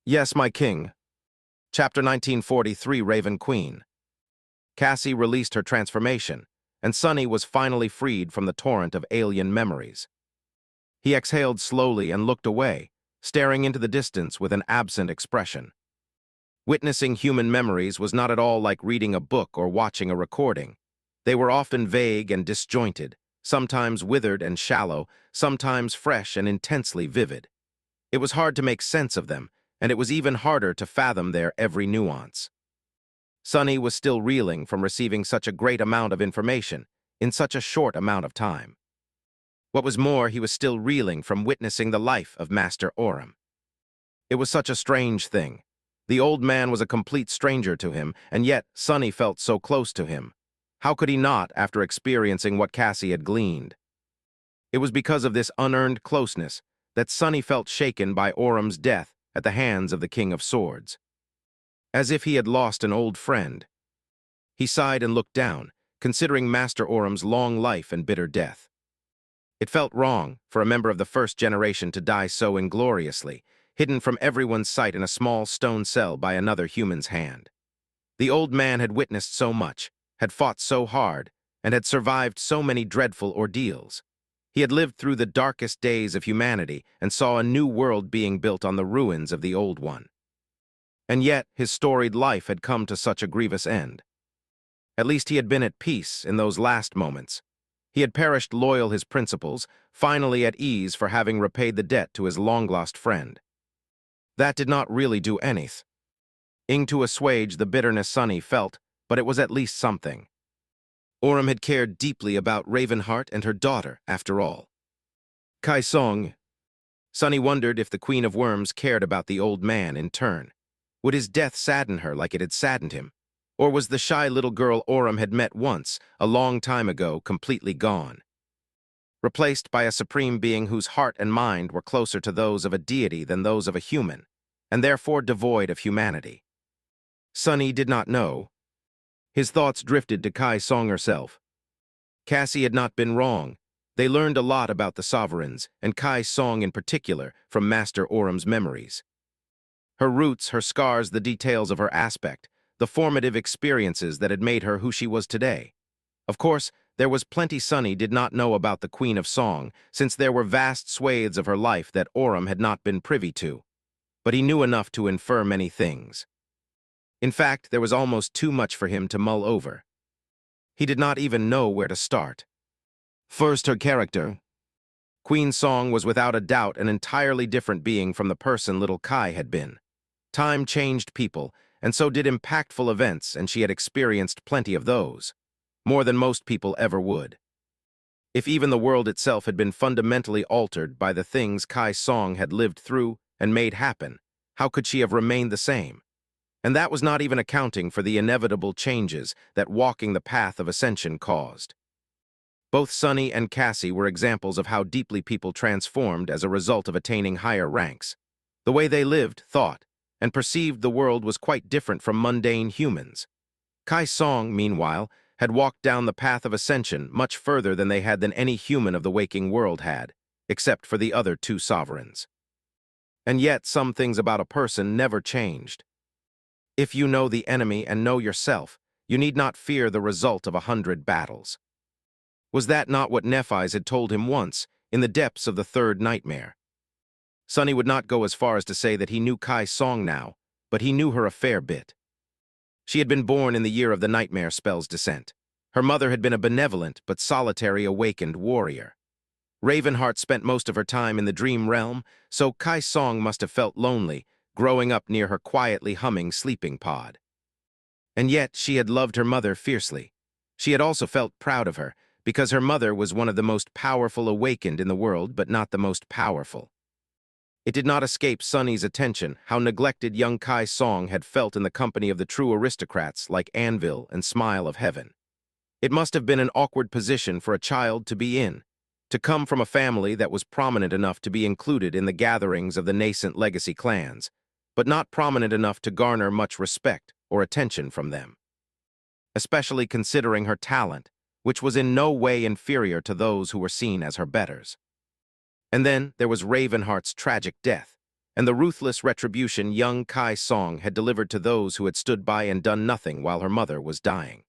A: "Yes, my king." Chapter 1943, Raven Queen. Cassie released her transformation, and Sonny was finally freed from the torrent of alien memories. He exhaled slowly and looked away, staring into the distance with an absent expression. Witnessing human memories was not at all like reading a book or watching a recording. They were often vague and disjointed, sometimes withered and shallow, sometimes fresh and intensely vivid. It was hard to make sense of them, and it was even harder to fathom their every nuance. Sonny was still reeling from receiving such a great amount of information in such a short amount of time. What was more, he was still reeling from witnessing the life of Master Orum. It was such a strange thing. The old man was a complete stranger to him, and yet Sonny felt so close to him. How could he not, after experiencing what Cassie had gleaned? It was because of this unearned closeness that Sonny felt shaken by Orum's death at the hands of the King of Swords. As if he had lost an old friend. He sighed and looked down, considering Master Orum's long life and bitter death. It felt wrong for a member of the first generation to die so ingloriously, hidden from everyone's sight in a small stone cell by another human's hand. The old man had witnessed so much, had fought so hard, and had survived so many dreadful ordeals. He had lived through the darkest days of humanity and saw a new world being built on the ruins of the old one. And yet his storied life had come to such a grievous end. At least he had been at peace in those last moments. He had perished loyal his principles, finally at ease for having repaid the debt to his long-lost friend. That did not really do anything to assuage the bitterness Sunny felt, but it was at least something. Orem had cared deeply about Ravenheart and her daughter, after all. Kai Song. Sunny wondered if the Queen of Worms cared about the old man in turn. Would his death sadden her like it had saddened him? Or was the shy little girl Orem had met once, a long time ago, completely gone? Replaced by a supreme being whose heart and mind were closer to those of a deity than those of a human, and therefore devoid of humanity. Sunny did not know. His thoughts drifted to Kai Song herself. Cassie had not been wrong. They learned a lot about the sovereigns, and Kai Song in particular, from Master Orem's memories. Her roots, her scars, the details of her aspect, the formative experiences that had made her who she was today. Of course, there was plenty Sunny did not know about the Queen of Song, since there were vast swathes of her life that Orem had not been privy to. But he knew enough to infer many things. In fact, there was almost too much for him to mull over. He did not even know where to start. First, her character. Queen Song was without a doubt an entirely different being from the person little Kai had been. Time changed people, and so did impactful events, and she had experienced plenty of those. More than most people ever would. If even the world itself had been fundamentally altered by the things Kai Song had lived through and made happen, how could she have remained the same? And that was not even accounting for the inevitable changes that walking the path of ascension caused. Both Sunny and Cassie were examples of how deeply people transformed as a result of attaining higher ranks. The way they lived, thought, and perceived the world was quite different from mundane humans. Kai Song, meanwhile, had walked down the path of ascension much further than any human of the waking world had, except for the other two sovereigns. And yet some things about a person never changed. If you know the enemy and know yourself, you need not fear the result of 100 battles. Was that not what Nephis had told him once, in the depths of the third nightmare? Sunny would not go as far as to say that he knew Kai Song now, but he knew her a fair bit. She had been born in the year of the nightmare spell's descent. Her mother had been a benevolent but solitary awakened warrior. Ravenheart spent most of her time in the dream realm, so Kai Song must have felt lonely, growing up near her quietly humming sleeping pod. And yet she had loved her mother fiercely. She had also felt proud of her, because her mother was one of the most powerful awakened in the world, but not the most powerful. It did not escape Sunny's attention how neglected young Kai Song had felt in the company of the true aristocrats like Anvil and Smile of Heaven. It must have been an awkward position for a child to be in, to come from a family that was prominent enough to be included in the gatherings of the nascent legacy clans, but not prominent enough to garner much respect or attention from them. Especially considering her talent, which was in no way inferior to those who were seen as her betters. And then there was Ravenheart's tragic death, and the ruthless retribution young Kai Song had delivered to those who had stood by and done nothing while her mother was dying.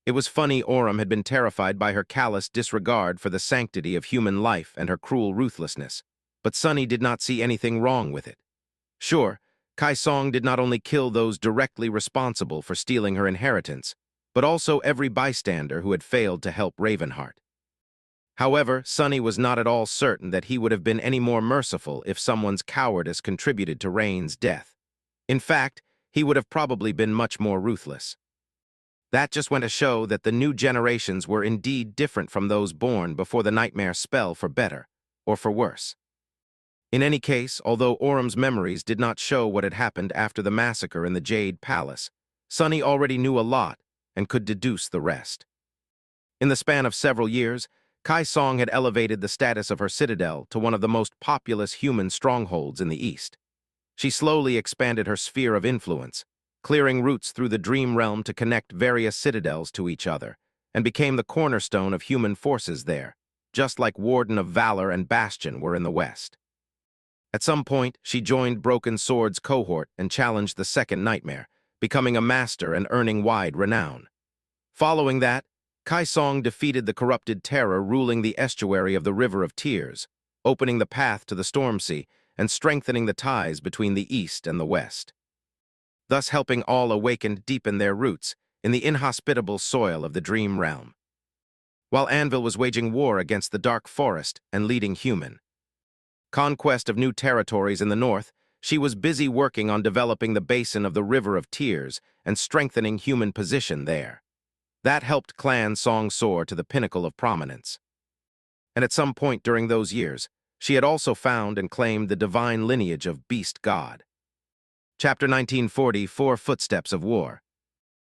A: It was funny Orem had been terrified by her callous disregard for the sanctity of human life and her cruel ruthlessness, but Sunny did not see anything wrong with it. Sure, Kai Song did not only kill those directly responsible for stealing her inheritance, but also every bystander who had failed to help Ravenheart. However, Sunny was not at all certain that he would have been any more merciful if someone's cowardice contributed to Rain's death. In fact, he would have probably been much more ruthless. That just went to show that the new generations were indeed different from those born before the nightmare spell, for better or for worse. In any case, although Orem's memories did not show what had happened after the massacre in the Jade Palace, Sunny already knew a lot and could deduce the rest. In the span of several years, Kai Song had elevated the status of her citadel to one of the most populous human strongholds in the East. She slowly expanded her sphere of influence, clearing routes through the dream realm to connect various citadels to each other, and became the cornerstone of human forces there. just like Warden of Valor and Bastion were in the West. At some point, she joined Broken Sword's cohort and challenged the Second Nightmare, becoming a master and earning wide renown. Following that, Kai Song defeated the corrupted terror ruling the estuary of the River of Tears, opening the path to the Storm Sea and strengthening the ties between the East and the West, thus helping all awakened deepen their roots in the inhospitable soil of the Dream Realm. While Anvil was waging war against the Dark Forest and leading human conquest of new territories in the north, she was busy working on developing the basin of the River of Tears and strengthening human position there. That helped Clan Song soar to the pinnacle of prominence. And at some point during those years, she had also found and claimed the divine lineage of Beast God. Chapter 1940, Four Footsteps of War.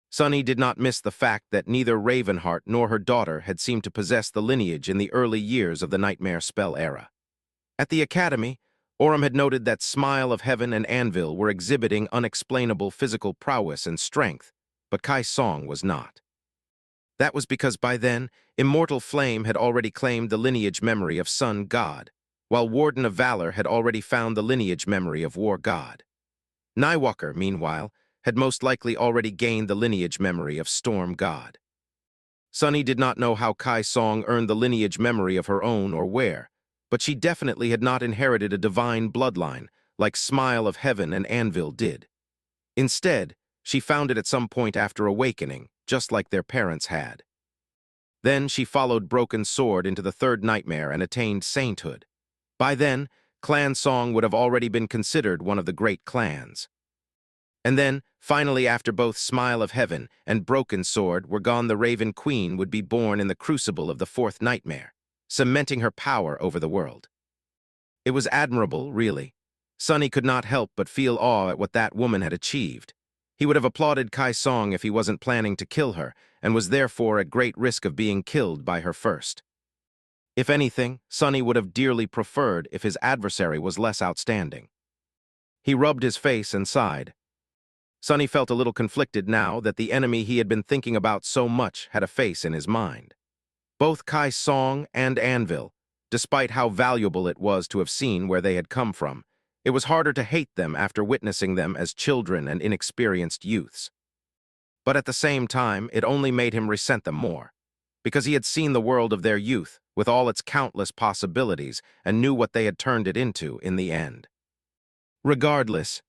A: Sunny did not miss the fact that neither Ravenheart nor her daughter had seemed to possess the lineage in the early years of the Nightmare spell era. At the academy, Aurum had noted that Smile of Heaven and Anvil were exhibiting unexplainable physical prowess and strength, but Kai Song was not. That was because by then, Immortal Flame had already claimed the lineage memory of Sun God, while Warden of Valor had already found the lineage memory of War God. Nightwalker, meanwhile, had most likely already gained the lineage memory of Storm God. Sunny did not know how Kai Song earned the lineage memory of her own or where, but she definitely had not inherited a divine bloodline like Smile of Heaven and Anvil did. Instead, she found it at some point after awakening, just like their parents had. Then she followed Broken Sword into the Third Nightmare and attained sainthood. By then, Clan Song would have already been considered one of the great clans. And then, finally after both Smile of Heaven and Broken Sword were gone, the Raven Queen would be born in the crucible of the Fourth Nightmare, cementing her power over the world. It was admirable, really. Sunny could not help but feel awe at what that woman had achieved. He would have applauded Kai Song if he wasn't planning to kill her, and was therefore at great risk of being killed by her first. If anything, Sunny would have dearly preferred if his adversary was less outstanding. He rubbed his face and sighed. Sunny felt a little conflicted now that the enemy he had been thinking about so much had a face in his mind. Both Kai Song and Anvil, despite how valuable it was to have seen where they had come from, it was harder to hate them after witnessing them as children and inexperienced youths. But at the same time, it only made him resent them more, because he had seen the world of their youth with all its countless possibilities and knew what they had turned it into in the end. Regardless,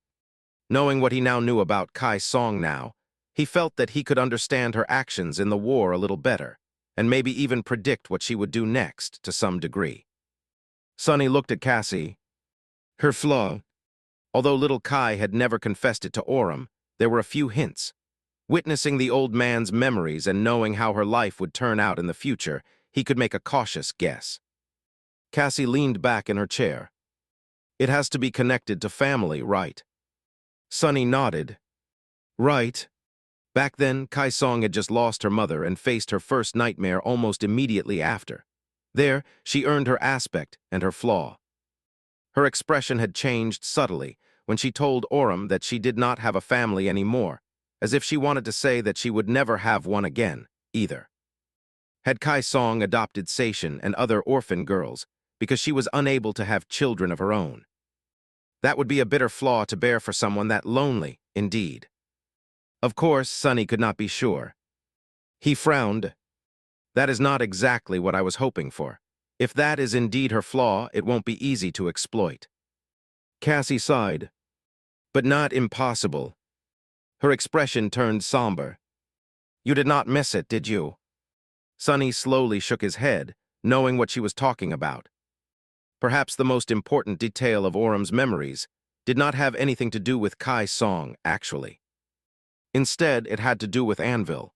A: knowing what he now knew about Kai Song now, he felt that he could understand her actions in the war a little better, and maybe even predict what she would do next to some degree. Sunny looked at Cassie. Her flaw. Although little Kai had never confessed it to Aurum, there were a few hints. Witnessing the old man's memories and knowing how her life would turn out in the future, he could make a cautious guess. Cassie leaned back in her chair. It has to be connected to family, right? Sunny nodded. Right. Back then, Kai Song had just lost her mother and faced her first nightmare almost immediately after. There, she earned her aspect and her flaw. Her expression had changed subtly when she told Aurum that she did not have a family anymore, as if she wanted to say that she would never have one again, either. Had Kai Song adopted Seishin and other orphan girls because she was unable to have children of her own? That would be a bitter flaw to bear for someone that lonely, indeed. Of course, Sunny could not be sure. He frowned. That is not exactly what I was hoping for. If that is indeed her flaw, it won't be easy to exploit. Cassie sighed. But not impossible. Her expression turned somber. You did not miss it, did you? Sunny slowly shook his head, knowing what she was talking about. Perhaps the most important detail of Aurum's memories did not have anything to do with Kai Song, actually. Instead, it had to do with Anvil.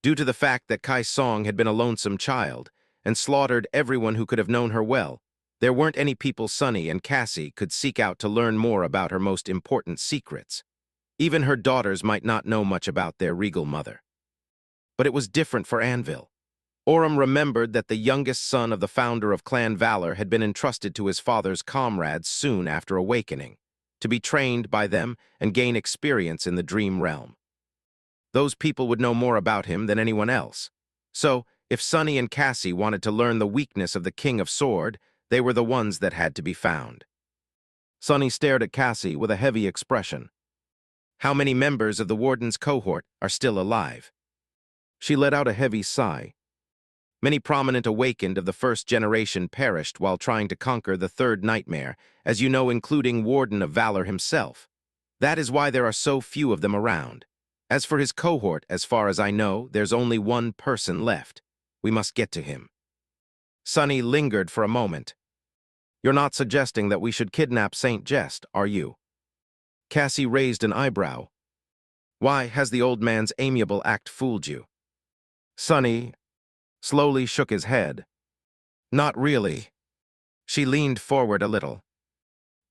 A: Due to the fact that Kai Song had been a lonesome child and slaughtered everyone who could have known her well, there weren't any people Sunny and Cassie could seek out to learn more about her most important secrets. Even her daughters might not know much about their regal mother. But it was different for Anvil. Aurum remembered that the youngest son of the founder of Clan Valor had been entrusted to his father's comrades soon after awakening, to be trained by them and gain experience in the Dream Realm. Those people would know more about him than anyone else. So, If Sunny and Cassie wanted to learn the weakness of the King of Sword, they were the ones that had to be found. Sunny stared at Cassie with a heavy expression. How many members of the Warden's cohort are still alive? She let out a heavy sigh. Many prominent awakened of the first generation perished while trying to conquer the third nightmare, as you know, including Warden of Valor himself. That is why there are so few of them around. As for his cohort, as far as I know, there's only one person left. We must get to him. Sunny lingered for a moment. You're not suggesting that we should kidnap Saint Jest, are you? Cassie raised an eyebrow. Why has the old man's amiable act fooled you? Sunny slowly shook his head. Not really. She leaned forward a little.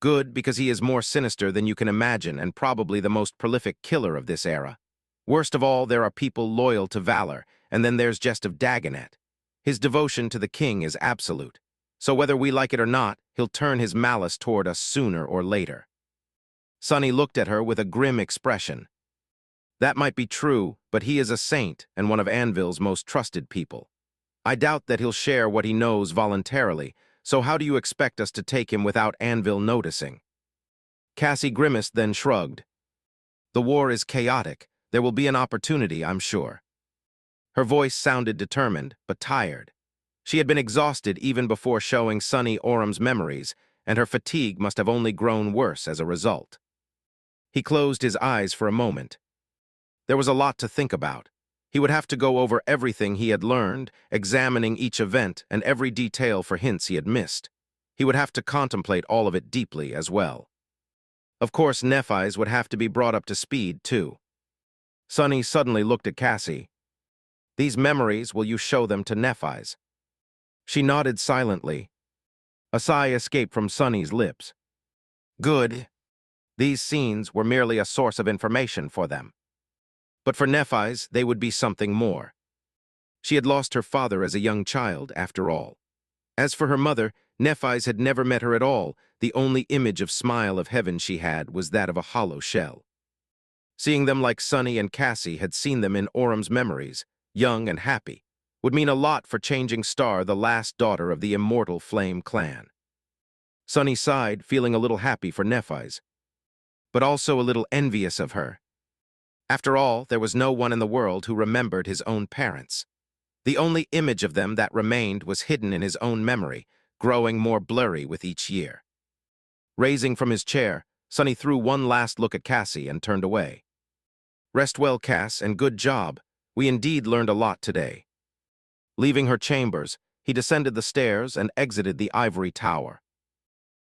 A: Good, because he is more sinister than you can imagine and probably the most prolific killer of this era. Worst of all, there are people loyal to Valor, and then there's Jest of Dagonet. His devotion to the king is absolute. So whether we like it or not, he'll turn his malice toward us sooner or later. Sunny looked at her with a grim expression. That might be true, but he is a saint and one of Anvil's most trusted people. I doubt that he'll share what he knows voluntarily, so how do you expect us to take him without Anvil noticing? Cassie grimaced, then shrugged. The war is chaotic. There will be an opportunity, I'm sure. Her voice sounded determined, but tired. She had been exhausted even before showing Sunny Orum's memories, and her fatigue must have only grown worse as a result. He closed his eyes for a moment. There was a lot to think about. He would have to go over everything he had learned, examining each event and every detail for hints he had missed. He would have to contemplate all of it deeply as well. Of course, Nephis would have to be brought up to speed, too. Sunny suddenly looked at Cassie. These memories, will you show them to Nephis? She nodded silently. A sigh escaped from Sunny's lips. Good. These scenes were merely a source of information for them. But for Nephis, they would be something more. She had lost her father as a young child, after all. As for her mother, Nephis had never met her at all. The only image of smile of heaven she had was that of a hollow shell. Seeing them like Sunny and Cassie had seen them in Orum's memories, young and happy, would mean a lot for Changing Star, the last daughter of the immortal Flame clan. Sunny sighed, feeling a little happy for Nephis, but also a little envious of her. After all, there was no one in the world who remembered his own parents. The only image of them that remained was hidden in his own memory, growing more blurry with each year. Raising from his chair, Sunny threw one last look at Cassie and turned away. Rest well, Cass, and good job. We indeed learned a lot today. Leaving her chambers, he descended the stairs and exited the ivory tower.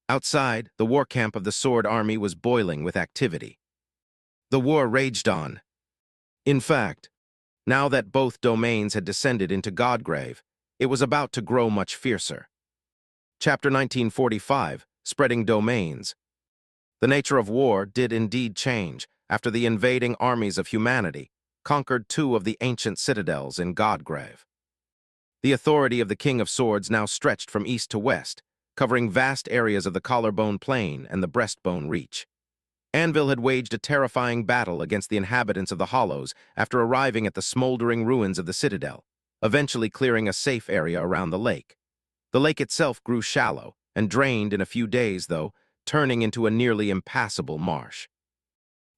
A: Outside, the war camp of the Sword Army was boiling with activity. The war raged on. In fact, now that both domains had descended into Godgrave, it was about to grow much fiercer. Chapter 1945, Spreading Domains. The nature of war did indeed change after the invading armies of humanity conquered two of the ancient citadels in Godgrave. The authority of the King of Swords now stretched from east to west, covering vast areas of the Collarbone Plain and the Breastbone Reach. Anvil had waged a terrifying battle against the inhabitants of the Hollows after arriving at the smoldering ruins of the citadel, eventually clearing a safe area around the lake. The lake itself grew shallow and drained in a few days, though, turning into a nearly impassable marsh.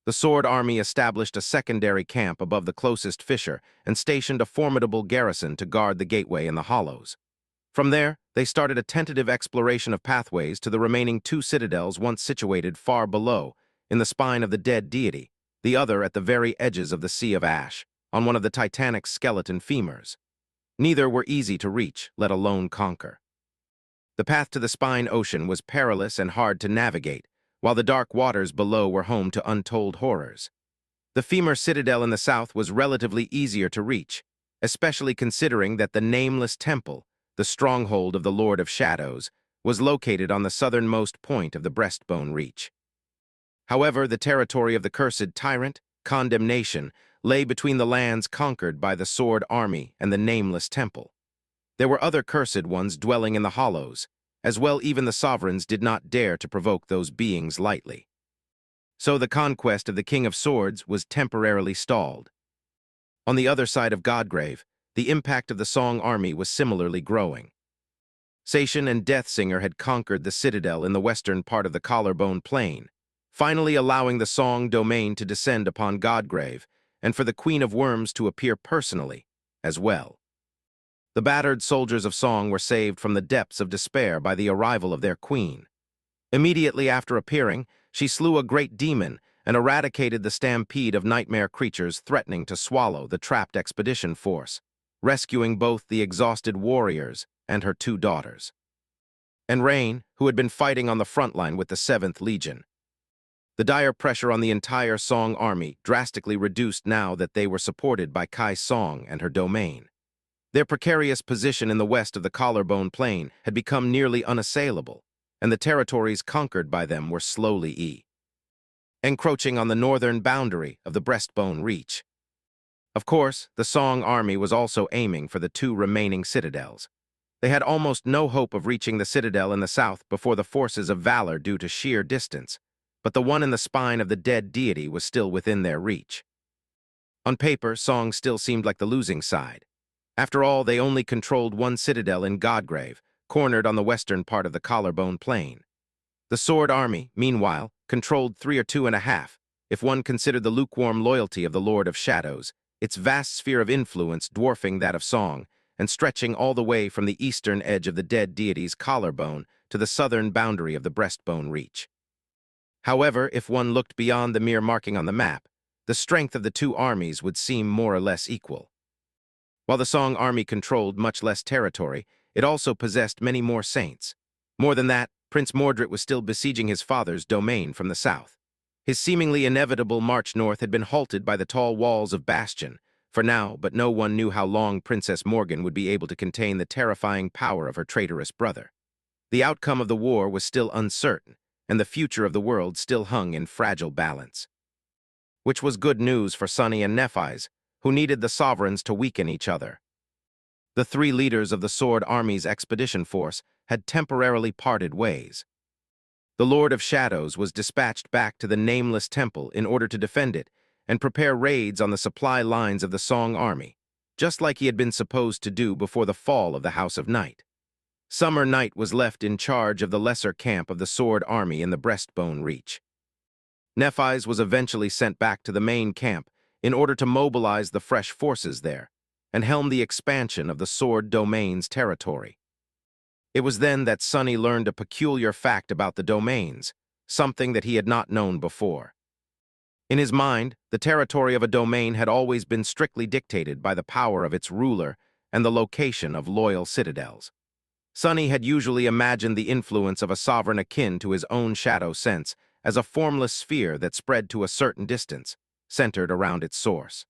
A: The Sword Army established a secondary camp above the closest fissure and stationed a formidable garrison to guard the gateway in the Hollows. From there, they started a tentative exploration of pathways to the remaining two citadels once situated far below, in the spine of the dead deity, the other at the very edges of the Sea of Ash, on one of the titanic skeleton femurs. Neither were easy to reach, let alone conquer. The path to the Spine Ocean was perilous and hard to navigate, while the dark waters below were home to untold horrors. The Femur Citadel in the south was relatively easier to reach, especially considering that the Nameless Temple, the stronghold of the Lord of Shadows, was located on the southernmost point of the Breastbone Reach. However, the territory of the cursed tyrant, Condemnation, lay between the lands conquered by the Sword Army and the Nameless Temple. There were other cursed ones dwelling in the Hollows. As well, even the sovereigns did not dare to provoke those beings lightly. So the conquest of the King of Swords was temporarily stalled. On the other side of Godgrave, the impact of the Song army was similarly growing. Sation and Deathsinger had conquered the citadel in the western part of the Collarbone Plain, finally allowing the Song domain to descend upon Godgrave, and for the Queen of Worms to appear personally, as well. The battered soldiers of Song were saved from the depths of despair by the arrival of their queen. Immediately after appearing, she slew a great demon and eradicated the stampede of nightmare creatures threatening to swallow the trapped expedition force, rescuing both the exhausted warriors and her two daughters. And Rain, who had been fighting on the front line with the 7th Legion. The dire pressure on the entire Song army drastically reduced now that they were supported by Kai Song and her domain. Their precarious position in the west of the Collarbone Plain had become nearly unassailable, and the territories conquered by them were slowly encroaching on the northern boundary of the Breastbone Reach. Of course, the Song army was also aiming for the two remaining citadels. They had almost no hope of reaching the citadel in the south before the forces of valor due to sheer distance, but the one in the spine of the dead deity was still within their reach. On paper, Song still seemed like the losing side. After all, they only controlled one citadel in Godgrave, cornered on the western part of the Collarbone Plain. The Sword army, meanwhile, controlled 3 or 2.5, if one considered the lukewarm loyalty of the Lord of Shadows, its vast sphere of influence dwarfing that of Song, and stretching all the way from the eastern edge of the dead deity's collarbone to the southern boundary of the Breastbone Reach. However, if one looked beyond the mere marking on the map, the strength of the two armies would seem more or less equal. While the Song army controlled much less territory, it also possessed many more saints. More than that, Prince Mordred was still besieging his father's domain from the south. His seemingly inevitable march north had been halted by the tall walls of Bastion, for now, but no one knew how long Princess Morgan would be able to contain the terrifying power of her traitorous brother. The outcome of the war was still uncertain, and the future of the world still hung in fragile balance. Which was good news for Sunny and Nephis, who needed the sovereigns to weaken each other. The three leaders of the Sword Army's expedition force had temporarily parted ways. The Lord of Shadows was dispatched back to the Nameless Temple in order to defend it and prepare raids on the supply lines of the Song army, just like he had been supposed to do before the fall of the House of Night. Summer Night was left in charge of the lesser camp of the Sword army in the Breastbone Reach. Nephis was eventually sent back to the main camp in order to mobilize the fresh forces there and helm the expansion of the Sword domain's territory. It was then that Sunny learned a peculiar fact about the domains, something that he had not known before. In his mind, the territory of a domain had always been strictly dictated by the power of its ruler and the location of loyal citadels. Sunny had usually imagined the influence of a sovereign akin to his own shadow sense as a formless sphere that spread to a certain distance, centered around its source.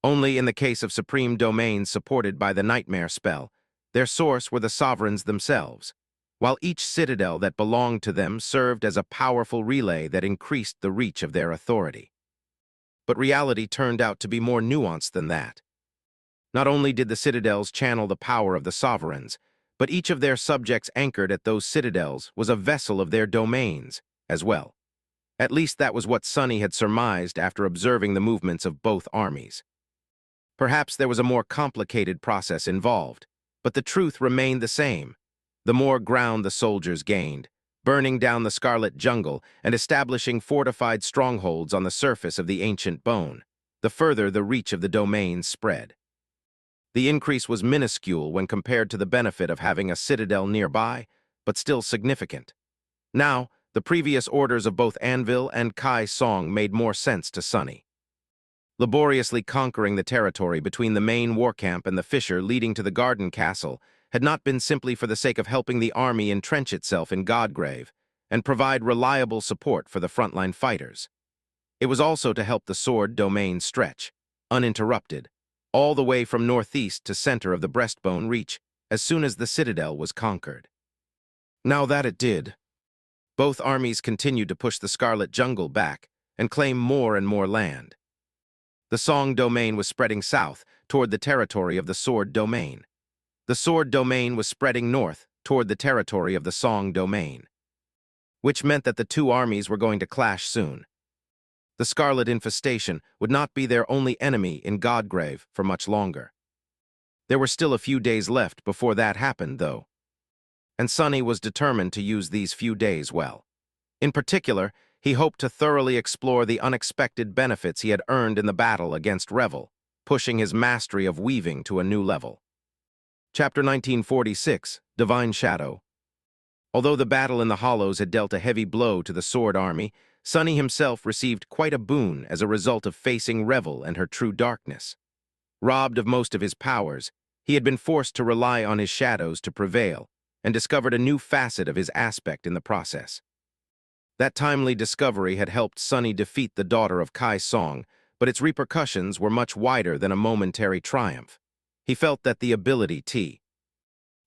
A: Only in the case of supreme domains supported by the Nightmare spell, their source were the sovereigns themselves, while each citadel that belonged to them served as a powerful relay that increased the reach of their authority. But reality turned out to be more nuanced than that. Not only did the citadels channel the power of the sovereigns, but each of their subjects anchored at those citadels was a vessel of their domains, as well. At least that was what Sunny had surmised after observing the movements of both armies. Perhaps there was a more complicated process involved, but the truth remained the same. The more ground the soldiers gained, burning down the Scarlet Jungle and establishing fortified strongholds on the surface of the ancient bone, the further the reach of the domains spread. The increase was minuscule when compared to the benefit of having a citadel nearby, but still significant. Now, the previous orders of both Anvil and Kai Song made more sense to Sunny. Laboriously conquering the territory between the main war camp and the fissure leading to the Garden Castle had not been simply for the sake of helping the army entrench itself in Godgrave and provide reliable support for the frontline fighters. It was also to help the Sword domain stretch, uninterrupted, all the way from northeast to center of the Breastbone Reach as soon as the citadel was conquered. Now that it did, both armies continued to push the Scarlet Jungle back and claim more and more land. The Song domain was spreading south toward the territory of the Sword domain. The Sword domain was spreading north toward the territory of the Song domain, which meant that the two armies were going to clash soon. The Scarlet Infestation would not be their only enemy in Godgrave for much longer. There were still a few days left before that happened, though, and Sunny was determined to use these few days well. In particular, he hoped to thoroughly explore the unexpected benefits he had earned in the battle against Revel, pushing his mastery of weaving to a new level. Chapter 1946, Divine Shadow. Although the battle in the Hollows had dealt a heavy blow to the Sword Army, Sunny himself received quite a boon as a result of facing Revel and her true darkness. Robbed of most of his powers, he had been forced to rely on his shadows to prevail, and discovered a new facet of his aspect in the process. That timely discovery had helped Sunny defeat the daughter of Kai Song, but its repercussions were much wider than a momentary triumph. He felt that the ability to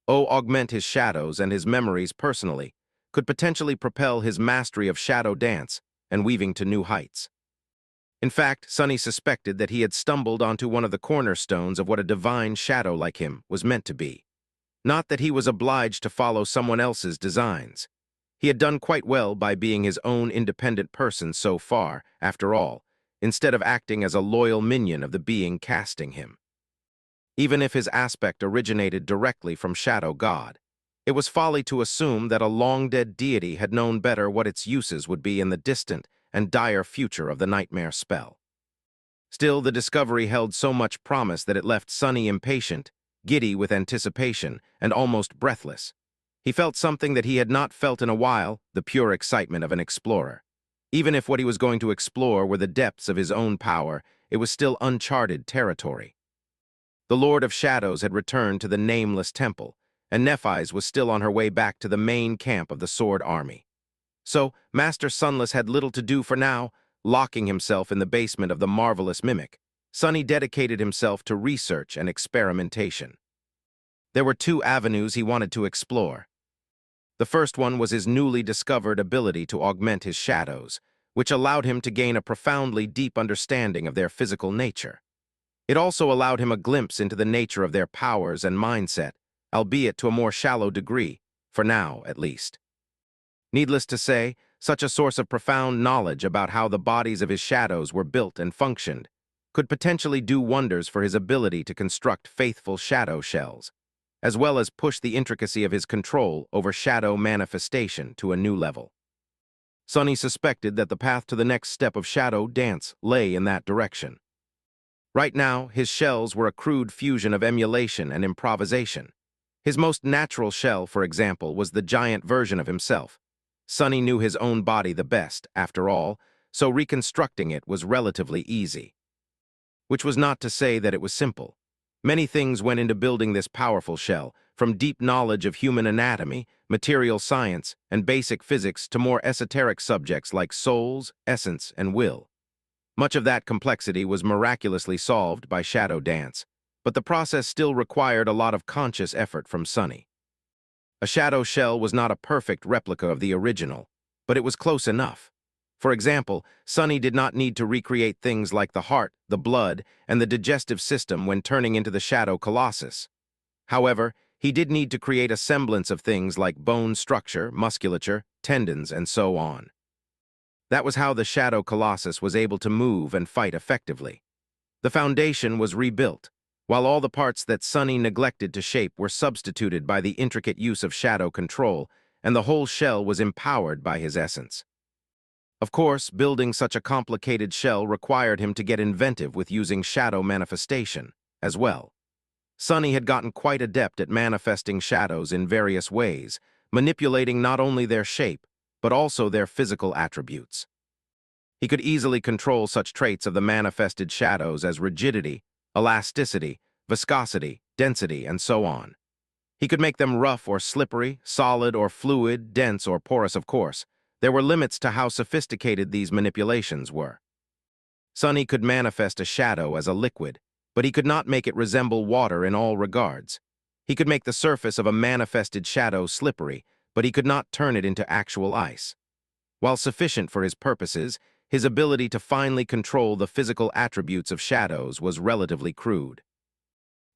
A: augment his shadows and his memories personally could potentially propel his mastery of shadow dance and weaving to new heights. In fact, Sunny suspected that he had stumbled onto one of the cornerstones of what a divine shadow like him was meant to be. Not that he was obliged to follow someone else's designs. He had done quite well by being his own independent person so far, after all, instead of acting as a loyal minion of the being casting him. Even if his aspect originated directly from Shadow God, it was folly to assume that a long-dead deity had known better what its uses would be in the distant and dire future of the nightmare spell. Still, the discovery held so much promise that it left Sunny impatient, giddy with anticipation, and almost breathless. He felt something that he had not felt in a while, the pure excitement of an explorer. Even if what he was going to explore were the depths of his own power, it was still uncharted territory. The Lord of Shadows had returned to the nameless temple, and Nephis was still on her way back to the main camp of the Sword Army. So, Master Sunless had little to do for now. Locking himself in the basement of the marvelous mimic, Sunny dedicated himself to research and experimentation. There were two avenues he wanted to explore. The first one was his newly discovered ability to augment his shadows, which allowed him to gain a profoundly deep understanding of their physical nature. It also allowed him a glimpse into the nature of their powers and mindset, albeit to a more shallow degree, for now at least. Needless to say, such a source of profound knowledge about how the bodies of his shadows were built and functioned could potentially do wonders for his ability to construct faithful shadow shells, as well as push the intricacy of his control over shadow manifestation to a new level. Sunny suspected that the path to the next step of shadow dance lay in that direction. Right now, his shells were a crude fusion of emulation and improvisation. His most natural shell, for example, was the giant version of himself. Sunny knew his own body the best, after all, so reconstructing it was relatively easy. Which was not to say that it was simple. Many things went into building this powerful shell, from deep knowledge of human anatomy, material science, and basic physics to more esoteric subjects like souls, essence, and will. Much of that complexity was miraculously solved by shadow dance, but the process still required a lot of conscious effort from Sunny. A shadow shell was not a perfect replica of the original, but it was close enough. For example, Sunny did not need to recreate things like the heart, the blood, and the digestive system when turning into the Shadow Colossus. However, he did need to create a semblance of things like bone structure, musculature, tendons, and so on. That was how the Shadow Colossus was able to move and fight effectively. The foundation was rebuilt, while all the parts that Sunny neglected to shape were substituted by the intricate use of shadow control, and the whole shell was empowered by his essence. Of course, building such a complicated shell required him to get inventive with using shadow manifestation, as well. Sunny had gotten quite adept at manifesting shadows in various ways, manipulating not only their shape, but also their physical attributes. He could easily control such traits of the manifested shadows as rigidity, elasticity, viscosity, density, and so on. He could make them rough or slippery, solid or fluid, dense or porous, of course. There were limits to how sophisticated these manipulations were. Sunny could manifest a shadow as a liquid, but he could not make it resemble water in all regards. He could make the surface of a manifested shadow slippery, but he could not turn it into actual ice. While sufficient for his purposes, his ability to finely control the physical attributes of shadows was relatively crude.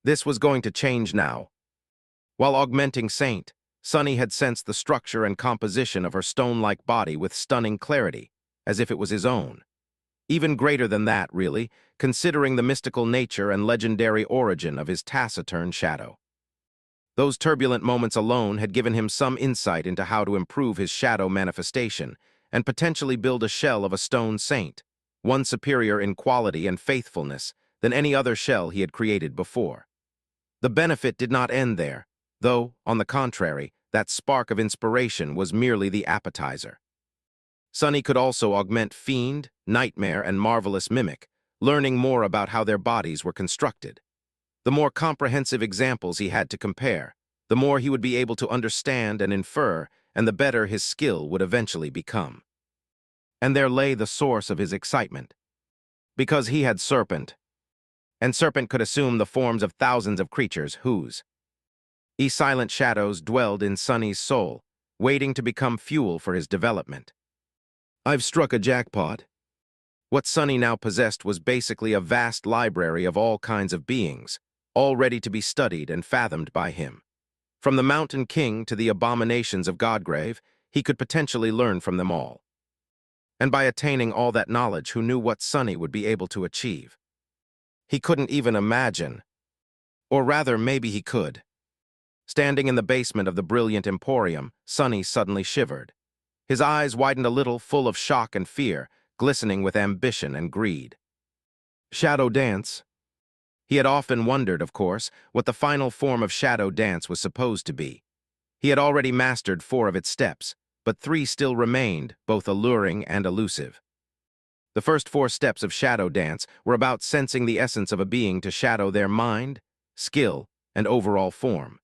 A: This was going to change now. While augmenting Saint, Sunny had sensed the structure and composition of her stone-like body with stunning clarity, as if it was his own. Even greater than that, really, considering the mystical nature and legendary origin of his taciturn shadow. Those turbulent moments alone had given him some insight into how to improve his shadow manifestation and potentially build a shell of a stone saint, one superior in quality and faithfulness than any other shell he had created before. The benefit did not end there, though, on the contrary, that spark of inspiration was merely the appetizer. Sonny could also augment Fiend, Nightmare, and Marvelous Mimic, learning more about how their bodies were constructed. The more comprehensive examples he had to compare, the more he would be able to understand and infer, and the better his skill would eventually become. And there lay the source of his excitement. Because he had Serpent, and Serpent could assume the forms of thousands of creatures whose silent shadows dwelled in Sonny's soul, waiting to become fuel for his development. I've struck a jackpot. What Sonny now possessed was basically a vast library of all kinds of beings, all ready to be studied and fathomed by him. From the Mountain King to the abominations of Godgrave, he could potentially learn from them all. And by attaining all that knowledge, who knew what Sonny would be able to achieve? He couldn't even imagine. Or rather, maybe he could. Standing in the basement of the brilliant emporium, Sonny suddenly shivered. His eyes widened a little, full of shock and fear, glistening with ambition and greed. Shadow dance. He had often wondered, of course, what the final form of shadow dance was supposed to be. He had already mastered 4 of its steps, but 3 still remained, both alluring and elusive. The first 4 steps of shadow dance were about sensing the essence of a being to shadow their mind, skill, and overall form.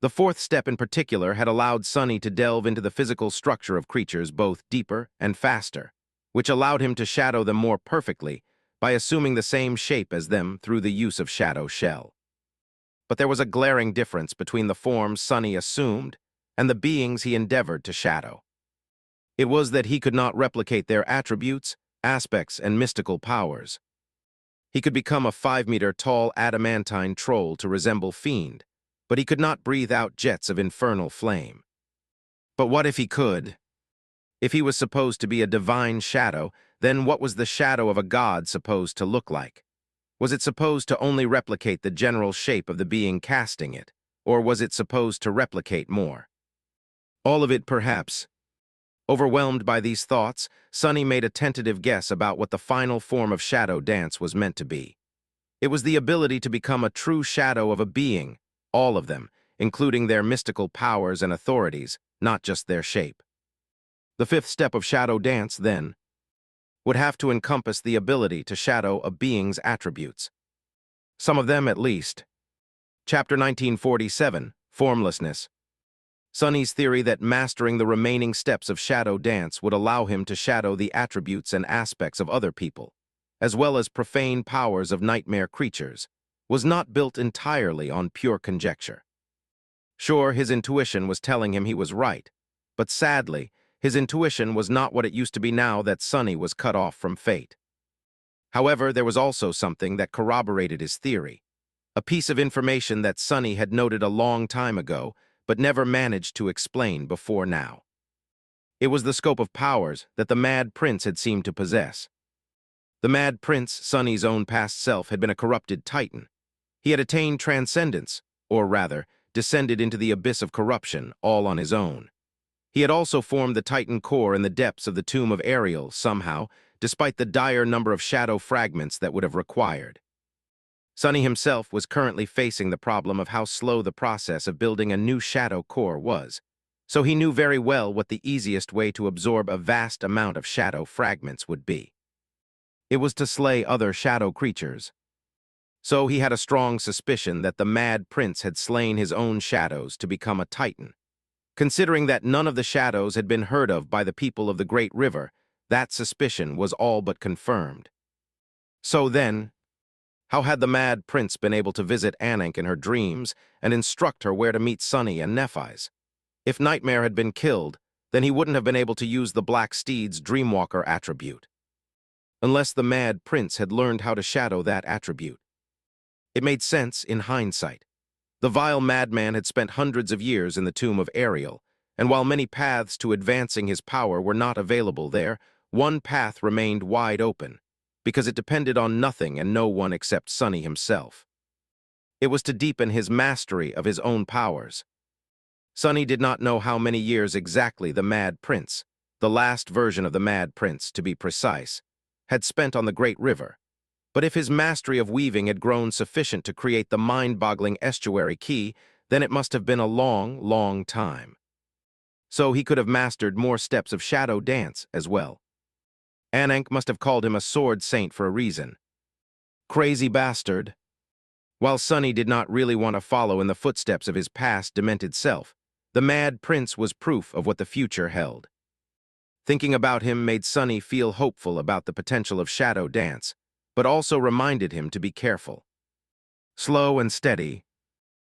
A: The 4th step in particular had allowed Sonny to delve into the physical structure of creatures both deeper and faster, which allowed him to shadow them more perfectly by assuming the same shape as them through the use of shadow shell. But there was a glaring difference between the forms Sonny assumed and the beings he endeavored to shadow. It was that he could not replicate their attributes, aspects, and mystical powers. He could become a 5-meter-tall adamantine troll to resemble Fiend, but he could not breathe out jets of infernal flame. But what if he could? If he was supposed to be a divine shadow, then what was the shadow of a god supposed to look like? Was it supposed to only replicate the general shape of the being casting it, or was it supposed to replicate more? All of it, perhaps. Overwhelmed by these thoughts, Sonny made a tentative guess about what the final form of shadow dance was meant to be. It was the ability to become a true shadow of a being, all of them, including their mystical powers and authorities, not just their shape. The 5th step of shadow dance, then, would have to encompass the ability to shadow a being's attributes. Some of them, at least. Chapter 1947, Formlessness. Sonny's theory that mastering the remaining steps of shadow dance would allow him to shadow the attributes and aspects of other people, as well as profane powers of nightmare creatures, was not built entirely on pure conjecture. Sure, his intuition was telling him he was right, but sadly, his intuition was not what it used to be now that Sonny was cut off from fate. However, there was also something that corroborated his theory, a piece of information that Sonny had noted a long time ago, but never managed to explain before now. It was the scope of powers that the Mad Prince had seemed to possess. The Mad Prince, Sonny's own past self, had been a corrupted titan. He had attained transcendence, or rather, descended into the abyss of corruption, all on his own. He had also formed the Titan core in the depths of the tomb of Ariel, somehow, despite the dire number of shadow fragments that would have required. Sonny himself was currently facing the problem of how slow the process of building a new shadow core was, so he knew very well what the easiest way to absorb a vast amount of shadow fragments would be. It was to slay other shadow creatures. So he had a strong suspicion that the Mad Prince had slain his own shadows to become a titan. Considering that none of the shadows had been heard of by the people of the Great River, that suspicion was all but confirmed. So then, how had the Mad Prince been able to visit Ankh in her dreams and instruct her where to meet Sonny and Nephis? If Nightmare had been killed, then he wouldn't have been able to use the Black Steed's Dreamwalker attribute. Unless the Mad Prince had learned how to shadow that attribute. It made sense in hindsight. The vile madman had spent hundreds of years in the tomb of Ariel, and while many paths to advancing his power were not available there, one path remained wide open, because it depended on nothing and no one except Sonny himself. It was to deepen his mastery of his own powers. Sonny did not know how many years exactly the Mad Prince, the last version of the Mad Prince, to be precise, had spent on the Great River. But if his mastery of weaving had grown sufficient to create the mind-boggling estuary key, then it must have been a long, long time. So he could have mastered more steps of shadow dance as well. Anank must have called him a sword saint for a reason. Crazy bastard. While Sonny did not really want to follow in the footsteps of his past demented self, the Mad Prince was proof of what the future held. Thinking about him made Sonny feel hopeful about the potential of shadow dance, but also reminded him to be careful. Slow and steady.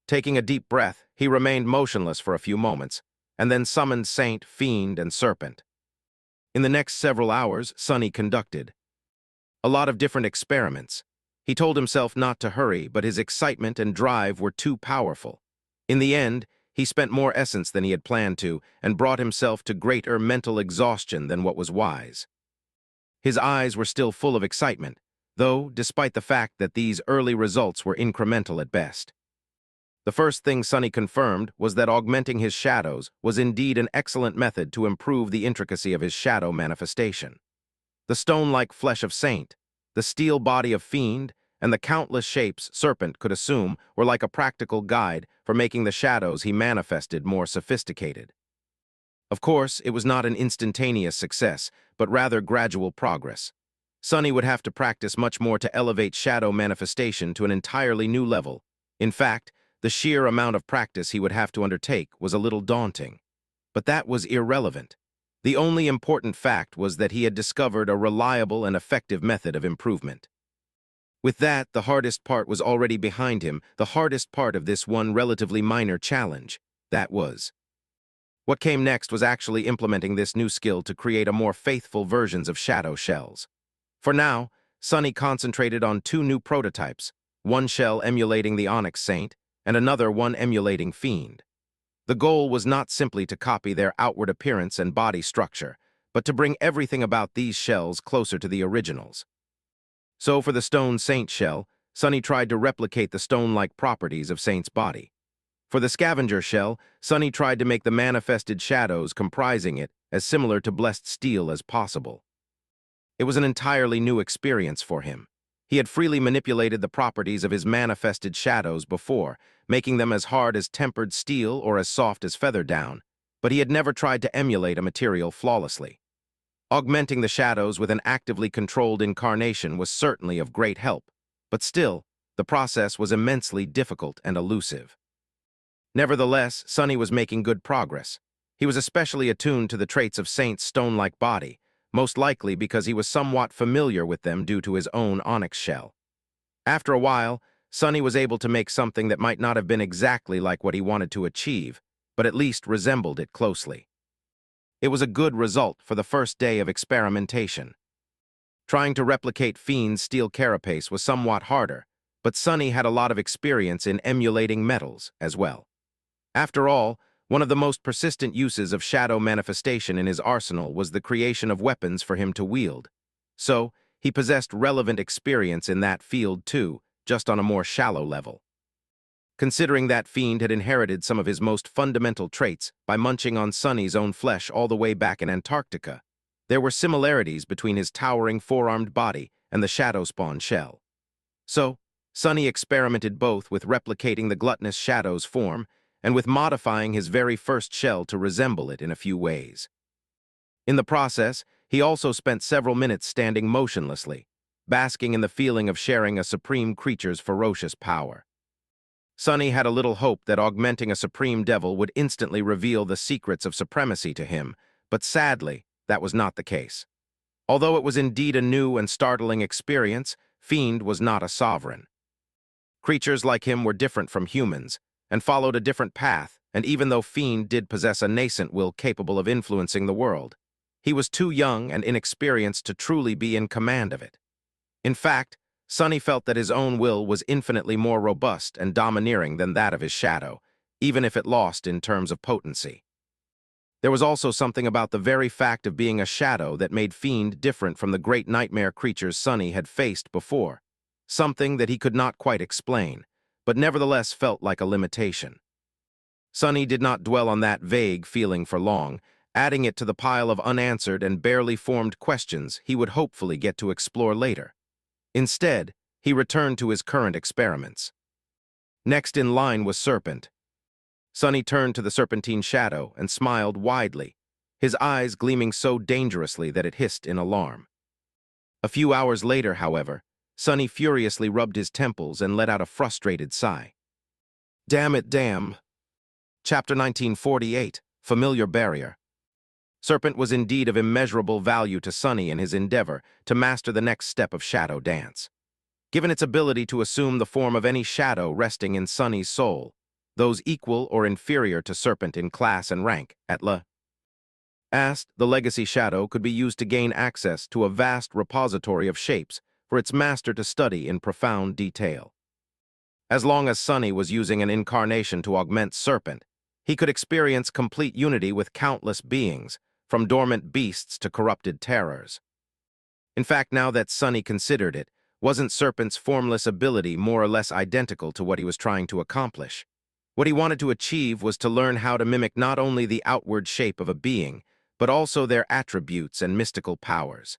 A: Taking a deep breath, he remained motionless for a few moments, and then summoned Saint, Fiend, and Serpent. In the next several hours, Sonny conducted a lot of different experiments. He told himself not to hurry, but his excitement and drive were too powerful. In the end, he spent more essence than he had planned to, and brought himself to greater mental exhaustion than what was wise. His eyes were still full of excitement, though, despite the fact that these early results were incremental at best. The first thing Sonny confirmed was that augmenting his shadows was indeed an excellent method to improve the intricacy of his shadow manifestation. The stone-like flesh of Saint, the steel body of Fiend, and the countless shapes Serpent could assume were like a practical guide for making the shadows he manifested more sophisticated. Of course, it was not an instantaneous success, but rather gradual progress. Sonny would have to practice much more to elevate shadow manifestation to an entirely new level. In fact, the sheer amount of practice he would have to undertake was a little daunting. But that was irrelevant. The only important fact was that he had discovered a reliable and effective method of improvement. With that, the hardest part was already behind him, the hardest part of this one relatively minor challenge. That was. What came next was actually implementing this new skill to create a more faithful versions of shadow shells. For now, Sonny concentrated on two new prototypes, one shell emulating the Onyx Saint, and another one emulating Fiend. The goal was not simply to copy their outward appearance and body structure, but to bring everything about these shells closer to the originals. So for the Stone Saint shell, Sonny tried to replicate the stone-like properties of Saint's body. For the Scavenger shell, Sonny tried to make the manifested shadows comprising it as similar to blessed steel as possible. It was an entirely new experience for him. He had freely manipulated the properties of his manifested shadows before, making them as hard as tempered steel or as soft as feather down, but he had never tried to emulate a material flawlessly. Augmenting the shadows with an actively controlled incarnation was certainly of great help, but still, the process was immensely difficult and elusive. Nevertheless, Sonny was making good progress. He was especially attuned to the traits of Saint's stone-like body, most likely because he was somewhat familiar with them due to his own onyx shell. After a while, Sonny was able to make something that might not have been exactly like what he wanted to achieve, but at least resembled it closely. It was a good result for the first day of experimentation. Trying to replicate Fiend's steel carapace was somewhat harder, but Sonny had a lot of experience in emulating metals as well. After all, one of the most persistent uses of shadow manifestation in his arsenal was the creation of weapons for him to wield. So, he possessed relevant experience in that field too, just on a more shallow level. Considering that Fiend had inherited some of his most fundamental traits by munching on Sonny's own flesh all the way back in Antarctica, there were similarities between his towering four-armed body and the Shadow Spawn shell. So, Sonny experimented both with replicating the gluttonous Shadow's form and with modifying his very first shell to resemble it in a few ways. In the process, he also spent several minutes standing motionlessly, basking in the feeling of sharing a supreme creature's ferocious power. Sonny had a little hope that augmenting a supreme devil would instantly reveal the secrets of supremacy to him, but sadly, that was not the case. Although it was indeed a new and startling experience, Fiend was not a sovereign. Creatures like him were different from humans, and followed a different path, and even though Fiend did possess a nascent will capable of influencing the world, he was too young and inexperienced to truly be in command of it. In fact, Sonny felt that his own will was infinitely more robust and domineering than that of his shadow, even if it lost in terms of potency. There was also something about the very fact of being a shadow that made Fiend different from the great nightmare creatures Sonny had faced before. Something that he could not quite explain, but nevertheless felt like a limitation. Sonny did not dwell on that vague feeling for long, adding it to the pile of unanswered and barely formed questions he would hopefully get to explore later. Instead, he returned to his current experiments. Next in line was Serpent. Sonny turned to the serpentine shadow and smiled widely, his eyes gleaming so dangerously that it hissed in alarm. A few hours later, however, Sonny furiously rubbed his temples and let out a frustrated sigh. Damn it, damn. Chapter 1948, Familiar Barrier. Serpent was indeed of immeasurable value to Sonny in his endeavor to master the next step of shadow dance. Given its ability to assume the form of any shadow resting in Sonny's soul, those equal or inferior to Serpent in class and rank, at last, the legacy shadow could be used to gain access to a vast repository of shapes for its master to study in profound detail. As long as Sonny was using an incarnation to augment Serpent, he could experience complete unity with countless beings, from dormant beasts to corrupted terrors. In fact, now that Sonny considered it, wasn't Serpent's formless ability more or less identical to what he was trying to accomplish? What he wanted to achieve was to learn how to mimic not only the outward shape of a being, but also their attributes and mystical powers.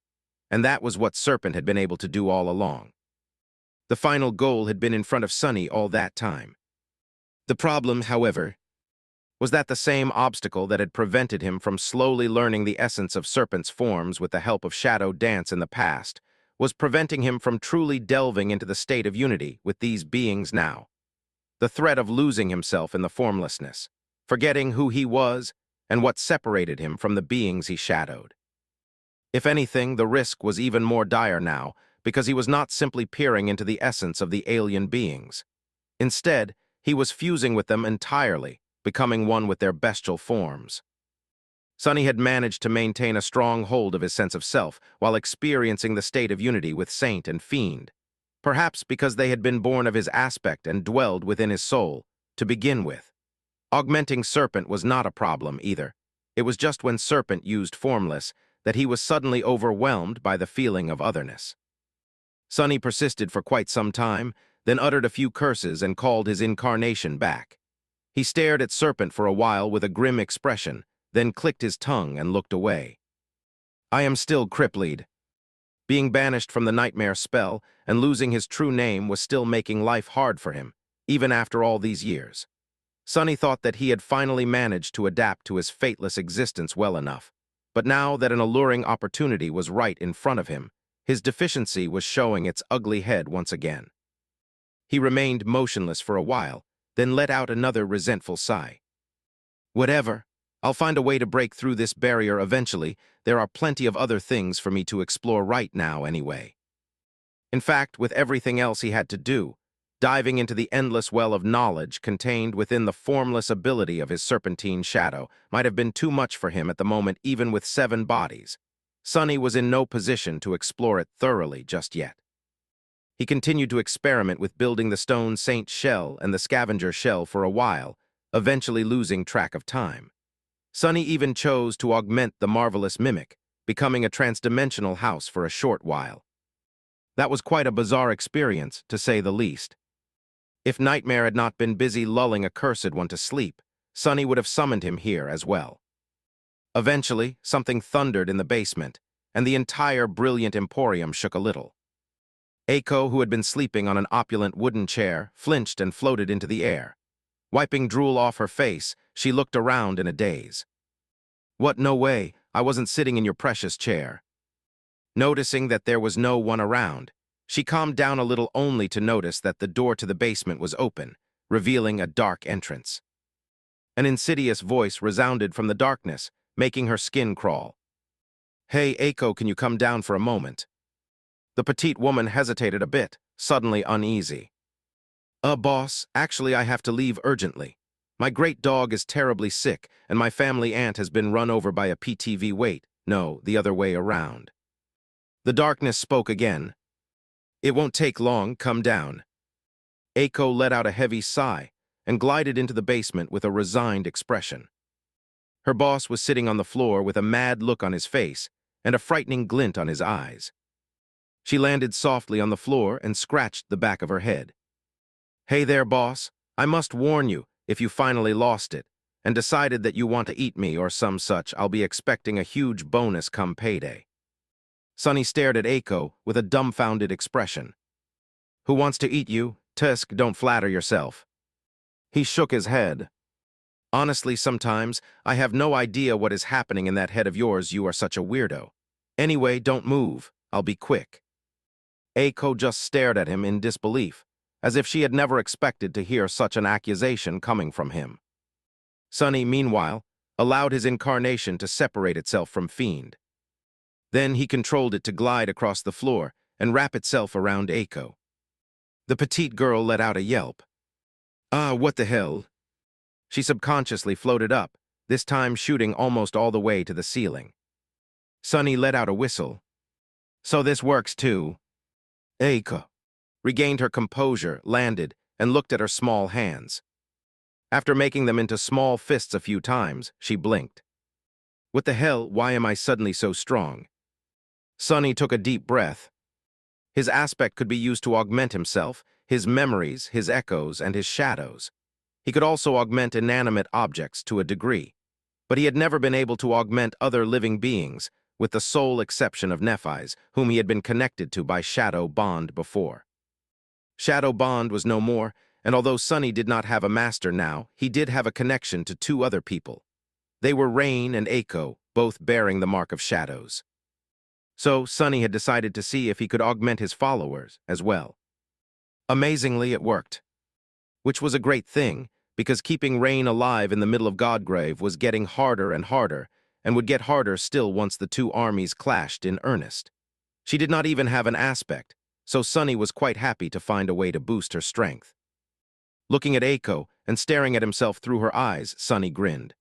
A: And that was what Serpent had been able to do all along. The final goal had been in front of Sonny all that time. The problem, however, was that the same obstacle that had prevented him from slowly learning the essence of Serpent's forms with the help of shadow dance in the past was preventing him from truly delving into the state of unity with these beings now. The threat of losing himself in the formlessness, forgetting who he was and what separated him from the beings he shadowed. If anything, the risk was even more dire now, because he was not simply peering into the essence of the alien beings. Instead, he was fusing with them entirely, becoming one with their bestial forms. Sonny had managed to maintain a strong hold of his sense of self while experiencing the state of unity with Saint and Fiend, perhaps because they had been born of his aspect and dwelled within his soul, to begin with. Augmenting Serpent was not a problem either. It was just when Serpent used Formless that he was suddenly overwhelmed by the feeling of otherness. Sonny persisted for quite some time, then uttered a few curses and called his incarnation back. He stared at Serpent for a while with a grim expression, then clicked his tongue and looked away. I am still crippled. Being banished from the nightmare spell and losing his true name was still making life hard for him, even after all these years. Sonny thought that he had finally managed to adapt to his fateless existence well enough, but now that an alluring opportunity was right in front of him, his deficiency was showing its ugly head once again. He remained motionless for a while, then let out another resentful sigh. Whatever. I'll find a way to break through this barrier eventually. There are plenty of other things for me to explore right now anyway. In fact, with everything else he had to do, diving into the endless well of knowledge contained within the formless ability of his serpentine shadow might have been too much for him at the moment, even with 7 bodies. Sonny was in no position to explore it thoroughly just yet. He continued to experiment with building the stone saint shell and the scavenger shell for a while, eventually losing track of time. Sonny even chose to augment the marvelous mimic, becoming a transdimensional house for a short while. That was quite a bizarre experience, to say the least. If Nightmare had not been busy lulling a cursed one to sleep, Sonny would have summoned him here as well. Eventually, something thundered in the basement, and the entire brilliant emporium shook a little. Aiko, who had been sleeping on an opulent wooden chair, flinched and floated into the air. Wiping drool off her face, she looked around in a daze. What, no way, I wasn't sitting in your precious chair. Noticing that there was no one around, she calmed down a little only to notice that the door to the basement was open, revealing a dark entrance. An insidious voice resounded from the darkness, making her skin crawl. Hey, Aiko, can you come down for a moment? The petite woman hesitated a bit, suddenly uneasy. Boss, actually I have to leave urgently. My great dog is terribly sick, and my family aunt has been run over by a PTV. Wait, no, the other way around. The darkness spoke again. It won't take long, come down. Aiko let out a heavy sigh and glided into the basement with a resigned expression. Her boss was sitting on the floor with a mad look on his face and a frightening glint on his eyes. She landed softly on the floor and scratched the back of her head. "Hey there, boss. I must warn you, if you finally lost it and decided that you want to eat me or some such, I'll be expecting a huge bonus come payday." Sonny stared at Aiko with a dumbfounded expression. "Who wants to eat you? Tusk, don't flatter yourself." He shook his head. "Honestly, sometimes I have no idea what is happening in that head of yours. You are such a weirdo. Anyway, don't move. I'll be quick." Aiko just stared at him in disbelief, as if she had never expected to hear such an accusation coming from him. Sonny, meanwhile, allowed his incarnation to separate itself from Fiend. Then he controlled it to glide across the floor and wrap itself around Aiko. The petite girl let out a yelp. "Ah, what the hell?" She subconsciously floated up, this time shooting almost all the way to the ceiling. Sonny let out a whistle. "So this works too." Aiko regained her composure, landed, and looked at her small hands. After making them into small fists a few times, she blinked. "What the hell, why am I suddenly so strong?" Sonny took a deep breath. His aspect could be used to augment himself, his memories, his echoes, and his shadows. He could also augment inanimate objects to a degree, but he had never been able to augment other living beings, with the sole exception of Nephis, whom he had been connected to by Shadow Bond before. Shadow Bond was no more, and although Sonny did not have a master now, he did have a connection to two other people. They were Rain and Aiko, both bearing the mark of shadows. So Sonny had decided to see if he could augment his followers as well. Amazingly, it worked, which was a great thing, because keeping Rain alive in the middle of Godgrave was getting harder and would get harder still once the two armies clashed in earnest. She did not even have an aspect, so Sonny was quite happy to find a way to boost her strength. Looking at Aiko and staring at himself through her eyes, Sonny grinned.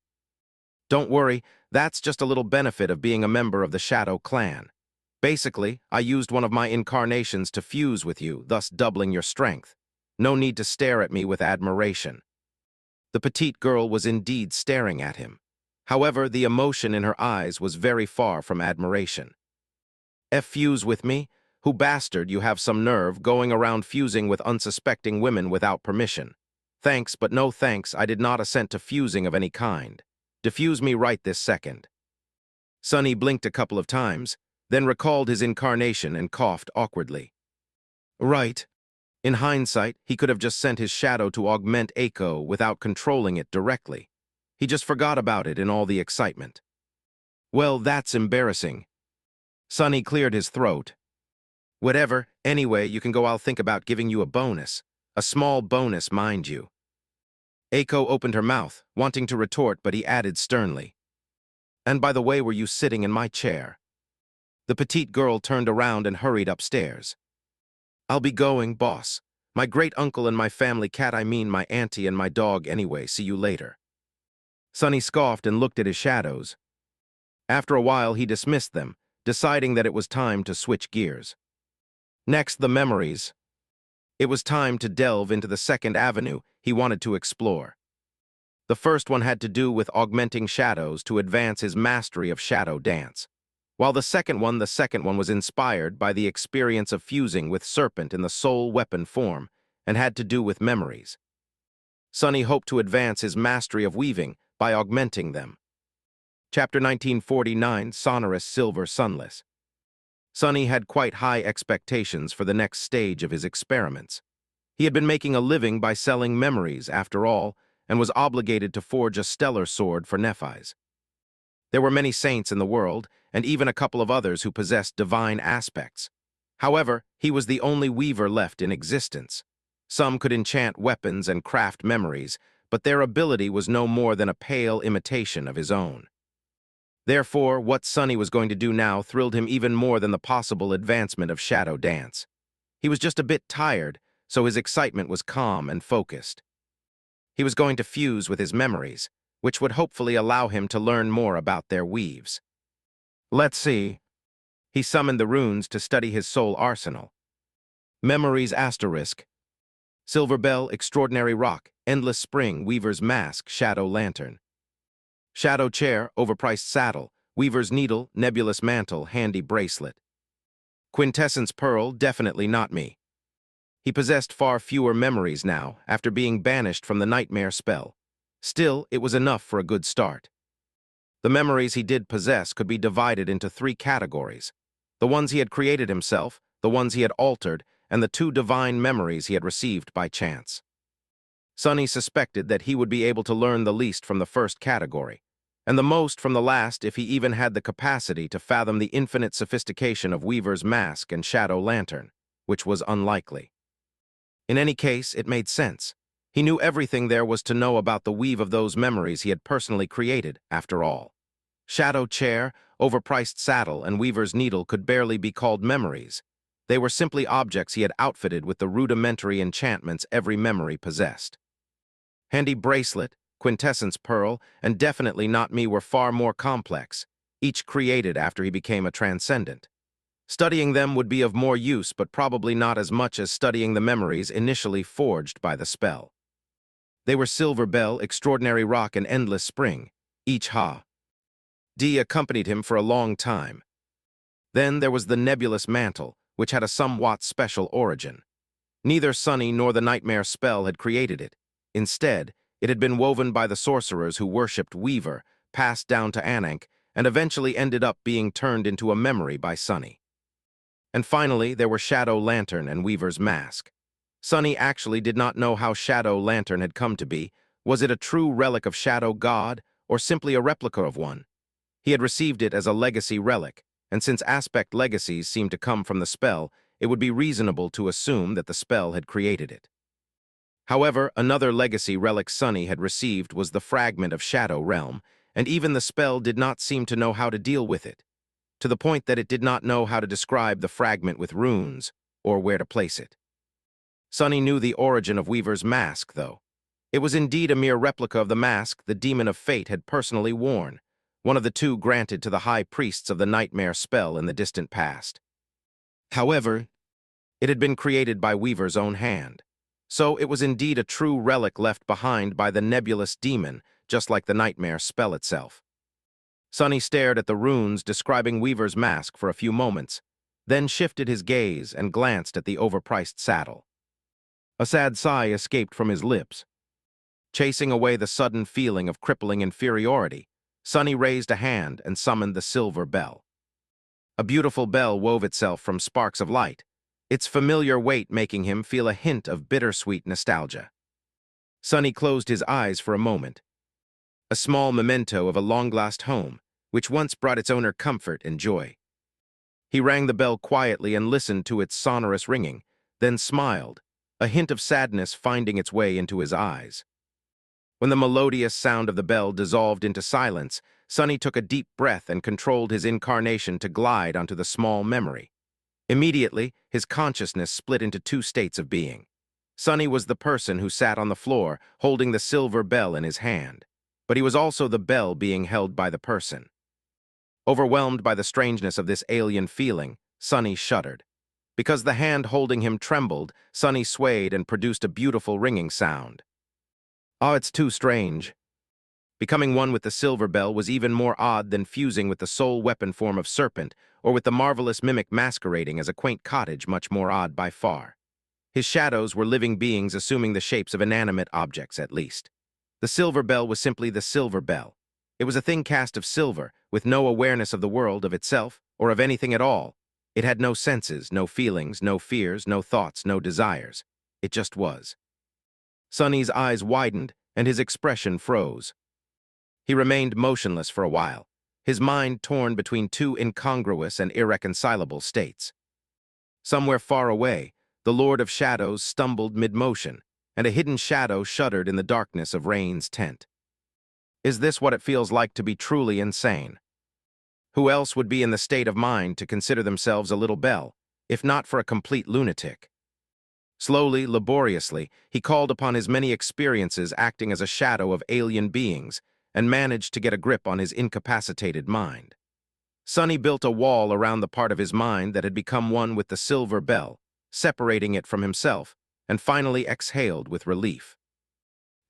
A: "Don't worry, that's just a little benefit of being a member of the Shadow Clan. Basically, I used one of my incarnations to fuse with you, thus doubling your strength. No need to stare at me with admiration." The petite girl was indeed staring at him. However, the emotion in her eyes was very far from admiration. "Fuse with me? Who bastard, you have some nerve, going around fusing with unsuspecting women without permission. Thanks, but no thanks, I did not assent to fusing of any kind. Defuse me right this second." Sonny blinked a couple of times, then recalled his incarnation and coughed awkwardly. Right. In hindsight, he could have just sent his shadow to augment Aiko without controlling it directly. He just forgot about it in all the excitement. Well, that's embarrassing. Sonny cleared his throat. "Whatever, anyway, you can go. I'll think about giving you a bonus. A small bonus, mind you." Aiko opened her mouth, wanting to retort, but he added sternly, "And by the way, were you sitting in my chair?" The petite girl turned around and hurried upstairs. "I'll be going, boss. My great-uncle and my family cat, I mean my auntie and my dog anyway. See you later." Sonny scoffed and looked at his shadows. After a while, he dismissed them, deciding that it was time to switch gears. Next, the memories. It was time to delve into the second avenue he wanted to explore. The first one had to do with augmenting shadows to advance his mastery of shadow dance, while the second one was inspired by the experience of fusing with Serpent in the soul weapon form and had to do with memories. Sonny hoped to advance his mastery of weaving by augmenting them. Chapter 1949, Sonorous Silver Sunless. Sonny had quite high expectations for the next stage of his experiments. He had been making a living by selling memories, after all, and was obligated to forge a stellar sword for Nephis. There were many saints in the world, and even a couple of others who possessed divine aspects. However, he was the only weaver left in existence. Some could enchant weapons and craft memories, but their ability was no more than a pale imitation of his own. Therefore, what Sonny was going to do now thrilled him even more than the possible advancement of shadow dance. He was just a bit tired, so his excitement was calm and focused. He was going to fuse with his memories, which would hopefully allow him to learn more about their weaves. Let's see. He summoned the runes to study his soul arsenal. Memories asterisk. Silver Bell, Extraordinary Rock, Endless Spring, Weaver's Mask, Shadow Lantern. Shadow chair, overpriced saddle, weaver's needle, nebulous mantle, handy bracelet. Quintessence pearl, definitely not me. He possessed far fewer memories now, after being banished from the nightmare spell. Still, it was enough for a good start. The memories he did possess could be divided into three categories: the ones he had created himself, the ones he had altered, and the two divine memories he had received by chance. Sonny suspected that he would be able to learn the least from the first category, and the most from the last if he even had the capacity to fathom the infinite sophistication of Weaver's mask and shadow lantern, which was unlikely. In any case, it made sense. He knew everything there was to know about the weave of those memories he had personally created, after all. Shadow chair, overpriced saddle, and Weaver's needle could barely be called memories. They were simply objects he had outfitted with the rudimentary enchantments every memory possessed. Handy bracelet, quintessence pearl, and definitely not me were far more complex, each created after he became a transcendent. Studying them would be of more use, but probably not as much as studying the memories initially forged by the spell. They were Silver Bell, Extraordinary Rock, and Endless Spring, each D accompanied him for a long time. Then there was the Nebulous Mantle, which had a somewhat special origin. Neither Sonny nor the nightmare spell had created it. Instead, it had been woven by the sorcerers who worshipped Weaver, passed down to Anank, and eventually ended up being turned into a memory by Sonny. And finally, there were Shadow Lantern and Weaver's mask. Sonny actually did not know how Shadow Lantern had come to be. Was it a true relic of Shadow God, or simply a replica of one? He had received it as a legacy relic, and since aspect legacies seemed to come from the spell, it would be reasonable to assume that the spell had created it. However, another legacy relic Sonny had received was the fragment of Shadow Realm, and even the spell did not seem to know how to deal with it, to the point that it did not know how to describe the fragment with runes, or where to place it. Sonny knew the origin of Weaver's mask, though. It was indeed a mere replica of the mask the Demon of Fate had personally worn, one of the two granted to the high priests of the nightmare spell in the distant past. However, it had been created by Weaver's own hand, so it was indeed a true relic left behind by the nebulous demon, just like the nightmare spell itself. Sonny stared at the runes describing Weaver's mask for a few moments, then shifted his gaze and glanced at the overpriced saddle. A sad sigh escaped from his lips. Chasing away the sudden feeling of crippling inferiority, Sonny raised a hand and summoned the silver bell. A beautiful bell wove itself from sparks of light, its familiar weight making him feel a hint of bittersweet nostalgia. Sonny closed his eyes for a moment. A small memento of a long-lost home, which once brought its owner comfort and joy. He rang the bell quietly and listened to its sonorous ringing, then smiled, a hint of sadness finding its way into his eyes. When the melodious sound of the bell dissolved into silence, Sonny took a deep breath and controlled his incarnation to glide onto the small memory. Immediately, his consciousness split into two states of being. Sonny was the person who sat on the floor, holding the silver bell in his hand, but he was also the bell being held by the person. Overwhelmed by the strangeness of this alien feeling, Sonny shuddered. Because the hand holding him trembled, Sonny swayed and produced a beautiful ringing sound. "Oh, it's too strange." Becoming one with the silver bell was even more odd than fusing with the sole weapon form of serpent, or with the marvelous mimic masquerading as a quaint cottage, much more odd by far. His shadows were living beings assuming the shapes of inanimate objects, at least. The silver bell was simply the silver bell. It was a thing cast of silver, with no awareness of the world, of itself, or of anything at all. It had no senses, no feelings, no fears, no thoughts, no desires. It just was. Sonny's eyes widened, and his expression froze. He remained motionless for a while, his mind torn between two incongruous and irreconcilable states. Somewhere far away, the Lord of Shadows stumbled mid-motion, and a hidden shadow shuddered in the darkness of Rain's tent. Is this what it feels like to be truly insane? Who else would be in the state of mind to consider themselves a little bell, if not for a complete lunatic? Slowly, laboriously, he called upon his many experiences acting as a shadow of alien beings, and managed to get a grip on his incapacitated mind. Sonny built a wall around the part of his mind that had become one with the silver bell, separating it from himself, and finally exhaled with relief.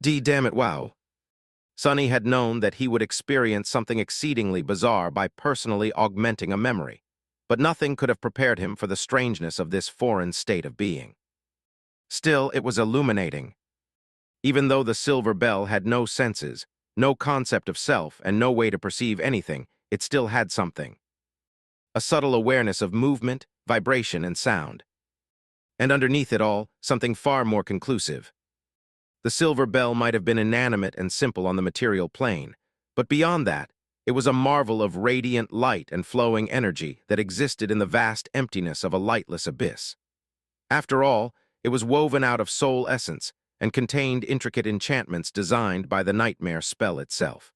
A: Damn it, wow. Sonny had known that he would experience something exceedingly bizarre by personally augmenting a memory, but nothing could have prepared him for the strangeness of this foreign state of being. Still, it was illuminating. Even though the silver bell had no senses, no concept of self, and no way to perceive anything, it still had something. A subtle awareness of movement, vibration, and sound. And underneath it all, something far more conclusive. The silver bell might have been inanimate and simple on the material plane, but beyond that, it was a marvel of radiant light and flowing energy that existed in the vast emptiness of a lightless abyss. After all, it was woven out of soul essence and contained intricate enchantments designed by the nightmare spell itself.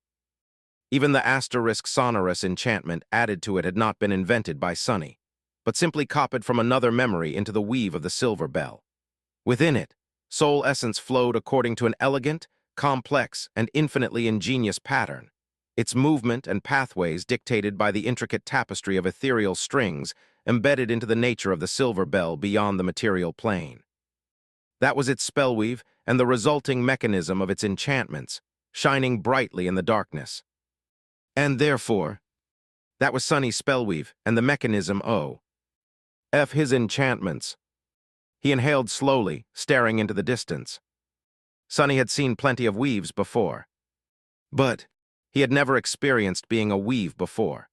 A: Even the asterisk sonorous enchantment added to it had not been invented by Sonny, but simply copied from another memory into the weave of the silver bell. Within it, soul essence flowed according to an elegant, complex, and infinitely ingenious pattern, its movement and pathways dictated by the intricate tapestry of ethereal strings embedded into the nature of the silver bell beyond the material plane. That was its spellweave and the resulting mechanism of its enchantments, shining brightly in the darkness. And therefore, that was Sonny's spellweave and the mechanism his enchantments. He inhaled slowly, staring into the distance. Sonny had seen plenty of weaves before, but he had never experienced being a weave before.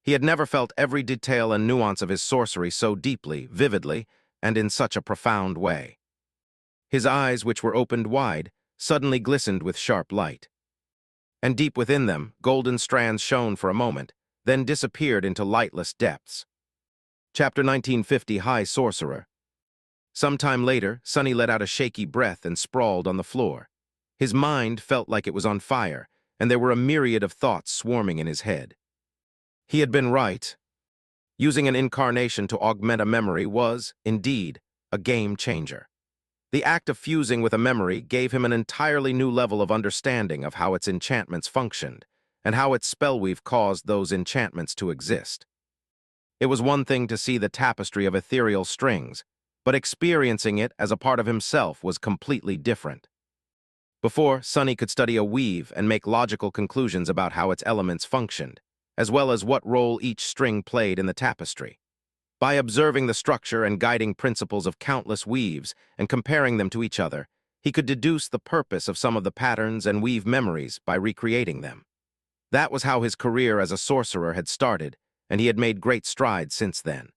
A: He had never felt every detail and nuance of his sorcery so deeply, vividly, and in such a profound way. His eyes, which were opened wide, suddenly glistened with sharp light. And deep within them, golden strands shone for a moment, then disappeared into lightless depths. Chapter 1950, High Sorcerer. Some time later, Sonny let out a shaky breath and sprawled on the floor. His mind felt like it was on fire, and there were a myriad of thoughts swarming in his head. He had been right. Using an incarnation to augment a memory was, indeed, a game changer. The act of fusing with a memory gave him an entirely new level of understanding of how its enchantments functioned, and how its spellweave caused those enchantments to exist. It was one thing to see the tapestry of ethereal strings, but experiencing it as a part of himself was completely different. Before, Sonny could study a weave and make logical conclusions about how its elements functioned, as well as what role each string played in the tapestry. By observing the structure and guiding principles of countless weaves and comparing them to each other, he could deduce the purpose of some of the patterns and weave memories by recreating them. That was how his career as a sorcerer had started, and he had made great strides since then.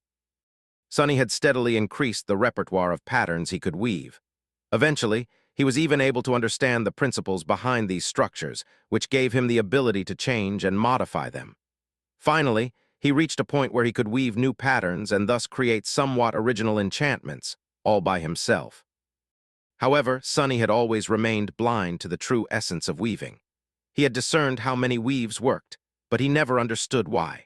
A: Sonny had steadily increased the repertoire of patterns he could weave. Eventually, he was even able to understand the principles behind these structures, which gave him the ability to change and modify them. Finally, he reached a point where he could weave new patterns and thus create somewhat original enchantments, all by himself. However, Sonny had always remained blind to the true essence of weaving. He had discerned how many weaves worked, but he never understood why.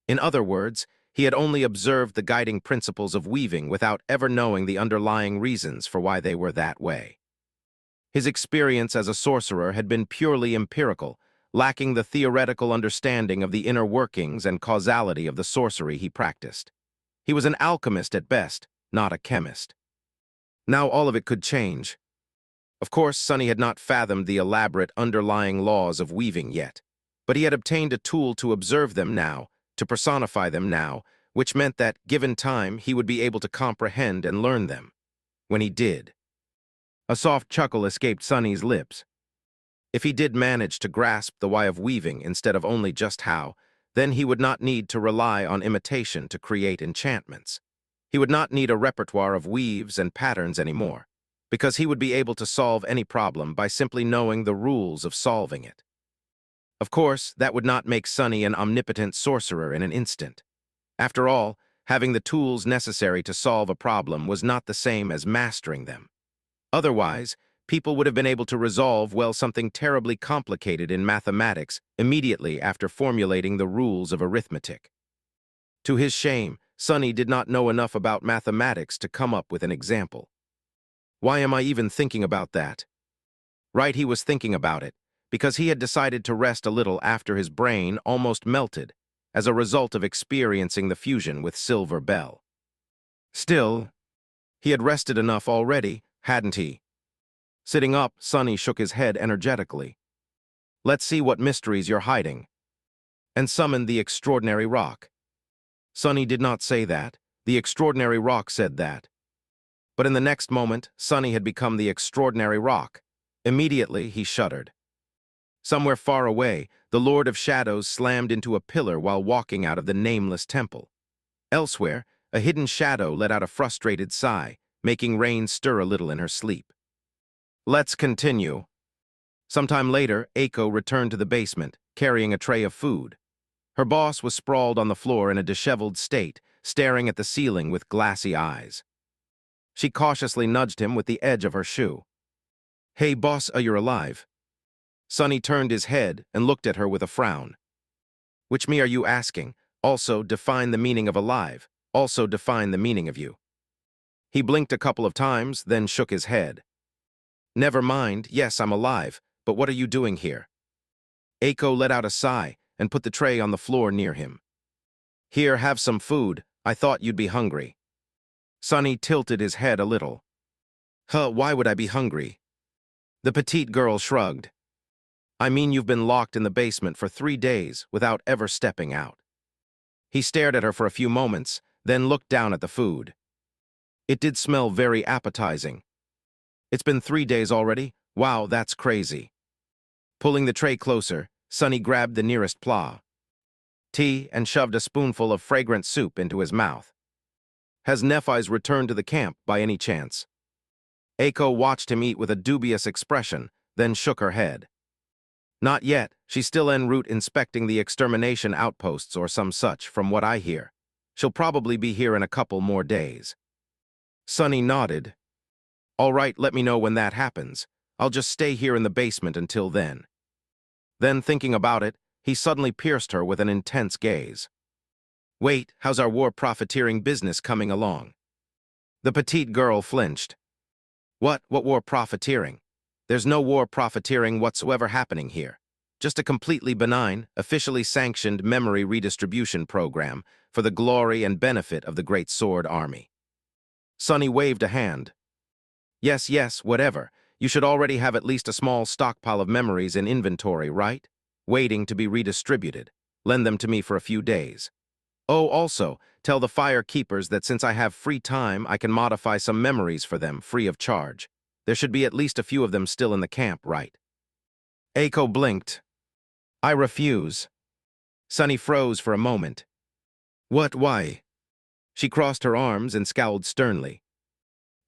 A: In other words, he had only observed the guiding principles of weaving without ever knowing the underlying reasons for why they were that way. His experience as a sorcerer had been purely empirical, lacking the theoretical understanding of the inner workings and causality of the sorcery he practiced. He was an alchemist at best, not a chemist. Now all of it could change. Of course, Sonny had not fathomed the elaborate underlying laws of weaving yet, but he had obtained a tool to observe them now, to personify them now, which meant that, given time, he would be able to comprehend and learn them. When he did. A soft chuckle escaped Sonny's lips. If he did manage to grasp the why of weaving instead of only just how, then he would not need to rely on imitation to create enchantments. He would not need a repertoire of weaves and patterns anymore, because he would be able to solve any problem by simply knowing the rules of solving it. Of course, that would not make Sonny an omnipotent sorcerer in an instant. After all, having the tools necessary to solve a problem was not the same as mastering them. Otherwise, people would have been able to resolve, well, something terribly complicated in mathematics immediately after formulating the rules of arithmetic. To his shame, Sonny did not know enough about mathematics to come up with an example. Why am I even thinking about that? Right, he was thinking about it, because he had decided to rest a little after his brain almost melted as a result of experiencing the fusion with Silver Bell. Still, he had rested enough already, hadn't he? Sitting up, Sonny shook his head energetically. Let's see what mysteries you're hiding. And summoned the extraordinary rock. Sunny did not say that. The extraordinary rock said that. But in the next moment, Sunny had become the extraordinary rock. Immediately, he shuddered. Somewhere far away, the Lord of Shadows slammed into a pillar while walking out of the nameless temple. Elsewhere, a hidden shadow let out a frustrated sigh, making Rain stir a little in her sleep. Let's continue. Sometime later, Aiko returned to the basement, carrying a tray of food. Her boss was sprawled on the floor in a disheveled state, staring at the ceiling with glassy eyes. She cautiously nudged him with the edge of her shoe. "Hey, boss, you're alive." Sunny turned his head and looked at her with a frown. "Which me are you asking? Also, define the meaning of alive. Also, define the meaning of you." He blinked a couple of times, then shook his head. "Never mind. Yes, I'm alive. But what are you doing here?" Aiko let out a sigh and put the tray on the floor near him. "Here, have some food. I thought you'd be hungry." Sunny tilted his head a little. Why would I be hungry?" The petite girl shrugged. "I mean you've been locked in the basement for 3 days without ever stepping out." He stared at her for a few moments, then looked down at the food. It did smell very appetizing. "It's been 3 days already? Wow, that's crazy." Pulling the tray closer, Sunny grabbed the nearest pla. Tea and shoved a spoonful of fragrant soup into his mouth. "Has Nephis returned to the camp by any chance?" Aiko watched him eat with a dubious expression, then shook her head. "Not yet. She's still en route inspecting the extermination outposts or some such, from what I hear. She'll probably be here in a couple more days." Sunny nodded. "All right, let me know when that happens. I'll just stay here in the basement until then." Then, thinking about it, he suddenly pierced her with an intense gaze. "Wait, how's our war profiteering business coming along?" The petite girl flinched. What war profiteering? There's no war profiteering whatsoever happening here. Just a completely benign, officially sanctioned memory redistribution program for the glory and benefit of the Great Sword Army." Sunny waved a hand. Yes, whatever. You should already have at least a small stockpile of memories in inventory, right? Waiting to be redistributed. Lend them to me for a few days. Oh, also, tell the fire keepers that since I have free time, I can modify some memories for them, free of charge. There should be at least a few of them still in the camp, right? Aiko blinked. "I refuse." Sunny froze for a moment. "What, why?" She crossed her arms and scowled sternly.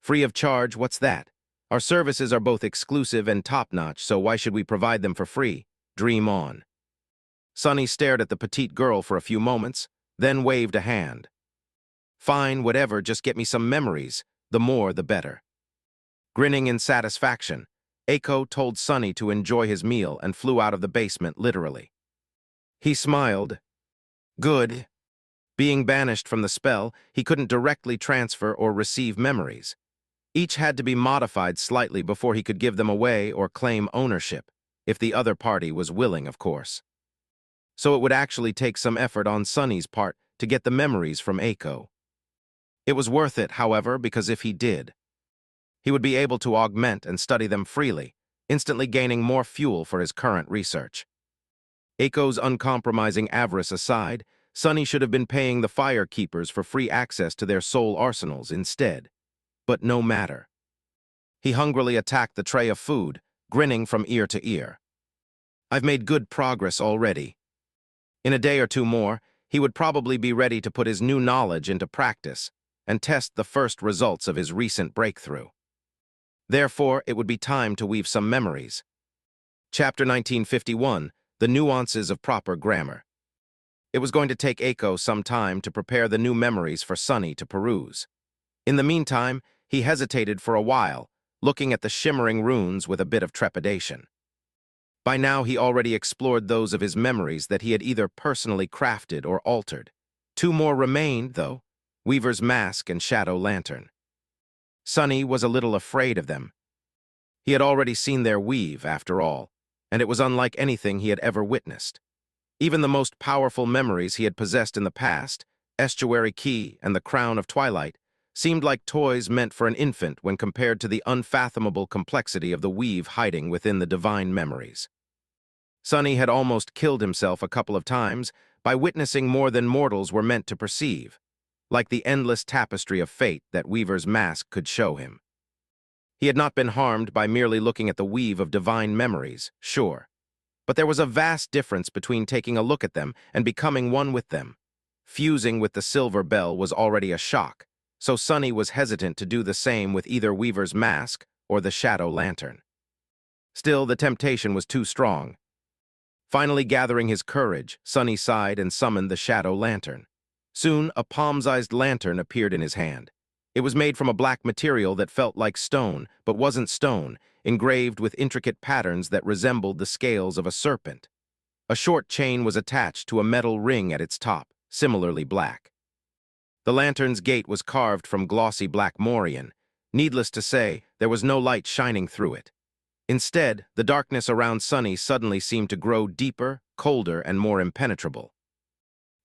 A: "Free of charge, what's that? Our services are both exclusive and top-notch, so why should we provide them for free? Dream on." Sunny stared at the petite girl for a few moments, then waved a hand. "Fine, whatever, just get me some memories. The more, the better." Grinning in satisfaction, Aiko told Sunny to enjoy his meal and flew out of the basement literally. He smiled. Good. Being banished from the spell, he couldn't directly transfer or receive memories. Each had to be modified slightly before he could give them away or claim ownership, if the other party was willing, of course. So it would actually take some effort on Sunny's part to get the memories from Aiko. It was worth it, however, because if he did, he would be able to augment and study them freely, instantly gaining more fuel for his current research. Aiko's uncompromising avarice aside, Sunny should have been paying the fire keepers for free access to their soul arsenals instead. But no matter. He hungrily attacked the tray of food, grinning from ear to ear. "I've made good progress already." In a day or two more, he would probably be ready to put his new knowledge into practice and test the first results of his recent breakthrough. Therefore, it would be time to weave some memories. Chapter 1951, The Nuances of Proper Grammar. It was going to take Aiko some time to prepare the new memories for Sunny to peruse. In the meantime, he hesitated for a while, looking at the shimmering runes with a bit of trepidation. By now, he already explored those of his memories that he had either personally crafted or altered. 2 more remained, though, Weaver's Mask and Shadow Lantern. Sunny was a little afraid of them. He had already seen their weave, after all, and it was unlike anything he had ever witnessed. Even the most powerful memories he had possessed in the past, Estuary Key and the Crown of Twilight, seemed like toys meant for an infant when compared to the unfathomable complexity of the weave hiding within the divine memories. Sonny had almost killed himself a couple of times by witnessing more than mortals were meant to perceive, like the endless tapestry of fate that Weaver's mask could show him. He had not been harmed by merely looking at the weave of divine memories, sure, but there was a vast difference between taking a look at them and becoming one with them. Fusing with the silver bell was already a shock, so Sonny was hesitant to do the same with either Weaver's mask or the shadow lantern. Still, the temptation was too strong. Finally gathering his courage, Sonny sighed and summoned the shadow lantern. Soon, a palm-sized lantern appeared in his hand. It was made from a black material that felt like stone, but wasn't stone, engraved with intricate patterns that resembled the scales of a serpent. A short chain was attached to a metal ring at its top, similarly black. The lantern's gate was carved from glossy black morion. Needless to say, there was no light shining through it. Instead, the darkness around Sonny suddenly seemed to grow deeper, colder, and more impenetrable.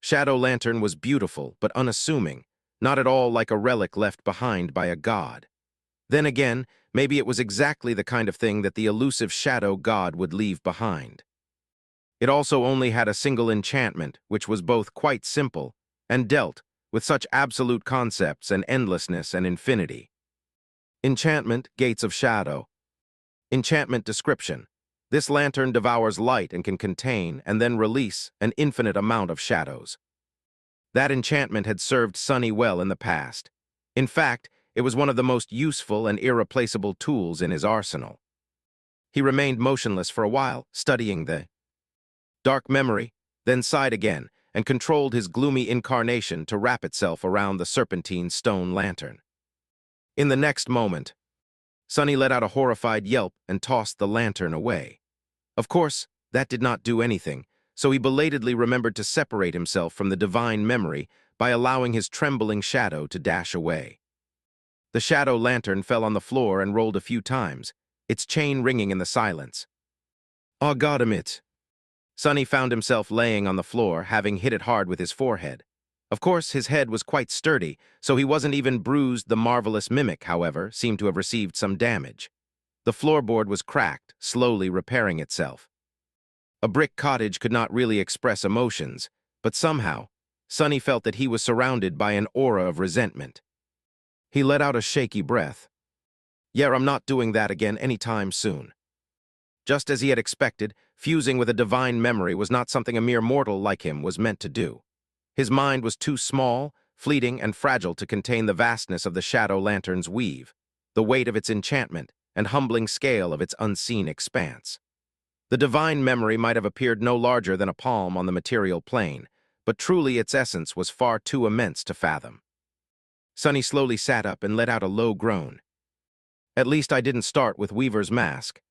A: Shadow Lantern was beautiful but unassuming, not at all like a relic left behind by a god. Then again, maybe it was exactly the kind of thing that the elusive shadow god would leave behind. It also only had a single enchantment, which was both quite simple and dealt with such absolute concepts and endlessness and infinity. Enchantment, Gates of Shadow. Enchantment description. This lantern devours light and can contain and then release an infinite amount of shadows. That enchantment had served Sonny well in the past. In fact, it was one of the most useful and irreplaceable tools in his arsenal. He remained motionless for a while, studying the dark memory, then sighed again and controlled his gloomy incarnation to wrap itself around the serpentine stone lantern. In the next moment, Sonny let out a horrified yelp and tossed the lantern away. Of course, that did not do anything, so he belatedly remembered to separate himself from the divine memory by allowing his trembling shadow to dash away. The shadow lantern fell on the floor and rolled a few times, its chain ringing in the silence. "Oh, goddammit." Sonny found himself laying on the floor, having hit it hard with his forehead. Of course, his head was quite sturdy, so he wasn't even bruised. The marvelous mimic, however, seemed to have received some damage. The floorboard was cracked, slowly repairing itself. A brick cottage could not really express emotions, but somehow, Sonny felt that he was surrounded by an aura of resentment. He let out a shaky breath. Yeah, I'm not doing that again anytime soon. Just as he had expected, fusing with a divine memory was not something a mere mortal like him was meant to do. His mind was too small, fleeting, and fragile to contain the vastness of the shadow lantern's weave, the weight of its enchantment, and humbling scale of its unseen expanse. The divine memory might have appeared no larger than a palm on the material plane, but truly its essence was far too immense to fathom. Sonny slowly sat up and let out a low groan. At least I didn't start with Weaver's mask.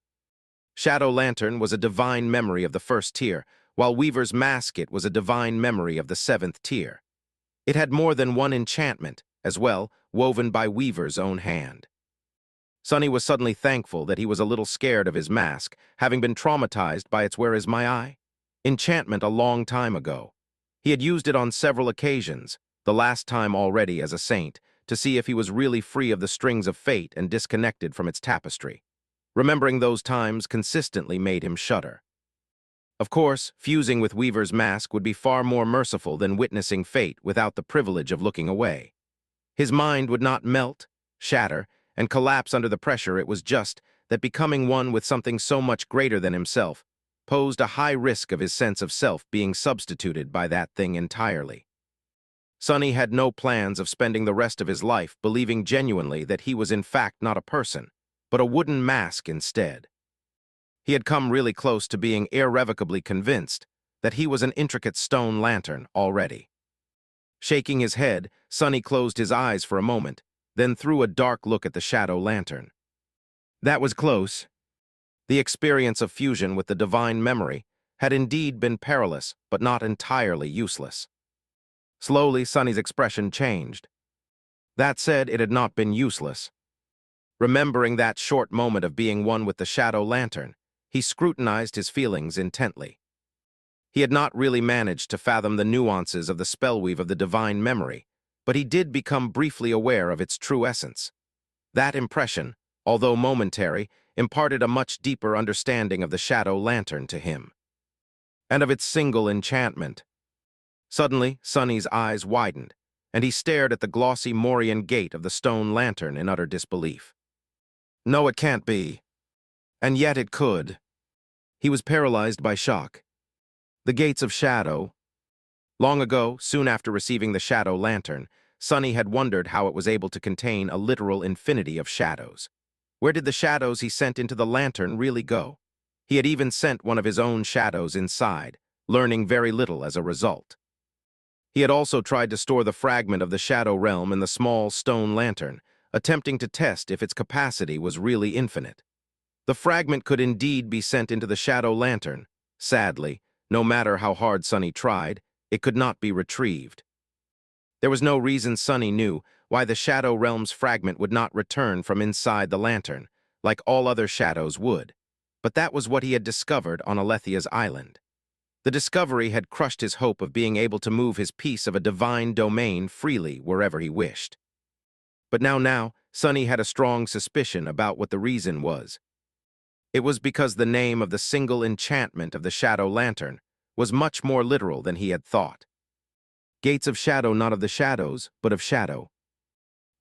A: Shadow Lantern was a divine memory of the first tier, while Weaver's Masket was a divine memory of the 7th tier. It had more than one enchantment, as well, woven by Weaver's own hand. Sonny was suddenly thankful that he was a little scared of his mask, having been traumatized by its "where is my eye?" enchantment a long time ago. He had used it on several occasions, the last time already as a saint, to see if he was really free of the strings of fate and disconnected from its tapestry. Remembering those times consistently made him shudder. Of course, fusing with Weaver's mask would be far more merciful than witnessing fate without the privilege of looking away. His mind would not melt, shatter, and collapse under the pressure. It was just that becoming one with something so much greater than himself posed a high risk of his sense of self being substituted by that thing entirely. Sonny had no plans of spending the rest of his life believing genuinely that he was in fact not a person, but a wooden mask instead. He had come really close to being irrevocably convinced that he was an intricate stone lantern already. Shaking his head, Sonny closed his eyes for a moment, then threw a dark look at the shadow lantern. That was close. The experience of fusion with the divine memory had indeed been perilous, but not entirely useless. Slowly, Sonny's expression changed. That said, it had not been useless. Remembering that short moment of being one with the shadow lantern, he scrutinized his feelings intently. He had not really managed to fathom the nuances of the spellweave of the divine memory, but he did become briefly aware of its true essence. That impression, although momentary, imparted a much deeper understanding of the shadow lantern to him. and of its single enchantment. Suddenly, Sonny's eyes widened, and he stared at the glossy Morian gate of the stone lantern in utter disbelief. No, it can't be. And yet it could. He was paralyzed by shock. The gates of shadow. Long ago, soon after receiving the shadow lantern, Sonny had wondered how it was able to contain a literal infinity of shadows. Where did the shadows he sent into the lantern really go? He had even sent one of his own shadows inside, learning very little as a result. He had also tried to store the fragment of the shadow realm in the small stone lantern, attempting to test if its capacity was really infinite. The fragment could indeed be sent into the shadow lantern. Sadly, no matter how hard Sonny tried, it could not be retrieved. There was no reason Sonny knew why the shadow realm's fragment would not return from inside the lantern, like all other shadows would. But that was what he had discovered on Alethia's island. The discovery had crushed his hope of being able to move his piece of a divine domain freely wherever he wished. But now, Sonny had a strong suspicion about what the reason was. It was because the name of the single enchantment of the shadow lantern was much more literal than he had thought. Gates of shadow, not of the shadows, but of shadow.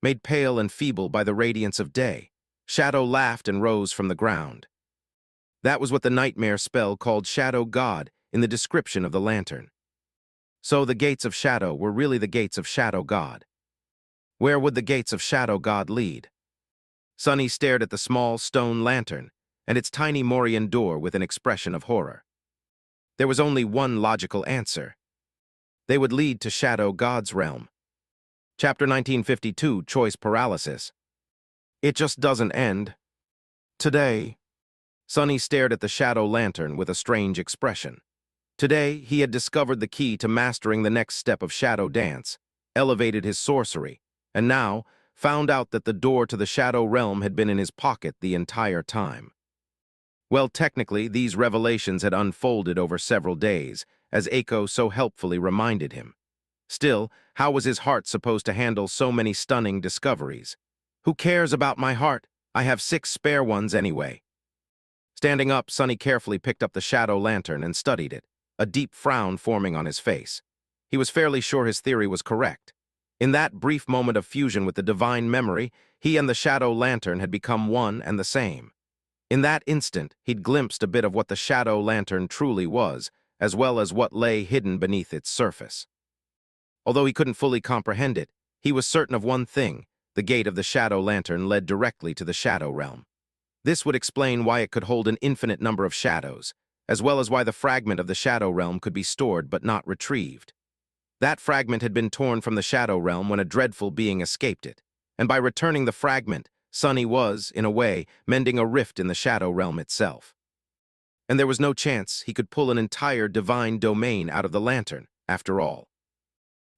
A: Made pale and feeble by the radiance of day, shadow laughed and rose from the ground. That was what the nightmare spell called Shadow God in the description of the lantern. So the gates of shadow were really the gates of Shadow God. Where would the gates of Shadow God lead? Sonny stared at the small stone lantern and its tiny Morian door with an expression of horror. There was only one logical answer. They would lead to Shadow God's realm. Chapter 1952, Choice Paralysis. It just doesn't end. Today. Sonny stared at the shadow lantern with a strange expression. Today, he had discovered the key to mastering the next step of shadow dance, elevated his sorcery, and now found out that the door to the shadow realm had been in his pocket the entire time. Well, technically, these revelations had unfolded over several days, as Eiko so helpfully reminded him. Still, how was his heart supposed to handle so many stunning discoveries? Who cares about my heart? I have 6 spare ones anyway. Standing up, Sonny carefully picked up the shadow lantern and studied it, a deep frown forming on his face. He was fairly sure his theory was correct. In that brief moment of fusion with the divine memory, he and the shadow lantern had become one and the same. In that instant, he'd glimpsed a bit of what the shadow lantern truly was, as well as what lay hidden beneath its surface. Although he couldn't fully comprehend it, he was certain of one thing: the gate of the shadow lantern led directly to the shadow realm. This would explain why it could hold an infinite number of shadows, as well as why the fragment of the shadow realm could be stored but not retrieved. That fragment had been torn from the shadow realm when a dreadful being escaped it, and by returning the fragment, Sonny was, in a way, mending a rift in the shadow realm itself. And there was no chance he could pull an entire divine domain out of the lantern, after all.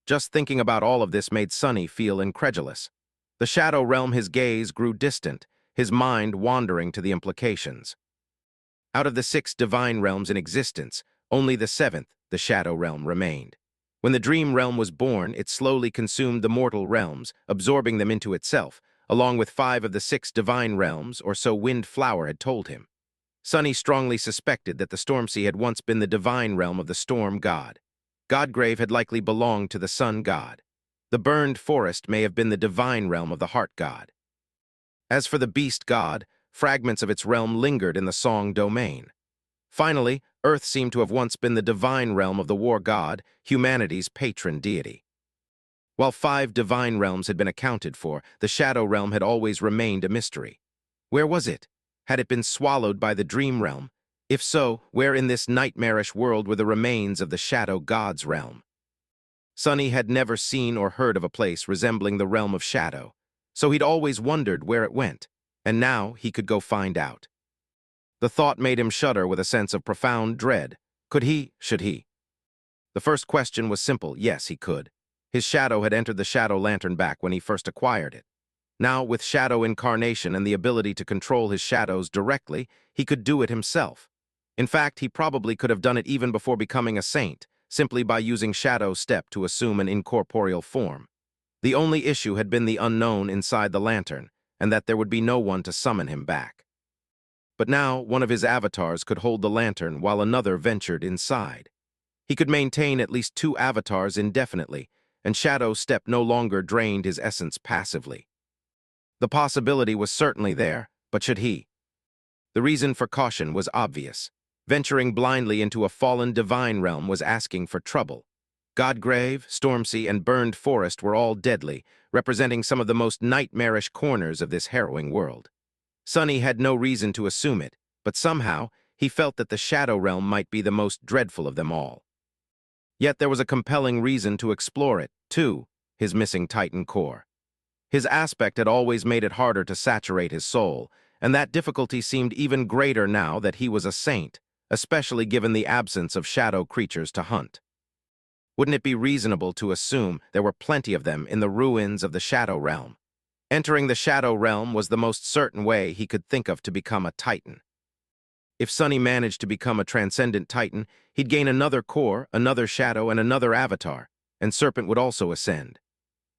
A: Just thinking about all of this made Sonny feel incredulous. The shadow realm, his gaze grew distant, his mind wandering to the implications. Out of the 6 divine realms in existence, only the 7th, the shadow realm, remained. When the dream realm was born, it slowly consumed the mortal realms, absorbing them into itself, along with 5 of the 6 divine realms, or so Windflower had told him. Sonny strongly suspected that the Stormsea had once been the divine realm of the storm god. Godgrave had likely belonged to the sun god. The burned forest may have been the divine realm of the heart god. As for the beast god, fragments of its realm lingered in the song domain. Finally, Earth seemed to have once been the divine realm of the war god, humanity's patron deity. While 5 divine realms had been accounted for, the shadow realm had always remained a mystery. Where was it? Had it been swallowed by the dream realm? If so, where in this nightmarish world were the remains of the shadow god's realm? Sonny had never seen or heard of a place resembling the realm of shadow, so he'd always wondered where it went, and now he could go find out. The thought made him shudder with a sense of profound dread. Could he? Should he? The first question was simple. Yes, he could. His shadow had entered the shadow lantern back when he first acquired it. Now, with shadow incarnation and the ability to control his shadows directly, he could do it himself. In fact, he probably could have done it even before becoming a saint, simply by using Shadow Step to assume an incorporeal form. The only issue had been the unknown inside the lantern, and that there would be no one to summon him back. but now one of his avatars could hold the lantern while another ventured inside. He could maintain at least two avatars indefinitely, and Shadow's step no longer drained his essence passively. The possibility was certainly there, but should he? The reason for caution was obvious. Venturing blindly into a fallen divine realm was asking for trouble. Godgrave, Stormsea, and Burned Forest were all deadly, representing some of the most nightmarish corners of this harrowing world. Sonny had no reason to assume it, but somehow he felt that the Shadow Realm might be the most dreadful of them all. Yet there was a compelling reason to explore it, too, his missing Titan core. His aspect had always made it harder to saturate his soul, and that difficulty seemed even greater now that he was a saint, especially given the absence of shadow creatures to hunt. Wouldn't it be reasonable to assume there were plenty of them in the ruins of the Shadow Realm? Entering the Shadow Realm was the most certain way he could think of to become a Titan. If Sonny managed to become a transcendent Titan, he'd gain another core, another shadow, and another avatar, and Serpent would also ascend.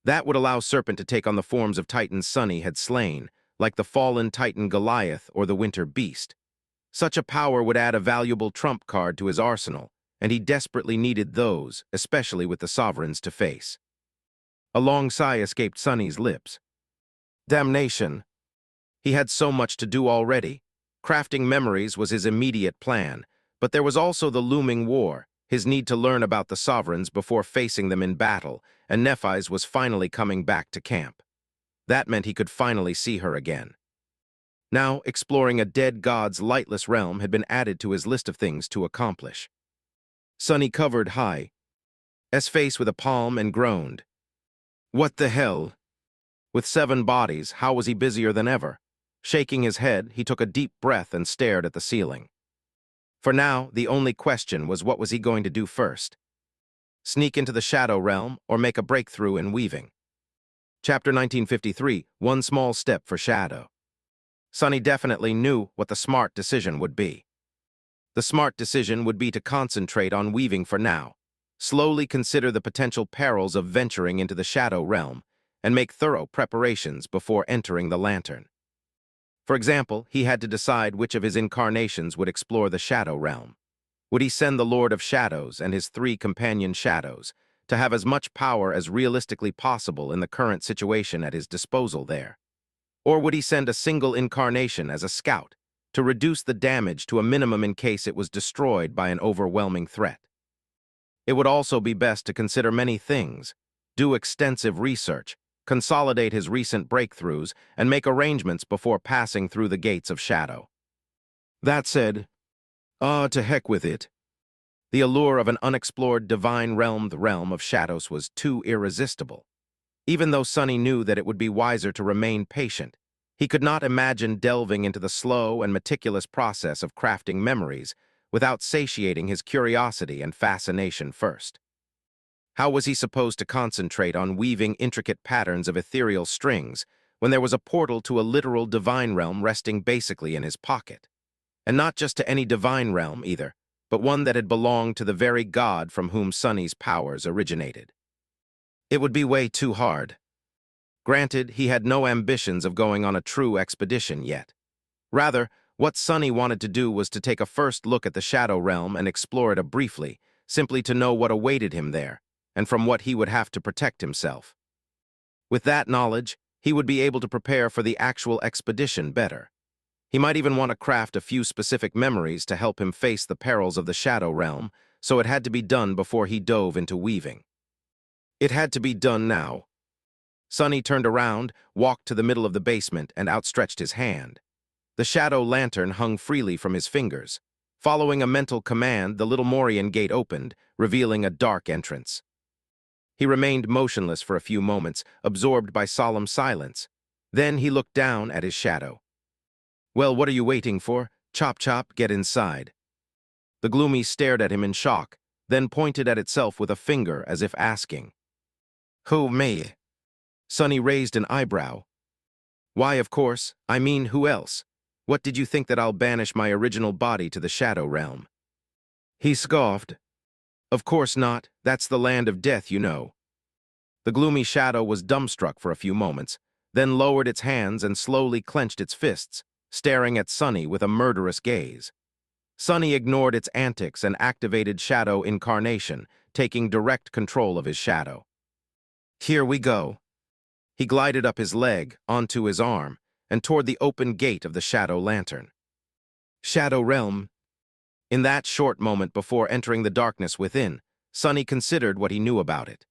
A: That would allow Serpent to take on the forms of Titans Sonny had slain, like the fallen Titan Goliath or the Winter Beast. Such a power would add a valuable trump card to his arsenal, and he desperately needed those, especially with the Sovereigns to face. A long sigh escaped Sonny's lips. Damnation! He had so much to do already. Crafting memories was his immediate plan, but there was also the looming war, his need to learn about the Sovereigns before facing them in battle, and Nephis was finally coming back to camp. That meant he could finally see her again. Now, exploring a dead god's lightless realm had been added to his list of things to accomplish. Sonny covered high, face with a palm and groaned. What the hell? With 7 bodies, how was he busier than ever? Shaking his head, he took a deep breath and stared at the ceiling. For now, the only question was what was he going to do first? Sneak into the Shadow Realm or make a breakthrough in weaving? Chapter 1953, One Small Step for Shadow. Sonny definitely knew what the smart decision would be. The smart decision would be to concentrate on weaving for now, slowly consider the potential perils of venturing into the Shadow Realm, and make thorough preparations before entering the lantern. For example, he had to decide which of his incarnations would explore the Shadow Realm. Would he send the Lord of Shadows and his 3 companion shadows to have as much power as realistically possible in the current situation at his disposal there? Or would he send a single incarnation as a scout to reduce the damage to a minimum in case it was destroyed by an overwhelming threat? It would also be best to consider many things, do extensive research, consolidate his recent breakthroughs, and make arrangements before passing through the gates of Shadow. That said, to heck with it. The allure of an unexplored divine realm, the realm of shadows, was too irresistible. Even though Sonny knew that it would be wiser to remain patient, he could not imagine delving into the slow and meticulous process of crafting memories without satiating his curiosity and fascination first. How was he supposed to concentrate on weaving intricate patterns of ethereal strings when there was a portal to a literal divine realm resting basically in his pocket? And not just to any divine realm either, but one that had belonged to the very god from whom Sonny's powers originated. It would be way too hard. Granted, he had no ambitions of going on a true expedition yet. Rather, what Sonny wanted to do was to take a first look at the Shadow Realm and explore it briefly, simply to know what awaited him there, and from what he would have to protect himself. With that knowledge, he would be able to prepare for the actual expedition better. He might even want to craft a few specific memories to help him face the perils of the Shadow Realm, so it had to be done before he dove into weaving. It had to be done now. Sonny turned around, walked to the middle of the basement, and outstretched his hand. The shadow lantern hung freely from his fingers. Following a mental command, the little Morian gate opened, revealing a dark entrance. He remained motionless for a few moments, absorbed by solemn silence. Then he looked down at his shadow. "Well, what are you waiting for? Chop chop, get inside." The Gloomy stared at him in shock, then pointed at itself with a finger as if asking, "Who, me?" Sonny raised an eyebrow. "Why, of course, I mean who else? What did you think that I'll banish my original body to the Shadow Realm?" He scoffed. "Of course not, that's the land of death, you know." The gloomy shadow was dumbstruck for a few moments, then lowered its hands and slowly clenched its fists, staring at Sunny with a murderous gaze. Sunny ignored its antics and activated Shadow Incarnation, taking direct control of his shadow. "Here we go." He glided up his leg, onto his arm, and toward the open gate of the Shadow Lantern. Shadow Realm. In that short moment before entering the darkness within, Sunny considered what he knew about it.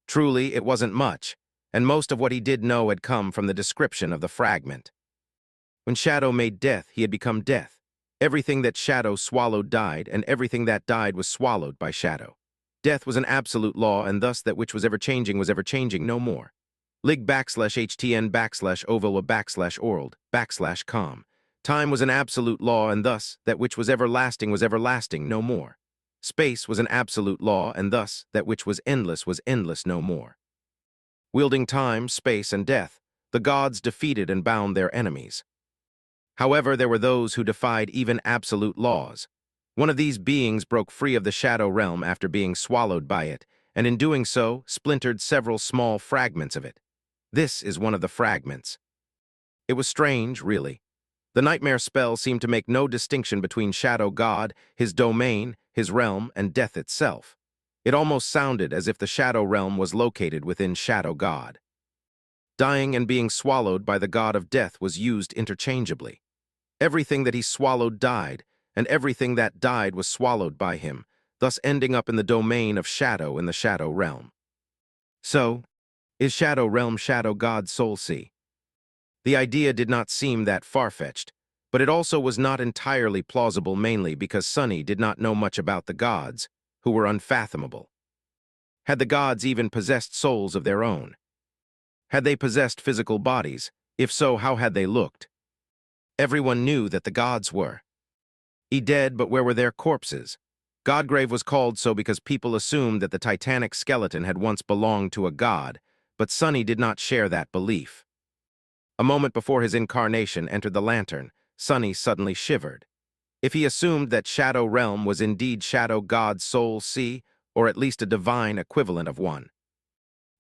A: Truly, it wasn't much, and most of what he did know had come from the description of the fragment. When Shadow made death, he had become death. Everything that Shadow swallowed died, and everything that died was swallowed by Shadow. Death was an absolute law, and thus that which was ever changing no more. lig/htn/ovoa/orld/com. Time was an absolute law, and thus that which was everlasting no more. Space was an absolute law, and thus that which was endless no more. Wielding time, space, and death, the gods defeated and bound their enemies. However, there were those who defied even absolute laws. One of these beings broke free of the Shadow Realm after being swallowed by it, and in doing so, splintered several small fragments of it. This is one of the fragments. It was strange, really. The nightmare spell seemed to make no distinction between Shadow God, his domain, his realm, and death itself. It almost sounded as if the Shadow Realm was located within Shadow God. Dying and being swallowed by the god of death was used interchangeably. Everything that he swallowed died, and everything that died was swallowed by him, thus ending up in the domain of Shadow in the Shadow Realm. So, is Shadow Realm Shadow God's soul sea? The idea did not seem that far-fetched, but it also was not entirely plausible, mainly because Sunny did not know much about the gods, who were unfathomable. Had the gods even possessed souls of their own? Had they possessed physical bodies? If so, how had they looked? Everyone knew that the gods were dead, but where were their corpses? Godgrave was called so because people assumed that the titanic skeleton had once belonged to a god, but Sunny did not share that belief. A moment before his incarnation entered the lantern, Sunny suddenly shivered. If he assumed that Shadow Realm was indeed Shadow God's soul sea, or at least a divine equivalent of one,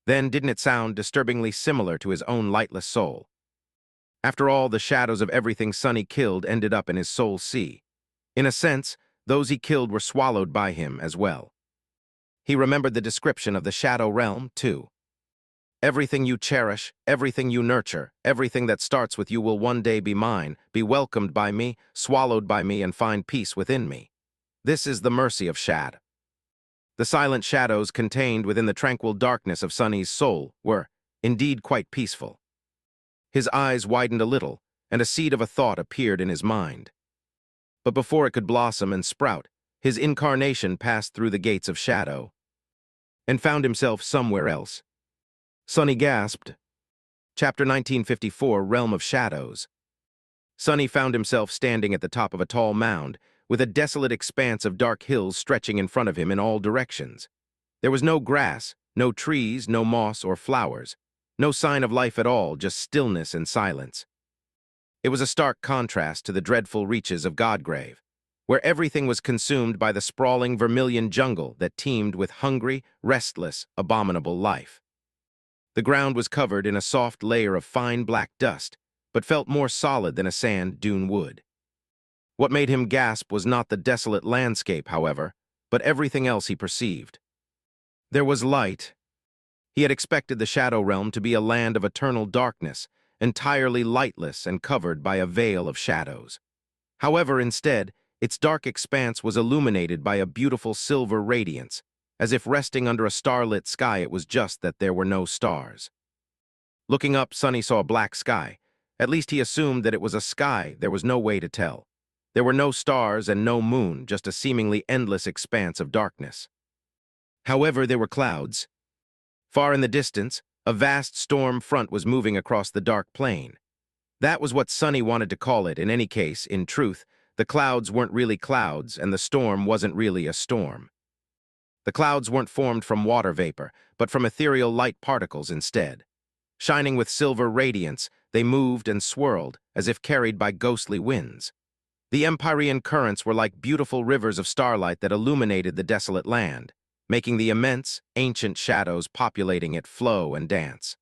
A: then didn't it sound disturbingly similar to his own lightless soul? After all, the shadows of everything Sunny killed ended up in his soul sea. In a sense, those he killed were swallowed by him as well. He remembered the description of the Shadow Realm, too. Everything you cherish, everything you nurture, everything that starts with you will one day be mine, be welcomed by me, swallowed by me, and find peace within me. This is the mercy of Shad. The silent shadows contained within the tranquil darkness of Sunny's soul were, indeed, quite peaceful. His eyes widened a little, and a seed of a thought appeared in his mind. But before it could blossom and sprout, his incarnation passed through the gates of Shadow and found himself somewhere else. Sunny gasped. Chapter 1954, Realm of Shadows. Sunny found himself standing at the top of a tall mound, with a desolate expanse of dark hills stretching in front of him in all directions. There was no grass, no trees, no moss or flowers, no sign of life at all, just stillness and silence. It was a stark contrast to the dreadful reaches of Godgrave, where everything was consumed by the sprawling vermilion jungle that teemed with hungry, restless, abominable life. The ground was covered in a soft layer of fine black dust, but felt more solid than a sand dune would. What made him gasp was not the desolate landscape, however, but everything else he perceived. There was light. He had expected the Shadow Realm to be a land of eternal darkness, entirely lightless and covered by a veil of shadows. However, instead, its dark expanse was illuminated by a beautiful silver radiance, as if resting under a starlit sky. It was just that there were no stars. Looking up, Sunny saw a black sky. At least he assumed that it was a sky. There was no way to tell. There were no stars and no moon, just a seemingly endless expanse of darkness. However, there were clouds. Far in the distance, a vast storm front was moving across the dark plain. That was what Sunny wanted to call it. In any case, in truth, the clouds weren't really clouds, and the storm wasn't really a storm. The clouds weren't formed from water vapor, but from ethereal light particles instead. Shining with silver radiance, they moved and swirled, as if carried by ghostly winds. The Empyrean currents were like beautiful rivers of starlight that illuminated the desolate land, making the immense, ancient shadows populating it flow and dance.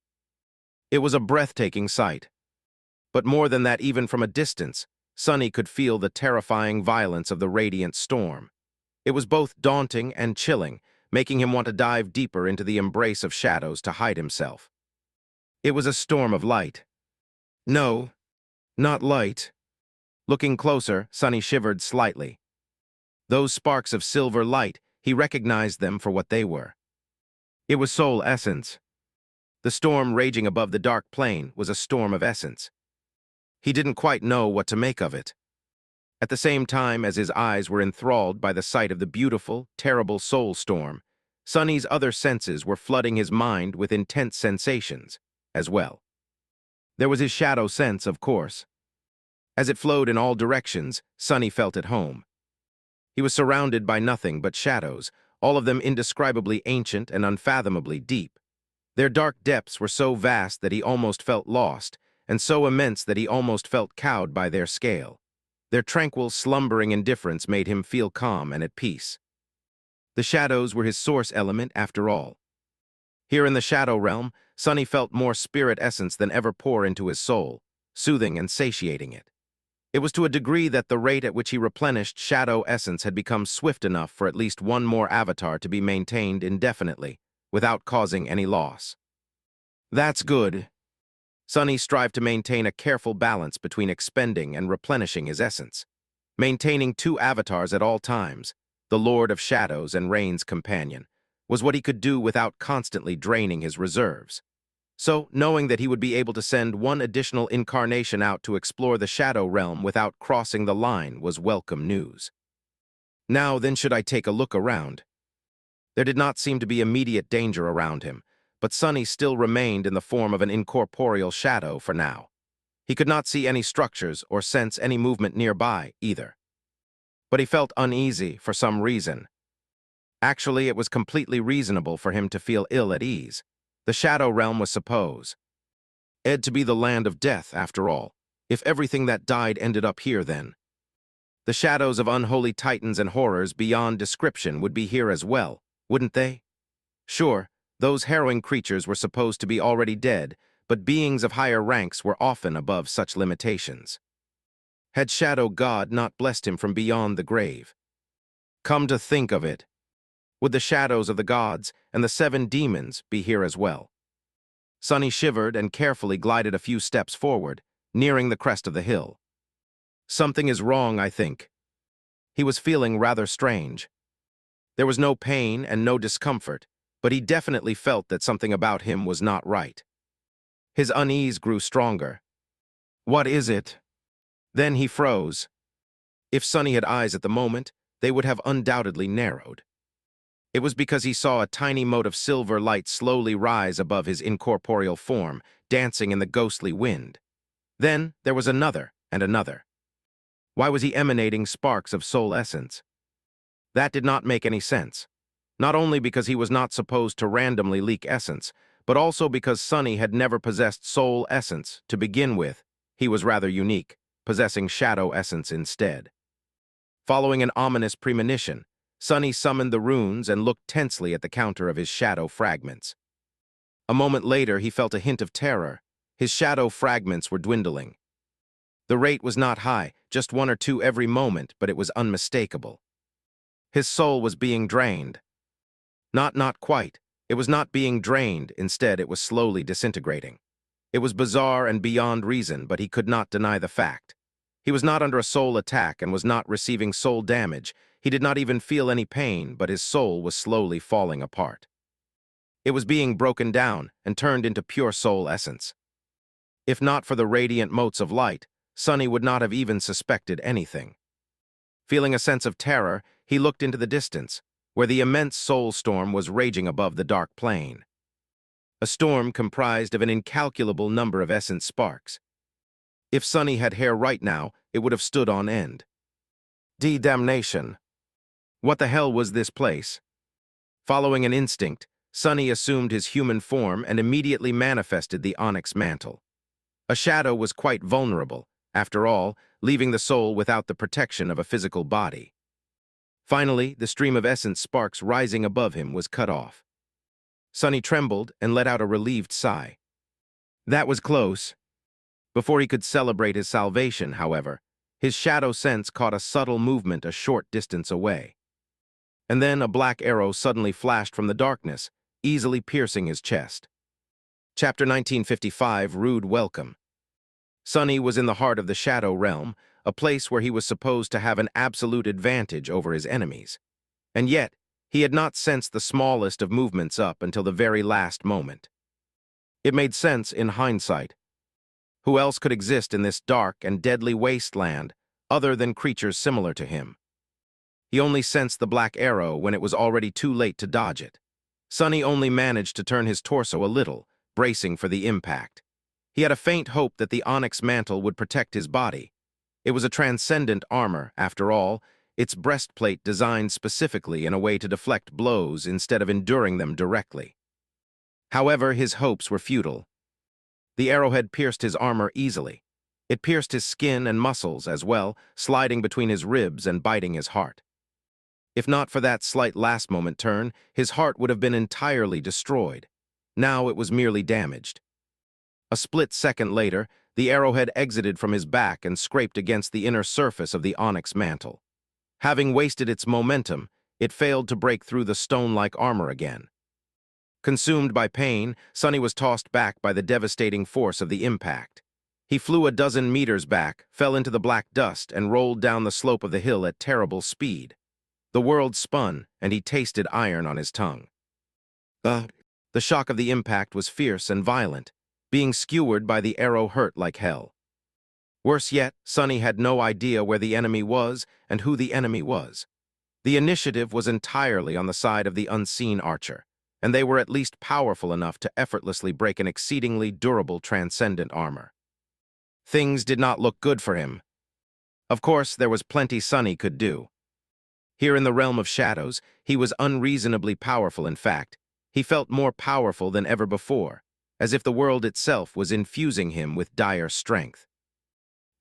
A: It was a breathtaking sight. But more than that, even from a distance, Sunny could feel the terrifying violence of the radiant storm. It was both daunting and chilling, making him want to dive deeper into the embrace of shadows to hide himself. It was a storm of light. No, not light. Looking closer, Sunny shivered slightly. Those sparks of silver light, he recognized them for what they were. It was soul essence. The storm raging above the dark plain was a storm of essence. He didn't quite know what to make of it. At the same time as his eyes were enthralled by the sight of the beautiful, terrible soul storm, Sunny's other senses were flooding his mind with intense sensations as well. There was his shadow sense, of course. As it flowed in all directions, Sunny felt at home. He was surrounded by nothing but shadows, all of them indescribably ancient and unfathomably deep. Their dark depths were so vast that he almost felt lost, and so immense that he almost felt cowed by their scale. Their tranquil, slumbering indifference made him feel calm and at peace. The shadows were his source element after all. Here in the shadow realm, Sunny felt more spirit essence than ever pour into his soul, soothing and satiating it. It was to a degree that the rate at which he replenished shadow essence had become swift enough for at least one more avatar to be maintained indefinitely, without causing any loss. That's good. Sunny strived to maintain a careful balance between expending and replenishing his essence. Maintaining two avatars at all times, the Lord of Shadows and Rain's companion, was what he could do without constantly draining his reserves. So, knowing that he would be able to send one additional incarnation out to explore the shadow realm without crossing the line was welcome news. Now then should I take a look around. There did not seem to be immediate danger around him, but Sunny still remained in the form of an incorporeal shadow for now. He could not see any structures or sense any movement nearby, either. But he felt uneasy for some reason. Actually, it was completely reasonable for him to feel ill at ease. The shadow realm was supposed to be the land of death, after all, if everything that died ended up here then. The shadows of unholy titans and horrors beyond description would be here as well, wouldn't they? Sure, those harrowing creatures were supposed to be already dead, but beings of higher ranks were often above such limitations. Had Shadow God not blessed him from beyond the grave? Come to think of it, would the shadows of the gods and the 7 demons be here as well? Sunny shivered and carefully glided a few steps forward, nearing the crest of the hill. Something is wrong, I think. He was feeling rather strange. There was no pain and no discomfort, but he definitely felt that something about him was not right. His unease grew stronger. What is it? Then he froze. If Sunny had eyes at the moment, they would have undoubtedly narrowed. It was because he saw a tiny mote of silver light slowly rise above his incorporeal form, dancing in the ghostly wind. Then there was another and another. Why was he emanating sparks of soul essence? That did not make any sense. Not only because he was not supposed to randomly leak essence, but also because Sunny had never possessed soul essence to begin with. He was rather unique, possessing shadow essence instead. Following an ominous premonition, Sunny summoned the runes and looked tensely at the counter of his shadow fragments. A moment later, he felt a hint of terror. His shadow fragments were dwindling. The rate was not high, just 1 or 2 every moment, but it was unmistakable. His soul was being drained. Not quite. It was not being drained, instead it was slowly disintegrating. It was bizarre and beyond reason, but he could not deny the fact. He was not under a soul attack and was not receiving soul damage. He did not even feel any pain, but his soul was slowly falling apart. It was being broken down and turned into pure soul essence. If not for the radiant motes of light, Sunny would not have even suspected anything. Feeling a sense of terror, he looked into the distance, where the immense soul storm was raging above the dark plain. A storm comprised of an incalculable number of essence sparks. If Sunny had hair right now, it would have stood on end. Damnation. What the hell was this place? Following an instinct, Sunny assumed his human form and immediately manifested the onyx mantle. A shadow was quite vulnerable, after all, leaving the soul without the protection of a physical body. Finally, the stream of essence sparks rising above him was cut off. Sunny trembled and let out a relieved sigh. That was close. Before he could celebrate his salvation, however, his shadow sense caught a subtle movement a short distance away. And then a black arrow suddenly flashed from the darkness, easily piercing his chest. Chapter 1955, Rude Welcome. Sonny was in the heart of the Shadow Realm, a place where he was supposed to have an absolute advantage over his enemies. And yet, he had not sensed the smallest of movements up until the very last moment. It made sense in hindsight. Who else could exist in this dark and deadly wasteland other than creatures similar to him? He only sensed the black arrow when it was already too late to dodge it. Sonny only managed to turn his torso a little, bracing for the impact. He had a faint hope that the onyx mantle would protect his body. It was a transcendent armor, after all, its breastplate designed specifically in a way to deflect blows instead of enduring them directly. However, his hopes were futile. The arrowhead pierced his armor easily. It pierced his skin and muscles as well, sliding between his ribs and biting his heart. If not for that slight last-moment turn, his heart would have been entirely destroyed. Now it was merely damaged. A split second later, the arrowhead exited from his back and scraped against the inner surface of the onyx mantle. Having wasted its momentum, it failed to break through the stone-like armor again. Consumed by pain, Sonny was tossed back by the devastating force of the impact. He flew a dozen meters back, fell into the black dust, and rolled down the slope of the hill at terrible speed. The world spun, and he tasted iron on his tongue. The shock of the impact was fierce and violent. Being skewered by the arrow hurt like hell. Worse yet, Sonny had no idea where the enemy was and who the enemy was. The initiative was entirely on the side of the unseen archer, and they were at least powerful enough to effortlessly break an exceedingly durable transcendent armor. Things did not look good for him. Of course, there was plenty Sonny could do. Here in the realm of shadows, he was unreasonably powerful. In fact, he felt more powerful than ever before, as if the world itself was infusing him with dire strength.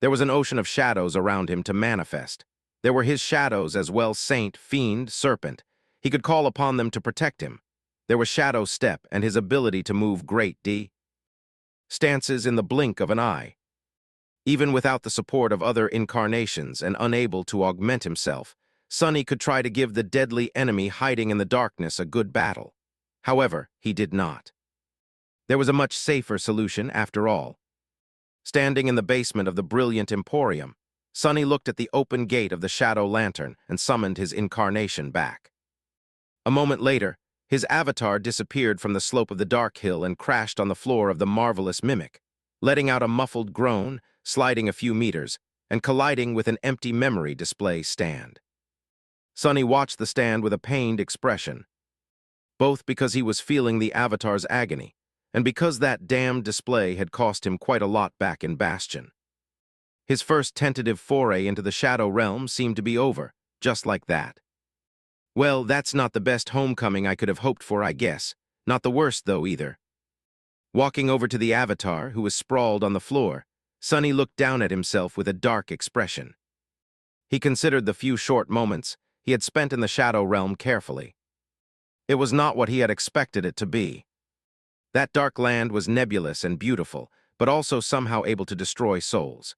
A: There was an ocean of shadows around him to manifest. There were his shadows as well, saint, fiend, serpent. He could call upon them to protect him. There was Shadow Step and his ability to move great stances in the blink of an eye. Even without the support of other incarnations and unable to augment himself, Sonny could try to give the deadly enemy hiding in the darkness a good battle. However, he did not. There was a much safer solution after all. Standing in the basement of the brilliant Emporium, Sonny looked at the open gate of the Shadow Lantern and summoned his incarnation back. A moment later, his avatar disappeared from the slope of the dark hill and crashed on the floor of the marvelous mimic, letting out a muffled groan, sliding a few meters, and colliding with an empty memory display stand. Sonny watched the stand with a pained expression, both because he was feeling the avatar's agony, and because that damned display had cost him quite a lot back in Bastion. His first tentative foray into the Shadow Realm seemed to be over, just like that. Well, that's not the best homecoming I could have hoped for, I guess. Not the worst, though, either. Walking over to the avatar, who was sprawled on the floor, Sonny looked down at himself with a dark expression. He considered the few short moments he had spent in the Shadow Realm carefully. It was not what he had expected it to be. That dark land was nebulous and beautiful, but also somehow able to destroy souls.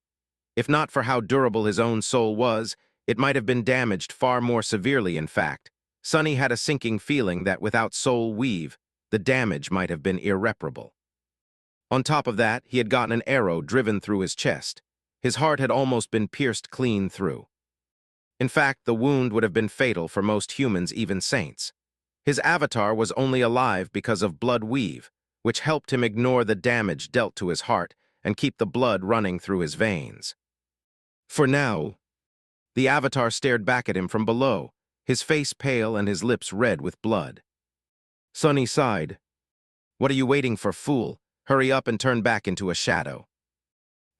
A: If not for how durable his own soul was, it might have been damaged far more severely. In fact, Sonny had a sinking feeling that without Soul Weave, the damage might have been irreparable. On top of that, he had gotten an arrow driven through his chest. His heart had almost been pierced clean through. In fact, the wound would have been fatal for most humans, even saints. His avatar was only alive because of blood weave, which helped him ignore the damage dealt to his heart and keep the blood running through his veins. For now, the avatar stared back at him from below, his face pale and his lips red with blood. Sonny sighed. "What are you waiting for, fool? Hurry up and turn back into a shadow."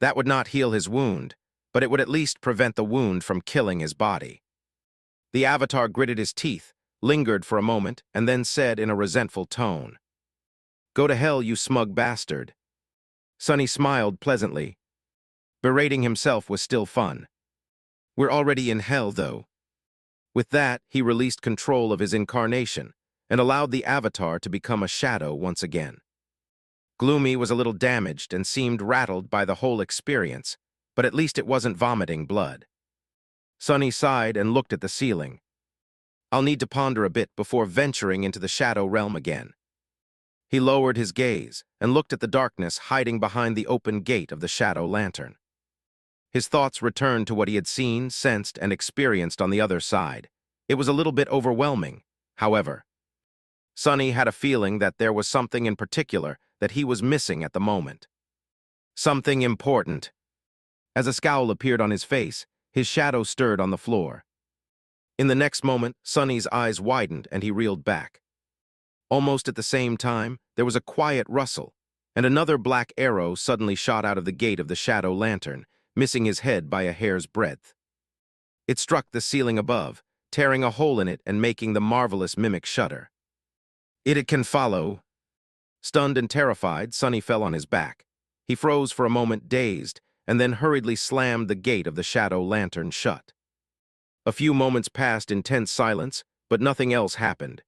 A: That would not heal his wound, but it would at least prevent the wound from killing his body. The avatar gritted his teeth, lingered for a moment, and then said in a resentful tone, "Go to hell, you smug bastard." Sonny smiled pleasantly. Berating himself was still fun. We're already in hell, though. With that, he released control of his incarnation and allowed the avatar to become a shadow once again. Gloomy was a little damaged and seemed rattled by the whole experience, but at least it wasn't vomiting blood. Sunny sighed and looked at the ceiling. I'll need to ponder a bit before venturing into the shadow realm again. He lowered his gaze and looked at the darkness hiding behind the open gate of the shadow lantern. His thoughts returned to what he had seen, sensed, and experienced on the other side. It was a little bit overwhelming, however. Sunny had a feeling that there was something in particular that he was missing at the moment. Something important. As a scowl appeared on his face, his shadow stirred on the floor. In the next moment, Sunny's eyes widened and he reeled back. Almost at the same time, there was a quiet rustle, and another black arrow suddenly shot out of the gate of the shadow lantern, missing his head by a hair's breadth. It struck the ceiling above, tearing a hole in it and making the marvelous mimic shudder. It can follow. Stunned and terrified, Sunny fell on his back. He froze for a moment, dazed, and then hurriedly slammed the gate of the shadow lantern shut. A few moments passed in tense silence, but nothing else happened.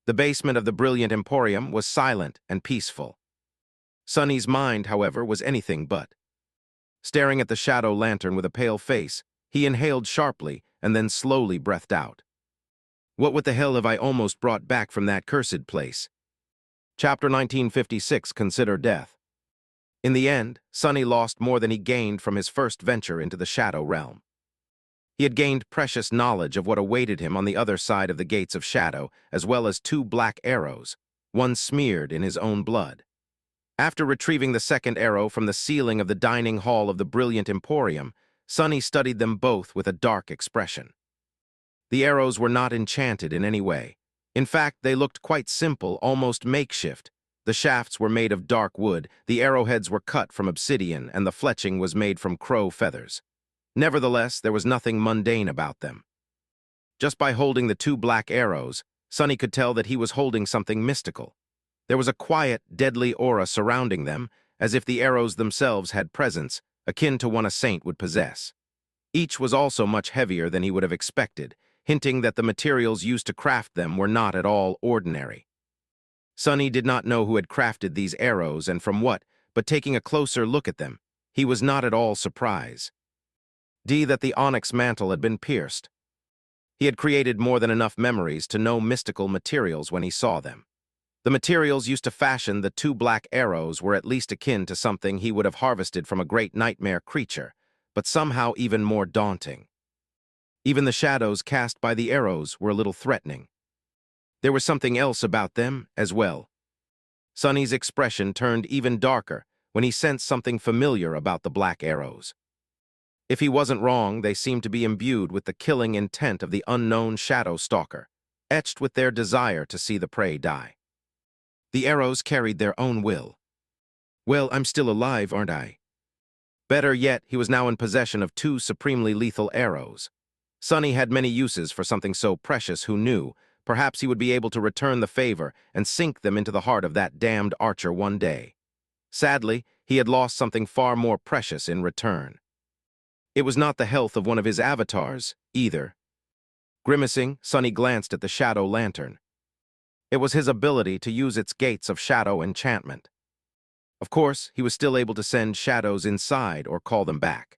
A: The basement of the brilliant emporium was silent and peaceful. Sunny's mind, however, was anything but. Staring at the shadow lantern with a pale face, he inhaled sharply and then slowly breathed out. What the hell have I almost brought back from that cursed place? Chapter 1956, Consider Death. In the end, Sunny lost more than he gained from his first venture into the shadow realm. He had gained precious knowledge of what awaited him on the other side of the gates of shadow, as well as 2 black arrows, one smeared in his own blood. After retrieving the second arrow from the ceiling of the dining hall of the brilliant emporium, Sunny studied them both with a dark expression. The arrows were not enchanted in any way. In fact, they looked quite simple, almost makeshift. The shafts were made of dark wood, the arrowheads were cut from obsidian, and the fletching was made from crow feathers. Nevertheless, there was nothing mundane about them. Just by holding the 2 black arrows, Sunny could tell that he was holding something mystical. There was a quiet, deadly aura surrounding them, as if the arrows themselves had presence, akin to one a saint would possess. Each was also much heavier than he would have expected, hinting that the materials used to craft them were not at all ordinary. Sunny did not know who had crafted these arrows and from what, but taking a closer look at them, he was not at all surprised. That the onyx mantle had been pierced. He had created more than enough memories to know mystical materials when he saw them. The materials used to fashion the 2 black arrows were at least akin to something he would have harvested from a great nightmare creature, but somehow even more daunting. Even the shadows cast by the arrows were a little threatening. There was something else about them as well. Sunny's expression turned even darker when he sensed something familiar about the black arrows. If he wasn't wrong, they seemed to be imbued with the killing intent of the unknown shadow stalker, etched with their desire to see the prey die. The arrows carried their own will. Well, I'm still alive, aren't I? Better yet, he was now in possession of 2 supremely lethal arrows. Sunny had many uses for something so precious. Who knew? Perhaps he would be able to return the favor and sink them into the heart of that damned archer one day. Sadly, he had lost something far more precious in return. It was not the health of one of his avatars, either. Grimacing, Sunny glanced at the shadow lantern. It was his ability to use its gates of shadow enchantment. Of course, he was still able to send shadows inside or call them back.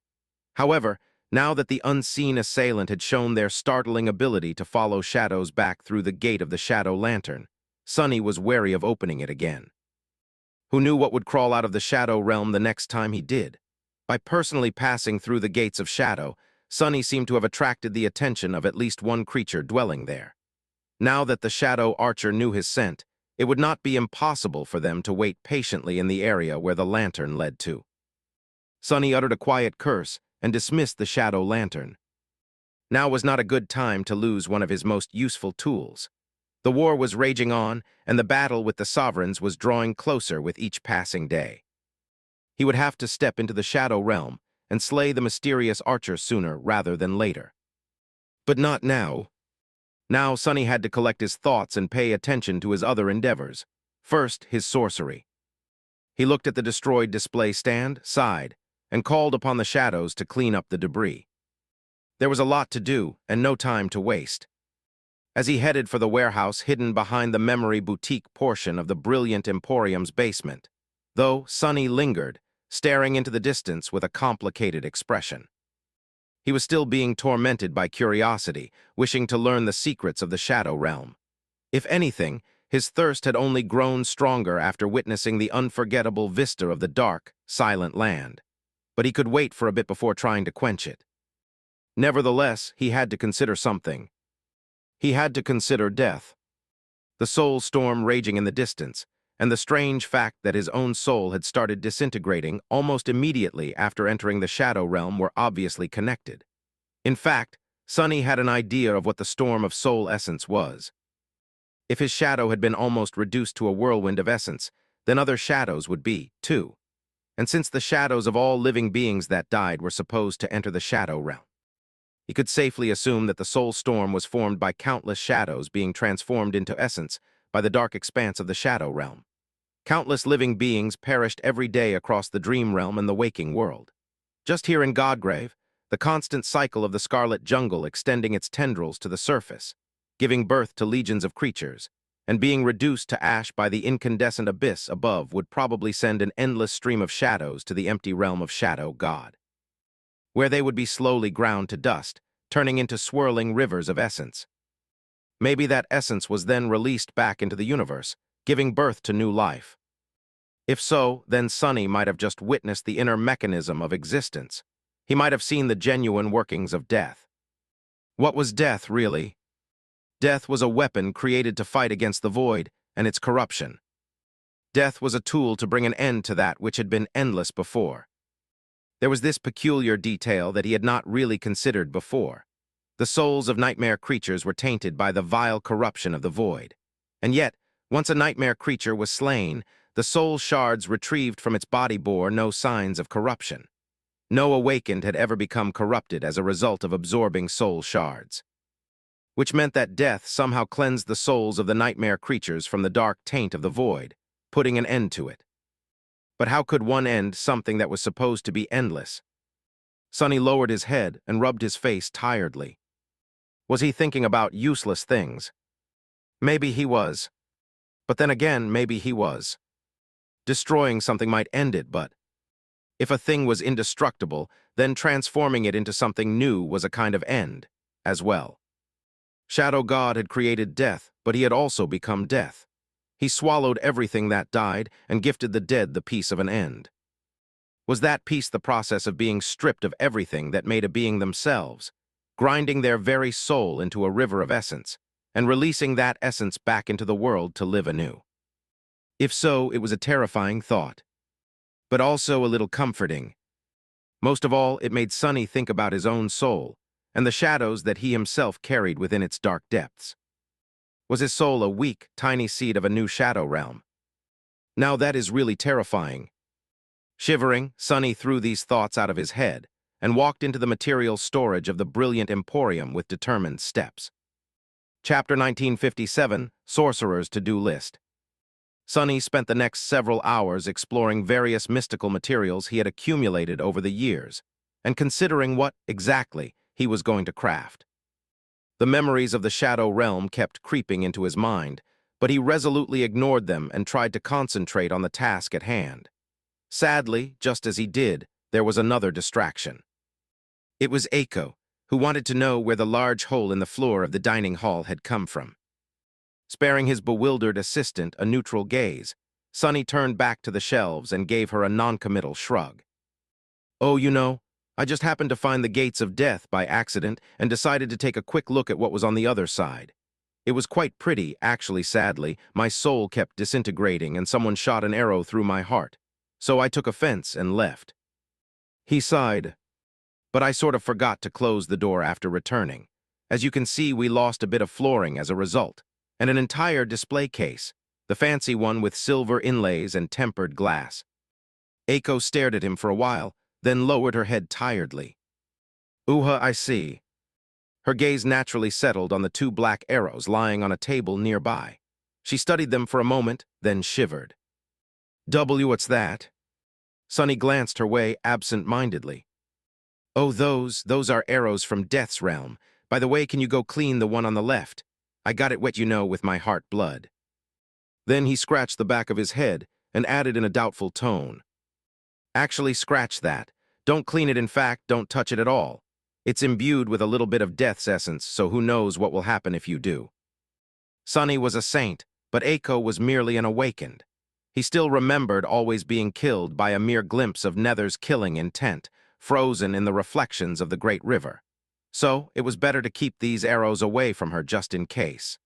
A: However, now that the unseen assailant had shown their startling ability to follow shadows back through the gate of the shadow lantern, Sunny was wary of opening it again. Who knew what would crawl out of the shadow realm the next time he did? By personally passing through the gates of shadow, Sunny seemed to have attracted the attention of at least one creature dwelling there. Now that the shadow archer knew his scent, it would not be impossible for them to wait patiently in the area where the lantern led to. Sunny uttered a quiet curse and dismissed the shadow lantern. Now was not a good time to lose one of his most useful tools. The war was raging on, and the battle with the sovereigns was drawing closer with each passing day. He would have to step into the shadow realm and slay the mysterious archer sooner rather than later. But not now. Now Sunny had to collect his thoughts and pay attention to his other endeavors. First, his sorcery. He looked at the destroyed display stand, sighed, and called upon the shadows to clean up the debris. There was a lot to do and no time to waste. As he headed for the warehouse hidden behind the memory boutique portion of the brilliant emporium's basement, though Sunny lingered, staring into the distance with a complicated expression. He was still being tormented by curiosity, wishing to learn the secrets of the Shadow Realm. If anything, his thirst had only grown stronger after witnessing the unforgettable vista of the dark, silent land. But he could wait for a bit before trying to quench it. Nevertheless, he had to consider something. He had to consider death. The soul storm raging in the distance, and the strange fact that his own soul had started disintegrating almost immediately after entering the Shadow Realm were obviously connected. In fact, Sunny had an idea of what the storm of soul essence was. If his shadow had been almost reduced to a whirlwind of essence, then other shadows would be, too. And since the shadows of all living beings that died were supposed to enter the Shadow Realm, he could safely assume that the soul storm was formed by countless shadows being transformed into essence by the dark expanse of the Shadow Realm. Countless living beings perished every day across the dream realm and the waking world. Just here in Godgrave, the constant cycle of the scarlet jungle extending its tendrils to the surface, giving birth to legions of creatures, and being reduced to ash by the incandescent abyss above would probably send an endless stream of shadows to the empty realm of Shadow God, where they would be slowly ground to dust, turning into swirling rivers of essence. Maybe that essence was then released back into the universe, giving birth to new life. If so, then Sunny might have just witnessed the inner mechanism of existence. He might have seen the genuine workings of death. What was death, really? Death was a weapon created to fight against the void and its corruption. Death was a tool to bring an end to that which had been endless before. There was this peculiar detail that he had not really considered before. The souls of nightmare creatures were tainted by the vile corruption of the void. And yet, once a nightmare creature was slain, the soul shards retrieved from its body bore no signs of corruption. No awakened had ever become corrupted as a result of absorbing soul shards, which meant that death somehow cleansed the souls of the nightmare creatures from the dark taint of the void, putting an end to it. But how could one end something that was supposed to be endless? Sunny lowered his head and rubbed his face tiredly. Was he thinking about useless things? Maybe he was. But then again, maybe he was. Destroying something might end it, but if a thing was indestructible, then transforming it into something new was a kind of end, as well. Shadow God had created death, but he had also become death. He swallowed everything that died and gifted the dead the peace of an end. Was that peace the process of being stripped of everything that made a being themselves, grinding their very soul into a river of essence, and releasing that essence back into the world to live anew? If so, it was a terrifying thought, but also a little comforting. Most of all, it made Sunny think about his own soul and the shadows that he himself carried within its dark depths. Was his soul a weak, tiny seed of a new shadow realm? Now that is really terrifying. Shivering, Sunny threw these thoughts out of his head and walked into the material storage of the brilliant emporium with determined steps. Chapter 1957, Sorcerer's To-Do List. Sunny spent the next several hours exploring various mystical materials he had accumulated over the years and considering what, exactly, he was going to craft. The memories of the Shadow Realm kept creeping into his mind, but he resolutely ignored them and tried to concentrate on the task at hand. Sadly, just as he did, there was another distraction. It was Eiko, who wanted to know where the large hole in the floor of the dining hall had come from. Sparing his bewildered assistant a neutral gaze, Sunny turned back to the shelves and gave her a noncommittal shrug. "Oh, you know, I just happened to find the gates of death by accident and decided to take a quick look at what was on the other side. It was quite pretty, actually. Sadly, my soul kept disintegrating and someone shot an arrow through my heart. So I took offense and left." He sighed. "But I sort of forgot to close the door after returning. As you can see, we lost a bit of flooring as a result, and an entire display case, the fancy one with silver inlays and tempered glass." Eiko stared at him for a while, then lowered her head tiredly. "I see." Her gaze naturally settled on the two black arrows lying on a table nearby. She studied them for a moment, then shivered. What's that?" Sunny glanced her way absent-mindedly. "Oh, those are arrows from Death's realm. By the way, can you go clean the one on the left? I got it wet, with my heart blood." Then he scratched the back of his head and added in a doubtful tone. Actually, scratch that. Don't clean it, in fact, don't touch it at all. It's imbued with a little bit of death's essence, so who knows what will happen if you do. Sunny was a saint, but Aiko was merely an awakened. He still remembered always being killed by a mere glimpse of Nether's killing intent, frozen in the reflections of the great river. So it was better to keep these arrows away from her just in case.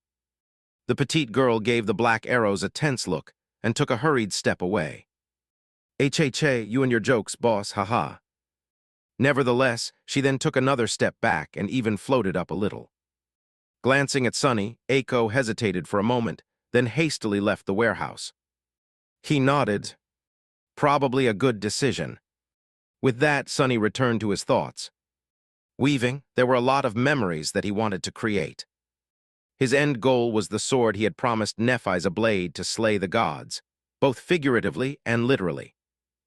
A: The petite girl gave the black arrows a tense look and took a hurried step away. "Hey, you and your jokes, boss, haha." Nevertheless, she then took another step back and even floated up a little. Glancing at Sunny, Aiko hesitated for a moment, then hastily left the warehouse. He nodded. Probably a good decision. With that, Sunny returned to his thoughts. Weaving, there were a lot of memories that he wanted to create. His end goal was the sword he had promised Nephis, a blade to slay the gods, both figuratively and literally.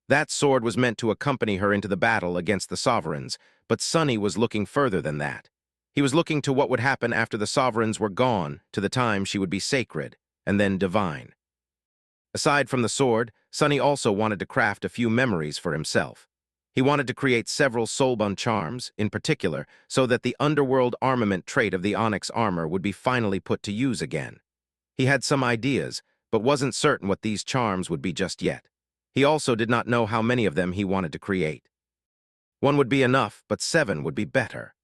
A: That sword was meant to accompany her into the battle against the sovereigns, but Sunny was looking further than that. He was looking to what would happen after the sovereigns were gone, to the time she would be sacred, and then divine. Aside from the sword, Sunny also wanted to craft a few memories for himself. He wanted to create several soulbound charms, in particular, so that the underworld armament trait of the onyx armor would be finally put to use again. He had some ideas, but wasn't certain what these charms would be just yet. He also did not know how many of them he wanted to create. One would be enough, but 7 would be better.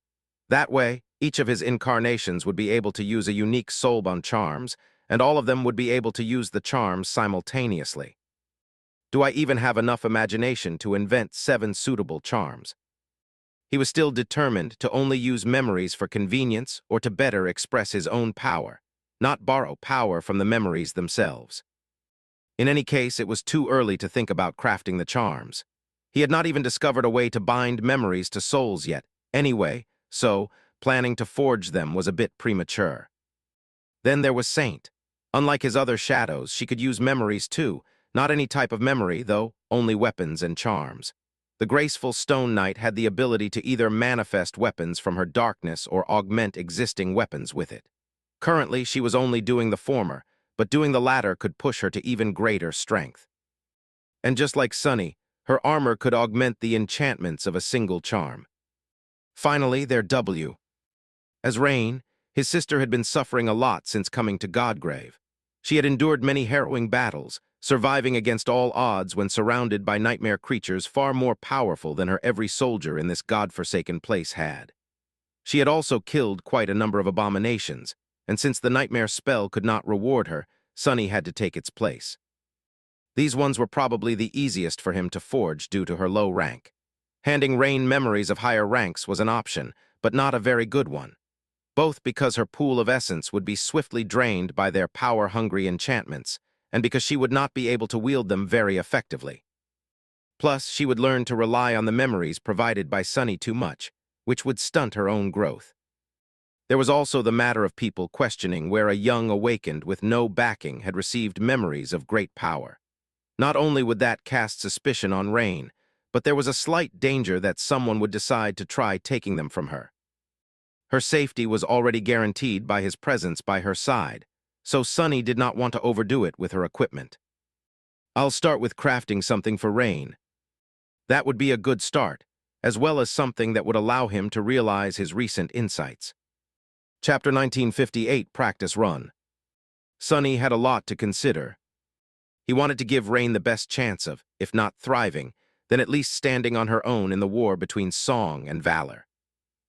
A: That way, each of his incarnations would be able to use a unique soulbound charms, and all of them would be able to use the charms simultaneously. Do I even have enough imagination to invent 7 suitable charms? He was still determined to only use memories for convenience or to better express his own power, not borrow power from the memories themselves. In any case, it was too early to think about crafting the charms. He had not even discovered a way to bind memories to souls yet, anyway, so planning to forge them was a bit premature. Then there was Saint. Unlike his other shadows, she could use memories too, not any type of memory, though, only weapons and charms. The graceful Stone Knight had the ability to either manifest weapons from her darkness or augment existing weapons with it. Currently, she was only doing the former, but doing the latter could push her to even greater strength. And just like Sunny, her armor could augment the enchantments of a single charm. Finally, there W. As Rain, his sister had been suffering a lot since coming to Godgrave. She had endured many harrowing battles, surviving against all odds when surrounded by nightmare creatures far more powerful than her every soldier in this godforsaken place had. She had also killed quite a number of abominations, and since the nightmare spell could not reward her, Sunny had to take its place. These ones were probably the easiest for him to forge due to her low rank. Handing Rain memories of higher ranks was an option, but not a very good one, both because her pool of essence would be swiftly drained by their power-hungry enchantments, and because she would not be able to wield them very effectively. Plus, she would learn to rely on the memories provided by Sunny too much, which would stunt her own growth. There was also the matter of people questioning where a young awakened with no backing had received memories of great power. Not only would that cast suspicion on Rain, but there was a slight danger that someone would decide to try taking them from her. Her safety was already guaranteed by his presence by her side, so Sunny did not want to overdo it with her equipment. I'll start with crafting something for Rain. That would be a good start, as well as something that would allow him to realize his recent insights. Chapter 1958, Practice Run. Sunny had a lot to consider. He wanted to give Rain the best chance of, if not thriving, then at least standing on her own in the war between song and valor.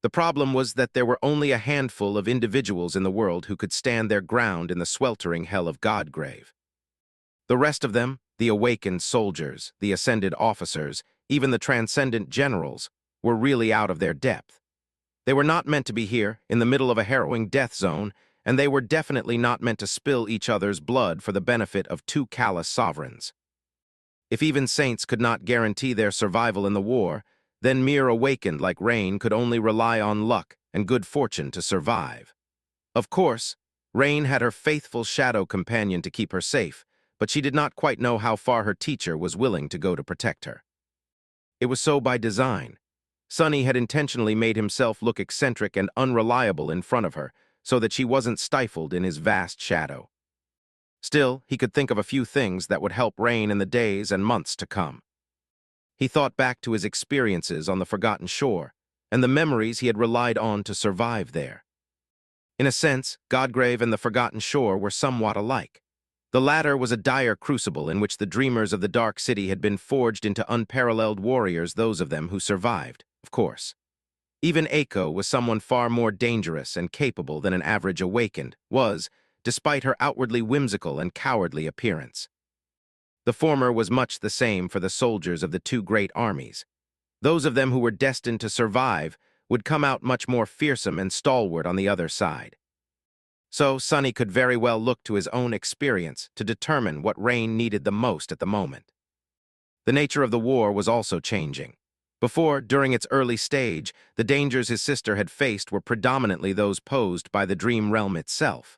A: The problem was that there were only a handful of individuals in the world who could stand their ground in the sweltering hell of Godgrave. The rest of them, the awakened soldiers, the ascended officers, even the transcendent generals, were really out of their depth. They were not meant to be here, in the middle of a harrowing death zone, and they were definitely not meant to spill each other's blood for the benefit of 2 callous sovereigns. If even saints could not guarantee their survival in the war, then mere awakened like Rain could only rely on luck and good fortune to survive. Of course, Rain had her faithful shadow companion to keep her safe, but she did not quite know how far her teacher was willing to go to protect her. It was so by design. Sunny had intentionally made himself look eccentric and unreliable in front of her, so that she wasn't stifled in his vast shadow. Still, he could think of a few things that would help Rain in the days and months to come. He thought back to his experiences on the Forgotten Shore and the memories he had relied on to survive there. In a sense, Godgrave and the Forgotten Shore were somewhat alike. The latter was a dire crucible in which the dreamers of the Dark City had been forged into unparalleled warriors, those of them who survived, of course. Even Eiko was someone far more dangerous and capable than an average awakened was, despite her outwardly whimsical and cowardly appearance. The former was much the same for the soldiers of the two great armies. Those of them who were destined to survive would come out much more fearsome and stalwart on the other side. So Sunny could very well look to his own experience to determine what Rain needed the most at the moment. The nature of the war was also changing. Before, during its early stage, the dangers his sister had faced were predominantly those posed by the dream realm itself.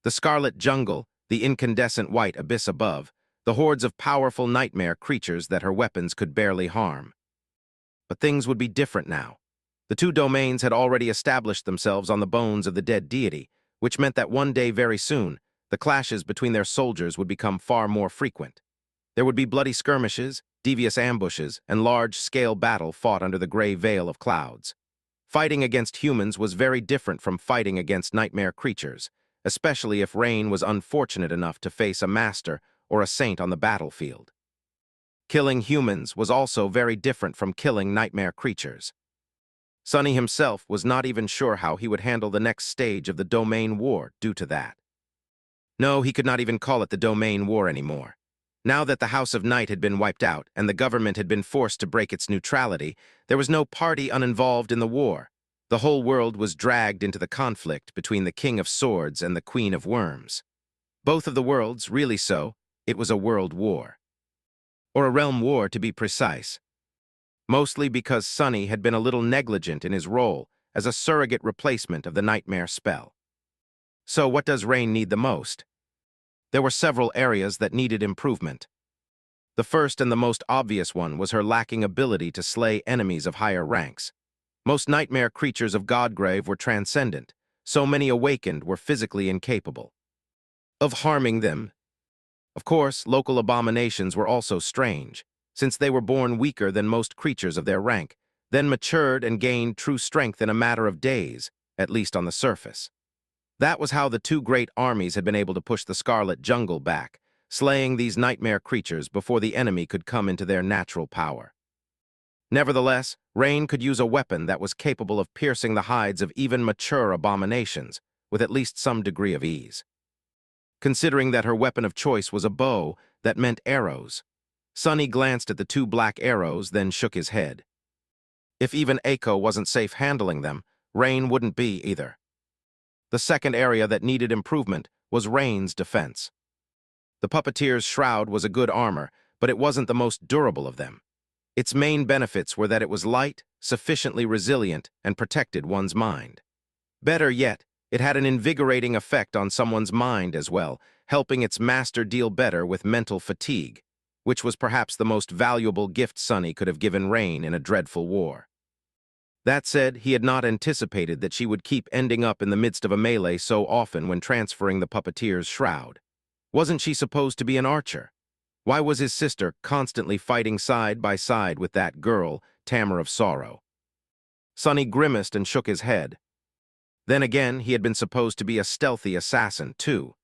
A: The scarlet jungle, the incandescent white abyss above, the hordes of powerful nightmare creatures that her weapons could barely harm. But things would be different now. The two domains had already established themselves on the bones of the dead deity, which meant that one day very soon, the clashes between their soldiers would become far more frequent. There would be bloody skirmishes, devious ambushes, and large-scale battle fought under the gray veil of clouds. Fighting against humans was very different from fighting against nightmare creatures, especially if Rain was unfortunate enough to face a master or a saint on the battlefield. Killing humans was also very different from killing nightmare creatures. Sunny himself was not even sure how he would handle the next stage of the Domain War due to that. No, he could not even call it the Domain War anymore. Now that the House of Night had been wiped out and the government had been forced to break its neutrality, there was no party uninvolved in the war. The whole world was dragged into the conflict between the King of Swords and the Queen of Worms. Both of the worlds, really so, it was a world war. Or a realm war, to be precise. Mostly because Sunny had been a little negligent in his role as a surrogate replacement of the nightmare spell. So what does Rain need the most? There were several areas that needed improvement. The first and the most obvious one was her lacking ability to slay enemies of higher ranks. Most nightmare creatures of Godgrave were transcendent. So many awakened were physically incapable of harming them. Of course, local abominations were also strange, since they were born weaker than most creatures of their rank, then matured and gained true strength in a matter of days, at least on the surface. That was how the two great armies had been able to push the Scarlet Jungle back, slaying these nightmare creatures before the enemy could come into their natural power. Nevertheless, Rain could use a weapon that was capable of piercing the hides of even mature abominations, with at least some degree of ease. Considering that her weapon of choice was a bow that meant arrows, Sunny glanced at the two black arrows, then shook his head. If even Eiko wasn't safe handling them, Rain wouldn't be either. The second area that needed improvement was Rain's defense. The puppeteer's shroud was a good armor, but it wasn't the most durable of them. Its main benefits were that it was light, sufficiently resilient, and protected one's mind. Better yet, it had an invigorating effect on someone's mind as well, helping its master deal better with mental fatigue, which was perhaps the most valuable gift Sunny could have given Rain in a dreadful war. That said, he had not anticipated that she would keep ending up in the midst of a melee so often when transferring the puppeteer's shroud. Wasn't she supposed to be an archer? Why was his sister constantly fighting side by side with that girl, Tamer of Sorrow? Sunny grimaced and shook his head. Then again, he had been supposed to be a stealthy assassin, too.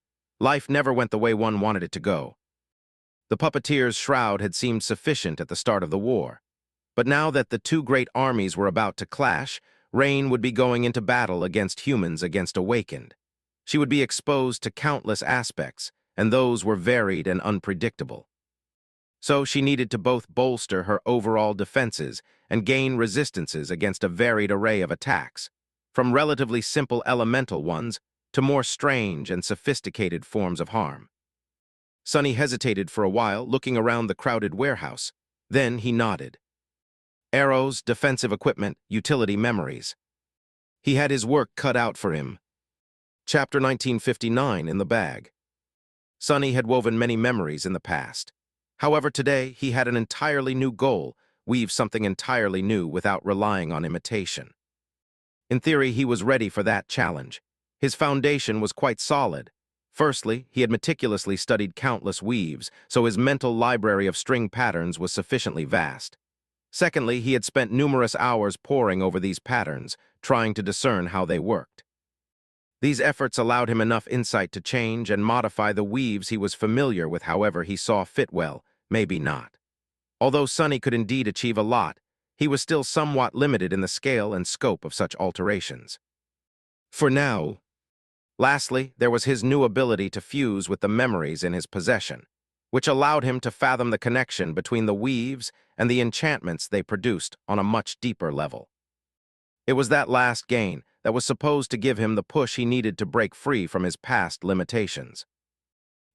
A: Life never went the way one wanted it to go. The puppeteer's shroud had seemed sufficient at the start of the war. But now that the two great armies were about to clash, Rain would be going into battle against humans against awakened. She would be exposed to countless aspects, and those were varied and unpredictable. So she needed to both bolster her overall defenses and gain resistances against a varied array of attacks, from relatively simple elemental ones to more strange and sophisticated forms of harm. Sunny hesitated for a while, looking around the crowded warehouse. Then he nodded. Arrows, defensive equipment, utility memories. He had his work cut out for him. Chapter 1959 in the bag. Sunny had woven many memories in the past. However, today he had an entirely new goal, weave something entirely new without relying on imitation. In theory, he was ready for that challenge. His foundation was quite solid. Firstly, he had meticulously studied countless weaves, so his mental library of string patterns was sufficiently vast. Secondly, he had spent numerous hours poring over these patterns, trying to discern how they worked. These efforts allowed him enough insight to change and modify the weaves he was familiar with however he saw fit well, maybe not. Although Sonny could indeed achieve a lot, he was still somewhat limited in the scale and scope of such alterations. For now, lastly, there was his new ability to fuse with the memories in his possession, which allowed him to fathom the connection between the weaves and the enchantments they produced on a much deeper level. It was that last gain that was supposed to give him the push he needed to break free from his past limitations.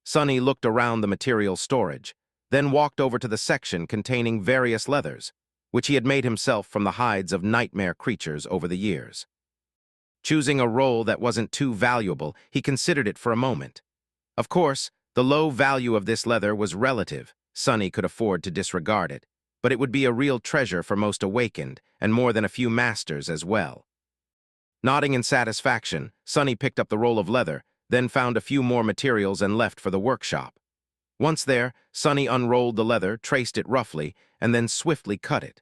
A: Sonny looked around the material storage, then walked over to the section containing various leathers, which he had made himself from the hides of nightmare creatures over the years. Choosing a roll that wasn't too valuable, he considered it for a moment. Of course, the low value of this leather was relative. Sonny could afford to disregard it, but it would be a real treasure for most awakened, and more than a few masters as well. Nodding in satisfaction, Sonny picked up the roll of leather, then found a few more materials and left for the workshop. Once there, Sonny unrolled the leather, traced it roughly, and then swiftly cut it.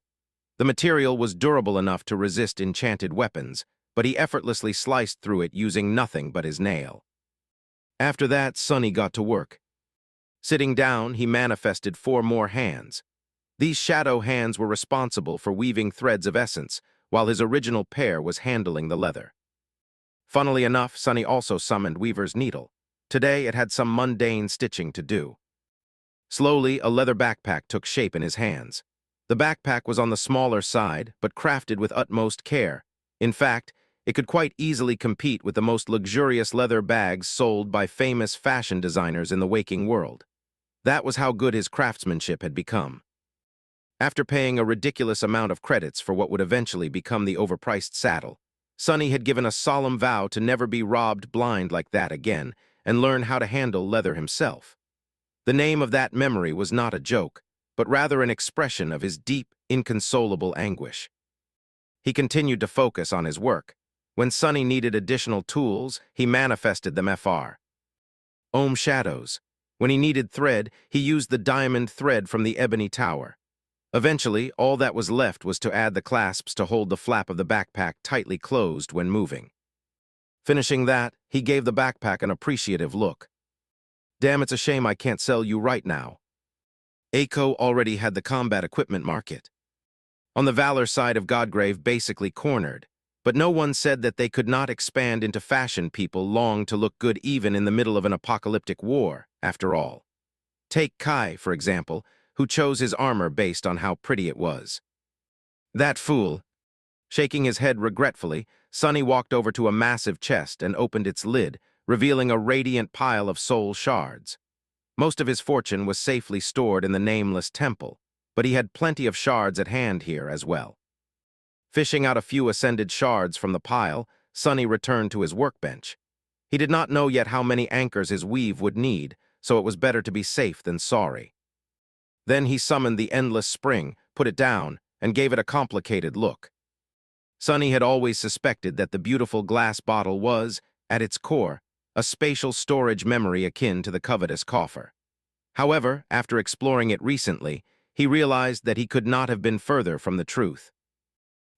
A: The material was durable enough to resist enchanted weapons, but he effortlessly sliced through it using nothing but his nail. After that, Sonny got to work. Sitting down, he manifested 4 more hands. These shadow hands were responsible for weaving threads of essence, while his original pair was handling the leather. Funnily enough, Sonny also summoned Weaver's needle. Today, it had some mundane stitching to do. Slowly, a leather backpack took shape in his hands. The backpack was on the smaller side, but crafted with utmost care. In fact, it could quite easily compete with the most luxurious leather bags sold by famous fashion designers in the waking world. That was how good his craftsmanship had become. After paying a ridiculous amount of credits for what would eventually become the overpriced saddle, Sonny had given a solemn vow to never be robbed blind like that again and learn how to handle leather himself. The name of that memory was not a joke, but rather an expression of his deep, inconsolable anguish. He continued to focus on his work. When Sonny needed additional tools, he manifested them Fr. Ohm shadows. When he needed thread, he used the diamond thread from the ebony tower. Eventually, all that was left was to add the clasps to hold the flap of the backpack tightly closed when moving. Finishing that, he gave the backpack an appreciative look. Damn, it's a shame I can't sell you right now. Aiko already had the combat equipment market. On the Valor side of Godgrave basically cornered, but no one said that they could not expand into fashion people longed to look good even in the middle of an apocalyptic war, after all. Take Kai, for example, who chose his armor based on how pretty it was. That fool. Shaking his head regretfully, Sonny walked over to a massive chest and opened its lid, revealing a radiant pile of soul shards. Most of his fortune was safely stored in the nameless temple, but he had plenty of shards at hand here as well. Fishing out a few ascended shards from the pile, Sonny returned to his workbench. He did not know yet how many anchors his weave would need, so it was better to be safe than sorry. Then he summoned the endless spring, put it down, and gave it a complicated look. Sonny had always suspected that the beautiful glass bottle was, at its core, a spatial storage memory akin to the covetous coffer. However, after exploring it recently, he realized that he could not have been further from the truth.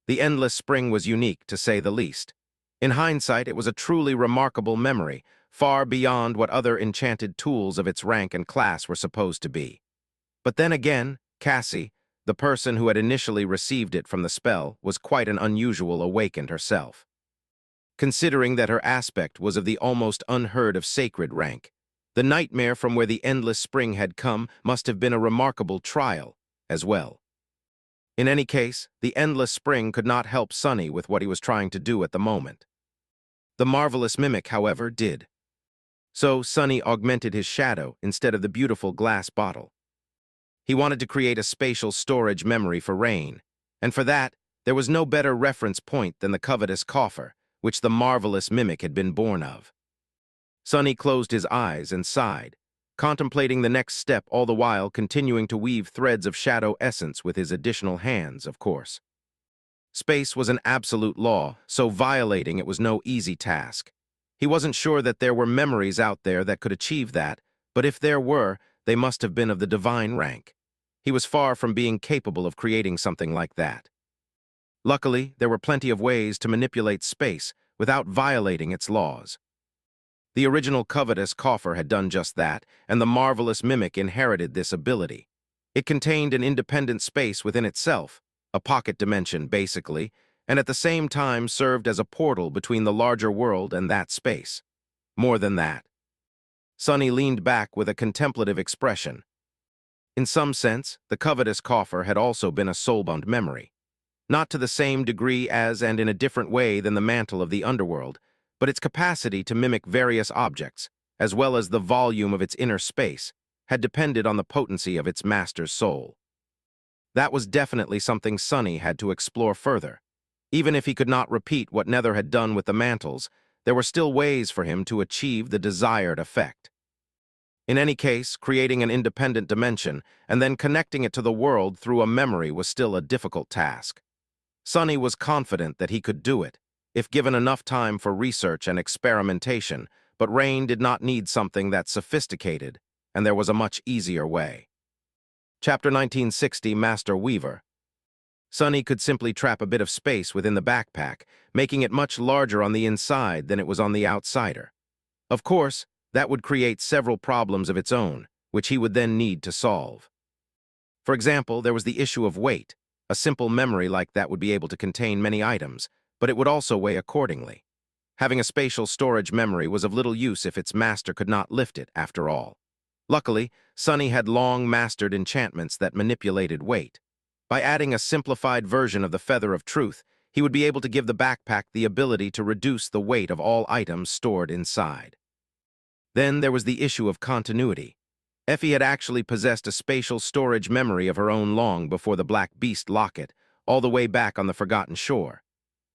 A: The endless spring was unique, to say the least. In hindsight, it was a truly remarkable memory, far beyond what other enchanted tools of its rank and class were supposed to be. But then again, Cassie, the person who had initially received it from the spell, was quite an unusual awakened herself. Considering that her aspect was of the almost unheard of sacred rank, the nightmare from where the endless spring had come must have been a remarkable trial, as well. In any case, the endless spring could not help Sonny with what he was trying to do at the moment. The marvelous mimic, however, did. So Sonny augmented his shadow instead of the beautiful glass bottle. He wanted to create a spatial storage memory for Rain, and for that, there was no better reference point than the covetous coffer, which the marvelous mimic had been born of. Sonny closed his eyes and sighed, contemplating the next step all the while continuing to weave threads of shadow essence with his additional hands, of course. Space was an absolute law, so violating it was no easy task. He wasn't sure that there were memories out there that could achieve that, but if there were, they must have been of the divine rank. He was far from being capable of creating something like that. Luckily, there were plenty of ways to manipulate space without violating its laws. The original covetous coffer had done just that, and the marvelous mimic inherited this ability. It contained an independent space within itself, a pocket dimension, basically, and at the same time served as a portal between the larger world and that space. More than that. Sonny leaned back with a contemplative expression. In some sense, the covetous coffer had also been a soulbound memory. Not to the same degree as and in a different way than the mantle of the underworld, but its capacity to mimic various objects, as well as the volume of its inner space, had depended on the potency of its master's soul. That was definitely something Sonny had to explore further. Even if he could not repeat what Nether had done with the mantles, there were still ways for him to achieve the desired effect. In any case, creating an independent dimension and then connecting it to the world through a memory was still a difficult task. Sonny was confident that he could do it, if given enough time for research and experimentation, but Rain did not need something that sophisticated, and there was a much easier way. Chapter 1960, Master Weaver. Sonny could simply trap a bit of space within the backpack, making it much larger on the inside than it was on the outsider. Of course, that would create several problems of its own, which he would then need to solve. For example, there was the issue of weight. A simple memory like that would be able to contain many items, but it would also weigh accordingly. Having a spatial storage memory was of little use if its master could not lift it, after all. Luckily, Sonny had long mastered enchantments that manipulated weight. By adding a simplified version of the Feather of Truth, he would be able to give the backpack the ability to reduce the weight of all items stored inside. Then there was the issue of continuity. Effie had actually possessed a spatial storage memory of her own long before the Black Beast locket, all the way back on the Forgotten Shore.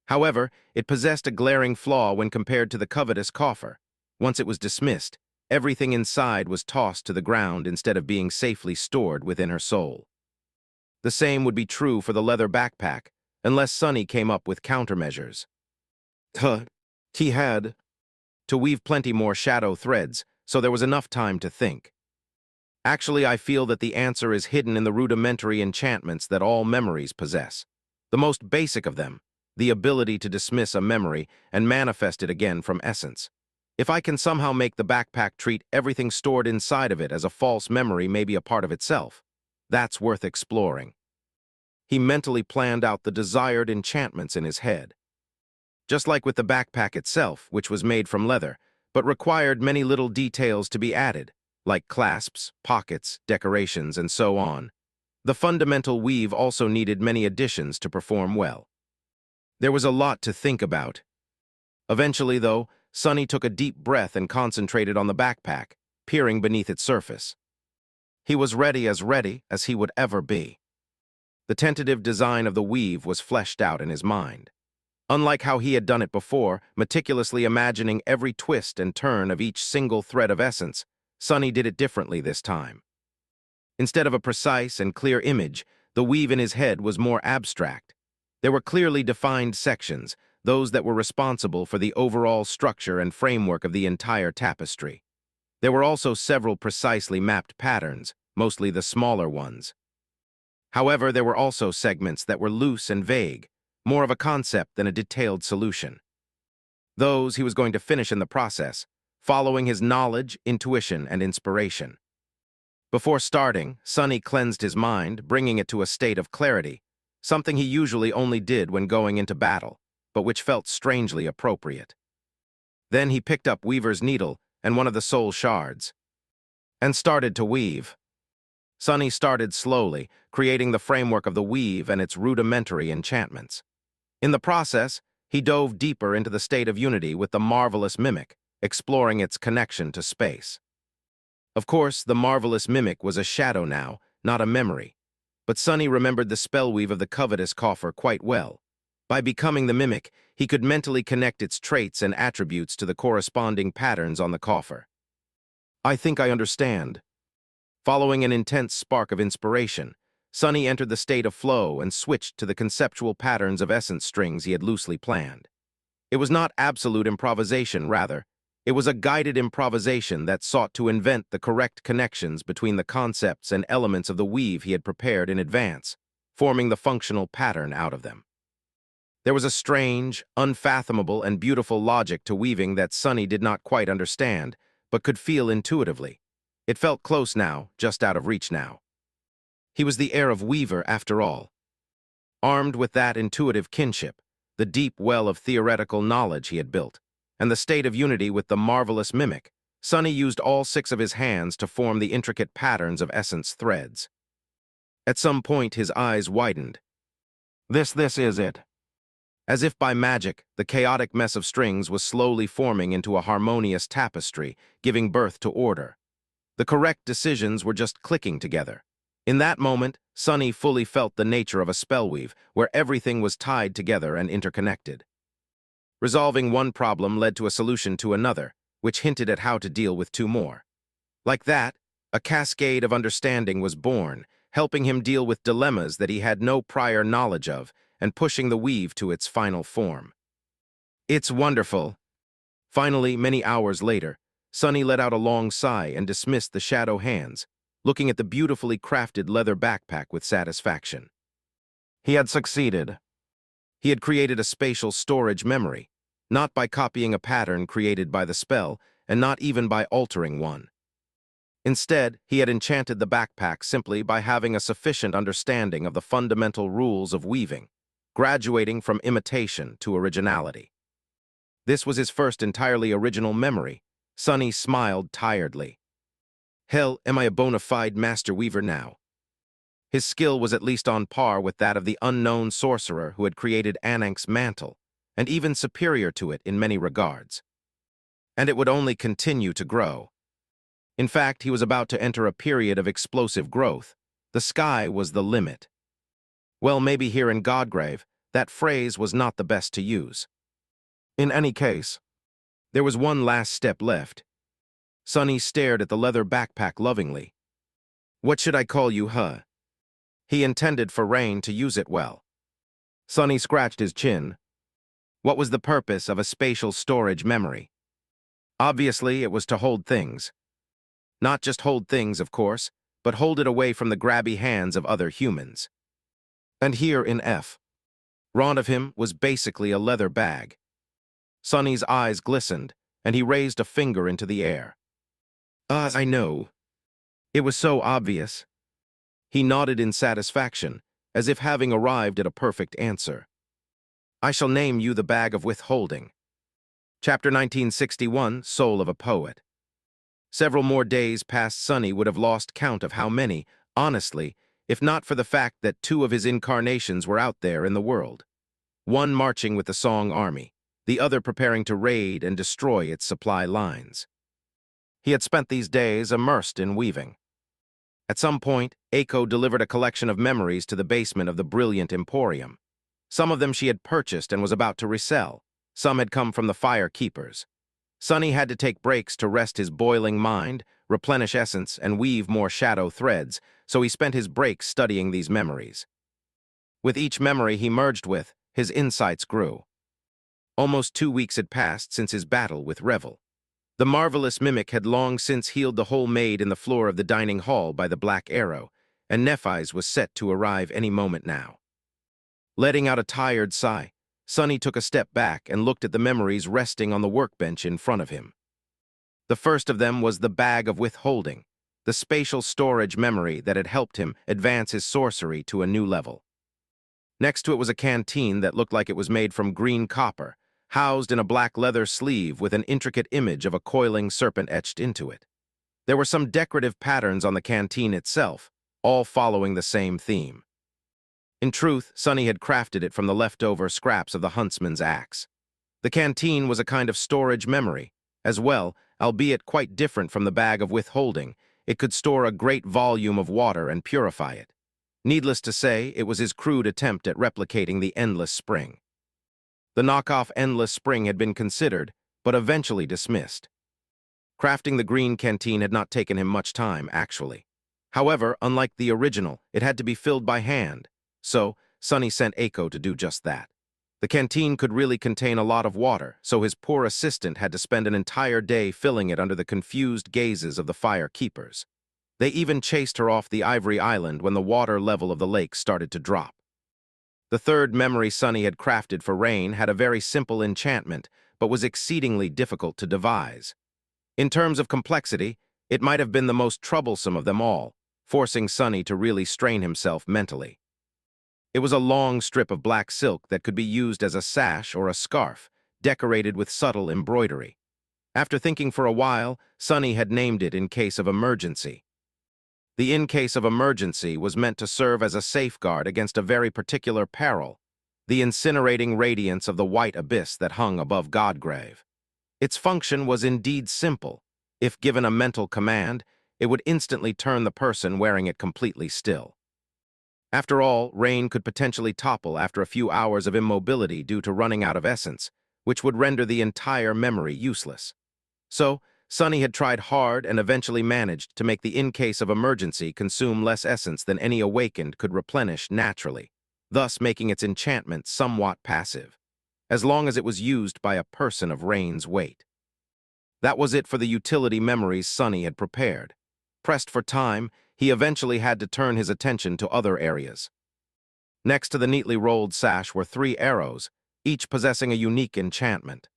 A: However, it possessed a glaring flaw when compared to the covetous coffer. Once it was dismissed, everything inside was tossed to the ground instead of being safely stored within her soul. The same would be true for the leather backpack, unless Sonny came up with countermeasures. He had to weave plenty more shadow threads, so there was enough time to think. Actually, I feel that the answer is hidden in the rudimentary enchantments that all memories possess. The most basic of them, the ability to dismiss a memory and manifest it again from essence. If I can somehow make the backpack treat everything stored inside of it as a false memory, maybe a part of itself, that's worth exploring. He mentally planned out the desired enchantments in his head. Just like with the backpack itself, which was made from leather, but required many little details to be added, like clasps, pockets, decorations, and so on. The fundamental weave also needed many additions to perform well. There was a lot to think about. Eventually, though, Sonny took a deep breath and concentrated on the backpack, peering beneath its surface. He was ready as he would ever be. The tentative design of the weave was fleshed out in his mind. Unlike how he had done it before, meticulously imagining every twist and turn of each single thread of essence, Sonny did it differently this time. Instead of a precise and clear image, the weave in his head was more abstract. There were clearly defined sections, those that were responsible for the overall structure and framework of the entire tapestry. There were also several precisely mapped patterns, mostly the smaller ones. However, there were also segments that were loose and vague, more of a concept than a detailed solution. Those he was going to finish in the process, following his knowledge, intuition, and inspiration. Before starting, Sonny cleansed his mind, bringing it to a state of clarity, something he usually only did when going into battle, but which felt strangely appropriate. Then he picked up Weaver's needle and one of the soul shards, and started to weave. Sonny started slowly, creating the framework of the weave and its rudimentary enchantments. In the process, he dove deeper into the state of unity with the marvelous mimic, exploring its connection to space. Of course, the marvelous mimic was a shadow now, not a memory, but Sonny remembered the spellweave of the covetous coffer quite well. By becoming the mimic, he could mentally connect its traits and attributes to the corresponding patterns on the coffer. I think I understand. Following an intense spark of inspiration, Sonny entered the state of flow and switched to the conceptual patterns of essence strings he had loosely planned. It was not absolute improvisation, rather, It was a guided improvisation that sought to invent the correct connections between the concepts and elements of the weave he had prepared in advance, forming the functional pattern out of them. There was a strange, unfathomable, and beautiful logic to weaving that Sonny did not quite understand, but could feel intuitively. It felt close now, just out of reach now. He was the heir of Weaver, after all. Armed with that intuitive kinship, the deep well of theoretical knowledge he had built, and the state of unity with the marvelous mimic, Sonny used all 6 of his hands to form the intricate patterns of essence threads. At some point, his eyes widened. This is it. As if by magic, the chaotic mess of strings was slowly forming into a harmonious tapestry, giving birth to order. The correct decisions were just clicking together. In that moment, Sonny fully felt the nature of a spellweave, where everything was tied together and interconnected. Resolving one problem led to a solution to another, which hinted at how to deal with 2 more. Like that, a cascade of understanding was born, helping him deal with dilemmas that he had no prior knowledge of, and pushing the weave to its final form. It's wonderful. Finally, many hours later, Sonny let out a long sigh and dismissed the shadow hands, looking at the beautifully crafted leather backpack with satisfaction. He had succeeded. He had created a spatial storage memory, not by copying a pattern created by the spell, and not even by altering one. Instead, he had enchanted the backpack simply by having a sufficient understanding of the fundamental rules of weaving, graduating from imitation to originality. This was his first entirely original memory. Sonny smiled tiredly. Hell, am I a bona fide master weaver now? His skill was at least on par with that of the unknown sorcerer who had created Anank's mantle, and even superior to it in many regards. And it would only continue to grow. In fact, he was about to enter a period of explosive growth. The sky was the limit. Well, maybe here in Godgrave, that phrase was not the best to use. In any case, there was one last step left. Sonny stared at the leather backpack lovingly. What should I call you, huh? He intended for Rain to use it well. Sonny scratched his chin. What was the purpose of a spatial storage memory? Obviously, it was to hold things. Not just hold things, of course, but hold it away from the grabby hands of other humans. And here in F, front of him was basically a leather bag. Sonny's eyes glistened, and he raised a finger into the air. I know. It was so obvious. He nodded in satisfaction, as if having arrived at a perfect answer. I shall name you the Bag of Withholding. Chapter 1961, Soul of a Poet. Several more days past Sonny would have lost count of how many, honestly, if not for the fact that 2 of his incarnations were out there in the world. One marching with the Song Army, the other preparing to raid and destroy its supply lines. He had spent these days immersed in weaving. At some point, Aiko delivered a collection of memories to the basement of the brilliant Emporium. Some of them she had purchased and was about to resell. Some had come from the Fire Keepers. Sonny had to take breaks to rest his boiling mind, replenish essence, and weave more shadow threads, so he spent his breaks studying these memories. With each memory he merged with, his insights grew. Almost 2 weeks had passed since his battle with Revel. The marvelous mimic had long since healed the hole made in the floor of the dining hall by the Black Arrow, and Nephis was set to arrive any moment now. Letting out a tired sigh, Sonny took a step back and looked at the memories resting on the workbench in front of him. The first of them was the Bag of Withholding, the spatial storage memory that had helped him advance his sorcery to a new level. Next to it was a canteen that looked like it was made from green copper, housed in a black leather sleeve with an intricate image of a coiling serpent etched into it. There were some decorative patterns on the canteen itself, all following the same theme. In truth, Sonny had crafted it from the leftover scraps of the huntsman's axe. The canteen was a kind of storage memory. As well, albeit quite different from the Bag of Withholding, it could store a great volume of water and purify it. Needless to say, it was his crude attempt at replicating the Endless Spring. The knockoff Endless Spring had been considered, but eventually dismissed. Crafting the green canteen had not taken him much time, actually. However, unlike the original, it had to be filled by hand, so Sonny sent Aiko to do just that. The canteen could really contain a lot of water, so his poor assistant had to spend an entire day filling it under the confused gazes of the fire keepers. They even chased her off the Ivory Island when the water level of the lake started to drop. The third memory Sunny had crafted for Rain had a very simple enchantment, but was exceedingly difficult to devise. In terms of complexity, it might have been the most troublesome of them all, forcing Sunny to really strain himself mentally. It was a long strip of black silk that could be used as a sash or a scarf, decorated with subtle embroidery. After thinking for a while, Sunny had named it in case of emergency. The in case of emergency was meant to serve as a safeguard against a very particular peril, the incinerating radiance of the white abyss that hung above Godgrave. Its function was indeed simple. If given a mental command, it would instantly turn the person wearing it completely still. After all, Rain could potentially topple after a few hours of immobility due to running out of essence, which would render the entire memory useless. So, Sunny had tried hard and eventually managed to make the in case of emergency consume less essence than any awakened could replenish naturally, thus making its enchantment somewhat passive, as long as it was used by a person of Rain's weight. That was it for the utility memories Sunny had prepared. Pressed for time, he eventually had to turn his attention to other areas. Next to the neatly rolled sash were 3 arrows, each possessing a unique enchantment.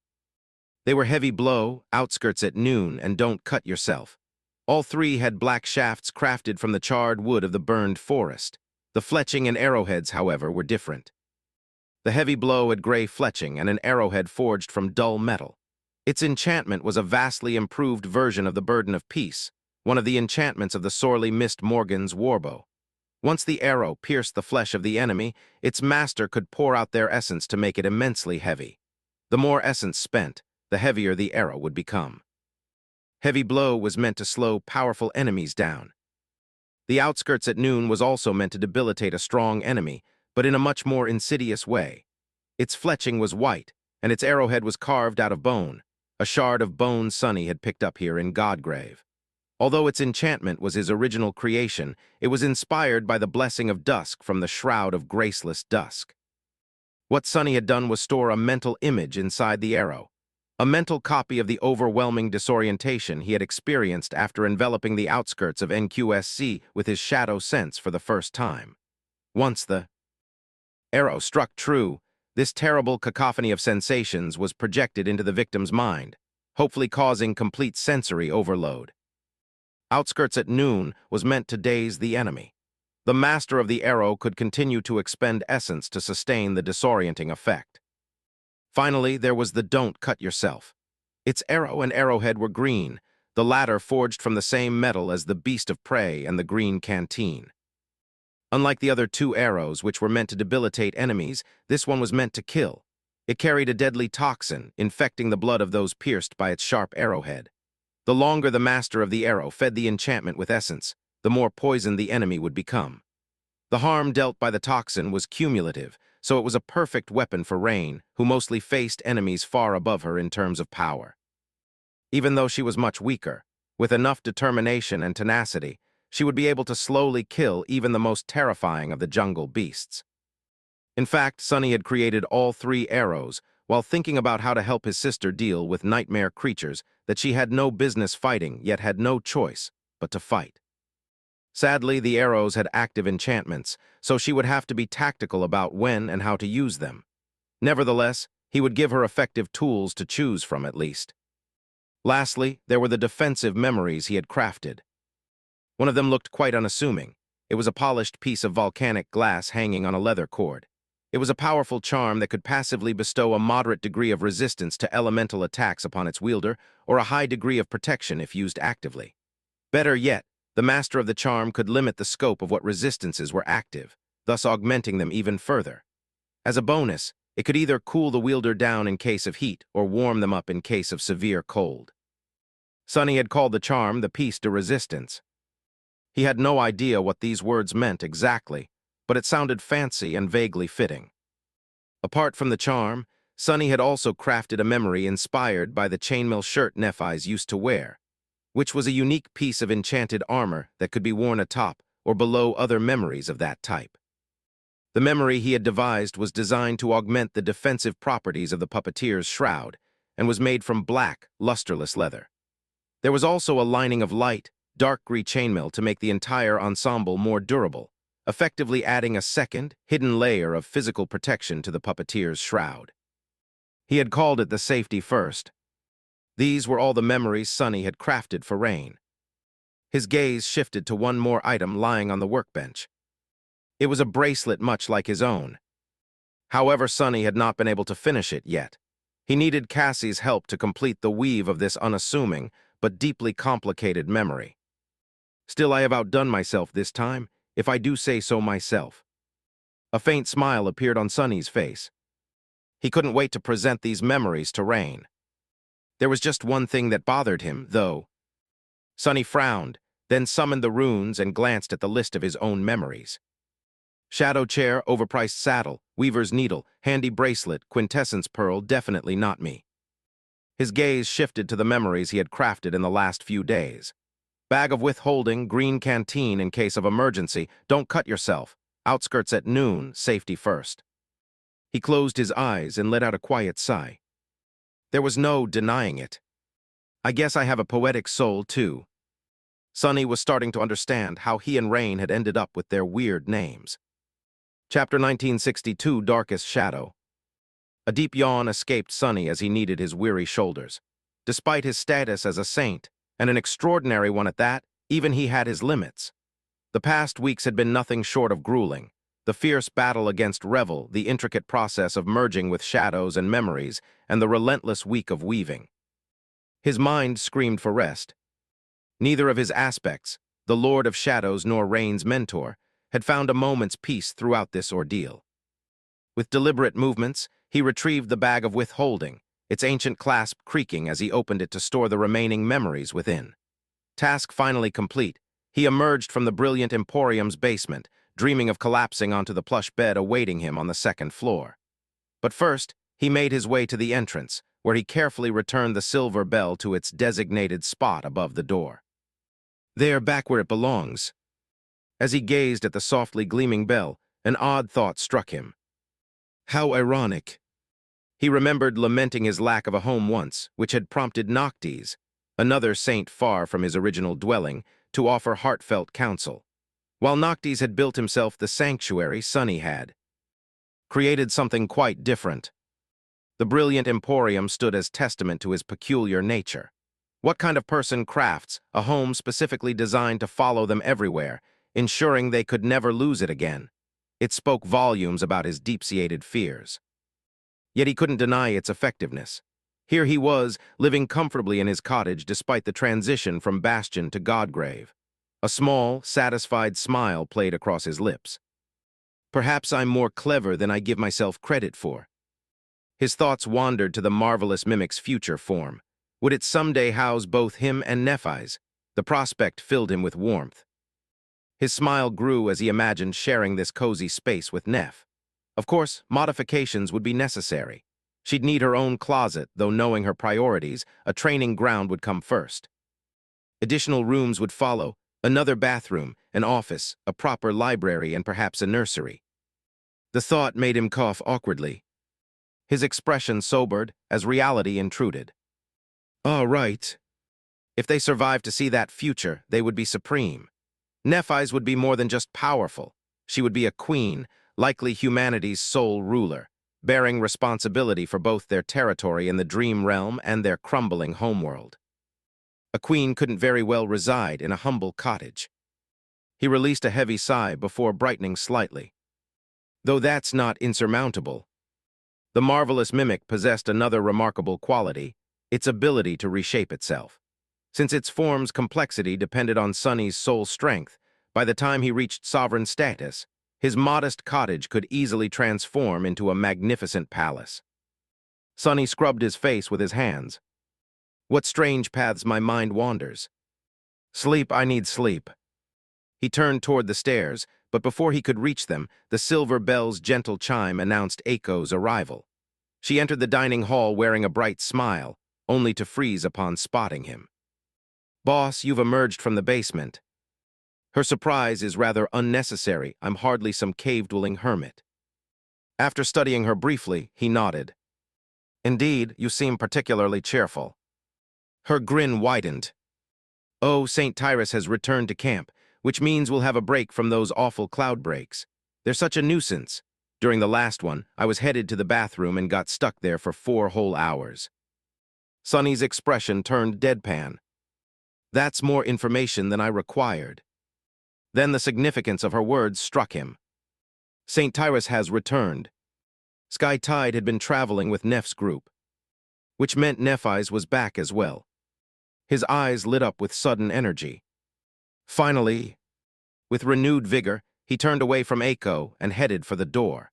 A: They were Heavy Blow, Outskirts at Noon, and Don't Cut Yourself. All 3 had black shafts crafted from the charred wood of the burned forest. The fletching and arrowheads, however, were different. The Heavy Blow had gray fletching and an arrowhead forged from dull metal. Its enchantment was a vastly improved version of the Burden of Peace, one of the enchantments of the sorely missed Morgan's warbow. Once the arrow pierced the flesh of the enemy, its master could pour out their essence to make it immensely heavy. The more essence spent, the heavier the arrow would become. Heavy Blow was meant to slow powerful enemies down. The Outskirts at Noon was also meant to debilitate a strong enemy, but in a much more insidious way. Its fletching was white, and its arrowhead was carved out of bone, a shard of bone Sunny had picked up here in Godgrave. Although its enchantment was his original creation, it was inspired by the blessing of dusk from the shroud of graceless dusk. What Sunny had done was store a mental image inside the arrow, a mental copy of the overwhelming disorientation he had experienced after enveloping the outskirts of NQSC with his shadow sense for the first time. Once the arrow struck true, this terrible cacophony of sensations was projected into the victim's mind, hopefully causing complete sensory overload. Outskirts at Noon was meant to daze the enemy. The master of the arrow could continue to expend essence to sustain the disorienting effect. Finally, there was the Don't Cut Yourself. Its arrow and arrowhead were green, the latter forged from the same metal as the beast of prey and the green canteen. Unlike the other 2 arrows, which were meant to debilitate enemies, this one was meant to kill. It carried a deadly toxin, infecting the blood of those pierced by its sharp arrowhead. The longer the master of the arrow fed the enchantment with essence, the more poisoned the enemy would become. The harm dealt by the toxin was cumulative, so it was a perfect weapon for Rain, who mostly faced enemies far above her in terms of power. Even though she was much weaker, with enough determination and tenacity, she would be able to slowly kill even the most terrifying of the jungle beasts. In fact, Sunny had created all 3 arrows while thinking about how to help his sister deal with nightmare creatures that she had no business fighting, yet had no choice but to fight. Sadly, the arrows had active enchantments, so she would have to be tactical about when and how to use them. Nevertheless, he would give her effective tools to choose from at least. Lastly, there were the defensive memories he had crafted. One of them looked quite unassuming. It was a polished piece of volcanic glass hanging on a leather cord. It was a powerful charm that could passively bestow a moderate degree of resistance to elemental attacks upon its wielder, or a high degree of protection if used actively. Better yet, the master of the charm could limit the scope of what resistances were active, thus augmenting them even further. As a bonus, it could either cool the wielder down in case of heat or warm them up in case of severe cold. Sunny had called the charm the piece de resistance. He had no idea what these words meant exactly, but it sounded fancy and vaguely fitting. Apart from the charm, Sunny had also crafted a memory inspired by the chainmail shirt Nephis used to wear, which was a unique piece of enchanted armor that could be worn atop or below other memories of that type. The memory he had devised was designed to augment the defensive properties of the puppeteer's shroud and was made from black, lusterless leather. There was also a lining of light, dark gray chainmail to make the entire ensemble more durable, effectively adding a second, hidden layer of physical protection to the puppeteer's shroud. He had called it the safety first. These were all the memories Sonny had crafted for Rain. His gaze shifted to one more item lying on the workbench. It was a bracelet much like his own. However, Sonny had not been able to finish it yet. He needed Cassie's help to complete the weave of this unassuming but deeply complicated memory. Still, I have outdone myself this time, if I do say so myself. A faint smile appeared on Sonny's face. He couldn't wait to present these memories to Rain. There was just one thing that bothered him, though. Sonny frowned, then summoned the runes and glanced at the list of his own memories. Shadow chair, overpriced saddle, weaver's needle, handy bracelet, quintessence pearl, definitely not me. His gaze shifted to the memories he had crafted in the last few days. Bag of withholding, green canteen in case of emergency, don't cut yourself, outskirts at noon, safety first. He closed his eyes and let out a quiet sigh. There was no denying it. I guess I have a poetic soul, too. Sonny was starting to understand how he and Rain had ended up with their weird names. Chapter 1962, Darkest Shadow. A deep yawn escaped Sonny as he kneaded his weary shoulders. Despite his status as a saint, and an extraordinary one at that, even he had his limits. The past weeks had been nothing short of grueling. The fierce battle against Revel, the intricate process of merging with shadows and memories, and the relentless week of weaving. His mind screamed for rest. Neither of his aspects, the Lord of Shadows nor Rain's mentor, had found a moment's peace throughout this ordeal. With deliberate movements, he retrieved the bag of withholding, its ancient clasp creaking as he opened it to store the remaining memories within. Task finally complete, he emerged from the brilliant Emporium's basement, dreaming of collapsing onto the plush bed awaiting him on the second floor. But first, he made his way to the entrance, where he carefully returned the silver bell to its designated spot above the door. There, back where it belongs. As he gazed at the softly gleaming bell, an odd thought struck him. How ironic. He remembered lamenting his lack of a home once, which had prompted Noctis, another saint far from his original dwelling, to offer heartfelt counsel. While Noctis had built himself the sanctuary, Sonny had created something quite different. The brilliant Emporium stood as testament to his peculiar nature. What kind of person crafts a home specifically designed to follow them everywhere, ensuring they could never lose it again? It spoke volumes about his deep-seated fears. Yet he couldn't deny its effectiveness. Here he was, living comfortably in his cottage despite the transition from Bastion to Godgrave. A small, satisfied smile played across his lips. Perhaps I'm more clever than I give myself credit for. His thoughts wandered to the marvelous mimic's future form. Would it someday house both him and Nephis? The prospect filled him with warmth. His smile grew as he imagined sharing this cozy space with Neph. Of course, modifications would be necessary. She'd need her own closet, though knowing her priorities, a training ground would come first. Additional rooms would follow, another bathroom, an office, a proper library, and perhaps a nursery. The thought made him cough awkwardly. His expression sobered as reality intruded. All right. If they survived to see that future, they would be supreme. Nephis would be more than just powerful. She would be a queen, likely humanity's sole ruler, bearing responsibility for both their territory in the dream realm and their crumbling homeworld. A queen couldn't very well reside in a humble cottage. He released a heavy sigh before brightening slightly. Though that's not insurmountable. The marvelous mimic possessed another remarkable quality, its ability to reshape itself. Since its form's complexity depended on Sonny's soul strength, by the time he reached sovereign status, his modest cottage could easily transform into a magnificent palace. Sonny scrubbed his face with his hands. What strange paths my mind wanders. Sleep, I need sleep. He turned toward the stairs, but before he could reach them, the silver bell's gentle chime announced Aiko's arrival. She entered the dining hall wearing a bright smile, only to freeze upon spotting him. Boss, you've emerged from the basement. Her surprise is rather unnecessary. I'm hardly some cave-dwelling hermit. After studying her briefly, he nodded. Indeed, you seem particularly cheerful. Her grin widened. Oh, St. Tyrus has returned to camp, which means we'll have a break from those awful cloud breaks. They're such a nuisance. During the last one, I was headed to the bathroom and got stuck there for 4 whole hours. Sunny's expression turned deadpan. That's more information than I required. Then the significance of her words struck him. St. Tyrus has returned. Sky Tide had been traveling with Neph's group, which meant Nephis was back as well. His eyes lit up with sudden energy. Finally, with renewed vigor, he turned away from Echo and headed for the door.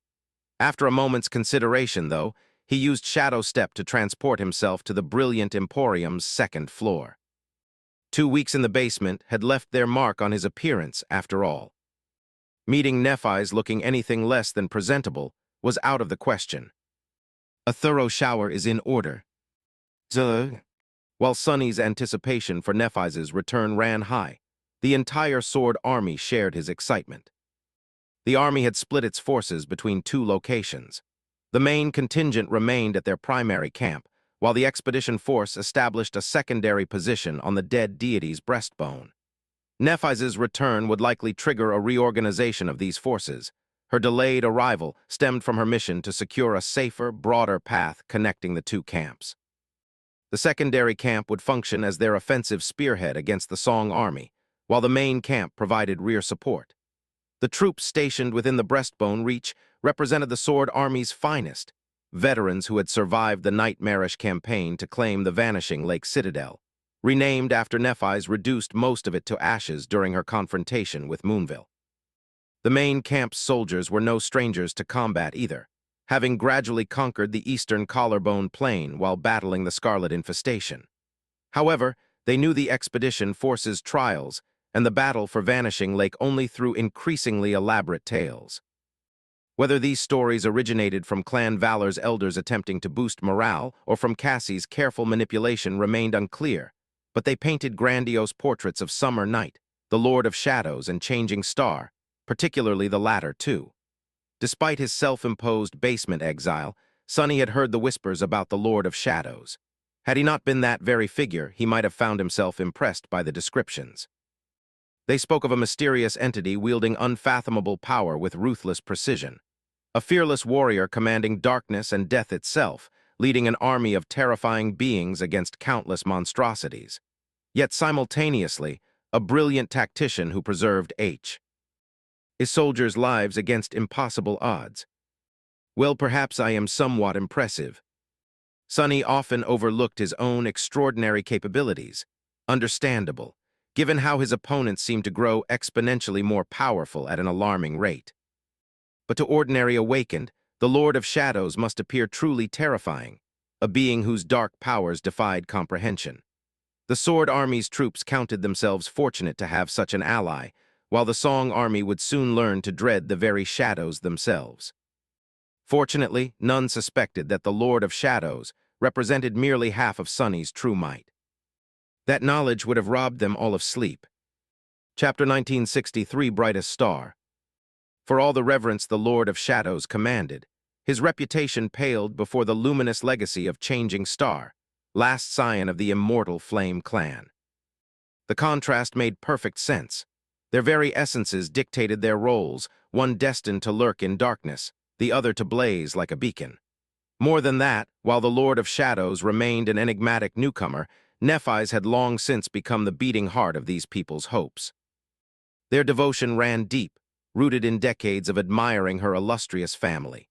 A: After a moment's consideration, though, he used Shadow Step to transport himself to the brilliant Emporium's 2nd floor. 2 weeks in the basement had left their mark on his appearance, after all. Meeting Nephis looking anything less than presentable was out of the question. A thorough shower is in order. Duh. While Sunny's anticipation for Nephis's return ran high, the entire Sword Army shared his excitement. The army had split its forces between 2 locations. The main contingent remained at their primary camp, while the expedition force established a secondary position on the dead deity's breastbone. Nephis's return would likely trigger a reorganization of these forces. Her delayed arrival stemmed from her mission to secure a safer, broader path connecting the 2 camps. The secondary camp would function as their offensive spearhead against the Song army, while the main camp provided rear support. The troops stationed within the breastbone reach represented the Sword Army's finest, veterans who had survived the nightmarish campaign to claim the Vanishing Lake Citadel, renamed after Nephis reduced most of it to ashes during her confrontation with Moonville. The main camp's soldiers were no strangers to combat either, having gradually conquered the eastern collarbone plain while battling the Scarlet Infestation. However, they knew the expedition force's trials and the battle for Vanishing Lake only through increasingly elaborate tales. Whether these stories originated from Clan Valor's elders attempting to boost morale or from Cassie's careful manipulation remained unclear, but they painted grandiose portraits of Summer Night, the Lord of Shadows, and Changing Star, particularly the latter too. Despite his self-imposed basement exile, Sunny had heard the whispers about the Lord of Shadows. Had he not been that very figure, he might have found himself impressed by the descriptions. They spoke of a mysterious entity wielding unfathomable power with ruthless precision, a fearless warrior commanding darkness and death itself, leading an army of terrifying beings against countless monstrosities. Yet simultaneously, a brilliant tactician who preserved his soldiers' lives against impossible odds. Well, perhaps I am somewhat impressive. Sunny often overlooked his own extraordinary capabilities. Understandable, given how his opponents seemed to grow exponentially more powerful at an alarming rate. But to ordinary awakened, the Lord of Shadows must appear truly terrifying, a being whose dark powers defied comprehension. The Sword Army's troops counted themselves fortunate to have such an ally, while the Song Army would soon learn to dread the very shadows themselves. Fortunately, none suspected that the Lord of Shadows represented merely half of Sunny's true might. That knowledge would have robbed them all of sleep. Chapter 1963, Brightest Star. For all the reverence the Lord of Shadows commanded, his reputation paled before the luminous legacy of Changing Star, last scion of the immortal Flame clan. The contrast made perfect sense. Their very essences dictated their roles, one destined to lurk in darkness, the other to blaze like a beacon. More than that, while the Lord of Shadows remained an enigmatic newcomer, Nephis had long since become the beating heart of these people's hopes. Their devotion ran deep, rooted in decades of admiring her illustrious family.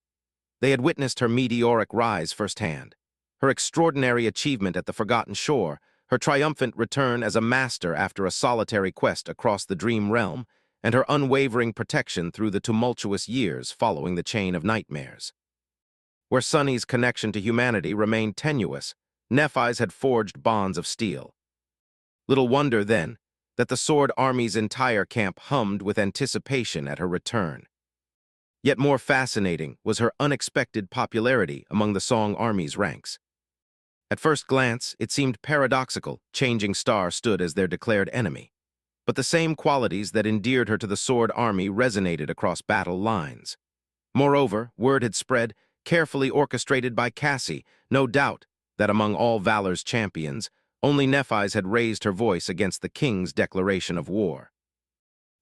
A: They had witnessed her meteoric rise firsthand, her extraordinary achievement at the Forgotten Shore, her triumphant return as a master after a solitary quest across the Dream Realm, and her unwavering protection through the tumultuous years following the Chain of Nightmares. Where Sunny's connection to humanity remained tenuous, Nephis had forged bonds of steel. Little wonder, then, that the Sword Army's entire camp hummed with anticipation at her return. Yet more fascinating was her unexpected popularity among the Song Army's ranks. At first glance, it seemed paradoxical Changing Star stood as their declared enemy. but the same qualities that endeared her to the sword army resonated across battle lines. Moreover, word had spread, carefully orchestrated by Cassie, no doubt, that among all valor's champions, only Nephis had raised her voice against the king's declaration of war.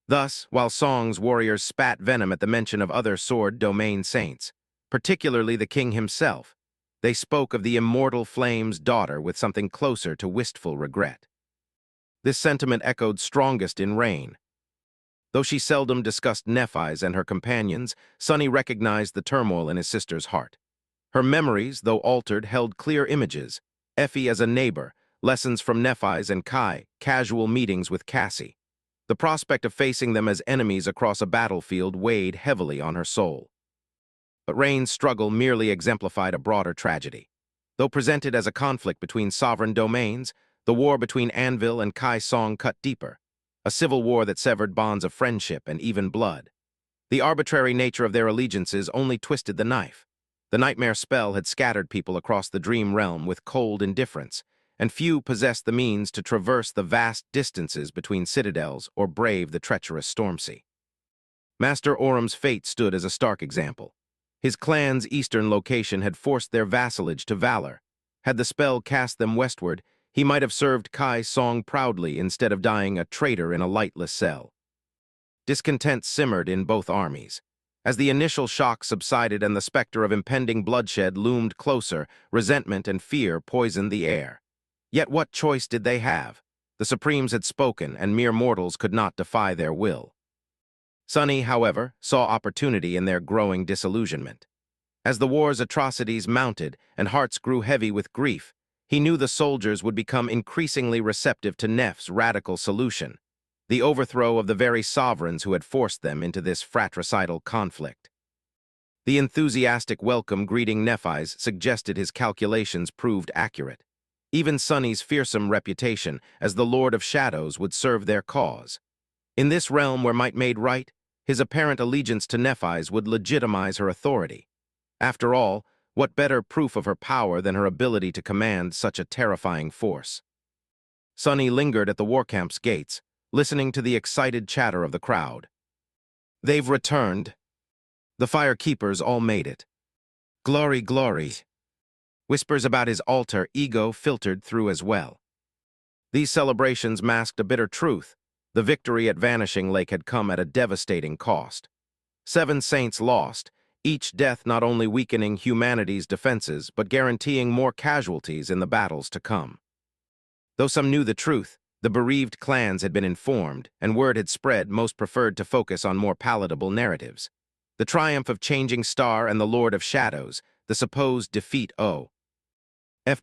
A: Thus, while Song's warriors spat venom at the mention of other sword domain saints, particularly the king himself, they spoke of the immortal flame's daughter with something closer to wistful regret. This sentiment echoed strongest in Rain. Though she seldom discussed Nephis and her companions, Sunny recognized the turmoil in his sister's heart. Her memories, though altered, held clear images: Effie as a neighbor, lessons from Nephis and Kai, casual meetings with Cassie. The prospect of facing them as enemies across a battlefield weighed heavily on her soul. But Rain's struggle merely exemplified a broader tragedy. Though presented as a conflict between sovereign domains, the war between Anvil and Kai Song cut deeper, a civil war that severed bonds of friendship and even blood. The arbitrary nature of their allegiances only twisted the knife. The nightmare spell had scattered people across the dream realm with cold indifference, and few possessed the means to traverse the vast distances between citadels or brave the treacherous storm sea. Master Orum's fate stood as a stark example. His clan's eastern location had forced their vassalage to valor. Had the spell cast them westward, he might have served Kai Song proudly instead of dying a traitor in a lightless cell. Discontent simmered in both armies. As the initial shock subsided and the specter of impending bloodshed loomed closer, resentment and fear poisoned the air. Yet what choice did they have? The Supremes had spoken, and mere mortals could not defy their will. Sunny, however, saw opportunity in their growing disillusionment. As the war's atrocities mounted and hearts grew heavy with grief, he knew the soldiers would become increasingly receptive to Neph's radical solution: the overthrow of the very sovereigns who had forced them into this fratricidal conflict. The enthusiastic welcome greeting Nephis suggested his calculations proved accurate. Even Sunny's fearsome reputation as the Lord of Shadows would serve their cause. In this realm where might made right, his apparent allegiance to Nephis would legitimize her authority. After all, what better proof of her power than her ability to command such a terrifying force? Sunny lingered at the war camp's gates, listening to the excited chatter of the crowd. "They've returned. The fire keepers all made it. Glory, glory." Whispers about his alter ego filtered through as well. These celebrations masked a bitter truth. The victory at Vanishing Lake had come at a devastating cost. 7 saints lost, each death not only weakening humanity's defenses but guaranteeing more casualties in the battles to come. Though some knew the truth, the bereaved clans had been informed, and word had spread most preferred to focus on more palatable narratives. The triumph of Changing Star and the Lord of Shadows, the supposed defeat of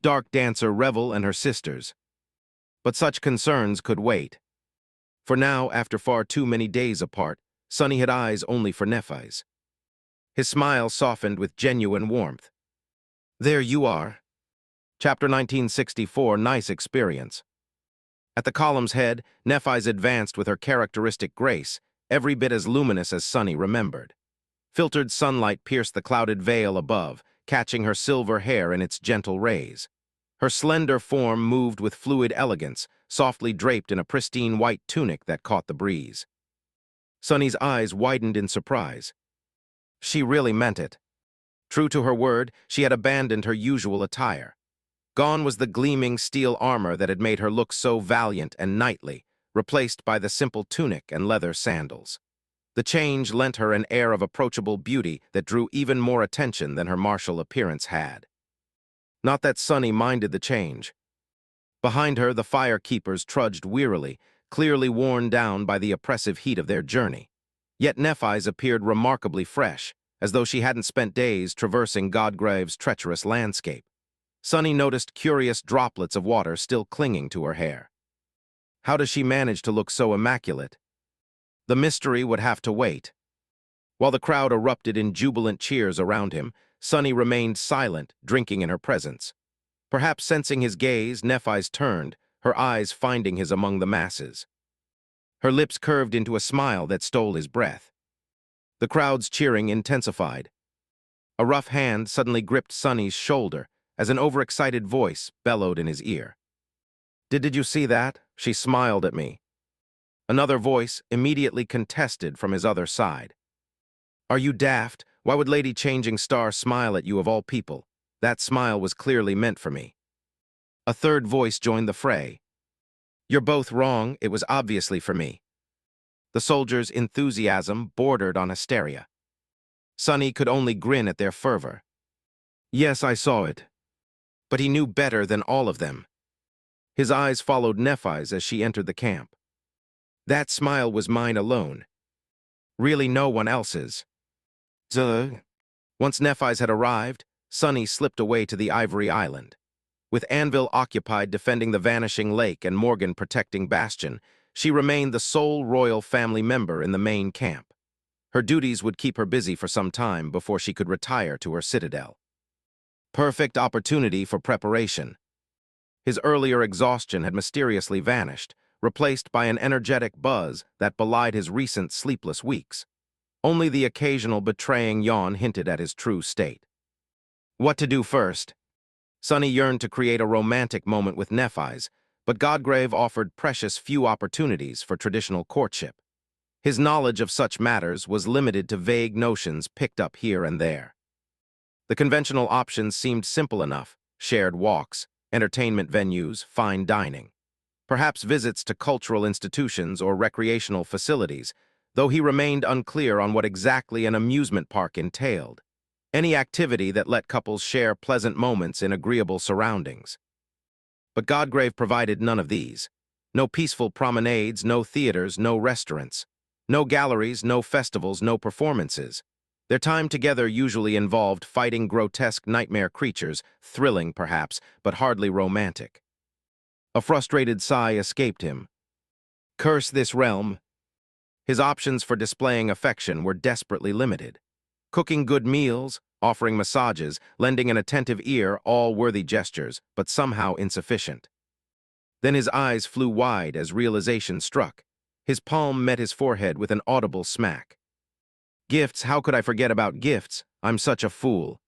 A: Dark Dancer Revel and her sisters. But such concerns could wait. For now, after far too many days apart, Sunny had eyes only for Nephis. His smile softened with genuine warmth. "There you are." Chapter 1964, Nice Experience. At the column's head, Nephis advanced with her characteristic grace, every bit as luminous as Sunny remembered. Filtered sunlight pierced the clouded veil above, catching her silver hair in its gentle rays. Her slender form moved with fluid elegance, softly draped in a pristine white tunic that caught the breeze. Sunny's eyes widened in surprise. She really meant it. True to her word, she had abandoned her usual attire. Gone was the gleaming steel armor that had made her look so valiant and knightly, replaced by the simple tunic and leather sandals. The change lent her an air of approachable beauty that drew even more attention than her martial appearance had. Not that Sunny minded the change. Behind her, the fire keepers trudged wearily, clearly worn down by the oppressive heat of their journey. Yet Nephis appeared remarkably fresh, as though she hadn't spent days traversing Godgrave's treacherous landscape. Sunny noticed curious droplets of water still clinging to her hair. How does she manage to look so immaculate? The mystery would have to wait. While the crowd erupted in jubilant cheers around him, Sunny remained silent, drinking in her presence. Perhaps sensing his gaze, Nephis turned, her eyes finding his among the masses. Her lips curved into a smile that stole his breath. The crowd's cheering intensified. A rough hand suddenly gripped Sunny's shoulder as an overexcited voice bellowed in his ear. Did you see that?" She smiled at me. Another voice immediately contested from his other side. Are you daft? Why would Lady Changing Star smile at you of all people? That smile was clearly meant for me. A third voice joined the fray. You're both wrong, it was obviously for me. The soldiers' enthusiasm bordered on hysteria. Sonny could only grin at their fervor. Yes, I saw it. But he knew better than all of them. His eyes followed Nephis as she entered the camp. That smile was mine alone. Really no one else's. Zuh. Once Nephis had arrived, Sonny slipped away to the Ivory Island. With Anvil occupied defending the vanishing lake and Morgan protecting Bastion, she remained the sole royal family member in the main camp. Her duties would keep her busy for some time before she could retire to her citadel. Perfect opportunity for preparation. His earlier exhaustion had mysteriously vanished, replaced by an energetic buzz that belied his recent sleepless weeks. Only the occasional betraying yawn hinted at his true state. What to do first? Sonny yearned to create a romantic moment with Nephis, but Godgrave offered precious few opportunities for traditional courtship. His knowledge of such matters was limited to vague notions picked up here and there. The conventional options seemed simple enough: shared walks, entertainment venues, fine dining. Perhaps visits to cultural institutions or recreational facilities, though he remained unclear on what exactly an amusement park entailed. Any activity that let couples share pleasant moments in agreeable surroundings. But Godgrave provided none of these. No peaceful promenades, no theaters, no restaurants. No galleries, no festivals, no performances. Their time together usually involved fighting grotesque nightmare creatures, thrilling perhaps, but hardly romantic. A frustrated sigh escaped him. Curse this realm. His options for displaying affection were desperately limited. Cooking good meals, offering massages, lending an attentive ear, all worthy gestures, but somehow insufficient. Then his eyes flew wide as realization struck. His palm met his forehead with an audible smack. Gifts, how could I forget about gifts? I'm such a fool.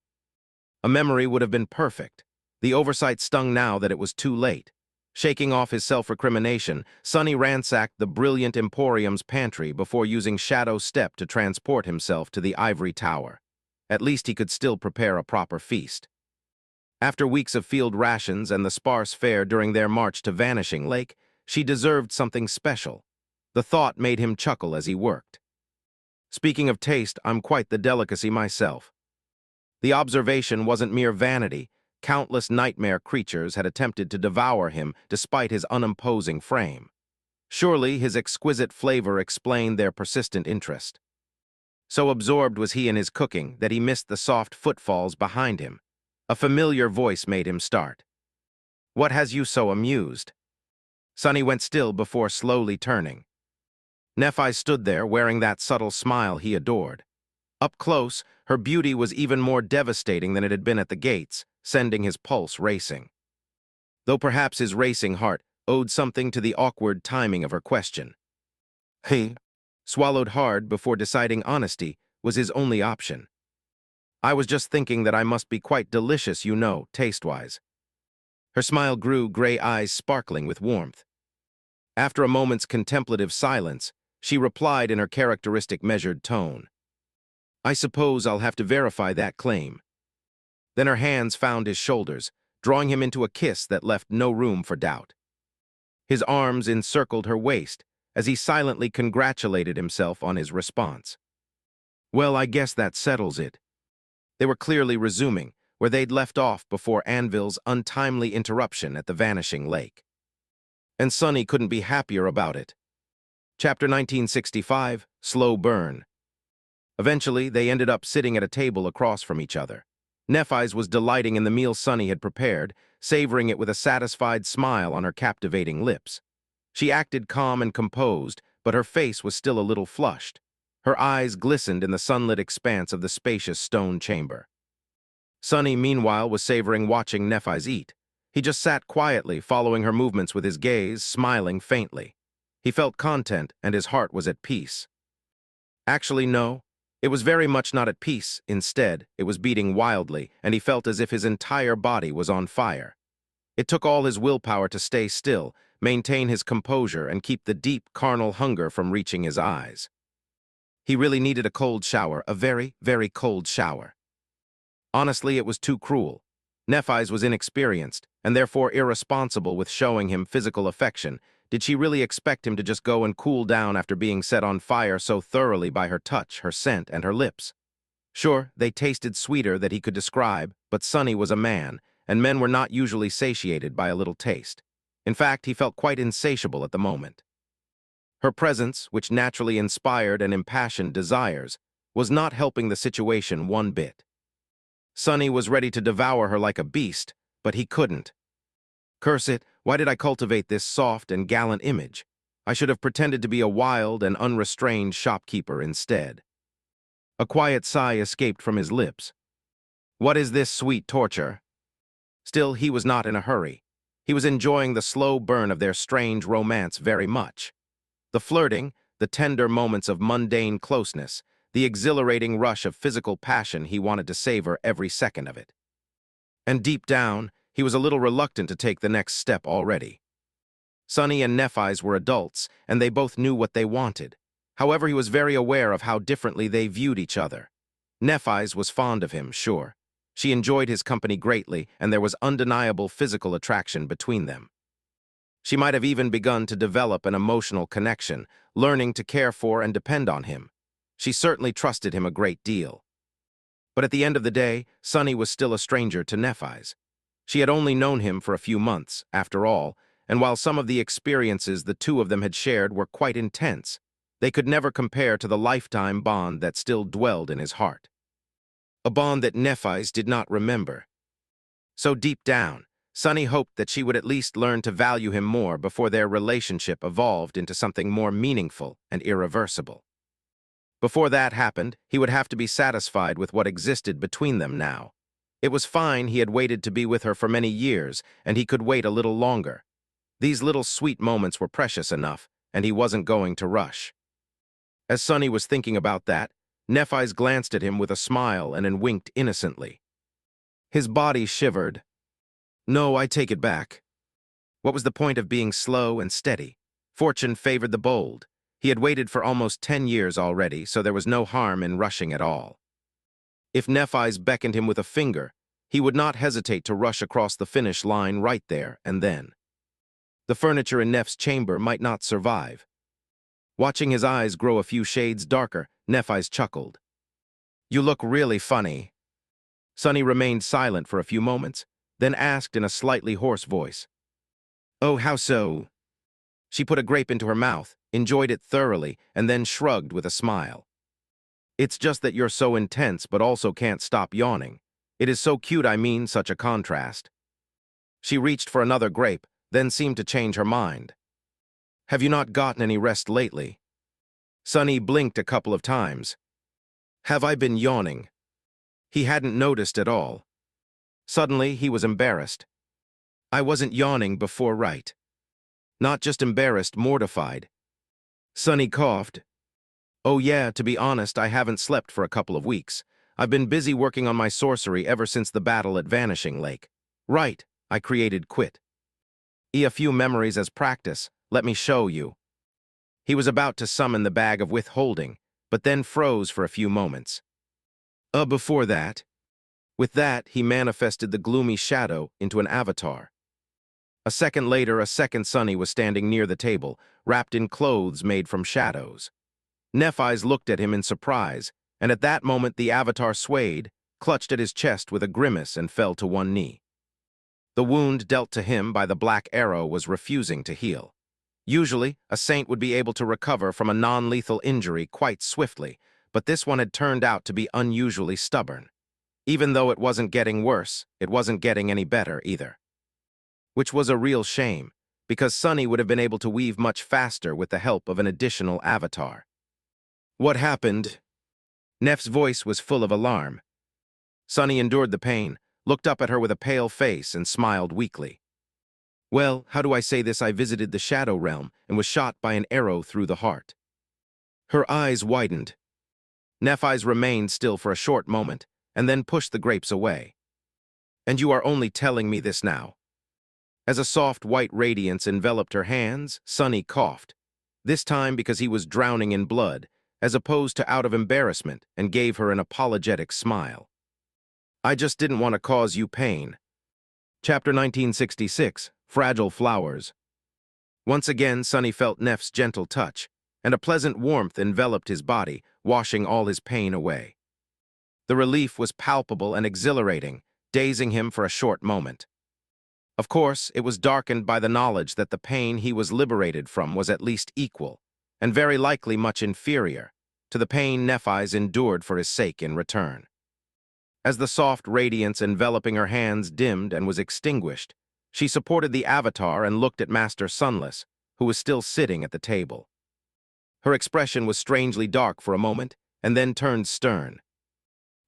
A: A memory would have been perfect. The oversight stung now that it was too late. Shaking off his self-recrimination, Sonny ransacked the brilliant Emporium's pantry before using Shadow Step to transport himself to the ivory tower. At least he could still prepare a proper feast. After weeks of field rations and the sparse fare during their march to Vanishing Lake, she deserved something special. The thought made him chuckle as he worked. Speaking of taste, I'm quite the delicacy myself. The observation wasn't mere vanity. Countless nightmare creatures had attempted to devour him despite his unimposing frame. Surely his exquisite flavor explained their persistent interest. So absorbed was he in his cooking that he missed the soft footfalls behind him. A familiar voice made him start. What has you so amused? Sonny went still before slowly turning. Nephis stood there wearing that subtle smile he adored. Up close, her beauty was even more devastating than it had been at the gates, sending his pulse racing. Though perhaps his racing heart owed something to the awkward timing of her question. He swallowed hard before deciding honesty was his only option. I was just thinking that I must be quite delicious, you know, taste-wise. Her smile grew, gray eyes sparkling with warmth. After a moment's contemplative silence, she replied in her characteristic measured tone. I suppose I'll have to verify that claim. Then her hands found his shoulders, drawing him into a kiss that left no room for doubt. His arms encircled her waist as he silently congratulated himself on his response. Well, I guess that settles it. They were clearly resuming where they'd left off before Anvil's untimely interruption at the Vanishing Lake. And Sonny couldn't be happier about it. Chapter 1965, Slow Burn. Eventually, they ended up sitting at a table across from each other. Nephis was delighting in the meal Sonny had prepared, savoring it with a satisfied smile on her captivating lips. She acted calm and composed, but her face was still a little flushed. Her eyes glistened in the sunlit expanse of the spacious stone chamber. Sonny, meanwhile, was savoring watching Nephis eat. He just sat quietly, following her movements with his gaze, smiling faintly. He felt content, and his heart was at peace. Actually, no. It was very much not at peace. Instead, it was beating wildly, and he felt as if his entire body was on fire. It took all his willpower to stay still, maintain his composure, and keep the deep carnal hunger from reaching his eyes. He really needed a cold shower, a very, very cold shower. Honestly, it was too cruel. Nephis was inexperienced, and therefore irresponsible with showing him physical affection. Did she really expect him to just go and cool down after being set on fire so thoroughly by her touch, her scent, and her lips? Sure, they tasted sweeter than he could describe, but Sonny was a man, and men were not usually satiated by a little taste. In fact, he felt quite insatiable at the moment. Her presence, which naturally inspired and impassioned desires, was not helping the situation one bit. Sonny was ready to devour her like a beast, but he couldn't. Curse it, why did I cultivate this soft and gallant image? I should have pretended to be a wild and unrestrained shopkeeper instead. A quiet sigh escaped from his lips. What is this sweet torture? Still, he was not in a hurry. He was enjoying the slow burn of their strange romance very much. The flirting, the tender moments of mundane closeness, the exhilarating rush of physical passion, he wanted to savor every second of it. And deep down, he was a little reluctant to take the next step already. Sonny and Nephis were adults, and they both knew what they wanted. However, he was very aware of how differently they viewed each other. Nephis was fond of him, sure. She enjoyed his company greatly, and there was undeniable physical attraction between them. She might have even begun to develop an emotional connection, learning to care for and depend on him. She certainly trusted him a great deal. But at the end of the day, Sonny was still a stranger to Nephis. She had only known him for a few months, after all, and while some of the experiences the two of them had shared were quite intense, they could never compare to the lifetime bond that still dwelled in his heart. A bond that Nephis did not remember. So deep down, Sonny hoped that she would at least learn to value him more before their relationship evolved into something more meaningful and irreversible. Before that happened, he would have to be satisfied with what existed between them now. It was fine he had waited to be with her for many years, and he could wait a little longer. These little sweet moments were precious enough, and he wasn't going to rush. As Sonny was thinking about that, Nephis glanced at him with a smile and then winked innocently. His body shivered. No, I take it back. What was the point of being slow and steady? Fortune favored the bold. He had waited for almost 10 years already, so there was no harm in rushing at all. If Nephis beckoned him with a finger, he would not hesitate to rush across the finish line right there and then. The furniture in Neph's chamber might not survive. Watching his eyes grow a few shades darker, Nephis chuckled. You look really funny. Sonny remained silent for a few moments, then asked in a slightly hoarse voice. Oh, how so? She put a grape into her mouth, enjoyed it thoroughly, and then shrugged with a smile. It's just that you're so intense but also can't stop yawning. It is so cute, I mean, such a contrast. She reached for another grape, then seemed to change her mind. Have you not gotten any rest lately? Sonny blinked a couple of times. Have I been yawning? He hadn't noticed at all. Suddenly, he was embarrassed. I wasn't yawning before, right? Not just embarrassed, mortified. Sonny coughed. Oh yeah, to be honest, I haven't slept for a couple of weeks. I've been busy working on my sorcery ever since the battle at Vanishing Lake. Right, I created Quit. A few memories as practice, let me show you. He was about to summon the bag of withholding, but then froze for a few moments. Before that. With that, he manifested the gloomy shadow into an avatar. A second later, a second Sonny was standing near the table, wrapped in clothes made from shadows. Nephis looked at him in surprise, and at that moment the avatar swayed, clutched at his chest with a grimace, and fell to one knee. The wound dealt to him by the black arrow was refusing to heal. Usually, a saint would be able to recover from a non-lethal injury quite swiftly, but this one had turned out to be unusually stubborn. Even though it wasn't getting worse, it wasn't getting any better either. Which was a real shame, because Sonny would have been able to weave much faster with the help of an additional avatar. What happened? Neph's voice was full of alarm. Sonny endured the pain, looked up at her with a pale face, and smiled weakly. Well, how do I say this? I visited the Shadow Realm and was shot by an arrow through the heart. Her eyes widened. Nephis remained still for a short moment, and then pushed the grapes away. And you are only telling me this now? As a soft white radiance enveloped her hands, Sunny coughed, this time because he was drowning in blood, as opposed to out of embarrassment, and gave her an apologetic smile. I just didn't want to cause you pain. Chapter 1966, Fragile Flowers. Once again, Sunny felt Neph's gentle touch, and a pleasant warmth enveloped his body, washing all his pain away. The relief was palpable and exhilarating, dazing him for a short moment. Of course, it was darkened by the knowledge that the pain he was liberated from was at least equal, and very likely much inferior, to the pain Nephis endured for his sake in return. As the soft radiance enveloping her hands dimmed and was extinguished, she supported the avatar and looked at Master Sunless, who was still sitting at the table. Her expression was strangely dark for a moment, and then turned stern.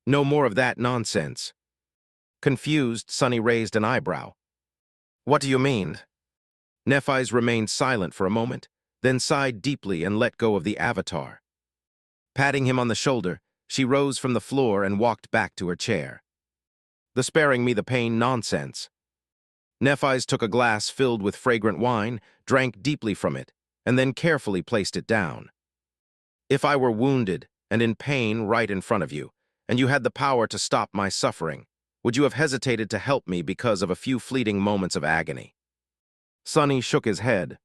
A: No more of that nonsense. Confused, Sunny raised an eyebrow. What do you mean? Nephis remained silent for a moment, then sighed deeply and let go of the avatar. Patting him on the shoulder, she rose from the floor and walked back to her chair. The sparing me the pain nonsense. Nephis took a glass filled with fragrant wine, drank deeply from it, and then carefully placed it down. If I were wounded and in pain right in front of you, and you had the power to stop my suffering, would you have hesitated to help me because of a few fleeting moments of agony? Sunny shook his head.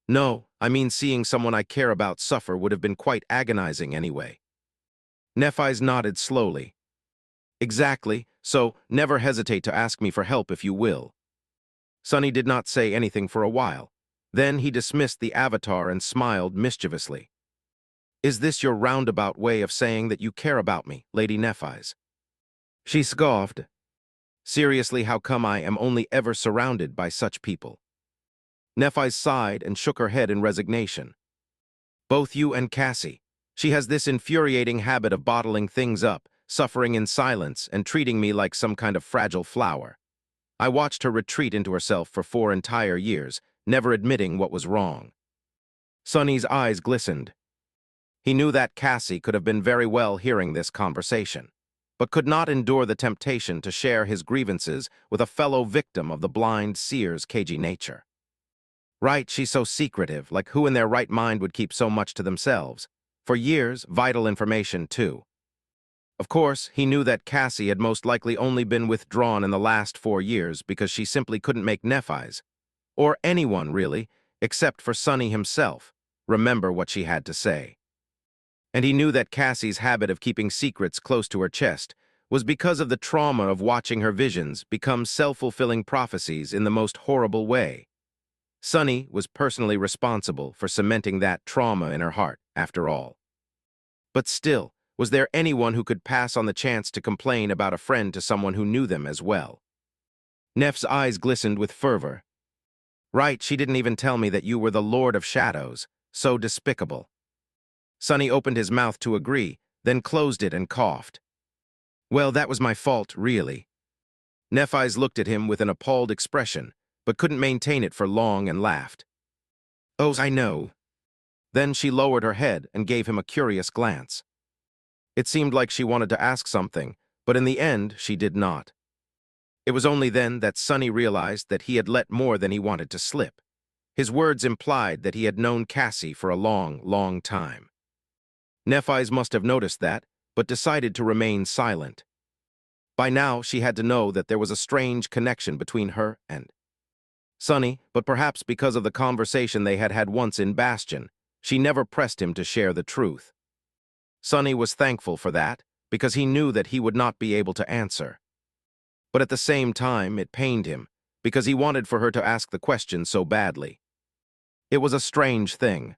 A: No, I mean seeing someone I care about suffer would have been quite agonizing anyway. Nephis nodded slowly. Exactly, so never hesitate to ask me for help if you will. Sunny did not say anything for a while. Then he dismissed the avatar and smiled mischievously. Is this your roundabout way of saying that you care about me, Lady Nephis? She scoffed. Seriously, how come I am only ever surrounded by such people? Nephis sighed and shook her head in resignation. Both you and Cassie. She has this infuriating habit of bottling things up, suffering in silence, and treating me like some kind of fragile flower. I watched her retreat into herself for 4 entire years, never admitting what was wrong. Sunny's eyes glistened. He knew that Cassie could have been very well hearing this conversation, but could not endure the temptation to share his grievances with a fellow victim of the blind seer's cagey nature. Right, she's so secretive, like who in their right mind would keep so much to themselves? For years, vital information too. Of course, he knew that Cassie had most likely only been withdrawn in the last 4 years because she simply couldn't make Nephis, or anyone really, except for Sunny himself, remember what she had to say. And he knew that Cassie's habit of keeping secrets close to her chest was because of the trauma of watching her visions become self-fulfilling prophecies in the most horrible way. Sunny was personally responsible for cementing that trauma in her heart, after all. But still, was there anyone who could pass on the chance to complain about a friend to someone who knew them as well? Neph's eyes glistened with fervor. Right, she didn't even tell me that you were the Lord of Shadows. So despicable. Sunny opened his mouth to agree, then closed it and coughed. Well, that was my fault, really. Nephis looked at him with an appalled expression, but couldn't maintain it for long and laughed. Oh, I know. Then she lowered her head and gave him a curious glance. It seemed like she wanted to ask something, but in the end, she did not. It was only then that Sunny realized that he had let more than he wanted to slip. His words implied that he had known Cassie for a long, long time. Nephis must have noticed that, but decided to remain silent. By now, she had to know that there was a strange connection between her and Sunny, but perhaps because of the conversation they had had once in Bastion, she never pressed him to share the truth. Sunny was thankful for that, because he knew that he would not be able to answer. But at the same time, it pained him, because he wanted for her to ask the question so badly. It was a strange thing.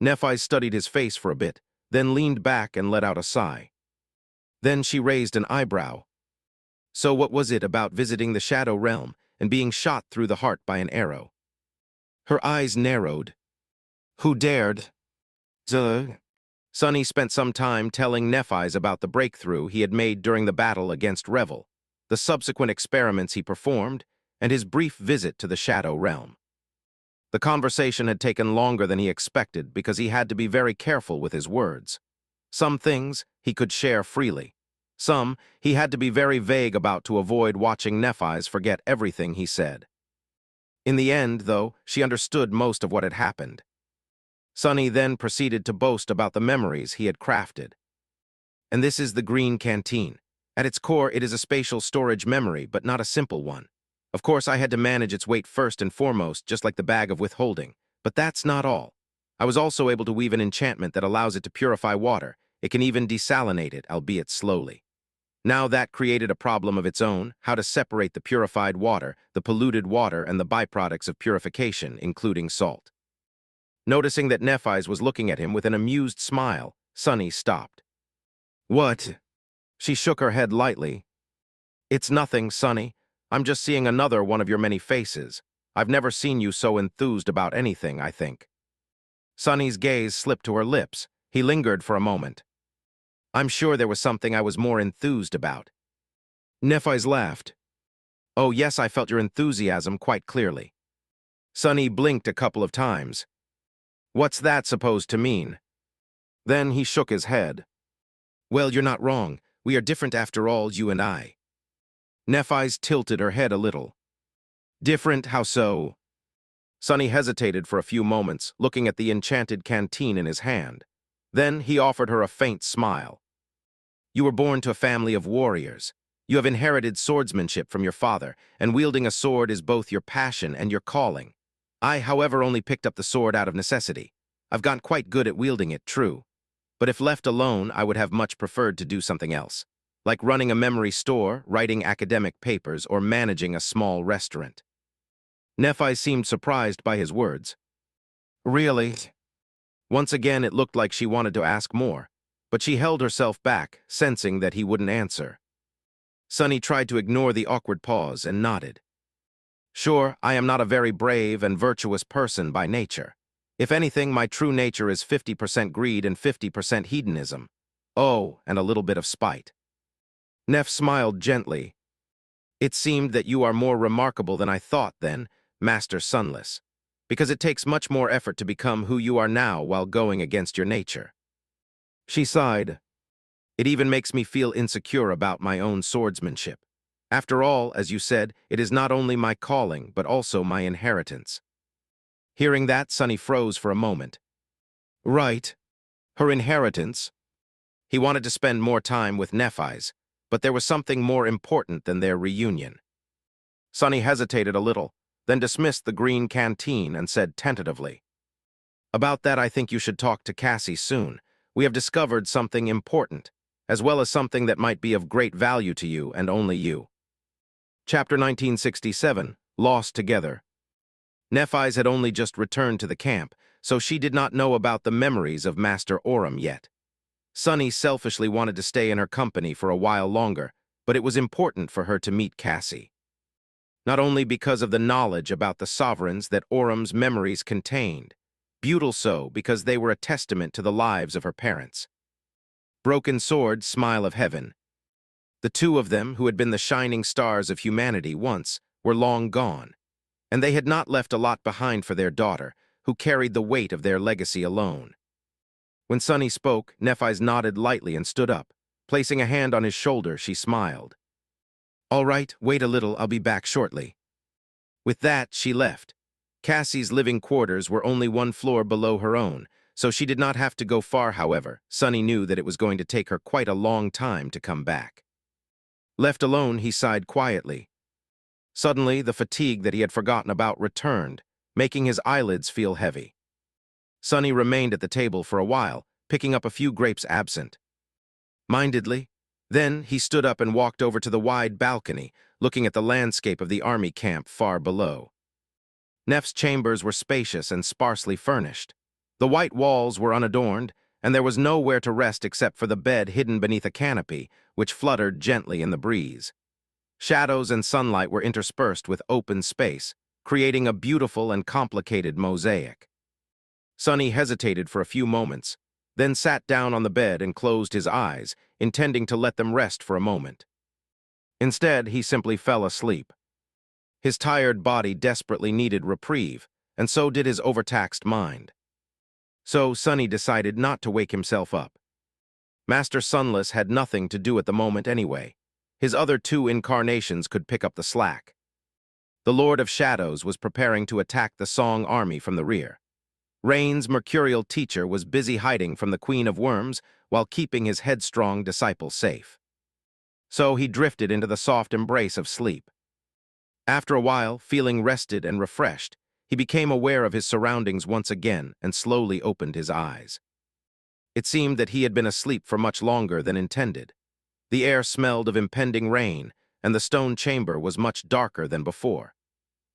A: Nephis studied his face for a bit, then leaned back and let out a sigh. Then she raised an eyebrow. So what was it about visiting the Shadow Realm and being shot through the heart by an arrow? Her eyes narrowed. Who dared? Sunny spent some time telling Nephis about the breakthrough he had made during the battle against Revel, the subsequent experiments he performed, and his brief visit to the Shadow Realm. The conversation had taken longer than he expected because he had to be very careful with his words. Some things he could share freely. Some he had to be very vague about to avoid watching Nephis forget everything he said. In the end, though, she understood most of what had happened. Sunny then proceeded to boast about the memories he had crafted. And this is the Green Canteen. At its core, it is a spatial storage memory, but not a simple one. Of course, I had to manage its weight first and foremost, just like the bag of withholding. But that's not all. I was also able to weave an enchantment that allows it to purify water. It can even desalinate it, albeit slowly. Now that created a problem of its own, how to separate the purified water, the polluted water, and the byproducts of purification, including salt. Noticing that Nephis was looking at him with an amused smile, Sunny stopped. What? She shook her head lightly. It's nothing, Sunny. I'm just seeing another one of your many faces. I've never seen you so enthused about anything, I think. Sunny's gaze slipped to her lips. He lingered for a moment. I'm sure there was something I was more enthused about. Nephis laughed. Oh, yes, I felt your enthusiasm quite clearly. Sunny blinked a couple of times. What's that supposed to mean? Then he shook his head. Well, you're not wrong. We are different after all, you and I. Nephis tilted her head a little. Different? How so? Sunny hesitated for a few moments, looking at the enchanted canteen in his hand. Then he offered her a faint smile. You were born to a family of warriors. You have inherited swordsmanship from your father, and wielding a sword is both your passion and your calling. I, however, only picked up the sword out of necessity. I've gotten quite good at wielding it, true. But if left alone, I would have much preferred to do something else, like running a memory store, writing academic papers, or managing a small restaurant. Nephis seemed surprised by his words. Really? Once again, it looked like she wanted to ask more, but she held herself back, sensing that he wouldn't answer. Sunny tried to ignore the awkward pause and nodded. Sure, I am not a very brave and virtuous person by nature. If anything, my true nature is 50% greed and 50% hedonism. Oh, and a little bit of spite. Neph smiled gently. It seemed that you are more remarkable than I thought then, Master Sunless, because it takes much more effort to become who you are now while going against your nature. She sighed. It even makes me feel insecure about my own swordsmanship. After all, as you said, it is not only my calling, but also my inheritance. Hearing that, Sunny froze for a moment. Right. Her inheritance. He wanted to spend more time with Nephis, but there was something more important than their reunion. Sunny hesitated a little, then dismissed the green canteen and said tentatively, About that, I think you should talk to Cassie soon. We have discovered something important, as well as something that might be of great value to you and only you. Chapter 1967, Lost Together. Nephis had only just returned to the camp, so she did not know about the memories of Master Orim yet. Sunny selfishly wanted to stay in her company for a while longer, but it was important for her to meet Cassie. Not only because of the knowledge about the sovereigns that Orim's memories contained, but so because they were a testament to the lives of her parents. Broken Sword, Smile of Heaven. The two of them, who had been the shining stars of humanity once, were long gone, and they had not left a lot behind for their daughter, who carried the weight of their legacy alone. When Sunny spoke, Nephis nodded lightly and stood up. Placing a hand on his shoulder, she smiled. All right, wait a little, I'll be back shortly. With that, she left. Cassie's living quarters were only one floor below her own, so she did not have to go far, however. Sunny knew that it was going to take her quite a long time to come back. Left alone, he sighed quietly. Suddenly, the fatigue that he had forgotten about returned, making his eyelids feel heavy. Sunny remained at the table for a while, picking up a few grapes absent-mindedly. Then he stood up and walked over to the wide balcony, looking at the landscape of the army camp far below. Neph's chambers were spacious and sparsely furnished. The white walls were unadorned, and there was nowhere to rest except for the bed hidden beneath a canopy, which fluttered gently in the breeze. Shadows and sunlight were interspersed with open space, creating a beautiful and complicated mosaic. Sunny hesitated for a few moments, then sat down on the bed and closed his eyes, intending to let them rest for a moment. Instead, he simply fell asleep. His tired body desperately needed reprieve, and so did his overtaxed mind. So Sunny decided not to wake himself up. Master Sunless had nothing to do at the moment anyway. His other two incarnations could pick up the slack. The Lord of Shadows was preparing to attack the Song army from the rear. Rain's mercurial teacher was busy hiding from the Queen of Worms while keeping his headstrong disciple safe. So he drifted into the soft embrace of sleep. After a while, feeling rested and refreshed, he became aware of his surroundings once again and slowly opened his eyes. It seemed that he had been asleep for much longer than intended. The air smelled of impending rain, and the stone chamber was much darker than before.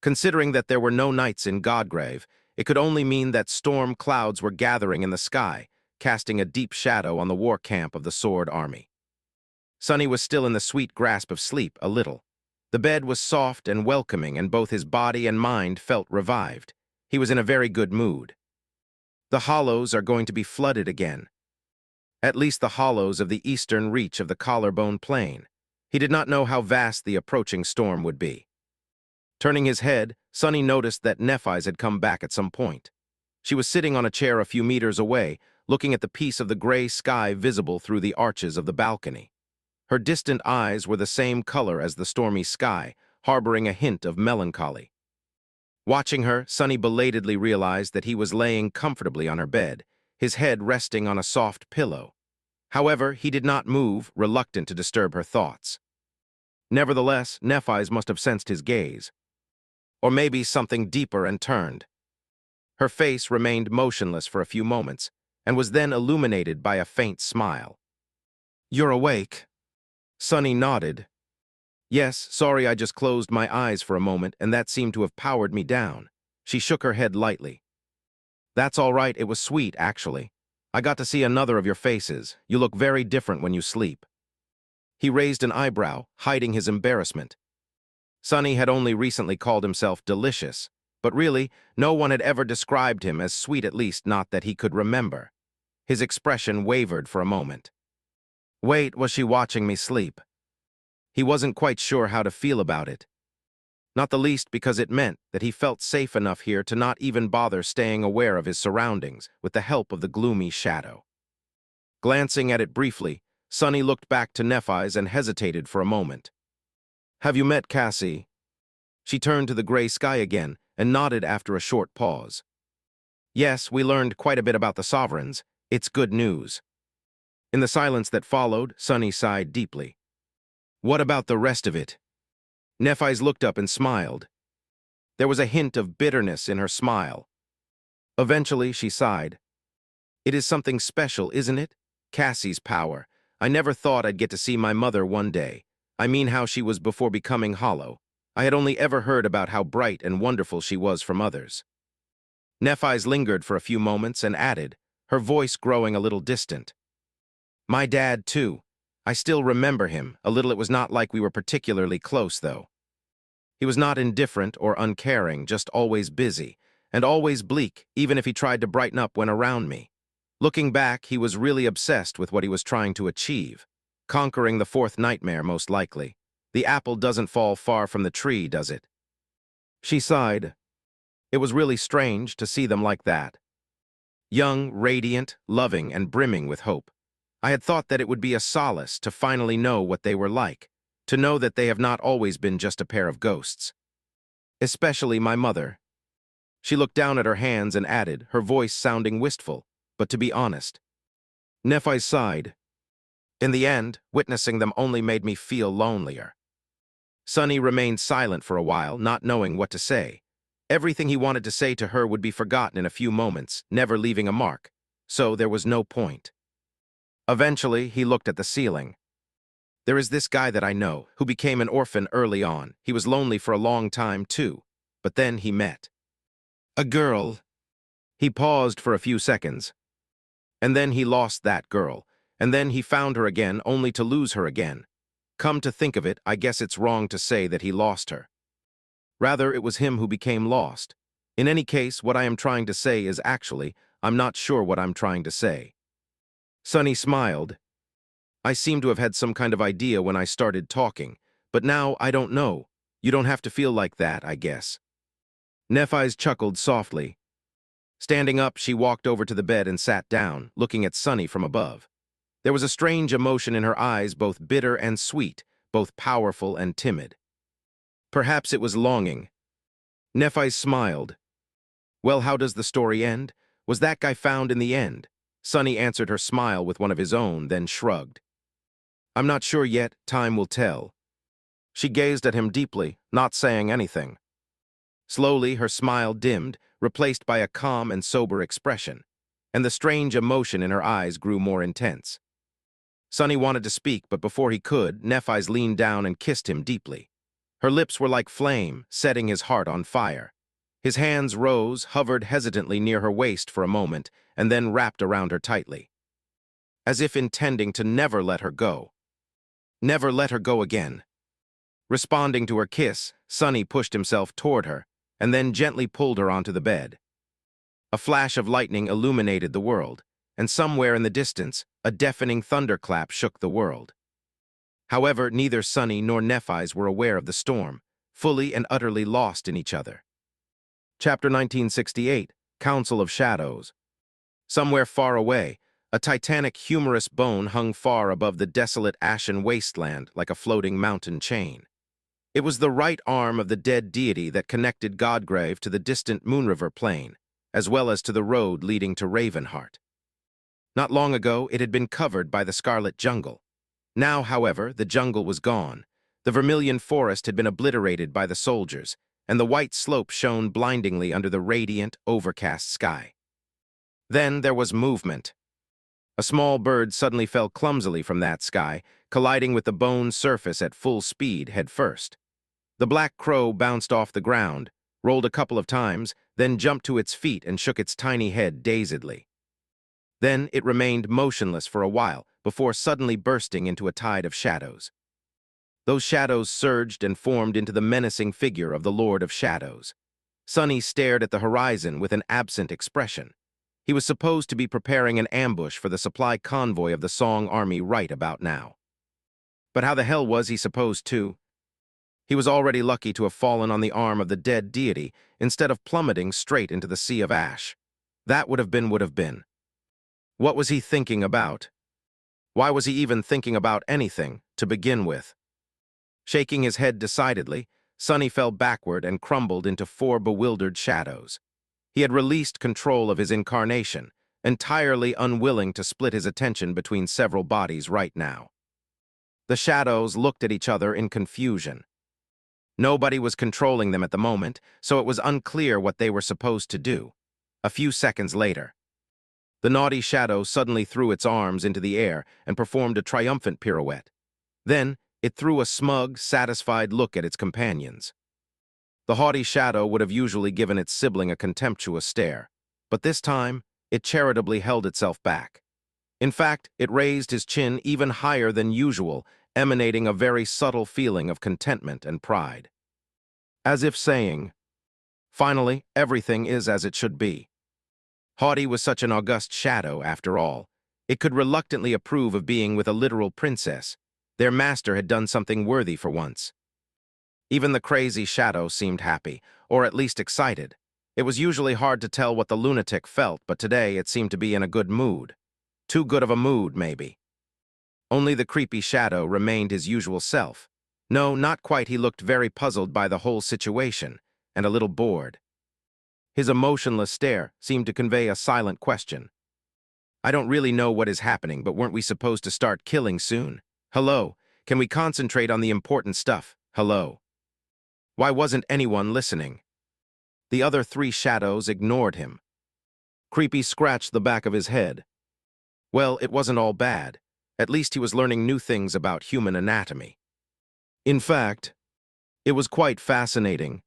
A: Considering that there were no nights in Godgrave, it could only mean that storm clouds were gathering in the sky, casting a deep shadow on the war camp of the Sword Army. Sonny was still in the sweet grasp of sleep a little. The bed was soft and welcoming, and both his body and mind felt revived. He was in a very good mood. The hollows are going to be flooded again. At least the hollows of the eastern reach of the Collarbone Plain. He did not know how vast the approaching storm would be. Turning his head, Sonny noticed that Nephis had come back at some point. She was sitting on a chair a few meters away, looking at the piece of the gray sky visible through the arches of the balcony. Her distant eyes were the same color as the stormy sky, harboring a hint of melancholy. Watching her, Sonny belatedly realized that he was laying comfortably on her bed, his head resting on a soft pillow. However, he did not move, reluctant to disturb her thoughts. Nevertheless, Nephis must have sensed his gaze. Or maybe something deeper and turned. Her face remained motionless for a few moments, and was then illuminated by a faint smile. "You're awake." Sonny nodded. "Yes, sorry I just closed my eyes for a moment, and that seemed to have powered me down." She shook her head lightly. "That's all right, it was sweet, actually. I got to see another of your faces. You look very different when you sleep." He raised an eyebrow, hiding his embarrassment. Sonny had only recently called himself delicious, but really, no one had ever described him as sweet, at least not that he could remember. His expression wavered for a moment. Wait, was she watching me sleep? He wasn't quite sure how to feel about it. Not the least because it meant that he felt safe enough here to not even bother staying aware of his surroundings with the help of the gloomy shadow. Glancing at it briefly, Sonny looked back to Nephis and hesitated for a moment. "Have you met Cassie?" She turned to the gray sky again and nodded after a short pause. "Yes, we learned quite a bit about the Sovereigns. It's good news." In the silence that followed, Sonny sighed deeply. "What about the rest of it?" Nephis looked up and smiled. There was a hint of bitterness in her smile. Eventually, she sighed. "It is something special, isn't it? Cassie's power. I never thought I'd get to see my mother one day. I mean how she was before becoming hollow. I had only ever heard about how bright and wonderful she was from others." Nephis lingered for a few moments and added, her voice growing a little distant. "My dad, too. I still remember him. A little. It was not like we were particularly close, though. He was not indifferent or uncaring, just always busy, and always bleak, even if he tried to brighten up when around me. Looking back, he was really obsessed with what he was trying to achieve. Conquering the fourth nightmare, most likely. The apple doesn't fall far from the tree, does it?" She sighed. It was really strange to see them like that. Young, radiant, loving, and brimming with hope. I had thought that it would be a solace to finally know what they were like, to know that they have not always been just a pair of ghosts. Especially my mother. She looked down at her hands and added, her voice sounding wistful, but to be honest. Nephis sighed. "In the end, witnessing them only made me feel lonelier." Sonny remained silent for a while, not knowing what to say. Everything he wanted to say to her would be forgotten in a few moments, never leaving a mark, so there was no point. Eventually, he looked at the ceiling. "There is this guy that I know, who became an orphan early on. He was lonely for a long time, too. But then he met a girl." He paused for a few seconds. "And then he lost that girl. And then he found her again, only to lose her again. Come to think of it, I guess it's wrong to say that he lost her. Rather, it was him who became lost. In any case, what I am trying to say is actually, I'm not sure what I'm trying to say." Sonny smiled. "I seem to have had some kind of idea when I started talking, but now I don't know. You don't have to feel like that, I guess." Nephis chuckled softly. Standing up, she walked over to the bed and sat down, looking at Sonny from above. There was a strange emotion in her eyes, both bitter and sweet, both powerful and timid. Perhaps it was longing, Nephis smiled. Well, how does the story end? Was that guy found in the end? Sonny answered her smile with one of his own, then shrugged. I'm not sure yet, time will tell. She gazed at him deeply, not saying anything. Slowly, her smile dimmed, replaced by a calm and sober expression, and the strange emotion in her eyes grew more intense. Sonny wanted to speak, but before he could, Nephis leaned down and kissed him deeply. Her lips were like flame, setting his heart on fire. His hands rose, hovered hesitantly near her waist for a moment, and then wrapped around her tightly, as if intending to never let her go. Never let her go again. Responding to her kiss, Sonny pushed himself toward her, and then gently pulled her onto the bed. A flash of lightning illuminated the world, and somewhere in the distance, a deafening thunderclap shook the world. However, neither Sonny nor Nephis were aware of the storm, fully and utterly lost in each other. Chapter 1968, Council of Shadows. Somewhere far away, a titanic humerus bone hung far above the desolate ashen wasteland like a floating mountain chain. It was the right arm of the dead deity that connected Godgrave to the distant Moonriver plain, as well as to the road leading to Ravenheart. Not long ago, it had been covered by the Scarlet Jungle. Now, however, the jungle was gone. The Vermilion Forest had been obliterated by the soldiers, and the white slope shone blindingly under the radiant, overcast sky. Then there was movement. A small bird suddenly fell clumsily from that sky, colliding with the bone surface at full speed head first. The black crow bounced off the ground, rolled a couple of times, then jumped to its feet and shook its tiny head dazedly. Then it remained motionless for a while before suddenly bursting into a tide of shadows. Those shadows surged and formed into the menacing figure of the Lord of Shadows. Sonny stared at the horizon with an absent expression. He was supposed to be preparing an ambush for the supply convoy of the Song army right about now. But how the hell was he supposed to? He was already lucky to have fallen on the arm of the dead deity instead of plummeting straight into the sea of ash. That would have been. What was he thinking about? Why was he even thinking about anything, to begin with? Shaking his head decidedly, Sonny fell backward and crumbled into 4 bewildered shadows. He had released control of his incarnation, entirely unwilling to split his attention between several bodies right now. The shadows looked at each other in confusion. Nobody was controlling them at the moment, so it was unclear what they were supposed to do. A few seconds later, the naughty shadow suddenly threw its arms into the air and performed a triumphant pirouette. Then, it threw a smug, satisfied look at its companions. The haughty shadow would have usually given its sibling a contemptuous stare, but this time, it charitably held itself back. In fact, it raised his chin even higher than usual, emanating a very subtle feeling of contentment and pride. As if saying, finally, everything is as it should be. Haughty was such an august shadow, after all. It could reluctantly approve of being with a literal princess. Their master had done something worthy for once. Even the crazy shadow seemed happy, or at least excited. It was usually hard to tell what the lunatic felt, but today it seemed to be in a good mood. Too good of a mood, maybe. Only the creepy shadow remained his usual self. No, not quite. He looked very puzzled by the whole situation, and a little bored. His emotionless stare seemed to convey a silent question. I don't really know what is happening, but weren't we supposed to start killing soon? Hello? Can we concentrate on the important stuff? Hello? Why wasn't anyone listening? The other 3 shadows ignored him. Creepy scratched the back of his head. Well, it wasn't all bad. At least he was learning new things about human anatomy. In fact, it was quite fascinating.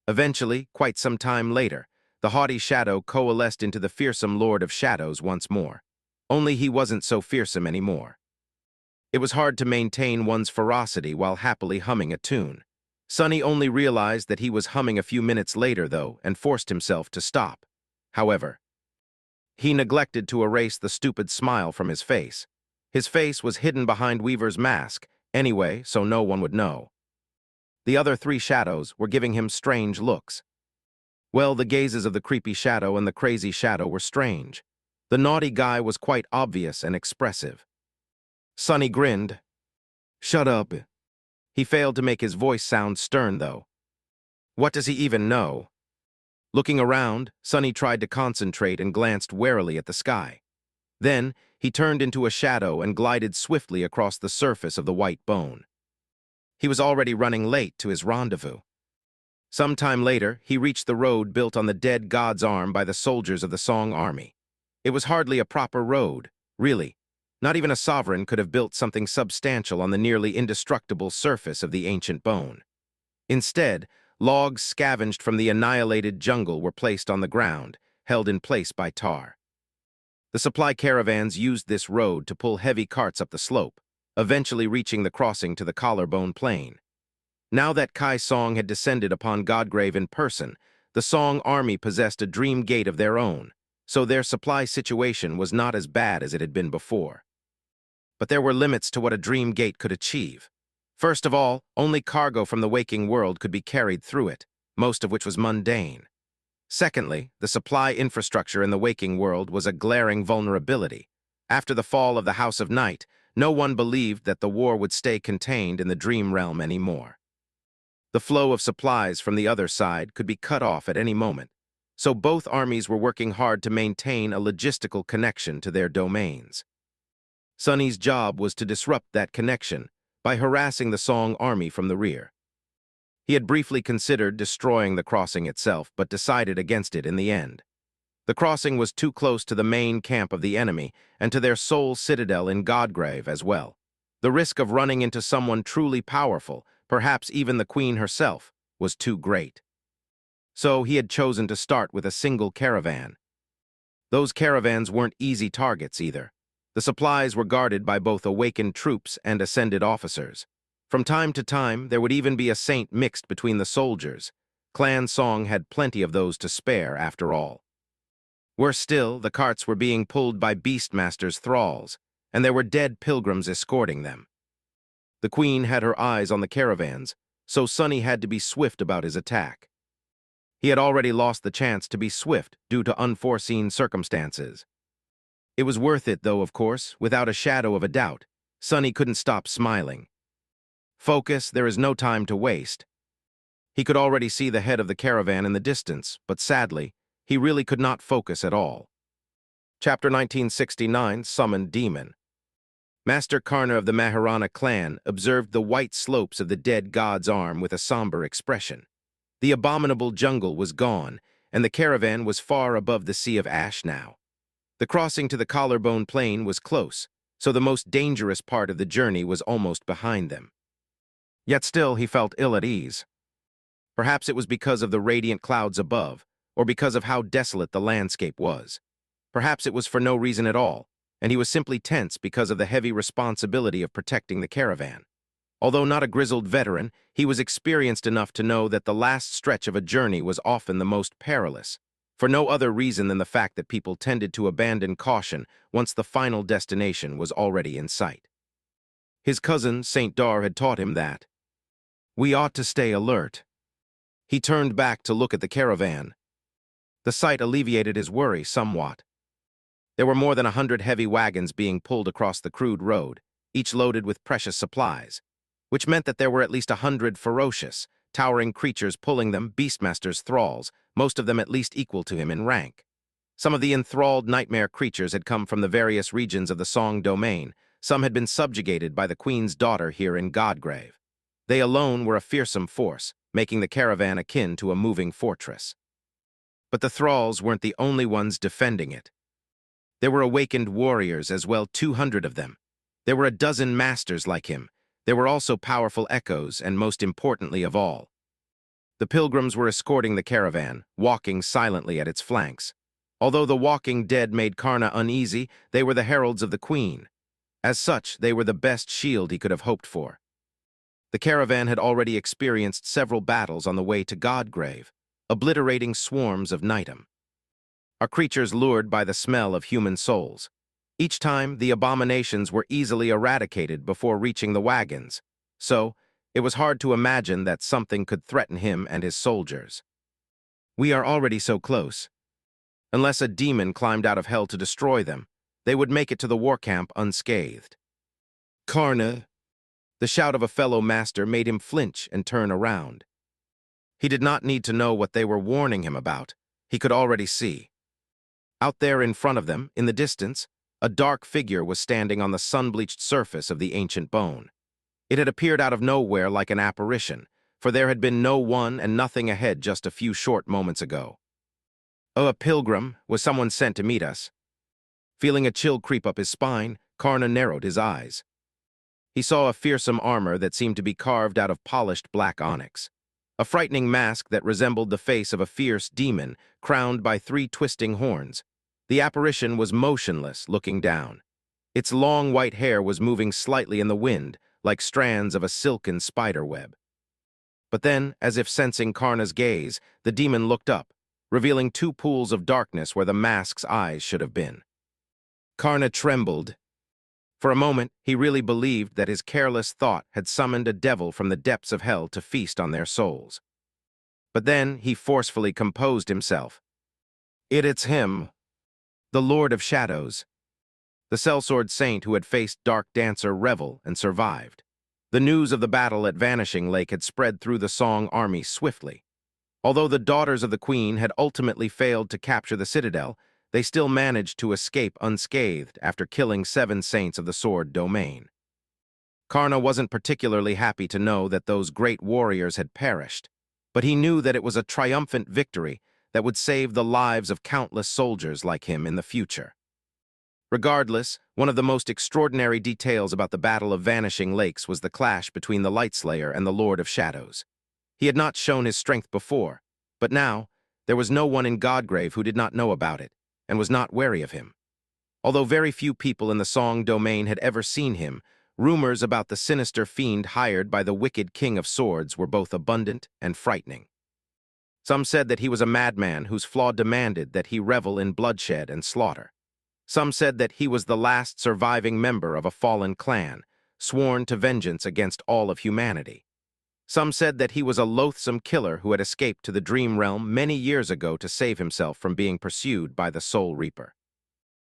A: Eventually, quite some time later, the haughty shadow coalesced into the fearsome Lord of Shadows once more. Only he wasn't so fearsome anymore. It was hard to maintain one's ferocity while happily humming a tune. Sonny only realized that he was humming a few minutes later, though, and forced himself to stop. However, he neglected to erase the stupid smile from his face. His face was hidden behind Weaver's mask, anyway, so no one would know. The other 3 shadows were giving him strange looks. Well, the gazes of the creepy shadow and the crazy shadow were strange. The naughty guy was quite obvious and expressive. Sonny grinned. Shut up. He failed to make his voice sound stern, though. What does he even know? Looking around, Sonny tried to concentrate and glanced warily at the sky. Then, he turned into a shadow and glided swiftly across the surface of the white bone. He was already running late to his rendezvous. Some time later, he reached the road built on the dead god's arm by the soldiers of the Song army. It was hardly a proper road, really. Not even a sovereign could have built something substantial on the nearly indestructible surface of the ancient bone. Instead, logs scavenged from the annihilated jungle were placed on the ground, held in place by tar. The supply caravans used this road to pull heavy carts up the slope, eventually reaching the crossing to the Collarbone Plain. Now that Kai Song had descended upon Godgrave in person, the Song army possessed a dream gate of their own, so their supply situation was not as bad as it had been before. But there were limits to what a dream gate could achieve. First of all, only cargo from the waking world could be carried through it, most of which was mundane. Secondly, the supply infrastructure in the waking world was a glaring vulnerability. After the fall of the House of Night, no one believed that the war would stay contained in the dream realm anymore. The flow of supplies from the other side could be cut off at any moment, so both armies were working hard to maintain a logistical connection to their domains. Sonny's job was to disrupt that connection by harassing the Song army from the rear. He had briefly considered destroying the crossing itself, but decided against it in the end. The crossing was too close to the main camp of the enemy and to their sole citadel in Godgrave as well. The risk of running into someone truly powerful, perhaps even the Queen herself, was too great. So he had chosen to start with a single caravan. Those caravans weren't easy targets either. The supplies were guarded by both awakened troops and ascended officers. From time to time, there would even be a saint mixed between the soldiers. Clan Song had plenty of those to spare, after all. Worse still, the carts were being pulled by Beastmaster's thralls, and there were dead pilgrims escorting them. The Queen had her eyes on the caravans, so Sonny had to be swift about his attack. He had already lost the chance to be swift due to unforeseen circumstances. It was worth it, though, of course, without a shadow of a doubt. Sonny couldn't stop smiling. Focus, there is no time to waste. He could already see the head of the caravan in the distance, but sadly, he really could not focus at all. Chapter 1969, Summoned Demon. Master Karna of the Maharana clan observed the white slopes of the dead god's arm with a somber expression. The abominable jungle was gone, and the caravan was far above the sea of ash now. The crossing to the Collarbone Plain was close, so the most dangerous part of the journey was almost behind them. Yet still he felt ill at ease. Perhaps it was because of the radiant clouds above, or because of how desolate the landscape was. Perhaps it was for no reason at all, and he was simply tense because of the heavy responsibility of protecting the caravan. Although not a grizzled veteran, he was experienced enough to know that the last stretch of a journey was often the most perilous, for no other reason than the fact that people tended to abandon caution once the final destination was already in sight. His cousin, Saint Dar, had taught him that. We ought to stay alert. He turned back to look at the caravan. The sight alleviated his worry somewhat. There were more than 100 heavy wagons being pulled across the crude road, each loaded with precious supplies, which meant that there were at least 100 ferocious, towering creatures pulling them, Beastmaster's thralls, most of them at least equal to him in rank. Some of the enthralled nightmare creatures had come from the various regions of the Song domain. Some had been subjugated by the Queen's daughter here in Godgrave. They alone were a fearsome force, making the caravan akin to a moving fortress. But the thralls weren't the only ones defending it. There were awakened warriors as well, 200 of them. There were a dozen masters like him. There were also powerful echoes, and most importantly of all, the pilgrims were escorting the caravan, walking silently at its flanks. Although the walking dead made Karna uneasy, they were the heralds of the Queen. As such, they were the best shield he could have hoped for. The caravan had already experienced several battles on the way to Godgrave, obliterating swarms of Nightum. Are creatures lured by the smell of human souls. Each time, the abominations were easily eradicated before reaching the wagons, so it was hard to imagine that something could threaten him and his soldiers. We are already so close. Unless a demon climbed out of hell to destroy them, they would make it to the war camp unscathed. Karna! The shout of a fellow master made him flinch and turn around. He did not need to know what they were warning him about. He could already see. Out there in front of them, in the distance, a dark figure was standing on the sun-bleached surface of the ancient bone. It had appeared out of nowhere like an apparition, for there had been no one and nothing ahead just a few short moments ago. "Oh, a pilgrim, was someone sent to meet us?" Feeling a chill creep up his spine, Karna narrowed his eyes. He saw a fearsome armor that seemed to be carved out of polished black onyx. A frightening mask that resembled the face of a fierce demon, crowned by 3 twisting horns. The apparition was motionless, looking down. Its long white hair was moving slightly in the wind, like strands of a silken spider web. But then, as if sensing Karna's gaze, the demon looked up, revealing 2 pools of darkness where the mask's eyes should have been. Karna trembled. For a moment, he really believed that his careless thought had summoned a devil from the depths of hell to feast on their souls. But then he forcefully composed himself. "It's him, the Lord of Shadows," the sellsword saint who had faced Dark Dancer Revel and survived. The news of the battle at Vanishing Lake had spread through the Song army swiftly. Although the daughters of the Queen had ultimately failed to capture the citadel, they still managed to escape unscathed after killing 7 saints of the Sword domain. Karna wasn't particularly happy to know that those great warriors had perished, but he knew that it was a triumphant victory that would save the lives of countless soldiers like him in the future. Regardless, one of the most extraordinary details about the Battle of Vanishing Lakes was the clash between the Lightslayer and the Lord of Shadows. He had not shown his strength before, but now, there was no one in Godgrave who did not know about it, and was not wary of him. Although very few people in the Song domain had ever seen him, rumors about the sinister fiend hired by the wicked King of Swords were both abundant and frightening. Some said that he was a madman whose flaw demanded that he revel in bloodshed and slaughter. Some said that he was the last surviving member of a fallen clan, sworn to vengeance against all of humanity. Some said that he was a loathsome killer who had escaped to the Dream Realm many years ago to save himself from being pursued by the Soul Reaper.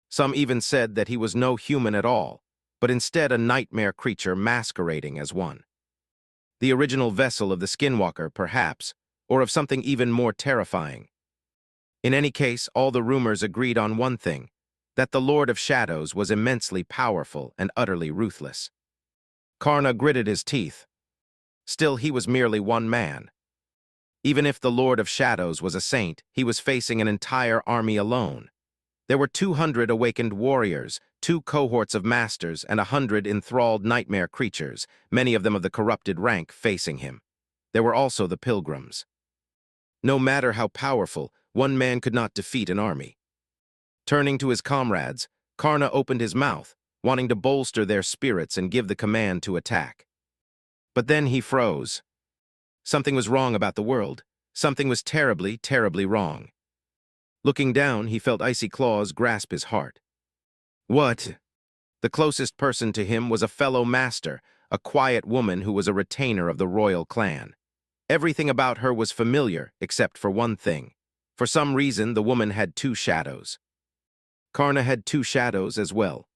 A: Some even said that he was no human at all, but instead a nightmare creature masquerading as one. The original vessel of the Skinwalker, perhaps, or of something even more terrifying. In any case, all the rumors agreed on one thing, that the Lord of Shadows was immensely powerful and utterly ruthless. Karna gritted his teeth. Still, he was merely one man. Even if the Lord of Shadows was a saint, he was facing an entire army alone. There were 200 awakened warriors, 2 cohorts of masters, and 100 enthralled nightmare creatures, many of them of the corrupted rank, facing him. There were also the pilgrims. No matter how powerful, one man could not defeat an army. Turning to his comrades, Karna opened his mouth, wanting to bolster their spirits and give the command to attack. But then he froze. Something was wrong about the world. Something was terribly, terribly wrong. Looking down, he felt icy claws grasp his heart. What? The closest person to him was a fellow master, a quiet woman who was a retainer of the royal clan. Everything about her was familiar, except for one thing. For some reason, the woman had 2 shadows. Karna had 2 shadows as well.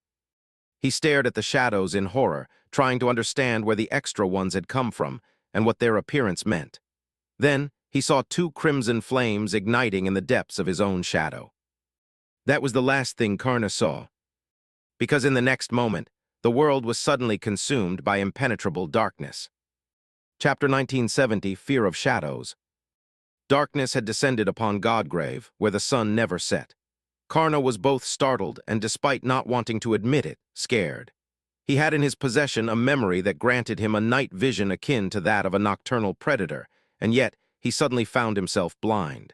A: He stared at the shadows in horror, trying to understand where the extra ones had come from and what their appearance meant. Then, he saw 2 crimson flames igniting in the depths of his own shadow. That was the last thing Karna saw, because in the next moment, the world was suddenly consumed by impenetrable darkness. Chapter 1970, Fear of Shadows. Darkness had descended upon Godgrave, where the sun never set. Karna was both startled and, despite not wanting to admit it, scared. He had in his possession a memory that granted him a night vision akin to that of a nocturnal predator, and yet he suddenly found himself blind.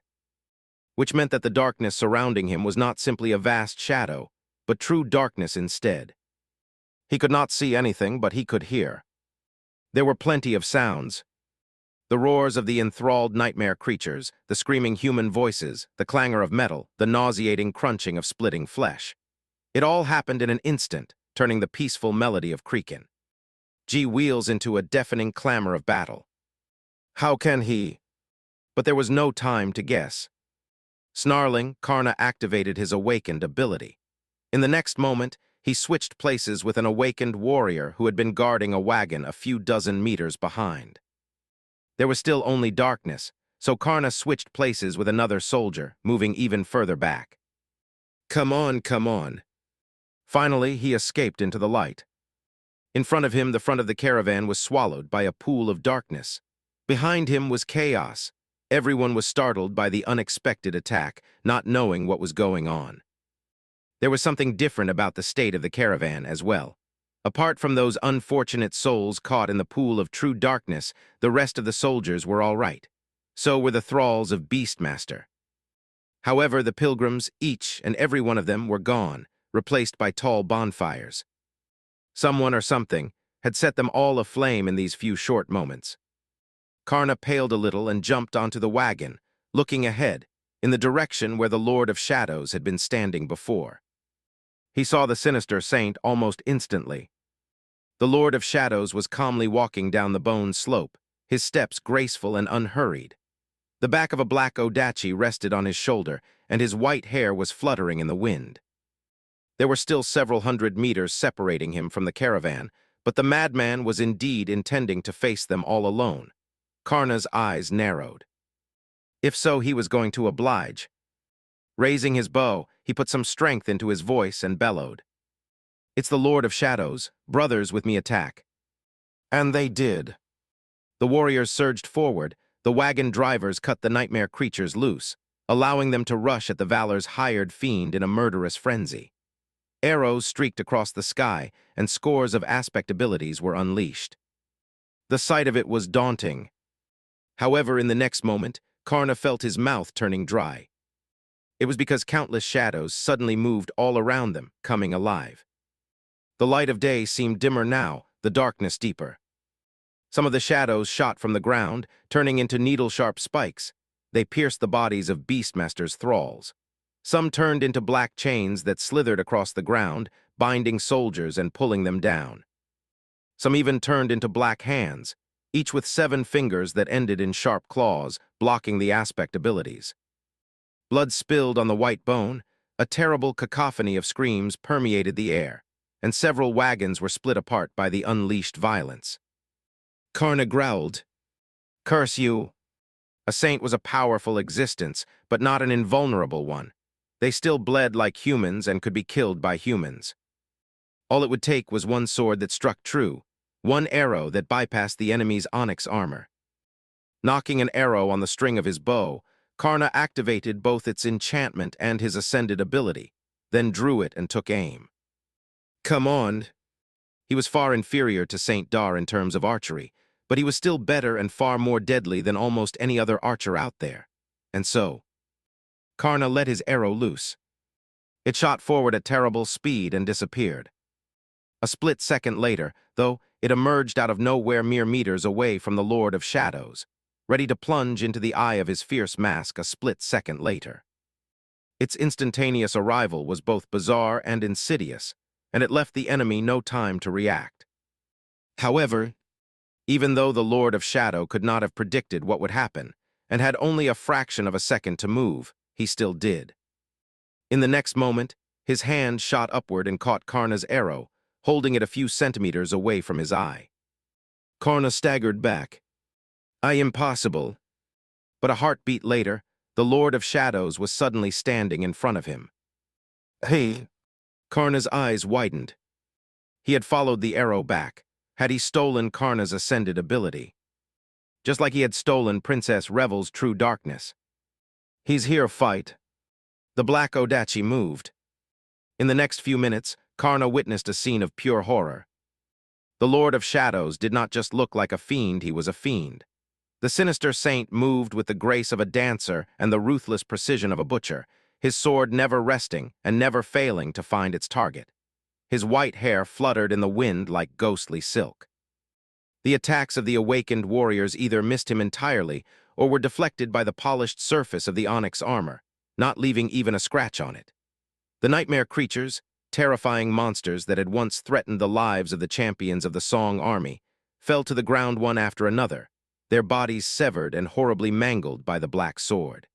A: Which meant that the darkness surrounding him was not simply a vast shadow, but true darkness instead. He could not see anything, but he could hear. There were plenty of sounds. The roars of the enthralled nightmare creatures, the screaming human voices, the clangor of metal, the nauseating crunching of splitting flesh. It all happened in an instant, turning the peaceful melody of Creakin' G wheels into a deafening clamor of battle. How can he? But there was no time to guess. Snarling, Karna activated his awakened ability. In the next moment, he switched places with an awakened warrior who had been guarding a wagon a few dozen meters behind. There was still only darkness, so Karna switched places with another soldier, moving even further back. Come on, come on. Finally, he escaped into the light. In front of him, the front of the caravan was swallowed by a pool of darkness. Behind him was chaos. Everyone was startled by the unexpected attack, not knowing what was going on. There was something different about the state of the caravan as well. Apart from those unfortunate souls caught in the pool of true darkness, the rest of the soldiers were all right. So were the thralls of Beastmaster. However, the pilgrims, each and every one of them, were gone, replaced by tall bonfires. Someone or something had set them all aflame in these few short moments. Karna paled a little and jumped onto the wagon, looking ahead, in the direction where the Lord of Shadows had been standing before. He saw the sinister saint almost instantly. The Lord of Shadows was calmly walking down the bone slope, his steps graceful and unhurried. The back of a black odachi rested on his shoulder, and his white hair was fluttering in the wind. There were still several hundred meters separating him from the caravan, but the madman was indeed intending to face them all alone. Karna's eyes narrowed. If so, he was going to oblige. Raising his bow, he put some strength into his voice and bellowed. "It's the Lord of Shadows. Brothers, with me attack." And they did. The warriors surged forward. The wagon drivers cut the nightmare creatures loose, allowing them to rush at the Valor's hired fiend in a murderous frenzy. Arrows streaked across the sky, and scores of aspect abilities were unleashed. The sight of it was daunting. However, in the next moment, Karna felt his mouth turning dry. It was because countless shadows suddenly moved all around them, coming alive. The light of day seemed dimmer now, the darkness deeper. Some of the shadows shot from the ground, turning into needle-sharp spikes. They pierced the bodies of Beastmaster's thralls. Some turned into black chains that slithered across the ground, binding soldiers and pulling them down. Some even turned into black hands, each with 7 fingers that ended in sharp claws, blocking the aspect abilities. Blood spilled on the white bone, a terrible cacophony of screams permeated the air, and several wagons were split apart by the unleashed violence. Karna growled, "Curse you!" A saint was a powerful existence, but not an invulnerable one. They still bled like humans and could be killed by humans. All it would take was one sword that struck true, one arrow that bypassed the enemy's onyx armor. Knocking an arrow on the string of his bow, Karna activated both its enchantment and his ascended ability, then drew it and took aim. Come on! He was far inferior to Saint Dar in terms of archery, but he was still better and far more deadly than almost any other archer out there. And so, Karna let his arrow loose. It shot forward at terrible speed and disappeared. A split second later, though, it emerged out of nowhere mere meters away from the Lord of Shadows, ready to plunge into the eye of his fierce mask a split second later. Its instantaneous arrival was both bizarre and insidious, and it left the enemy no time to react. However, even though the Lord of Shadow could not have predicted what would happen, and had only a fraction of a second to move, he still did. In the next moment, his hand shot upward and caught Karna's arrow, holding it a few centimeters away from his eye. Karna staggered back. Impossible. But a heartbeat later, the Lord of Shadows was suddenly standing in front of him. Hey! Karna's eyes widened. He had followed the arrow back. Had he stolen Karna's ascended ability? Just like he had stolen Princess Revel's true darkness. He's here, fight. The black odachi moved. In the next few minutes, Karna witnessed a scene of pure horror. The Lord of Shadows did not just look like a fiend, he was a fiend. The sinister saint moved with the grace of a dancer and the ruthless precision of a butcher, his sword never resting and never failing to find its target. His white hair fluttered in the wind like ghostly silk. The attacks of the awakened warriors either missed him entirely or were deflected by the polished surface of the onyx armor, not leaving even a scratch on it. The nightmare creatures, terrifying monsters that had once threatened the lives of the champions of the Song army, fell to the ground one after another, their bodies severed and horribly mangled by the black sword.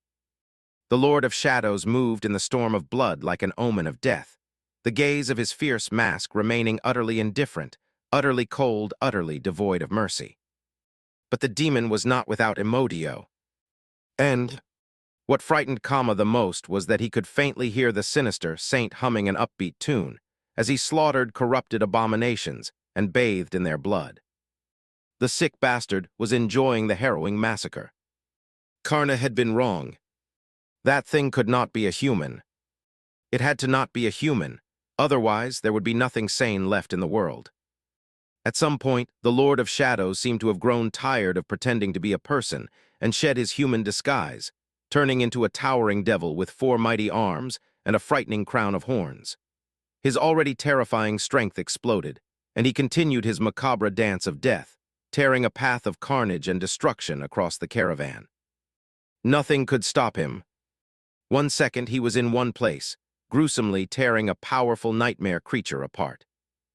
A: The Lord of Shadows moved in the storm of blood like an omen of death, the gaze of his fierce mask remaining utterly indifferent, utterly cold, utterly devoid of mercy. But the demon was not without emodio. And what frightened Kama the most was that he could faintly hear the sinister saint humming an upbeat tune as he slaughtered corrupted abominations and bathed in their blood. The sick bastard was enjoying the harrowing massacre. Karna had been wrong. That thing could not be a human. It had to not be a human, otherwise there would be nothing sane left in the world. At some point, the Lord of Shadows seemed to have grown tired of pretending to be a person and shed his human disguise, turning into a towering devil with 4 mighty arms and a frightening crown of horns. His already terrifying strength exploded, and he continued his macabre dance of death, tearing a path of carnage and destruction across the caravan. Nothing could stop him. One second he was in one place, gruesomely tearing a powerful nightmare creature apart.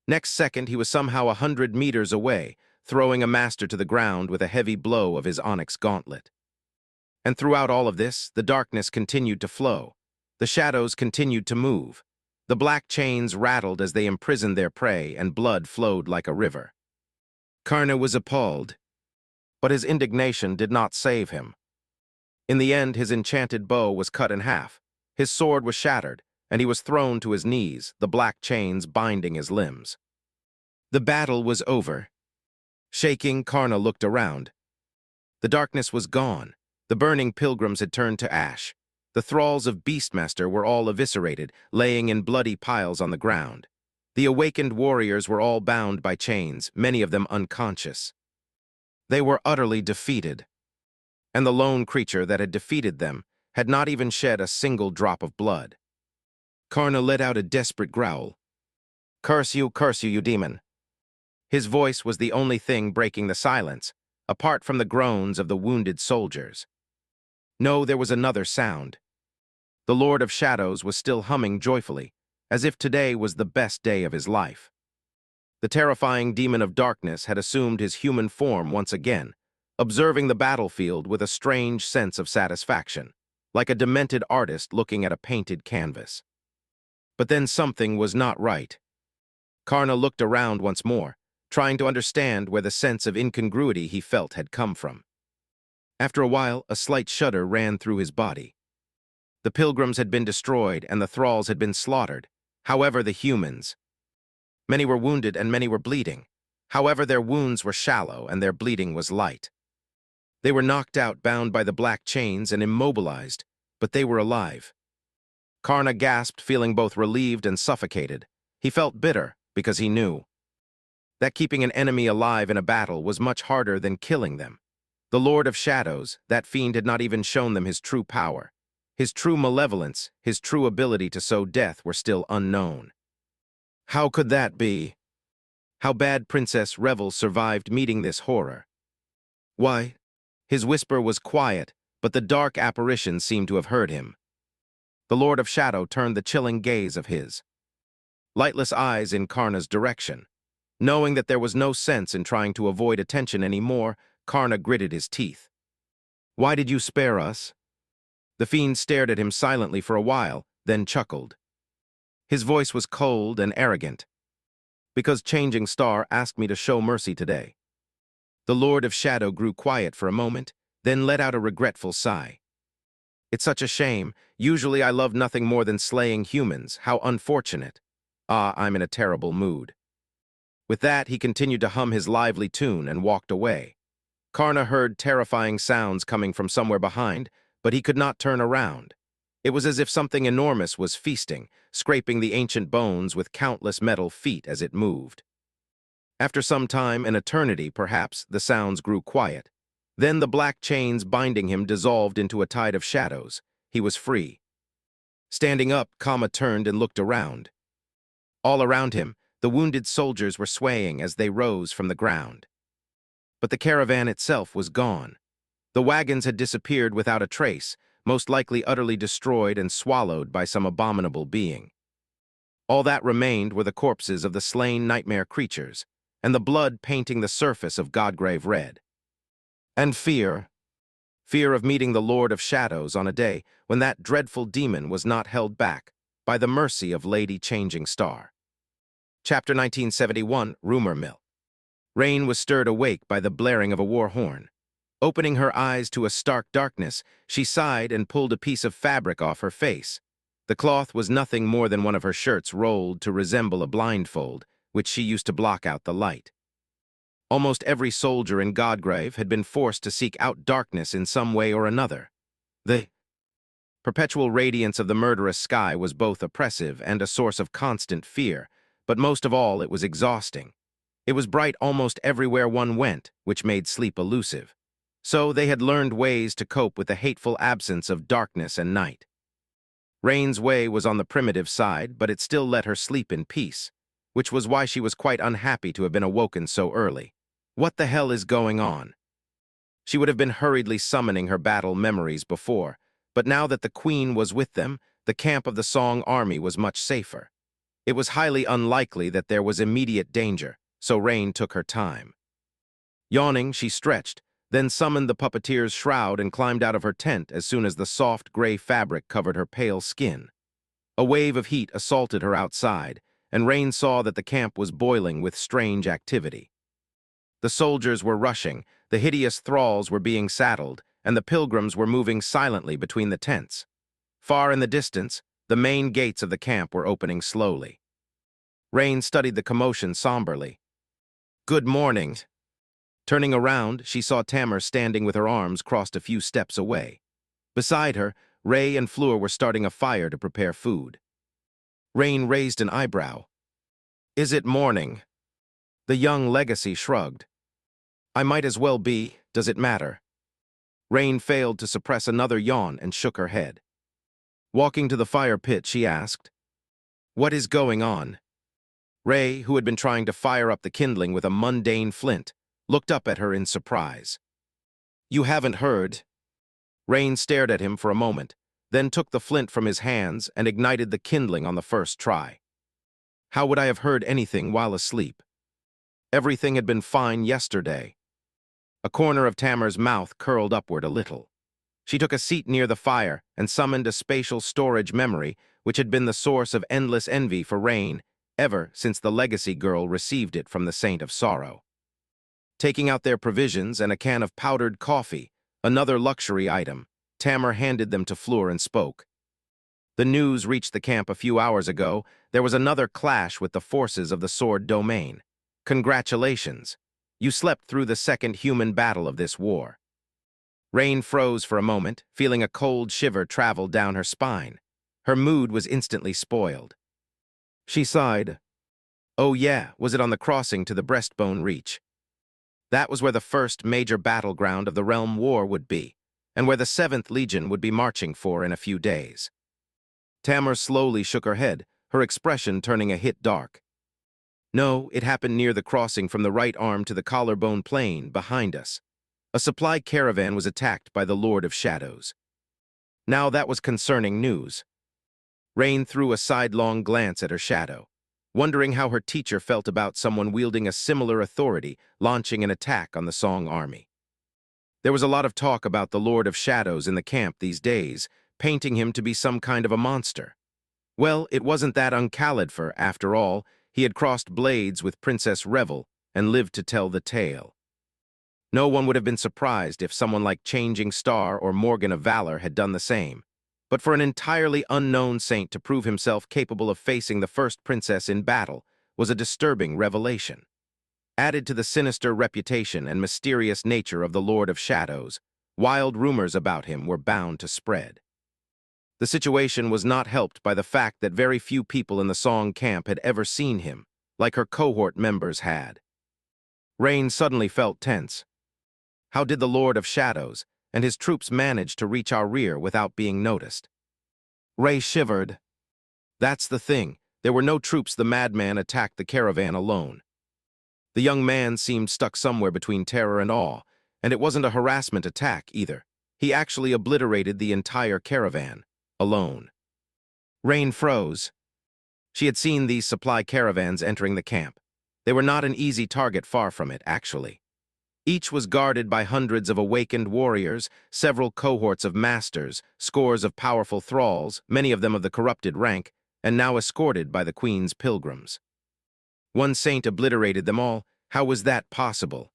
A: Next second he was somehow 100 meters away, throwing a master to the ground with a heavy blow of his onyx gauntlet. And throughout all of this, the darkness continued to flow. The shadows continued to move. The black chains rattled as they imprisoned their prey, and blood flowed like a river. Karna was appalled, but his indignation did not save him. In the end, his enchanted bow was cut in half, his sword was shattered, and he was thrown to his knees, the black chains binding his limbs. The battle was over. Shaking, Karna looked around. The darkness was gone. The burning pilgrims had turned to ash. The thralls of Beastmaster were all eviscerated, laying in bloody piles on the ground. The awakened warriors were all bound by chains, many of them unconscious. They were utterly defeated. And the lone creature that had defeated them had not even shed a single drop of blood. Karna let out a desperate growl. Curse you, you demon." His voice was the only thing breaking the silence, apart from the groans of the wounded soldiers. No, there was another sound. The Lord of Shadows was still humming joyfully, as if today was the best day of his life. The terrifying demon of darkness had assumed his human form once again, observing the battlefield with a strange sense of satisfaction, like a demented artist looking at a painted canvas. But then something was not right. Karna looked around once more, trying to understand where the sense of incongruity he felt had come from. After a while, a slight shudder ran through his body. The pilgrims had been destroyed and the thralls had been slaughtered. However, the humans. Many were wounded and many were bleeding. However, their wounds were shallow and their bleeding was light. They were knocked out, bound by the black chains and immobilized, but they were alive. Karna gasped, feeling both relieved and suffocated. He felt bitter because he knew that keeping an enemy alive in a battle was much harder than killing them. The Lord of Shadows, that fiend, had not even shown them his true power. His true malevolence, his true ability to sow death were still unknown. How could that be? How bad Princess Revel survived meeting this horror? Why? His whisper was quiet, but the dark apparition seemed to have heard him. The Lord of Shadow turned the chilling gaze of his lightless eyes in Karna's direction. Knowing that there was no sense in trying to avoid attention anymore, Karna gritted his teeth. "Why did you spare us?" The fiend stared at him silently for a while, then chuckled. His voice was cold and arrogant. "Because Changing Star asked me to show mercy today." The Lord of Shadow grew quiet for a moment, then let out a regretful sigh. "It's such a shame. Usually I love nothing more than slaying humans. How unfortunate. I'm in a terrible mood." With that, he continued to hum his lively tune and walked away. Karna heard terrifying sounds coming from somewhere behind, but he could not turn around. It was as if something enormous was feasting, scraping the ancient bones with countless metal feet as it moved. After some time, an eternity perhaps, the sounds grew quiet. Then the black chains binding him dissolved into a tide of shadows. He was free. Standing up, Kama turned and looked around. All around him, the wounded soldiers were swaying as they rose from the ground. But the caravan itself was gone. The wagons had disappeared without a trace, most likely utterly destroyed and swallowed by some abominable being. All that remained were the corpses of the slain nightmare creatures, and the blood painting the surface of Godgrave red. And fear. Fear of meeting the Lord of Shadows on a day when that dreadful demon was not held back by the mercy of Lady Changing Star. Chapter 1971, Rumor Mill. Rain was stirred awake by the blaring of a war horn. Opening her eyes to a stark darkness, she sighed and pulled a piece of fabric off her face. The cloth was nothing more than one of her shirts rolled to resemble a blindfold, which she used to block out the light. Almost every soldier in Godgrave had been forced to seek out darkness in some way or another. The perpetual radiance of the murderous sky was both oppressive and a source of constant fear, but most of all it was exhausting. It was bright almost everywhere one went, which made sleep elusive. So they had learned ways to cope with the hateful absence of darkness and night. Rain's way was on the primitive side, but it still let her sleep in peace, which was why she was quite unhappy to have been awoken so early. What the hell is going on? She would have been hurriedly summoning her battle memories before, but now that the Queen was with them, the camp of the Song army was much safer. It was highly unlikely that there was immediate danger, so Rain took her time. Yawning, she stretched, then summoned the puppeteer's shroud and climbed out of her tent as soon as the soft gray fabric covered her pale skin. A wave of heat assaulted her outside, and Rain saw that the camp was boiling with strange activity. The soldiers were rushing, the hideous thralls were being saddled, and the pilgrims were moving silently between the tents. Far in the distance, the main gates of the camp were opening slowly. Rain studied the commotion somberly. "Good morning." Turning around, she saw Tamar standing with her arms crossed a few steps away. Beside her, Ray and Fleur were starting a fire to prepare food. Rain raised an eyebrow. "Is it morning?" The young legacy shrugged. "I might as well be. Does it matter?" Rain failed to suppress another yawn and shook her head. Walking to the fire pit, she asked, "What is going on?" Ray, who had been trying to fire up the kindling with a mundane flint, looked up at her in surprise. "You haven't heard?" Rain stared at him for a moment, then took the flint from his hands and ignited the kindling on the first try. How would I have heard anything while asleep? Everything had been fine yesterday. A corner of Tamar's mouth curled upward a little. She took a seat near the fire and summoned a spatial storage memory which had been the source of endless envy for Rain ever since the legacy girl received it from the Saint of Sorrow. Taking out their provisions and a can of powdered coffee, another luxury item, Tamar handed them to Fleur and spoke. "The news reached the camp a few hours ago. There was another clash with the forces of the Sword Domain. Congratulations. You slept through the second human battle of this war." Rain froze for a moment, feeling a cold shiver travel down her spine. Her mood was instantly spoiled. She sighed. "Oh yeah, was it on the crossing to the Breastbone Reach? That was where the first major battleground of the Realm War would be, and where the 7th Legion would be marching for in a few days." Tamar slowly shook her head, her expression turning a hit dark. "No, it happened near the crossing from the right arm to the collarbone plain, behind us. A supply caravan was attacked by the Lord of Shadows." Now that was concerning news. Rain threw a sidelong glance at her shadow, wondering how her teacher felt about someone wielding a similar authority launching an attack on the Song army. There was a lot of talk about the Lord of Shadows in the camp these days, painting him to be some kind of a monster. Well, it wasn't that Guiltythree, after all. He had crossed blades with Princess Revel and lived to tell the tale. No one would have been surprised if someone like Changing Star or Morgan of Valor had done the same. But for an entirely unknown saint to prove himself capable of facing the first princess in battle was a disturbing revelation. Added to the sinister reputation and mysterious nature of the Lord of Shadows, wild rumors about him were bound to spread. The situation was not helped by the fact that very few people in the Song camp had ever seen him, like her cohort members had. Rain suddenly felt tense. How did the Lord of Shadows and his troops manage to reach our rear without being noticed? Ray shivered. That's the thing. There were no troops. The madman attacked the caravan alone. The young man seemed stuck somewhere between terror and awe, and it wasn't a harassment attack either. He actually obliterated the entire caravan, alone. Rain froze. She had seen these supply caravans entering the camp. They were not an easy target, far from it, actually. Each was guarded by hundreds of awakened warriors, several cohorts of masters, scores of powerful thralls, many of them of the corrupted rank, and now escorted by the Queen's pilgrims. One saint obliterated them all. How was that possible?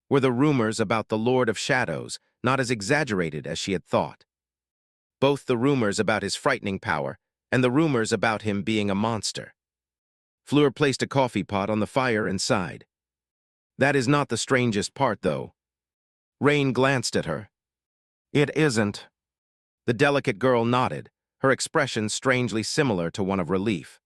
A: Were the rumors about the Lord of Shadows not as exaggerated as she had thought? Both the rumors about his frightening power and the rumors about him being a monster. Fleur placed a coffee pot on the fire and sighed. That is not the strangest part, though. Rain glanced at her. It isn't. The delicate girl nodded, her expression strangely similar to one of relief.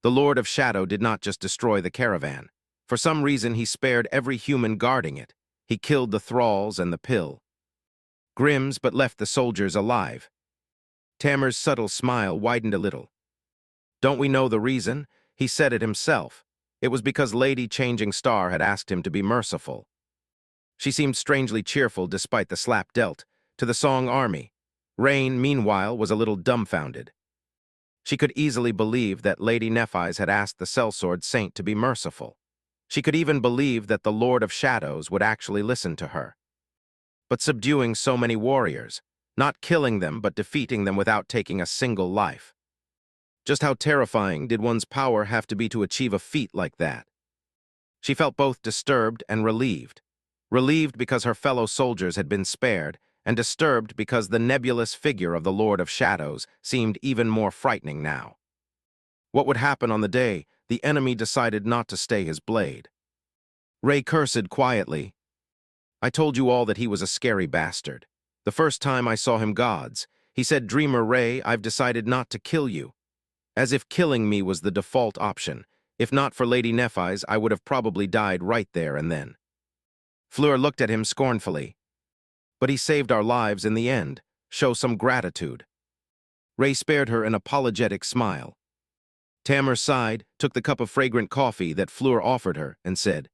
A: The Lord of Shadow did not just destroy the caravan. For some reason, he spared every human guarding it. He killed the thralls and the pill. Grims, but left the soldiers alive. Tamer's subtle smile widened a little. Don't we know the reason? He said it himself. It was because Lady Changing Star had asked him to be merciful. She seemed strangely cheerful despite the slap dealt to the Song army. Rain, meanwhile, was a little dumbfounded. She could easily believe that Lady Nephis had asked the sellsword saint to be merciful. She could even believe that the Lord of Shadows would actually listen to her. But subduing so many warriors, not killing them but defeating them without taking a single life. Just how terrifying did one's power have to be to achieve a feat like that? She felt both disturbed and relieved. Relieved because her fellow soldiers had been spared, and disturbed because the nebulous figure of the Lord of Shadows seemed even more frightening now. What would happen on the day the enemy decided not to stay his blade? Ray cursed quietly. I told you all that he was a scary bastard. The first time I saw him, gods, he said, Dreamer Ray, I've decided not to kill you. As if killing me was the default option. If not for Lady Nephis, I would have probably died right there and then. Fleur looked at him scornfully. But he saved our lives in the end. Show some gratitude. Ray spared her an apologetic smile. Tamer sighed, took the cup of fragrant coffee that Fleur offered her, and said,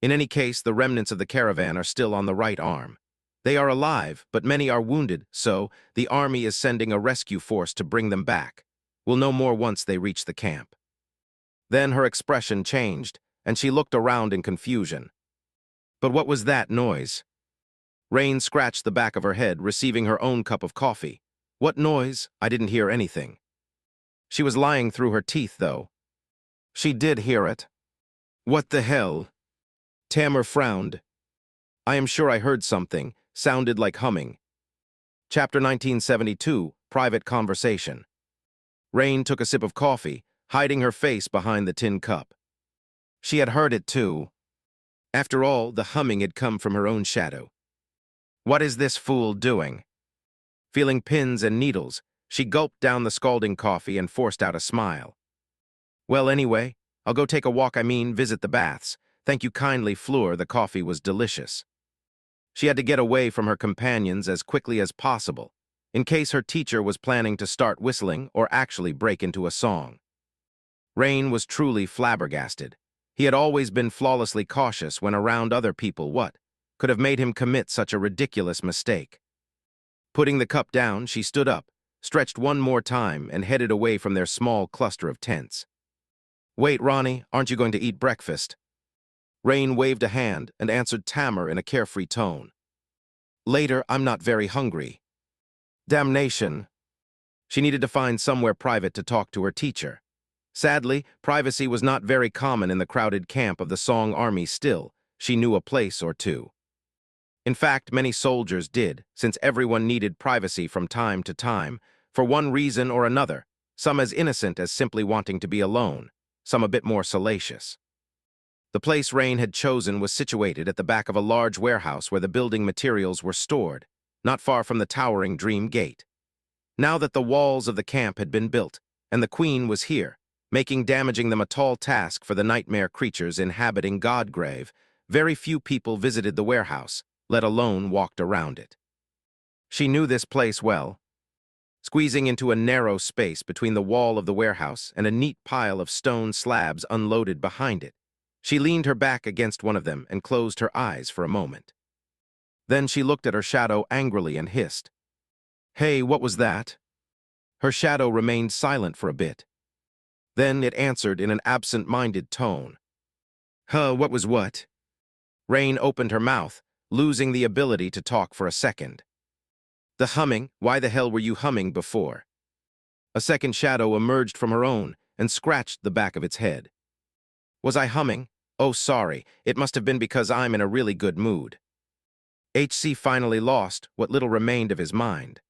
A: In any case, the remnants of the caravan are still on the right arm. They are alive, but many are wounded, so the army is sending a rescue force to bring them back. We'll know more once they reach the camp. Then her expression changed, and she looked around in confusion. But what was that noise? Rain scratched the back of her head, receiving her own cup of coffee. What noise? I didn't hear anything. She was lying through her teeth, though. She did hear it. What the hell? Tamer frowned. I am sure I heard something. Sounded like humming. Chapter 1972, Private Conversation. Rain took a sip of coffee, hiding her face behind the tin cup. She had heard it too. After all, the humming had come from her own shadow. What is this fool doing? Feeling pins and needles, she gulped down the scalding coffee and forced out a smile. Well, anyway, I'll go take a walk, visit the baths. Thank you kindly, Fleur, the coffee was delicious. She had to get away from her companions as quickly as possible, in case her teacher was planning to start whistling or actually break into a song. Rain was truly flabbergasted. He had always been flawlessly cautious when around other people. What could have made him commit such a ridiculous mistake? Putting the cup down, she stood up, stretched one more time, and headed away from their small cluster of tents. Wait, Ronnie, aren't you going to eat breakfast? Rain waved a hand and answered Tamer in a carefree tone. Later, I'm not very hungry. Damnation. She needed to find somewhere private to talk to her teacher. Sadly, privacy was not very common in the crowded camp of the Song army. Still, she knew a place or two. In fact, many soldiers did, since everyone needed privacy from time to time, for one reason or another, some as innocent as simply wanting to be alone, some a bit more salacious. The place Rain had chosen was situated at the back of a large warehouse where the building materials were stored, not far from the towering Dream Gate. Now that the walls of the camp had been built, and the Queen was here, making damaging them a tall task for the nightmare creatures inhabiting Godgrave, very few people visited the warehouse, let alone walked around it. She knew this place well. Squeezing into a narrow space between the wall of the warehouse and a neat pile of stone slabs unloaded behind it, she leaned her back against one of them and closed her eyes for a moment. Then she looked at her shadow angrily and hissed, Hey, what was that? Her shadow remained silent for a bit. Then it answered in an absent-minded tone. What was what? Rain opened her mouth, losing the ability to talk for a second. The humming. Why the hell were you humming before? A second shadow emerged from her own and scratched the back of its head. Was I humming? Oh, sorry, it must have been because I'm in a really good mood. HC finally lost what little remained of his mind.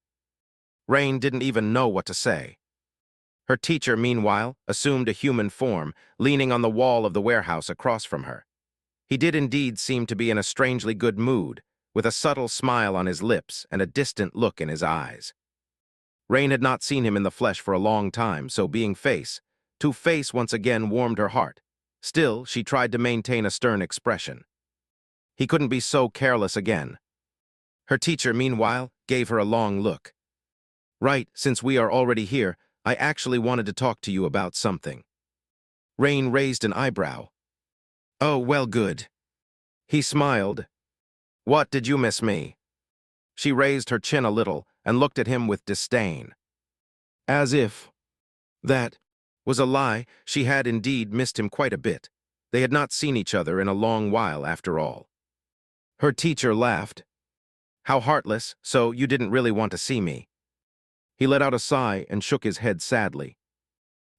A: Rain didn't even know what to say. Her teacher, meanwhile, assumed a human form, leaning on the wall of the warehouse across from her. He did indeed seem to be in a strangely good mood, with a subtle smile on his lips and a distant look in his eyes. Rain had not seen him in the flesh for a long time, so being to face once again warmed her heart. Still, she tried to maintain a stern expression. He couldn't be so careless again. Her teacher, meanwhile, gave her a long look. Right, since we are already here, I actually wanted to talk to you about something. Rain raised an eyebrow. Oh, well, good. He smiled. What, did you miss me? She raised her chin a little and looked at him with disdain. As if that was a lie, she had indeed missed him quite a bit. They had not seen each other in a long while, after all. Her teacher laughed. How heartless, so you didn't really want to see me. He let out a sigh and shook his head sadly.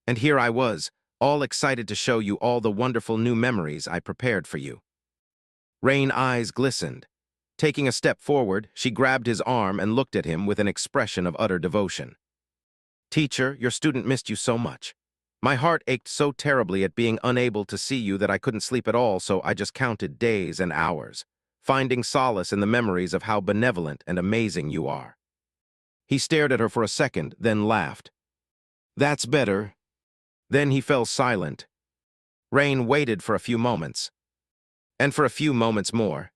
A: And here I was, all excited to show you all the wonderful new memories I prepared for you. Rain's eyes glistened. Taking a step forward, she grabbed his arm and looked at him with an expression of utter devotion. Teacher, your student missed you so much. My heart ached so terribly at being unable to see you that I couldn't sleep at all, so I just counted days and hours, finding solace in the memories of how benevolent and amazing you are. He stared at her for a second, then laughed. That's better. Then he fell silent. Rain waited for a few moments. And for a few moments more.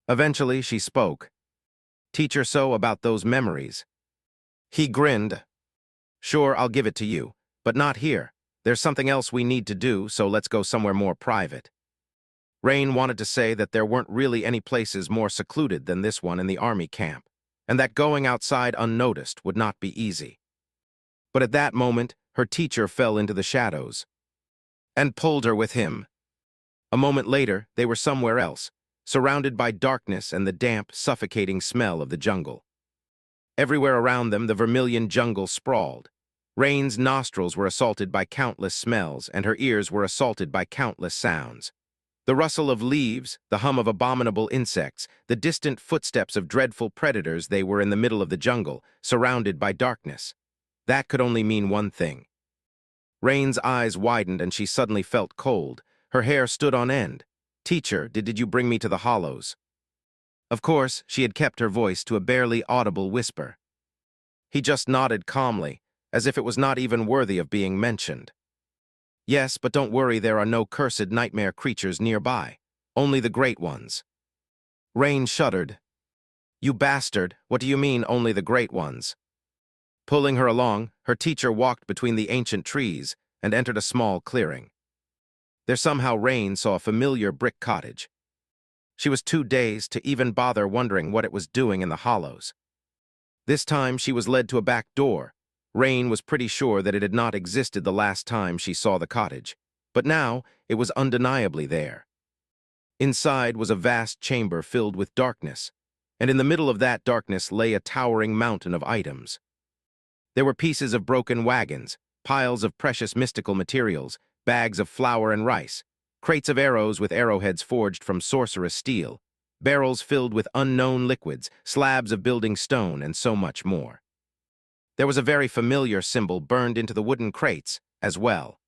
A: Eventually, she spoke. Teacher, so about those memories. He grinned. Sure, I'll give it to you, but not here. There's something else we need to do, so let's go somewhere more private. Rain wanted to say that there weren't really any places more secluded than this one in the army camp, and that going outside unnoticed would not be easy. But at that moment, her teacher fell into the shadows and pulled her with him. A moment later, they were somewhere else, surrounded by darkness and the damp, suffocating smell of the jungle. Everywhere around them, the vermilion jungle sprawled. Rain's nostrils were assaulted by countless smells, and her ears were assaulted by countless sounds. The rustle of leaves, the hum of abominable insects, the distant footsteps of dreadful predators. They were in the middle of the jungle, surrounded by darkness. That could only mean one thing. Rain's eyes widened and she suddenly felt cold. Her hair stood on end. Teacher, did you bring me to the hollows? Of course, she had kept her voice to a barely audible whisper. He just nodded calmly, as if it was not even worthy of being mentioned. Yes, but don't worry, there are no cursed nightmare creatures nearby. Only the great ones. Rain shuddered. You bastard, what do you mean, only the great ones? Pulling her along, her teacher walked between the ancient trees and entered a small clearing. There somehow Rain saw a familiar brick cottage. She was too dazed to even bother wondering what it was doing in the hollows. This time she was led to a back door. Rain was pretty sure that it had not existed the last time she saw the cottage, but now it was undeniably there. Inside was a vast chamber filled with darkness, and in the middle of that darkness lay a towering mountain of items. There were pieces of broken wagons, piles of precious mystical materials, bags of flour and rice, crates of arrows with arrowheads forged from sorcerous steel, barrels filled with unknown liquids, slabs of building stone, and so much more. There was a very familiar symbol burned into the wooden crates as well.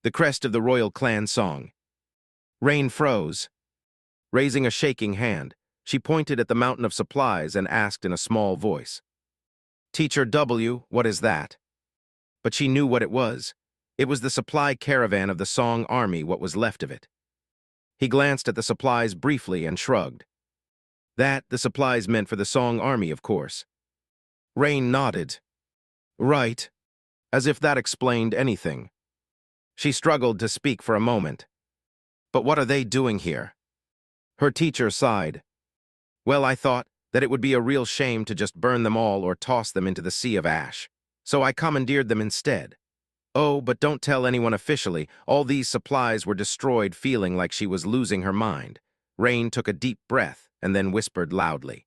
A: The crest of the royal clan song. Rain froze. Raising a shaking hand, she pointed at the mountain of supplies and asked in a small voice, Teacher W, what is that? But she knew what it was. It was the supply caravan of the Song Army, what was left of it. He glanced at the supplies briefly and shrugged. That, the supplies meant for the Song Army, of course. Rain nodded. Right. As if that explained anything. She struggled to speak for a moment. But what are they doing here? Her teacher sighed. Well, I thought that it would be a real shame to just burn them all or toss them into the sea of ash. So I commandeered them instead. Oh, but don't tell anyone officially. All these supplies were destroyed, feeling like she was losing her mind. Rain took a deep breath and then whispered loudly.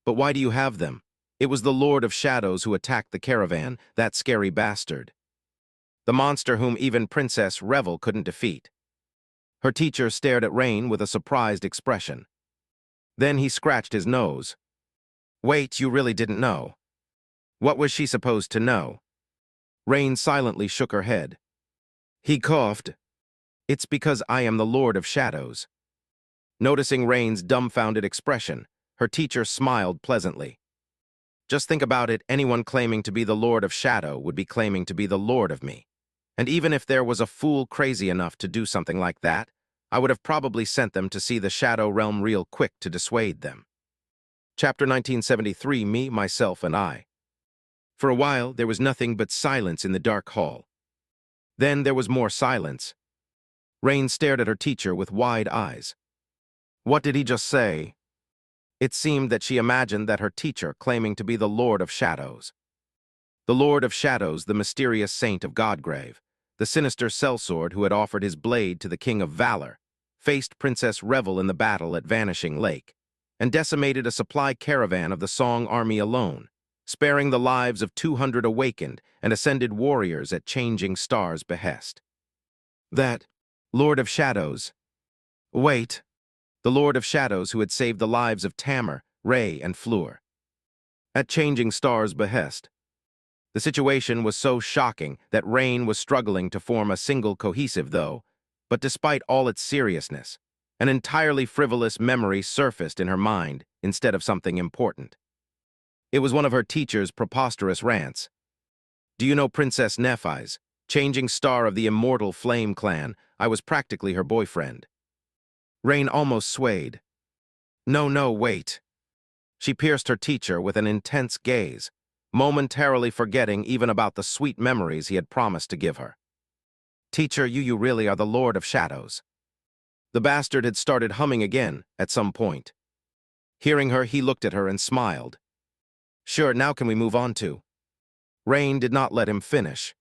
A: But why do you have them? It was the Lord of Shadows who attacked the caravan, that scary bastard. The monster whom even Princess Revel couldn't defeat. Her teacher stared at Rain with a surprised expression. Then he scratched his nose. Wait, you really didn't know? What was she supposed to know? Rain silently shook her head. He coughed. It's because I am the Lord of Shadows. Noticing Rain's dumbfounded expression, her teacher smiled pleasantly. Just think about it, anyone claiming to be the Lord of Shadow would be claiming to be the Lord of me. And even if there was a fool crazy enough to do something like that, I would have probably sent them to see the Shadow Realm real quick to dissuade them. Chapter 1973, Me, Myself, and I. For a while, there was nothing but silence in the dark hall. Then there was more silence. Rain stared at her teacher with wide eyes. What did he just say? It seemed that she imagined that her teacher claiming to be the Lord of Shadows. The Lord of Shadows, the mysterious saint of Godgrave, the sinister sellsword who had offered his blade to the King of Valor, faced Princess Revel in the battle at Vanishing Lake, and decimated a supply caravan of the Song army alone, sparing the lives of 200 awakened and ascended warriors at Changing Star's behest. That Lord of Shadows. Wait. The Lord of Shadows who had saved the lives of Tamer, Ray, and Fleur. At Changing Star's behest. The situation was so shocking that Rain was struggling to form a single cohesive but despite all its seriousness, an entirely frivolous memory surfaced in her mind instead of something important. It was one of her teacher's preposterous rants. Do you know Princess Nephis, Changing Star of the immortal Flame Clan? I was practically her boyfriend. Rain almost swayed. No, wait. She pierced her teacher with an intense gaze, momentarily forgetting even about the sweet memories he had promised to give her. Teacher, you really are the Lord of Shadows. The bastard had started humming again at some point. Hearing her, he looked at her and smiled. Sure, now can we move on to? Rain did not let him finish.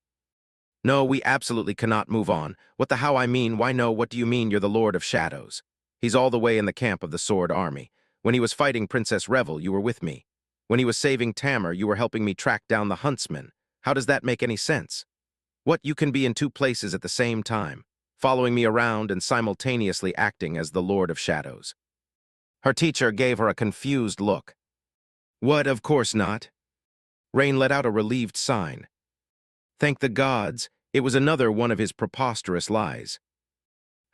A: No, we absolutely cannot move on. What the how I mean, why no, what do you mean you're the Lord of Shadows? He's all the way in the camp of the Sword Army. When he was fighting Princess Revel, you were with me. When he was saving Tamer, you were helping me track down the huntsman. How does that make any sense? What, you can be in two places at the same time, following me around and simultaneously acting as the Lord of Shadows. Her teacher gave her a confused look. What, of course not. Rain let out a relieved sign. Thank the gods, it was another one of his preposterous lies.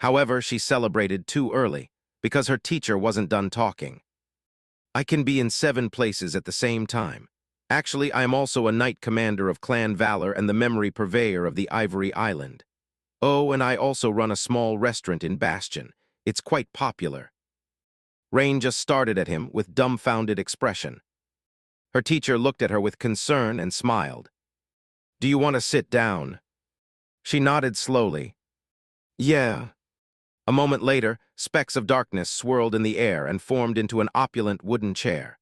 A: However, she celebrated too early, because her teacher wasn't done talking. I can be in 7 places at the same time. Actually, I am also a knight commander of Clan Valor and the memory purveyor of the Ivory Island. Oh, and I also run a small restaurant in Bastion. It's quite popular. Rain just started at him with dumbfounded expression. Her teacher looked at her with concern and smiled. Do you want to sit down? She nodded slowly. Yeah. A moment later, specks of darkness swirled in the air and formed into an opulent wooden chair.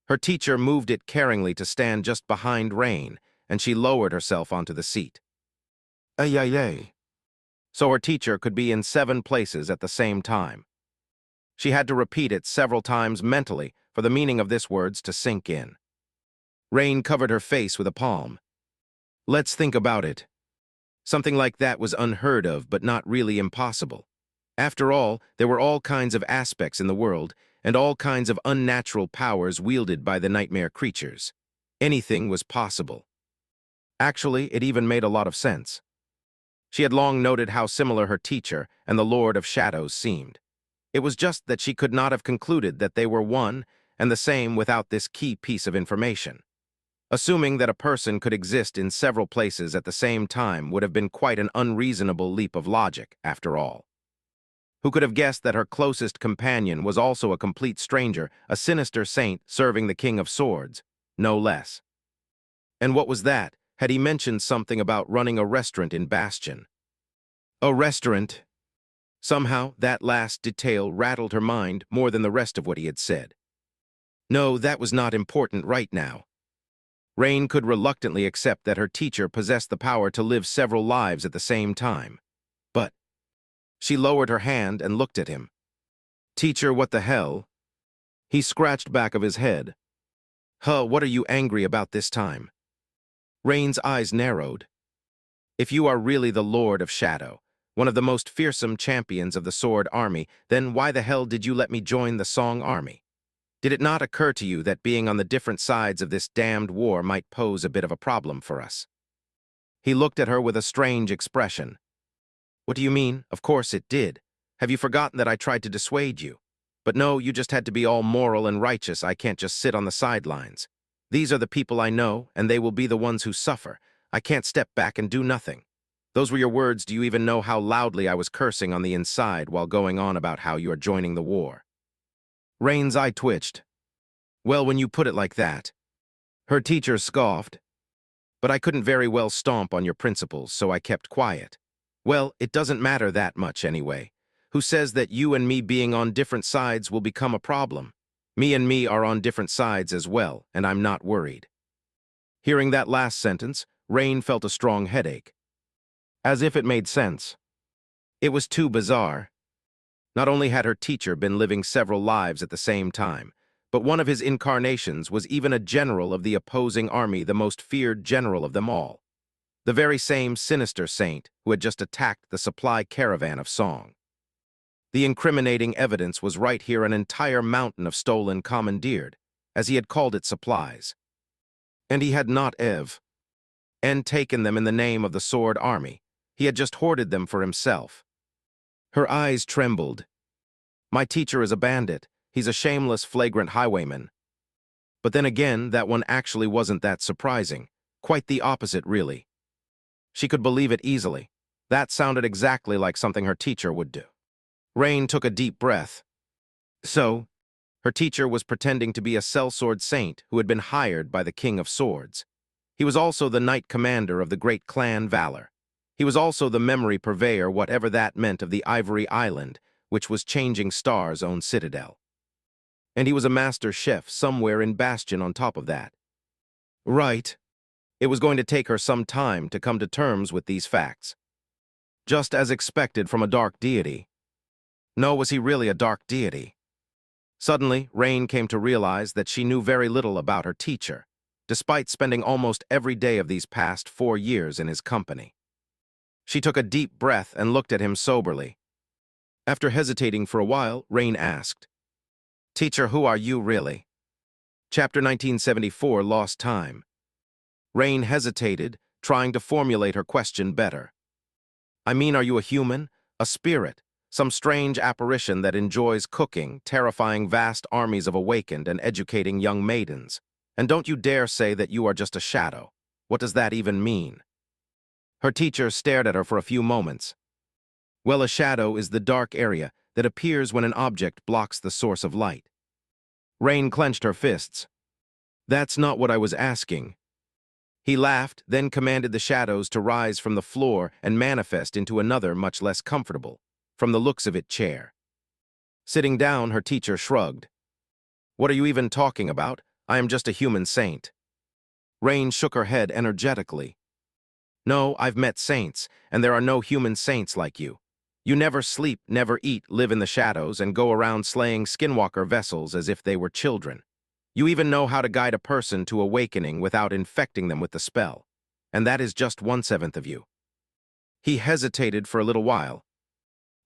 A: Her teacher moved it caringly to stand just behind Rain, and she lowered herself onto the seat. Ay. So her teacher could be in 7 places at the same time. She had to repeat it several times mentally for the meaning of this words to sink in. Rain covered her face with a palm. Let's think about it. Something like that was unheard of, but not really impossible. After all, there were all kinds of aspects in the world, and all kinds of unnatural powers wielded by the nightmare creatures. Anything was possible. Actually, it even made a lot of sense. She had long noted how similar her teacher and the Lord of Shadows seemed. It was just that she could not have concluded that they were one and the same without this key piece of information. Assuming that a person could exist in several places at the same time would have been quite an unreasonable leap of logic, after all. Who could have guessed that her closest companion was also a complete stranger, a sinister saint serving the King of Swords, no less? And what was that? Had he mentioned something about running a restaurant in Bastion? A restaurant? Somehow, that last detail rattled her mind more than the rest of what he had said. No, that was not important right now. Rain could reluctantly accept that her teacher possessed the power to live several lives at the same time. But she lowered her hand and looked at him. Teacher, what the hell? He scratched back of his head. Huh, what are you angry about this time? Rain's eyes narrowed. If you are really the Lord of Shadow, one of the most fearsome champions of the Sword Army. Then why the hell did you let me join the Song Army? Did it not occur to you that being on the different sides of this damned war might pose a bit of a problem for us? He looked at her with a strange expression. What do you mean? Of course it did. Have you forgotten that I tried to dissuade you? But no, you just had to be all moral and righteous. I can't just sit on the sidelines. These are the people I know, and they will be the ones who suffer. I can't step back and do nothing. Those were your words. Do you even know how loudly I was cursing on the inside while going on about how you are joining the war? Rain's eye twitched. Well, when you put it like that. Her teacher scoffed. But I couldn't very well stomp on your principles, so I kept quiet. Well, it doesn't matter that much anyway. Who says that you and me being on different sides will become a problem? Me and me are on different sides as well, and I'm not worried. Hearing that last sentence, Rain felt a strong headache. As if it made sense. It was too bizarre. Not only had her teacher been living several lives at the same time, but one of his incarnations was even a general of the opposing army, the most feared general of them all. The very same sinister saint who had just attacked the supply caravan of Song. The incriminating evidence was right here, an entire mountain of stolen commandeered, as he had called it, supplies. And he had not taken them in the name of the Sword Army. He had just hoarded them for himself. Her eyes trembled. My teacher is a bandit. He's a shameless, flagrant highwayman. But then again, that one actually wasn't that surprising. Quite the opposite, really. She could believe it easily. That sounded exactly like something her teacher would do. Rain took a deep breath. So, her teacher was pretending to be a sellsword saint who had been hired by the King of Swords. He was also the knight commander of the great clan Valor. He was also the memory purveyor, whatever that meant, of the Ivory Island, which was Changing Star's own citadel. And he was a master chef somewhere in Bastion on top of that. Right. It was going to take her some time to come to terms with these facts. Just as expected from a dark deity. No, was he really a dark deity? Suddenly, Rain came to realize that she knew very little about her teacher, despite spending almost every day of these past 4 years in his company. She took a deep breath and looked at him soberly. After hesitating for a while, Rain asked, "Teacher, who are you really?" Chapter 1974, Lost Time. Rain hesitated, trying to formulate her question better. I mean, are you a human? A spirit? Some strange apparition that enjoys cooking, terrifying vast armies of awakened and educating young maidens? And don't you dare say that you are just a shadow. What does that even mean? Her teacher stared at her for a few moments. Well, a shadow is the dark area that appears when an object blocks the source of light. Rain clenched her fists. That's not what I was asking. He laughed, then commanded the shadows to rise from the floor and manifest into another, much less comfortable, from the looks of it, chair. Sitting down, her teacher shrugged. What are you even talking about? I am just a human saint. Rain shook her head energetically. No, I've met saints, and there are no human saints like you. You never sleep, never eat, live in the shadows, and go around slaying skinwalker vessels as if they were children. You even know how to guide a person to awakening without infecting them with the spell. And that is just 1/7 of you. He hesitated for a little while.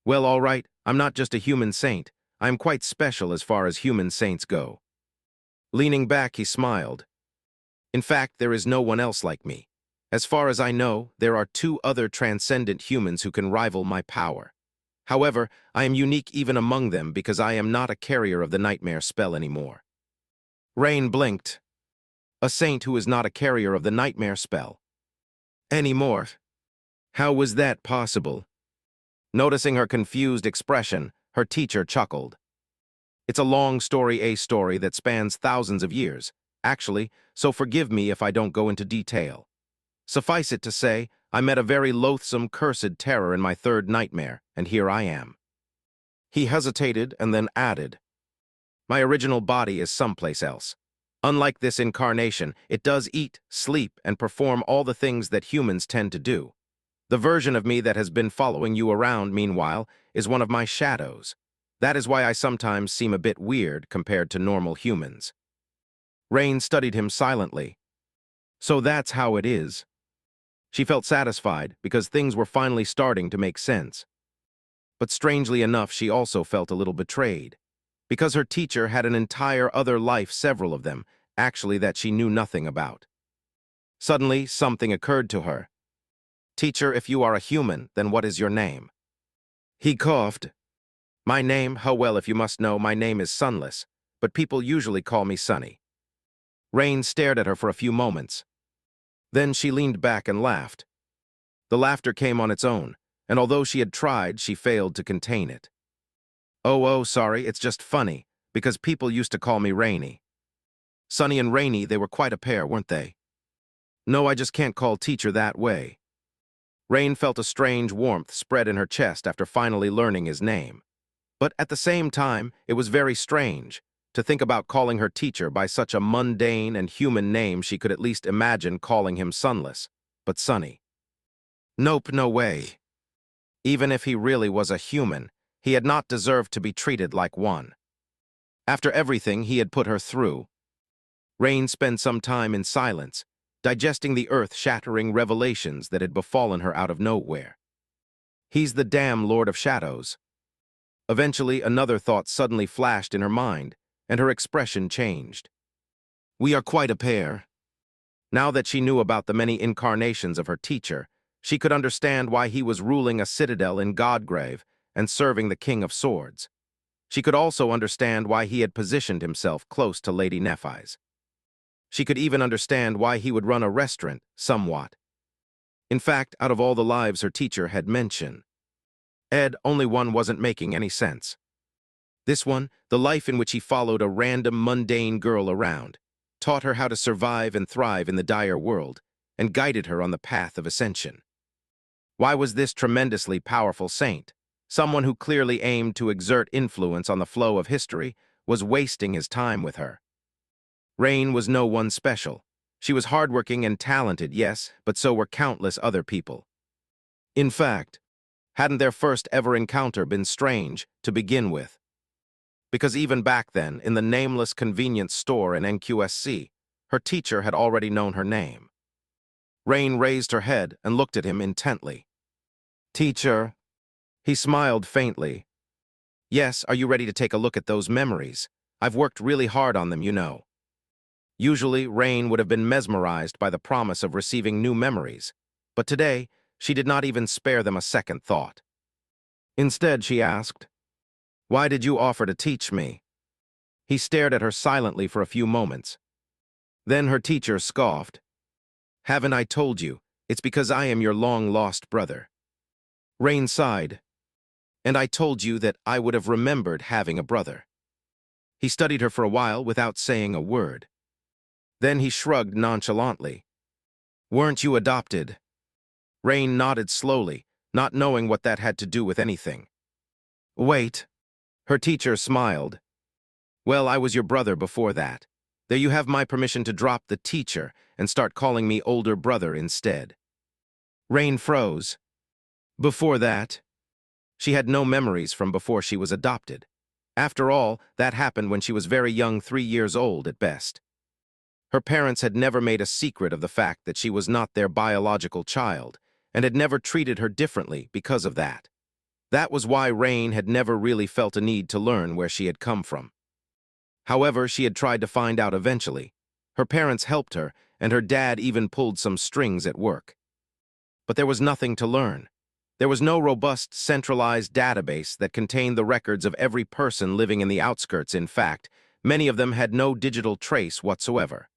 A: Well, all right, I'm not just a human saint. I'm quite special as far as human saints go. Leaning back, he smiled. In fact, there is no one else like me. As far as I know, there are 2 other transcendent humans who can rival my power. However, I am unique even among them because I am not a carrier of the nightmare spell anymore. Rain blinked. A saint who is not a carrier of the nightmare spell. Anymore. How was that possible? Noticing her confused expression, her teacher chuckled. It's a long story, a story that spans thousands of years, actually, so forgive me if I don't go into detail. Suffice it to say, I met a very loathsome, cursed terror in my 3rd nightmare, and here I am. He hesitated and then added, my original body is someplace else. Unlike this incarnation, it does eat, sleep, and perform all the things that humans tend to do. The version of me that has been following you around, meanwhile, is one of my shadows. That is why I sometimes seem a bit weird compared to normal humans. Rain studied him silently. So that's how it is. She felt satisfied because things were finally starting to make sense. But strangely enough, she also felt a little betrayed, because her teacher had an entire other life, several of them, actually, that she knew nothing about. Suddenly, something occurred to her. "Teacher, if you are a human, then what is your name?" He coughed. "My name, oh well, if you must know, my name is Sunless, but people usually call me Sunny." Rain stared at her for a few moments. Then she leaned back and laughed. The laughter came on its own, and although she had tried, she failed to contain it. Oh, sorry, it's just funny, because people used to call me Rainy." Sunny and Rainy, they were quite a pair, weren't they? "No, I just can't call teacher that way." Rain felt a strange warmth spread in her chest after finally learning his name. But at the same time, it was very strange to think about calling her teacher by such a mundane and human name. She could at least imagine calling him Sunless, but Sunny. Nope, no way. Even if he really was a human, he had not deserved to be treated like one. After everything he had put her through, Rain spent some time in silence, digesting the earth-shattering revelations that had befallen her out of nowhere. He's the damn Lord of Shadows. Eventually, another thought suddenly flashed in her mind, and her expression changed. We are quite a pair. Now that she knew about the many incarnations of her teacher, she could understand why he was ruling a citadel in Godgrave and serving the King of Swords. She could also understand why he had positioned himself close to Lady Nephis. She could even understand why he would run a restaurant, somewhat. In fact, out of all the lives her teacher had mentioned, only one wasn't making any sense. This one, the life in which he followed a random, mundane girl around, taught her how to survive and thrive in the dire world, and guided her on the path of ascension. Why was this tremendously powerful saint, someone who clearly aimed to exert influence on the flow of history, was wasting his time with her? Rain was no one special. She was hardworking and talented, yes, but so were countless other people. In fact, hadn't their first ever encounter been strange to begin with? Because even back then, in the nameless convenience store in NQSC, her teacher had already known her name. Rain raised her head and looked at him intently. "Teacher." He smiled faintly. "Yes, are you ready to take a look at those memories? I've worked really hard on them, you know." Usually, Rain would have been mesmerized by the promise of receiving new memories, but today, she did not even spare them a second thought. Instead, she asked, "Why did you offer to teach me?" He stared at her silently for a few moments. Then her teacher scoffed. "Haven't I told you? It's because I am your long-lost brother." Rain sighed. "And I told you that I would have remembered having a brother." He studied her for a while without saying a word. Then he shrugged nonchalantly. "Weren't you adopted?" Rain nodded slowly, not knowing what that had to do with anything. "Wait." Her teacher smiled. "Well, I was your brother before that. There you have my permission to drop the teacher and start calling me older brother instead." Rain froze. Before that? She had no memories from before she was adopted. After all, that happened when she was very young, 3 years old at best. Her parents had never made a secret of the fact that she was not their biological child, and had never treated her differently because of that. That was why Rain had never really felt a need to learn where she had come from. However, she had tried to find out eventually. Her parents helped her, and her dad even pulled some strings at work. But there was nothing to learn. There was no robust, centralized database that contained the records of every person living in the outskirts. In fact, many of them had no digital trace whatsoever.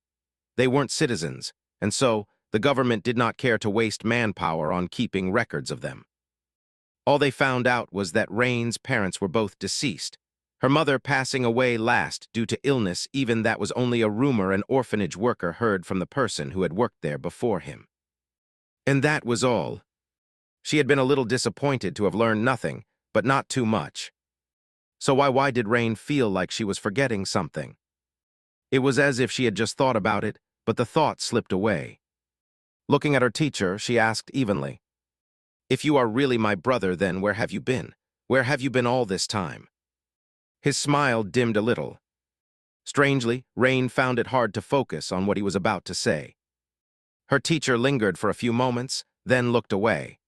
A: They weren't citizens, and so the government did not care to waste manpower on keeping records of them. All they found out was that Rain's parents were both deceased, her mother passing away last due to illness. Even that was only a rumor an orphanage worker heard from the person who had worked there before him. And that was all. She had been a little disappointed to have learned nothing, but not too much. So why did Rain feel like she was forgetting something? It was as if she had just thought about it, but the thought slipped away. Looking at her teacher, she asked evenly, "If you are really my brother, then where have you been? Where have you been all this time?" His smile dimmed a little. Strangely, Rain found it hard to focus on what he was about to say. Her teacher lingered for a few moments, then looked away.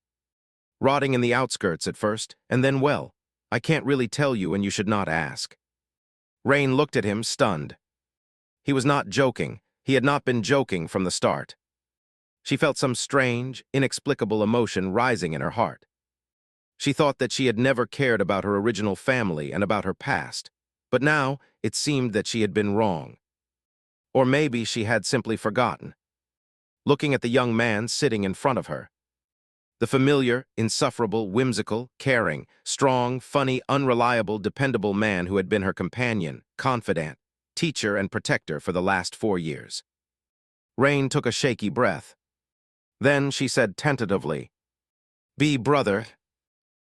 A: Rotting in the outskirts at first, and then, well, I can't really tell you and you should not ask. Rain looked at him, stunned. He was not joking. He had not been joking from the start. She felt some strange, inexplicable emotion rising in her heart. She thought that she had never cared about her original family and about her past, but now it seemed that she had been wrong. Or maybe she had simply forgotten. Looking at the young man sitting in front of her, the familiar, insufferable, whimsical, caring, strong, funny, unreliable, dependable man who had been her companion, confidant, teacher, and protector for the last 4 years. Rain took a shaky breath. Then she said tentatively, "Be brother."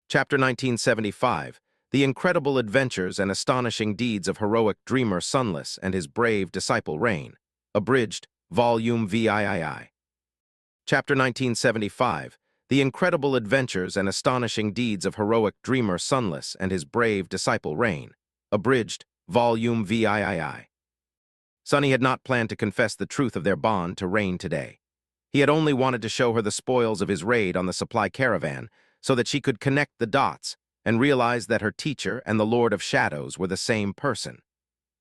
A: Chapter 1975, The Incredible Adventures and Astonishing Deeds of Heroic Dreamer Sunless and His Brave Disciple Rain. Abridged, Volume VIII. Chapter 1975, The Incredible Adventures and Astonishing Deeds of Heroic Dreamer Sunless and His Brave Disciple Rain. Abridged, Volume VIII. Sunny had not planned to confess the truth of their bond to Rain today. He had only wanted to show her the spoils of his raid on the supply caravan so that she could connect the dots and realize that her teacher and the Lord of Shadows were the same person.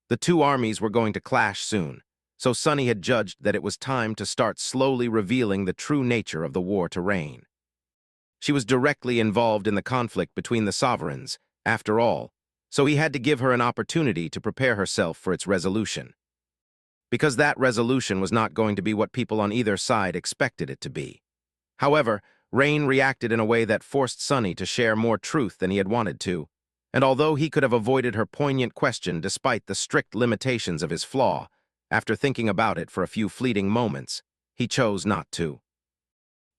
A: The two armies were going to clash soon, so Sunny had judged that it was time to start slowly revealing the true nature of the war to Rain. She was directly involved in the conflict between the sovereigns, after all, so he had to give her an opportunity to prepare herself for its resolution. Because that resolution was not going to be what people on either side expected it to be. However, Rain reacted in a way that forced Sunny to share more truth than he had wanted to, and although he could have avoided her poignant question despite the strict limitations of his flaw, after thinking about it for a few fleeting moments, he chose not to.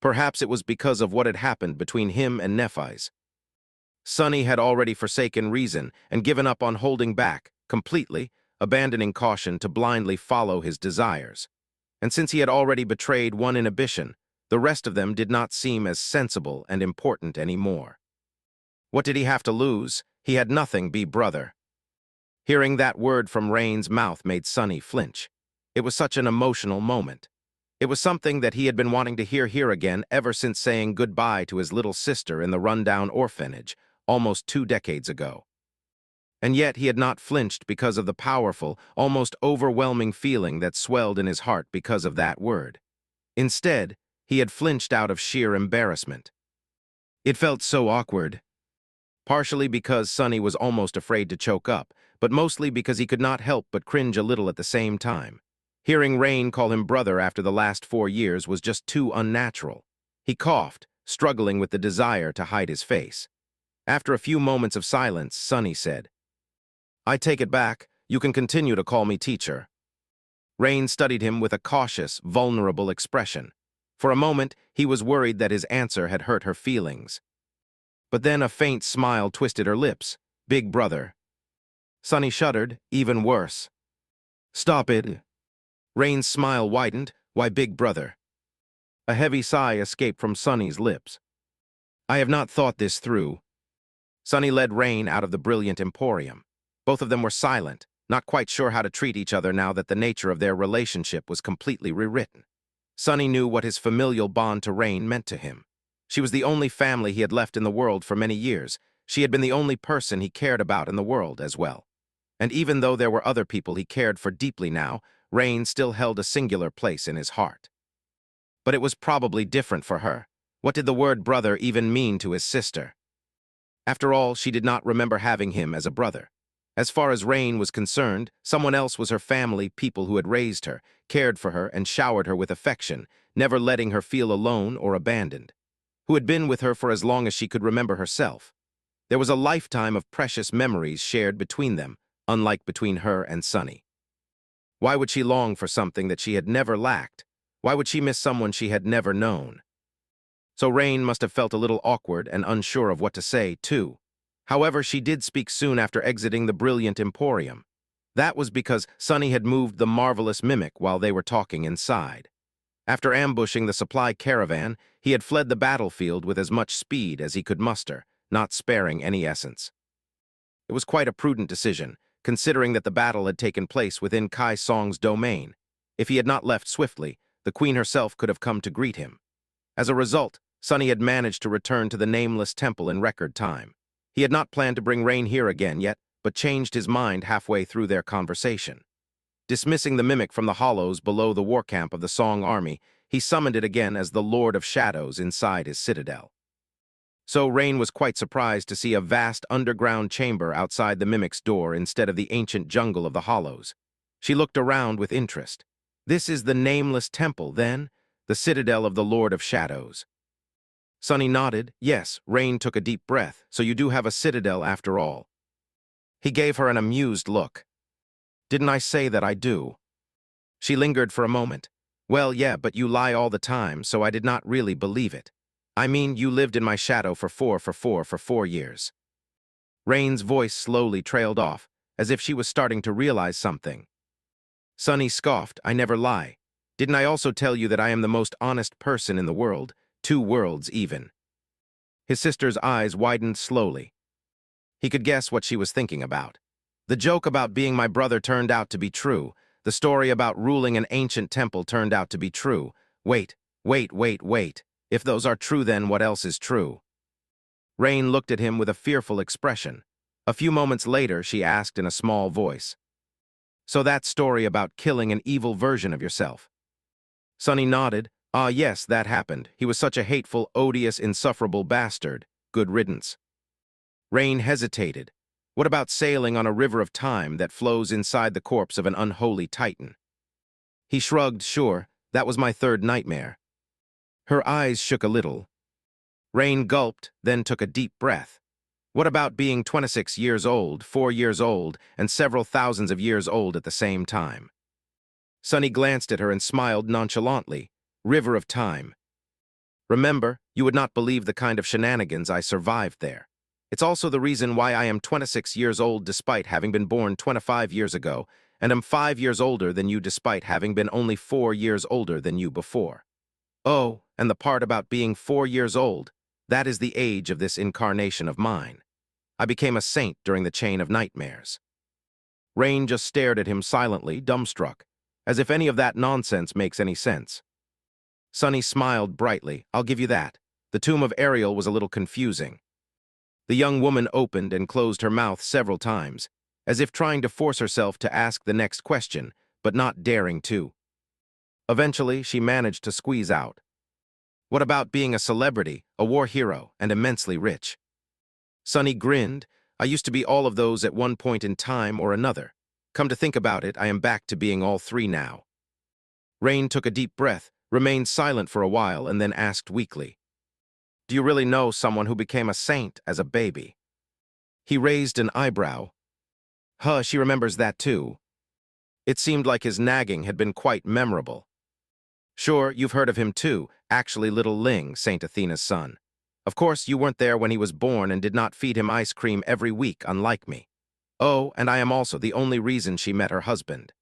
A: Perhaps it was because of what had happened between him and Nephis. Sunny had already forsaken reason and given up on holding back, completely, abandoning caution to blindly follow his desires. And since he had already betrayed one inhibition, the rest of them did not seem as sensible and important anymore. What did he have to lose? He had nothing, be brother. Hearing that word from Rain's mouth made Sunny flinch. It was such an emotional moment. It was something that he had been wanting to hear again ever since saying goodbye to his little sister in the rundown orphanage, almost 2 decades ago. And yet he had not flinched because of the powerful, almost overwhelming feeling that swelled in his heart because of that word. Instead, he had flinched out of sheer embarrassment. It felt so awkward. Partially because Sunny was almost afraid to choke up, but mostly because he could not help but cringe a little at the same time. Hearing Rain call him brother after the last 4 years was just too unnatural. He coughed, struggling with the desire to hide his face. After a few moments of silence, Sunny said, "I take it back. You can continue to call me teacher." Rain studied him with a cautious, vulnerable expression. For a moment, he was worried that his answer had hurt her feelings. But then a faint smile twisted her lips. "Big brother." Sunny shuddered, even worse. "Stop it." Rain's smile widened. "Why big brother?" A heavy sigh escaped from Sunny's lips. "I have not thought this through." Sunny led Rain out of the brilliant emporium. Both of them were silent, not quite sure how to treat each other now that the nature of their relationship was completely rewritten. Sunny knew what his familial bond to Rain meant to him. She was the only family he had left in the world for many years. She had been the only person he cared about in the world as well. And even though there were other people he cared for deeply now, Rain still held a singular place in his heart. But it was probably different for her. What did the word brother even mean to his sister? After all, she did not remember having him as a brother. As far as Rain was concerned, someone else was her family, people who had raised her, cared for her, and showered her with affection, never letting her feel alone or abandoned. Who had been with her for as long as she could remember herself. There was a lifetime of precious memories shared between them, unlike between her and Sunny. Why would she long for something that she had never lacked? Why would she miss someone she had never known? So Rain must have felt a little awkward and unsure of what to say, too. However, she did speak soon after exiting the brilliant emporium. That was because Sunny had moved the marvelous mimic while they were talking inside. After ambushing the supply caravan, he had fled the battlefield with as much speed as he could muster, not sparing any essence. It was quite a prudent decision, considering that the battle had taken place within Kai Song's domain. If he had not left swiftly, the queen herself could have come to greet him. As a result, Sunny had managed to return to the nameless temple in record time. He had not planned to bring Rain here again yet, but changed his mind halfway through their conversation. Dismissing the mimic from the hollows below the war camp of the Song army, he summoned it again as the Lord of Shadows inside his citadel. So Rain was quite surprised to see a vast underground chamber outside the mimic's door instead of the ancient jungle of the hollows. She looked around with interest. This is the nameless temple, then? The citadel of the Lord of Shadows. Sunny nodded. Yes. Rain took a deep breath. So you do have a citadel after all. He gave her an amused look. Didn't I say that I do? She lingered for a moment. Well, yeah, but you lie all the time, so I did not really believe it. I mean, you lived in my shadow for 4 years. Rain's voice slowly trailed off, as if she was starting to realize something. Sunny scoffed. I never lie. Didn't I also tell you that I am the most honest person in the world, 2 worlds even? His sister's eyes widened slowly. He could guess what she was thinking about. The joke about being my brother turned out to be true. The story about ruling an ancient temple turned out to be true. Wait. If those are true, then what else is true? Rain looked at him with a fearful expression. A few moments later, she asked in a small voice. So that story about killing an evil version of yourself? Sunny nodded. Ah, yes, that happened. He was such a hateful, odious, insufferable bastard. Good riddance. Rain hesitated. What about sailing on a river of time that flows inside the corpse of an unholy titan? He shrugged. Sure, that was my 3rd nightmare. Her eyes shook a little. Rain gulped, then took a deep breath. What about being 26 years old, 4 years old, and several thousands of years old at the same time? Sunny glanced at her and smiled nonchalantly. River of time. Remember, you would not believe the kind of shenanigans I survived there. It's also the reason why I am 26 years old despite having been born 25 years ago, and am 5 years older than you despite having been only 4 years older than you before. Oh, and the part about being 4 years old, that is the age of this incarnation of mine. I became a saint during the chain of nightmares. Rain just stared at him silently, dumbstruck, as if any of that nonsense makes any sense. Sunny smiled brightly. I'll give you that. The tomb of Ariel was a little confusing. The young woman opened and closed her mouth several times, as if trying to force herself to ask the next question, but not daring to. Eventually, she managed to squeeze out. What about being a celebrity, a war hero, and immensely rich? Sunny grinned. I used to be all of those at one point in time or another. Come to think about it, I am back to being all 3 now. Rain took a deep breath, remained silent for a while, and then asked weakly, do you really know someone who became a saint as a baby? He raised an eyebrow. Huh, she remembers that too. It seemed like his nagging had been quite memorable. Sure, you've heard of him too, actually little Ling, Saint Athena's son. Of course, you weren't there when he was born and did not feed him ice cream every week, unlike me. Oh, and I am also the only reason she met her husband.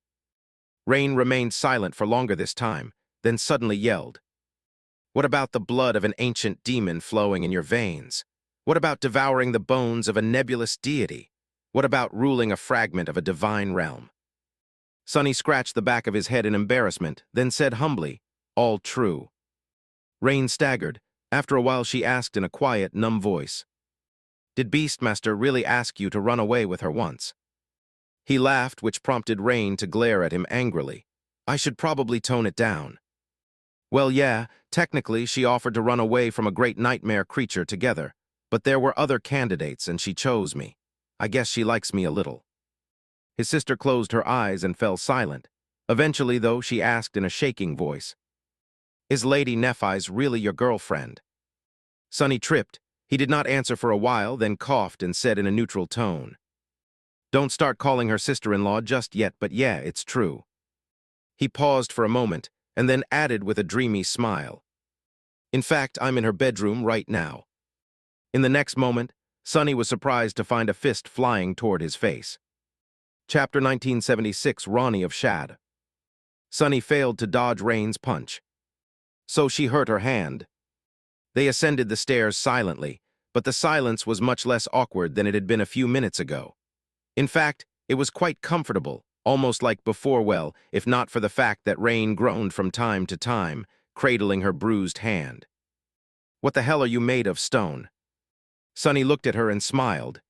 A: Rain remained silent for longer this time, then suddenly yelled. What about the blood of an ancient demon flowing in your veins? What about devouring the bones of a nebulous deity? What about ruling a fragment of a divine realm? Sunny scratched the back of his head in embarrassment, then said humbly, all true. Rain staggered. After a while she asked in a quiet, numb voice, did Beastmaster really ask you to run away with her once? He laughed, which prompted Rain to glare at him angrily. I should probably tone it down. Well, yeah, technically she offered to run away from a great nightmare creature together, but there were other candidates and she chose me. I guess she likes me a little. His sister closed her eyes and fell silent. Eventually, though, she asked in a shaking voice, is Lady Nephis really your girlfriend? Sunny tripped. He did not answer for a while, then coughed and said in a neutral tone, don't start calling her sister-in-law just yet, but yeah, it's true. He paused for a moment, and then added with a dreamy smile, in fact, I'm in her bedroom right now. In the next moment, Sunny was surprised to find a fist flying toward his face. Chapter 1976, Ronnie of Shad. Sunny failed to dodge Rain's punch. So she hurt her hand. They ascended the stairs silently, but the silence was much less awkward than it had been a few minutes ago. In fact, it was quite comfortable, almost like before, well, if not for the fact that Rain groaned from time to time, cradling her bruised hand. "What the hell are you made of, stone?" Sunny looked at her and smiled.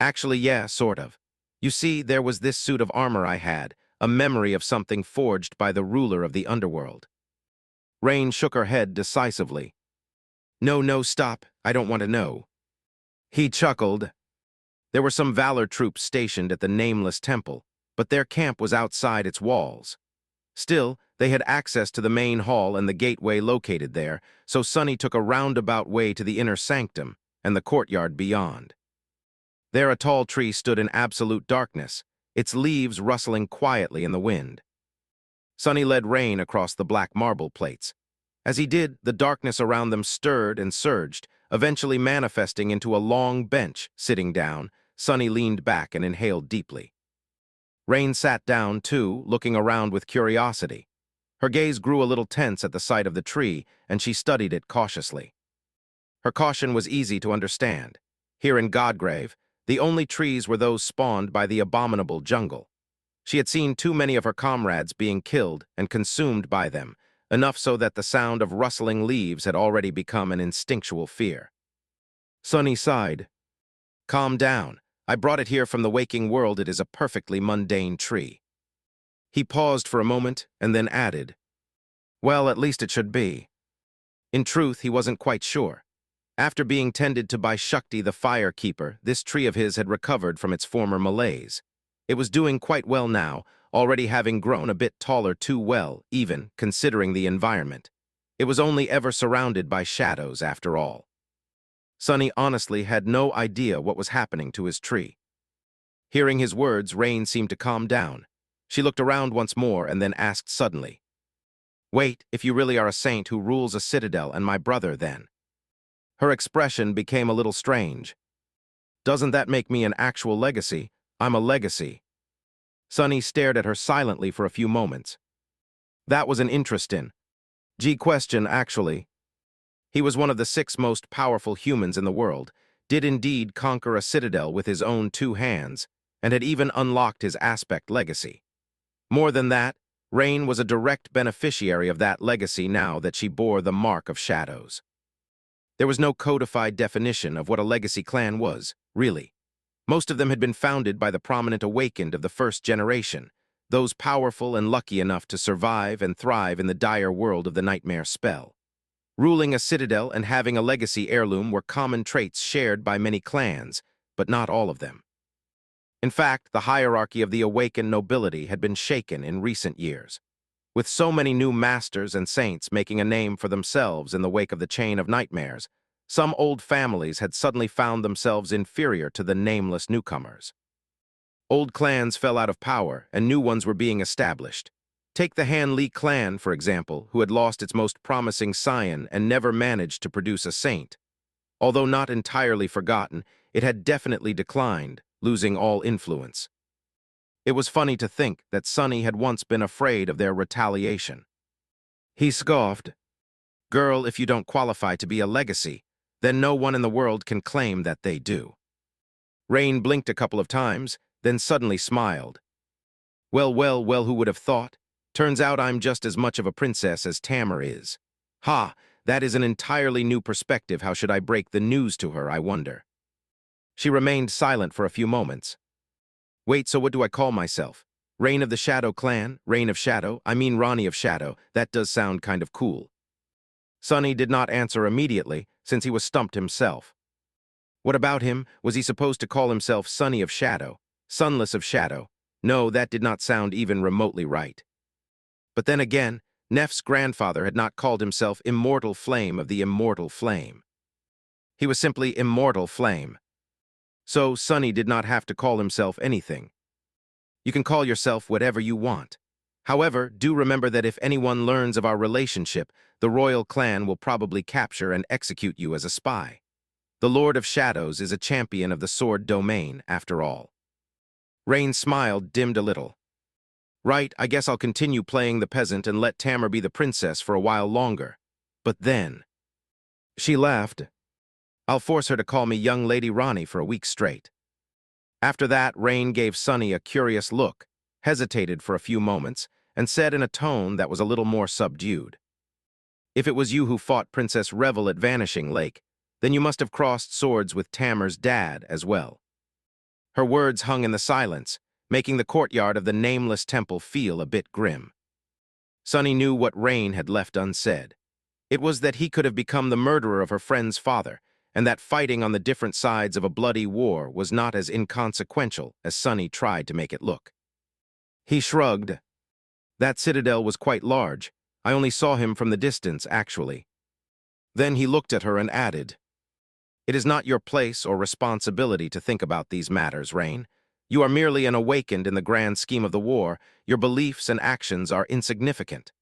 A: "Actually, yeah, sort of. You see, there was this suit of armor I had, a memory of something forged by the ruler of the underworld." Rain shook her head decisively. "No, no, stop. I don't want to know." He chuckled. There were some Valor troops stationed at the nameless temple, but their camp was outside its walls. Still, they had access to the main hall and the gateway located there, so Sunny took a roundabout way to the inner sanctum and the courtyard beyond. There a tall tree stood in absolute darkness, its leaves rustling quietly in the wind. Sunny led Rain across the black marble plates. As he did, the darkness around them stirred and surged, eventually manifesting into a long bench. Sitting down, Sunny leaned back and inhaled deeply. Rain sat down, too, looking around with curiosity. Her gaze grew a little tense at the sight of the tree, and she studied it cautiously. Her caution was easy to understand. Here in Godgrave, the only trees were those spawned by the abominable jungle. She had seen too many of her comrades being killed and consumed by them, enough so that the sound of rustling leaves had already become an instinctual fear. Sunny sighed. "Calm down. I brought it here from the waking world. It is a perfectly mundane tree." He paused for a moment and then added, "Well, at least it should be." In truth, he wasn't quite sure. After being tended to by Shakti the fire keeper, this tree of his had recovered from its former malaise. It was doing quite well now, already having grown a bit taller too well, even considering the environment. It was only ever surrounded by shadows, after all. Sunny honestly had no idea what was happening to his tree. Hearing his words, Rain seemed to calm down. She looked around once more and then asked suddenly, "Wait, if you really are a saint who rules a citadel and my brother, then?" Her expression became a little strange. "Doesn't that make me an actual legacy? I'm a legacy." Sunny stared at her silently for a few moments. That was an interesting question, actually. He was one of the 6 most powerful humans in the world, did indeed conquer a citadel with his own 2 hands, and had even unlocked his aspect legacy. More than that, Rain was a direct beneficiary of that legacy now that she bore the mark of shadows. There was no codified definition of what a legacy clan was, really. Most of them had been founded by the prominent awakened of the first generation, those powerful and lucky enough to survive and thrive in the dire world of the nightmare spell. Ruling a citadel and having a legacy heirloom were common traits shared by many clans, but not all of them. In fact, the hierarchy of the awakened nobility had been shaken in recent years. With so many new masters and saints making a name for themselves in the wake of the chain of nightmares, some old families had suddenly found themselves inferior to the nameless newcomers. Old clans fell out of power, and new ones were being established. Take the Han Li clan, for example, who had lost its most promising scion and never managed to produce a saint. Although not entirely forgotten, it had definitely declined, losing all influence. It was funny to think that Sunny had once been afraid of their retaliation. He scoffed. "Girl, if you don't qualify to be a legacy, then no one in the world can claim that they do." Rain blinked a couple of times, then suddenly smiled. Well, well, well, who would have thought? Turns out I'm just as much of a princess as Tamar is. Ha, that is an entirely new perspective. How should I break the news to her, I wonder?" She remained silent for a few moments. "Wait, so what do I call myself? Reign of the Shadow Clan? Reign of Shadow? I mean Ronnie of Shadow. That does sound kind of cool." Sunny did not answer immediately, since he was stumped himself. What about him? Was he supposed to call himself Sunny of Shadow? Sunless of Shadow? No, that did not sound even remotely right. But then again, Neff's grandfather had not called himself Immortal Flame of the Immortal Flame. He was simply Immortal Flame. So Sunny did not have to call himself anything. You can call yourself whatever you want. However, do remember that if anyone learns of our relationship, the royal clan will probably capture and execute you as a spy. The Lord of Shadows is a champion of the sword domain, after all. Rain's smile dimmed a little. Right, I guess I'll continue playing the peasant and let Tamar be the princess for a while longer. But then... She laughed. "I'll force her to call me Young Lady Ronnie for a week straight." After that, Rain gave Sunny a curious look, hesitated for a few moments, and said in a tone that was a little more subdued. "If it was you who fought Princess Revel at Vanishing Lake, then you must have crossed swords with Tamer's dad as well." Her words hung in the silence, making the courtyard of the nameless temple feel a bit grim. Sunny knew what Rain had left unsaid. It was that he could have become the murderer of her friend's father, and that fighting on the different sides of a bloody war was not as inconsequential as Sunny tried to make it look. He shrugged. "That citadel was quite large. I only saw him from the distance, actually." Then he looked at her and added, "It is not your place or responsibility to think about these matters, Rain. You are merely an awakened in the grand scheme of the war. Your beliefs and actions are insignificant.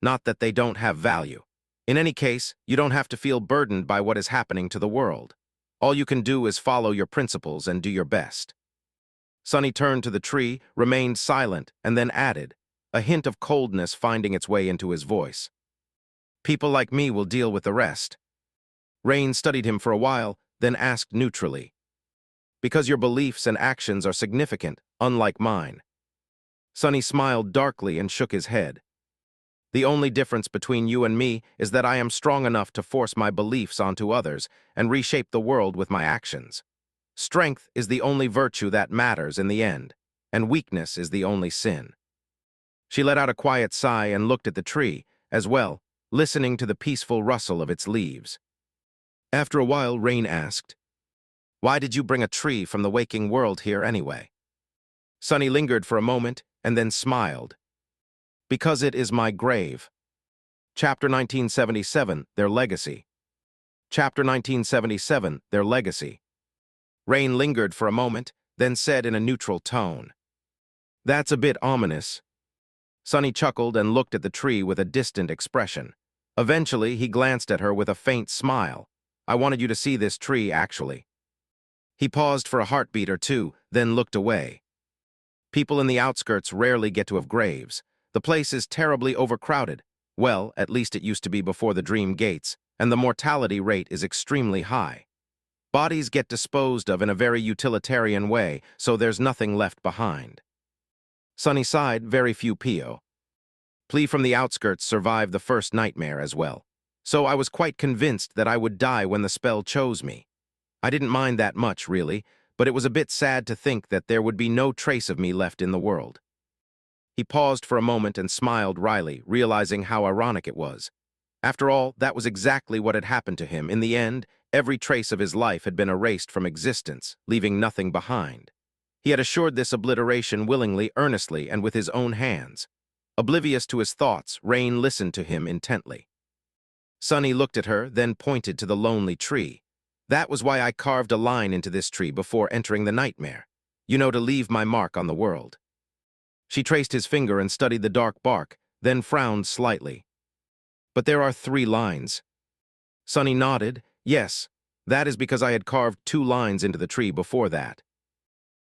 A: Not that they don't have value. In any case, you don't have to feel burdened by what is happening to the world. All you can do is follow your principles and do your best." Sunny turned to the tree, remained silent, and then added, a hint of coldness finding its way into his voice, "People like me will deal with the rest." Rain studied him for a while, then asked neutrally, "Because your beliefs and actions are significant, unlike mine." Sunny smiled darkly and shook his head. "The only difference between you and me is that I am strong enough to force my beliefs onto others and reshape the world with my actions. Strength is the only virtue that matters in the end, and weakness is the only sin." She let out a quiet sigh and looked at the tree, as well, listening to the peaceful rustle of its leaves. After a while, Rain asked, "Why did you bring a tree from the waking world here anyway?" Sunny lingered for a moment and then smiled. "Because it is my grave." Chapter 1977, Their Legacy. Chapter 1977, Their Legacy. Rain lingered for a moment, then said in a neutral tone, "That's a bit ominous." Sunny chuckled and looked at the tree with a distant expression. Eventually, he glanced at her with a faint smile. "I wanted you to see this tree, actually." He paused for a heartbeat or two, then looked away. "People in the outskirts rarely get to have graves. The place is terribly overcrowded. Well, at least it used to be before the Dream Gates, and the mortality rate is extremely high. Bodies get disposed of in a very utilitarian way, so there's nothing left behind." Sunny sighed, very few P.O. Plea from the outskirts survived the first nightmare as well. So I was quite convinced that I would die when the spell chose me. I didn't mind that much, really, but it was a bit sad to think that there would be no trace of me left in the world. He paused for a moment and smiled wryly, realizing how ironic it was. After all, that was exactly what had happened to him. In the end, every trace of his life had been erased from existence, leaving nothing behind. He had assured this obliteration willingly, earnestly, and with his own hands. Oblivious to his thoughts, Rain listened to him intently. Sunny looked at her, then pointed to the lonely tree. "That was why I carved a line into this tree before entering the nightmare. You know, to leave my mark on the world." She traced his finger and studied the dark bark, then frowned slightly. "But there are 3 lines." Sunny nodded. "Yes, that is because I had carved 2 lines into the tree before that."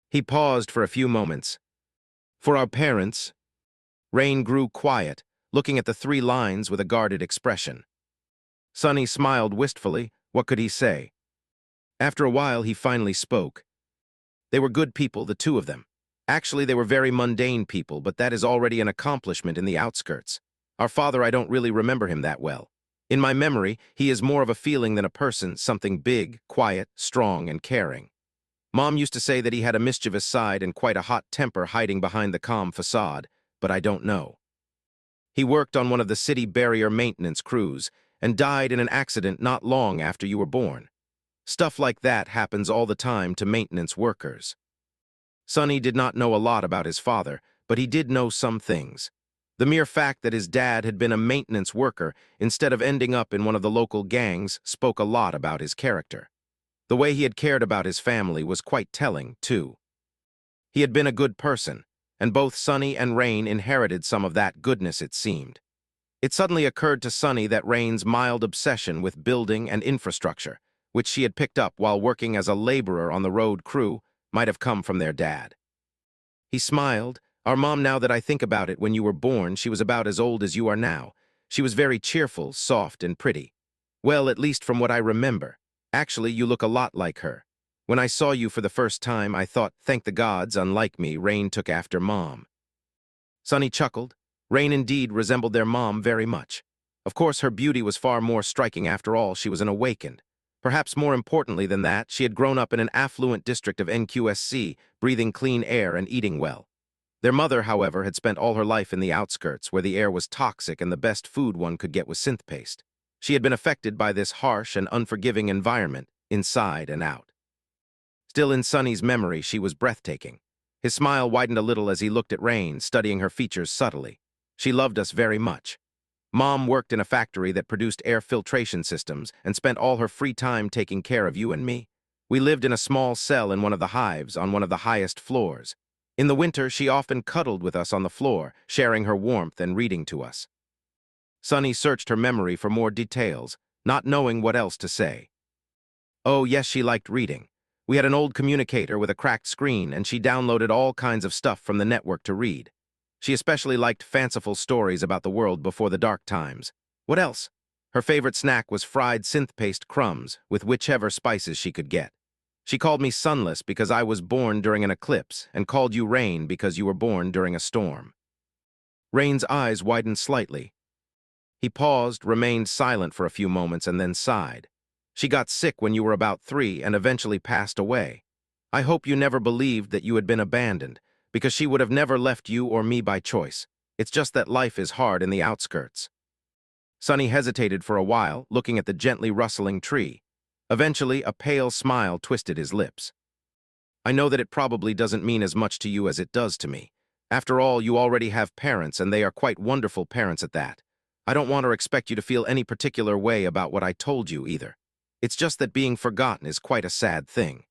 A: He paused for a few moments. "For our parents." Rain grew quiet, looking at the 3 lines with a guarded expression. Sunny smiled wistfully. What could he say? After a while, he finally spoke. "They were good people, the 2 of them. Actually, they were very mundane people, but that is already an accomplishment in the outskirts. Our father, I don't really remember him that well. In my memory, he is more of a feeling than a person, something big, quiet, strong, and caring. Mom used to say that he had a mischievous side and quite a hot temper hiding behind the calm facade, but I don't know. He worked on one of the city barrier maintenance crews and died in an accident not long after you were born. Stuff like that happens all the time to maintenance workers." Sunny did not know a lot about his father, but he did know some things. The mere fact that his dad had been a maintenance worker instead of ending up in one of the local gangs spoke a lot about his character. The way he had cared about his family was quite telling, too. He had been a good person, and both Sunny and Rain inherited some of that goodness, it seemed. It suddenly occurred to Sunny that Rain's mild obsession with building and infrastructure, which she had picked up while working as a laborer on the road crew, might have come from their dad. He smiled. "Our mom, now that I think about it, when you were born, she was about as old as you are now. She was very cheerful, soft, and pretty. Well, at least from what I remember. Actually, you look a lot like her. When I saw you for the first time, I thought, thank the gods, unlike me, Rain took after Mom." Sunny chuckled. Rain indeed resembled their mom very much. Of course, her beauty was far more striking. After all, she was an awakened. Perhaps more importantly than that, she had grown up in an affluent district of NQSC, breathing clean air and eating well. Their mother, however, had spent all her life in the outskirts, where the air was toxic and the best food one could get was synth paste. She had been affected by this harsh and unforgiving environment, inside and out. Still in Sunny's memory, she was breathtaking. His smile widened a little as he looked at Rain, studying her features subtly. She loved us very much. Mom worked in a factory that produced air filtration systems and spent all her free time taking care of you and me. We lived in a small cell in one of the hives on one of the highest floors. In the winter, she often cuddled with us on the floor, sharing her warmth and reading to us. Sunny searched her memory for more details, not knowing what else to say. Oh, yes, she liked reading. We had an old communicator with a cracked screen, and she downloaded all kinds of stuff from the network to read. She especially liked fanciful stories about the world before the dark times. What else? Her favorite snack was fried synth paste crumbs with whichever spices she could get. She called me Sunless because I was born during an eclipse, and called you Rain because you were born during a storm. Rain's eyes widened slightly. He paused, remained silent for a few moments, and then sighed. She got sick when you were about 3 and eventually passed away. I hope you never believed that you had been abandoned, because she would have never left you or me by choice. It's just that life is hard in the outskirts. Sunny hesitated for a while, looking at the gently rustling tree. Eventually, a pale smile twisted his lips. I know that it probably doesn't mean as much to you as it does to me. After all, you already have parents, and they are quite wonderful parents at that. I don't want to expect you to feel any particular way about what I told you either. It's just that being forgotten is quite a sad thing.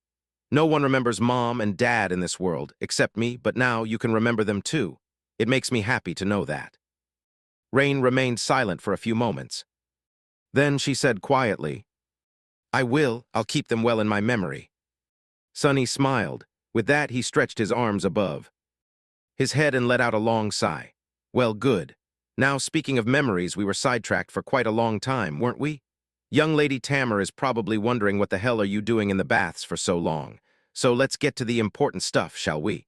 A: No one remembers Mom and Dad in this world, except me, but now you can remember them too. It makes me happy to know that. Rain remained silent for a few moments. Then she said quietly, I'll keep them well in my memory. Sunny smiled. With that, he stretched his arms above his head and let out a long sigh. Well, good. Now, speaking of memories, we were sidetracked for quite a long time, weren't we? Young Lady Tamer is probably wondering what the hell are you doing in the baths for so long. So let's get to the important stuff, shall we?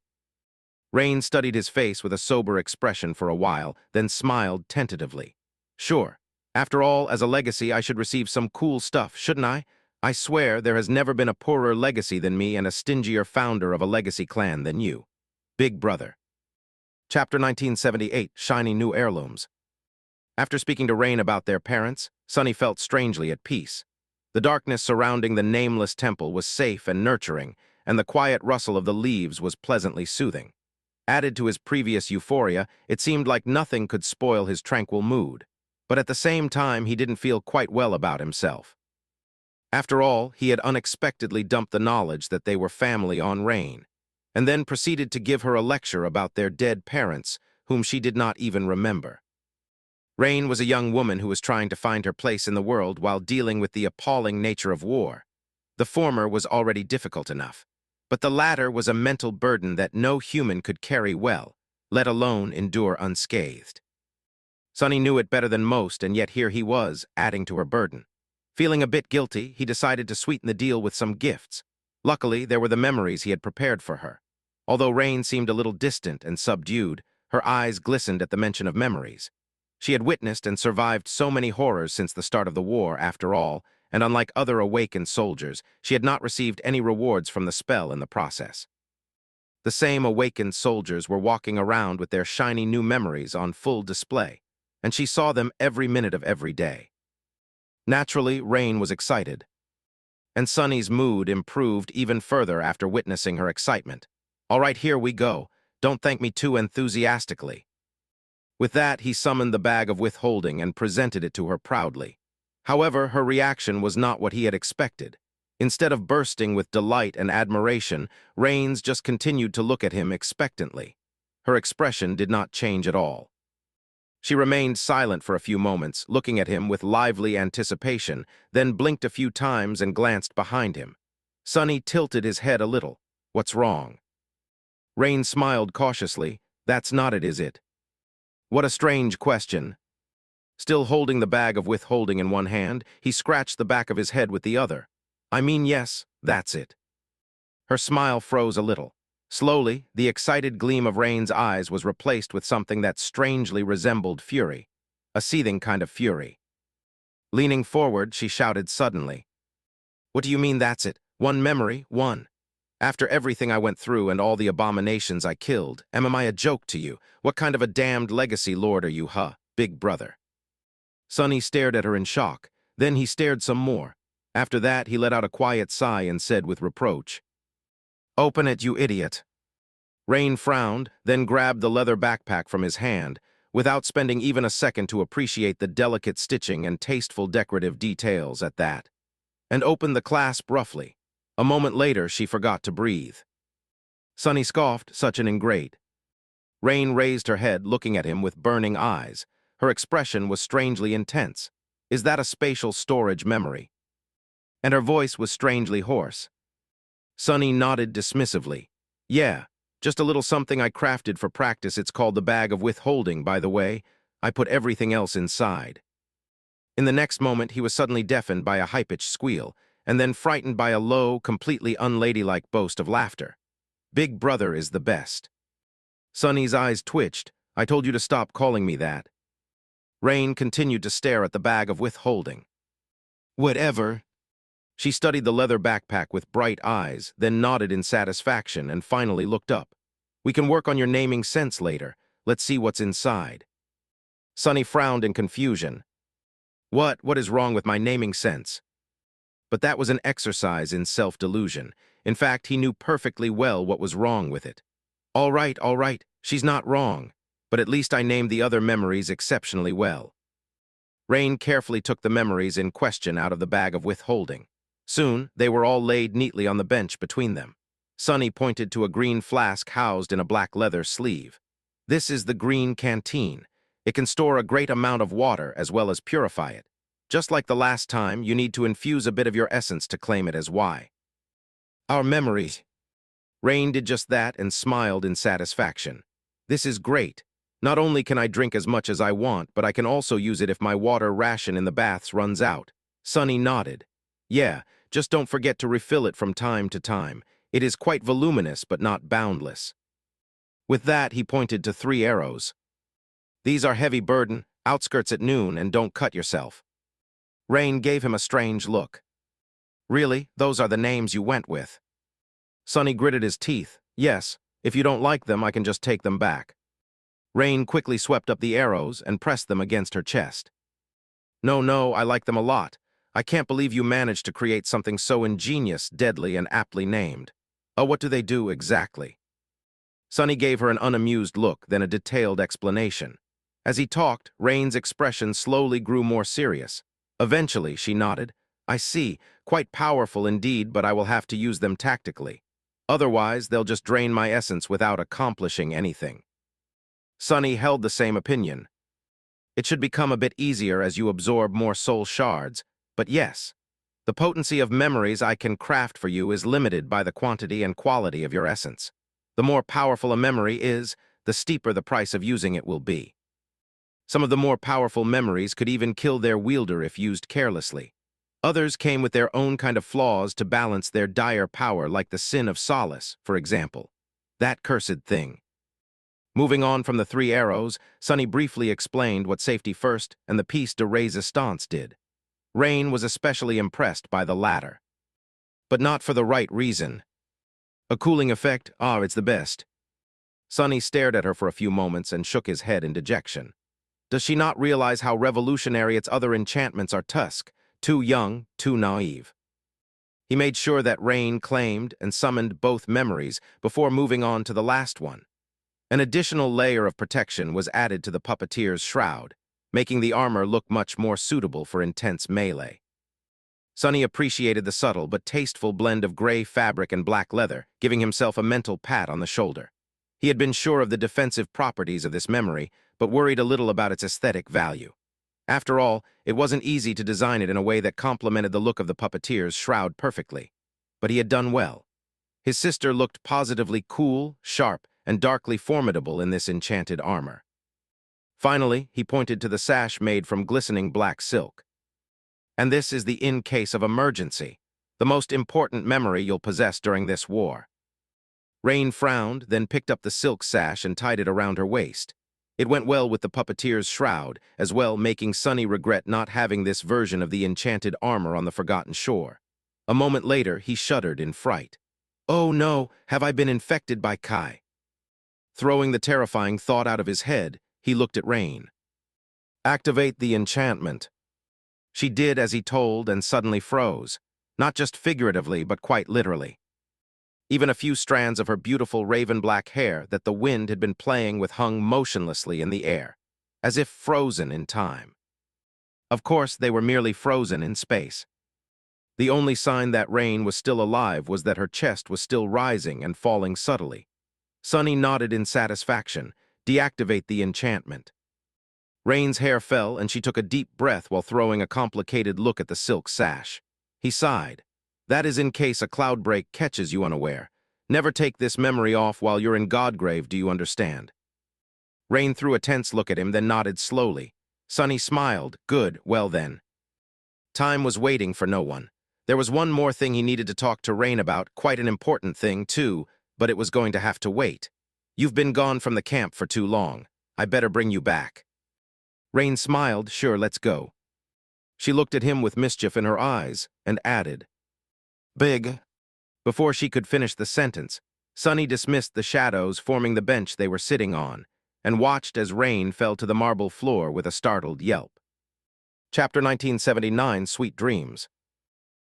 A: Rain studied his face with a sober expression for a while, then smiled tentatively. Sure. After all, as a legacy, I should receive some cool stuff, shouldn't I? I swear there has never been a poorer legacy than me and a stingier founder of a legacy clan than you. Big Brother. Chapter 1978, Shiny New Heirlooms. After speaking to Rain about their parents, Sunny felt strangely at peace. The darkness surrounding the nameless temple was safe and nurturing, and the quiet rustle of the leaves was pleasantly soothing. Added to his previous euphoria, it seemed like nothing could spoil his tranquil mood. But at the same time, he didn't feel quite well about himself. After all, he had unexpectedly dumped the knowledge that they were family on Rain, and then proceeded to give her a lecture about their dead parents, whom she did not even remember. Rain was a young woman who was trying to find her place in the world while dealing with the appalling nature of war. The former was already difficult enough, but the latter was a mental burden that no human could carry well, let alone endure unscathed. Sunny knew it better than most, and yet here he was, adding to her burden. Feeling a bit guilty, he decided to sweeten the deal with some gifts. Luckily, there were the memories he had prepared for her. Although Rain seemed a little distant and subdued, her eyes glistened at the mention of memories. She had witnessed and survived so many horrors since the start of the war, after all, and unlike other awakened soldiers, she had not received any rewards from the spell in the process. The same awakened soldiers were walking around with their shiny new memories on full display, and she saw them every minute of every day. Naturally, Rain was excited, and Sunny's mood improved even further after witnessing her excitement. All right, here we go. Don't thank me too enthusiastically. With that, he summoned the bag of withholding and presented it to her proudly. However, her reaction was not what he had expected. Instead of bursting with delight and admiration, Rains just continued to look at him expectantly. Her expression did not change at all. She remained silent for a few moments, looking at him with lively anticipation, then blinked a few times and glanced behind him. Sunny tilted his head a little. What's wrong? Rain smiled cautiously. That's not it, is it? What a strange question. Still holding the bag of withholding in one hand, he scratched the back of his head with the other. I mean, yes, that's it. Her smile froze a little. Slowly, the excited gleam of Rain's eyes was replaced with something that strangely resembled fury, a seething kind of fury. Leaning forward, she shouted suddenly, "What do you mean that's it? One memory, one? After everything I went through and all the abominations I killed, am I a joke to you? What kind of a damned legacy lord are you, huh, big brother?" Sonny stared at her in shock. Then he stared some more. After that, he let out a quiet sigh and said with reproach, "Open it, you idiot." Rain frowned, then grabbed the leather backpack from his hand, without spending even a second to appreciate the delicate stitching and tasteful decorative details at that, and opened the clasp roughly. A moment later, she forgot to breathe. Sonny scoffed, such an ingrate. Rain raised her head, looking at him with burning eyes. Her expression was strangely intense. "Is that a spatial storage memory?" And her voice was strangely hoarse. Sonny nodded dismissively. "Yeah, just a little something I crafted for practice. It's called the bag of withholding, by the way. I put everything else inside." In the next moment, he was suddenly deafened by a high-pitched squeal, and then frightened by a low, completely unladylike boast of laughter. "Big brother is the best." Sonny's eyes twitched. "I told you to stop calling me that." Rain continued to stare at the bag of withholding. "Whatever." She studied the leather backpack with bright eyes, then nodded in satisfaction and finally looked up. "We can work on your naming sense later. Let's see what's inside." Sonny frowned in confusion. What is wrong with my naming sense?" But that was an exercise in self-delusion. In fact, he knew perfectly well what was wrong with it. All right, she's not wrong. But at least I named the other memories exceptionally well." Rain carefully took the memories in question out of the bag of withholding. Soon, they were all laid neatly on the bench between them. Sonny pointed to a green flask housed in a black leather sleeve. "This is the green canteen. It can store a great amount of water as well as purify it. Just like the last time, you need to infuse a bit of your essence to claim it as Y." "Our memories." Rain did just that and smiled in satisfaction. "This is great. Not only can I drink as much as I want, but I can also use it if my water ration in the baths runs out." Sonny nodded. "Yeah, just don't forget to refill it from time to time. It is quite voluminous, but not boundless." With that, he pointed to 3 arrows. "These are heavy burden, outskirts at noon, and don't cut yourself." Rain gave him a strange look. "Really? Those are the names you went with?" Sonny gritted his teeth. "Yes, if you don't like them, I can just take them back." Rain quickly swept up the arrows and pressed them against her chest. No, I like them a lot. I can't believe you managed to create something so ingenious, deadly, and aptly named. Oh, what do they do exactly?" Sonny gave her an unamused look, then a detailed explanation. As he talked, Rain's expression slowly grew more serious. Eventually, she nodded. "I see. Quite powerful indeed, but I will have to use them tactically. Otherwise, they'll just drain my essence without accomplishing anything." Sonny held the same opinion. "It should become a bit easier as you absorb more soul shards, but yes, the potency of memories I can craft for you is limited by the quantity and quality of your essence. The more powerful a memory is, the steeper the price of using it will be. Some of the more powerful memories could even kill their wielder if used carelessly. Others came with their own kind of flaws to balance their dire power, like the sin of solace, for example. That cursed thing." Moving on from the 3 arrows, Sonny briefly explained what Safety First and the Piece de Resistance did. Rain was especially impressed by the latter. But not for the right reason. "A cooling effect? Ah, it's the best." Sonny stared at her for a few moments and shook his head in dejection. Does she not realize how revolutionary its other enchantments are? Too young, too naive. He made sure that Rain claimed and summoned both memories before moving on to the last one. An additional layer of protection was added to the puppeteer's shroud, making the armor look much more suitable for intense melee. Sonny appreciated the subtle but tasteful blend of gray fabric and black leather, giving himself a mental pat on the shoulder. He had been sure of the defensive properties of this memory, but worried a little about its aesthetic value. After all, it wasn't easy to design it in a way that complemented the look of the puppeteer's shroud perfectly. But he had done well. His sister looked positively cool, sharp, and darkly formidable in this enchanted armor. Finally, he pointed to the sash made from glistening black silk. "And this is the in case of emergency, the most important memory you'll possess during this war." Rain frowned, then picked up the silk sash and tied it around her waist. It went well with the puppeteer's shroud, as well making Sunny regret not having this version of the enchanted armor on the forgotten shore. A moment later, he shuddered in fright. "Oh no, have I been infected by Kai?" Throwing the terrifying thought out of his head, he looked at Rain. "Activate the enchantment." She did as he told and suddenly froze, not just figuratively but quite literally. Even a few strands of her beautiful raven-black hair that the wind had been playing with hung motionlessly in the air, as if frozen in time. Of course, they were merely frozen in space. The only sign that Rain was still alive was that her chest was still rising and falling subtly. Sunny nodded in satisfaction. "Deactivate the enchantment." Rain's hair fell, and she took a deep breath while throwing a complicated look at the silk sash. He sighed. "That is in case a cloud break catches you unaware. Never take this memory off while you're in Godgrave, do you understand?" Rain threw a tense look at him, then nodded slowly. Sunny smiled. "Good, well then." Time was waiting for no one. There was one more thing he needed to talk to Rain about, quite an important thing, too, but it was going to have to wait. "You've been gone from the camp for too long. I better bring you back." Rain smiled. "Sure, let's go." She looked at him with mischief in her eyes and added, "Big." Before she could finish the sentence, Sunny dismissed the shadows forming the bench they were sitting on and watched as Rain fell to the marble floor with a startled yelp. Chapter 1979, Sweet Dreams.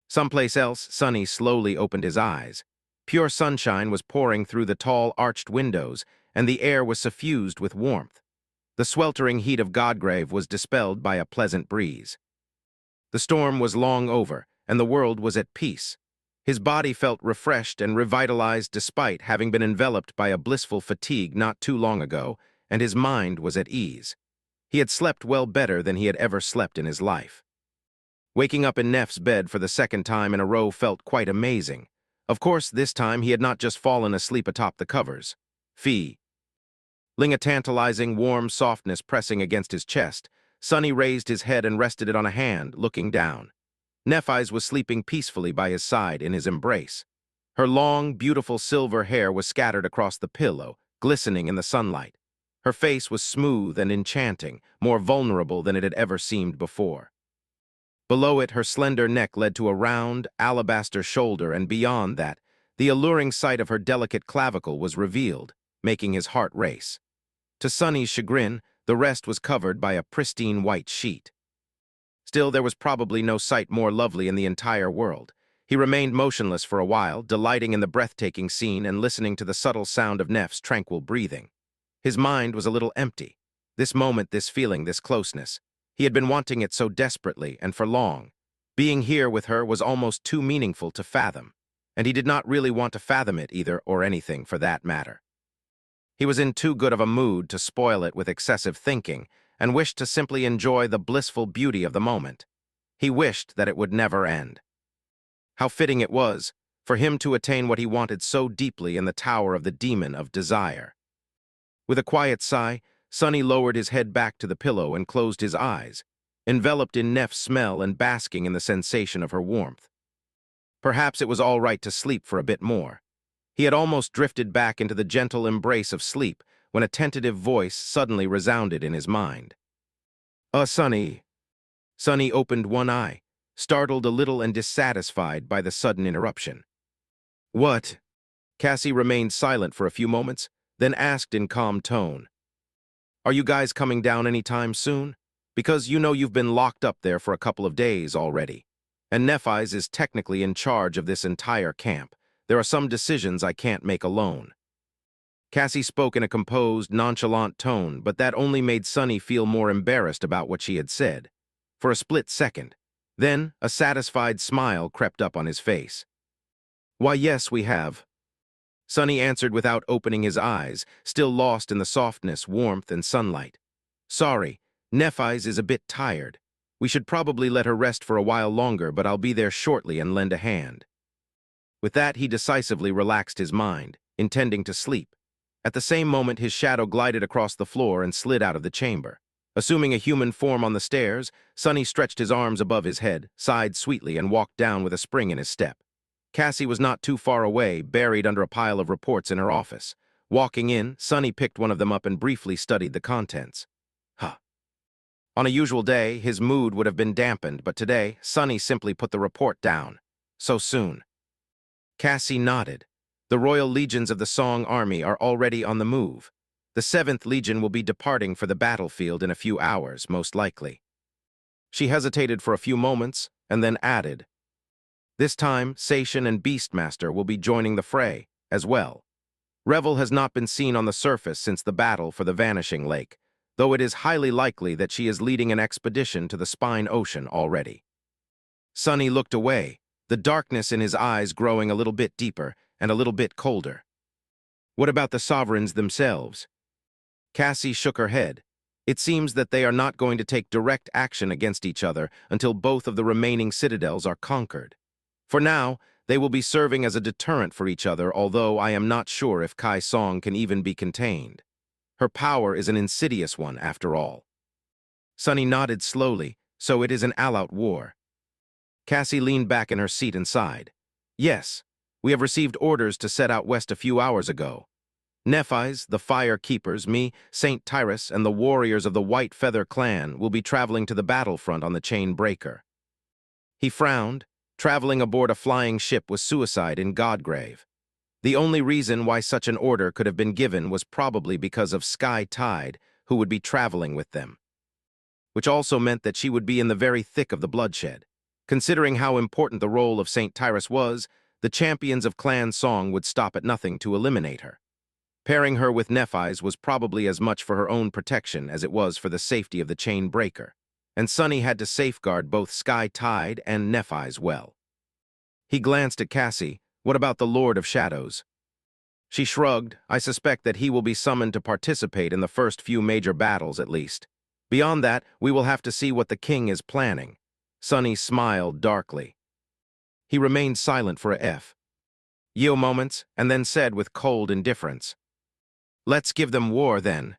A: Someplace else, Sunny slowly opened his eyes. Pure sunshine was pouring through the tall, arched windows, and the air was suffused with warmth. The sweltering heat of Godgrave was dispelled by a pleasant breeze. The storm was long over, and the world was at peace. His body felt refreshed and revitalized despite having been enveloped by a blissful fatigue not too long ago, and his mind was at ease. He had slept well better than he had ever slept in his life. Waking up in Neph's bed for the second time in a row felt quite amazing. Of course, this time he had not just fallen asleep atop the covers. Feeling a tantalizing, warm softness pressing against his chest, Sunny raised his head and rested it on a hand, looking down. Nephis was sleeping peacefully by his side in his embrace. Her long, beautiful silver hair was scattered across the pillow, glistening in the sunlight. Her face was smooth and enchanting, more vulnerable than it had ever seemed before. Below it, her slender neck led to a round, alabaster shoulder, and beyond that, the alluring sight of her delicate clavicle was revealed, making his heart race. To Sunny's chagrin, the rest was covered by a pristine white sheet. Still, there was probably no sight more lovely in the entire world. He remained motionless for a while, delighting in the breathtaking scene and listening to the subtle sound of Neph's tranquil breathing. His mind was a little empty. This moment, this feeling, this closeness. He had been wanting it so desperately and for long. Being here with her was almost too meaningful to fathom, and he did not really want to fathom it either, or anything for that matter. He was in too good of a mood to spoil it with excessive thinking, and wished to simply enjoy the blissful beauty of the moment. He wished that it would never end. How fitting it was for him to attain what he wanted so deeply in the tower of the demon of desire. With a quiet sigh, Sunny lowered his head back to the pillow and closed his eyes, enveloped in Neph's smell and basking in the sensation of her warmth. Perhaps it was all right to sleep for a bit more. He had almost drifted back into the gentle embrace of sleep when a tentative voice suddenly resounded in his mind. Sunny." Sunny opened one eye, startled a little and dissatisfied by the sudden interruption. "What?" Cassie remained silent for a few moments, then asked in calm tone. "Are you guys coming down any time soon? Because you know you've been locked up there for a couple of days already. And Nephis is technically in charge of this entire camp. There are some decisions I can't make alone." Cassie spoke in a composed, nonchalant tone, but that only made Sunny feel more embarrassed about what she had said. For a split second. Then, a satisfied smile crept up on his face. "Why, yes, we have." Sunny answered without opening his eyes, still lost in the softness, warmth, and sunlight. "Sorry, Nephis is a bit tired. We should probably let her rest for a while longer, but I'll be there shortly and lend a hand." With that, he decisively relaxed his mind, intending to sleep. At the same moment, his shadow glided across the floor and slid out of the chamber. Assuming a human form on the stairs, Sunny stretched his arms above his head, sighed sweetly, and walked down with a spring in his step. Cassie was not too far away, buried under a pile of reports in her office. Walking in, Sonny picked one of them up and briefly studied the contents. Huh. On a usual day, his mood would have been dampened, but today, Sonny simply put the report down. So soon. Cassie nodded. The Royal Legions of the Song Army are already on the move. The 7th Legion will be departing for the battlefield in a few hours, most likely. She hesitated for a few moments, and then added, "This time, Sation and Beastmaster will be joining the fray, as well. Revel has not been seen on the surface since the battle for the Vanishing Lake, though it is highly likely that she is leading an expedition to the Spine Ocean already." Sonny looked away, the darkness in his eyes growing a little bit deeper and a little bit colder. "What about the sovereigns themselves?" Cassie shook her head. "It seems that they are not going to take direct action against each other until both of the remaining citadels are conquered. For now, they will be serving as a deterrent for each other, although I am not sure if Kai Song can even be contained. Her power is an insidious one, after all." Sonny nodded slowly, "So it is an all-out war." Cassie leaned back in her seat and sighed. "Yes, we have received orders to set out west a few hours ago. Nephis, the Fire Keepers, me, St. Tyrus, and the warriors of the White Feather clan will be traveling to the battlefront on the Chain Breaker." He frowned. Traveling aboard a flying ship was suicide in Godgrave. The only reason why such an order could have been given was probably because of Sky Tide, who would be traveling with them. Which also meant that she would be in the very thick of the bloodshed. Considering how important the role of St. Tyrus was, the champions of Clan Song would stop at nothing to eliminate her. Pairing her with Nephis was probably as much for her own protection as it was for the safety of the Chain Breaker, and Sonny had to safeguard both Sky Tide and Nephis well. He glanced at Cassie. "What about the Lord of Shadows?" She shrugged. "I suspect that he will be summoned to participate in the first few major battles, at least. Beyond that, we will have to see what the king is planning." Sonny smiled darkly. He remained silent for a few moments, and then said with cold indifference, "Let's give them war, then."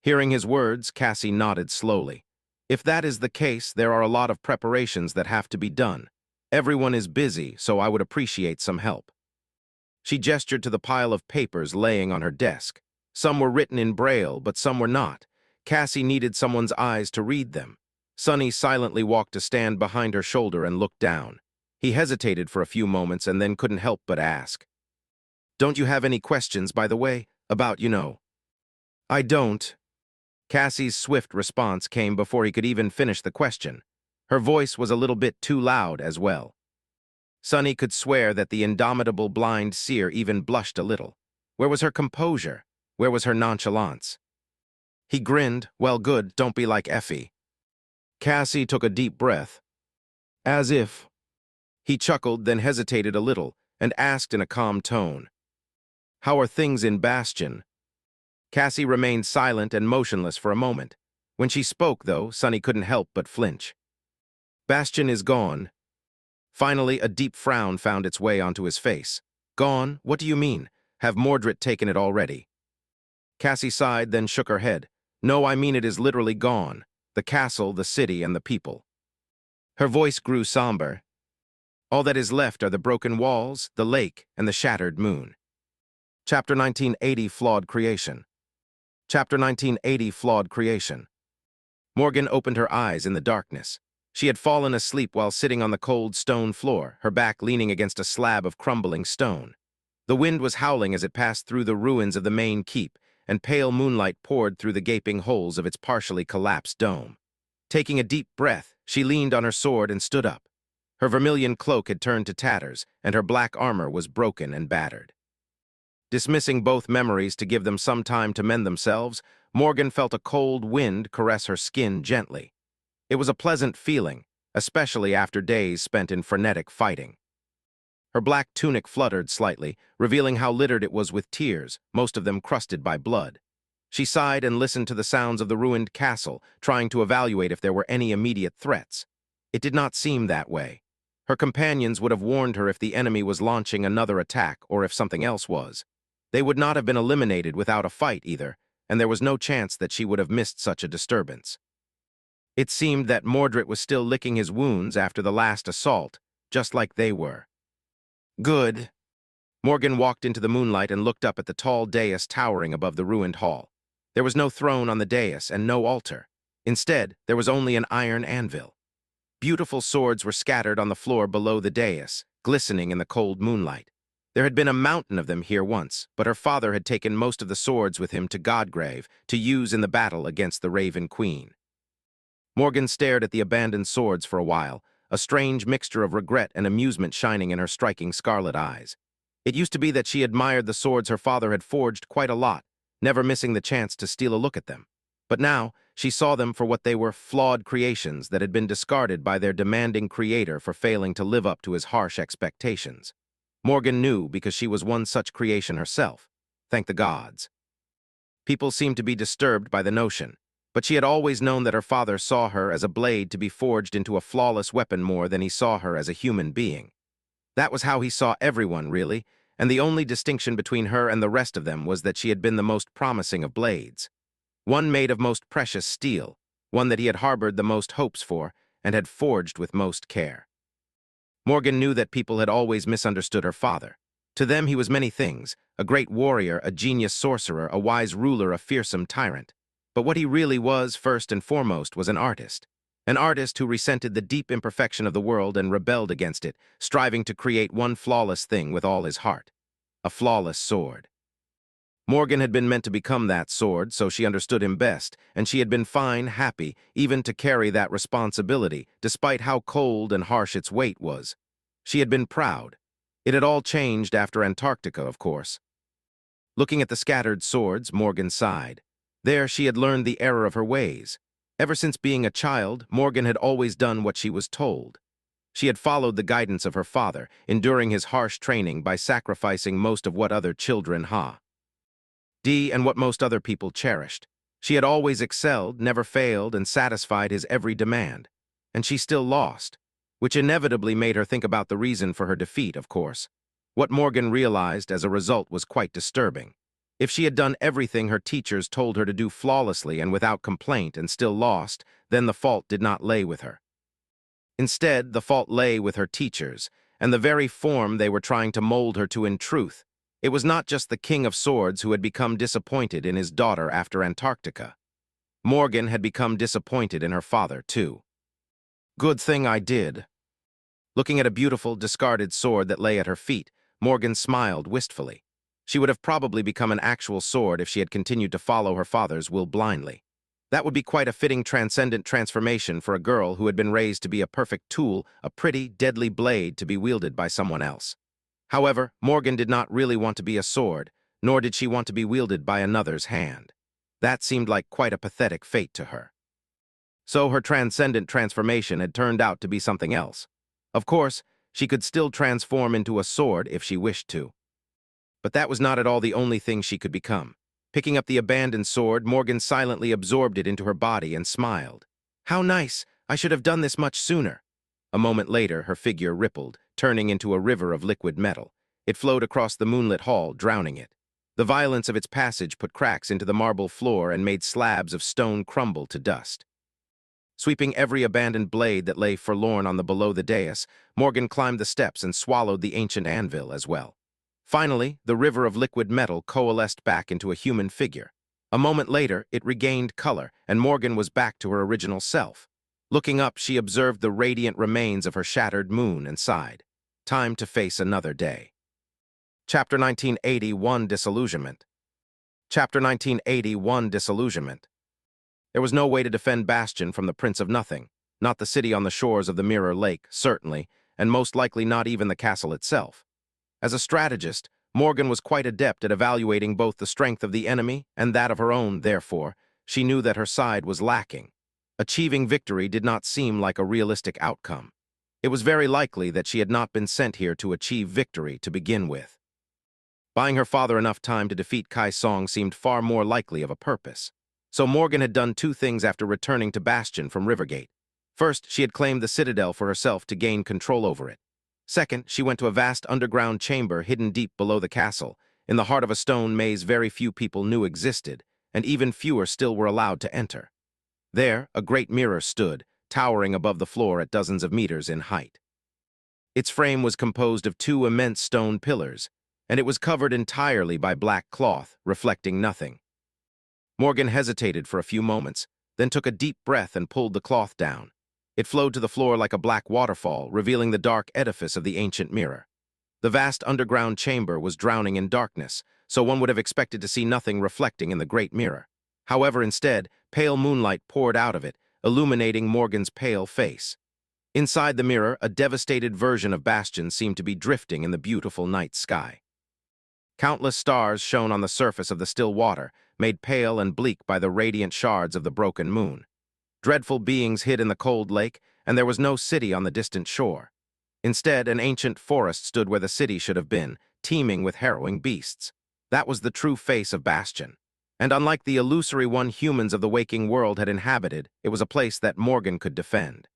A: Hearing his words, Cassie nodded slowly. "If that is the case, there are a lot of preparations that have to be done. Everyone is busy, so I would appreciate some help." She gestured to the pile of papers laying on her desk. Some were written in Braille, but some were not. Cassie needed someone's eyes to read them. Sonny silently walked to stand behind her shoulder and looked down. He hesitated for a few moments and then couldn't help but ask, "Don't you have any questions, by the way, about. "I don't." Cassie's swift response came before he could even finish the question. Her voice was a little bit too loud as well. Sonny could swear that the indomitable blind seer even blushed a little. Where was her composure? Where was her nonchalance? He grinned. "Well, good, don't be like Effie." Cassie took a deep breath. "As if." He chuckled, then hesitated a little, and asked in a calm tone, "How are things in Bastion?" Cassie remained silent and motionless for a moment. When she spoke, though, Sonny couldn't help but flinch. "Bastion is gone." Finally, a deep frown found its way onto his face. "Gone? What do you mean? Have Mordred taken it already?" Cassie sighed, then shook her head. "No, I mean it is literally gone. The castle, the city, and the people." Her voice grew somber. "All that is left are the broken walls, the lake, and the shattered moon." Chapter 1980, Flawed Creation. Chapter 1980, Flawed Creation. Morgan opened her eyes in the darkness. She had fallen asleep while sitting on the cold stone floor, her back leaning against a slab of crumbling stone. The wind was howling as it passed through the ruins of the main keep, and pale moonlight poured through the gaping holes of its partially collapsed dome. Taking a deep breath, she leaned on her sword and stood up. Her vermilion cloak had turned to tatters, and her black armor was broken and battered. Dismissing both memories to give them some time to mend themselves, Morgan felt a cold wind caress her skin gently. It was a pleasant feeling, especially after days spent in frenetic fighting. Her black tunic fluttered slightly, revealing how littered it was with tears, most of them crusted by blood. She sighed and listened to the sounds of the ruined castle, trying to evaluate if there were any immediate threats. It did not seem that way. Her companions would have warned her if the enemy was launching another attack or if something else was. They would not have been eliminated without a fight either, and there was no chance that she would have missed such a disturbance. It seemed that Mordred was still licking his wounds after the last assault, just like they were. Good. Morgan walked into the moonlight and looked up at the tall dais towering above the ruined hall. There was no throne on the dais and no altar. Instead, there was only an iron anvil. Beautiful swords were scattered on the floor below the dais, glistening in the cold moonlight. There had been a mountain of them here once, but her father had taken most of the swords with him to Godgrave to use in the battle against the Raven Queen. Morgan stared at the abandoned swords for a while, a strange mixture of regret and amusement shining in her striking scarlet eyes. It used to be that she admired the swords her father had forged quite a lot, never missing the chance to steal a look at them. But now, she saw them for what they were, flawed creations that had been discarded by their demanding creator for failing to live up to his harsh expectations. Morgan knew because she was one such creation herself. Thank the gods. People seemed to be disturbed by the notion, but she had always known that her father saw her as a blade to be forged into a flawless weapon more than he saw her as a human being. That was how he saw everyone, really, and the only distinction between her and the rest of them was that she had been the most promising of blades. One made of most precious steel, one that he had harbored the most hopes for, and had forged with most care. Morgan knew that people had always misunderstood her father. To them he was many things, a great warrior, a genius sorcerer, a wise ruler, a fearsome tyrant. But what he really was, first and foremost, was an artist. An artist who resented the deep imperfection of the world and rebelled against it, striving to create one flawless thing with all his heart. A flawless sword. Morgan had been meant to become that sword, so she understood him best, and she had been fine, happy, even to carry that responsibility, despite how cold and harsh its weight was. She had been proud. It had all changed after Antarctica, of course. Looking at the scattered swords, Morgan sighed. There she had learned the error of her ways. Ever since being a child, Morgan had always done what she was told. She had followed the guidance of her father, enduring his harsh training by sacrificing most of what other children and what most other people cherished. She had always excelled, never failed, and satisfied his every demand. And she still lost, which inevitably made her think about the reason for her defeat, of course. What Morgan realized as a result was quite disturbing. If she had done everything her teachers told her to do flawlessly and without complaint and still lost, then the fault did not lay with her. Instead, the fault lay with her teachers, and the very form they were trying to mold her to in truth. It was not just the King of Swords who had become disappointed in his daughter after Antarctica. Morgan had become disappointed in her father, too. Good thing I did. Looking at a beautiful, discarded sword that lay at her feet, Morgan smiled wistfully. She would have probably become an actual sword if she had continued to follow her father's will blindly. That would be quite a fitting transcendent transformation for a girl who had been raised to be a perfect tool, a pretty, deadly blade to be wielded by someone else. However, Morgan did not really want to be a sword, nor did she want to be wielded by another's hand. That seemed like quite a pathetic fate to her. So her transcendent transformation had turned out to be something else. Of course, she could still transform into a sword if she wished to. But that was not at all the only thing she could become. Picking up the abandoned sword, Morgan silently absorbed it into her body and smiled. How nice! I should have done this much sooner. A moment later, her figure rippled, turning into a river of liquid metal. It flowed across the moonlit hall, drowning it. The violence of its passage put cracks into the marble floor and made slabs of stone crumble to dust. Sweeping every abandoned blade that lay forlorn on the below the dais, Morgan climbed the steps and swallowed the ancient anvil as well. Finally, the river of liquid metal coalesced back into a human figure. A moment later, it regained color, and Morgan was back to her original self. Looking up, she observed the radiant remains of her shattered moon and sighed. Time to face another day. Chapter 1981, Disillusionment. Chapter 1981, Disillusionment. There was no way to defend Bastion from the Prince of Nothing, not the city on the shores of the Mirror Lake, certainly, and most likely not even the castle itself. As a strategist, Morgan was quite adept at evaluating both the strength of the enemy and that of her own, therefore, she knew that her side was lacking. Achieving victory did not seem like a realistic outcome. It was very likely that she had not been sent here to achieve victory to begin with. Buying her father enough time to defeat Kai Song seemed far more likely of a purpose. So Morgan had done two things after returning to Bastion from Rivergate. First, she had claimed the Citadel for herself to gain control over it. Second, she went to a vast underground chamber hidden deep below the castle, in the heart of a stone maze very few people knew existed, and even fewer still were allowed to enter. There, a great mirror stood, towering above the floor at dozens of meters in height. Its frame was composed of two immense stone pillars, and it was covered entirely by black cloth, reflecting nothing. Morgan hesitated for a few moments, then took a deep breath and pulled the cloth down. It flowed to the floor like a black waterfall, revealing the dark edifice of the ancient mirror. The vast underground chamber was drowning in darkness, so one would have expected to see nothing reflecting in the great mirror. However, instead, pale moonlight poured out of it, illuminating Morgan's pale face. Inside the mirror, a devastated version of Bastion seemed to be drifting in the beautiful night sky. Countless stars shone on the surface of the still water, made pale and bleak by the radiant shards of the broken moon. Dreadful beings hid in the cold lake, and there was no city on the distant shore. Instead, an ancient forest stood where the city should have been, teeming with harrowing beasts. That was the true face of Bastion. And unlike the illusory one humans of the waking world had inhabited, it was a place that Morgan could defend.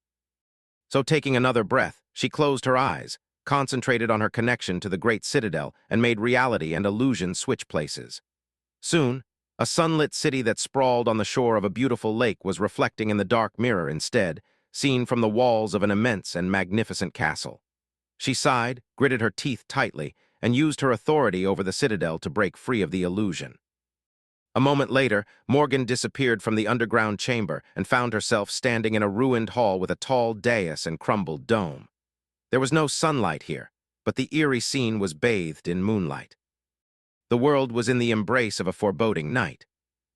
A: So taking another breath, she closed her eyes, concentrated on her connection to the great citadel, and made reality and illusion switch places. Soon, a sunlit city that sprawled on the shore of a beautiful lake was reflecting in the dark mirror instead, seen from the walls of an immense and magnificent castle. She sighed, gritted her teeth tightly, and used her authority over the citadel to break free of the illusion. A moment later, Morgan disappeared from the underground chamber and found herself standing in a ruined hall with a tall dais and crumbled dome. There was no sunlight here, but the eerie scene was bathed in moonlight. The world was in the embrace of a foreboding night.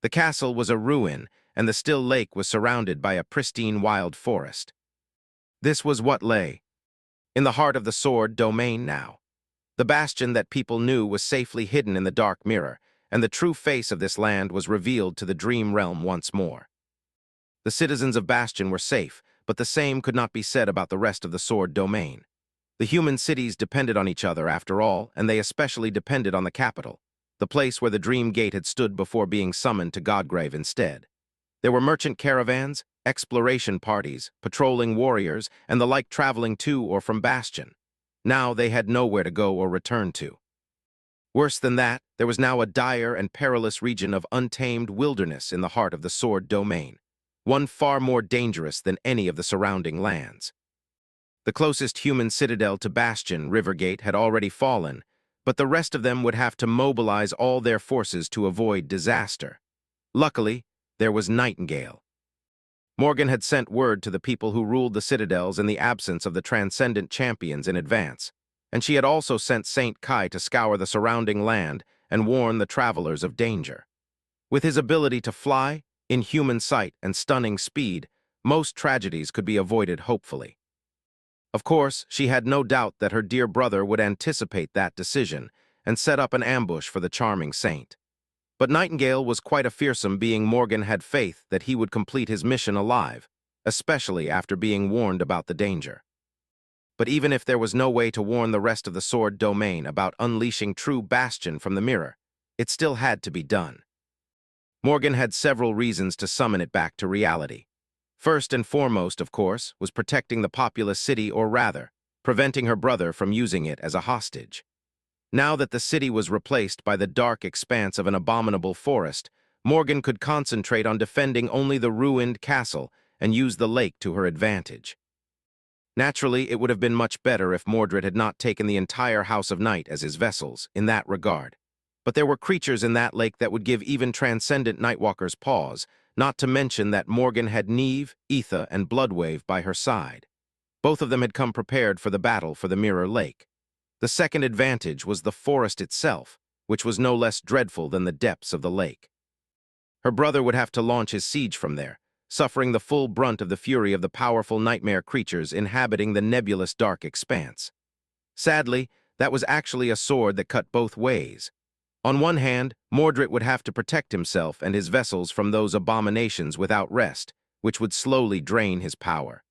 A: The castle was a ruin, and the still lake was surrounded by a pristine wild forest. This was what lay in the heart of the Sword Domain now. The bastion that people knew was safely hidden in the dark mirror, and the true face of this land was revealed to the dream realm once more. The citizens of Bastion were safe, but the same could not be said about the rest of the Sword Domain. The human cities depended on each other, after all, and they especially depended on the capital, the place where the Dream Gate had stood before being summoned to Godgrave instead. There were merchant caravans, exploration parties, patrolling warriors, and the like traveling to or from Bastion. Now they had nowhere to go or return to. Worse than that, there was now a dire and perilous region of untamed wilderness in the heart of the Sword Domain, one far more dangerous than any of the surrounding lands. The closest human citadel to Bastion, Rivergate, had already fallen, but the rest of them would have to mobilize all their forces to avoid disaster. Luckily, there was Nightingale. Morgan had sent word to the people who ruled the citadels in the absence of the transcendent champions in advance, and she had also sent Saint Kai to scour the surrounding land and warn the travelers of danger. With his ability to fly, inhuman sight, and stunning speed, most tragedies could be avoided hopefully. Of course, she had no doubt that her dear brother would anticipate that decision and set up an ambush for the charming saint. But Nightingale was quite a fearsome being. Morgan had faith that he would complete his mission alive, especially after being warned about the danger. But even if there was no way to warn the rest of the Sword Domain about unleashing true Bastion from the mirror, it still had to be done. Morgan had several reasons to summon it back to reality. First and foremost, of course, was protecting the populous city, or rather, preventing her brother from using it as a hostage. Now that the city was replaced by the dark expanse of an abominable forest, Morgan could concentrate on defending only the ruined castle and use the lake to her advantage. Naturally, it would have been much better if Mordred had not taken the entire House of Night as his vessels in that regard. But there were creatures in that lake that would give even transcendent Nightwalkers pause, not to mention that Morgan had Neve, Etha, and Bloodwave by her side. Both of them had come prepared for the battle for the Mirror Lake. The second advantage was the forest itself, which was no less dreadful than the depths of the lake. Her brother would have to launch his siege from there, suffering the full brunt of the fury of the powerful nightmare creatures inhabiting the nebulous dark expanse. Sadly, that was actually a sword that cut both ways. On one hand, Mordred would have to protect himself and his vessels from those abominations without rest, which would slowly drain his power.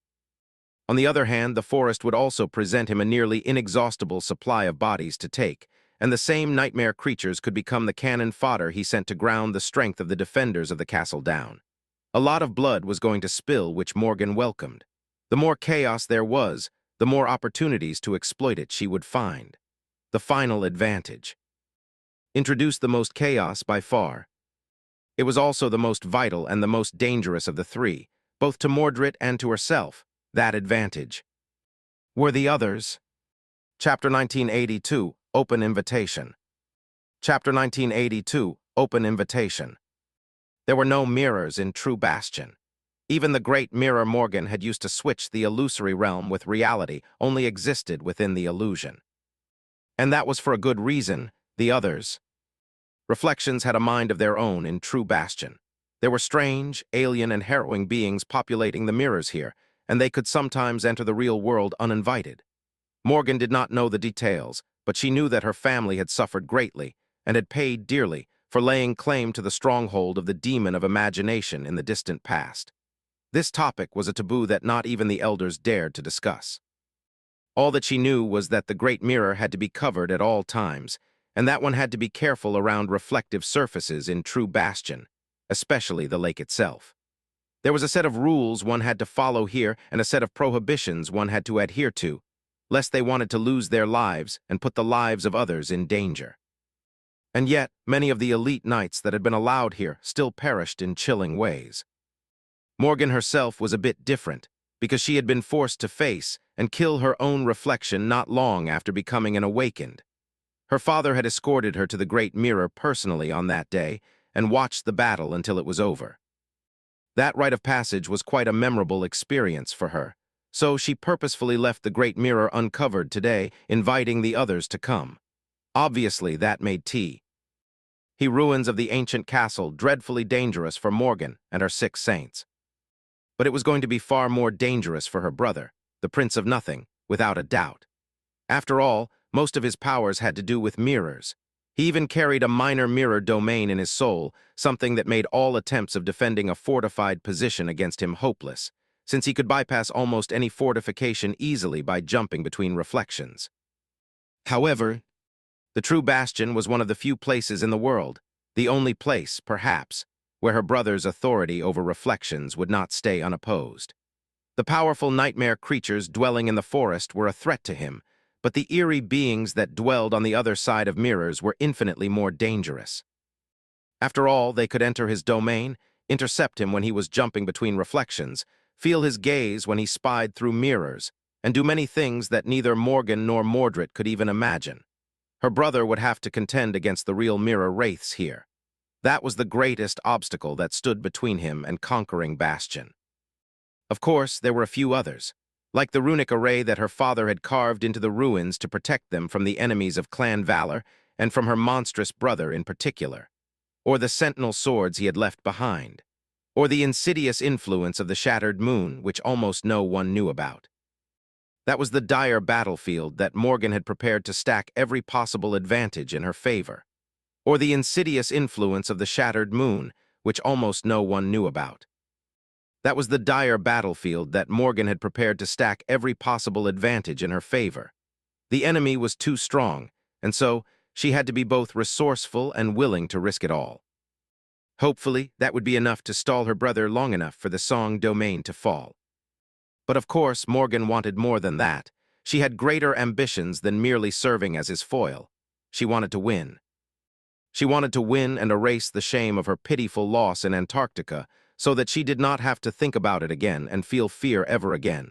A: On the other hand, the forest would also present him a nearly inexhaustible supply of bodies to take, and the same nightmare creatures could become the cannon fodder he sent to ground the strength of the defenders of the castle down. A lot of blood was going to spill, which Morgan welcomed. The more chaos there was, the more opportunities to exploit it she would find. The final advantage introduced the most chaos by far. It was also the most vital and the most dangerous of the three, both to Mordred and to herself, that advantage. Were the others? Chapter 1982, Open Invitation. Chapter 1982, Open Invitation. There were no mirrors in True Bastion. Even the great mirror Morgan had used to switch the illusory realm with reality only existed within the illusion. And that was for a good reason, the others. Reflections had a mind of their own in True Bastion. There were strange, alien, and harrowing beings populating the mirrors here, and they could sometimes enter the real world uninvited. Morgan did not know the details, but she knew that her family had suffered greatly and had paid dearly for laying claim to the stronghold of the demon of imagination in the distant past. This topic was a taboo that not even the elders dared to discuss. All that she knew was that the great mirror had to be covered at all times, and that one had to be careful around reflective surfaces in True Bastion, especially the lake itself. There was a set of rules one had to follow here and a set of prohibitions one had to adhere to, lest they wanted to lose their lives and put the lives of others in danger. And yet, many of the elite knights that had been allowed here still perished in chilling ways. Morgan herself was a bit different, because she had been forced to face and kill her own reflection not long after becoming an awakened. Her father had escorted her to the Great Mirror personally on that day and watched the battle until it was over. That rite of passage was quite a memorable experience for her, so she purposefully left the Great Mirror uncovered today, inviting the others to come. Obviously, that made ruins of the ancient castle dreadfully dangerous for Morgan and her 6 saints. But it was going to be far more dangerous for her brother, the Prince of Nothing, without a doubt. After all, most of his powers had to do with mirrors. He even carried a minor mirror domain in his soul, something that made all attempts of defending a fortified position against him hopeless, since he could bypass almost any fortification easily by jumping between reflections. However, the True Bastion was one of the few places in the world, the only place, perhaps, where her brother's authority over reflections would not stay unopposed. The powerful nightmare creatures dwelling in the forest were a threat to him, but the eerie beings that dwelled on the other side of mirrors were infinitely more dangerous. After all, they could enter his domain, intercept him when he was jumping between reflections, feel his gaze when he spied through mirrors, and do many things that neither Morgan nor Mordred could even imagine. Her brother would have to contend against the real mirror wraiths here. That was the greatest obstacle that stood between him and conquering Bastion. Of course, there were a few others, like the runic array that her father had carved into the ruins to protect them from the enemies of Clan Valor and from her monstrous brother in particular, or the sentinel swords he had left behind, or the insidious influence of the shattered moon, which almost no one knew about. That was the dire battlefield that Morgan had prepared to stack every possible advantage in her favor, or the insidious influence of the shattered moon, which almost no one knew about. That was the dire battlefield that Morgan had prepared to stack every possible advantage in her favor. The enemy was too strong, and so she had to be both resourceful and willing to risk it all. Hopefully, that would be enough to stall her brother long enough for the Song domain to fall. But of course, Morgan wanted more than that. She had greater ambitions than merely serving as his foil. She wanted to win. She wanted to win and erase the shame of her pitiful loss in Antarctica so that she did not have to think about it again and feel fear ever again.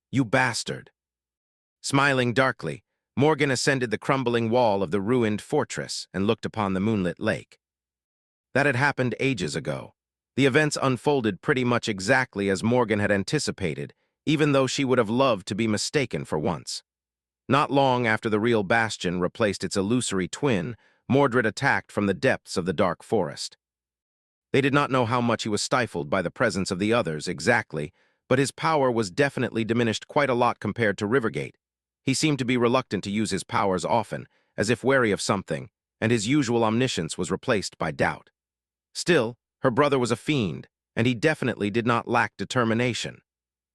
A: You bastard! Smiling darkly, Morgan ascended the crumbling wall of the ruined fortress and looked upon the moonlit lake. That had happened ages ago. The events unfolded pretty much exactly as Morgan had anticipated, even though she would have loved to be mistaken for once. Not long after the real Bastion replaced its illusory twin, Mordred attacked from the depths of the dark forest. They did not know how much he was stifled by the presence of the others exactly, but his power was definitely diminished quite a lot compared to Rivergate. He seemed to be reluctant to use his powers often, as if wary of something, and his usual omniscience was replaced by doubt. Still, her brother was a fiend, and he definitely did not lack determination.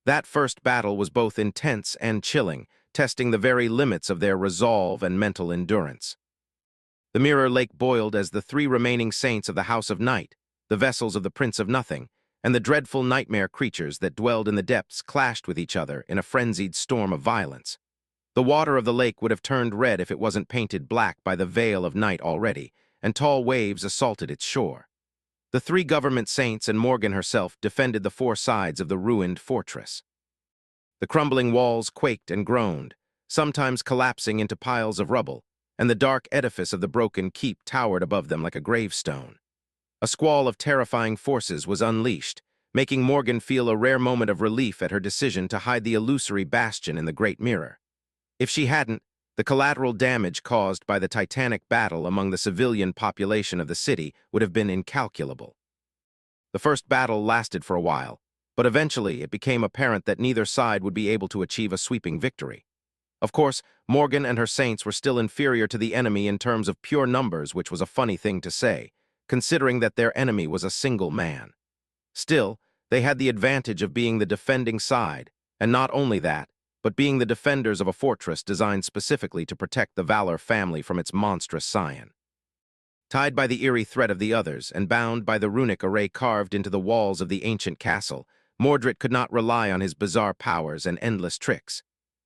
A: That first battle was both intense and chilling, testing the very limits of their resolve and mental endurance. The mirror lake boiled as the 3 remaining saints of the House of Night, the vessels of the Prince of Nothing, and the dreadful nightmare creatures that dwelled in the depths clashed with each other in a frenzied storm of violence. The water of the lake would have turned red if it wasn't painted black by the veil of night already, and tall waves assaulted its shore. The 3 government saints and Morgan herself defended the 4 sides of the ruined fortress. The crumbling walls quaked and groaned. sometimes collapsing into piles of rubble, and the dark edifice of the broken keep towered above them like a gravestone. A squall of terrifying forces was unleashed, making Morgan feel a rare moment of relief at her decision to hide the illusory bastion in the Great Mirror. If she hadn't, the collateral damage caused by the titanic battle among the civilian population of the city would have been incalculable. The first battle lasted for a while, but eventually it became apparent that neither side would be able to achieve a sweeping victory. Of course, Morgan and her saints were still inferior to the enemy in terms of pure numbers, which was a funny thing to say, considering that their enemy was a single man. Still, they had the advantage of being the defending side, and not only that, but being the defenders of a fortress designed specifically to protect the Valor family from its monstrous scion. Tied by the eerie threat of the others and bound by the runic array carved into the walls of the ancient castle, Mordred could not rely on his bizarre powers and endless tricks.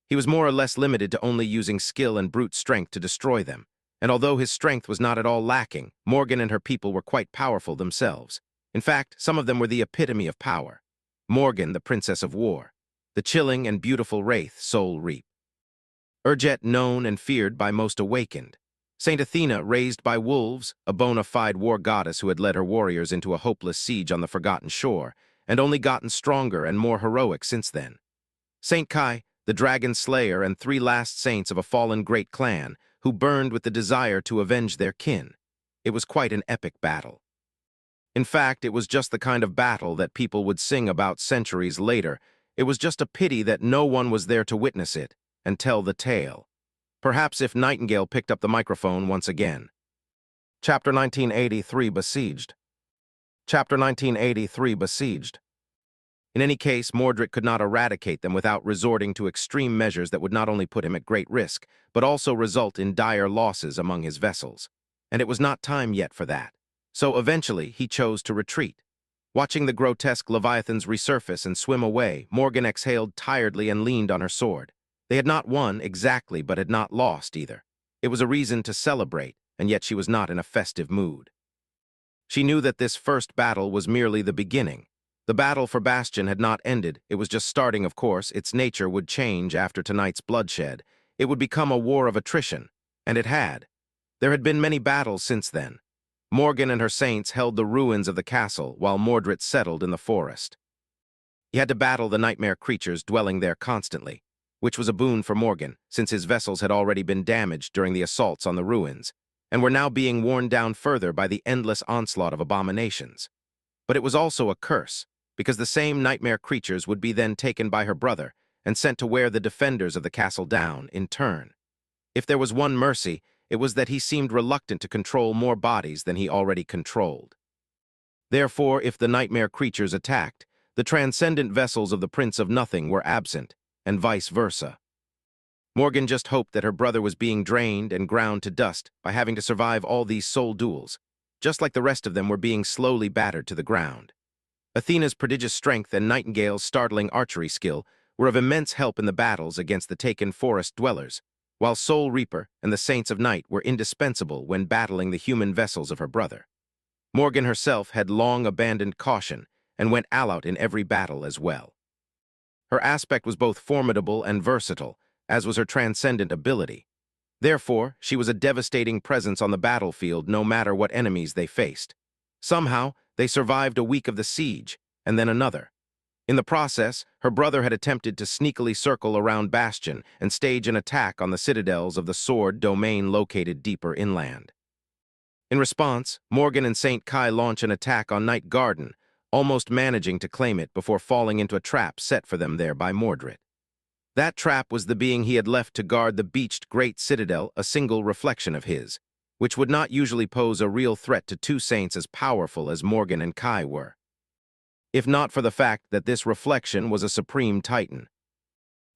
A: He was more or less limited to only using skill and brute strength to destroy them, and although his strength was not at all lacking, Morgan and her people were quite powerful themselves. In fact, some of them were the epitome of power. Morgan, the Princess of War, the chilling and beautiful wraith Soul Reap. Urjet, known and feared by most, awakened. Saint Athena, raised by wolves, a bona fide war goddess who had led her warriors into a hopeless siege on the Forgotten Shore, and only gotten stronger and more heroic since then. Saint Kai, the dragon slayer and three last saints of a fallen great clan, who burned with the desire to avenge their kin. It was quite an epic battle. In fact, it was just the kind of battle that people would sing about centuries later. It was just a pity that no one was there to witness it and tell the tale. Perhaps if Nightingale picked up the microphone once again. Chapter 1983 Besieged. Chapter 1983 Besieged. In any case, Mordred could not eradicate them without resorting to extreme measures that would not only put him at great risk, but also result in dire losses among his vessels. And it was not time yet for that. So eventually, he chose to retreat. Watching the grotesque leviathans resurface and swim away, Morgan exhaled tiredly and leaned on her sword. They had not won exactly, but had not lost either. It was a reason to celebrate, and yet she was not in a festive mood. She knew that this first battle was merely the beginning. The battle for Bastion had not ended. It was just starting, of course. Its nature would change after tonight's bloodshed. It would become a war of attrition, and it had. There had been many battles since then. Morgan and her saints held the ruins of the castle, while Mordred settled in the forest. He had to battle the nightmare creatures dwelling there constantly, which was a boon for Morgan, since his vessels had already been damaged during the assaults on the ruins, and were now being worn down further by the endless onslaught of abominations. But it was also a curse, because the same nightmare creatures would be then taken by her brother and sent to wear the defenders of the castle down in turn. If there was one mercy, it was that he seemed reluctant to control more bodies than he already controlled. Therefore, if the nightmare creatures attacked, the transcendent vessels of the Prince of Nothing were absent, and vice versa. Morgan just hoped that her brother was being drained and ground to dust by having to survive all these soul duels, just like the rest of them were being slowly battered to the ground. Athena's prodigious strength and Nightingale's startling archery skill were of immense help in the battles against the taken forest dwellers, while Soul Reaper and the Saints of Night were indispensable when battling the human vessels of her brother. Morgan herself had long abandoned caution and went all out in every battle as well. Her aspect was both formidable and versatile, as was her transcendent ability. Therefore, she was a devastating presence on the battlefield no matter what enemies they faced. Somehow, they survived a week of the siege, and then another. In the process, her brother had attempted to sneakily circle around Bastion and stage an attack on the citadels of the Sword domain located deeper inland. In response, Morgan and Saint Kai launch an attack on Night Garden, almost managing to claim it before falling into a trap set for them there by Mordred. That trap was the being he had left to guard the beached Great Citadel, a single reflection of his, which would not usually pose a real threat to two saints as powerful as Morgan and Kai were, if not for the fact that this reflection was a supreme titan.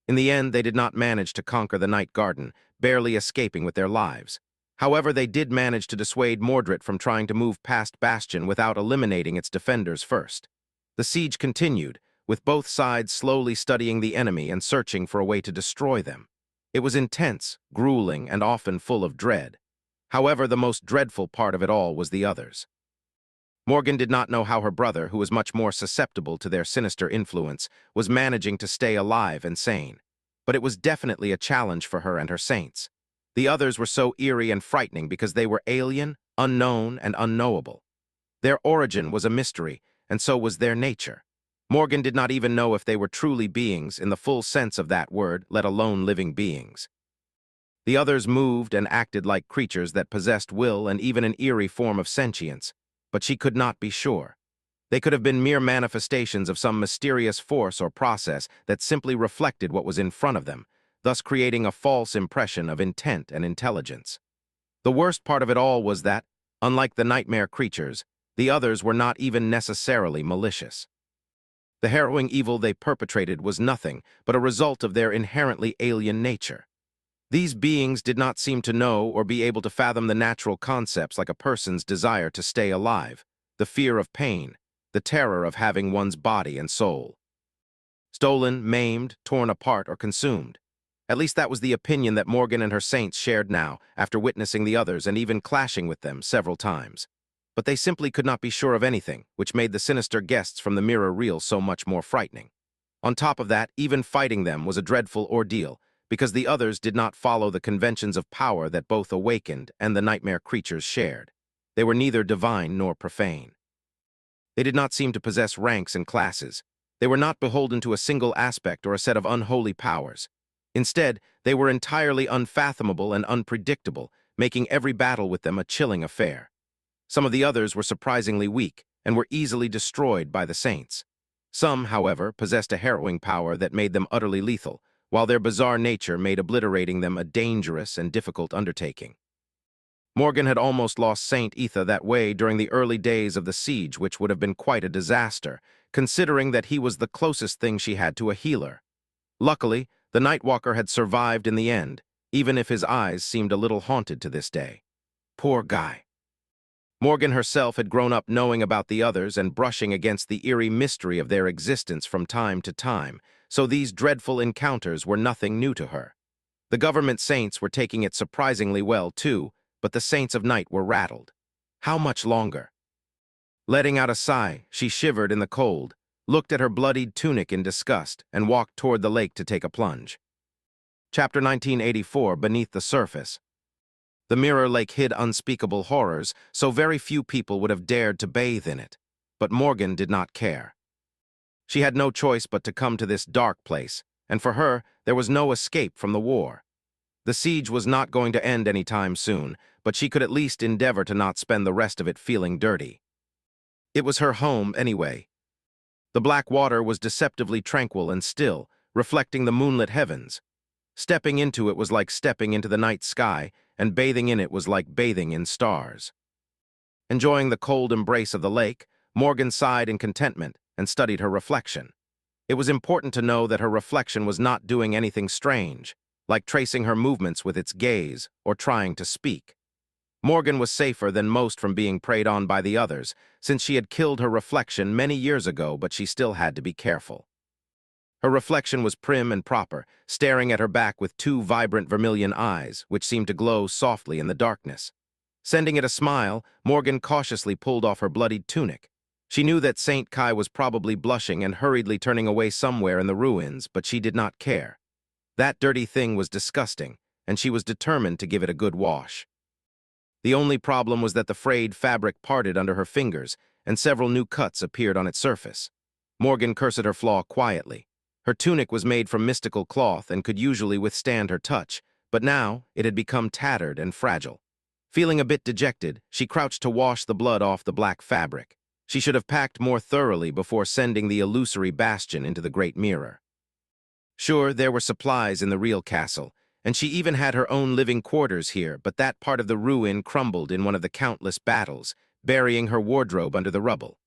A: In the end, they did not manage to conquer the Night Garden, barely escaping with their lives. However, they did manage to dissuade Mordred from trying to move past Bastion without eliminating its defenders first. The siege continued, with both sides slowly studying the enemy and searching for a way to destroy them. It was intense, grueling, and often full of dread. However, the most dreadful part of it all was the others. Morgan did not know how her brother, who was much more susceptible to their sinister influence, was managing to stay alive and sane. but it was definitely a challenge for her and her saints. The others were so eerie and frightening because they were alien, unknown, and unknowable. Their origin was a mystery, and so was their nature. Morgan did not even know if they were truly beings in the full sense of that word, let alone living beings. The others moved and acted like creatures that possessed will and even an eerie form of sentience, but she could not be sure. They could have been mere manifestations of some mysterious force or process that simply reflected what was in front of them, thus creating a false impression of intent and intelligence. The worst part of it all was that, unlike the nightmare creatures, the others were not even necessarily malicious. The harrowing evil they perpetrated was nothing but a result of their inherently alien nature. These beings did not seem to know or be able to fathom the natural concepts like a person's desire to stay alive, the fear of pain, the terror of having one's body and soul stolen, maimed, torn apart, or consumed. At least that was the opinion that Morgan and her saints shared now, after witnessing the others and even clashing with them several times. But they simply could not be sure of anything, which made the sinister guests from the mirror reel so much more frightening. On top of that, even fighting them was a dreadful ordeal, because the others did not follow the conventions of power that both awakened and the nightmare creatures shared. They were neither divine nor profane. They did not seem to possess ranks and classes. They were not beholden to a single aspect or a set of unholy powers. Instead, they were entirely unfathomable and unpredictable, making every battle with them a chilling affair. Some of the others were surprisingly weak and were easily destroyed by the saints. Some, however, possessed a harrowing power that made them utterly lethal, while their bizarre nature made obliterating them a dangerous and difficult undertaking. Morgan had almost lost Saint Etha that way during the early days of the siege, which would have been quite a disaster, considering that he was the closest thing she had to a healer. Luckily, the Nightwalker had survived in the end, even if his eyes seemed a little haunted to this day. Poor guy. Morgan herself had grown up knowing about the others and brushing against the eerie mystery of their existence from time to time, so these dreadful encounters were nothing new to her. The government saints were taking it surprisingly well, too, but the saints of night were rattled. How much longer? Letting out a sigh, she shivered in the cold, looked at her bloodied tunic in disgust, and walked toward the lake to take a plunge. Chapter 1984, Beneath the Surface. The mirror lake hid unspeakable horrors, so very few people would have dared to bathe in it. But Morgan did not care. She had no choice but to come to this dark place, and for her, there was no escape from the war. The siege was not going to end any time soon, but she could at least endeavor to not spend the rest of it feeling dirty. It was her home anyway. The black water was deceptively tranquil and still, reflecting the moonlit heavens. Stepping into it was like stepping into the night sky, and bathing in it was like bathing in stars. Enjoying the cold embrace of the lake, Morgan sighed in contentment and studied her reflection. It was important to know that her reflection was not doing anything strange, like tracing her movements with its gaze or trying to speak. Morgan was safer than most from being preyed on by the others, since she had killed her reflection many years ago, but she still had to be careful. Her reflection was prim and proper, staring at her back with two vibrant vermilion eyes, which seemed to glow softly in the darkness. Sending it a smile, Morgan cautiously pulled off her bloodied tunic. She knew that Saint Kai was probably blushing and hurriedly turning away somewhere in the ruins, but she did not care. That dirty thing was disgusting, and she was determined to give it a good wash. The only problem was that the frayed fabric parted under her fingers, and several new cuts appeared on its surface. Morgan cursed her flaw quietly. Her tunic was made from mystical cloth and could usually withstand her touch, but now it had become tattered and fragile. Feeling a bit dejected, she crouched to wash the blood off the black fabric. She should have packed more thoroughly before sending the illusory bastion into the great mirror. Sure, there were supplies in the real castle, and she even had her own living quarters here, but that part of the ruin crumbled in one of the countless battles, burying her wardrobe under the rubble.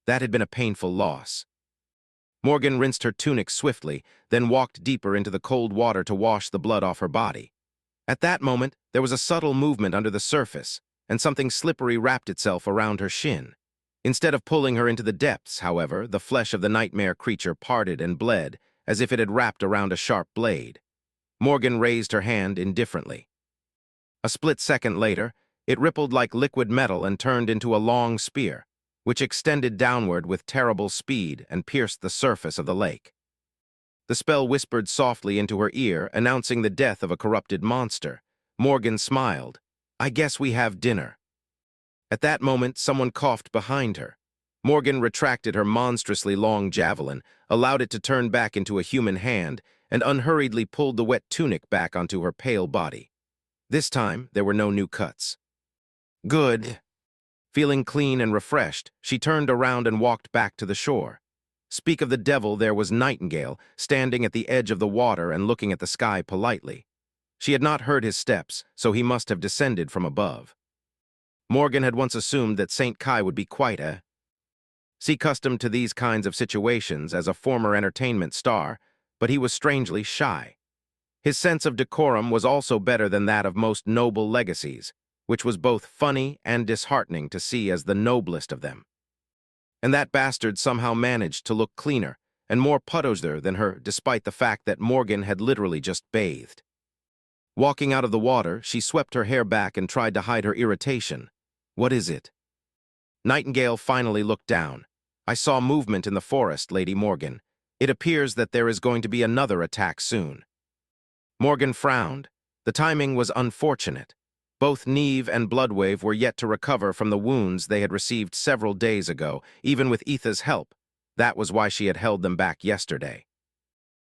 A: That had been a painful loss. Morgan rinsed her tunic swiftly, then walked deeper into the cold water to wash the blood off her body. At that moment, there was a subtle movement under the surface, and something slippery wrapped itself around her shin. Instead of pulling her into the depths, however, the flesh of the nightmare creature parted and bled, as if it had wrapped around a sharp blade. Morgan raised her hand indifferently. A split second later, it rippled like liquid metal and turned into a long spear, which extended downward with terrible speed and pierced the surface of the lake. The spell whispered softly into her ear, announcing the death of a corrupted monster. Morgan smiled. "I guess we have dinner." At that moment, someone coughed behind her. Morgan retracted her monstrously long javelin, allowed it to turn back into a human hand, and unhurriedly pulled the wet tunic back onto her pale body. This time, there were no new cuts. Good. Feeling clean and refreshed, she turned around and walked back to the shore. Speak of the devil, there was Nightingale, standing at the edge of the water and looking at the sky politely. She had not heard his steps, so he must have descended from above. Morgan had once assumed that St. Kai would be quite accustomed to these kinds of situations as a former entertainment star, but he was strangely shy. His sense of decorum was also better than that of most noble legacies, which was both funny and disheartening to see as the noblest of them. And that bastard somehow managed to look cleaner and more puttoser than her, despite the fact that Morgan had literally just bathed. Walking out of the water, she swept her hair back and tried to hide her irritation. "What is it?" Nightingale finally looked down. "I saw movement in the forest, Lady Morgan. It appears that there is going to be another attack soon." Morgan frowned. The timing was unfortunate. Both Neve and Bloodwave were yet to recover from the wounds they had received several days ago, even with Etha's help. That was why she had held them back yesterday.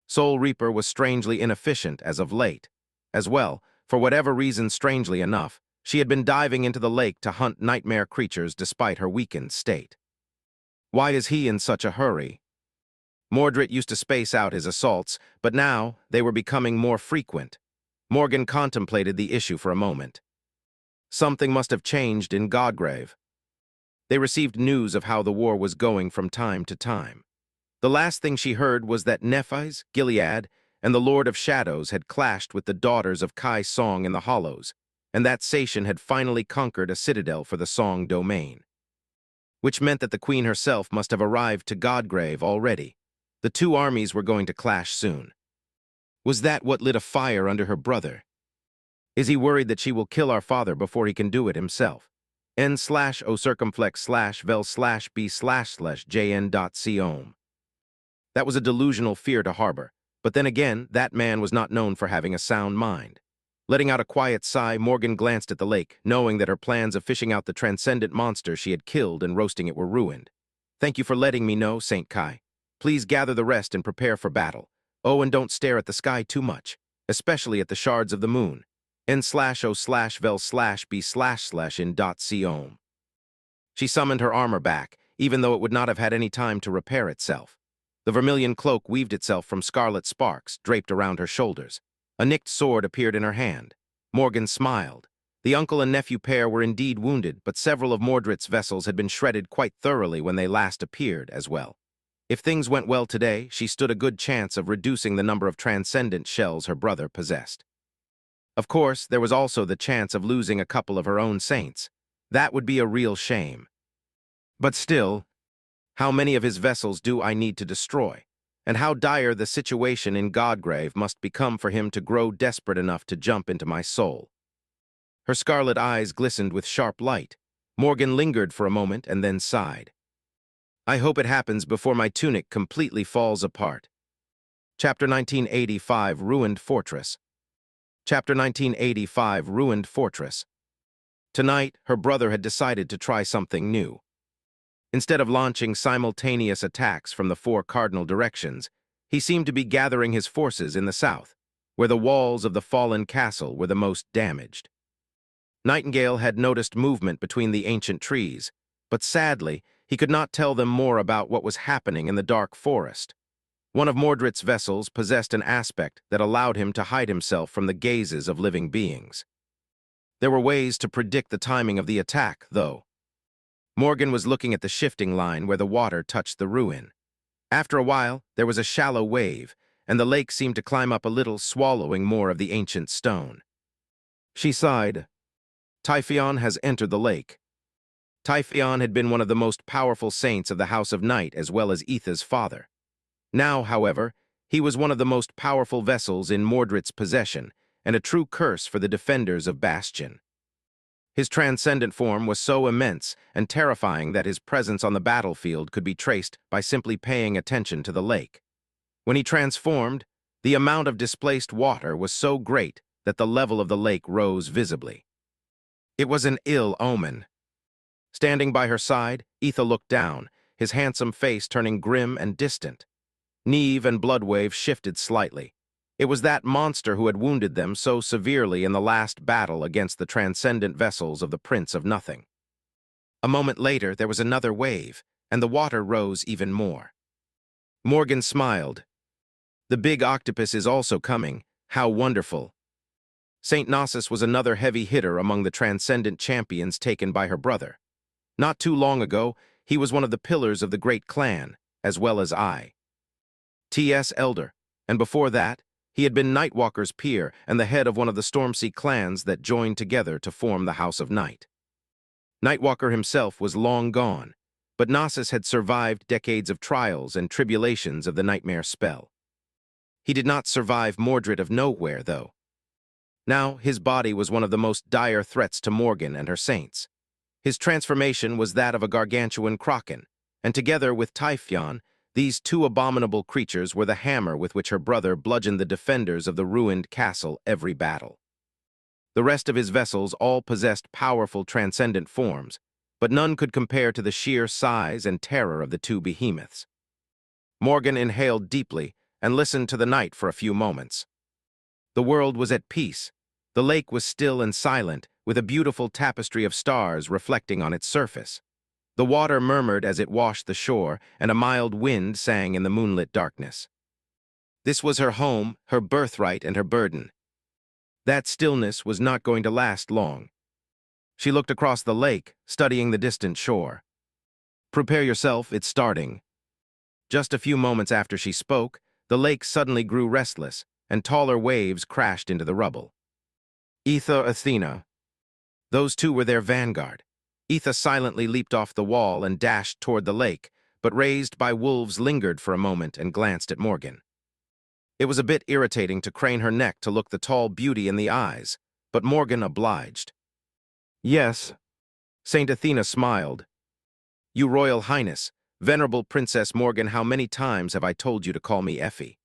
A: Soul Reaper was strangely inefficient as of late. As well, for whatever reason, strangely enough, she had been diving into the lake to hunt nightmare creatures despite her weakened state. Why is he in such a hurry? Mordred used to space out his assaults, but now they were becoming more frequent. Morgan contemplated the issue for a moment. Something must have changed in Godgrave. They received news of how the war was going from time to time. The last thing she heard was that Nephis, Gilead, and the Lord of Shadows had clashed with the daughters of Kai Song in the Hollows, and that Sacian had finally conquered a citadel for the Song domain. Which meant that the Queen herself must have arrived to Godgrave already. The two armies were going to clash soon. Was that what lit a fire under her brother? Is he worried that she will kill our father before he can do it himself? n/o circumflex/vel/b//jn.com. That was a delusional fear to harbor, but then again, that man was not known for having a sound mind. Letting out a quiet sigh, Morgan glanced at the lake, knowing that her plans of fishing out the transcendent monster she had killed and roasting it were ruined. "Thank you for letting me know, St. Kai. Please gather the rest and prepare for battle. Oh, and don't stare at the sky too much, especially at the shards of the moon. n/o/vel/b//in.com." She summoned her armor back, even though it would not have had any time to repair itself. The vermilion cloak weaved itself from scarlet sparks, draped around her shoulders. A nicked sword appeared in her hand. Morgan smiled. The uncle and nephew pair were indeed wounded, but several of Mordred's vessels had been shredded quite thoroughly when they last appeared as well. If things went well today, she stood a good chance of reducing the number of transcendent shells her brother possessed. Of course, there was also the chance of losing a couple of her own saints. That would be a real shame. But still, how many of his vessels do I need to destroy? And how dire the situation in Godgrave must become for him to grow desperate enough to jump into my soul. Her scarlet eyes glistened with sharp light. Morgan lingered for a moment and then sighed. "I hope it happens before my tunic completely falls apart." Chapter 1985, Ruined Fortress. Chapter 1985, Ruined Fortress. Tonight, her brother had decided to try something new. Instead of launching simultaneous attacks from the four cardinal directions, he seemed to be gathering his forces in the south, where the walls of the fallen castle were the most damaged. Nightingale had noticed movement between the ancient trees, but sadly, he could not tell them more about what was happening in the dark forest. One of Mordred's vessels possessed an aspect that allowed him to hide himself from the gazes of living beings. There were ways to predict the timing of the attack, though. Morgan was looking at the shifting line where the water touched the ruin. After a while, there was a shallow wave, and the lake seemed to climb up a little, swallowing more of the ancient stone. She sighed. Typhoon has entered the lake. Typhoon had been one of the most powerful saints of the House of Night as well as Etha's father. Now, however, he was one of the most powerful vessels in Mordred's possession, and a true curse for the defenders of Bastion. His transcendent form was so immense and terrifying that his presence on the battlefield could be traced by simply paying attention to the lake. When he transformed, the amount of displaced water was so great that the level of the lake rose visibly. It was an ill omen. Standing by her side, Etha looked down, his handsome face turning grim and distant. Neve and Bloodwave shifted slightly. It was that monster who had wounded them so severely in the last battle against the transcendent vessels of the Prince of Nothing. A moment later, there was another wave, and the water rose even more. Morgan smiled. The big octopus is also coming. How wonderful. St. Gnosis was another heavy hitter among the transcendent champions taken by her brother. Not too long ago, he was one of the pillars of the great clan, as well as I. T.S. Elder, and before that, he had been Nightwalker's peer and the head of one of the Stormsea clans that joined together to form the House of Night. Nightwalker himself was long gone, but Gnosis had survived decades of trials and tribulations of the Nightmare spell. He did not survive Mordred of Nowhere, though. Now, his body was one of the most dire threats to Morgan and her saints. His transformation was that of a gargantuan kraken, and together with Typhon, these two abominable creatures were the hammer with which her brother bludgeoned the defenders of the ruined castle every battle. The rest of his vessels all possessed powerful transcendent forms, but none could compare to the sheer size and terror of the two behemoths. Morgan inhaled deeply and listened to the night for a few moments. The world was at peace. The lake was still and silent, with a beautiful tapestry of stars reflecting on its surface. The water murmured as it washed the shore, and a mild wind sang in the moonlit darkness. This was her home, her birthright, and her burden. That stillness was not going to last long. She looked across the lake, studying the distant shore. Prepare yourself, it's starting. Just a few moments after she spoke, the lake suddenly grew restless, and taller waves crashed into the rubble. Etha, Athena. Those two were their vanguard. Etha silently leaped off the wall and dashed toward the lake, but raised by wolves lingered for a moment and glanced at Morgan. It was a bit irritating to crane her neck to look the tall beauty in the eyes, but Morgan obliged. Yes. Saint Athena smiled. You Royal Highness, Venerable Princess Morgan, how many times have I told you to call me Effie?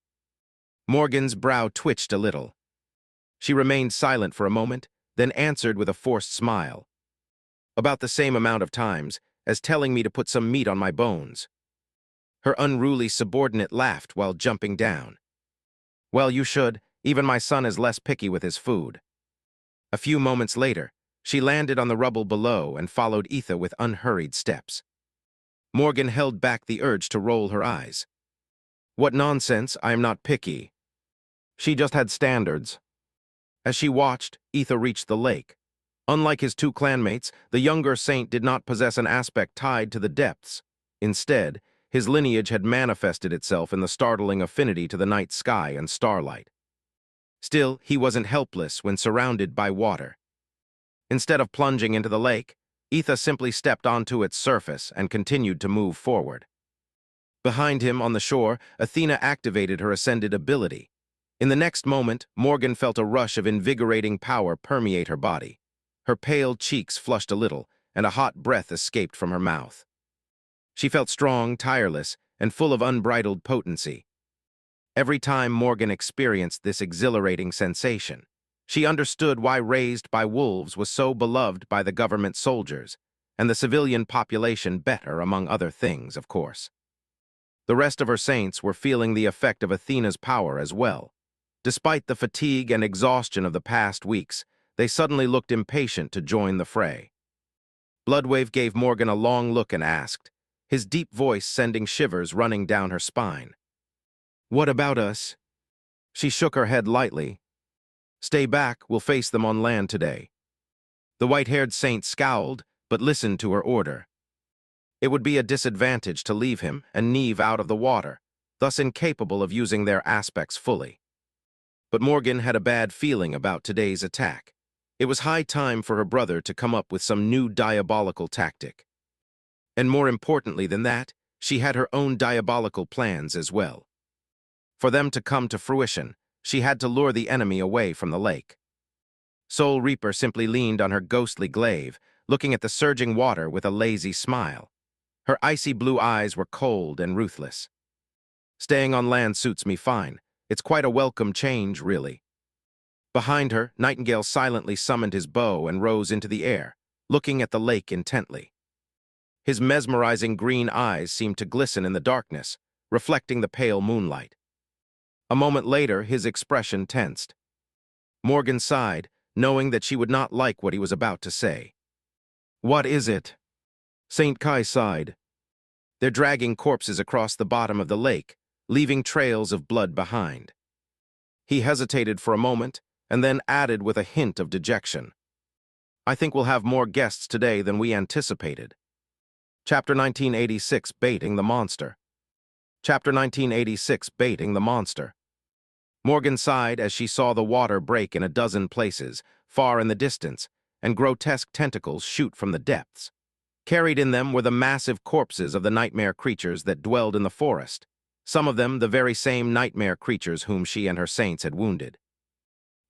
A: Morgan's brow twitched a little. She remained silent for a moment, then answered with a forced smile. About the same amount of times as telling me to put some meat on my bones. Her unruly subordinate laughed while jumping down. Well, you should. Even my son is less picky with his food. A few moments later, she landed on the rubble below and followed Etha with unhurried steps. Morgan held back the urge to roll her eyes. What nonsense, I am not picky. She just had standards. As she watched, Etha reached the lake. Unlike his two clanmates, the younger saint did not possess an aspect tied to the depths. Instead, his lineage had manifested itself in the startling affinity to the night sky and starlight. Still, he wasn't helpless when surrounded by water. Instead of plunging into the lake, Etha simply stepped onto its surface and continued to move forward. Behind him on the shore, Athena activated her ascended ability. In the next moment, Morgan felt a rush of invigorating power permeate her body. Her pale cheeks flushed a little, and a hot breath escaped from her mouth. She felt strong, tireless, and full of unbridled potency. Every time Morgan experienced this exhilarating sensation, she understood why Raised by Wolves was so beloved by the government soldiers, and the civilian population better, among other things, of course. The rest of her saints were feeling the effect of Athena's power as well. Despite the fatigue and exhaustion of the past weeks, they suddenly looked impatient to join the fray. Bloodwave gave Morgan a long look and asked, his deep voice sending shivers running down her spine. What about us? She shook her head lightly. Stay back, we'll face them on land today. The white-haired saint scowled, but listened to her order. It would be a disadvantage to leave him and Neve out of the water, thus incapable of using their aspects fully. But Morgan had a bad feeling about today's attack. It was high time for her brother to come up with some new diabolical tactic. And more importantly than that, she had her own diabolical plans as well. For them to come to fruition, she had to lure the enemy away from the lake. Soul Reaper simply leaned on her ghostly glaive, looking at the surging water with a lazy smile. Her icy blue eyes were cold and ruthless. Staying on land suits me fine. It's quite a welcome change, really. Behind her, Nightingale silently summoned his bow and rose into the air, looking at the lake intently. His mesmerizing green eyes seemed to glisten in the darkness, reflecting the pale moonlight. A moment later, his expression tensed. Morgan sighed, knowing that she would not like what he was about to say. "What is it?" St. Kai sighed. "They're dragging corpses across the bottom of the lake, leaving trails of blood behind." He hesitated for a moment, and then added with a hint of dejection. "I think we'll have more guests today than we anticipated." Chapter 1986, Baiting the Monster. Chapter 1986, Baiting the Monster. Morgan sighed as she saw the water break in a dozen places, far in the distance, and grotesque tentacles shoot from the depths. Carried in them were the massive corpses of the nightmare creatures that dwelled in the forest, some of them the very same nightmare creatures whom she and her saints had wounded,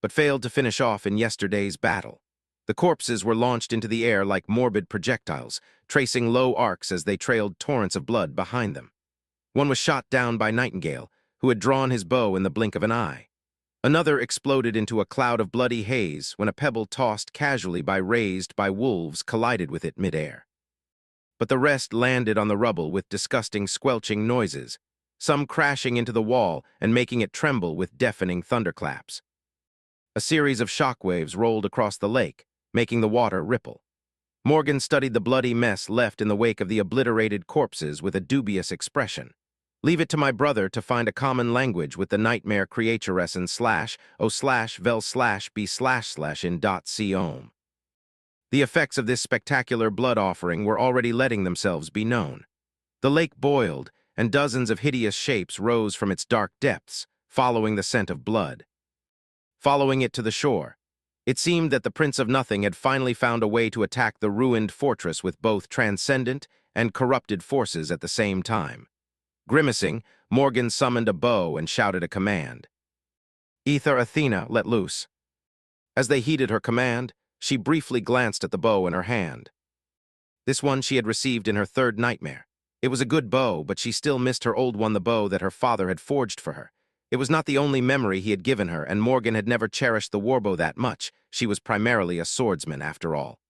A: but failed to finish off in yesterday's battle. The corpses were launched into the air like morbid projectiles, tracing low arcs as they trailed torrents of blood behind them. One was shot down by Nightingale, who had drawn his bow in the blink of an eye. Another exploded into a cloud of bloody haze when a pebble tossed casually by wolves collided with it midair. But the rest landed on the rubble with disgusting squelching noises, some crashing into the wall and making it tremble with deafening thunderclaps. A series of shockwaves rolled across the lake, making the water ripple. Morgan studied the bloody mess left in the wake of the obliterated corpses with a dubious expression. Leave it to my brother to find a common language with the nightmare creaturess and /o/vel/b// in .com. The effects of this spectacular blood offering were already letting themselves be known. The lake boiled, and dozens of hideous shapes rose from its dark depths, following the scent of blood. Following it to the shore, it seemed that the Prince of Nothing had finally found a way to attack the ruined fortress with both transcendent and corrupted forces at the same time. Grimacing, Morgan summoned a bow and shouted a command. "Ether Athena, let loose." As they heeded her command, she briefly glanced at the bow in her hand. This one she had received in her third nightmare. It was a good bow, but she still missed her old one, the bow that her father had forged for her. It was not the only memory he had given her, and Morgan had never cherished the warbow that much. She was primarily a swordsman, after all.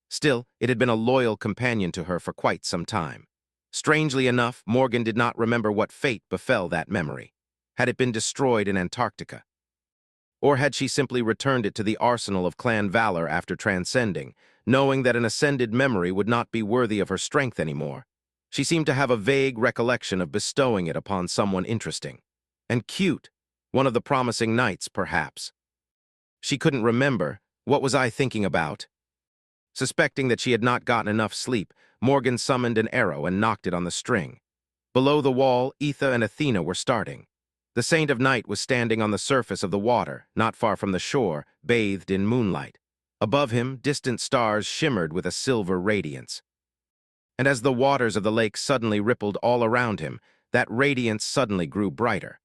A: Still, it had been a loyal companion to her for quite some time. Strangely enough, Morgan did not remember what fate befell that memory. Had it been destroyed in Antarctica? Or had she simply returned it to the arsenal of clan valor after transcending, knowing that an ascended memory would not be worthy of her strength anymore? She seemed to have a vague recollection of bestowing it upon someone interesting and cute, one of the promising knights, perhaps. She couldn't remember. What was I thinking about? Suspecting that she had not gotten enough sleep, Morgan summoned an arrow and knocked it on the string. Below the wall, Ether and Athena were starting. The Saint of Night was standing on the surface of the water, not far from the shore, bathed in moonlight. Above him, distant stars shimmered with a silver radiance. And as the waters of the lake suddenly rippled all around him, that radiance suddenly grew brighter.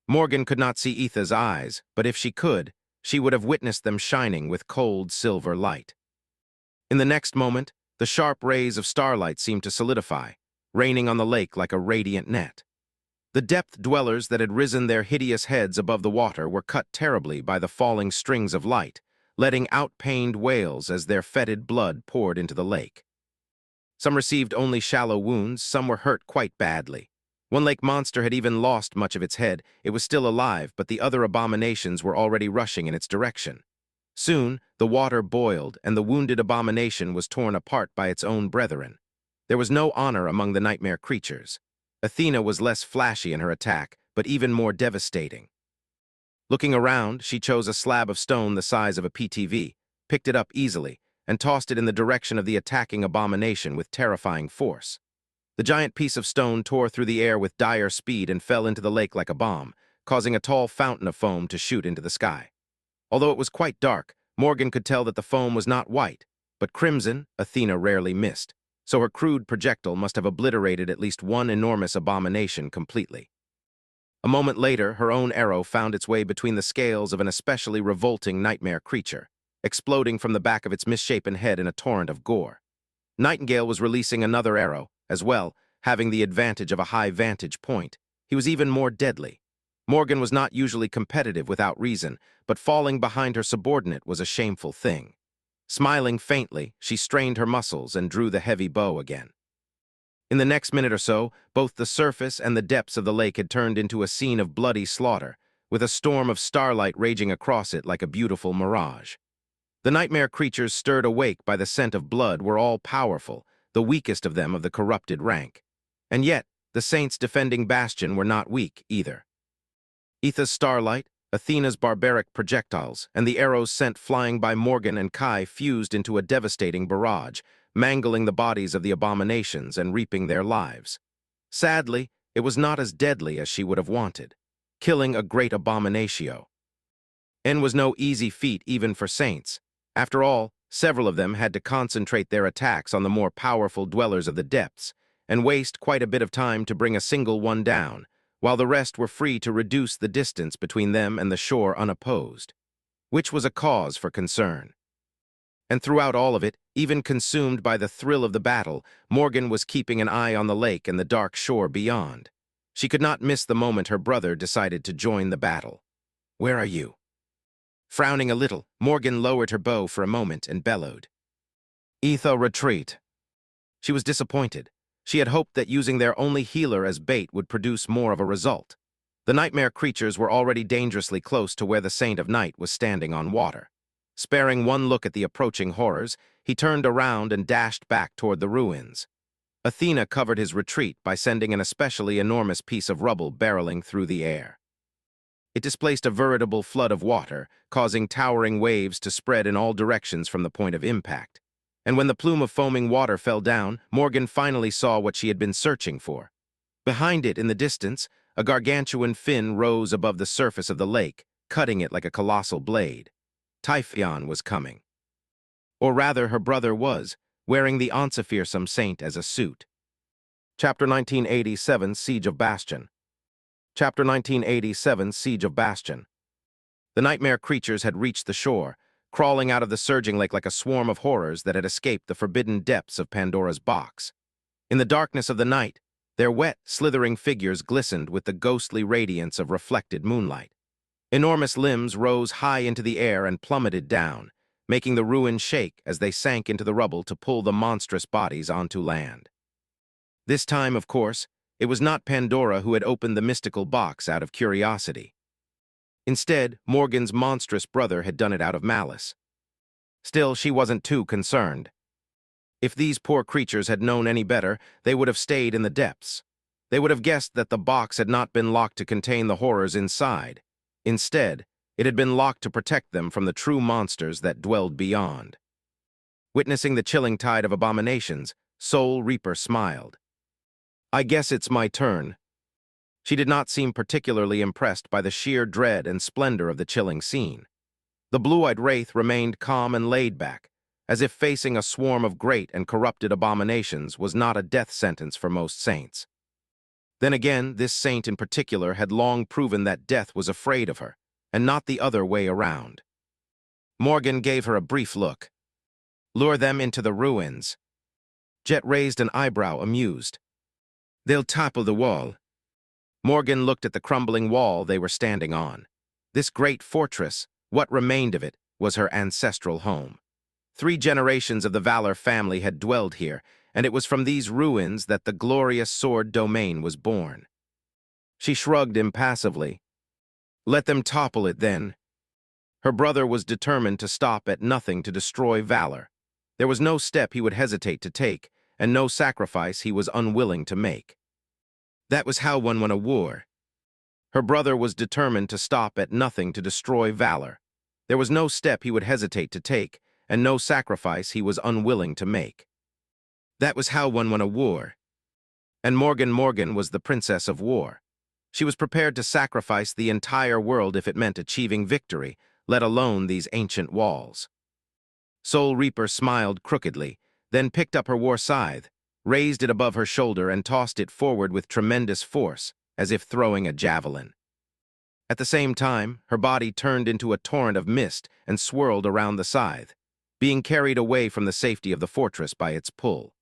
A: Morgan could not see Ether's eyes, but if she could, she would have witnessed them shining with cold silver light. In the next moment, the sharp rays of starlight seemed to solidify, raining on the lake like a radiant net. The depth dwellers that had risen their hideous heads above the water were cut terribly by the falling strings of light, letting out pained wails as their fetid blood poured into the lake. Some received only shallow wounds, some were hurt quite badly. One lake monster had even lost much of its head. It was still alive, but the other abominations were already rushing in its direction. Soon, the water boiled, and the wounded abomination was torn apart by its own brethren. There was no honor among the nightmare creatures. Athena was less flashy in her attack, but even more devastating. Looking around, she chose a slab of stone the size of a PTV, picked it up easily, and tossed it in the direction of the attacking abomination with terrifying force. The giant piece of stone tore through the air with dire speed and fell into the lake like a bomb, causing a tall fountain of foam to shoot into the sky. Although it was quite dark, Morgan could tell that the foam was not white, but crimson. Athena rarely missed, so her crude projectile must have obliterated at least one enormous abomination completely. A moment later, her own arrow found its way between the scales of an especially revolting nightmare creature, exploding from the back of its misshapen head in a torrent of gore. Nightingale was releasing another arrow, as well, having the advantage of a high vantage point. he was even more deadly. Morgan was not usually competitive without reason, but falling behind her subordinate was a shameful thing. Smiling faintly, she strained her muscles and drew the heavy bow again. In the next minute or so, both the surface and the depths of the lake had turned into a scene of bloody slaughter, with a storm of starlight raging across it like a beautiful mirage. The nightmare creatures stirred awake by the scent of blood were all powerful, the weakest of them of the corrupted rank. And yet, the saints defending Bastion were not weak either. Aetha's starlight, Athena's barbaric projectiles, and the arrows sent flying by Morgan and Kai fused into a devastating barrage, mangling the bodies of the abominations and reaping their lives. Sadly, it was not as deadly as she would have wanted, killing a great abominatio. And was no easy feat even for saints. After all, several of them had to concentrate their attacks on the more powerful dwellers of the depths, and waste quite a bit of time to bring a single one down, while the rest were free to reduce the distance between them and the shore unopposed, which was a cause for concern. And throughout all of it, even consumed by the thrill of the battle, Morgan was keeping an eye on the lake and the dark shore beyond. She could not miss the moment her brother decided to join the battle. "Where are you?" Frowning a little, Morgan lowered her bow for a moment and bellowed, "Aetha, retreat." She was disappointed. She had hoped that using their only healer as bait would produce more of a result. The nightmare creatures were already dangerously close to where the Saint of Night was standing on water. Sparing one look at the approaching horrors, he turned around and dashed back toward the ruins. Athena covered his retreat by sending an especially enormous piece of rubble barreling through the air. It displaced a veritable flood of water, causing towering waves to spread in all directions from the point of impact. And when the plume of foaming water fell down, Morgan finally saw what she had been searching for. Behind it, in the distance, a gargantuan fin rose above the surface of the lake, cutting it like a colossal blade. Typhoon was coming. Or rather, her brother was, wearing the Once-fearsome saint as a suit. Chapter 1987, Siege of Bastion. Chapter 1987, Siege of Bastion. The nightmare creatures had reached the shore, crawling out of the surging lake like a swarm of horrors that had escaped the forbidden depths of Pandora's box. In the darkness of the night, their wet, slithering figures glistened with the ghostly radiance of reflected moonlight. Enormous limbs rose high into the air and plummeted down, making the ruins shake as they sank into the rubble to pull the monstrous bodies onto land. This time, of course, it was not Pandora who had opened the mystical box out of curiosity. Instead, Morgan's monstrous brother had done it out of malice. Still, she wasn't too concerned. If these poor creatures had known any better, they would have stayed in the depths. They would have guessed that the box had not been locked to contain the horrors inside. Instead, it had been locked to protect them from the true monsters that dwelled beyond. Witnessing the chilling tide of abominations, Soul Reaper smiled. "I guess it's my turn." She did not seem particularly impressed by the sheer dread and splendor of the chilling scene. The blue-eyed wraith remained calm and laid back, as if facing a swarm of great and corrupted abominations was not a death sentence for most saints. Then again, this saint in particular had long proven that death was afraid of her, and not the other way around. Morgan gave her a brief look. "Lure them into the ruins." Jet raised an eyebrow, amused. "They'll topple the wall." Morgan looked at the crumbling wall they were standing on. This great fortress, what remained of it, was her ancestral home. 3 generations of the Valor family had dwelled here, and it was from these ruins that the glorious sword domain was born. She shrugged impassively. "Let them topple it, then." Her brother was determined to stop at nothing to destroy Valor. There was no step he would hesitate to take, and no sacrifice he was unwilling to make. That was how one won a war. Her brother was determined to stop at nothing to destroy Valor. There was no step he would hesitate to take, and no sacrifice he was unwilling to make. That was how one won a war. And Morgan was the princess of war. She was prepared to sacrifice the entire world if it meant achieving victory, let alone these ancient walls. Soul Reaper smiled crookedly, then picked up her war scythe, raised it above her shoulder and tossed it forward with tremendous force, as if throwing a javelin. At the same time, her body turned into a torrent of mist and swirled around the scythe, being carried away from the safety of the fortress by its pull.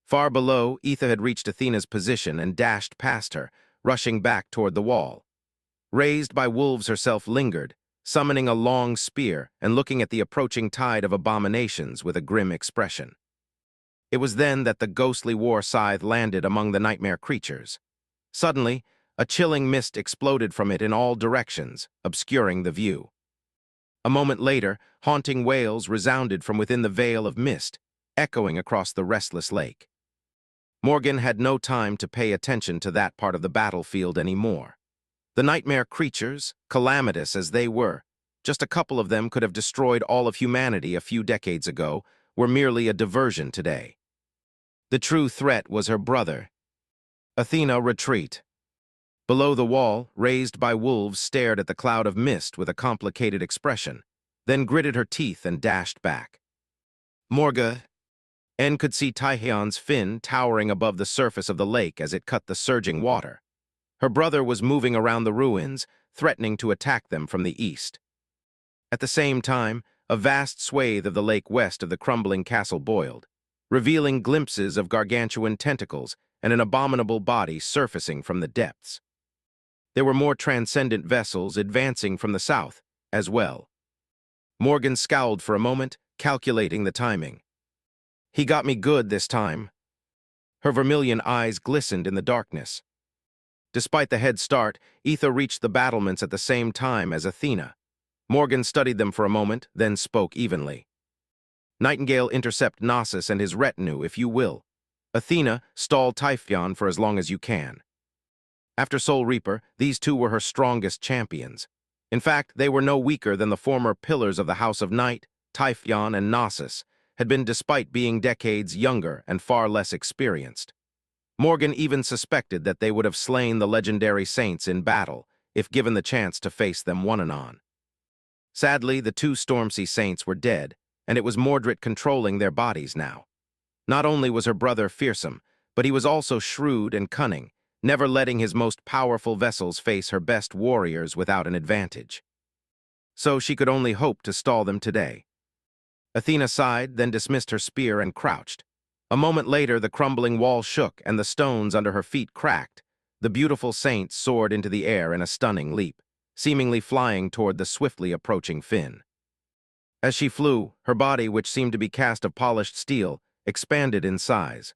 A: Far below, Aetha had reached Athena's position and dashed past her, rushing back toward the wall. Raised by wolves herself lingered, summoning a long spear and looking at the approaching tide of abominations with a grim expression. It was then that the ghostly war scythe landed among the nightmare creatures. Suddenly, a chilling mist exploded from it in all directions, obscuring the view. A moment later, haunting wails resounded from within the veil of mist, echoing across the restless lake. Morgan had no time to pay attention to that part of the battlefield anymore. The nightmare creatures, calamitous as they were, just a couple of them could have destroyed all of humanity a few decades ago, were merely a diversion today. The true threat was her brother. Athena, retreat. Below the wall, raised by wolves, stared at the cloud of mist with a complicated expression, then gritted her teeth and dashed back. Morga. En could see Taehyun's fin towering above the surface of the lake as it cut the surging water. Her brother was moving around the ruins, threatening to attack them from the east. At the same time, a vast swathe of the lake west of the crumbling castle boiled, revealing glimpses of gargantuan tentacles and an abominable body surfacing from the depths. There were more transcendent vessels advancing from the south, as well. Morgan scowled for a moment, calculating the timing. He got me good this time. Her vermilion eyes glistened in the darkness. Despite the head start, Aether reached the battlements at the same time as Athena. Morgan studied them for a moment, then spoke evenly. Nightingale, intercept Nephis and his retinue, if you will. Athena, stall Typhon for as long as you can. After Soul Reaper, these two were her strongest champions. In fact, they were no weaker than the former pillars of the House of Night. Typhon and Nephis had been, despite being decades younger and far less experienced. Morgan even suspected that they would have slain the legendary saints in battle, if given the chance to face them one-on-one. Sadly, the two Stormsea saints were dead, and it was Mordred controlling their bodies now. Not only was her brother fearsome, but he was also shrewd and cunning, never letting his most powerful vessels face her best warriors without an advantage. So she could only hope to stall them today. Athena sighed, then dismissed her spear and crouched. A moment later, the crumbling wall shook and the stones under her feet cracked. The beautiful saint soared into the air in a stunning leap, seemingly flying toward the swiftly approaching Finn. As she flew, her body, which seemed to be cast of polished steel, expanded in size.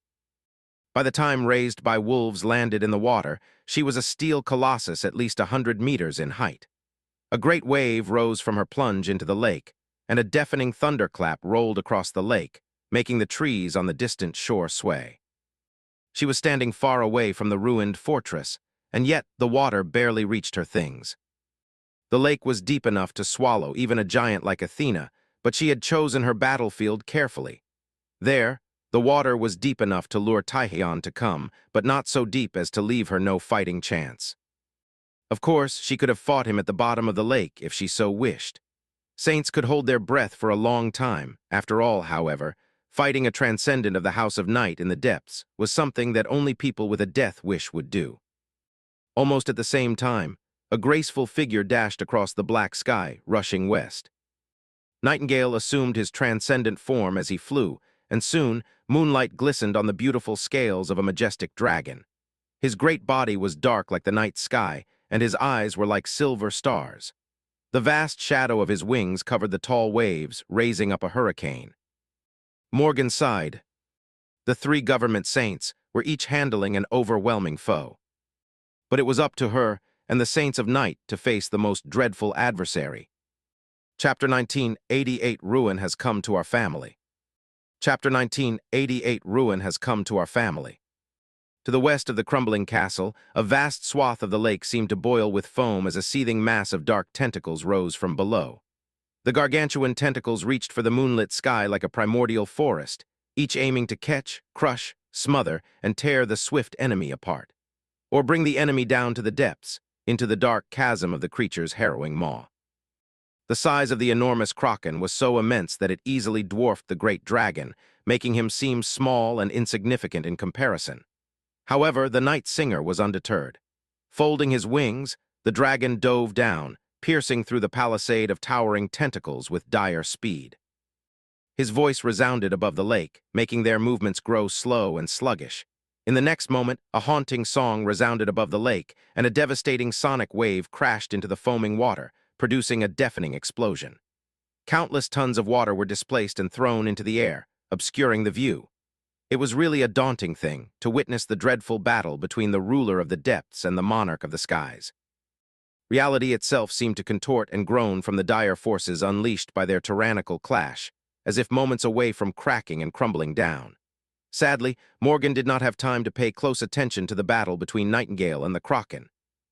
A: By the time raised by wolves landed in the water, she was a steel colossus at least 100 meters in height. A great wave rose from her plunge into the lake, and a deafening thunderclap rolled across the lake, making the trees on the distant shore sway. She was standing far away from the ruined fortress, and yet the water barely reached her things. The lake was deep enough to swallow even a giant like Athena, but she had chosen her battlefield carefully. There, the water was deep enough to lure Taehyun to come, but not so deep as to leave her no fighting chance. Of course, she could have fought him at the bottom of the lake if she so wished. Saints could hold their breath for a long time. After all, however, fighting a transcendent of the House of Night in the depths was something that only people with a death wish would do. Almost at the same time, a graceful figure dashed across the black sky, rushing west. Nightingale assumed his transcendent form as he flew, and soon moonlight glistened on the beautiful scales of a majestic dragon. His great body was dark like the night sky, and his eyes were like silver stars. The vast shadow of his wings covered the tall waves, raising up a hurricane. Morgan sighed. The three government saints were each handling an overwhelming foe. But it was up to her and the Saints of Night to face the most dreadful adversary. Chapter 1988 Ruin has come to our family. Chapter 1988 Ruin has come to our family. To the west of the crumbling castle, a vast swath of the lake seemed to boil with foam as a seething mass of dark tentacles rose from below. The gargantuan tentacles reached for the moonlit sky like a primordial forest, each aiming to catch, crush, smother, and tear the swift enemy apart, or bring the enemy down to the depths, into the dark chasm of the creature's harrowing maw. The size of the enormous kraken was so immense that it easily dwarfed the great dragon, making him seem small and insignificant in comparison. However, the night singer was undeterred. Folding his wings, the dragon dove down, piercing through the palisade of towering tentacles with dire speed. His voice resounded above the lake, making their movements grow slow and sluggish. In the next moment, a haunting song resounded above the lake, and a devastating sonic wave crashed into the foaming water, producing a deafening explosion. Countless tons of water were displaced and thrown into the air, obscuring the view. It was really a daunting thing to witness the dreadful battle between the ruler of the depths and the monarch of the skies. Reality itself seemed to contort and groan from the dire forces unleashed by their tyrannical clash, as if moments away from cracking and crumbling down. Sadly, Morgan did not have time to pay close attention to the battle between Nightingale and the Kraken,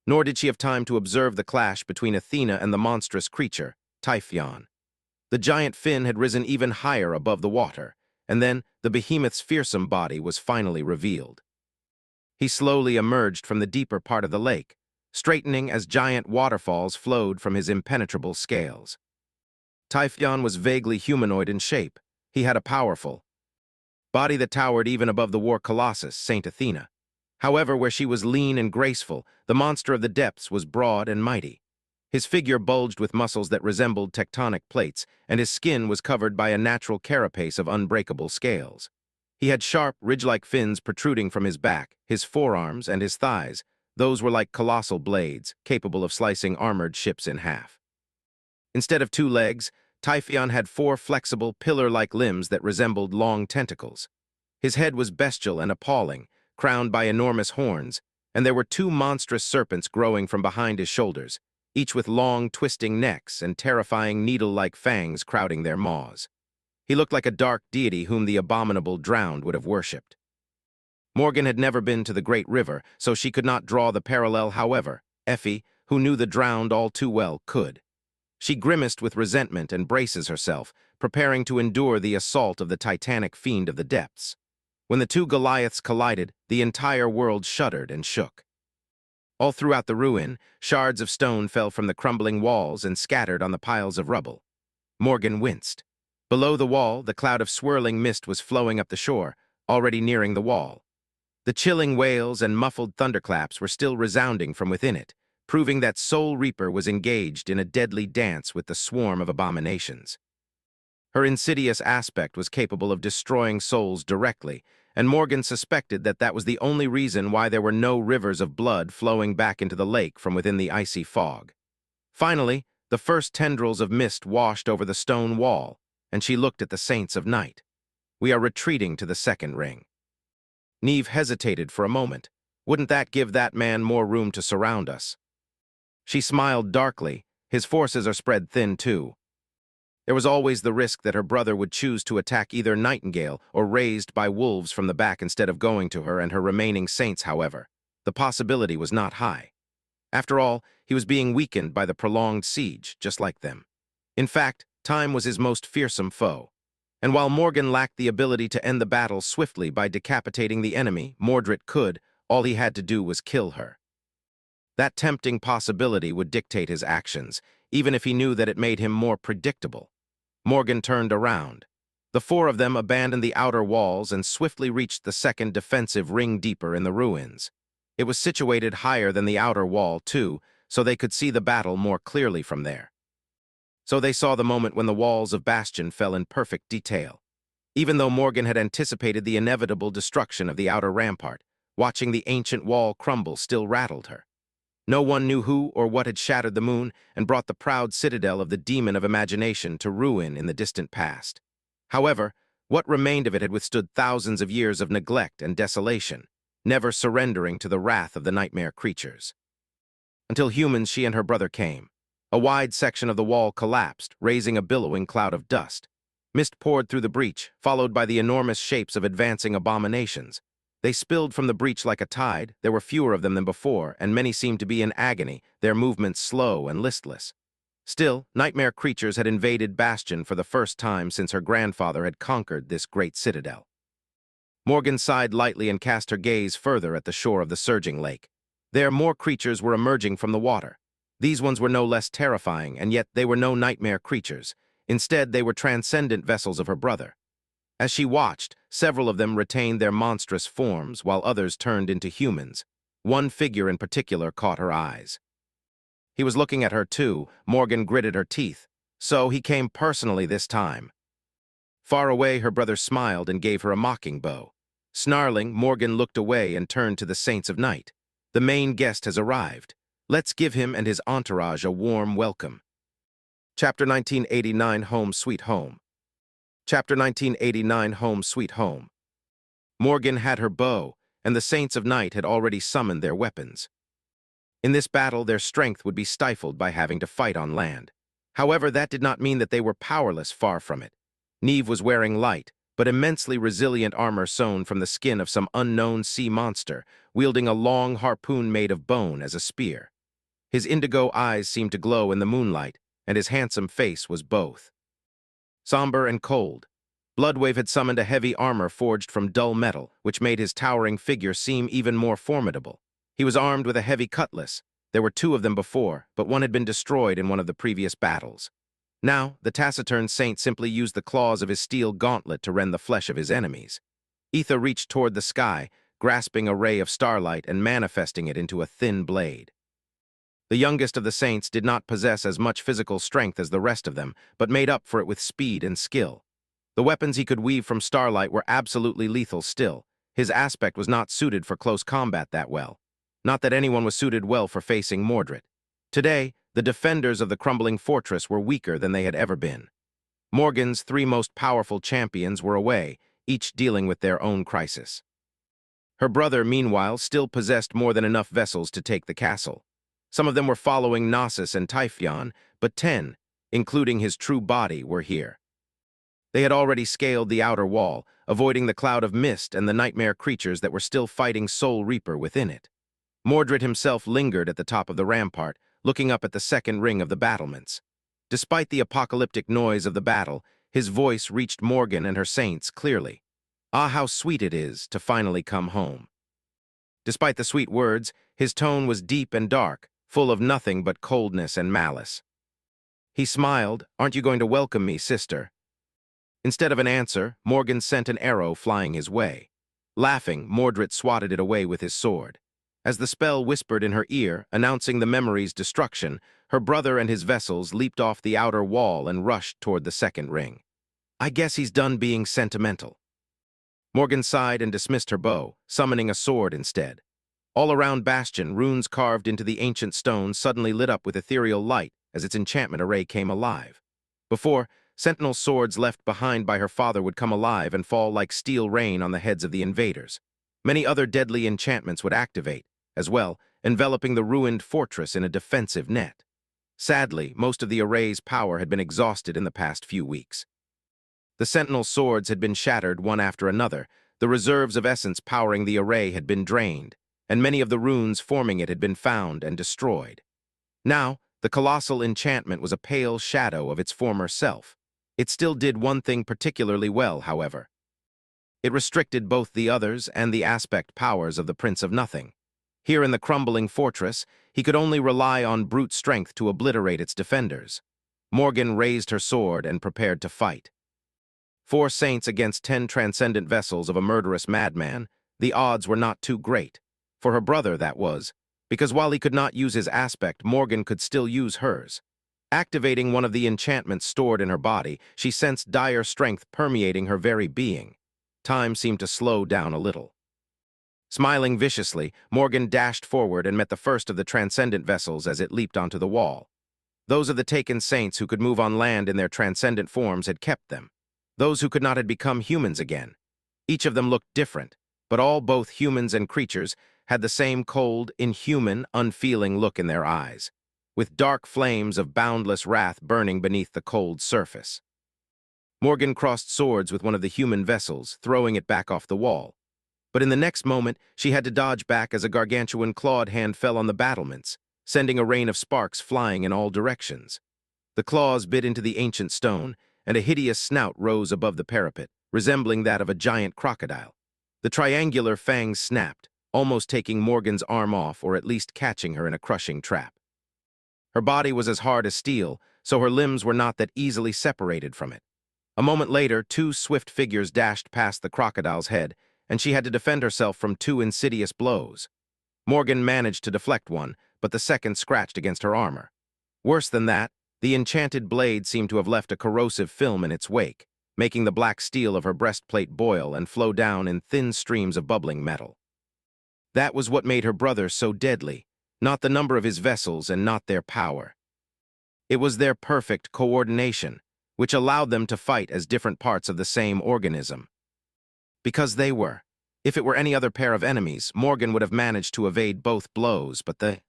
A: nor did she have time to observe the clash between Athena and the monstrous creature, Typhon. The giant fin had risen even higher above the water, and then the behemoth's fearsome body was finally revealed. He slowly emerged from the deeper part of the lake, straightening as giant waterfalls flowed from his impenetrable scales. Typhon was vaguely humanoid in shape. He had a powerful body that towered even above the war colossus, Saint Athena. However, where she was lean and graceful, the monster of the depths was broad and mighty. His figure bulged with muscles that resembled tectonic plates, and his skin was covered by a natural carapace of unbreakable scales. He had sharp, ridge-like fins protruding from his back, his forearms, and his thighs. Those were like colossal blades, capable of slicing armored ships in half. Instead of 2 legs, Typhon had 4 flexible, pillar-like limbs that resembled long tentacles. His head was bestial and appalling, crowned by enormous horns, and there were 2 monstrous serpents growing from behind his shoulders, each with long, twisting necks and terrifying needle-like fangs crowding their maws. He looked like a dark deity whom the abominable drowned would have worshipped. Morgan had never been to the Great River, so she could not draw the parallel. However, Effie, who knew the drowned all too well, could. She grimaced with resentment and braces herself, preparing to endure the assault of the titanic fiend of the depths. When the 2 Goliaths collided, the entire world shuddered and shook. All throughout the ruin, shards of stone fell from the crumbling walls and scattered on the piles of rubble. Morgan winced. Below the wall, the cloud of swirling mist was flowing up the shore, already nearing the wall. The chilling wails and muffled thunderclaps were still resounding from within it, proving that Soul Reaper was engaged in a deadly dance with the swarm of abominations. Her insidious aspect was capable of destroying souls directly, and Morgan suspected that that was the only reason why there were no rivers of blood flowing back into the lake from within the icy fog. Finally, the first tendrils of mist washed over the stone wall, and she looked at the Saints of Night. "We are retreating to the second ring." Neve hesitated for a moment. Wouldn't that give that man more room to surround us? She smiled darkly. His forces are spread thin, too. There was always the risk that her brother would choose to attack either Nightingale or raised by wolves from the back instead of going to her and her remaining saints, however. The possibility was not high. After all, he was being weakened by the prolonged siege, just like them. In fact, time was his most fearsome foe. And while Morgan lacked the ability to end the battle swiftly by decapitating the enemy, Mordred could. All he had to do was kill her. That tempting possibility would dictate his actions, even if he knew that it made him more predictable. Morgan turned around. The 4 of them abandoned the outer walls and swiftly reached the second defensive ring deeper in the ruins. It was situated higher than the outer wall, too, so they could see the battle more clearly from there. So they saw the moment when the walls of Bastion fell in perfect detail. Even though Morgan had anticipated the inevitable destruction of the outer rampart, watching the ancient wall crumble still rattled her. No one knew who or what had shattered the moon and brought the proud citadel of the demon of imagination to ruin in the distant past. However, what remained of it had withstood thousands of years of neglect and desolation, never surrendering to the wrath of the nightmare creatures. Until humans, she and her brother came. A wide section of the wall collapsed, raising a billowing cloud of dust. Mist poured through the breach, followed by the enormous shapes of advancing abominations. They spilled from the breach like a tide. There were fewer of them than before, and many seemed to be in agony, their movements slow and listless. Still, nightmare creatures had invaded Bastion for the first time since her grandfather had conquered this great citadel. Morgan sighed lightly and cast her gaze further at the shore of the surging lake. There, more creatures were emerging from the water. These ones were no less terrifying, and yet they were no nightmare creatures. Instead, they were transcendent vessels of her brother. As she watched, several of them retained their monstrous forms, while others turned into humans. One figure in particular caught her eyes. He was looking at her too. Morgan gritted her teeth. So he came personally this time. Far away, her brother smiled and gave her a mocking bow. Snarling, Morgan looked away and turned to the Saints of Night. The main guest has arrived. Let's give him and his entourage a warm welcome. Chapter 1989, Home Sweet Home. Chapter 1989, Home Sweet Home. Morgan had her bow, and the Saints of Night had already summoned their weapons. In this battle, their strength would be stifled by having to fight on land. However, that did not mean that they were powerless, far from it. Neve was wearing light, but immensely resilient armor sewn from the skin of some unknown sea monster, wielding a long harpoon made of bone as a spear. His indigo eyes seemed to glow in the moonlight, and his handsome face was both somber and cold. Bloodwave had summoned a heavy armor forged from dull metal, which made his towering figure seem even more formidable. He was armed with a heavy cutlass. There were two of them before, but one had been destroyed in one of the previous battles. Now, the taciturn saint simply used the claws of his steel gauntlet to rend the flesh of his enemies. Ether reached toward the sky, grasping a ray of starlight and manifesting it into a thin blade. The youngest of the saints did not possess as much physical strength as the rest of them, but made up for it with speed and skill. The weapons he could weave from starlight were absolutely lethal still. His aspect was not suited for close combat that well. Not that anyone was suited well for facing Mordred. Today, the defenders of the crumbling fortress were weaker than they had ever been. Morgan's three most powerful champions were away, each dealing with their own crisis. Her brother, meanwhile, still possessed more than enough vessels to take the castle. Some of them were following Nephis and Typhion, but 10, including his true body, were here. They had already scaled the outer wall, avoiding the cloud of mist and the nightmare creatures that were still fighting Soul Reaper within it. Mordred himself lingered at the top of the rampart, looking up at the second ring of the battlements. Despite the apocalyptic noise of the battle, his voice reached Morgan and her saints clearly. Ah, how sweet it is to finally come home. Despite the sweet words, his tone was deep and dark, full of nothing but coldness and malice. He smiled. Aren't you going to welcome me, sister? Instead of an answer, Morgan sent an arrow flying his way. Laughing, Mordred swatted it away with his sword. As the spell whispered in her ear, announcing the memory's destruction, her brother and his vessels leaped off the outer wall and rushed toward the second ring. I guess he's done being sentimental. Morgan sighed and dismissed her bow, summoning a sword instead. All around Bastion, runes carved into the ancient stone suddenly lit up with ethereal light as its enchantment array came alive. Before, sentinel swords left behind by her father would come alive and fall like steel rain on the heads of the invaders. Many other deadly enchantments would activate, as well, enveloping the ruined fortress in a defensive net. Sadly, most of the array's power had been exhausted in the past few weeks. The sentinel swords had been shattered one after another, the reserves of essence powering the array had been drained, and many of the runes forming it had been found and destroyed. Now, the colossal enchantment was a pale shadow of its former self. It still did one thing particularly well, however. It restricted both the others and the aspect powers of the Prince of Nothing. Here in the crumbling fortress, he could only rely on brute strength to obliterate its defenders. Morgan raised her sword and prepared to fight. 4 saints against 10 transcendent vessels of a murderous madman, the odds were not too great. For her brother, that was, because while he could not use his aspect, Morgan could still use hers. Activating one of the enchantments stored in her body, she sensed dire strength permeating her very being. Time seemed to slow down a little. Smiling viciously, Morgan dashed forward and met the first of the transcendent vessels as it leaped onto the wall. Those of the taken saints who could move on land in their transcendent forms had kept them. Those who could not had become humans again. Each of them looked different, but all, both humans and creatures, had the same cold, inhuman, unfeeling look in their eyes, with dark flames of boundless wrath burning beneath the cold surface. Morgan crossed swords with one of the human vessels, throwing it back off the wall. But in the next moment, she had to dodge back as a gargantuan clawed hand fell on the battlements, sending a rain of sparks flying in all directions. The claws bit into the ancient stone, and a hideous snout rose above the parapet, resembling that of a giant crocodile. The triangular fangs snapped, almost taking Morgan's arm off or at least catching her in a crushing trap. Her body was as hard as steel, so her limbs were not that easily separated from it. A moment later, 2 swift figures dashed past the crocodile's head, and she had to defend herself from 2 insidious blows. Morgan managed to deflect one, but the second scratched against her armor. Worse than that, the enchanted blade seemed to have left a corrosive film in its wake. making the black steel of her breastplate boil and flow down in thin streams of bubbling metal. That was what made her brother so deadly, not the number of his vessels and not their power. It was their perfect coordination, which allowed them to fight as different parts of the same organism. Because they were. If it were any other pair of enemies, Morgan would have managed to evade both blows, but the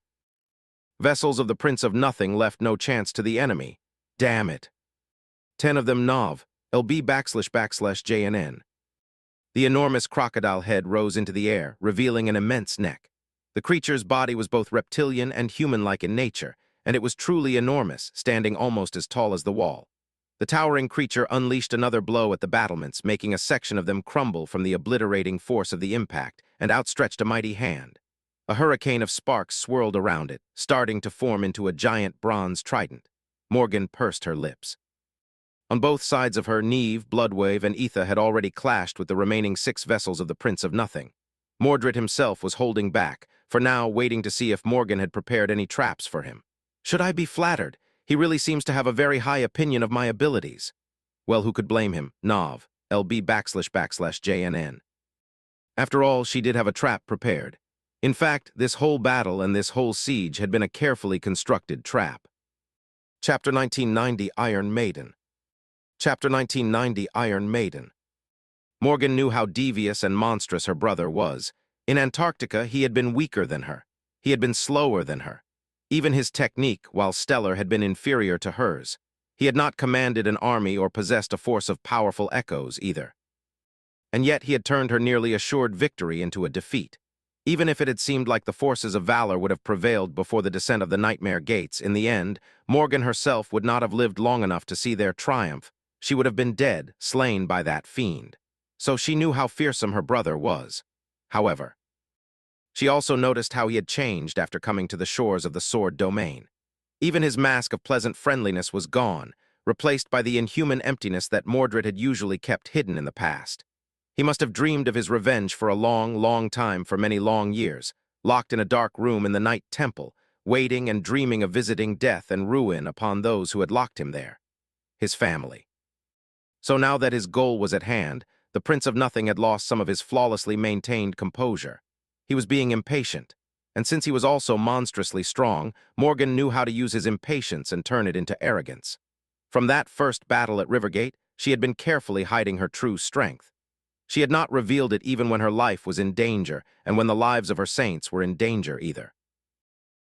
A: vessels of the Prince of Nothing left no chance to the enemy. Damn it. 10 of them Nov, LB //JNN. The enormous crocodile head rose into the air, revealing an immense neck. The creature's body was both reptilian and human-like in nature, and it was truly enormous, standing almost as tall as the wall. The towering creature unleashed another blow at the battlements, making a section of them crumble from the obliterating force of the impact, and outstretched a mighty hand. A hurricane of sparks swirled around it, starting to form into a giant bronze trident. Morgan pursed her lips. On both sides of her, Neve, Bloodwave, and Etha had already clashed with the remaining 6 vessels of the Prince of Nothing. Mordred himself was holding back, for now waiting to see if Morgan had prepared any traps for him. Should I be flattered? He really seems to have a very high opinion of my abilities. Well, who could blame him? Nov, LB //JNN. After all, she did have a trap prepared. In fact, this whole battle and this whole siege had been a carefully constructed trap. Chapter 1990, Iron Maiden. Chapter 1990, Iron Maiden. Morgan knew how devious and monstrous her brother was. In Antarctica, he had been weaker than her. He had been slower than her. Even his technique, while stellar, had been inferior to hers. He had not commanded an army or possessed a force of powerful echoes, either. And yet he had turned her nearly assured victory into a defeat. Even if it had seemed like the forces of valor would have prevailed before the descent of the Nightmare Gates, in the end, Morgan herself would not have lived long enough to see their triumph. She would have been dead, slain by that fiend. So she knew how fearsome her brother was. However, she also noticed how he had changed after coming to the shores of the Sword Domain. Even his mask of pleasant friendliness was gone, replaced by the inhuman emptiness that Mordred had usually kept hidden in the past. He must have dreamed of his revenge for a long, long time, for many long years, locked in a dark room in the Night Temple, waiting and dreaming of visiting death and ruin upon those who had locked him there. His family. So now that his goal was at hand, the Prince of Nothing had lost some of his flawlessly maintained composure. He was being impatient, and since he was also monstrously strong, Morgan knew how to use his impatience and turn it into arrogance. From that first battle at Rivergate, she had been carefully hiding her true strength. She had not revealed it even when her life was in danger, and when the lives of her saints were in danger either.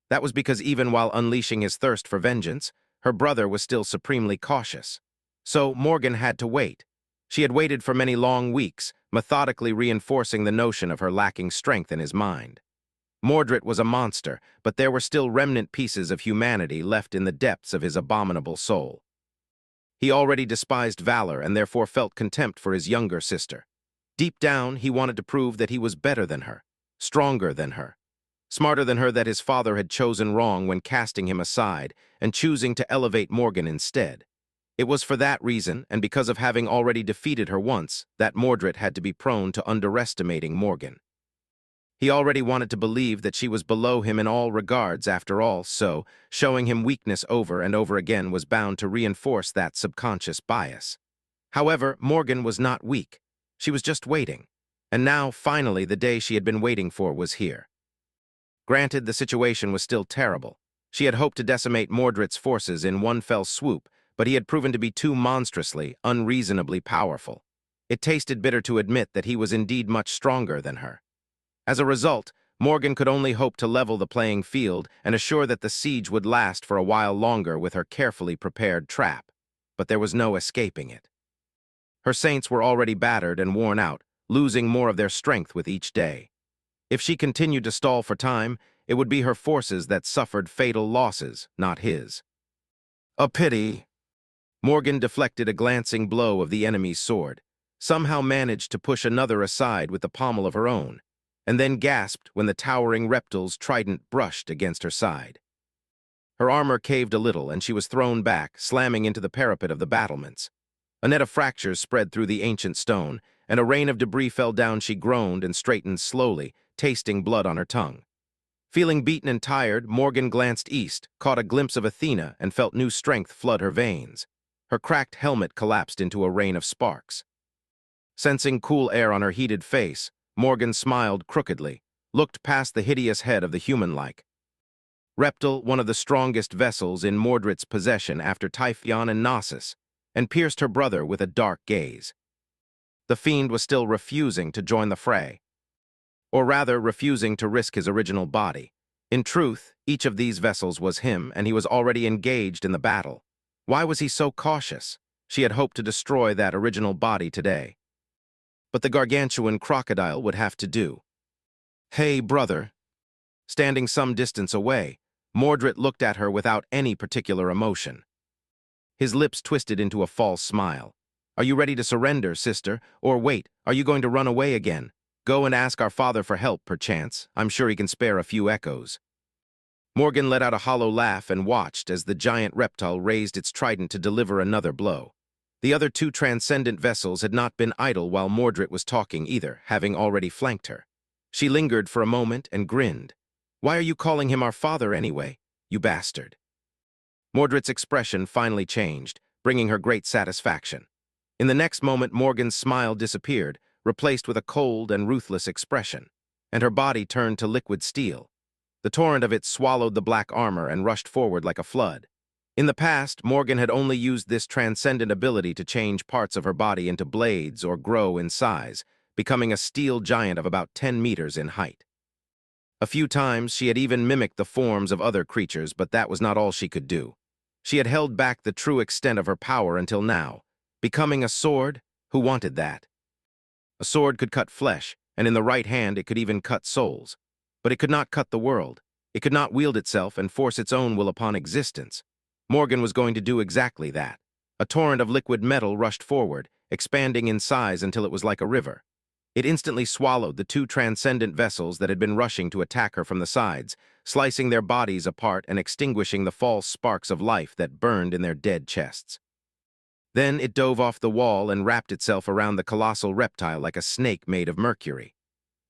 A: That was because even while unleashing his thirst for vengeance, her brother was still supremely cautious. So Morgan had to wait. She had waited for many long weeks, methodically reinforcing the notion of her lacking strength in his mind. Mordred was a monster, but there were still remnant pieces of humanity left in the depths of his abominable soul. He already despised valor and therefore felt contempt for his younger sister. Deep down, he wanted to prove that he was better than her, stronger than her, smarter than her, that his father had chosen wrong when casting him aside and choosing to elevate Morgan instead. It was for that reason, and because of having already defeated her once, that Mordred had to be prone to underestimating Morgan. He already wanted to believe that she was below him in all regards after all, so showing him weakness over and over again was bound to reinforce that subconscious bias. However, Morgan was not weak. She was just waiting. And now, finally, the day she had been waiting for was here. Granted, the situation was still terrible. She had hoped to decimate Mordred's forces in one fell swoop, but he had proven to be too monstrously, unreasonably powerful. It tasted bitter to admit that he was indeed much stronger than her. As a result, Morgan could only hope to level the playing field and assure that the siege would last for a while longer with her carefully prepared trap. But there was no escaping it. Her saints were already battered and worn out, losing more of their strength with each day. If she continued to stall for time, it would be her forces that suffered fatal losses, not his. A pity. Morgan deflected a glancing blow of the enemy's sword, somehow managed to push another aside with the pommel of her own, and then gasped when the towering reptile's trident brushed against her side. Her armor caved a little, and she was thrown back, slamming into the parapet of the battlements. A net of fractures spread through the ancient stone, and a rain of debris fell down. She groaned and straightened slowly, tasting blood on her tongue. Feeling beaten and tired, Morgan glanced east, caught a glimpse of Athena, and felt new strength flood her veins. Her cracked helmet collapsed into a rain of sparks. Sensing cool air on her heated face, Morgan smiled crookedly, looked past the hideous head of the human-like reptile, one of the strongest vessels in Mordred's possession after Typhon and Nephis, and pierced her brother with a dark gaze. The fiend was still refusing to join the fray, or rather refusing to risk his original body. In truth, each of these vessels was him, and he was already engaged in the battle. Why was he so cautious? She had hoped to destroy that original body today. But the gargantuan crocodile would have to do. "Hey, brother." Standing some distance away, Mordred looked at her without any particular emotion. His lips twisted into a false smile. "Are you ready to surrender, sister? Or wait, are you going to run away again? Go and ask our father for help, perchance. I'm sure he can spare a few echoes." Morgan let out a hollow laugh and watched as the giant reptile raised its trident to deliver another blow. The other two transcendent vessels had not been idle while Mordred was talking either, having already flanked her. She lingered for a moment and grinned. "Why are you calling him our father anyway, you bastard?" Mordred's expression finally changed, bringing her great satisfaction. In the next moment, Morgan's smile disappeared, replaced with a cold and ruthless expression, and her body turned to liquid steel. The torrent of it swallowed the black armor and rushed forward like a flood. In the past, Morgan had only used this transcendent ability to change parts of her body into blades or grow in size, becoming a steel giant of about 10 meters in height. A few times she had even mimicked the forms of other creatures, but that was not all she could do. She had held back the true extent of her power until now. Becoming a sword? Who wanted that? A sword could cut flesh, and in the right hand it could even cut souls. But it could not cut the world. It could not wield itself and force its own will upon existence. Morgan was going to do exactly that. A torrent of liquid metal rushed forward, expanding in size until it was like a river. It instantly swallowed the two transcendent vessels that had been rushing to attack her from the sides, slicing their bodies apart and extinguishing the false sparks of life that burned in their dead chests. Then it dove off the wall and wrapped itself around the colossal reptile like a snake made of mercury.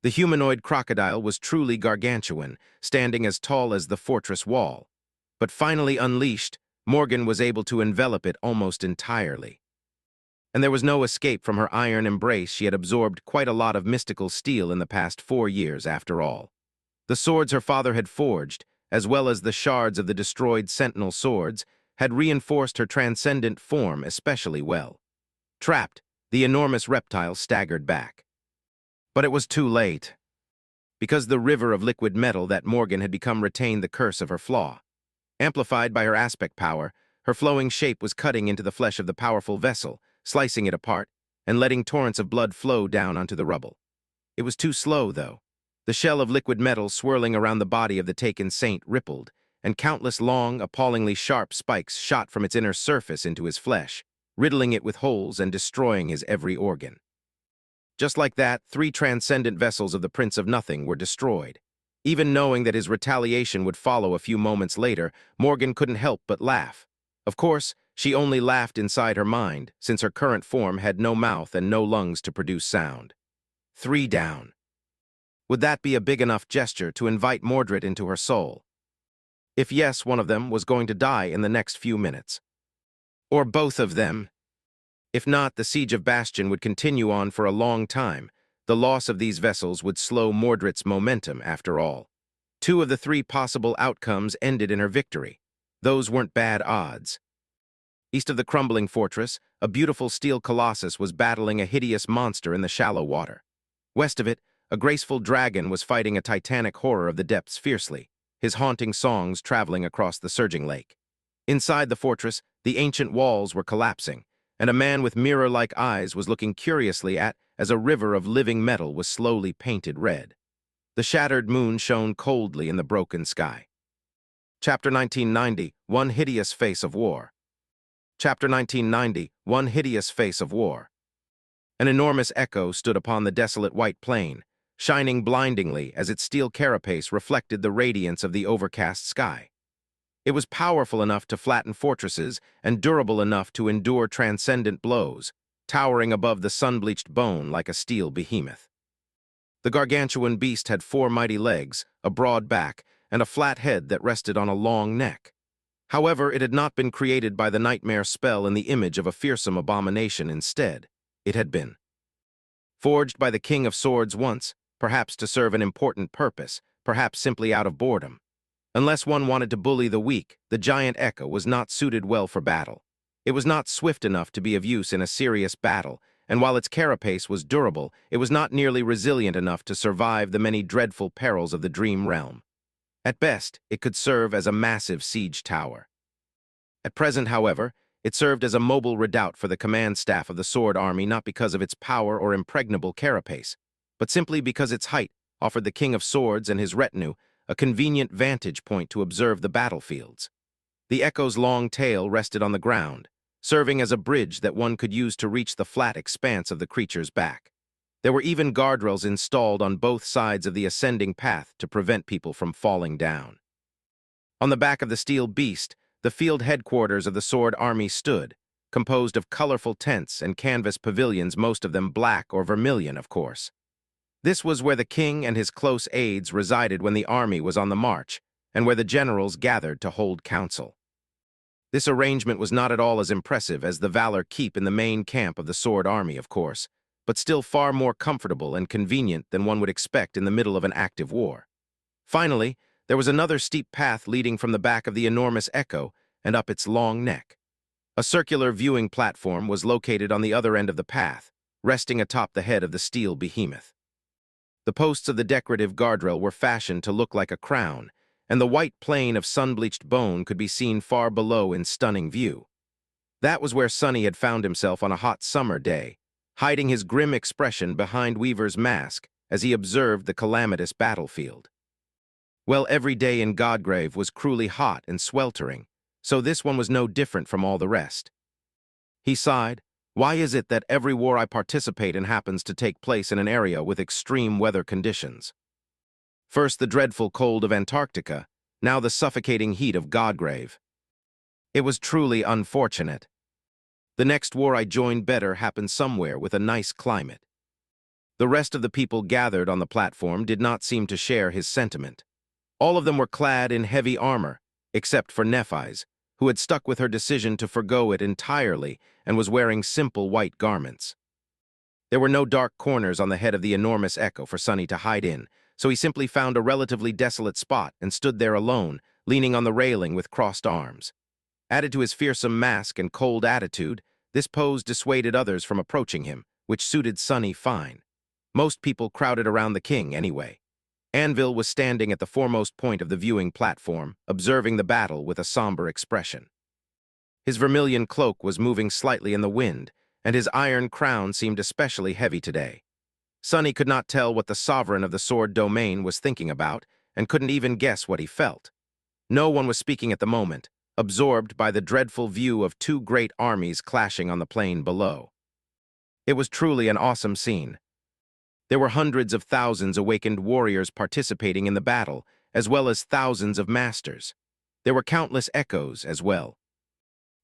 A: The humanoid crocodile was truly gargantuan, standing as tall as the fortress wall. But finally unleashed, Morgan was able to envelop it almost entirely. And there was no escape from her iron embrace. She had absorbed quite a lot of mystical steel in the past 4 years, after all. The swords her father had forged, as well as the shards of the destroyed sentinel swords, had reinforced her transcendent form especially well. Trapped, the enormous reptile staggered back. But it was too late. Because the river of liquid metal that Morgan had become retained the curse of her flaw. Amplified by her aspect power, her flowing shape was cutting into the flesh of the powerful vessel, slicing it apart, and letting torrents of blood flow down onto the rubble. It was too slow, though. The shell of liquid metal swirling around the body of the taken saint rippled, and countless long, appallingly sharp spikes shot from its inner surface into his flesh, riddling it with holes and destroying his every organ. Just like that, 3 transcendent vessels of the Prince of Nothing were destroyed. Even knowing that his retaliation would follow a few moments later, Morgan couldn't help but laugh. Of course, she only laughed inside her mind, since her current form had no mouth and no lungs to produce sound. 3 down. Would that be a big enough gesture to invite Mordred into her soul? If yes, one of them was going to die in the next few minutes. Or both of them. If not, the siege of Bastion would continue on for a long time. The loss of these vessels would slow Mordred's momentum, after all. 2 of the 3 possible outcomes ended in her victory. Those weren't bad odds. East of the crumbling fortress, a beautiful steel colossus was battling a hideous monster in the shallow water. West of it, a graceful dragon was fighting a titanic horror of the depths fiercely, his haunting songs traveling across the surging lake. Inside the fortress, the ancient walls were collapsing, and a man with mirror-like eyes was looking curiously at as a river of living metal was slowly painted red. The shattered moon shone coldly in the broken sky. Chapter 1990, One Hideous Face of War. Chapter 1990, One Hideous Face of War. An enormous echo stood upon the desolate white plain, shining blindingly as its steel carapace reflected the radiance of the overcast sky. It was powerful enough to flatten fortresses and durable enough to endure transcendent blows, towering above the sun-bleached bone like a steel behemoth. The gargantuan beast had 4 mighty legs, a broad back, and a flat head that rested on a long neck. However, it had not been created by the nightmare spell in the image of a fearsome abomination. Instead, it had been forged by the King of Swords once, perhaps to serve an important purpose, perhaps simply out of boredom. Unless one wanted to bully the weak, the giant echo was not suited well for battle. It was not swift enough to be of use in a serious battle, and while its carapace was durable, it was not nearly resilient enough to survive the many dreadful perils of the dream realm. At best, it could serve as a massive siege tower. At present, however, it served as a mobile redoubt for the command staff of the Sword Army, not because of its power or impregnable carapace, but simply because its height offered the King of Swords and his retinue a convenient vantage point to observe the battlefields. The Echo's long tail rested on the ground, serving as a bridge that one could use to reach the flat expanse of the creature's back. There were even guardrails installed on both sides of the ascending path to prevent people from falling down. On the back of the steel beast, the field headquarters of the Sword Army stood, composed of colorful tents and canvas pavilions, most of them black or vermilion, of course. This was where the king and his close aides resided when the army was on the march, and where the generals gathered to hold council. This arrangement was not at all as impressive as the Valor Keep in the main camp of the Sword Army, of course, but still far more comfortable and convenient than one would expect in the middle of an active war. Finally, there was another steep path leading from the back of the enormous Echo and up its long neck. A circular viewing platform was located on the other end of the path, resting atop the head of the steel behemoth. The posts of the decorative guardrail were fashioned to look like a crown, and the white plane of sun-bleached bone could be seen far below in stunning view. That was where Sonny had found himself on a hot summer day, hiding his grim expression behind Weaver's mask as he observed the calamitous battlefield. Well, every day in Godgrave was cruelly hot and sweltering, so this one was no different from all the rest. He sighed. Why is it that every war I participate in happens to take place in an area with extreme weather conditions? First the dreadful cold of Antarctica, now the suffocating heat of Godgrave. It was truly unfortunate. The next war I joined better happened somewhere with a nice climate. The rest of the people gathered on the platform did not seem to share his sentiment. All of them were clad in heavy armor, except for Nephis, who had stuck with her decision to forgo it entirely and was wearing simple white garments. There were no dark corners on the head of the enormous Echo for Sonny to hide in, so he simply found a relatively desolate spot and stood there alone, leaning on the railing with crossed arms. Added to his fearsome mask and cold attitude, this pose dissuaded others from approaching him, which suited Sonny fine. Most people crowded around the king anyway. Anvil was standing at the foremost point of the viewing platform, observing the battle with a somber expression. His vermilion cloak was moving slightly in the wind, and his iron crown seemed especially heavy today. Sonny could not tell what the sovereign of the sword domain was thinking about, and couldn't even guess what he felt. No one was speaking at the moment, absorbed by the dreadful view of two great armies clashing on the plain below. It was truly an awesome scene. There were hundreds of thousands awakened warriors participating in the battle, as well as thousands of masters. There were countless echoes as well.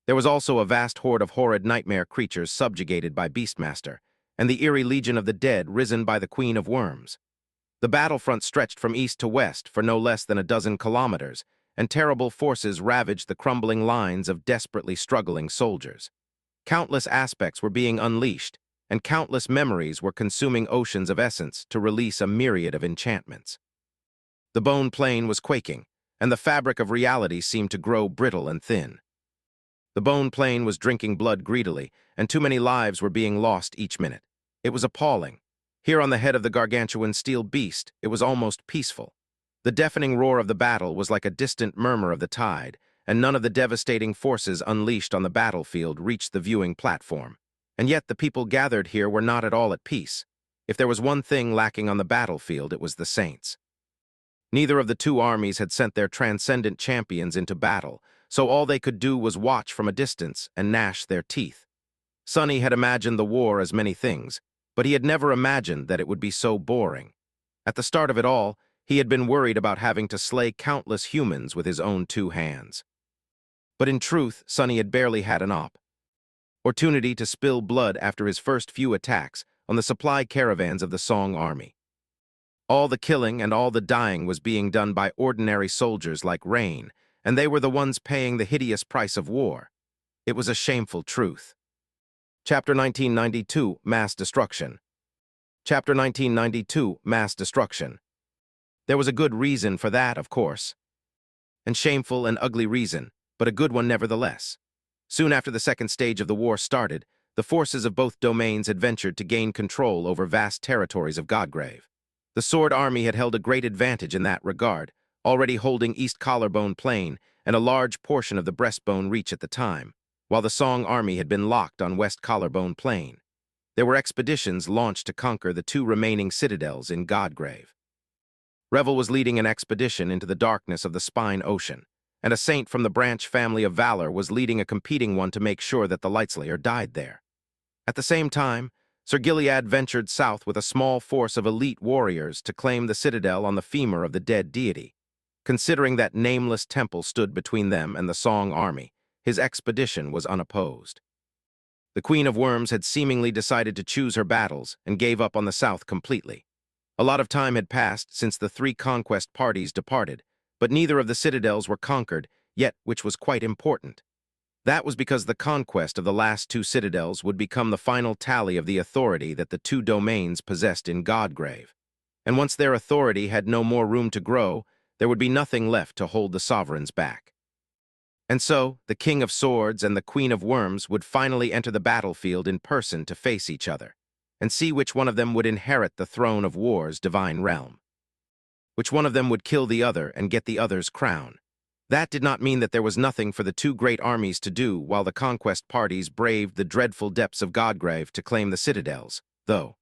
A: There was also a vast horde of horrid nightmare creatures subjugated by Beastmaster, and the eerie legion of the dead risen by the Queen of Worms. The battlefront stretched from east to west for no less than a dozen kilometers, and terrible forces ravaged the crumbling lines of desperately struggling soldiers. Countless aspects were being unleashed, and countless memories were consuming oceans of essence to release a myriad of enchantments. The bone plane was quaking, and the fabric of reality seemed to grow brittle and thin. The bone plane was drinking blood greedily, and too many lives were being lost each minute. It was appalling. Here on the head of the gargantuan steel beast, it was almost peaceful. The deafening roar of the battle was like a distant murmur of the tide, and none of the devastating forces unleashed on the battlefield reached the viewing platform. And yet the people gathered here were not at all at peace. If there was one thing lacking on the battlefield, it was the saints. Neither of the two armies had sent their transcendent champions into battle, so all they could do was watch from a distance and gnash their teeth. Sonny had imagined the war as many things, but he had never imagined that it would be so boring. At the start of it all, he had been worried about having to slay countless humans with his own two hands. But in truth, Sonny had barely had an opportunity to spill blood after his first few attacks on the supply caravans of the Song army. All the killing and all the dying was being done by ordinary soldiers like Rain, and they were the ones paying the hideous price of war. It was a shameful truth. Chapter 1992, Mass Destruction. Chapter 1992, Mass Destruction. There was a good reason for that, of course. And shameful and ugly reason, but a good one nevertheless. Soon after the second stage of the war started, the forces of both domains had ventured to gain control over vast territories of Godgrave. The Sword Army had held a great advantage in that regard, already holding East Collarbone Plain and a large portion of the Breastbone Reach at the time, while the Song Army had been locked on West Collarbone Plain. There were expeditions launched to conquer the two remaining citadels in Godgrave. Revel was leading an expedition into the darkness of the Spine Ocean, and a saint from the branch family of Valor was leading a competing one to make sure that the Lightslayer died there. At the same time, Sir Gilead ventured south with a small force of elite warriors to claim the citadel on the femur of the dead deity. Considering that nameless temple stood between them and the Song Army, his expedition was unopposed. The Queen of Worms had seemingly decided to choose her battles and gave up on the south completely. A lot of time had passed since the three conquest parties departed, but neither of the citadels were conquered, yet which was quite important. That was because the conquest of the last two citadels would become the final tally of the authority that the two domains possessed in Godgrave. And once their authority had no more room to grow, there would be nothing left to hold the sovereigns back. And so, the King of Swords and the Queen of Worms would finally enter the battlefield in person to face each other, and see which one of them would inherit the throne of war's divine realm. Which one of them would kill the other and get the other's crown. That did not mean that there was nothing for the two great armies to do while the conquest parties braved the dreadful depths of Godgrave to claim the citadels, though.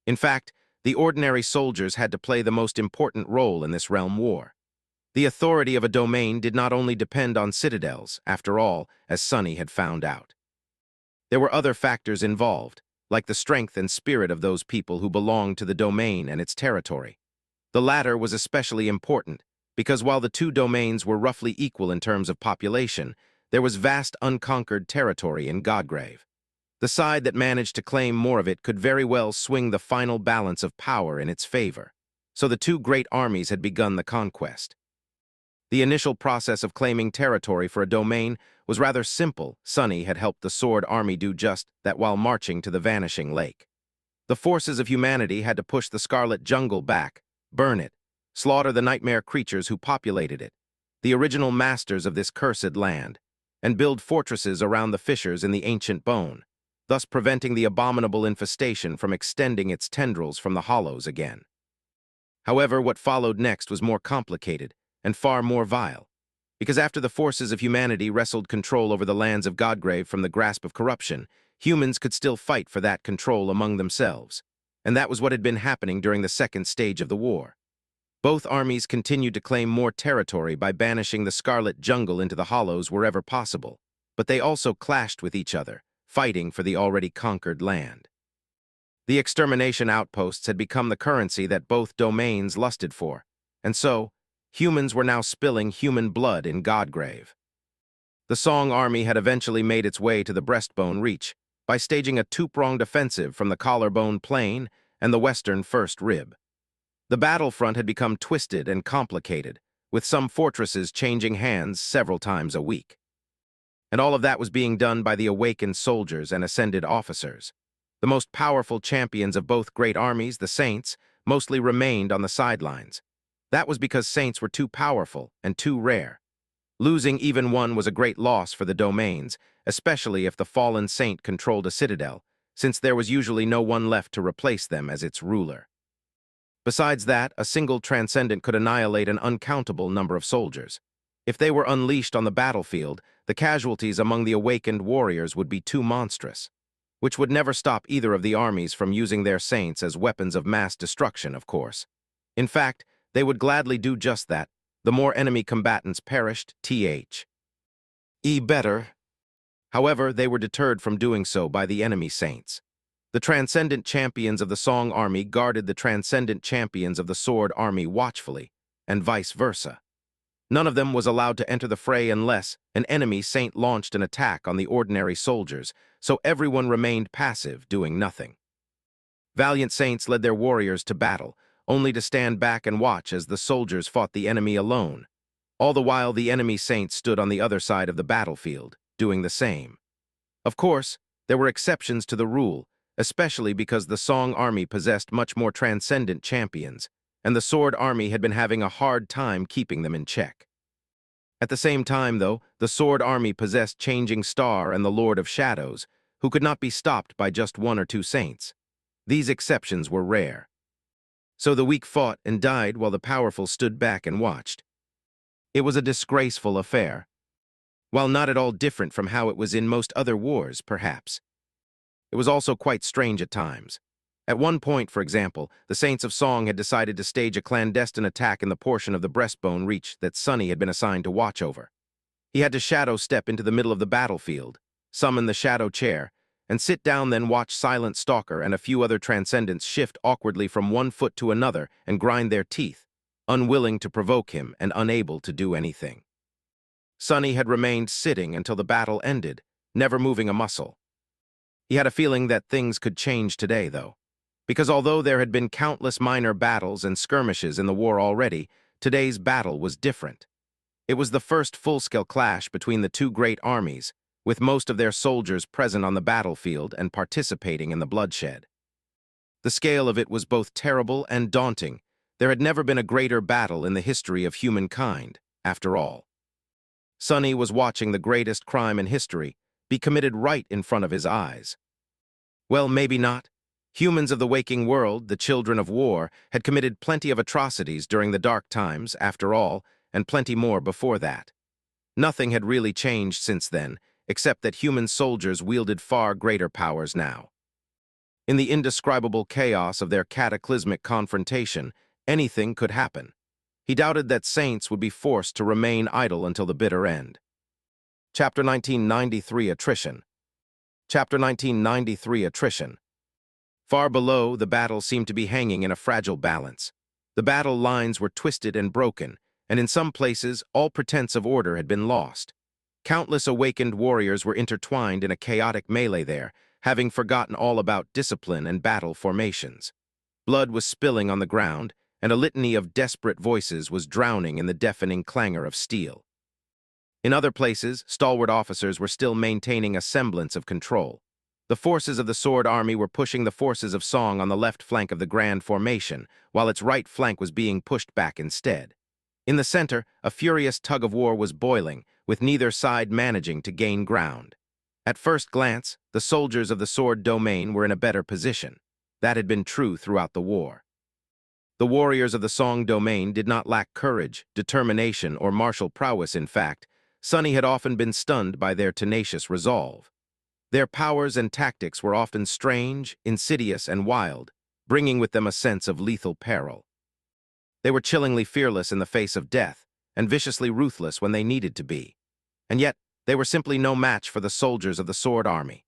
A: In fact, the ordinary soldiers had to play the most important role in this realm war. The authority of a domain did not only depend on citadels, after all, as Sunny had found out. There were other factors involved, like the strength and spirit of those people who belonged to the domain and its territory. The latter was especially important, because while the two domains were roughly equal in terms of population, there was vast unconquered territory in Godgrave. The side that managed to claim more of it could very well swing the final balance of power in its favor. So the two great armies had begun the conquest. The initial process of claiming territory for a domain was rather simple. Sunny had helped the Sword Army do just that while marching to the Vanishing Lake. The forces of humanity had to push the Scarlet Jungle back, burn it, slaughter the nightmare creatures who populated it, the original masters of this cursed land, and build fortresses around the fissures in the ancient bone, thus preventing the abominable infestation from extending its tendrils from the hollows again. However, what followed next was more complicated and far more vile, because after the forces of humanity wrestled control over the lands of Godgrave from the grasp of corruption, humans could still fight for that control among themselves, and that was what had been happening during the second stage of the war. Both armies continued to claim more territory by banishing the Scarlet Jungle into the hollows wherever possible, but they also clashed with each other, fighting for the already conquered land. The extermination outposts had become the currency that both domains lusted for, and so, humans were now spilling human blood in Godgrave. The Song Army had eventually made its way to the Breastbone Reach by staging a two-pronged offensive from the Collarbone Plain and the western First Rib. The battlefront had become twisted and complicated, with some fortresses changing hands several times a week. And all of that was being done by the awakened soldiers and ascended officers. The most powerful champions of both great armies, the Saints, mostly remained on the sidelines. That was because Saints were too powerful and too rare. Losing even one was a great loss for the domains, especially if the fallen Saint controlled a citadel, since there was usually no one left to replace them as its ruler. Besides that, a single Transcendent could annihilate an uncountable number of soldiers. If they were unleashed on the battlefield, the casualties among the awakened warriors would be too monstrous, which would never stop either of the armies from using their saints as weapons of mass destruction, of course. In fact, they would gladly do just that. The more enemy combatants perished, better. However, they were deterred from doing so by the enemy saints. The Transcendent champions of the Song Army guarded the Transcendent champions of the Sword Army watchfully, and vice versa. None of them was allowed to enter the fray unless an enemy saint launched an attack on the ordinary soldiers, so everyone remained passive, doing nothing. Valiant saints led their warriors to battle, only to stand back and watch as the soldiers fought the enemy alone. All the while, the enemy saints stood on the other side of the battlefield, doing the same. Of course, there were exceptions to the rule, especially because the Song army possessed much more transcendent champions, and the Sword army had been having a hard time keeping them in check. At the same time, though, the Sword army possessed Changing Star and the Lord of Shadows, who could not be stopped by just one or two saints. These exceptions were rare. So the weak fought and died while the powerful stood back and watched. It was a disgraceful affair, while not at all different from how it was in most other wars, perhaps. It was also quite strange at times. At one point, for example, the Saints of Song had decided to stage a clandestine attack in the portion of the breastbone reach that Sunny had been assigned to watch over. He had to shadow step into the middle of the battlefield, summon the shadow chair, and sit down, then watch Silent Stalker and a few other transcendents shift awkwardly from one foot to another and grind their teeth, unwilling to provoke him and unable to do anything. Sunny had remained sitting until the battle ended, never moving a muscle. He had a feeling that things could change today, though, because although there had been countless minor battles and skirmishes in the war already, today's battle was different. It was the first full-scale clash between the two great armies, with most of their soldiers present on the battlefield and participating in the bloodshed. The scale of it was both terrible and daunting. There had never been a greater battle in the history of humankind, after all. Sunny was watching the greatest crime in history be committed right in front of his eyes. Well, maybe not. Humans of the waking world, the children of war, had committed plenty of atrocities during the dark times, after all, and plenty more before that. Nothing had really changed since then, except that human soldiers wielded far greater powers now. In the indescribable chaos of their cataclysmic confrontation, anything could happen. He doubted that saints would be forced to remain idle until the bitter end. Chapter 1993 Attrition. Chapter 1993 Attrition. Far below, the battle seemed to be hanging in a fragile balance. The battle lines were twisted and broken, and in some places, all pretense of order had been lost. Countless awakened warriors were intertwined in a chaotic melee there, having forgotten all about discipline and battle formations. Blood was spilling on the ground, and a litany of desperate voices was drowning in the deafening clangor of steel. In other places, stalwart officers were still maintaining a semblance of control. The forces of the Sword army were pushing the forces of Song on the left flank of the Grand Formation, while its right flank was being pushed back instead. In the center, a furious tug-of-war was boiling, with neither side managing to gain ground. At first glance, the soldiers of the Sword domain were in a better position. That had been true throughout the war. The warriors of the Song domain did not lack courage, determination, or martial prowess. In fact, Sunny had often been stunned by their tenacious resolve. Their powers and tactics were often strange, insidious, and wild, bringing with them a sense of lethal peril. They were chillingly fearless in the face of death, and viciously ruthless when they needed to be. And yet, they were simply no match for the soldiers of the Sword army.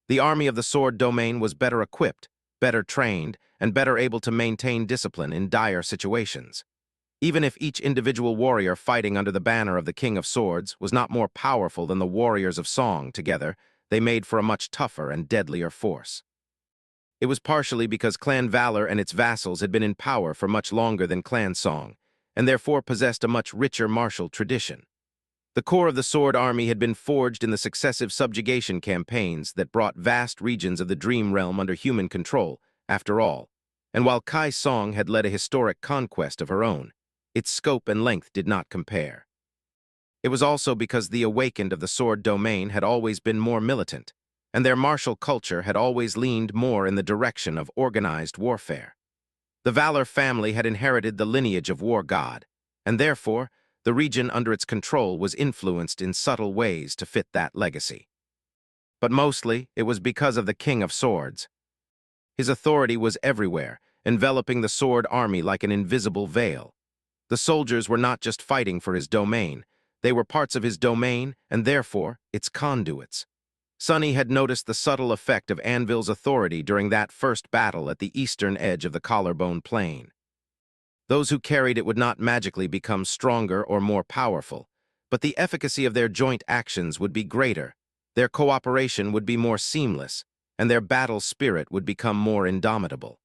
A: The army of the Sword domain was better equipped, better trained, and better able to maintain discipline in dire situations. Even if each individual warrior fighting under the banner of the King of Swords was not more powerful than the warriors of Song together, they made for a much tougher and deadlier force. It was partially because Clan Valor and its vassals had been in power for much longer than Clan Song, and therefore possessed a much richer martial tradition. The core of the Sword army had been forged in the successive subjugation campaigns that brought vast regions of the Dream Realm under human control, after all, and while Kai Song had led a historic conquest of her own, its scope and length did not compare. It was also because the awakened of the Sword domain had always been more militant, and their martial culture had always leaned more in the direction of organized warfare. The Valor family had inherited the lineage of War God, and therefore, the region under its control was influenced in subtle ways to fit that legacy. But mostly, it was because of the King of Swords. His authority was everywhere, enveloping the Sword army like an invisible veil. The soldiers were not just fighting for his domain, they were parts of his domain and therefore its conduits. Sunny had noticed the subtle effect of Anvil's authority during that first battle at the eastern edge of the Collarbone Plain. Those who carried it would not magically become stronger or more powerful, but the efficacy of their joint actions would be greater, their cooperation would be more seamless, and their battle spirit would become more indomitable.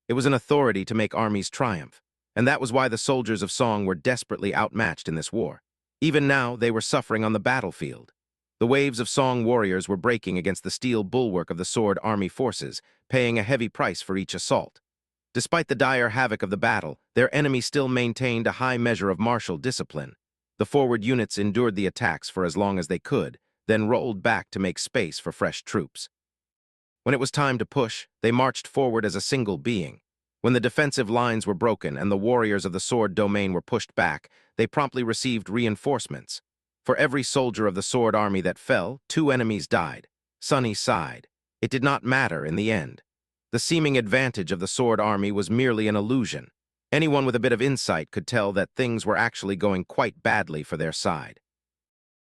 A: It was an authority to make armies triumph, and that was why the soldiers of Song were desperately outmatched in this war. Even now, they were suffering on the battlefield. The waves of Song warriors were breaking against the steel bulwark of the Sword Army forces, paying a heavy price for each assault. Despite the dire havoc of the battle, their enemy still maintained a high measure of martial discipline. The forward units endured the attacks for as long as they could, then rolled back to make space for fresh troops. When it was time to push, they marched forward as a single being. When the defensive lines were broken and the warriors of the Sword domain were pushed back, they promptly received reinforcements. For every soldier of the Sword Army that fell, 2 enemies died. Sunny sighed. It did not matter in the end. The seeming advantage of the Sword Army was merely an illusion. Anyone with a bit of insight could tell that things were actually going quite badly for their side.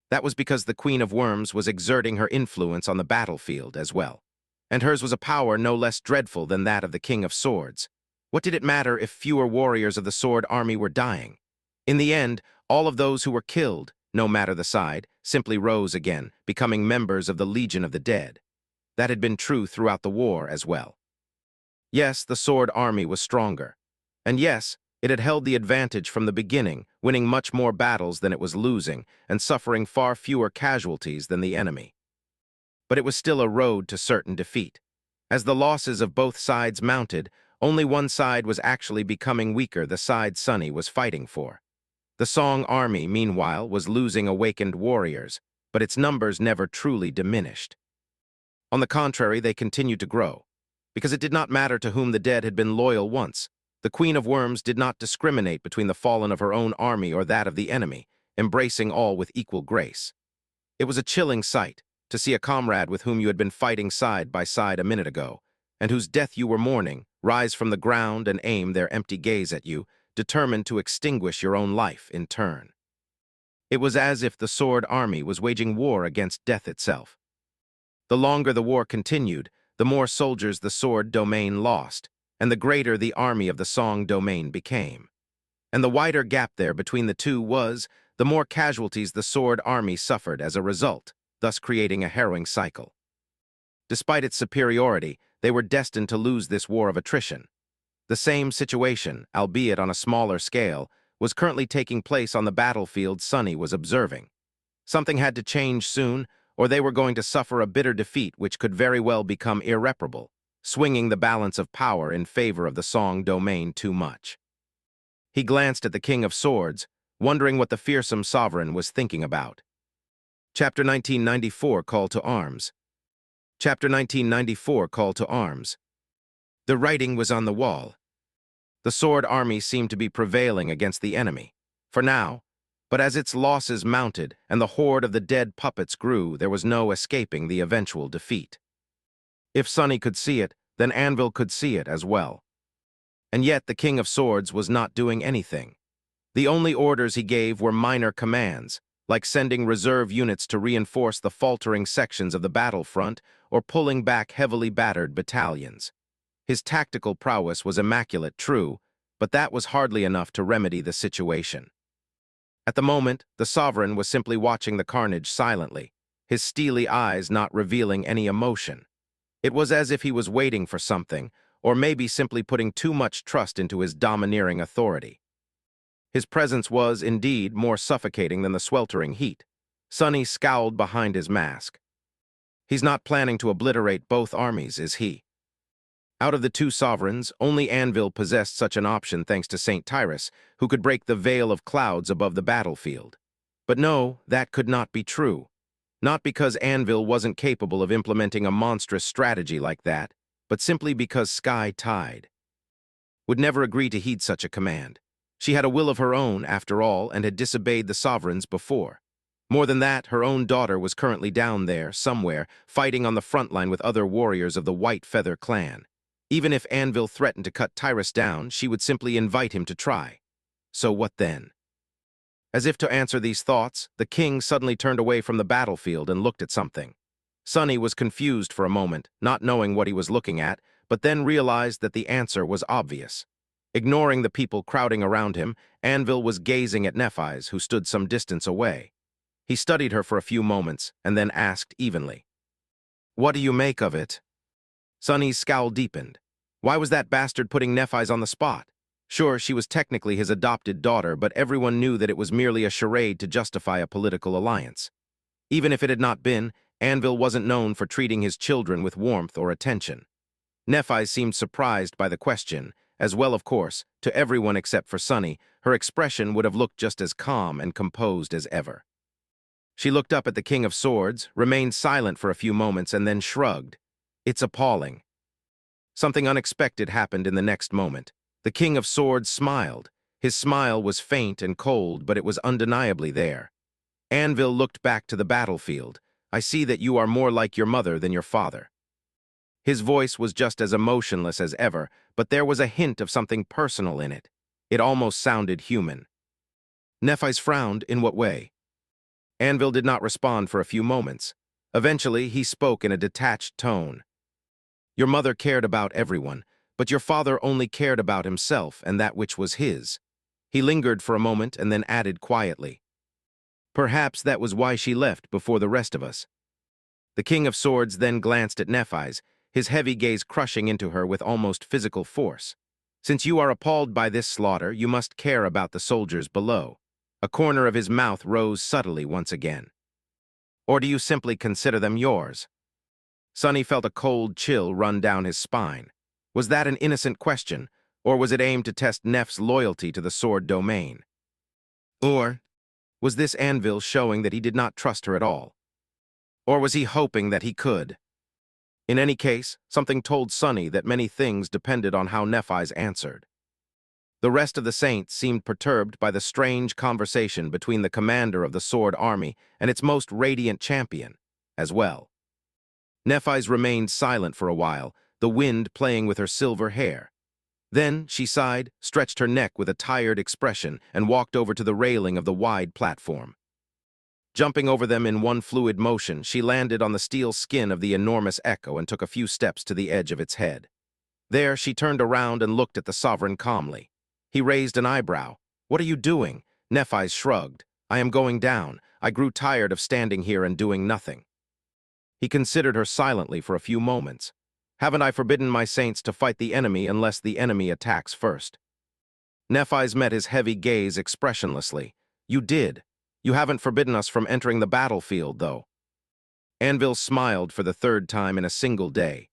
A: That was because the Queen of Worms was exerting her influence on the battlefield as well. And hers was a power no less dreadful than that of the King of Swords. What did it matter if fewer warriors of the Sword Army were dying? In the end, all of those who were killed, no matter the side, simply rose again, becoming members of the Legion of the Dead. That had been true throughout the war as well. Yes, the Sword Army was stronger. And yes, it had held the advantage from the beginning, winning much more battles than it was losing, and suffering far fewer casualties than the enemy. But it was still a road to certain defeat. As the losses of both sides mounted, only one side was actually becoming weaker, the side Sunny was fighting for. The Song Army, meanwhile, was losing awakened warriors, but its numbers never truly diminished. On the contrary, they continued to grow. Because it did not matter to whom the dead had been loyal once, the Queen of Worms did not discriminate between the fallen of her own army or that of the enemy, embracing all with equal grace. It was a chilling sight to see a comrade with whom you had been fighting side by side a minute ago, and whose death you were mourning, rise from the ground and aim their empty gaze at you, determined to extinguish your own life in turn. It was as if the Sword Army was waging war against death itself. The longer the war continued, the more soldiers the Sword domain lost, and the greater the army of the Song domain became. And the wider gap there between the two was, the more casualties the Sword Army suffered as a result, thus creating a harrowing cycle. Despite its superiority, they were destined to lose this war of attrition. The same situation, albeit on a smaller scale, was currently taking place on the battlefield Sunny was observing. Something had to change soon, or they were going to suffer a bitter defeat which could very well become irreparable, swinging the balance of power in favor of the Song domain too much. He glanced at the King of Swords, wondering what the fearsome sovereign was thinking about. Chapter 1994, Call to Arms. Chapter 1994, Call to Arms. The writing was on the wall. The Sword Army seemed to be prevailing against the enemy, for now, but as its losses mounted and the horde of the dead puppets grew, there was no escaping the eventual defeat. If Sunny could see it, then Anvil could see it as well. And yet the King of Swords was not doing anything. The only orders he gave were minor commands, like sending reserve units to reinforce the faltering sections of the battlefront or pulling back heavily battered battalions. His tactical prowess was immaculate, true, but that was hardly enough to remedy the situation. At the moment, the Sovereign was simply watching the carnage silently, his steely eyes not revealing any emotion. It was as if he was waiting for something, or maybe simply putting too much trust into his domineering authority. His presence was, indeed, more suffocating than the sweltering heat. Sunny scowled behind his mask. He's not planning to obliterate both armies, is he? Out of the two sovereigns, only Anvil possessed such an option thanks to St. Tyrus, who could break the veil of clouds above the battlefield. But no, that could not be true. Not because Anvil wasn't capable of implementing a monstrous strategy like that, but simply because Sky Tide would never agree to heed such a command. She had a will of her own, after all, and had disobeyed the sovereigns before. More than that, her own daughter was currently down there, somewhere, fighting on the front line with other warriors of the White Feather clan. Even if Anvil threatened to cut Tyrus down, she would simply invite him to try. So what then? As if to answer these thoughts, the king suddenly turned away from the battlefield and looked at something. Sunny was confused for a moment, not knowing what he was looking at, but then realized that the answer was obvious. Ignoring the people crowding around him, Anvil was gazing at Nephis, who stood some distance away. He studied her for a few moments and then asked evenly, "What do you make of it?" Sunny's scowl deepened. Why was that bastard putting Nephis on the spot? Sure, she was technically his adopted daughter, but everyone knew that it was merely a charade to justify a political alliance. Even if it had not been, Anvil wasn't known for treating his children with warmth or attention. Nephis seemed surprised by the question, as well, of course, to everyone except for Sunny. Her expression would have looked just as calm and composed as ever. She looked up at the King of Swords, remained silent for a few moments, and then shrugged. It's appalling. Something unexpected happened in the next moment. The King of Swords smiled. His smile was faint and cold, but it was undeniably there. Anvil looked back to the battlefield. I see that you are more like your mother than your father. His voice was just as emotionless as ever, but there was a hint of something personal in it. It almost sounded human. Nephis frowned. In what way? Anvil did not respond for a few moments. Eventually, he spoke in a detached tone. Your mother cared about everyone, but your father only cared about himself and that which was his. He lingered for a moment and then added quietly. Perhaps that was why she left before the rest of us. The King of Swords then glanced at Nephis, his heavy gaze crushing into her with almost physical force. Since you are appalled by this slaughter, you must care about the soldiers below. A corner of his mouth rose subtly once again. Or do you simply consider them yours? Sunny felt a cold chill run down his spine. Was that an innocent question, or was it aimed to test Neph's loyalty to the sword domain? Or was this Anvil showing that he did not trust her at all? Or was he hoping that he could? In any case, something told Sunny that many things depended on how Nephis answered. The rest of the Saints seemed perturbed by the strange conversation between the commander of the Sword Army and its most radiant champion, as well. Nephis remained silent for a while, the wind playing with her silver hair. Then she sighed, stretched her neck with a tired expression, and walked over to the railing of the wide platform. Jumping over them in one fluid motion, she landed on the steel skin of the enormous echo and took a few steps to the edge of its head. There, she turned around and looked at the sovereign calmly. He raised an eyebrow. What are you doing? Nephis shrugged. I am going down. I grew tired of standing here and doing nothing. He considered her silently for a few moments. Haven't I forbidden my saints to fight the enemy unless the enemy attacks first? Nephis met his heavy gaze expressionlessly. You did. You haven't forbidden us from entering the battlefield, though. Anvil smiled for the third time in a single day.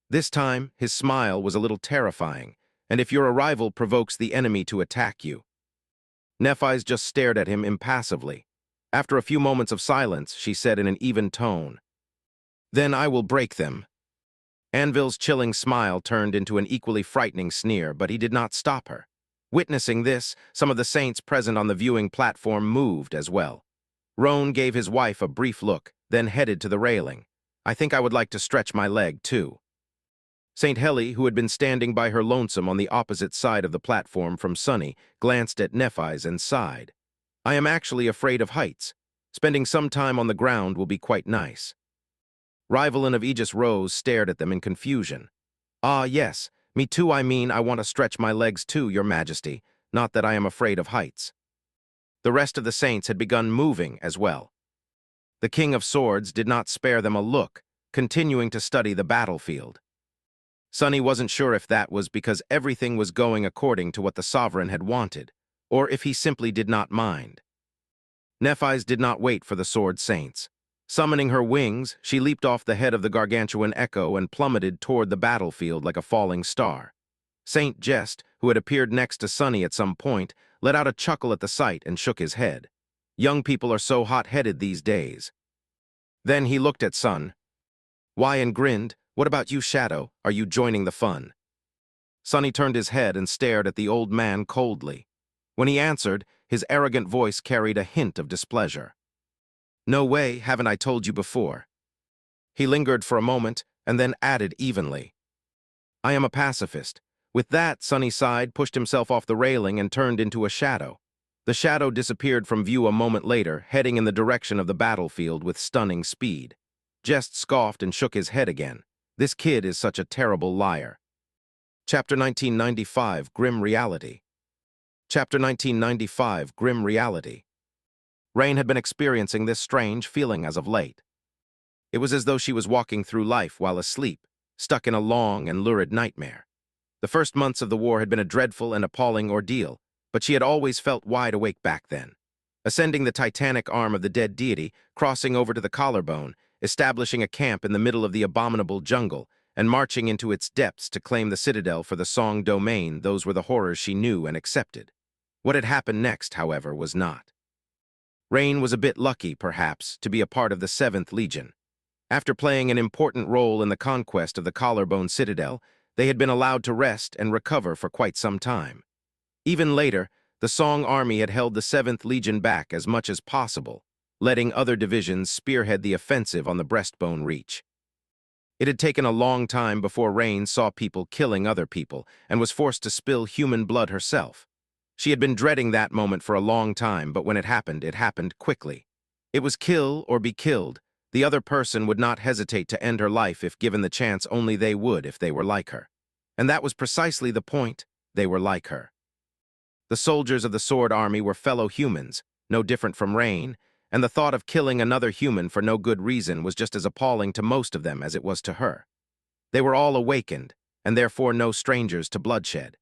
A: This time, his smile was a little terrifying, and if your arrival provokes the enemy to attack you. Nephis just stared at him impassively. After a few moments of silence, she said in an even tone, Then I will break them. Anvil's chilling smile turned into an equally frightening sneer, but he did not stop her. Witnessing this, some of the saints present on the viewing platform moved as well. Roan gave his wife a brief look, then headed to the railing. I think I would like to stretch my leg, too. St. Heli, who had been standing by her lonesome on the opposite side of the platform from Sunny, glanced at Nephis and sighed. I am actually afraid of heights. Spending some time on the ground will be quite nice. Rivalin of Aegis Rose stared at them in confusion. Ah, yes, me too. I mean, I want to stretch my legs too, Your Majesty, not that I am afraid of heights. The rest of the saints had begun moving as well. The King of Swords did not spare them a look, continuing to study the battlefield. Sunny wasn't sure if that was because everything was going according to what the sovereign had wanted, or if he simply did not mind. Nephis did not wait for the sword saints. Summoning her wings, she leaped off the head of the gargantuan echo and plummeted toward the battlefield like a falling star. Saint Jest, who had appeared next to Sunny at some point, let out a chuckle at the sight and shook his head. Young people are so hot-headed these days. Then he looked at Sun. Why, and grinned, What about you, Shadow? Are you joining the fun? Sunny turned his head and stared at the old man coldly. When he answered, his arrogant voice carried a hint of displeasure. No way, haven't I told you before? He lingered for a moment and then added evenly. I am a pacifist. With that, Sunny sighed, pushed himself off the railing and turned into a shadow. The shadow disappeared from view a moment later, heading in the direction of the battlefield with stunning speed. Jest scoffed and shook his head again. This kid is such a terrible liar. Chapter 1995, Grim Reality. Chapter 1995, Grim Reality. Rain had been experiencing this strange feeling as of late. It was as though she was walking through life while asleep, stuck in a long and lurid nightmare. The first months of the war had been a dreadful and appalling ordeal, but she had always felt wide awake back then. Ascending the titanic arm of the dead deity, crossing over to the collarbone, establishing a camp in the middle of the abominable jungle, and marching into its depths to claim the citadel for the Song domain, those were the horrors she knew and accepted. What had happened next, however, was not. Rain was a bit lucky, perhaps, to be a part of the 7th Legion. After playing an important role in the conquest of the Collarbone Citadel, they had been allowed to rest and recover for quite some time. Even later, the Song army had held the 7th Legion back as much as possible, letting other divisions spearhead the offensive on the breastbone reach. It had taken a long time before Rain saw people killing other people and was forced to spill human blood herself. She had been dreading that moment for a long time, but when it happened quickly. It was kill or be killed. The other person would not hesitate to end her life if given the chance. Only they would if they were like her. And that was precisely the point. They were like her. The soldiers of the Sword Army were fellow humans, no different from Rain, and the thought of killing another human for no good reason was just as appalling to most of them as it was to her. They were all awakened, and therefore no strangers to bloodshed.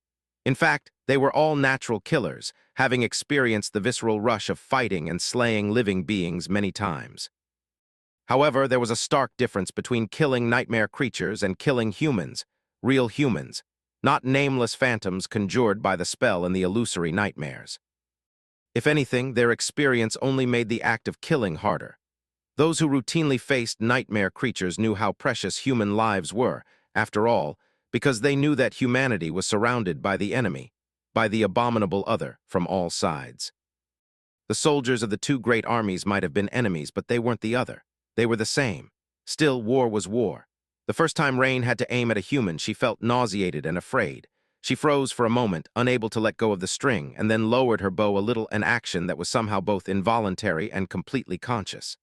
A: In fact, they were all natural killers, having experienced the visceral rush of fighting and slaying living beings many times. However, there was a stark difference between killing nightmare creatures and killing humans, real humans, not nameless phantoms conjured by the spell and the illusory nightmares. If anything, their experience only made the act of killing harder. Those who routinely faced nightmare creatures knew how precious human lives were, after all, because they knew that humanity was surrounded by the enemy, by the abominable other, from all sides. The soldiers of the two great armies might have been enemies, but they weren't the other. They were the same. Still, war was war. The first time Rain had to aim at a human, she felt nauseated and afraid. She froze for a moment, unable to let go of the string, and then lowered her bow a little, an action that was somehow both involuntary and completely conscious.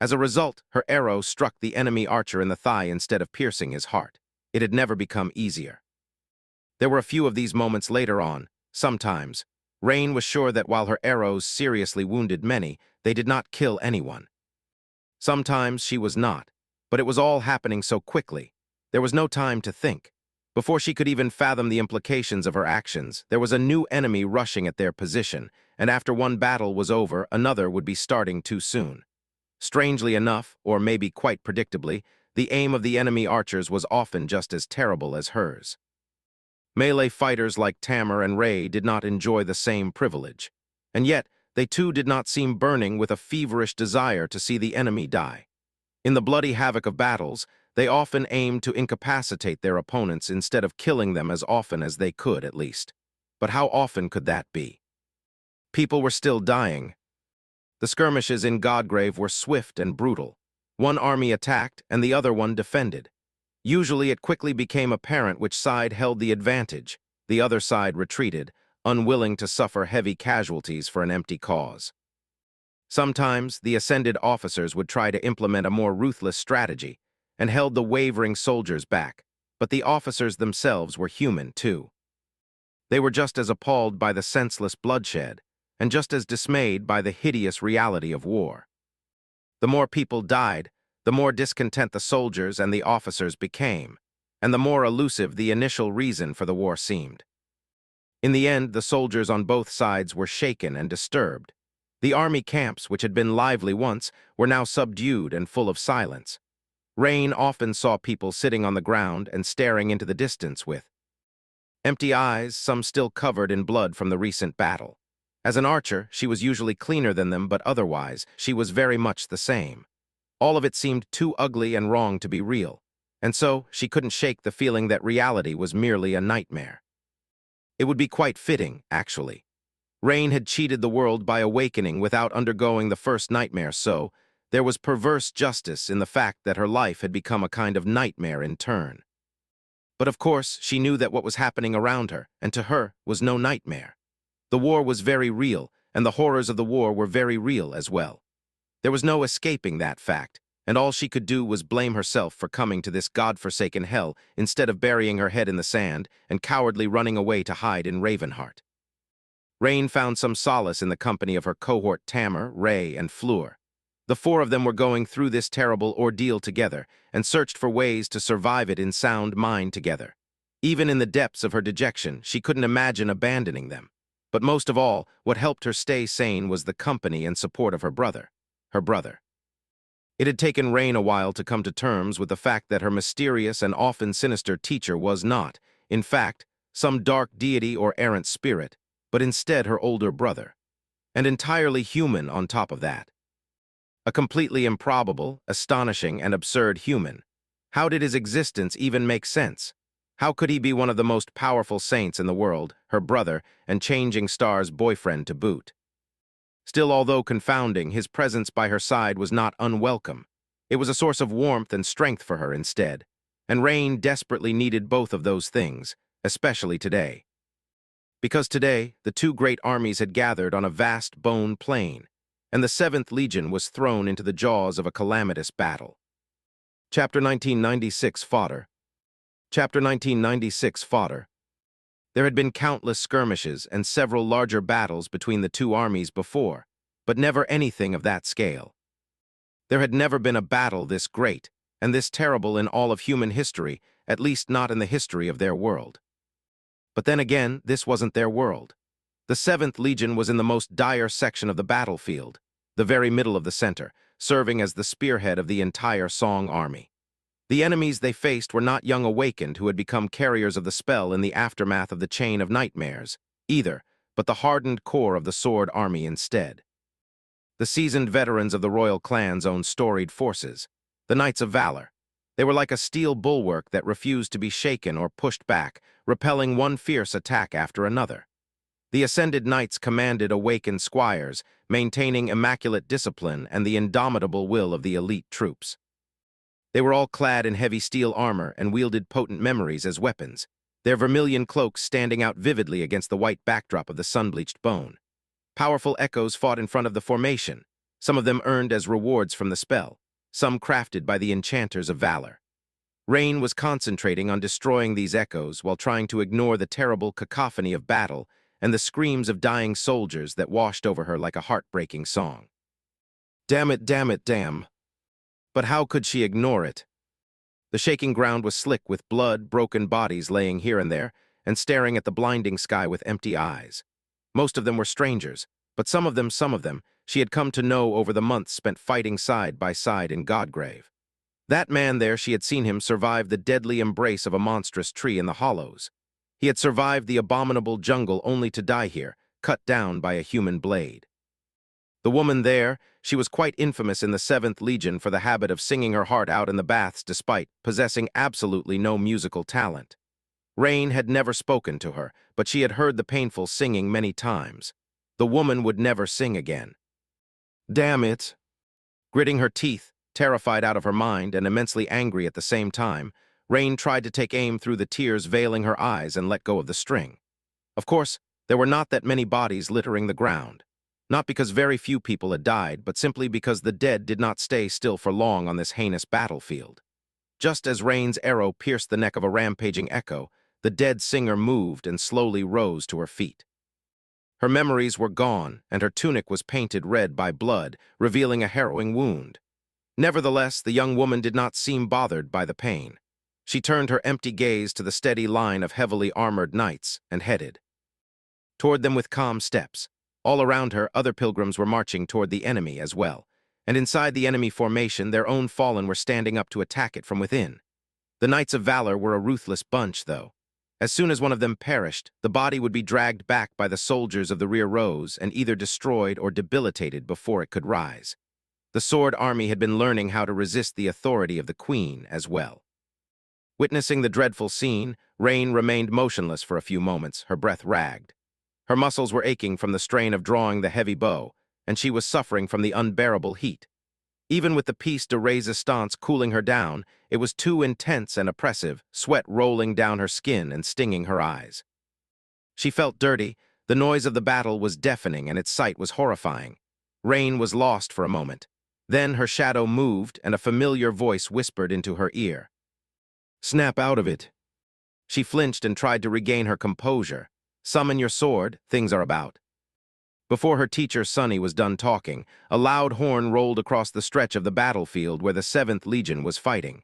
A: As a result, her arrow struck the enemy archer in the thigh instead of piercing his heart. It had never become easier. There were a few of these moments later on. Sometimes, Rain was sure that while her arrows seriously wounded many, they did not kill anyone. Sometimes she was not, but it was all happening so quickly. There was no time to think. Before she could even fathom the implications of her actions, there was a new enemy rushing at their position, and after one battle was over, another would be starting too soon. Strangely enough, or maybe quite predictably, the aim of the enemy archers was often just as terrible as hers. Melee fighters like Tamer and Ray did not enjoy the same privilege, and yet they too did not seem burning with a feverish desire to see the enemy die. In the bloody havoc of battles, they often aimed to incapacitate their opponents instead of killing them as often as they could, at least. But how often could that be? People were still dying. The skirmishes in Godgrave were swift and brutal. One army attacked, and the other one defended. Usually it quickly became apparent which side held the advantage. The other side retreated, unwilling to suffer heavy casualties for an empty cause. Sometimes, the ascended officers would try to implement a more ruthless strategy and held the wavering soldiers back, but the officers themselves were human too. They were just as appalled by the senseless bloodshed and just as dismayed by the hideous reality of war. The more people died, the more discontent the soldiers and the officers became, and the more elusive the initial reason for the war seemed. In the end, the soldiers on both sides were shaken and disturbed. The army camps, which had been lively once, were now subdued and full of silence. Rain often saw people sitting on the ground and staring into the distance with empty eyes, some still covered in blood from the recent battle. As an archer, she was usually cleaner than them, but otherwise, she was very much the same. All of it seemed too ugly and wrong to be real, and so she couldn't shake the feeling that reality was merely a nightmare. It would be quite fitting, actually. Rain had cheated the world by awakening without undergoing the first nightmare, so there was perverse justice in the fact that her life had become a kind of nightmare in turn. But of course, she knew that what was happening around her, and to her, was no nightmare. The war was very real, and the horrors of the war were very real as well. There was no escaping that fact, and all she could do was blame herself for coming to this God-forsaken hell instead of burying her head in the sand and cowardly running away to hide in Ravenheart. Rain found some solace in the company of her cohort Tamer, Ray, and Fleur. The four of them were going through this terrible ordeal together and searched for ways to survive it in sound mind together. Even in the depths of her dejection, she couldn't imagine abandoning them. But most of all, what helped her stay sane was the company and support of her brother. Her brother. It had taken Rain a while to come to terms with the fact that her mysterious and often sinister teacher was not, in fact, some dark deity or errant spirit, but instead her older brother. And entirely human on top of that. A completely improbable, astonishing, and absurd human. How did his existence even make sense? How could he be one of the most powerful saints in the world, her brother, and Changing Star's boyfriend to boot? Still, although confounding, his presence by her side was not unwelcome. It was a source of warmth and strength for her instead. And Rain desperately needed both of those things, especially today. Because today, the two great armies had gathered on a vast bone plain, and the 7th Legion was thrown into the jaws of a calamitous battle. Chapter 1996 Fodder. Chapter 1996 Fodder. There had been countless skirmishes and several larger battles between the two armies before, but never anything of that scale. There had never been a battle this great, and this terrible in all of human history, at least not in the history of their world. But then again, this wasn't their world. The 7th Legion was in the most dire section of the battlefield, the very middle of the center, serving as the spearhead of the entire Song army. The enemies they faced were not young awakened who had become carriers of the spell in the aftermath of the Chain of Nightmares, either, but the hardened core of the Sword army instead. The seasoned veterans of the royal clan's own storied forces, the Knights of Valor. They were like a steel bulwark that refused to be shaken or pushed back, repelling one fierce attack after another. The ascended knights commanded awakened squires, maintaining immaculate discipline and the indomitable will of the elite troops. They were all clad in heavy steel armor and wielded potent memories as weapons, their vermilion cloaks standing out vividly against the white backdrop of the sun-bleached bone. Powerful echoes fought in front of the formation, some of them earned as rewards from the spell, some crafted by the enchanters of valor. Rain was concentrating on destroying these echoes while trying to ignore the terrible cacophony of battle and the screams of dying soldiers that washed over her like a heartbreaking song. Damn it, damn it, damn. But how could she ignore it? The shaking ground was slick with blood, broken bodies laying here and there, and staring at the blinding sky with empty eyes. Most of them were strangers, but some of them, she had come to know over the months spent fighting side by side in Godgrave. That man there, she had seen him survive the deadly embrace of a monstrous tree in the hollows. He had survived the abominable jungle only to die here, cut down by a human blade. The woman there, she was quite infamous in the 7th Legion for the habit of singing her heart out in the baths despite possessing absolutely no musical talent. Rain had never spoken to her, but she had heard the painful singing many times. The woman would never sing again. Damn it! Gritting her teeth, terrified out of her mind and immensely angry at the same time, Rain tried to take aim through the tears veiling her eyes and let go of the string. Of course, there were not that many bodies littering the ground. Not because very few people had died, but simply because the dead did not stay still for long on this heinous battlefield. Just as Rain's arrow pierced the neck of a rampaging echo, the dead singer moved and slowly rose to her feet. Her memories were gone, and her tunic was painted red by blood, revealing a harrowing wound. Nevertheless, the young woman did not seem bothered by the pain. She turned her empty gaze to the steady line of heavily armored knights and headed toward them with calm steps. All around her, other pilgrims were marching toward the enemy as well, and inside the enemy formation, their own fallen were standing up to attack it from within. The Knights of Valor were a ruthless bunch, though. As soon as one of them perished, the body would be dragged back by the soldiers of the rear rows and either destroyed or debilitated before it could rise. The Sword army had been learning how to resist the authority of the Queen as well. Witnessing the dreadful scene, Rain remained motionless for a few moments, her breath ragged. Her muscles were aching from the strain of drawing the heavy bow, and she was suffering from the unbearable heat. Even with the piece de resistance cooling her down, it was too intense and oppressive, sweat rolling down her skin and stinging her eyes. She felt dirty, the noise of the battle was deafening and its sight was horrifying. Rain was lost for a moment. Then her shadow moved and a familiar voice whispered into her ear. Snap out of it. She flinched and tried to regain her composure. Summon your sword, things are about. Before her teacher Sonny was done talking, a loud horn rolled across the stretch of the battlefield where the 7th Legion was fighting.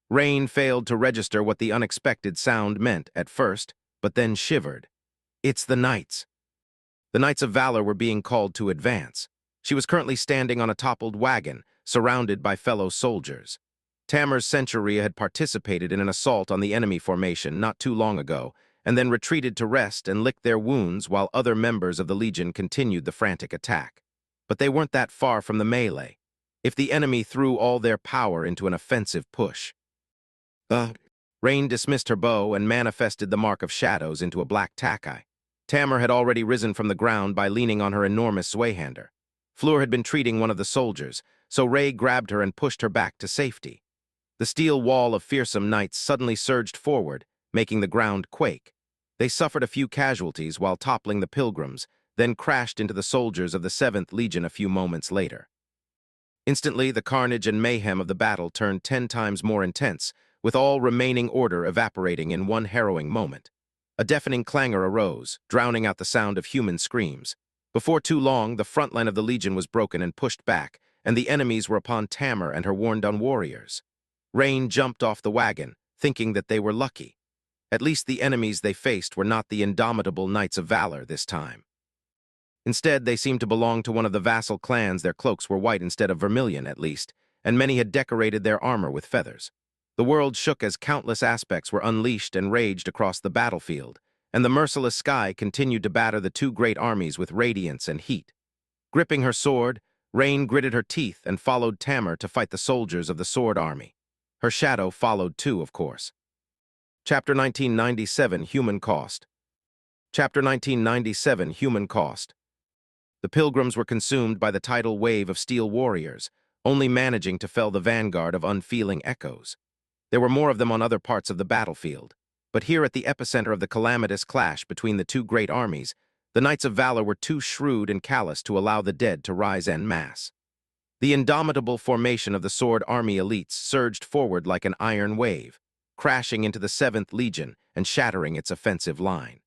A: Rain failed to register what the unexpected sound meant at first, but then shivered. It's the knights. The Knights of Valor were being called to advance. She was currently standing on a toppled wagon, surrounded by fellow soldiers. Tamar's Centuria had participated in an assault on the enemy formation not too long ago, and then retreated to rest and lick their wounds while other members of the Legion continued the frantic attack. But they weren't that far from the melee, if the enemy threw all their power into an offensive push. Rain dismissed her bow and manifested the mark of shadows into a black tackeye. Tamar had already risen from the ground by leaning on her enormous swayhander. Fleur had been treating one of the soldiers, so Ray grabbed her and pushed her back to safety. The steel wall of fearsome knights suddenly surged forward, making the ground quake. They suffered a few casualties while toppling the pilgrims, then crashed into the soldiers of the 7th Legion a few moments later. Instantly, the carnage and mayhem of the battle turned 10 times more intense, with all remaining order evaporating in one harrowing moment. A deafening clangor arose, drowning out the sound of human screams. Before too long, the front line of the Legion was broken and pushed back, and the enemies were upon Tamar and her worn-down warriors. Rain jumped off the wagon, thinking that they were lucky. At least the enemies they faced were not the indomitable Knights of Valor this time. Instead, they seemed to belong to one of the vassal clans. Their cloaks were white instead of vermilion, at least, and many had decorated their armor with feathers. The world shook as countless aspects were unleashed and raged across the battlefield, and the merciless sky continued to batter the two great armies with radiance and heat. Gripping her sword, Rain gritted her teeth and followed Tamar to fight the soldiers of the Sword Army. Her shadow followed too, of course. Chapter 1997, Human Cost. Chapter 1997, Human Cost. The pilgrims were consumed by the tidal wave of steel warriors, only managing to fell the vanguard of unfeeling echoes. There were more of them on other parts of the battlefield, but here at the epicenter of the calamitous clash between the two great armies, the Knights of Valor were too shrewd and callous to allow the dead to rise en masse. The indomitable formation of the Sword Army elites surged forward like an iron wave, crashing into the 7th Legion and shattering its offensive line.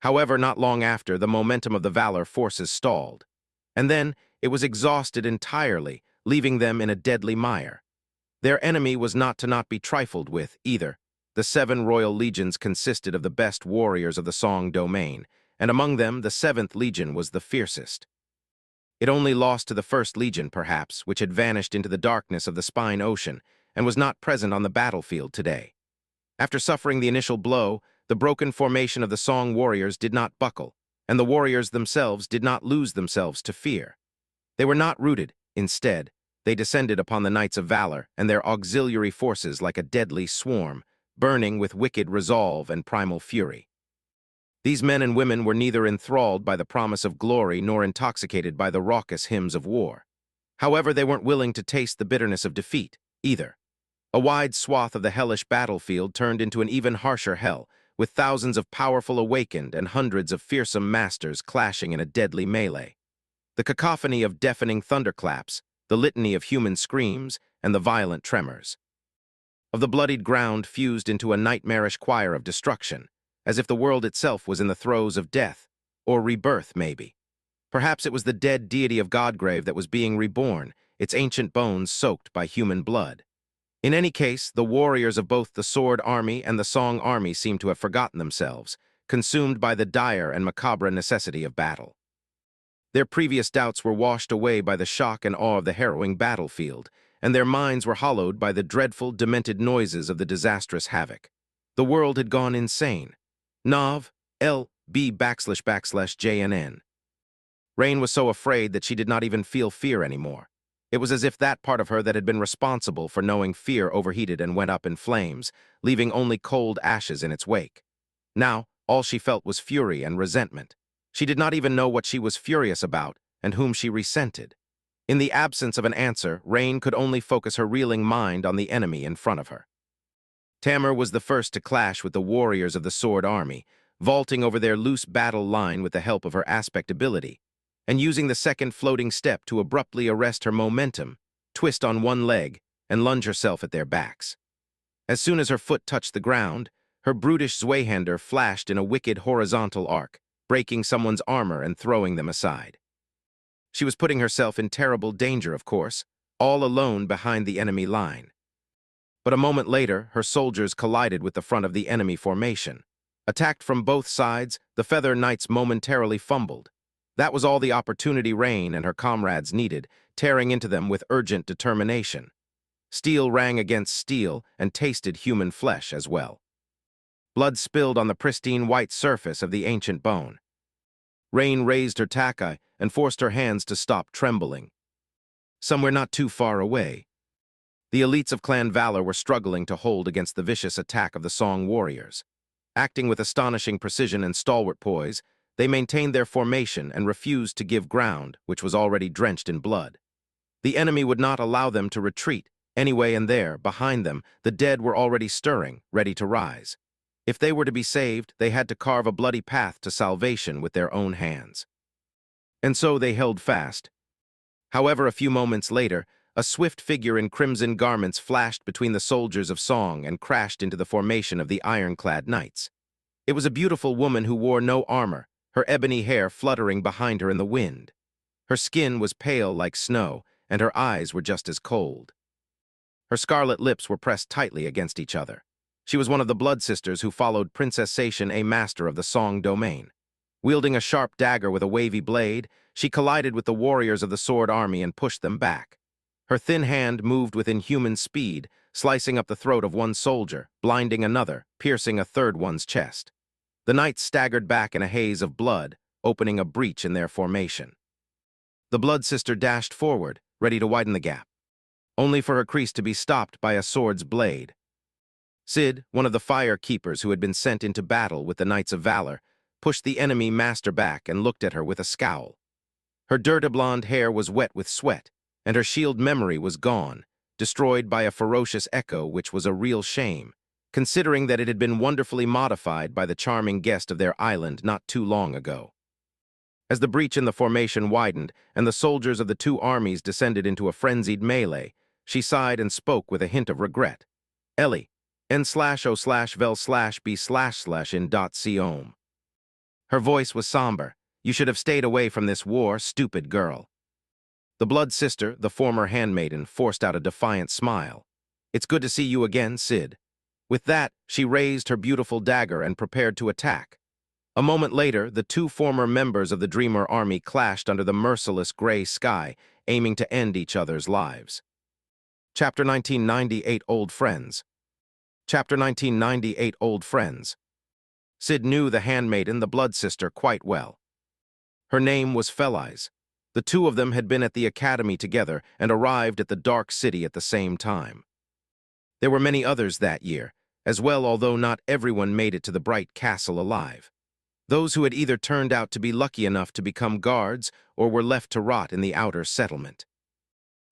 A: However, not long after, the momentum of the Valor forces stalled, and then it was exhausted entirely, leaving them in a deadly mire. Their enemy was not to be trifled with, either. The 7 royal legions consisted of the best warriors of the Song domain, and among them the 7th Legion was the fiercest. It only lost to the 1st Legion, perhaps, which had vanished into the darkness of the Spine Ocean and was not present on the battlefield today. After suffering the initial blow, the broken formation of the Song warriors did not buckle, and the warriors themselves did not lose themselves to fear. They were not routed. Instead, they descended upon the Knights of Valor and their auxiliary forces like a deadly swarm, burning with wicked resolve and primal fury. These men and women were neither enthralled by the promise of glory nor intoxicated by the raucous hymns of war. However, they weren't willing to taste the bitterness of defeat, either. A wide swath of the hellish battlefield turned into an even harsher hell, with thousands of powerful awakened and hundreds of fearsome masters clashing in a deadly melee. The cacophony of deafening thunderclaps, the litany of human screams, and the violent tremors of the bloodied ground fused into a nightmarish choir of destruction, as if the world itself was in the throes of death, or rebirth, maybe. Perhaps it was the dead deity of Godgrave that was being reborn, its ancient bones soaked by human blood. In any case, the warriors of both the Sword Army and the Song Army seemed to have forgotten themselves, consumed by the dire and macabre necessity of battle. Their previous doubts were washed away by the shock and awe of the harrowing battlefield, and their minds were hollowed by the dreadful, demented noises of the disastrous havoc. The world had gone insane. Nav, LB //JNN. Rain was so afraid that she did not even feel fear anymore. It was as if that part of her that had been responsible for knowing fear overheated and went up in flames, leaving only cold ashes in its wake. Now, all she felt was fury and resentment. She did not even know what she was furious about and whom she resented. In the absence of an answer, Rain could only focus her reeling mind on the enemy in front of her. Tamar was the first to clash with the warriors of the Sword Army, vaulting over their loose battle line with the help of her aspect ability, and using the second floating step to abruptly arrest her momentum, twist on one leg, and lunge herself at their backs. As soon as her foot touched the ground, her brutish Zweihander flashed in a wicked horizontal arc, breaking someone's armor and throwing them aside. She was putting herself in terrible danger, of course, all alone behind the enemy line. But a moment later, her soldiers collided with the front of the enemy formation. Attacked from both sides, the Feather Knights momentarily fumbled. That was all the opportunity Rain and her comrades needed, tearing into them with urgent determination. Steel rang against steel and tasted human flesh as well. Blood spilled on the pristine white surface of the ancient bone. Rain raised her takai and forced her hands to stop trembling. Somewhere not too far away, the elites of Clan Valor were struggling to hold against the vicious attack of the Song warriors. Acting with astonishing precision and stalwart poise, they maintained their formation and refused to give ground, which was already drenched in blood. The enemy would not allow them to retreat. Anyway, and there, behind them, the dead were already stirring, ready to rise. If they were to be saved, they had to carve a bloody path to salvation with their own hands. And so they held fast. However, a few moments later, a swift figure in crimson garments flashed between the soldiers of Song and crashed into the formation of the ironclad knights. It was a beautiful woman who wore no armor, her ebony hair fluttering behind her in the wind. Her skin was pale like snow, and her eyes were just as cold. Her scarlet lips were pressed tightly against each other. She was one of the blood sisters who followed Princess Sation, a master of the Song domain. Wielding a sharp dagger with a wavy blade, she collided with the warriors of the Sword Army and pushed them back. Her thin hand moved with inhuman speed, slicing up the throat of one soldier, blinding another, piercing a third one's chest. The knights staggered back in a haze of blood, opening a breach in their formation. The blood sister dashed forward, ready to widen the gap, only for her crease to be stopped by a sword's blade. Sid, one of the fire keepers who had been sent into battle with the Knights of Valor, pushed the enemy master back and looked at her with a scowl. Her dirty blonde hair was wet with sweat, and her shield memory was gone, destroyed by a ferocious echo, which was a real shame, considering that it had been wonderfully modified by the charming guest of their island not too long ago. As the breach in the formation widened and the soldiers of the two armies descended into a frenzied melee, she sighed and spoke with a hint of regret. Ellie, n/o/vel/b// in .com. Her voice was somber. You should have stayed away from this war, stupid girl. The blood sister, the former handmaiden, forced out a defiant smile. It's good to see you again, Sid. With that, she raised her beautiful dagger and prepared to attack. A moment later, the two former members of the Dreamer Army clashed under the merciless gray sky, aiming to end each other's lives. Chapter 1998 Old Friends. Chapter 1998 Old Friends. Sid knew the handmaiden, the blood sister, quite well. Her name was Felice. The two of them had been at the academy together and arrived at the Dark City at the same time. There were many others that year, as well, although not everyone made it to the Bright Castle alive. Those who had either turned out to be lucky enough to become guards or were left to rot in the outer settlement.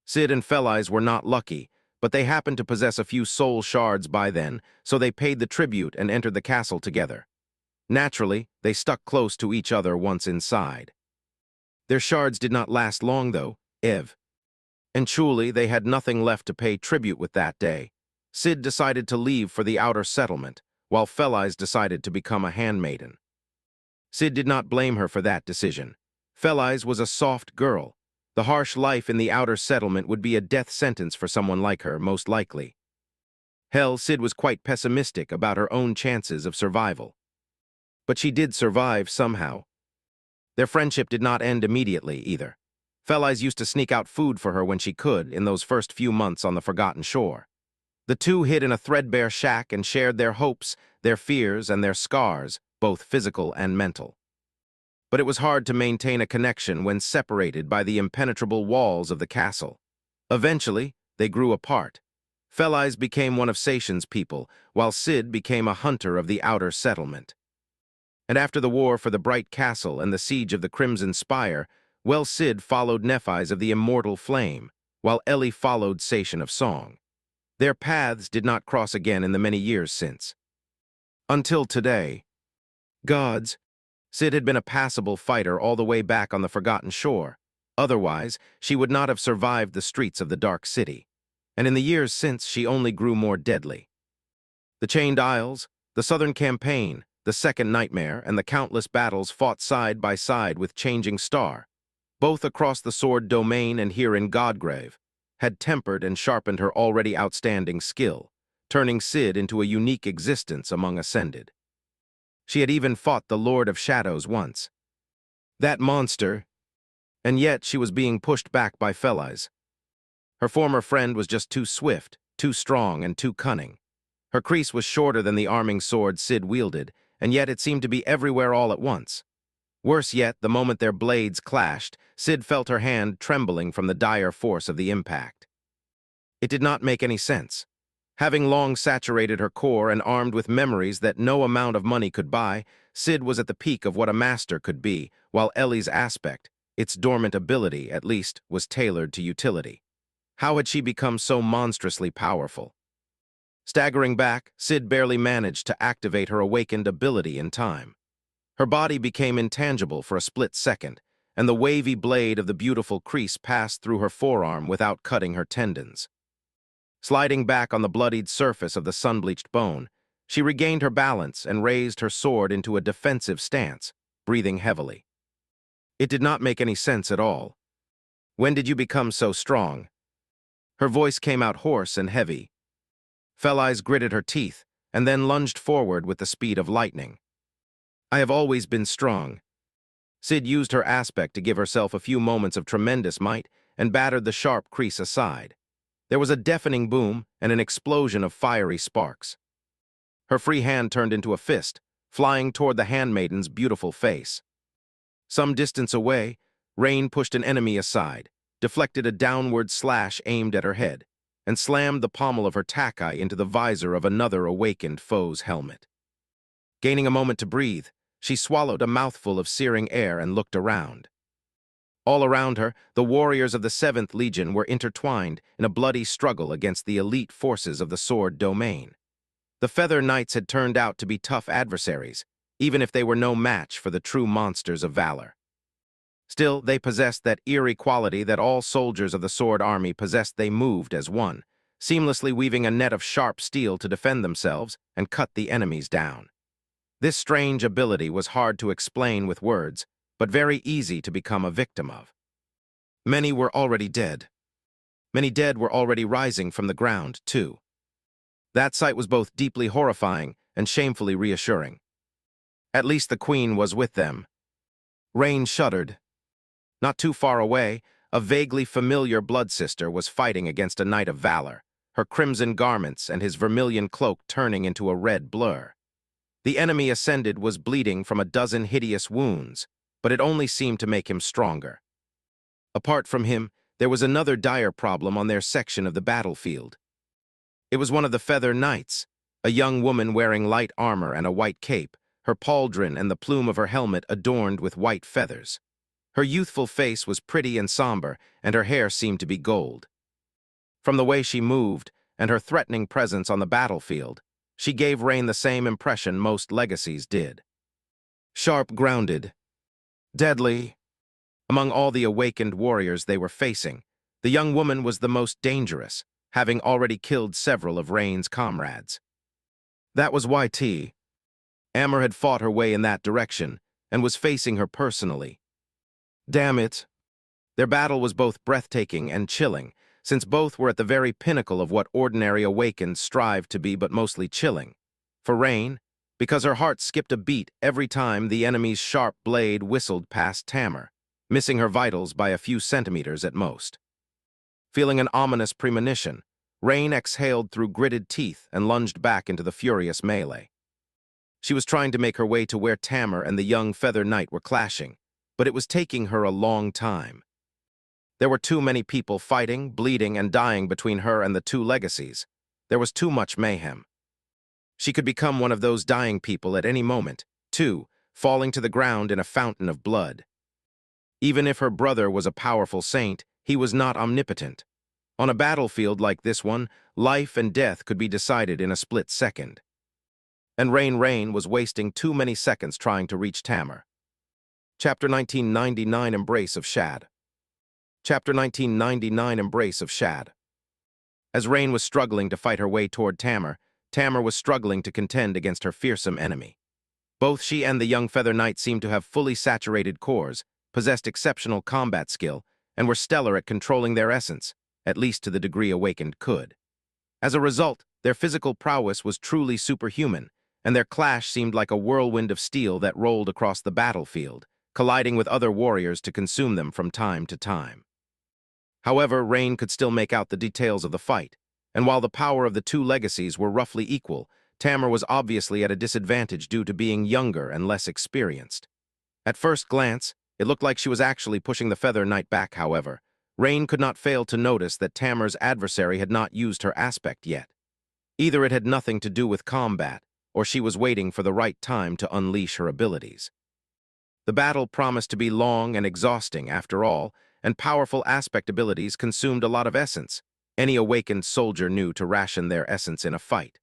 A: Sid and Felice were not lucky, but they happened to possess a few soul shards by then, so they paid the tribute and entered the castle together. Naturally, they stuck close to each other once inside. Their shards did not last long, though, and truly they had nothing left to pay tribute with that day. Sid decided to leave for the outer settlement, while Felice decided to become a handmaiden. Sid did not blame her for that decision. Felice was a soft girl. The harsh life in the outer settlement would be a death sentence for someone like her, most likely. Hell, Sid was quite pessimistic about her own chances of survival. But she did survive somehow. Their friendship did not end immediately, either. Felice used to sneak out food for her when she could in those first few months on the Forgotten Shore. The two hid in a threadbare shack and shared their hopes, their fears, and their scars, both physical and mental. But it was hard to maintain a connection when separated by the impenetrable walls of the castle. Eventually, they grew apart. Felice became one of Sation's people, while Sid became a hunter of the outer settlement. And after the war for the Bright Castle and the siege of the Crimson Spire, well, Sid followed Nephis of the Immortal Flame, while Ellie followed Sation of Song. Their paths did not cross again in the many years since. Until today. Gods, Sid had been a passable fighter all the way back on the Forgotten Shore. Otherwise, she would not have survived the streets of the Dark City. And in the years since, she only grew more deadly. The Chained Isles, the Southern Campaign, the Second Nightmare, and the countless battles fought side by side with Changing Star, both across the Sword domain and here in Godgrave, had tempered and sharpened her already outstanding skill, turning Sid into a unique existence among Ascended. She had even fought the Lord of Shadows once. That monster, and yet she was being pushed back by Felise. Her former friend was just too swift, too strong, and too cunning. Her crease was shorter than the arming sword Sid wielded, and yet it seemed to be everywhere all at once. Worse yet, the moment their blades clashed, Sid felt her hand trembling from the dire force of the impact. It did not make any sense. Having long saturated her core and armed with memories that no amount of money could buy, Sid was at the peak of what a master could be, while Ellie's aspect, its dormant ability, at least, was tailored to utility. How had she become so monstrously powerful? Staggering back, Sid barely managed to activate her awakened ability in time. Her body became intangible for a split second, and the wavy blade of the beautiful crease passed through her forearm without cutting her tendons. Sliding back on the bloodied surface of the sun-bleached bone, she regained her balance and raised her sword into a defensive stance, breathing heavily. It did not make any sense at all. When did you become so strong? Her voice came out hoarse and heavy. Felise gritted her teeth and then lunged forward with the speed of lightning. I have always been strong. Sid used her aspect to give herself a few moments of tremendous might and battered the sharp crease aside. There was a deafening boom and an explosion of fiery sparks. Her free hand turned into a fist, flying toward the handmaiden's beautiful face. Some distance away, Rain pushed an enemy aside, deflected a downward slash aimed at her head, and slammed the pommel of her takai into the visor of another awakened foe's helmet. Gaining a moment to breathe, she swallowed a mouthful of searing air and looked around. All around her, the warriors of the 7th Legion were intertwined in a bloody struggle against the elite forces of the Sword Domain. The Feather Knights had turned out to be tough adversaries, even if they were no match for the true monsters of valor. Still, they possessed that eerie quality that all soldiers of the Sword Army possessed. They moved as one, seamlessly weaving a net of sharp steel to defend themselves and cut the enemies down. This strange ability was hard to explain with words, but very easy to become a victim of. Many were already dead. Many dead were already rising from the ground, too. That sight was both deeply horrifying and shamefully reassuring. At least the Queen was with them. Rain shuddered. Not too far away, a vaguely familiar blood sister was fighting against a knight of valor, her crimson garments and his vermilion cloak turning into a red blur. The enemy Ascended was bleeding from a dozen hideous wounds, but it only seemed to make him stronger. Apart from him, there was another dire problem on their section of the battlefield. It was one of the Feather Knights, a young woman wearing light armor and a white cape, her pauldron and the plume of her helmet adorned with white feathers. Her youthful face was pretty and somber, and her hair seemed to be gold. From the way she moved and her threatening presence on the battlefield, she gave Rain the same impression most legacies did. Sharp, grounded, deadly. Among all the awakened warriors they were facing, the young woman was the most dangerous, having already killed several of Rain's comrades. That was why Amber had fought her way in that direction and was facing her personally. Damn it. Their battle was both breathtaking and chilling, since both were at the very pinnacle of what ordinary awakened strive to be, but mostly chilling. For Rain, because her heart skipped a beat every time the enemy's sharp blade whistled past Tamar, missing her vitals by a few centimeters at most. Feeling an ominous premonition, Rain exhaled through gritted teeth and lunged back into the furious melee. She was trying to make her way to where Tamar and the young Feather Knight were clashing, but it was taking her a long time. There were too many people fighting, bleeding, and dying between her and the two legacies. There was too much mayhem. She could become one of those dying people at any moment, too, falling to the ground in a fountain of blood. Even if her brother was a powerful saint, he was not omnipotent. On a battlefield like this one, life and death could be decided in a split second. And Rain was wasting too many seconds trying to reach Tamar. Chapter 1999 Embrace of Shad. Chapter 1999 Embrace of Shad. As Rain was struggling to fight her way toward Tamar, Tamar was struggling to contend against her fearsome enemy. Both she and the young Feather Knight seemed to have fully saturated cores, possessed exceptional combat skill, and were stellar at controlling their essence, at least to the degree awakened could. As a result, Their physical prowess was truly superhuman, and their clash seemed like a whirlwind of steel that rolled across the battlefield, colliding with other warriors to consume them from time to time. However, Rain could still make out the details of the fight, and while the power of the two legacies were roughly equal, Tamar was obviously at a disadvantage due to being younger and less experienced. At first glance, it looked like she was actually pushing the Feather Knight back, however. Rain could not fail to notice that Tamar's adversary had not used her aspect yet. Either it had nothing to do with combat, or she was waiting for the right time to unleash her abilities. The battle promised to be long and exhausting after all, and powerful aspect abilities consumed a lot of essence. Any awakened soldier knew to ration their essence in a fight.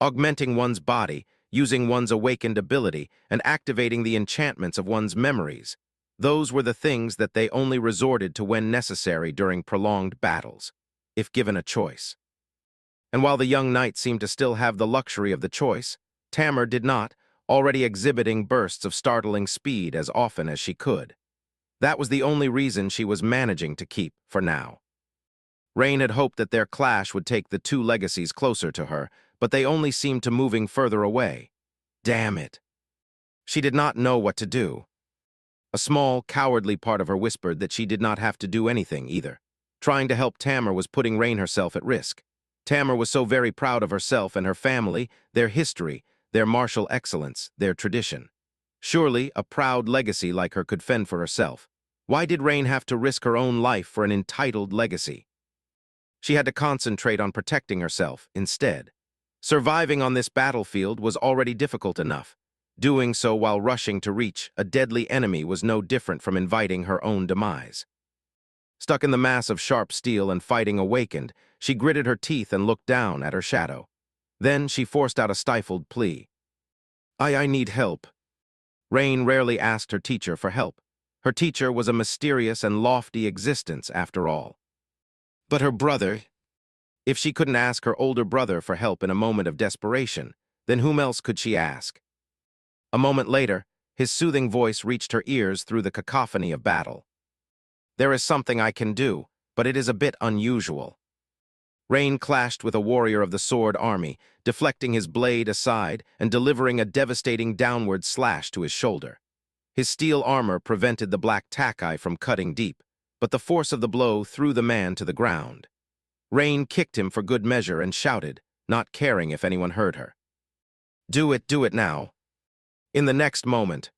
A: Augmenting one's body, using one's awakened ability, and activating the enchantments of one's memories. Those were the things that they only resorted to when necessary during prolonged battles, if given a choice. And while the young knight seemed to still have the luxury of the choice, Tamar did not, already exhibiting bursts of startling speed as often as she could. That was the only reason she was managing to keep, for now. Rain had hoped that their clash would take the two legacies closer to her, but they only seemed to moving further away. Damn it. She did not know what to do. A small, cowardly part of her whispered that she did not have to do anything either. Trying to help Tamar was putting Rain herself at risk. Tamar was so very proud of herself and her family, their history, their martial excellence, their tradition. Surely, a proud legacy like her could fend for herself. Why did Rain have to risk her own life for an entitled legacy? She had to concentrate on protecting herself instead. Surviving on this battlefield was already difficult enough. Doing so while rushing to reach a deadly enemy was no different from inviting her own demise. Stuck in the mass of sharp steel and fighting awakened, she gritted her teeth and looked down at her shadow. Then she forced out a stifled plea. I need help." Rain rarely asked her teacher for help. Her teacher was a mysterious and lofty existence, after all. But her brother... If she couldn't ask her older brother for help in a moment of desperation, then whom else could she ask? A moment later, his soothing voice reached her ears through the cacophony of battle. "There is something I can do, but it is a bit unusual." Rain clashed with a warrior of the sword army, deflecting his blade aside and delivering a devastating downward slash to his shoulder. His steel armor prevented the black tack-eye from cutting deep, but the force of the blow threw the man to the ground. Rain kicked him for good measure and shouted, not caring if anyone heard her. Do it now." In the next moment,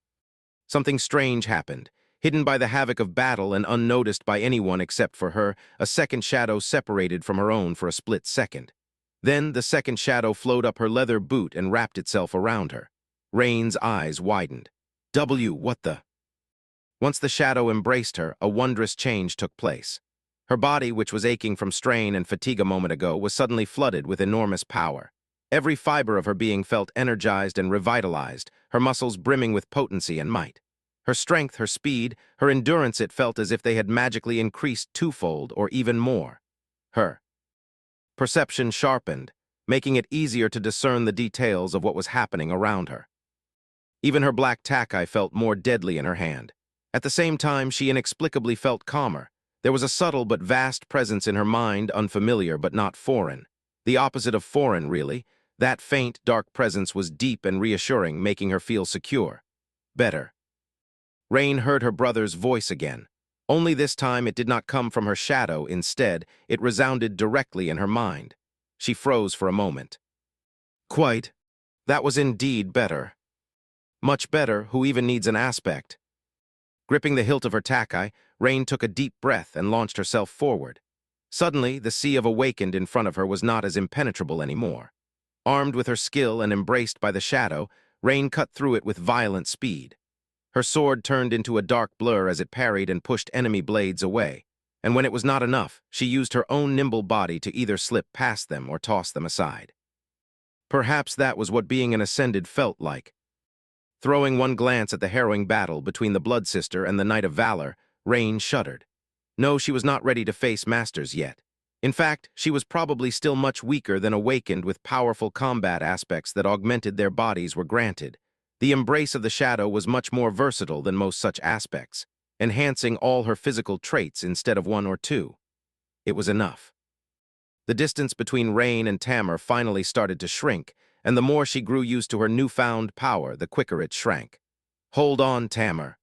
A: something strange happened. Hidden by the havoc of battle and unnoticed by anyone except for her, a second shadow separated from her own for a split second. Then the second shadow flowed up her leather boot and wrapped itself around her. Rain's eyes widened. What the? Once the shadow embraced her, a wondrous change took place. Her body, which was aching from strain and fatigue a moment ago, was suddenly flooded with enormous power. Every fiber of her being felt energized and revitalized, her muscles brimming with potency and might. Her strength, her speed, her endurance, it felt as if they had magically increased twofold or even more. Her perception sharpened, making it easier to discern the details of what was happening around her. Even her black tack-eye felt more deadly in her hand. At the same time, she inexplicably felt calmer. There was a subtle but vast presence in her mind, unfamiliar but not foreign. The opposite of foreign, really. That faint, dark presence was deep and reassuring, making her feel secure. Better. Rain heard her brother's voice again. Only this time it did not come from her shadow. Instead, it resounded directly in her mind. She froze for a moment. Quite. That was indeed better. Much better. Who even needs an aspect? Gripping the hilt of her tack-eye, Rain took a deep breath and launched herself forward. Suddenly, the sea of awakened in front of her was not as impenetrable anymore. Armed with her skill and embraced by the shadow, Rain cut through it with violent speed. Her sword turned into a dark blur as it parried and pushed enemy blades away, and when it was not enough, she used her own nimble body to either slip past them or toss them aside. Perhaps that was what being an Ascended felt like. Throwing one glance at the harrowing battle between the Blood Sister and the Knight of Valor, Rain shuddered. No, she was not ready to face masters yet. In fact, she was probably still much weaker than awakened with powerful combat aspects that augmented their bodies were granted. The embrace of the shadow was much more versatile than most such aspects, enhancing all her physical traits instead of one or two. It was enough. The distance between Rain and Tamar finally started to shrink, and the more she grew used to her newfound power, the quicker it shrank. "Hold on, Tamar."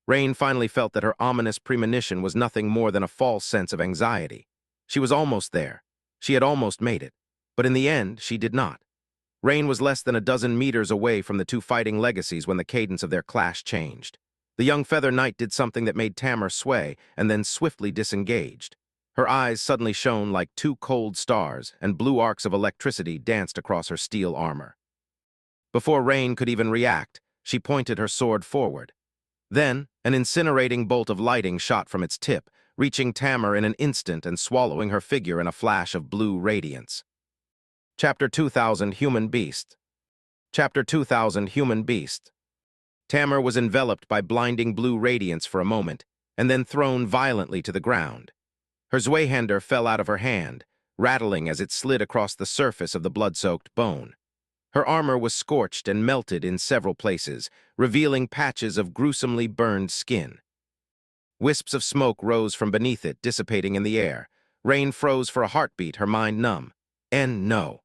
A: Rain finally felt that her ominous premonition was nothing more than a false sense of anxiety. She was almost there. She had almost made it. But in the end, she did not. Rain was less than a dozen meters away from the two fighting legacies when the cadence of their clash changed. The young Feather Knight did something that made Tamar sway and then swiftly disengaged. Her eyes suddenly shone like two cold stars, and blue arcs of electricity danced across her steel armor. Before Rain could even react, she pointed her sword forward. Then, an incinerating bolt of lighting shot from its tip, reaching Tamar in an instant and swallowing her figure in a flash of blue radiance. Chapter 2000 Human Beast. Chapter 2000 Human Beast. Tamar was enveloped by blinding blue radiance for a moment, and then thrown violently to the ground. Her Zweihander fell out of her hand, rattling as it slid across the surface of the blood-soaked bone. Her armor was scorched and melted in several places, revealing patches of gruesomely burned skin. Wisps of smoke rose from beneath it, dissipating in the air. Rain froze for a heartbeat, her mind numb. No.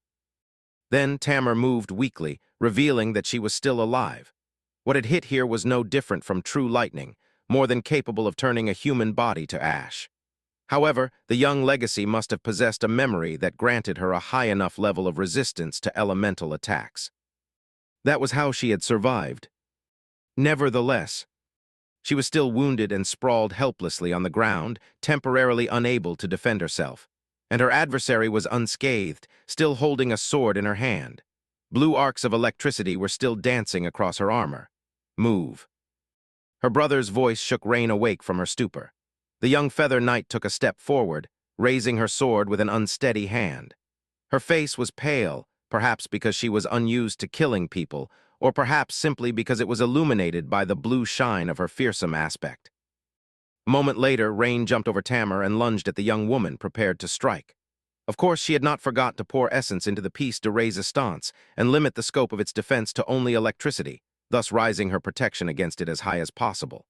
A: Then Tamar moved weakly, revealing that she was still alive. What had hit here was no different from true lightning, more than capable of turning a human body to ash. However, the young legacy must have possessed a memory that granted her a high enough level of resistance to elemental attacks. That was how she had survived. Nevertheless, she was still wounded and sprawled helplessly on the ground, temporarily unable to defend herself. And her adversary was unscathed, still holding a sword in her hand. Blue arcs of electricity were still dancing across her armor. "Move." Her brother's voice shook Rain awake from her stupor. The young Feather Knight took a step forward, raising her sword with an unsteady hand. Her face was pale, perhaps because she was unused to killing people, or perhaps simply because it was illuminated by the blue shine of her fearsome aspect. A moment later, Rain jumped over Tamar and lunged at the young woman, prepared to strike. Of course, she had not forgot to pour essence into the piece de resistance and limit the scope of its defense to only electricity, thus rising her protection against it as high as possible.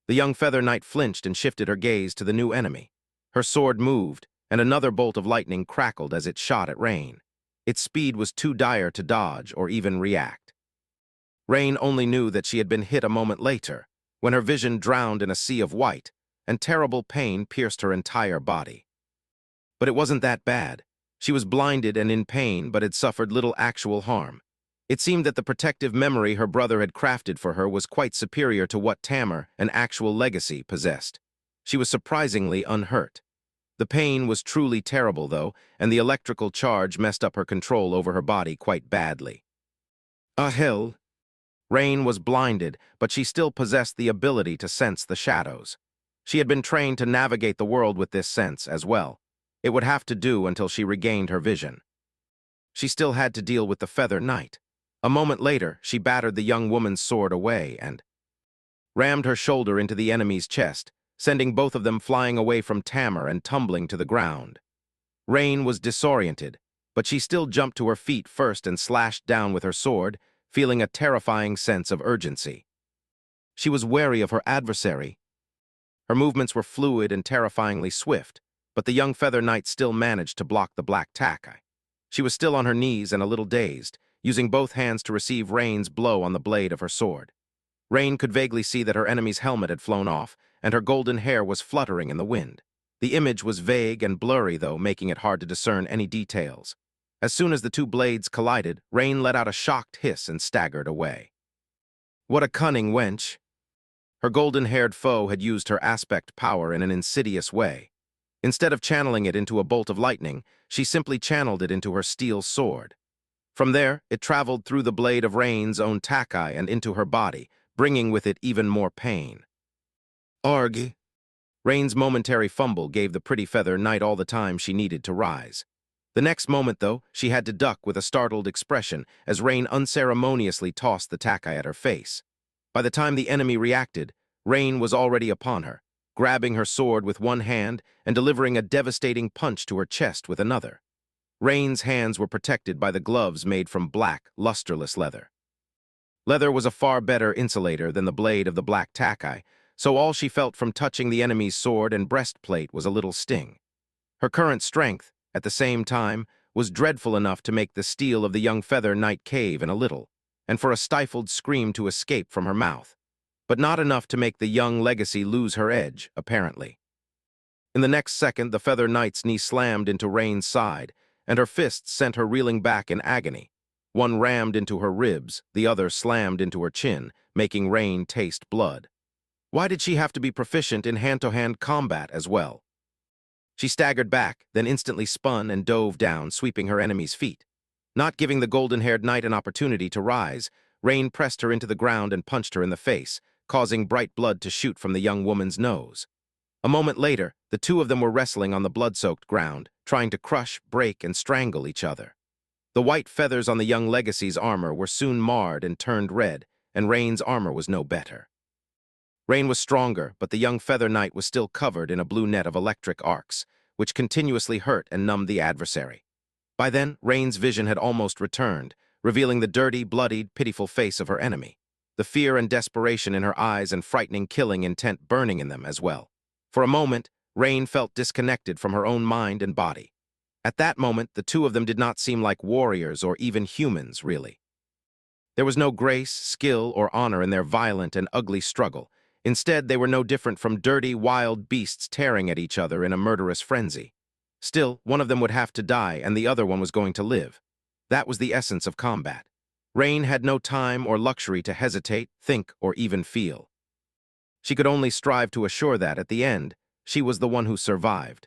A: The young Feather Knight flinched and shifted her gaze to the new enemy. Her sword moved, and another bolt of lightning crackled as it shot at Rain. Its speed was too dire to dodge or even react. Rain only knew that she had been hit a moment later, when her vision drowned in a sea of white, and terrible pain pierced her entire body. But it wasn't that bad. She was blinded and in pain, but had suffered little actual harm. It seemed that the protective memory her brother had crafted for her was quite superior to what Tamar, an actual legacy, possessed. She was surprisingly unhurt. The pain was truly terrible, though, and the electrical charge messed up her control over her body quite badly. Hell. Rain was blinded, but she still possessed the ability to sense the shadows. She had been trained to navigate the world with this sense as well. It would have to do until she regained her vision. She still had to deal with the Feather Knight. A moment later, she battered the young woman's sword away and rammed her shoulder into the enemy's chest, sending both of them flying away from Tamar and tumbling to the ground. Rain was disoriented, but she still jumped to her feet first and slashed down with her sword, feeling a terrifying sense of urgency. She was wary of her adversary. Her movements were fluid and terrifyingly swift, but the young Feather Knight still managed to block the black tack. She was still on her knees and a little dazed, using both hands to receive Rain's blow on the blade of her sword. Rain could vaguely see that her enemy's helmet had flown off, and her golden hair was fluttering in the wind. The image was vague and blurry, though, making it hard to discern any details. As soon as the two blades collided, Rain let out a shocked hiss and staggered away. What a cunning wench! Her golden-haired foe had used her aspect power in an insidious way. Instead of channeling it into a bolt of lightning, she simply channeled it into her steel sword. From there, it traveled through the blade of Rain's own takai and into her body, bringing with it even more pain. Arg! Rain's momentary fumble gave the pretty Feather Knight all the time she needed to rise. The next moment, though, she had to duck with a startled expression as Rain unceremoniously tossed the takai at her face. By the time the enemy reacted, Rain was already upon her, grabbing her sword with one hand and delivering a devastating punch to her chest with another. Rain's hands were protected by the gloves made from black, lusterless leather. Leather was a far better insulator than the blade of the black takai, so all she felt from touching the enemy's sword and breastplate was a little sting. Her current strength, at the same time, was dreadful enough to make the steel of the young feather knight cave in a little, and for a stifled scream to escape from her mouth, but not enough to make the young legacy lose her edge, apparently. In the next second, the feather knight's knee slammed into Rain's side, and her fists sent her reeling back in agony. One rammed into her ribs, the other slammed into her chin, making Rain taste blood. Why did she have to be proficient in hand-to-hand combat as well? She staggered back, then instantly spun and dove down, sweeping her enemy's feet. Not giving the golden-haired knight an opportunity to rise, Rain pressed her into the ground and punched her in the face, causing bright blood to shoot from the young woman's nose. A moment later, the two of them were wrestling on the blood-soaked ground, trying to crush, break, and strangle each other. The white feathers on the young legacy's armor were soon marred and turned red, and Rain's armor was no better. Rain was stronger, but the young feather knight was still covered in a blue net of electric arcs, which continuously hurt and numbed the adversary. By then, Rain's vision had almost returned, revealing the dirty, bloodied, pitiful face of her enemy, the fear and desperation in her eyes and frightening killing intent burning in them as well. For a moment, Rain felt disconnected from her own mind and body. At that moment, the two of them did not seem like warriors or even humans, really. There was no grace, skill, or honor in their violent and ugly struggle. Instead, they were no different from dirty, wild beasts tearing at each other in a murderous frenzy. Still, one of them would have to die, and the other one was going to live. That was the essence of combat. Rain had no time or luxury to hesitate, think, or even feel. She could only strive to assure that, at the end, she was the one who survived.